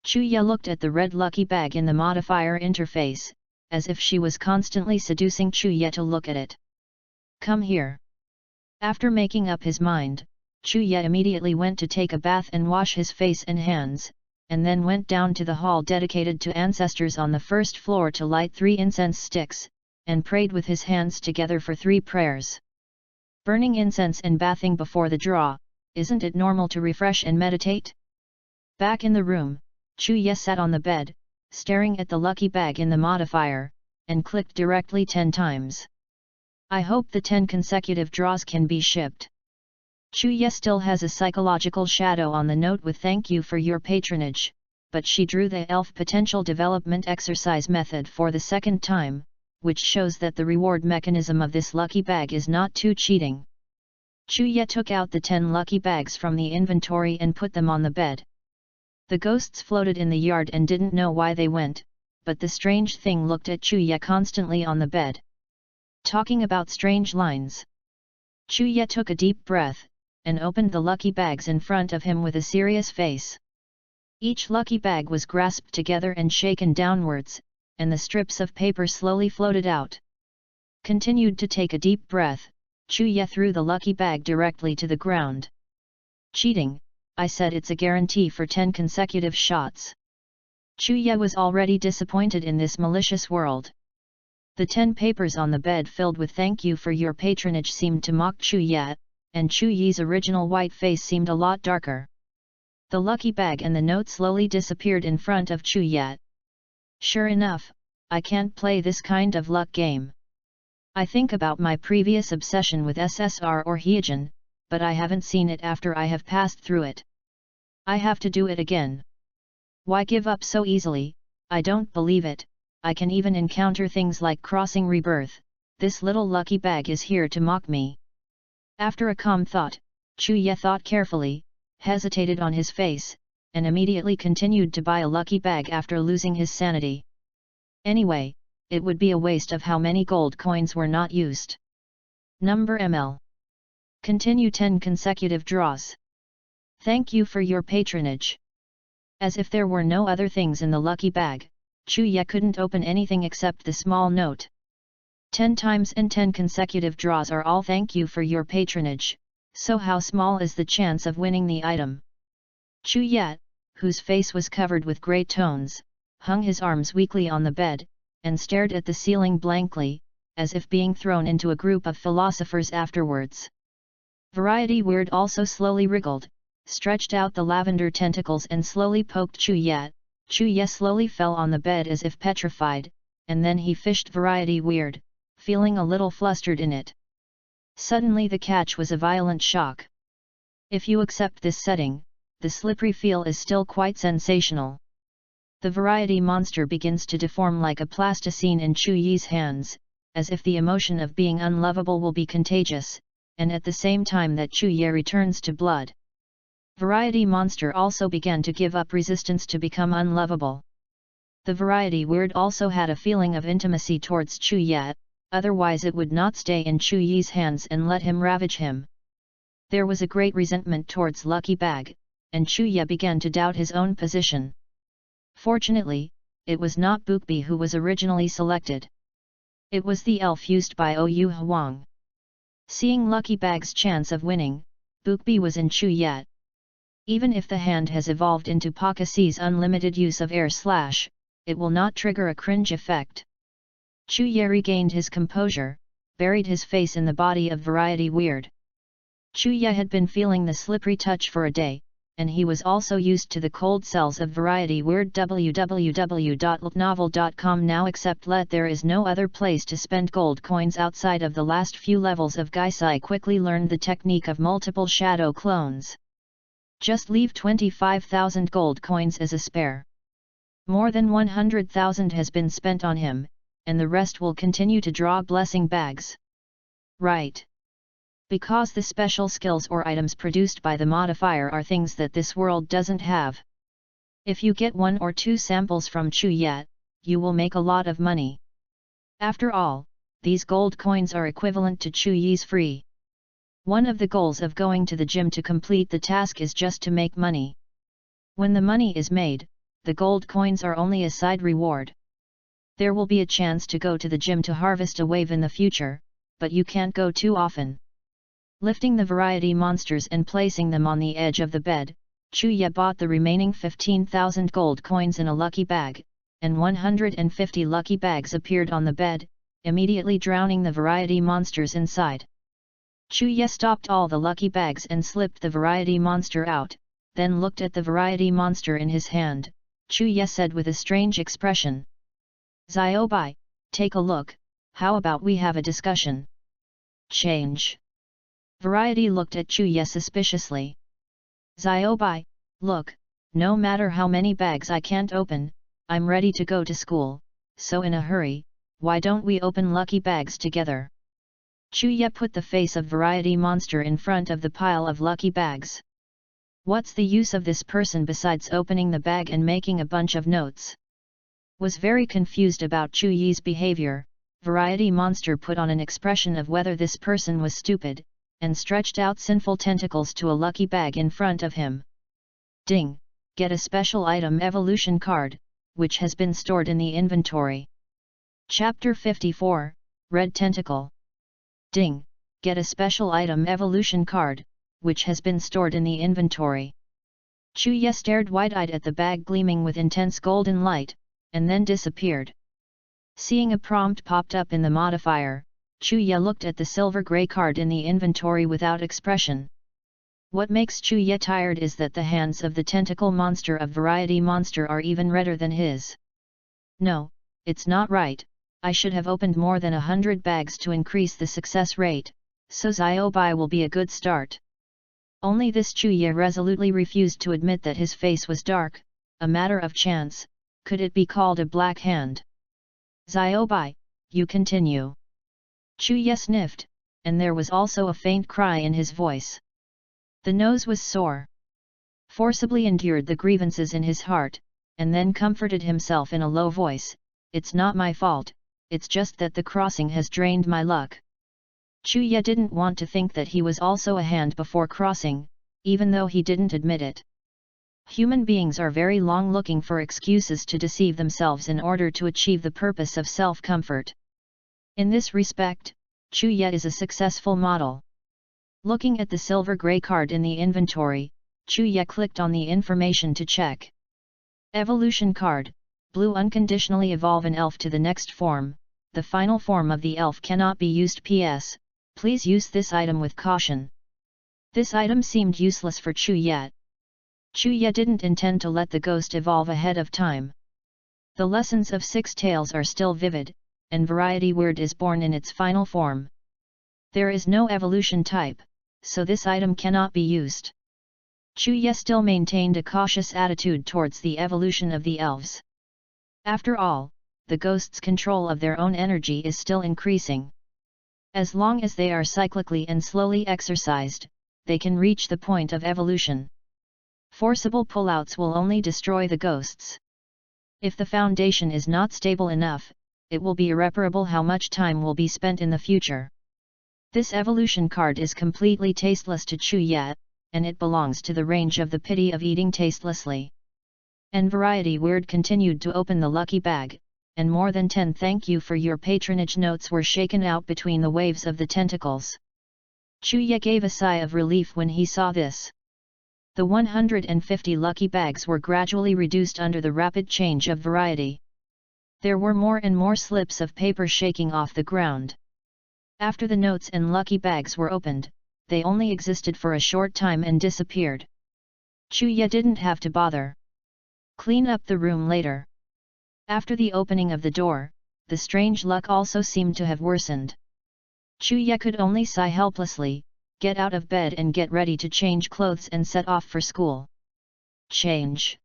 Chuya looked at the red lucky bag in the modifier interface, as if she was constantly seducing Chuya to look at it. Come here. After making up his mind, Chuya immediately went to take a bath and wash his face and hands, and then went down to the hall dedicated to ancestors on the first floor to light 3 incense sticks, and prayed with his hands together for 3 prayers. Burning incense and bathing before the draw, isn't it normal to refresh and meditate? Back in the room, Chuya sat on the bed, staring at the lucky bag in the modifier, and clicked directly 10 times. I hope the 10 consecutive draws can be shipped. Chuya still has a psychological shadow on the note with thank you for your patronage, but she drew the elf potential development exercise method for the 2nd time, which shows that the reward mechanism of this lucky bag is not too cheating. Chuya took out the 10 lucky bags from the inventory and put them on the bed. The ghosts floated in the yard and didn't know why they went, but the strange thing looked at Chuya constantly on the bed. Talking about strange lines. Chuya took a deep breath, and opened the lucky bags in front of him with a serious face. Each lucky bag was grasped together and shaken downwards, and the strips of paper slowly floated out. Continued to take a deep breath, Chuya threw the lucky bag directly to the ground. Cheating, I said it's a guarantee for 10 consecutive shots. Chuya was already disappointed in this malicious world. The 10 papers on the bed filled with thank you for your patronage seemed to mock Chuya, and Chuyi's original white face seemed a lot darker. The lucky bag and the note slowly disappeared in front of Chuya. Sure enough, I can't play this kind of luck game. I think about my previous obsession with SSR or Hyejin, but I haven't seen it after I have passed through it. I have to do it again. Why give up so easily? I don't believe it. I can even encounter things like crossing rebirth. This little lucky bag is here to mock me. After a calm thought, Chuya thought carefully, hesitated on his face, and immediately continued to buy a lucky bag after losing his sanity. Anyway, it would be a waste of how many gold coins were not used. Number ML. Continue 10 consecutive draws. Thank you for your patronage. As if there were no other things in the lucky bag, Chuya couldn't open anything except the small note. 10 times and 10 consecutive draws are all thank you for your patronage, so how small is the chance of winning the item? Chu Yat, whose face was covered with grey tones, hung his arms weakly on the bed, and stared at the ceiling blankly, as if being thrown into a group of philosophers afterwards. Variety Weird also slowly wriggled, stretched out the lavender tentacles and slowly poked Chu Yat. Chu Yat slowly fell on the bed as if petrified, and then he fished Variety Weird, feeling a little flustered in it. Suddenly the catch was a violent shock. If you accept this setting, the slippery feel is still quite sensational. The variety monster begins to deform like a plasticine in Chu Yi's hands, as if the emotion of being unlovable will be contagious, and at the same time that Chu Yi returns to blood. Variety monster also began to give up resistance to become unlovable. The variety weird also had a feeling of intimacy towards Chu Yi, otherwise it would not stay in Chu Yi's hands and let him ravage him. There was a great resentment towards Lucky Bag, and Chu Yi began to doubt his own position. Fortunately, it was not Bookbi who was originally selected. It was the elf used by Ou Huang. Seeing Lucky Bag's chance of winning, Bookbi was in Chu Yi. Even if the hand has evolved into Pakasi's unlimited use of air slash, it will not trigger a cringe effect. Chu Yi regained his composure, buried his face in the body of Variety Weird. Chu Yi had been feeling the slippery touch for a day, and he was also used to the cold cells of Variety Weird. www.ltnovel.com now except let there is no other place to spend gold coins outside of the last few levels of Gaisai quickly learned the technique of multiple shadow clones. Just leave 25,000 gold coins as a spare. More than 100,000 has been spent on him, and the rest will continue to draw blessing bags. Right. Because the special skills or items produced by the modifier are things that this world doesn't have. If you get 1 or 2 samples from Chu Yi, you will make a lot of money. After all, these gold coins are equivalent to Chu Yi's free. One of the goals of going to the gym to complete the task is just to make money. When the money is made, the gold coins are only a side reward. There will be a chance to go to the gym to harvest a wave in the future, but you can't go too often. Lifting the variety monsters and placing them on the edge of the bed, Chu Yi bought the remaining 15,000 gold coins in a lucky bag, and 150 lucky bags appeared on the bed, immediately drowning the variety monsters inside. Chu Yi stopped all the lucky bags and slipped the variety monster out, then looked at the variety monster in his hand. Chu Yi said with a strange expression. Xiaobai, take a look, how about we have a discussion? Change. Variety looked at Chu Yi suspiciously. Xiaobai, look, no matter how many bags I can't open, I'm ready to go to school, so in a hurry, why don't we open lucky bags together? Chu Yi put the face of variety monster in front of the pile of lucky bags. What's the use of this person besides opening the bag and making a bunch of notes? Was very confused about Chu Yi's behavior. Variety monster put on an expression of whether this person was stupid, and stretched out sinful tentacles to a lucky bag in front of him. Ding! Get a special item evolution card, which has been stored in the inventory. Chapter 54, Red Tentacle. Ding! Get a special item evolution card, which has been stored in the inventory. Chu Yi stared wide-eyed at the bag gleaming with intense golden light, and then disappeared. Seeing a prompt popped up in the modifier, Chu Yi looked at the silver-grey card in the inventory without expression. What makes Chu Yi tired is that the hands of the tentacle monster of variety monster are even redder than his. No, it's not right, I should have opened more than 100 bags to increase the success rate, so Xiaobai will be a good start. Only this Chu Yi resolutely refused to admit that his face was dark, a matter of chance, could it be called a black hand? Xiaobai, you continue. Chu Yi sniffed, and there was also a faint cry in his voice. The nose was sore. Forcibly endured the grievances in his heart, and then comforted himself in a low voice, it's not my fault, it's just that the crossing has drained my luck. Chu Yi didn't want to think that he was also a hand before crossing, even though he didn't admit it. Human beings are very long looking for excuses to deceive themselves in order to achieve the purpose of self-comfort. In this respect, Chuya is a successful model. Looking at the silver gray card in the inventory, Chuya clicked on the information to check. Evolution card, blue unconditionally evolve an elf to the next form, the final form of the elf cannot be used. PS, please use this item with caution. This item seemed useless for Chuya. Chuya didn't intend to let the ghost evolve ahead of time. The lessons of Six Tales are still vivid, and variety word is born in its final form. There is no evolution type, so this item cannot be used. Chuya still maintained a cautious attitude towards the evolution of the elves. After all, the ghosts' control of their own energy is still increasing. As long as they are cyclically and slowly exercised, they can reach the point of evolution. Forcible pullouts will only destroy the ghosts. If the foundation is not stable enough, it will be irreparable how much time will be spent in the future. This evolution card is completely tasteless to Chuya, and it belongs to the range of the pity of eating tastelessly. And variety word continued to open the lucky bag, and more than 10 thank you for your patronage notes were shaken out between the waves of the tentacles. Chuya gave a sigh of relief when he saw this. The 150 lucky bags were gradually reduced under the rapid change of variety. There were more and more slips of paper shaking off the ground. After the notes and lucky bags were opened, they only existed for a short time and disappeared. Chuya didn't have to bother. Clean up the room later. After the opening of the door, the strange luck also seemed to have worsened. Chuya could only sigh helplessly, get out of bed and get ready to change clothes and set off for school. Change.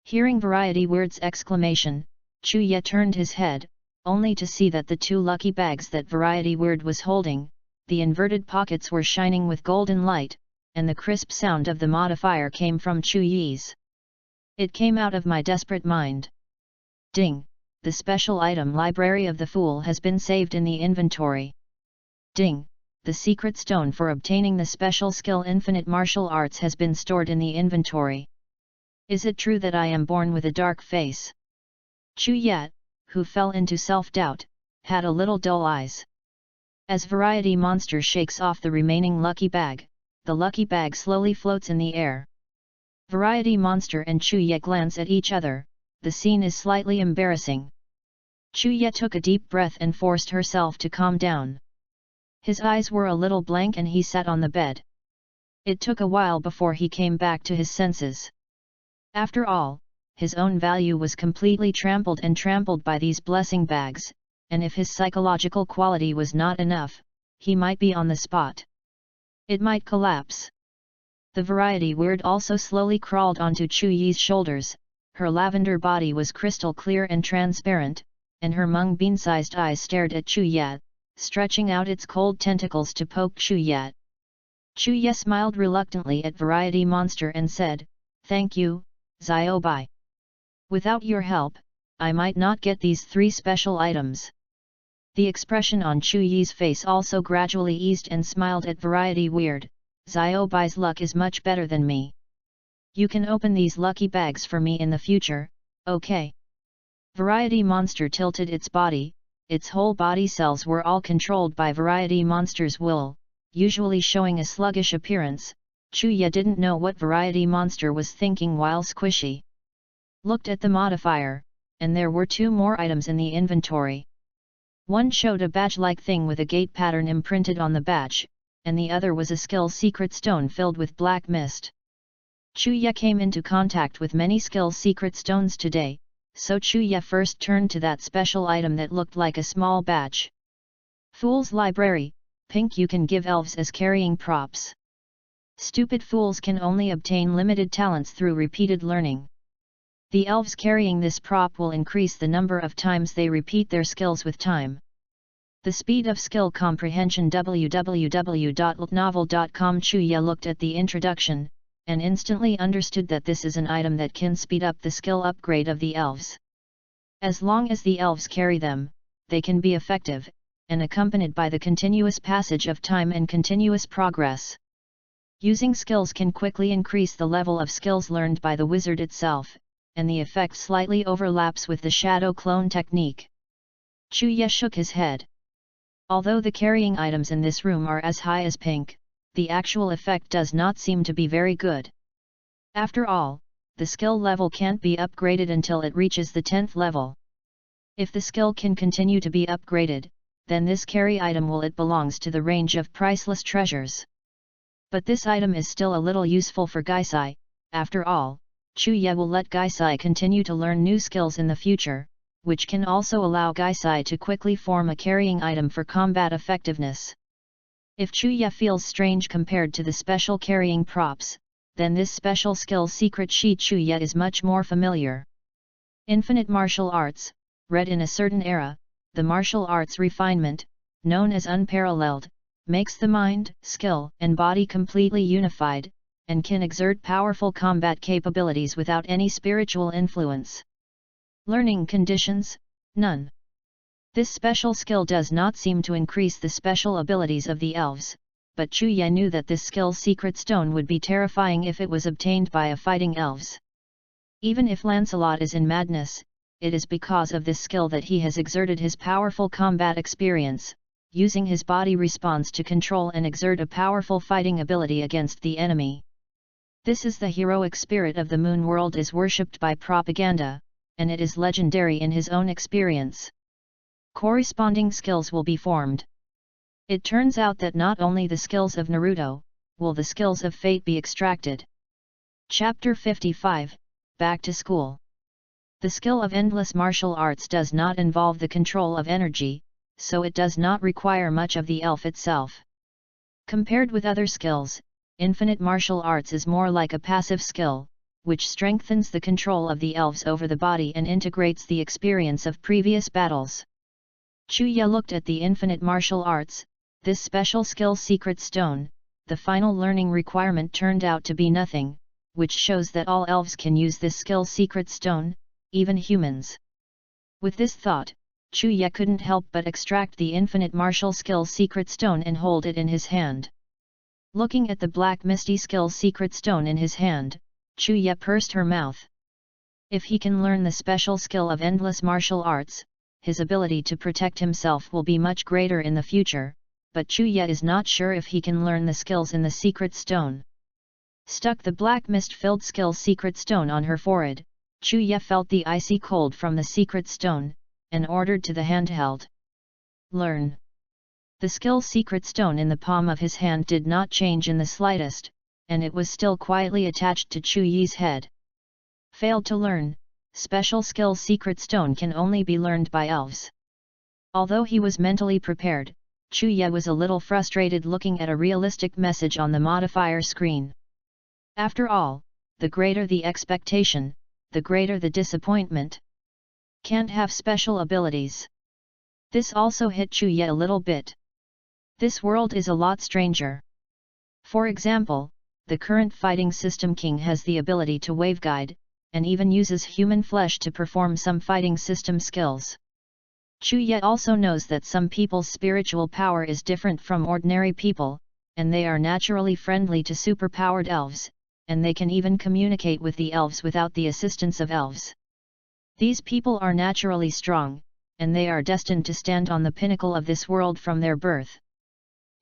Hearing variety word's exclamation, Chuya turned his head, only to see that the 2 lucky bags that variety word was holding, the inverted pockets were shining with golden light, and the crisp sound of the modifier came from Chuya's. It came out of my desperate mind. Ding! The special item Library of the Fool has been saved in the inventory. Ding! The secret stone for obtaining the special skill Infinite Martial Arts has been stored in the inventory. Is it true that I am born with a dark face? Chuya, who fell into self-doubt, had a little dull eyes. As Variety Monster shakes off the remaining lucky bag, the lucky bag slowly floats in the air. Variety Monster and Chuya glance at each other, the scene is slightly embarrassing. Chuya took a deep breath and forced herself to calm down. His eyes were a little blank and he sat on the bed. It took a while before he came back to his senses. After all, his own value was completely trampled by these blessing bags, and if his psychological quality was not enough, he might be on the spot. It might collapse. The variety word also slowly crawled onto Chuya's shoulders. Her lavender body was crystal clear and transparent, and her mung bean-sized eyes stared at Chuya, stretching out its cold tentacles to poke Chuya. Chuya smiled reluctantly at Variety Monster and said, "Thank you, Ziobai. Without your help, I might not get these 3 special items." The expression on Chuya's face also gradually eased and smiled at Variety Weird. "Ziobai's luck is much better than me. You can open these lucky bags for me in the future, okay?" Variety Monster tilted its body. Its whole body cells were all controlled by Variety Monster's will, usually showing a sluggish appearance. Chuya didn't know what Variety Monster was thinking while Squishy looked at the modifier, and there were 2 more items in the inventory. One showed a badge-like thing with a gate pattern imprinted on the badge, and the other was a skill secret stone filled with black mist. Chuya came into contact with many skill secret stones today, so Chuya first turned to that special item that looked like a small badge. Fool's Library, pink. You can give elves as carrying props. Stupid fools can only obtain limited talents through repeated learning. The elves carrying this prop will increase the number of times they repeat their skills with time. The speed of skill comprehension. www.novel.com. Chuya looked at the introduction, and instantly understood that this is an item that can speed up the skill upgrade of the elves. As long as the elves carry them, they can be effective, and accompanied by the continuous passage of time and continuous progress. Using skills can quickly increase the level of skills learned by the wizard itself, and the effect slightly overlaps with the shadow clone technique. Chuya shook his head. Although the carrying items in this room are as high as pink, the actual effect does not seem to be very good. After all, the skill level can't be upgraded until it reaches the 10th level. If the skill can continue to be upgraded, then this carry item it belongs to the range of priceless treasures. But this item is still a little useful for Gaisai. After all, Chuye will let Gaisai continue to learn new skills in the future, which can also allow Gaisai to quickly form a carrying item for combat effectiveness. If Chuye feels strange compared to the special carrying props, then this special skill secret sheet Chuye is much more familiar. Infinite martial arts, read in a certain era, the martial arts refinement, known as unparalleled, makes the mind, skill, and body completely unified, and can exert powerful combat capabilities without any spiritual influence. Learning conditions: none. This special skill does not seem to increase the special abilities of the elves, but Chuye knew that this skill secret stone would be terrifying if it was obtained by a fighting elves. Even if Lancelot is in madness, it is because of this skill that he has exerted his powerful combat experience, using his body response to control and exert a powerful fighting ability against the enemy. This is the heroic spirit of the moon world is worshipped by propaganda, and it is legendary in his own experience. Corresponding skills will be formed. It turns out that not only the skills of Naruto, will the skills of fate be extracted. Chapter 55, Back to School. The skill of endless martial arts does not involve the control of energy, so it does not require much of the elf itself. Compared with other skills, infinite martial arts is more like a passive skill, which strengthens the control of the elves over the body and integrates the experience of previous battles. Chuye looked at the infinite martial arts, this special skill secret stone. The final learning requirement turned out to be nothing, which shows that all elves can use this skill secret stone, even humans. With this thought, Chuye couldn't help but extract the infinite martial skill secret stone and hold it in his hand. Looking at the black misty skill secret stone in his hand, Chuye pursed her mouth. If he can learn the special skill of endless martial arts, his ability to protect himself will be much greater in the future, but Chuye is not sure if he can learn the skills in the secret stone. Stuck the black mist-filled skill secret stone on her forehead, Chuye felt the icy cold from the secret stone, and ordered to the handheld. Learn. The skill secret stone in the palm of his hand did not change in the slightest, and it was still quietly attached to Chuye's head. Failed to learn, special skill secret stone can only be learned by elves. Although he was mentally prepared, Chuye was a little frustrated looking at a realistic message on the modifier screen. After all, the greater the expectation, the greater the disappointment. Can't have special abilities. This also hit Chuye a little bit. This world is a lot stranger. For example, the current fighting system king has the ability to waveguide, and even uses human flesh to perform some fighting system skills. Chuye also knows that some people's spiritual power is different from ordinary people, and they are naturally friendly to superpowered elves, and they can even communicate with the elves without the assistance of elves. These people are naturally strong, and they are destined to stand on the pinnacle of this world from their birth.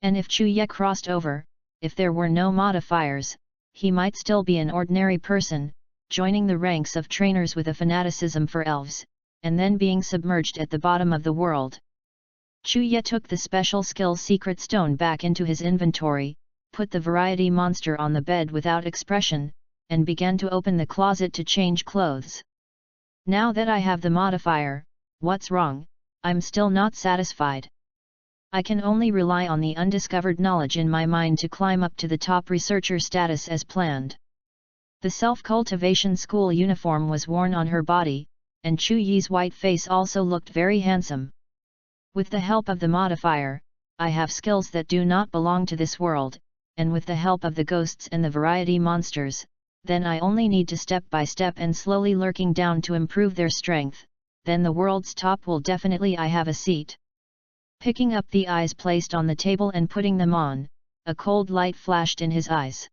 And if Chuye crossed over, if there were no modifiers, he might still be an ordinary person, joining the ranks of trainers with a fanaticism for elves, and then being submerged at the bottom of the world. Chuye took the special skill secret stone back into his inventory, put the variety monster on the bed without expression, and began to open the closet to change clothes. Now that I have the modifier, what's wrong? I'm still not satisfied. I can only rely on the undiscovered knowledge in my mind to climb up to the top researcher status as planned. The self-cultivation school uniform was worn on her body, and Chuye's white face also looked very handsome. With the help of the modifier, I have skills that do not belong to this world, and with the help of the ghosts and the variety monsters, then I only need to step by step and slowly lurking down to improve their strength, then the world's top will definitely I have a seat. Picking up the eyes placed on the table and putting them on, a cold light flashed in his eyes.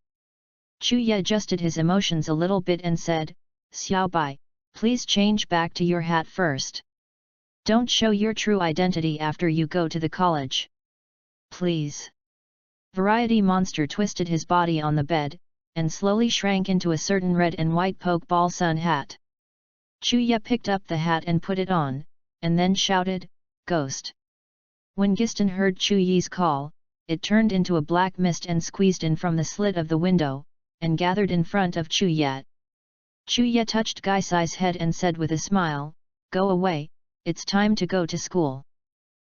Chuye adjusted his emotions a little bit and said, "Xiaobai, please change back to your hat first." Don't show your true identity after you go to the college. Please. Variety Monster twisted his body on the bed, and slowly shrank into a certain red and white pokeball sun hat. Chuya picked up the hat and put it on, and then shouted, "Ghost!" When Giston heard Chuyi's call, it turned into a black mist and squeezed in from the slit of the window, and gathered in front of Chuya. Chuya touched Gaisai's head and said with a smile, "Go away, it's time to go to school."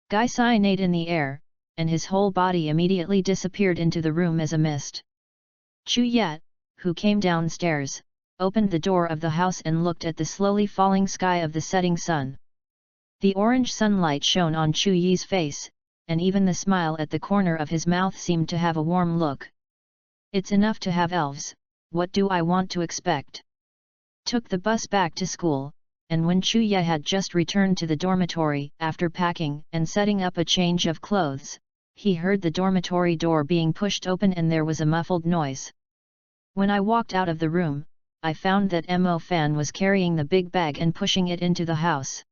Gaisai neighed in the air, and his whole body immediately disappeared into the room as a mist. Chuya, who came downstairs, opened the door of the house and looked at the slowly falling sky of the setting sun. The orange sunlight shone on Chuyi's face, and even the smile at the corner of his mouth seemed to have a warm look. "It's enough to have elves, what do I want to expect?" Took the bus back to school, and when Chuya had just returned to the dormitory after packing and setting up a change of clothes, he heard the dormitory door being pushed open and there was a muffled noise. When I walked out of the room, I found that Mo Fan was carrying the big bag and pushing it into the house.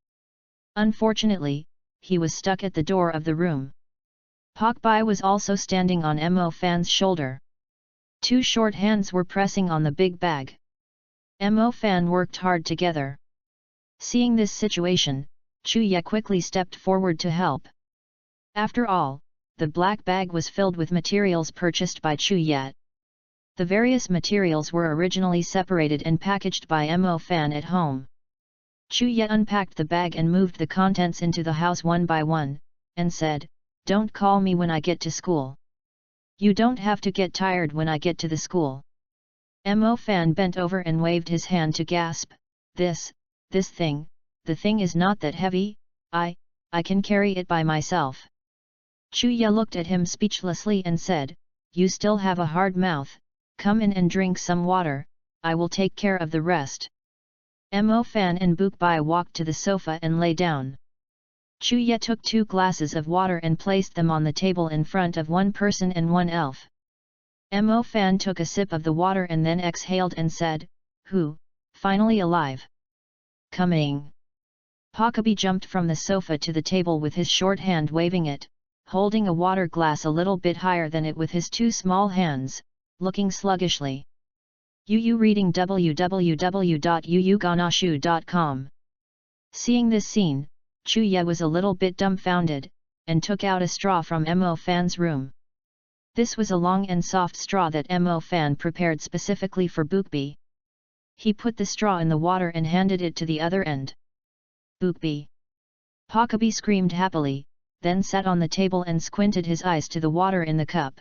Unfortunately, he was stuck at the door of the room. Pak Bai was also standing on Mo Fan's shoulder. Two short hands were pressing on the big bag. Mo Fan worked hard together. Seeing this situation, Chuya quickly stepped forward to help. After all, the black bag was filled with materials purchased by Chuya. The various materials were originally separated and packaged by Mo Fan at home. Chuya unpacked the bag and moved the contents into the house one by one, and said, "Don't call me when I get to school. You don't have to get tired when I get to the school." Mo Fan bent over and waved his hand to gasp, This thing, the thing is not that heavy, I can carry it by myself." Chuya looked at him speechlessly and said, "You still have a hard mouth, come in and drink some water, I will take care of the rest." Mo Fan and Book Bai walked to the sofa and lay down. Chuya took 2 glasses of water and placed them on the table in front of one person and one elf. Mo Fan took a sip of the water and then exhaled and said, "Who, finally alive. Coming." Pakabi jumped from the sofa to the table with his short hand waving it, holding a water glass a little bit higher than it with his 2 small hands, looking sluggishly. Yu reading www.yuuganashu.com. Seeing this scene, Chuya was a little bit dumbfounded, and took out a straw from Mo Fan's room. This was a long and soft straw that Mo Fan prepared specifically for Bookbee. He put the straw in the water and handed it to the other end. "Bookbee!" Pakabi screamed happily, then sat on the table and squinted his eyes to the water in the cup.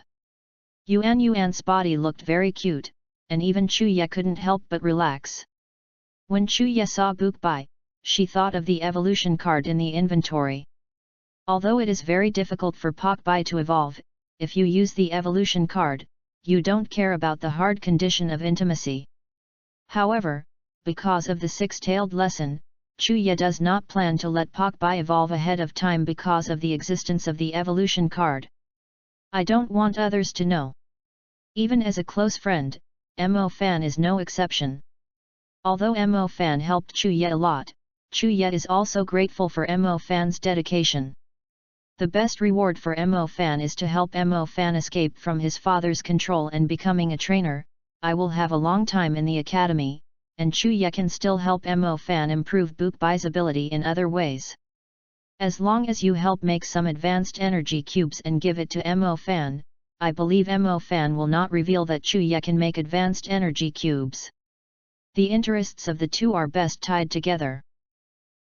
Yuan's body looked very cute, and even Chuya couldn't help but relax. When Chuya saw Bookbee, she thought of the evolution card in the inventory. Although it is very difficult for Pak Bai to evolve, if you use the evolution card, you don't care about the hard condition of intimacy. However, because of the 6-tailed lesson, Chuya does not plan to let Pak Bai evolve ahead of time because of the existence of the evolution card. "I don't want others to know." Even as a close friend, Mo Fan is no exception. Although Mo Fan helped Chuya a lot, Chuya is also grateful for Mo Fan's dedication. The best reward for Mo Fan is to help Mo Fan escape from his father's control and becoming a trainer. I will have a long time in the academy, and Chuya can still help Mo Fan improve Book Bai's ability in other ways. As long as you help make some advanced energy cubes and give it to Mo Fan, I believe Mo Fan will not reveal that Chuya can make advanced energy cubes. The interests of the two are best tied together.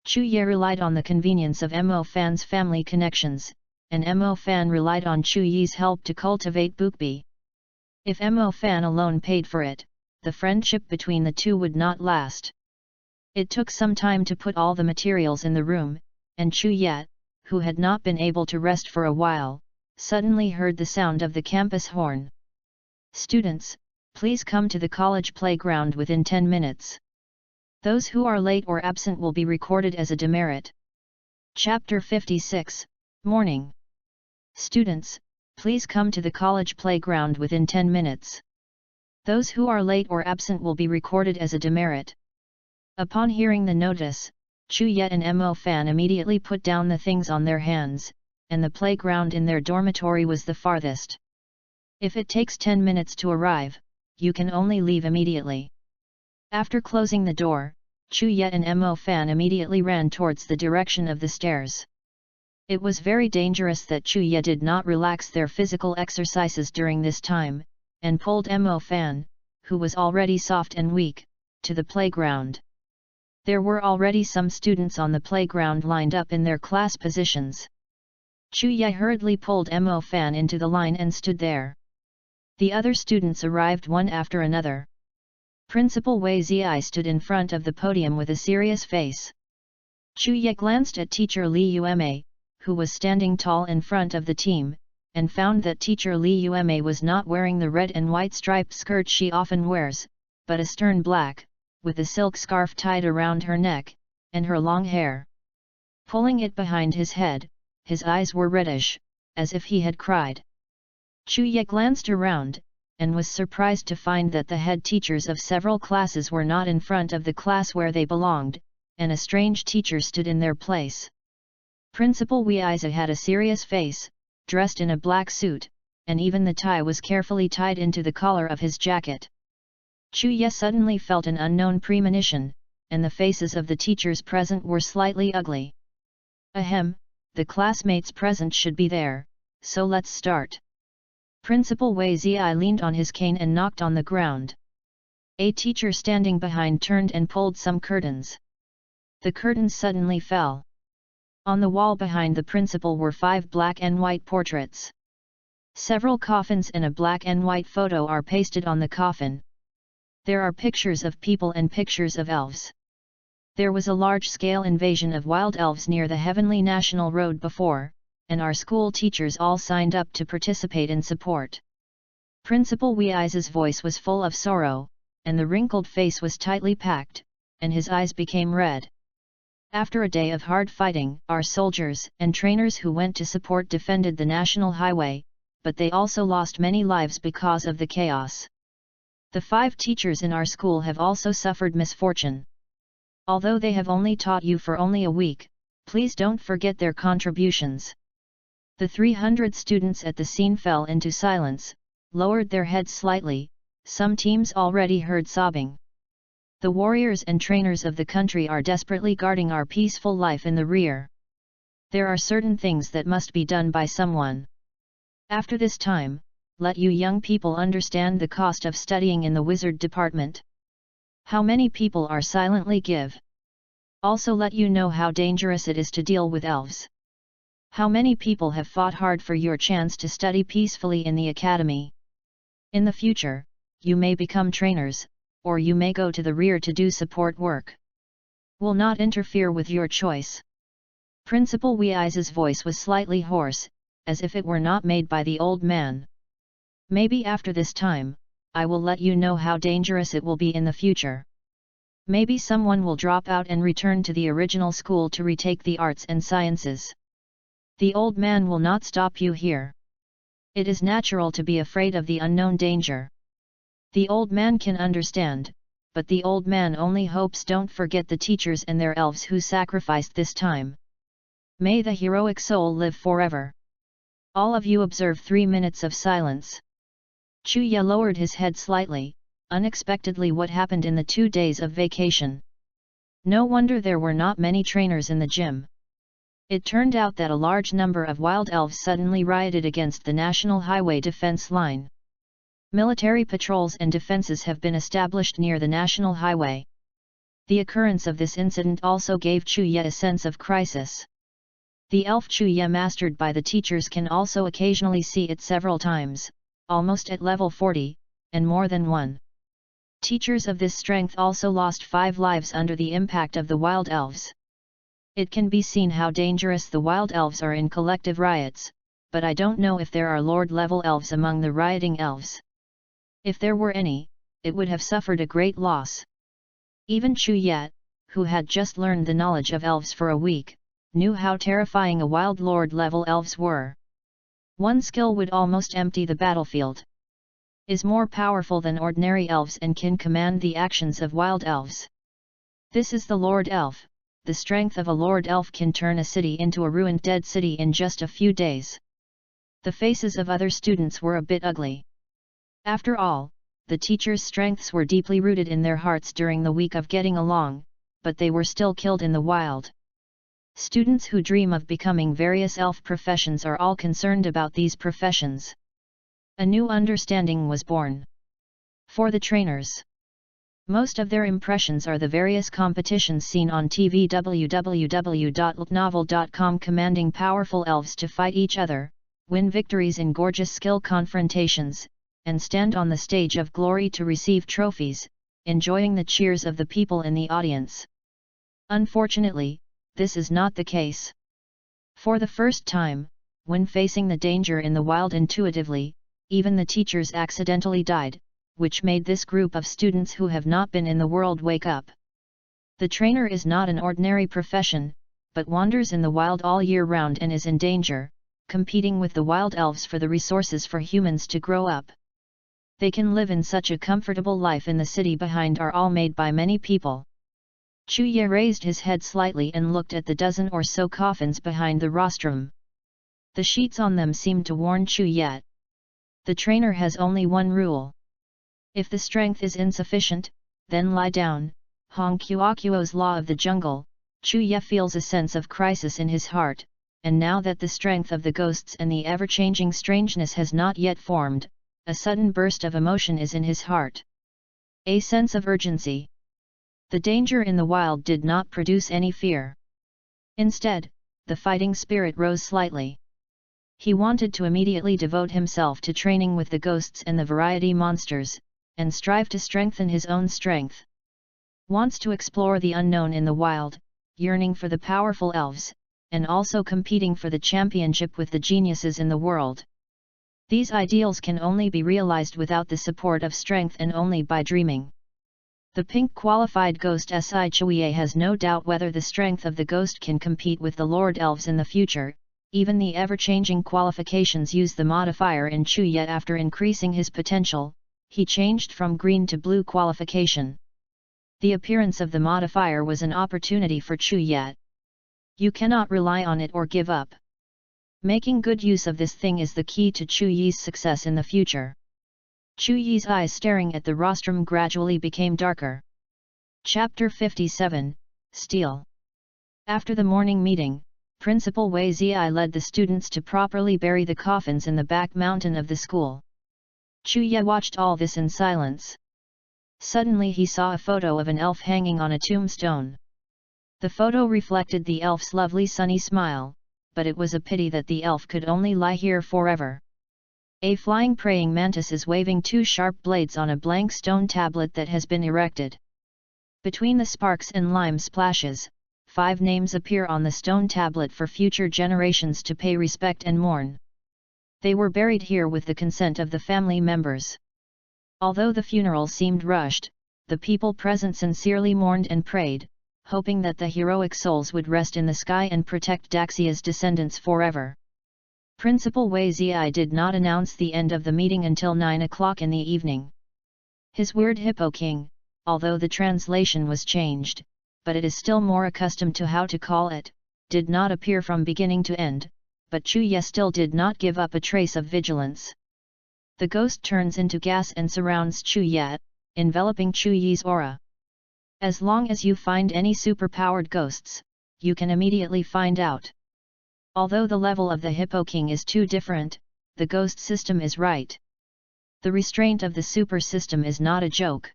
Chuya relied on the convenience of Mo Fan's family connections, and Mo Fan relied on Chuyi's help to cultivate Bookbee. If Mo Fan alone paid for it, the friendship between the two would not last. It took some time to put all the materials in the room, and Chuya, who had not been able to rest for a while, suddenly heard the sound of the campus horn. "Students, please come to the college playground within 10 minutes. Those who are late or absent will be recorded as a demerit." Chapter 56, Morning. "Students, please come to the college playground within 10 minutes. Those who are late or absent will be recorded as a demerit." Upon hearing the notice, Chuya and Mo Fan immediately put down the things on their hands, and the playground in their dormitory was the farthest. If it takes 10 minutes to arrive, you can only leave immediately. After closing the door, Chuya and Mo Fan immediately ran towards the direction of the stairs. It was very dangerous that Chuya did not relax their physical exercises during this time, and pulled Mo Fan, who was already soft and weak, to the playground. There were already some students on the playground lined up in their class positions. Chuya hurriedly pulled Mo Fan into the line and stood there. The other students arrived one after another. Principal Wei Zi stood in front of the podium with a serious face. Chuya glanced at teacher Li Yume, who was standing tall in front of the team, and found that teacher Li Yume was not wearing the red and white striped skirt she often wears, but a stern black, with a silk scarf tied around her neck, and her long hair. Pulling it behind his head, his eyes were reddish, as if he had cried. Chuya glanced around, and was surprised to find that the head teachers of several classes were not in front of the class where they belonged, and a strange teacher stood in their place. Principal Weiza had a serious face, dressed in a black suit, and even the tie was carefully tied into the collar of his jacket. Chuya suddenly felt an unknown premonition, and the faces of the teachers present were slightly ugly. Ahem, the classmates present should be there, so let's start. Principal Wei Zi leaned on his cane and knocked on the ground. A teacher standing behind turned and pulled some curtains. The curtains suddenly fell. On the wall behind the principal were 5 black and white portraits. Several coffins and a black and white photo are pasted on the coffin. There are pictures of people and pictures of elves. There was a large-scale invasion of wild elves near the Heavenly National Road before, and our school teachers all signed up to participate in support. Principal Weiza's voice was full of sorrow, and the wrinkled face was tightly packed, and his eyes became red. After a day of hard fighting, our soldiers and trainers who went to support defended the national highway, but they also lost many lives because of the chaos. The 5 teachers in our school have also suffered misfortune. Although they have only taught you for only a week, please don't forget their contributions. The 300 students at the scene fell into silence, lowered their heads slightly. Some teams already heard sobbing. The warriors and trainers of the country are desperately guarding our peaceful life in the rear. There are certain things that must be done by someone. After this time, let you young people understand the cost of studying in the wizard department. How many people are silently give. Also let you know how dangerous it is to deal with elves. How many people have fought hard for your chance to study peacefully in the academy. In the future, you may become trainers, or you may go to the rear to do support work. Will not interfere with your choice. Principal Weiza's voice was slightly hoarse, as if it were not made by the old man. Maybe after this time, I will let you know how dangerous it will be in the future. Maybe someone will drop out and return to the original school to retake the arts and sciences. The old man will not stop you here. It is natural to be afraid of the unknown danger. The old man can understand, but the old man only hopes don't forget the teachers and their elves who sacrificed this time. May the heroic soul live forever. All of you observe 3 minutes of silence. Chuya lowered his head slightly, unexpectedly what happened in the 2 days of vacation. No wonder there were not many trainers in the gym. It turned out that a large number of wild elves suddenly rioted against the National Highway defense line. Military patrols and defenses have been established near the National Highway. The occurrence of this incident also gave Chuya a sense of crisis. The elf Chuya mastered by the teachers can also occasionally see it several times, almost at level 40, and more than one. Teachers of this strength also lost 5 lives under the impact of the wild elves. It can be seen how dangerous the wild elves are in collective riots, but I don't know if there are lord-level elves among the rioting elves. If there were any, it would have suffered a great loss. Even Chuya, who had just learned the knowledge of elves for a week, knew how terrifying a wild lord-level elves were. One skill would almost empty the battlefield. Is more powerful than ordinary elves and can command the actions of wild elves. This is the Lord Elf, the strength of a Lord Elf can turn a city into a ruined dead city in just a few days. The faces of other students were a bit ugly. After all, the teachers' strengths were deeply rooted in their hearts during the week of getting along, but they were still killed in the wild. Students who dream of becoming various elf professions are all concerned about these professions. A new understanding was born. For the trainers, most of their impressions are the various competitions seen on TV. www.novel.com commanding powerful elves to fight each other, win victories in gorgeous skill confrontations, and stand on the stage of glory to receive trophies, enjoying the cheers of the people in the audience. Unfortunately, this is not the case. For the first time, when facing the danger in the wild intuitively, even the teachers accidentally died, which made this group of students who have not been in the world wake up. The trainer is not an ordinary profession, but wanders in the wild all year round and is in danger, competing with the wild elves for the resources for humans to grow up. They can live in such a comfortable life in the city behind are all made by many people. Chuye raised his head slightly and looked at the dozen or so coffins behind the rostrum. The sheets on them seemed to warn Chuye. The trainer has only one rule. If the strength is insufficient, then lie down. Hong Kuokuo's law of the jungle. Chuye feels a sense of crisis in his heart, and now that the strength of the ghosts and the ever-changing strangeness has not yet formed, a sudden burst of emotion is in his heart. A sense of urgency. The danger in the wild did not produce any fear. Instead, the fighting spirit rose slightly. He wanted to immediately devote himself to training with the ghosts and the variety monsters, and strive to strengthen his own strength. Wants to explore the unknown in the wild, yearning for the powerful elves, and also competing for the championship with the geniuses in the world. These ideals can only be realized without the support of strength and only by dreaming. The pink qualified ghost Si Chuye has no doubt whether the strength of the ghost can compete with the Lord Elves in the future. Even the ever-changing qualifications use the modifier in Chuye. After increasing his potential, he changed from green to blue qualification. The appearance of the modifier was an opportunity for Chuye. You cannot rely on it or give up. Making good use of this thing is the key to Chuye's success in the future. Chuye's eyes staring at the rostrum gradually became darker. Chapter 57, Steel. After the morning meeting, Principal Wei Zi led the students to properly bury the coffins in the back mountain of the school. Chuye watched all this in silence. Suddenly he saw a photo of an elf hanging on a tombstone. The photo reflected the elf's lovely sunny smile, but it was a pity that the elf could only lie here forever. A flying praying mantis is waving two sharp blades on a blank stone tablet that has been erected. Between the sparks and lime splashes, 5 names appear on the stone tablet for future generations to pay respect and mourn. They were buried here with the consent of the family members. Although the funeral seemed rushed, the people present sincerely mourned and prayed, hoping that the heroic souls would rest in the sky and protect Daxia's descendants forever. Principal Wei Zi did not announce the end of the meeting until 9 o'clock in the evening. His word Hippo King, although the translation was changed, but it is still more accustomed to how to call it, did not appear from beginning to end, but Chuye still did not give up a trace of vigilance. The ghost turns into gas and surrounds Chuye, enveloping Chuye's aura. As long as you find any superpowered ghosts, you can immediately find out. Although the level of the Hippo King is too different, the ghost system is right. The restraint of the super system is not a joke.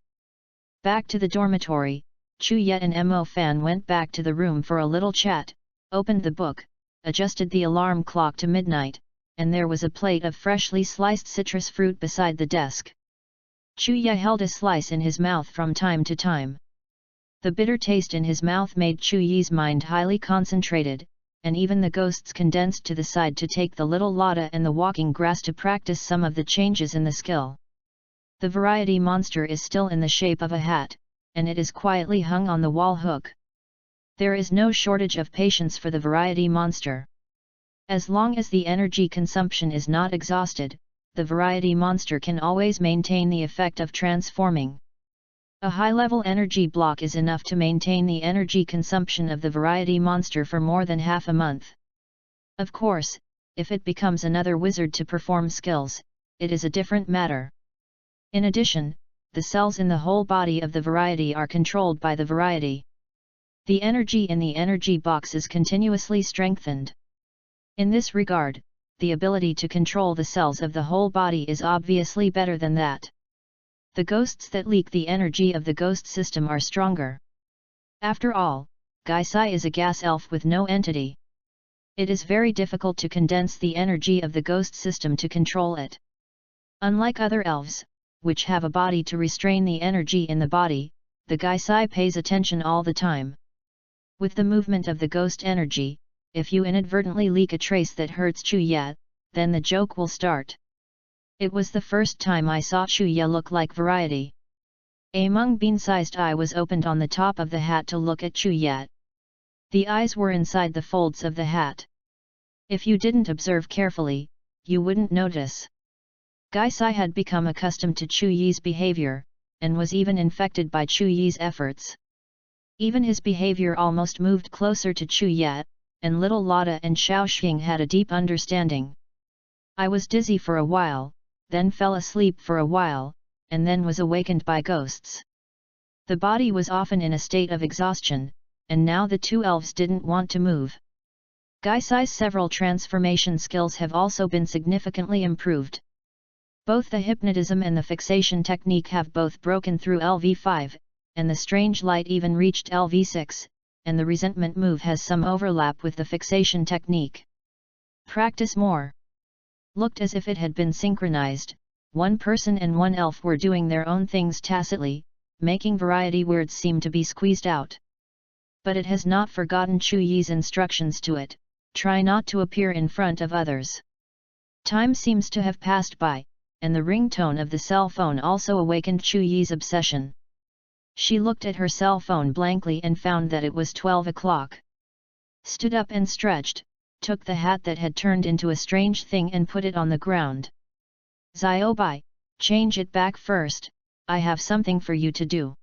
Back to the dormitory, Chuye and Mo Fan went back to the room for a little chat, opened the book, adjusted the alarm clock to midnight, and there was a plate of freshly sliced citrus fruit beside the desk. Chuye held a slice in his mouth from time to time. The bitter taste in his mouth made Chuye's mind highly concentrated, and even the ghosts condensed to the side to take the little Lotta and the walking grass to practice some of the changes in the skill. The variety monster is still in the shape of a hat, and it is quietly hung on the wall hook. There is no shortage of patience for the variety monster. As long as the energy consumption is not exhausted, the variety monster can always maintain the effect of transforming. A high-level energy block is enough to maintain the energy consumption of the variety monster for more than half a month. Of course, if it becomes another wizard to perform skills, it is a different matter. In addition, the cells in the whole body of the variety are controlled by the variety. The energy in the energy box is continuously strengthened. In this regard, the ability to control the cells of the whole body is obviously better than that. The ghosts that leak the energy of the ghost system are stronger. After all, Gaisai is a gas elf with no entity. It is very difficult to condense the energy of the ghost system to control it. Unlike other elves, which have a body to restrain the energy in the body, the Gaisai pays attention all the time. With the movement of the ghost energy, if you inadvertently leak a trace that hurts Chuya, then the joke will start. It was the first time I saw Chuya look like variety. A mung bean-sized eye was opened on the top of the hat to look at Chuya. The eyes were inside the folds of the hat. If you didn't observe carefully, you wouldn't notice. Gaisai had become accustomed to Chuyi's behavior, and was even infected by Chuyi's efforts. Even his behavior almost moved closer to Chuya, and little Lotta and Shaoxing had a deep understanding. I was dizzy for a while, then fell asleep for a while, and then was awakened by ghosts. The body was often in a state of exhaustion, and now the two elves didn't want to move. Gaisai's several transformation skills have also been significantly improved. Both the hypnotism and the fixation technique have both broken through LV5, and the strange light even reached LV6, and the resentment move has some overlap with the fixation technique. Practice more. Looked as if it had been synchronized, one person and one elf were doing their own things tacitly, making variety words seem to be squeezed out. But it has not forgotten Chuyi's instructions to it, try not to appear in front of others. Time seems to have passed by, and the ringtone of the cell phone also awakened Chuyi's obsession. She looked at her cell phone blankly and found that it was 12 o'clock. Stood up and stretched, took the hat that had turned into a strange thing and put it on the ground. Ziobai, change it back first, I have something for you to do.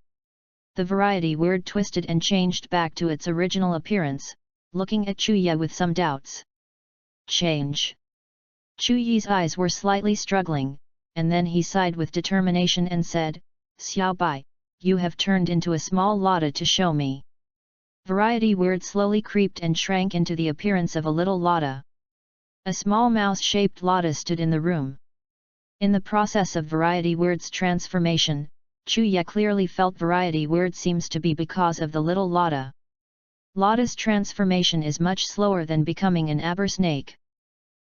The variety word twisted and changed back to its original appearance, looking at Chuya with some doubts. Change. Chuyi's eyes were slightly struggling, and then he sighed with determination and said, Xiaobai, you have turned into a small Lotta to show me. Variety word slowly creeped and shrank into the appearance of a little Lotta. A small mouse-shaped Lotta stood in the room. In the process of variety word's transformation, Chuya clearly felt variety word seems to be because of the little Lotta. Lotta's transformation is much slower than becoming an aber snake.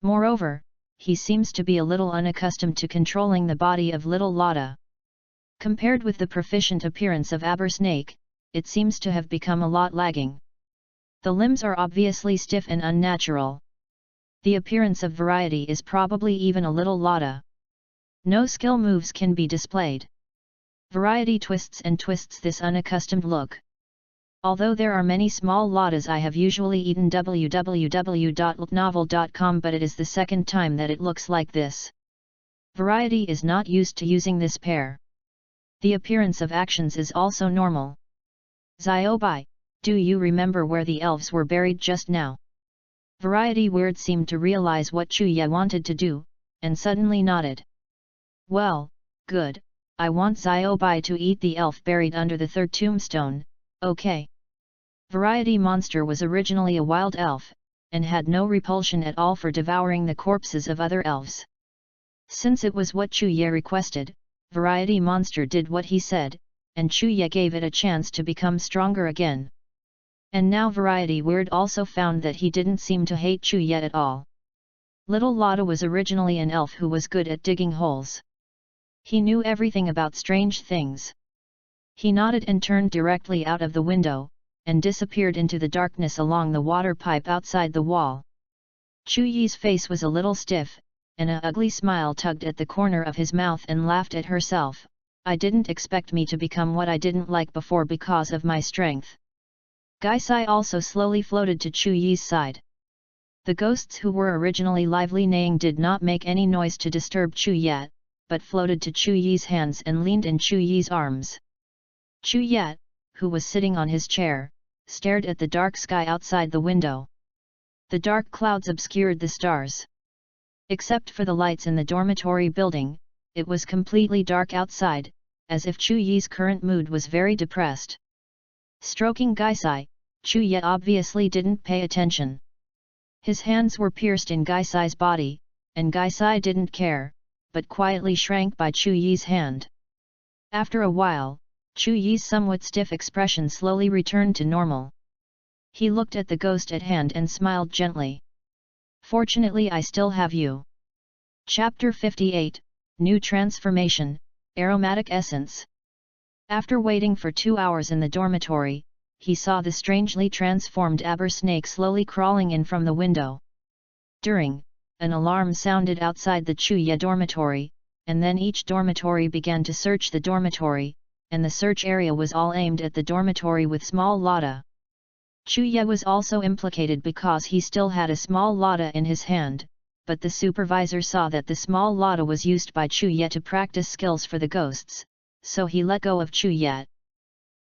Moreover, he seems to be a little unaccustomed to controlling the body of little Lotta. Compared with the proficient appearance of aber snake, it seems to have become a lot lagging. The limbs are obviously stiff and unnatural. The appearance of variety is probably even a little Lotta. No skill moves can be displayed. Variety twists and twists this unaccustomed look. Although there are many small Lottas, I have usually eaten www.novel.com, but it is the second time that it looks like this. Variety is not used to using this pair. The appearance of actions is also normal. Ziobai, do you remember where the elves were buried just now? Variety word seemed to realize what Chuya wanted to do, and suddenly nodded. Well, good, I want Ziobai to eat the elf buried under the third tombstone, okay. Variety monster was originally a wild elf, and had no repulsion at all for devouring the corpses of other elves. Since it was what Chuya requested, Variety monster did what he said, and Chuya gave it a chance to become stronger again. And now Variety word also found that he didn't seem to hate Chuya at all. Little Lotta was originally an elf who was good at digging holes. He knew everything about strange things. He nodded and turned directly out of the window, and disappeared into the darkness along the water pipe outside the wall. Chuyi's face was a little stiff, and an ugly smile tugged at the corner of his mouth and laughed at herself. I didn't expect me to become what I didn't like before because of my strength. Gaisai also slowly floated to Chuyi's side. The ghosts who were originally lively neighing did not make any noise to disturb Chuya, but floated to Chuyi's hands and leaned in Chuyi's arms. Chu Ye, who was sitting on his chair, stared at the dark sky outside the window. The dark clouds obscured the stars. Except for the lights in the dormitory building, it was completely dark outside, as if Chu Ye's current mood was very depressed. Stroking Gaisai, Chu Ye obviously didn't pay attention. His hands were pierced in Gaisai's body, and Gaisai didn't care, but quietly shrank by Chu Ye's hand. After a while, Chu Ye's somewhat stiff expression slowly returned to normal. He looked at the ghost at hand and smiled gently. Fortunately, I still have you. Chapter 58, New Transformation, Aromatic Essence. After waiting for 2 hours in the dormitory, he saw the strangely transformed aber snake slowly crawling in from the window. An alarm sounded outside the Chu Ye dormitory, and then each dormitory began to search the dormitory, and the search area was all aimed at the dormitory with small Lada. Chu Ye was also implicated because he still had a small Lada in his hand, but the supervisor saw that the small Lada was used by Chu Ye to practice skills for the ghosts, so he let go of Chu Ye.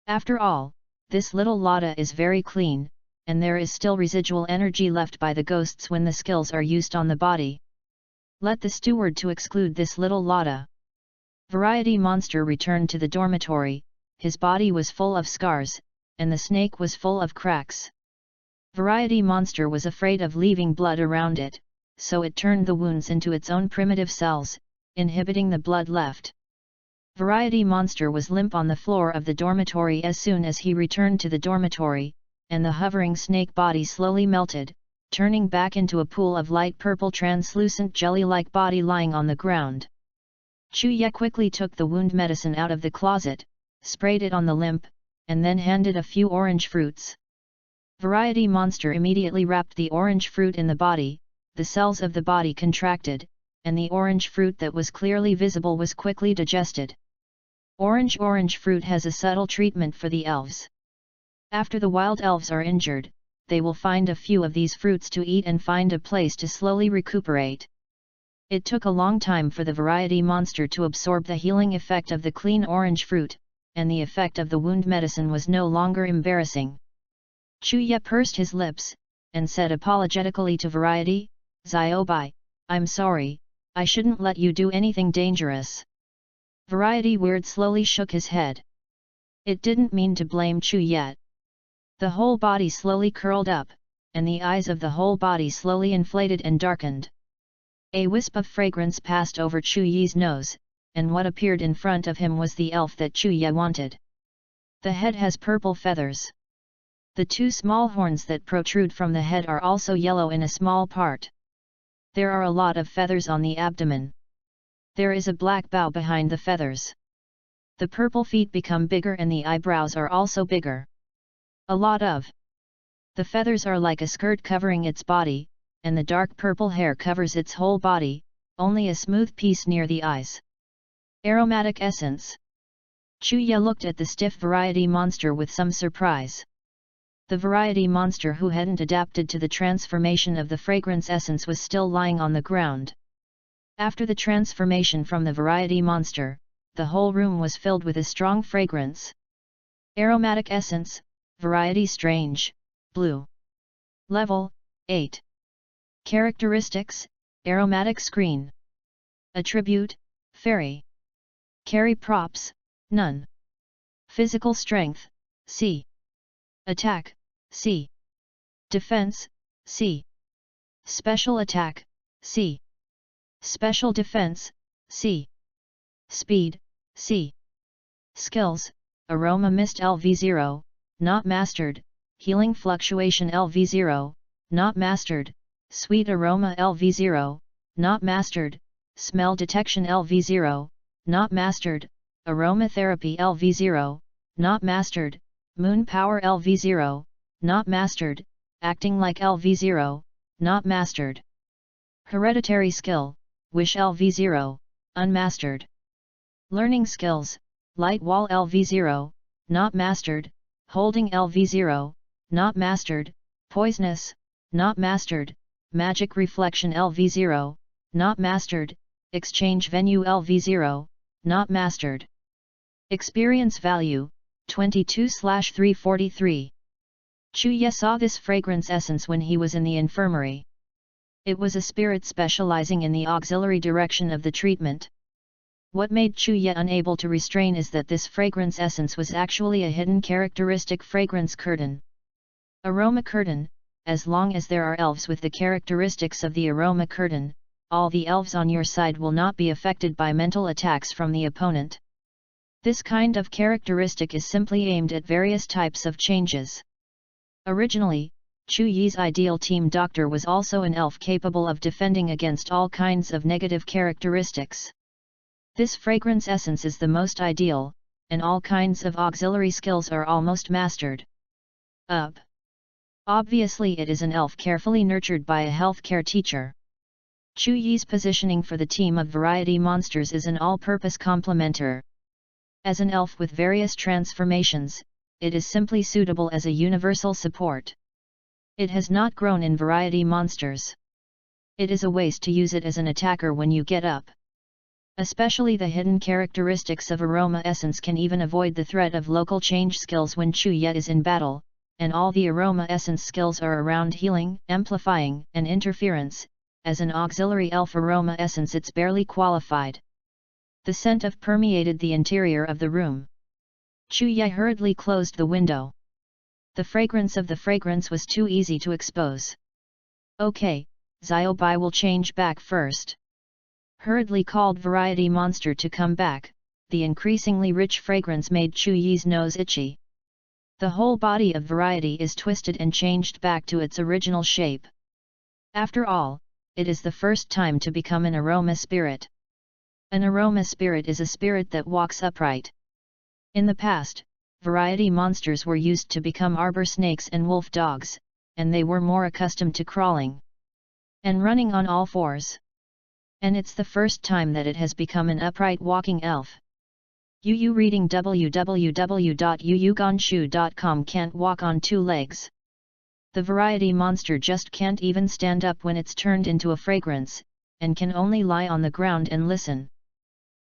After all, this little Lada is very clean, and there is still residual energy left by the ghosts when the skills are used on the body. Let the steward to exclude this little Lada. Variety Monster returned to the dormitory. His body was full of scars, and the snake was full of cracks. Variety Monster was afraid of leaving blood around it, so it turned the wounds into its own primitive cells, inhibiting the blood left. Variety Monster was limp on the floor of the dormitory as soon as he returned to the dormitory, and the hovering snake body slowly melted, turning back into a pool of light purple translucent jelly-like body lying on the ground. Chu Ye quickly took the wound medicine out of the closet, sprayed it on the limp, and then handed a few orange fruits. Variety Monster immediately wrapped the orange fruit in the body, the cells of the body contracted, and the orange fruit that was clearly visible was quickly digested. Orange fruit has a subtle treatment for the elves. After the wild elves are injured, they will find a few of these fruits to eat and find a place to slowly recuperate. It took a long time for the Variety Monster to absorb the healing effect of the clean orange fruit, and the effect of the wound medicine was no longer embarrassing. Chu Ye pursed his lips, and said apologetically to Variety, "Ziobai, I'm sorry, I shouldn't let you do anything dangerous." Variety Weird slowly shook his head. It didn't mean to blame Chu Ye. The whole body slowly curled up, and the eyes of the whole body slowly inflated and darkened. A wisp of fragrance passed over Chu Ye's nose, and what appeared in front of him was the elf that Chu Ye wanted. The head has purple feathers. The two small horns that protrude from the head are also yellow in a small part. There are a lot of feathers on the abdomen. There is a black bow behind the feathers. The purple feet become bigger and the eyebrows are also bigger. A lot of the feathers are like a skirt covering its body, and the dark purple hair covers its whole body, only a smooth piece near the eyes. Aromatic essence. Chu Ye looked at the stiff Variety Monster with some surprise. The Variety Monster who hadn't adapted to the transformation of the fragrance essence was still lying on the ground. After the transformation from the Variety Monster, the whole room was filled with a strong fragrance. Aromatic essence, Variety Strange, Blue. Level, 8. Characteristics, Aromatic Screen. Attribute, Fairy. Carry props, none. Physical strength, C. Attack, C. Defense, C. Special attack, C. Special defense, C. Speed, C. Skills, Aroma Mist LV0, not mastered, Healing Fluctuation LV0, not mastered, Sweet Aroma LV0, not mastered, Smell Detection LV0, not mastered, Aromatherapy LV0, not mastered, Moon Power LV0, not mastered, Acting Like LV0, not mastered. Hereditary Skill, Wish LV0, unmastered. Learning Skills, Light Wall LV0, not mastered, Holding LV0, not mastered, Poisonous, not mastered, Magic Reflection LV0, not mastered, Exchange Venue LV0, not mastered. Experience Value, 22/343. Chu-ye saw this fragrance essence when he was in the infirmary. It was a spirit specializing in the auxiliary direction of the treatment. What made Chu-ye unable to restrain is that this fragrance essence was actually a hidden characteristic fragrance curtain. Aroma curtain. As long as there are elves with the characteristics of the aroma curtain, all the elves on your side will not be affected by mental attacks from the opponent. This kind of characteristic is simply aimed at various types of changes. Originally, Chu-ye's ideal team doctor was also an elf capable of defending against all kinds of negative characteristics. This fragrance essence is the most ideal, and all kinds of auxiliary skills are almost mastered. Obviously it is an elf carefully nurtured by a healthcare teacher. Chu-ye's positioning for the team of variety monsters is an all-purpose complementer. As an elf with various transformations, it is simply suitable as a universal support. It has not grown in variety monsters. It is a waste to use it as an attacker when you get up. Especially the hidden characteristics of aroma essence can even avoid the threat of local change skills when Chu-ye is in battle, and all the aroma essence skills are around healing, amplifying, and interference. As an auxiliary elf aroma essence it's barely qualified. The scent of permeated the interior of the room. Chu-ye hurriedly closed the window. The fragrance of the fragrance was too easy to expose. Okay, Xiaobai will change back first. Hurriedly called variety monster to come back. The increasingly rich fragrance made Chu-ye's nose itchy. The whole body of variety is twisted and changed back to its original shape. After all, it is the first time to become an aroma spirit. An aroma spirit is a spirit that walks upright. In the past, variety monsters were used to become arbor snakes and wolf dogs, and they were more accustomed to crawling and running on all fours. And it's the first time that it has become an upright walking elf. Yu reading www.yuyugonshu.com can't walk on two legs. The variety monster just can't even stand up when it's turned into a fragrance, and can only lie on the ground and listen.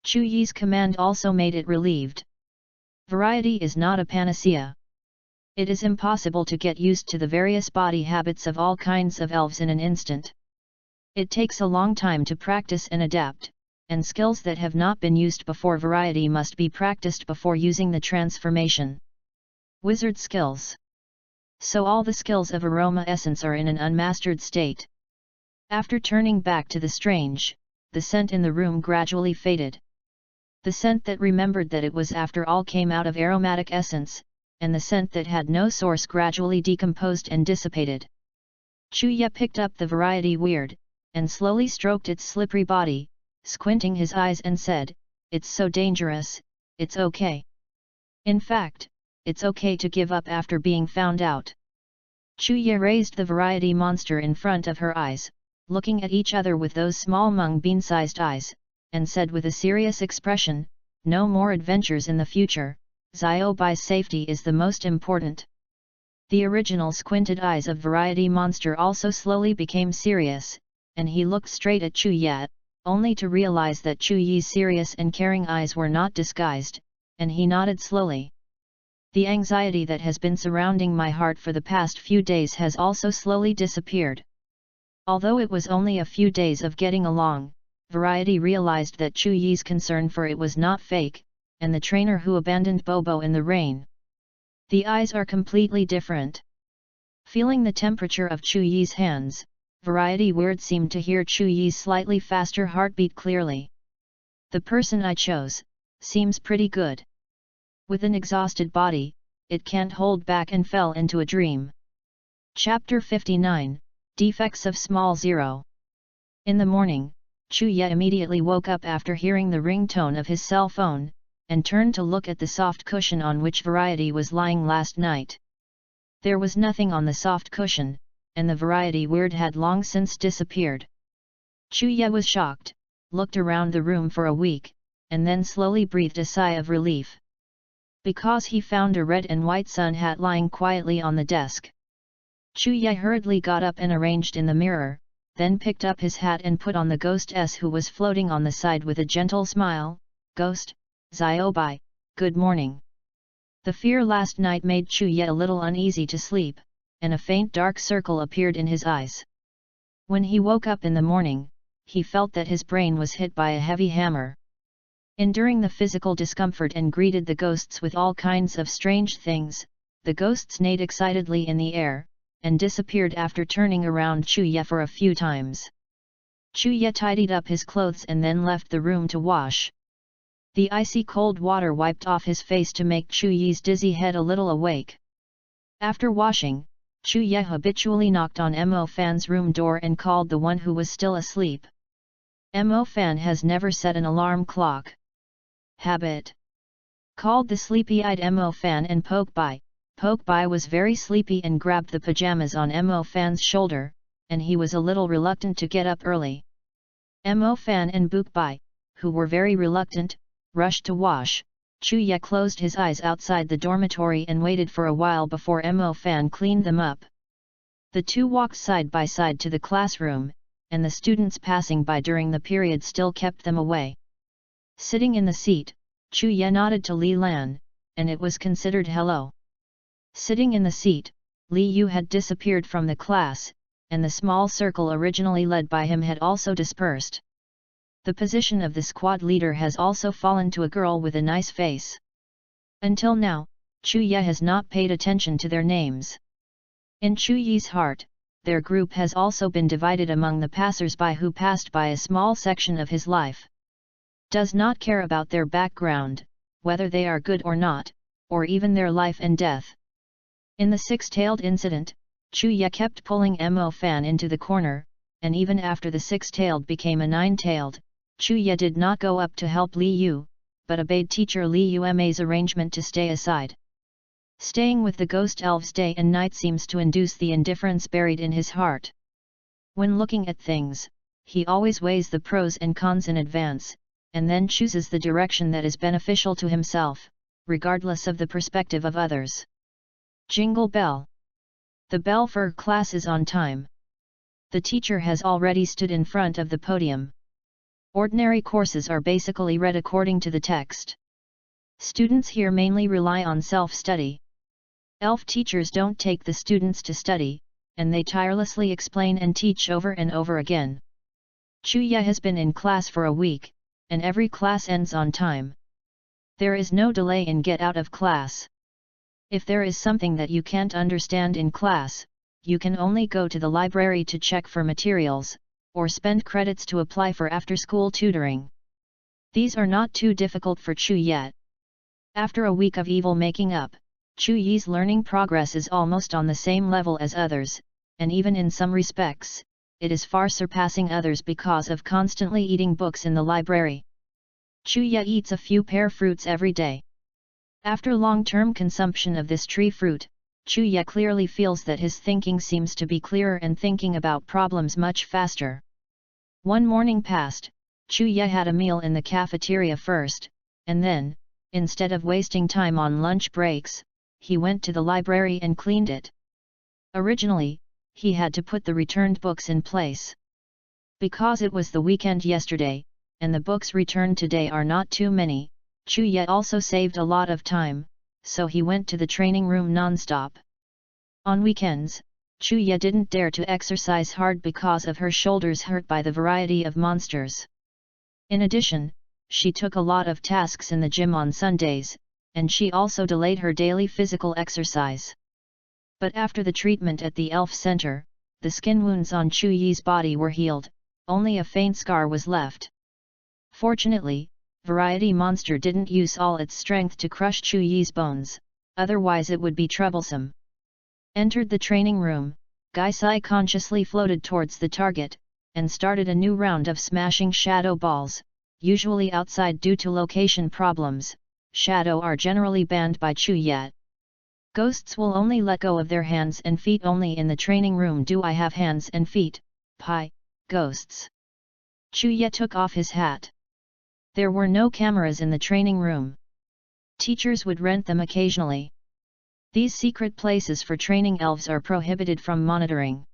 Chu-ye's command also made it relieved. Variety is not a panacea. It is impossible to get used to the various body habits of all kinds of elves in an instant. It takes a long time to practice and adapt, and skills that have not been used before variety must be practiced before using the transformation. Wizard skills. So all the skills of aroma essence are in an unmastered state. After turning back to the strange, the scent in the room gradually faded. The scent that remembered that it was after all came out of aromatic essence, and the scent that had no source gradually decomposed and dissipated. Chu-ye picked up the variety weird, and slowly stroked its slippery body, squinting his eyes and said, "It's so dangerous, it's okay. In fact, it's okay to give up after being found out." Chu-ye raised the variety monster in front of her eyes, looking at each other with those small mung bean-sized eyes, and said with a serious expression, "No more adventures in the future, Xiaobai's safety is the most important." The original squinted eyes of variety monster also slowly became serious, and he looked straight at Chu-ye, only to realize that Chu-ye's serious and caring eyes were not disguised, and he nodded slowly. "The anxiety that has been surrounding my heart for the past few days has also slowly disappeared." Although it was only a few days of getting along, Variety realized that Chu-ye's concern for it was not fake, and the trainer who abandoned Bobo in the rain. The eyes are completely different. Feeling the temperature of Chu-ye's hands, Variety weird seemed to hear Chu-ye's slightly faster heartbeat clearly. "The person I chose seems pretty good." With an exhausted body, it can't hold back and fell into a dream. Chapter 59, Defects of Small Zero. In the morning, Chu-ye immediately woke up after hearing the ringtone of his cell phone, and turned to look at the soft cushion on which Variety was lying last night. There was nothing on the soft cushion, and the variety weird had long since disappeared. Chu-ye was shocked, looked around the room for a week, and then slowly breathed a sigh of relief. Because he found a red and white sun hat lying quietly on the desk. Chu-ye hurriedly got up and arranged in the mirror, then picked up his hat and put on the ghost who was floating on the side with a gentle smile. "Ghost, Xiaobai, good morning." The fear last night made Chu-Ye a little uneasy to sleep, and a faint dark circle appeared in his eyes. When he woke up in the morning, he felt that his brain was hit by a heavy hammer. Enduring the physical discomfort and greeted the ghosts with all kinds of strange things, the ghosts neighed excitedly in the air, and disappeared after turning around Chu-Ye for a few times. Chu-Ye tidied up his clothes and then left the room to wash. The icy cold water wiped off his face to make Chu-Ye's dizzy head a little awake. After washing, Chu-Ye habitually knocked on Mo Fan's room door and called the one who was still asleep. Mo Fan has never set an alarm clock. Habit. Called the sleepy-eyed Mo Fan and Poke Bai. Poke Bai was very sleepy and grabbed the pajamas on Mo Fan's shoulder, and he was a little reluctant to get up early. Mo Fan and Poke Bai, who were very reluctant, rushed to wash. Chu-Ye closed his eyes outside the dormitory and waited for a while before Mo Fan cleaned them up. The two walked side by side to the classroom, and the students passing by during the period still kept them away. Sitting in the seat, Chu-Ye nodded to Li Lan, and it was considered hello. Sitting in the seat, Li Yu had disappeared from the class, and the small circle originally led by him had also dispersed. The position of the squad leader has also fallen to a girl with a nice face. Until now, Chu-Ye has not paid attention to their names. In Chu-Ye's heart, their group has also been divided among the passers-by who passed by a small section of his life. Does not care about their background, whether they are good or not, or even their life and death. In the six-tailed incident, Chu-Ye kept pulling Mo Fan into the corner, and even after the six-tailed became a nine-tailed, Chu-Ye did not go up to help Li Yu, but obeyed teacher Li Yuma's arrangement to stay aside. Staying with the ghost elves day and night seems to induce the indifference buried in his heart. When looking at things, he always weighs the pros and cons in advance, and then chooses the direction that is beneficial to himself, regardless of the perspective of others. Jingle bell. The bell for class is on time. The teacher has already stood in front of the podium. Ordinary courses are basically read according to the text. Students here mainly rely on self-study. Elf teachers don't take the students to study, and they tirelessly explain and teach over and over again. Chu-Ye has been in class for a week, and every class ends on time. There is no delay in get out of class. If there is something that you can't understand in class, you can only go to the library to check for materials, or spend credits to apply for after-school tutoring. These are not too difficult for Chu-Ye. After a week of evil making up, Chu-Ye's learning progress is almost on the same level as others, and even in some respects, it is far surpassing others because of constantly eating books in the library. Chu-Ye eats a few pear fruits every day. After long-term consumption of this tree fruit, Chu-Ye clearly feels that his thinking seems to be clearer and thinking about problems much faster. One morning passed, Chu-Ye had a meal in the cafeteria first, and then, instead of wasting time on lunch breaks, he went to the library and cleaned it. Originally, he had to put the returned books in place. Because it was the weekend yesterday, and the books returned today are not too many, Chu-Ye also saved a lot of time, so he went to the training room non-stop. On weekends, Chu-Ye didn't dare to exercise hard because of her shoulders hurt by the variety of monsters. In addition, she took a lot of tasks in the gym on Sundays, and she also delayed her daily physical exercise. But after the treatment at the Elf Center, the skin wounds on Chu-Ye's body were healed, only a faint scar was left. Fortunately, Variety Monster didn't use all its strength to crush Chu-Ye's bones, otherwise it would be troublesome. Entered the training room, Gai Sai consciously floated towards the target, and started a new round of smashing shadow balls, usually outside due to location problems. Shadow are generally banned by Chu-Ye. Ghosts will only let go of their hands and feet only in the training room. Do I have hands and feet? Pi, ghosts. Chu-Ye took off his hat. There were no cameras in the training room. Teachers would rent them occasionally. These secret places for training elves are prohibited from monitoring.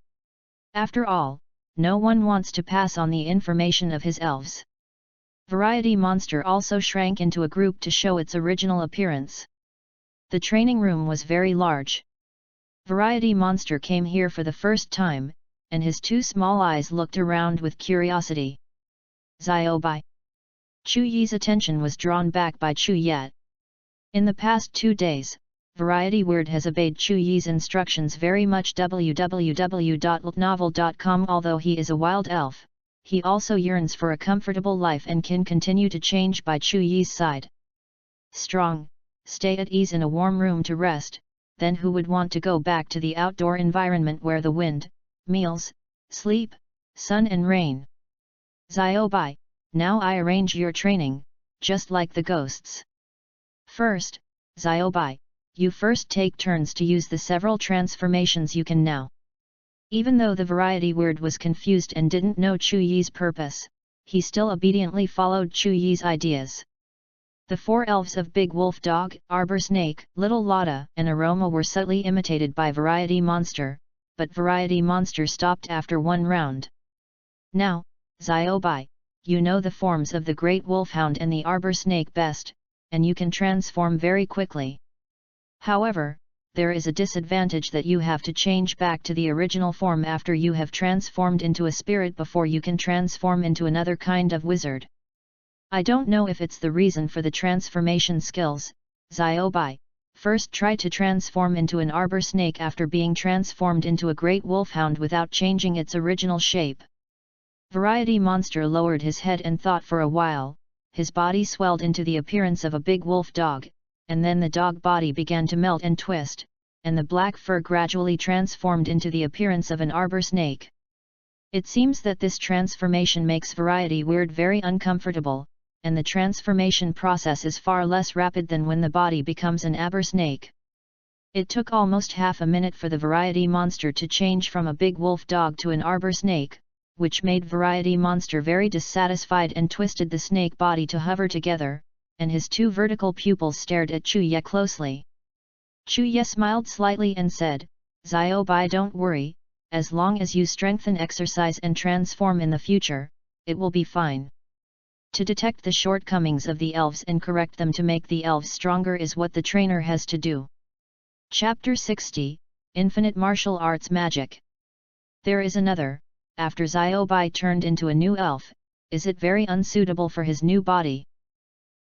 After all, no one wants to pass on the information of his elves. Variety Monster also shrank into a group to show its original appearance. The training room was very large. Variety Monster came here for the first time, and his two small eyes looked around with curiosity. Xiaobai. Chu Yi's attention was drawn back by Chu Yet. In the past 2 days, Variety Weird has obeyed Chu Yi's instructions very much. www.novel.com. Although he is a wild elf, he also yearns for a comfortable life and can continue to change by Chu Yi's side. Strong, stay at ease in a warm room to rest, then who would want to go back to the outdoor environment where the wind, meals, sleep, sun and rain? Xiaobai, now I arrange your training, just like the ghosts. First, Xiaobai, you first take turns to use the several transformations you can now. Even though the Variety Weird was confused and didn't know Chu Yi's purpose, he still obediently followed Chu Yi's ideas. The 4 elves of Big Wolf Dog, Arbor Snake, Little Lotta and Aroma were subtly imitated by Variety Monster, but Variety Monster stopped after 1 round. Now, Xiaobai, you know the forms of the Great Wolfhound and the Arbor Snake best, and you can transform very quickly. However, there is a disadvantage that you have to change back to the original form after you have transformed into a spirit before you can transform into another kind of wizard. I don't know if it's the reason for the transformation skills. Xiaobai, first try to transform into an arbor snake after being transformed into a great wolfhound without changing its original shape. Variety Monster lowered his head and thought for a while. His body swelled into the appearance of a big wolf dog, and then the dog body began to melt and twist, and the black fur gradually transformed into the appearance of an arbor snake. It seems that this transformation makes Variety Weird very uncomfortable, and the transformation process is far less rapid than when the body becomes an arbor snake. It took almost half a minute for the Variety Monster to change from a big wolf dog to an arbor snake, which made Variety Monster very dissatisfied and twisted the snake body to hover together, and his 2 vertical pupils stared at Chu Ye closely. Chu Ye smiled slightly and said, Xiaobai, don't worry, as long as you strengthen, exercise and transform in the future, it will be fine. To detect the shortcomings of the elves and correct them to make the elves stronger is what the trainer has to do. Chapter 60, Infinite Martial Arts Magic. There is another, after Xiaobai turned into a new elf, is it very unsuitable for his new body?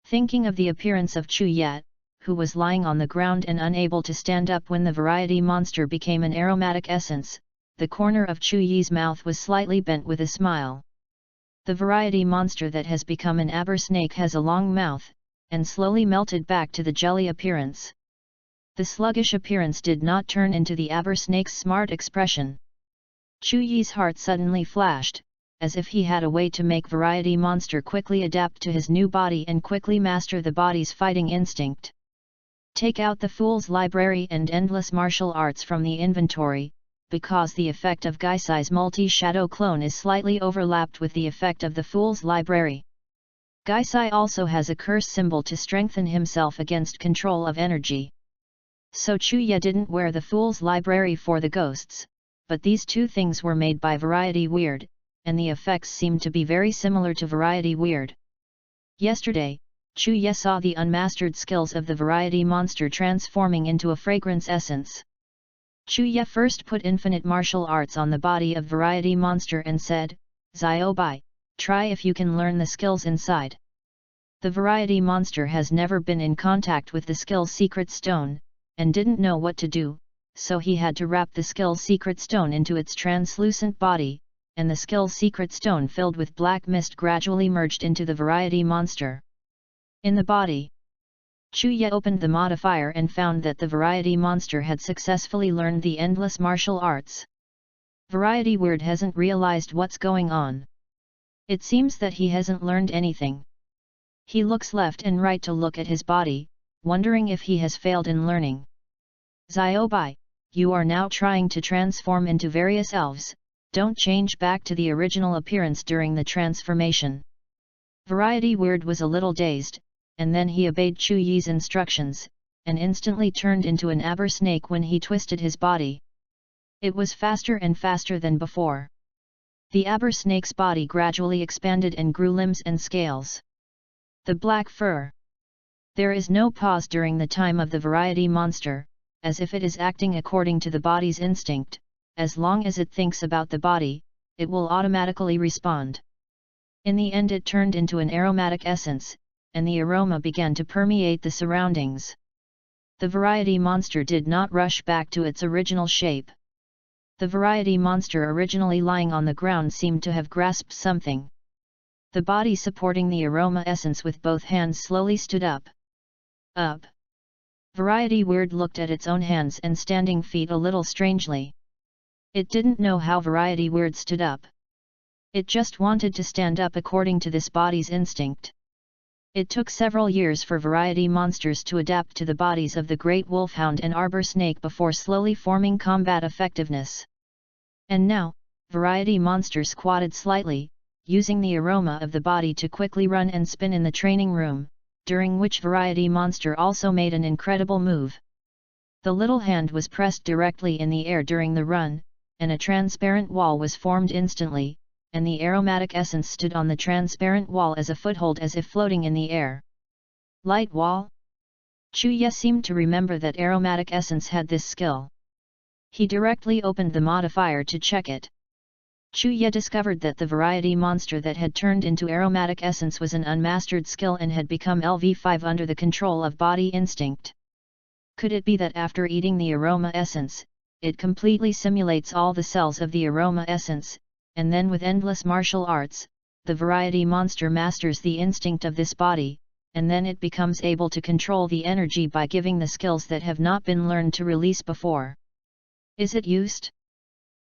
Thinking of the appearance of Chu Yat, who was lying on the ground and unable to stand up when the Variety Monster became an aromatic essence, the corner of Chu Yi's mouth was slightly bent with a smile. The Variety Monster that has become an arbor snake has a long mouth, and slowly melted back to the jelly appearance. The sluggish appearance did not turn into the arbor snake's smart expression. Chu Yi's heart suddenly flashed, as if he had a way to make Variety Monster quickly adapt to his new body and quickly master the body's fighting instinct. Take out the Fool's Library and Endless Martial Arts from the inventory, because the effect of Gaisai's multi-shadow clone is slightly overlapped with the effect of the Fool's Library. Gaisai also has a curse symbol to strengthen himself against control of energy. So Chu Ye didn't wear the Fool's Library for the ghosts, but these 2 things were made by Variety Weird, and the effects seemed to be very similar to Variety Weird. Yesterday, Chu Ye saw the unmastered skills of the Variety Monster transforming into a fragrance essence. Chu Ye first put Infinite Martial Arts on the body of Variety Monster and said, Xiaobai, try if you can learn the skills inside. The Variety Monster has never been in contact with the skill's secret stone, and didn't know what to do, so he had to wrap the skill's secret stone into its translucent body, and the skill's secret stone filled with black mist gradually merged into the Variety Monster. In the body, Chu Ye opened the modifier and found that the Variety Monster had successfully learned the Endless Martial Arts. Variety Weird hasn't realized what's going on. It seems that he hasn't learned anything. He looks left and right to look at his body, wondering if he has failed in learning. Xiaobai, you are now trying to transform into various elves. Don't change back to the original appearance during the transformation. Variety Weird was a little dazed, and then he obeyed Chu Yi's instructions, and instantly turned into an arbor snake when he twisted his body. It was faster and faster than before. The arbor snake's body gradually expanded and grew limbs and scales. The black fur. There is no pause during the time of the variety monster, as if it is acting according to the body's instinct. As long as it thinks about the body, it will automatically respond. In the end it turned into an aromatic essence, and the aroma began to permeate the surroundings. The variety monster did not rush back to its original shape. The variety monster originally lying on the ground seemed to have grasped something. The body supporting the aroma essence with both hands slowly stood up. Up. Variety Weird looked at its own hands and standing feet a little strangely. It didn't know how Variety Weird stood up. It just wanted to stand up according to this body's instinct. It took several years for variety monsters to adapt to the bodies of the great wolfhound and arbor snake before slowly forming combat effectiveness. And now, variety monster squatted slightly, using the aroma of the body to quickly run and spin in the training room, during which variety monster also made an incredible move. The little hand was pressed directly in the air during the run, and a transparent wall was formed instantly, and the aromatic essence stood on the transparent wall as a foothold as if floating in the air. Light wall? Chuya seemed to remember that aromatic essence had this skill. He directly opened the modifier to check it. Chuya discovered that the variety monster that had turned into aromatic essence was an unmastered skill and had become LV5 under the control of body instinct. Could it be that after eating the aroma essence, it completely simulates all the cells of the aroma essence, and then with endless martial arts, the variety monster masters the instinct of this body, and then it becomes able to control the energy by giving the skills that have not been learned to release before. Is it used?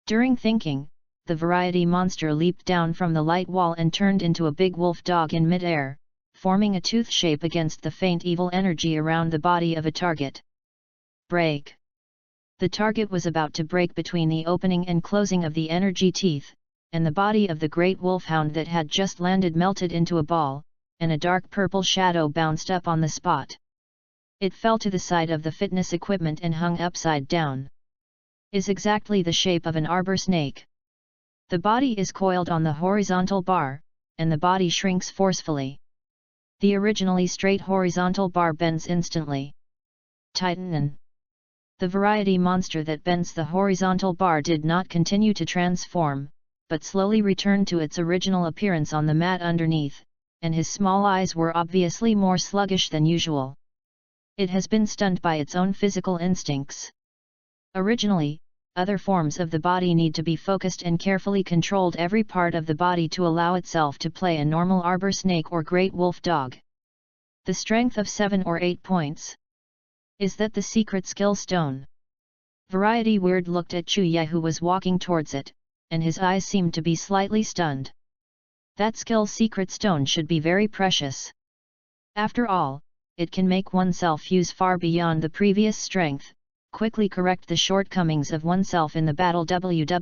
During thinking, the variety monster leaped down from the light wall and turned into a big wolf dog in mid-air, forming a tooth shape against the faint evil energy around the body of a target. Break. The target was about to break between the opening and closing of the energy teeth, and the body of the great wolfhound that had just landed melted into a ball, and a dark purple shadow bounced up on the spot. It fell to the side of the fitness equipment and hung upside down. Is exactly the shape of an arbor snake. The body is coiled on the horizontal bar, and the body shrinks forcefully. The originally straight horizontal bar bends instantly. Tighten. The variety monster that bends the horizontal bar did not continue to transform, but slowly returned to its original appearance on the mat underneath, and his small eyes were obviously more sluggish than usual. It has been stunned by its own physical instincts. Originally, other forms of the body need to be focused and carefully controlled every part of the body to allow itself to play a normal arbor snake or great wolf dog. The strength of 7 or 8 points. Is that the secret skill stone? Variety Weird looked at Chuya who was walking towards it, and his eyes seemed to be slightly stunned. That skill secret stone should be very precious. After all, it can make oneself fuse far beyond the previous strength, quickly correct the shortcomings of oneself in the battle. www.novel.com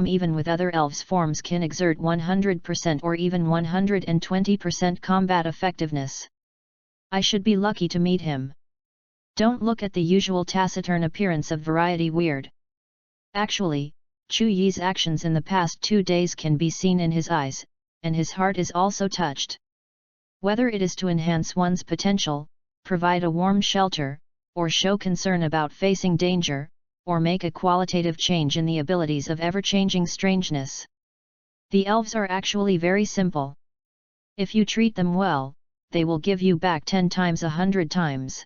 Even with other elves forms can exert 100% or even 120% combat effectiveness. I should be lucky to meet him. Don't look at the usual taciturn appearance of Variety Weird. Actually, Chu Yi's actions in the past 2 days can be seen in his eyes, and his heart is also touched. Whether it is to enhance one's potential, provide a warm shelter, or show concern about facing danger, or make a qualitative change in the abilities of ever-changing strangeness. The elves are actually very simple. If you treat them well, they will give you back 10 times 100 times.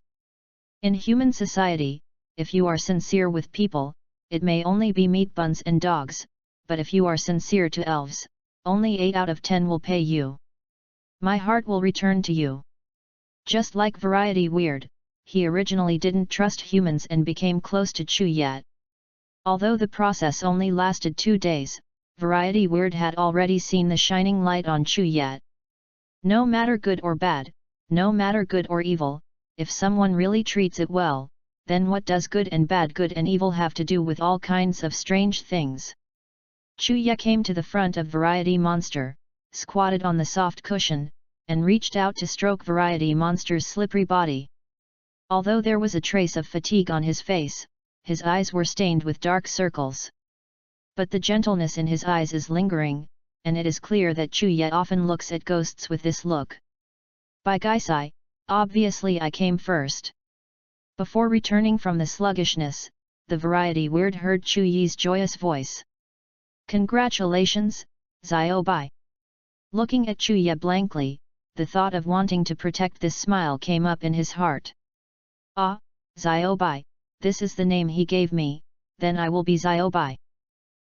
In human society, if you are sincere with people, it may only be meat buns and dogs, but if you are sincere to elves, only 8 out of 10 will pay you. My heart will return to you. Just like Variety Weird, he originally didn't trust humans and became close to Chuya. Although the process only lasted 2 days, Variety Weird had already seen the shining light on Chuya. No matter good or bad, no matter good or evil, if someone really treats it well, then what does good and bad, good and evil have to do with all kinds of strange things? Chuya came to the front of Variety Monster, squatted on the soft cushion, and reached out to stroke Variety Monster's slippery body. Although there was a trace of fatigue on his face, his eyes were stained with dark circles. But the gentleness in his eyes is lingering, and it is clear that Chuya often looks at ghosts with this look. By Gaisai, obviously I came first. Before returning from the sluggishness, the variety weird heard Chu Yi's joyous voice. Congratulations, Xiao Bai. Looking at Chu Yi blankly, the thought of wanting to protect this smile came up in his heart. Ah, Xiao Bai, this is the name he gave me, then I will be Xiao Bai.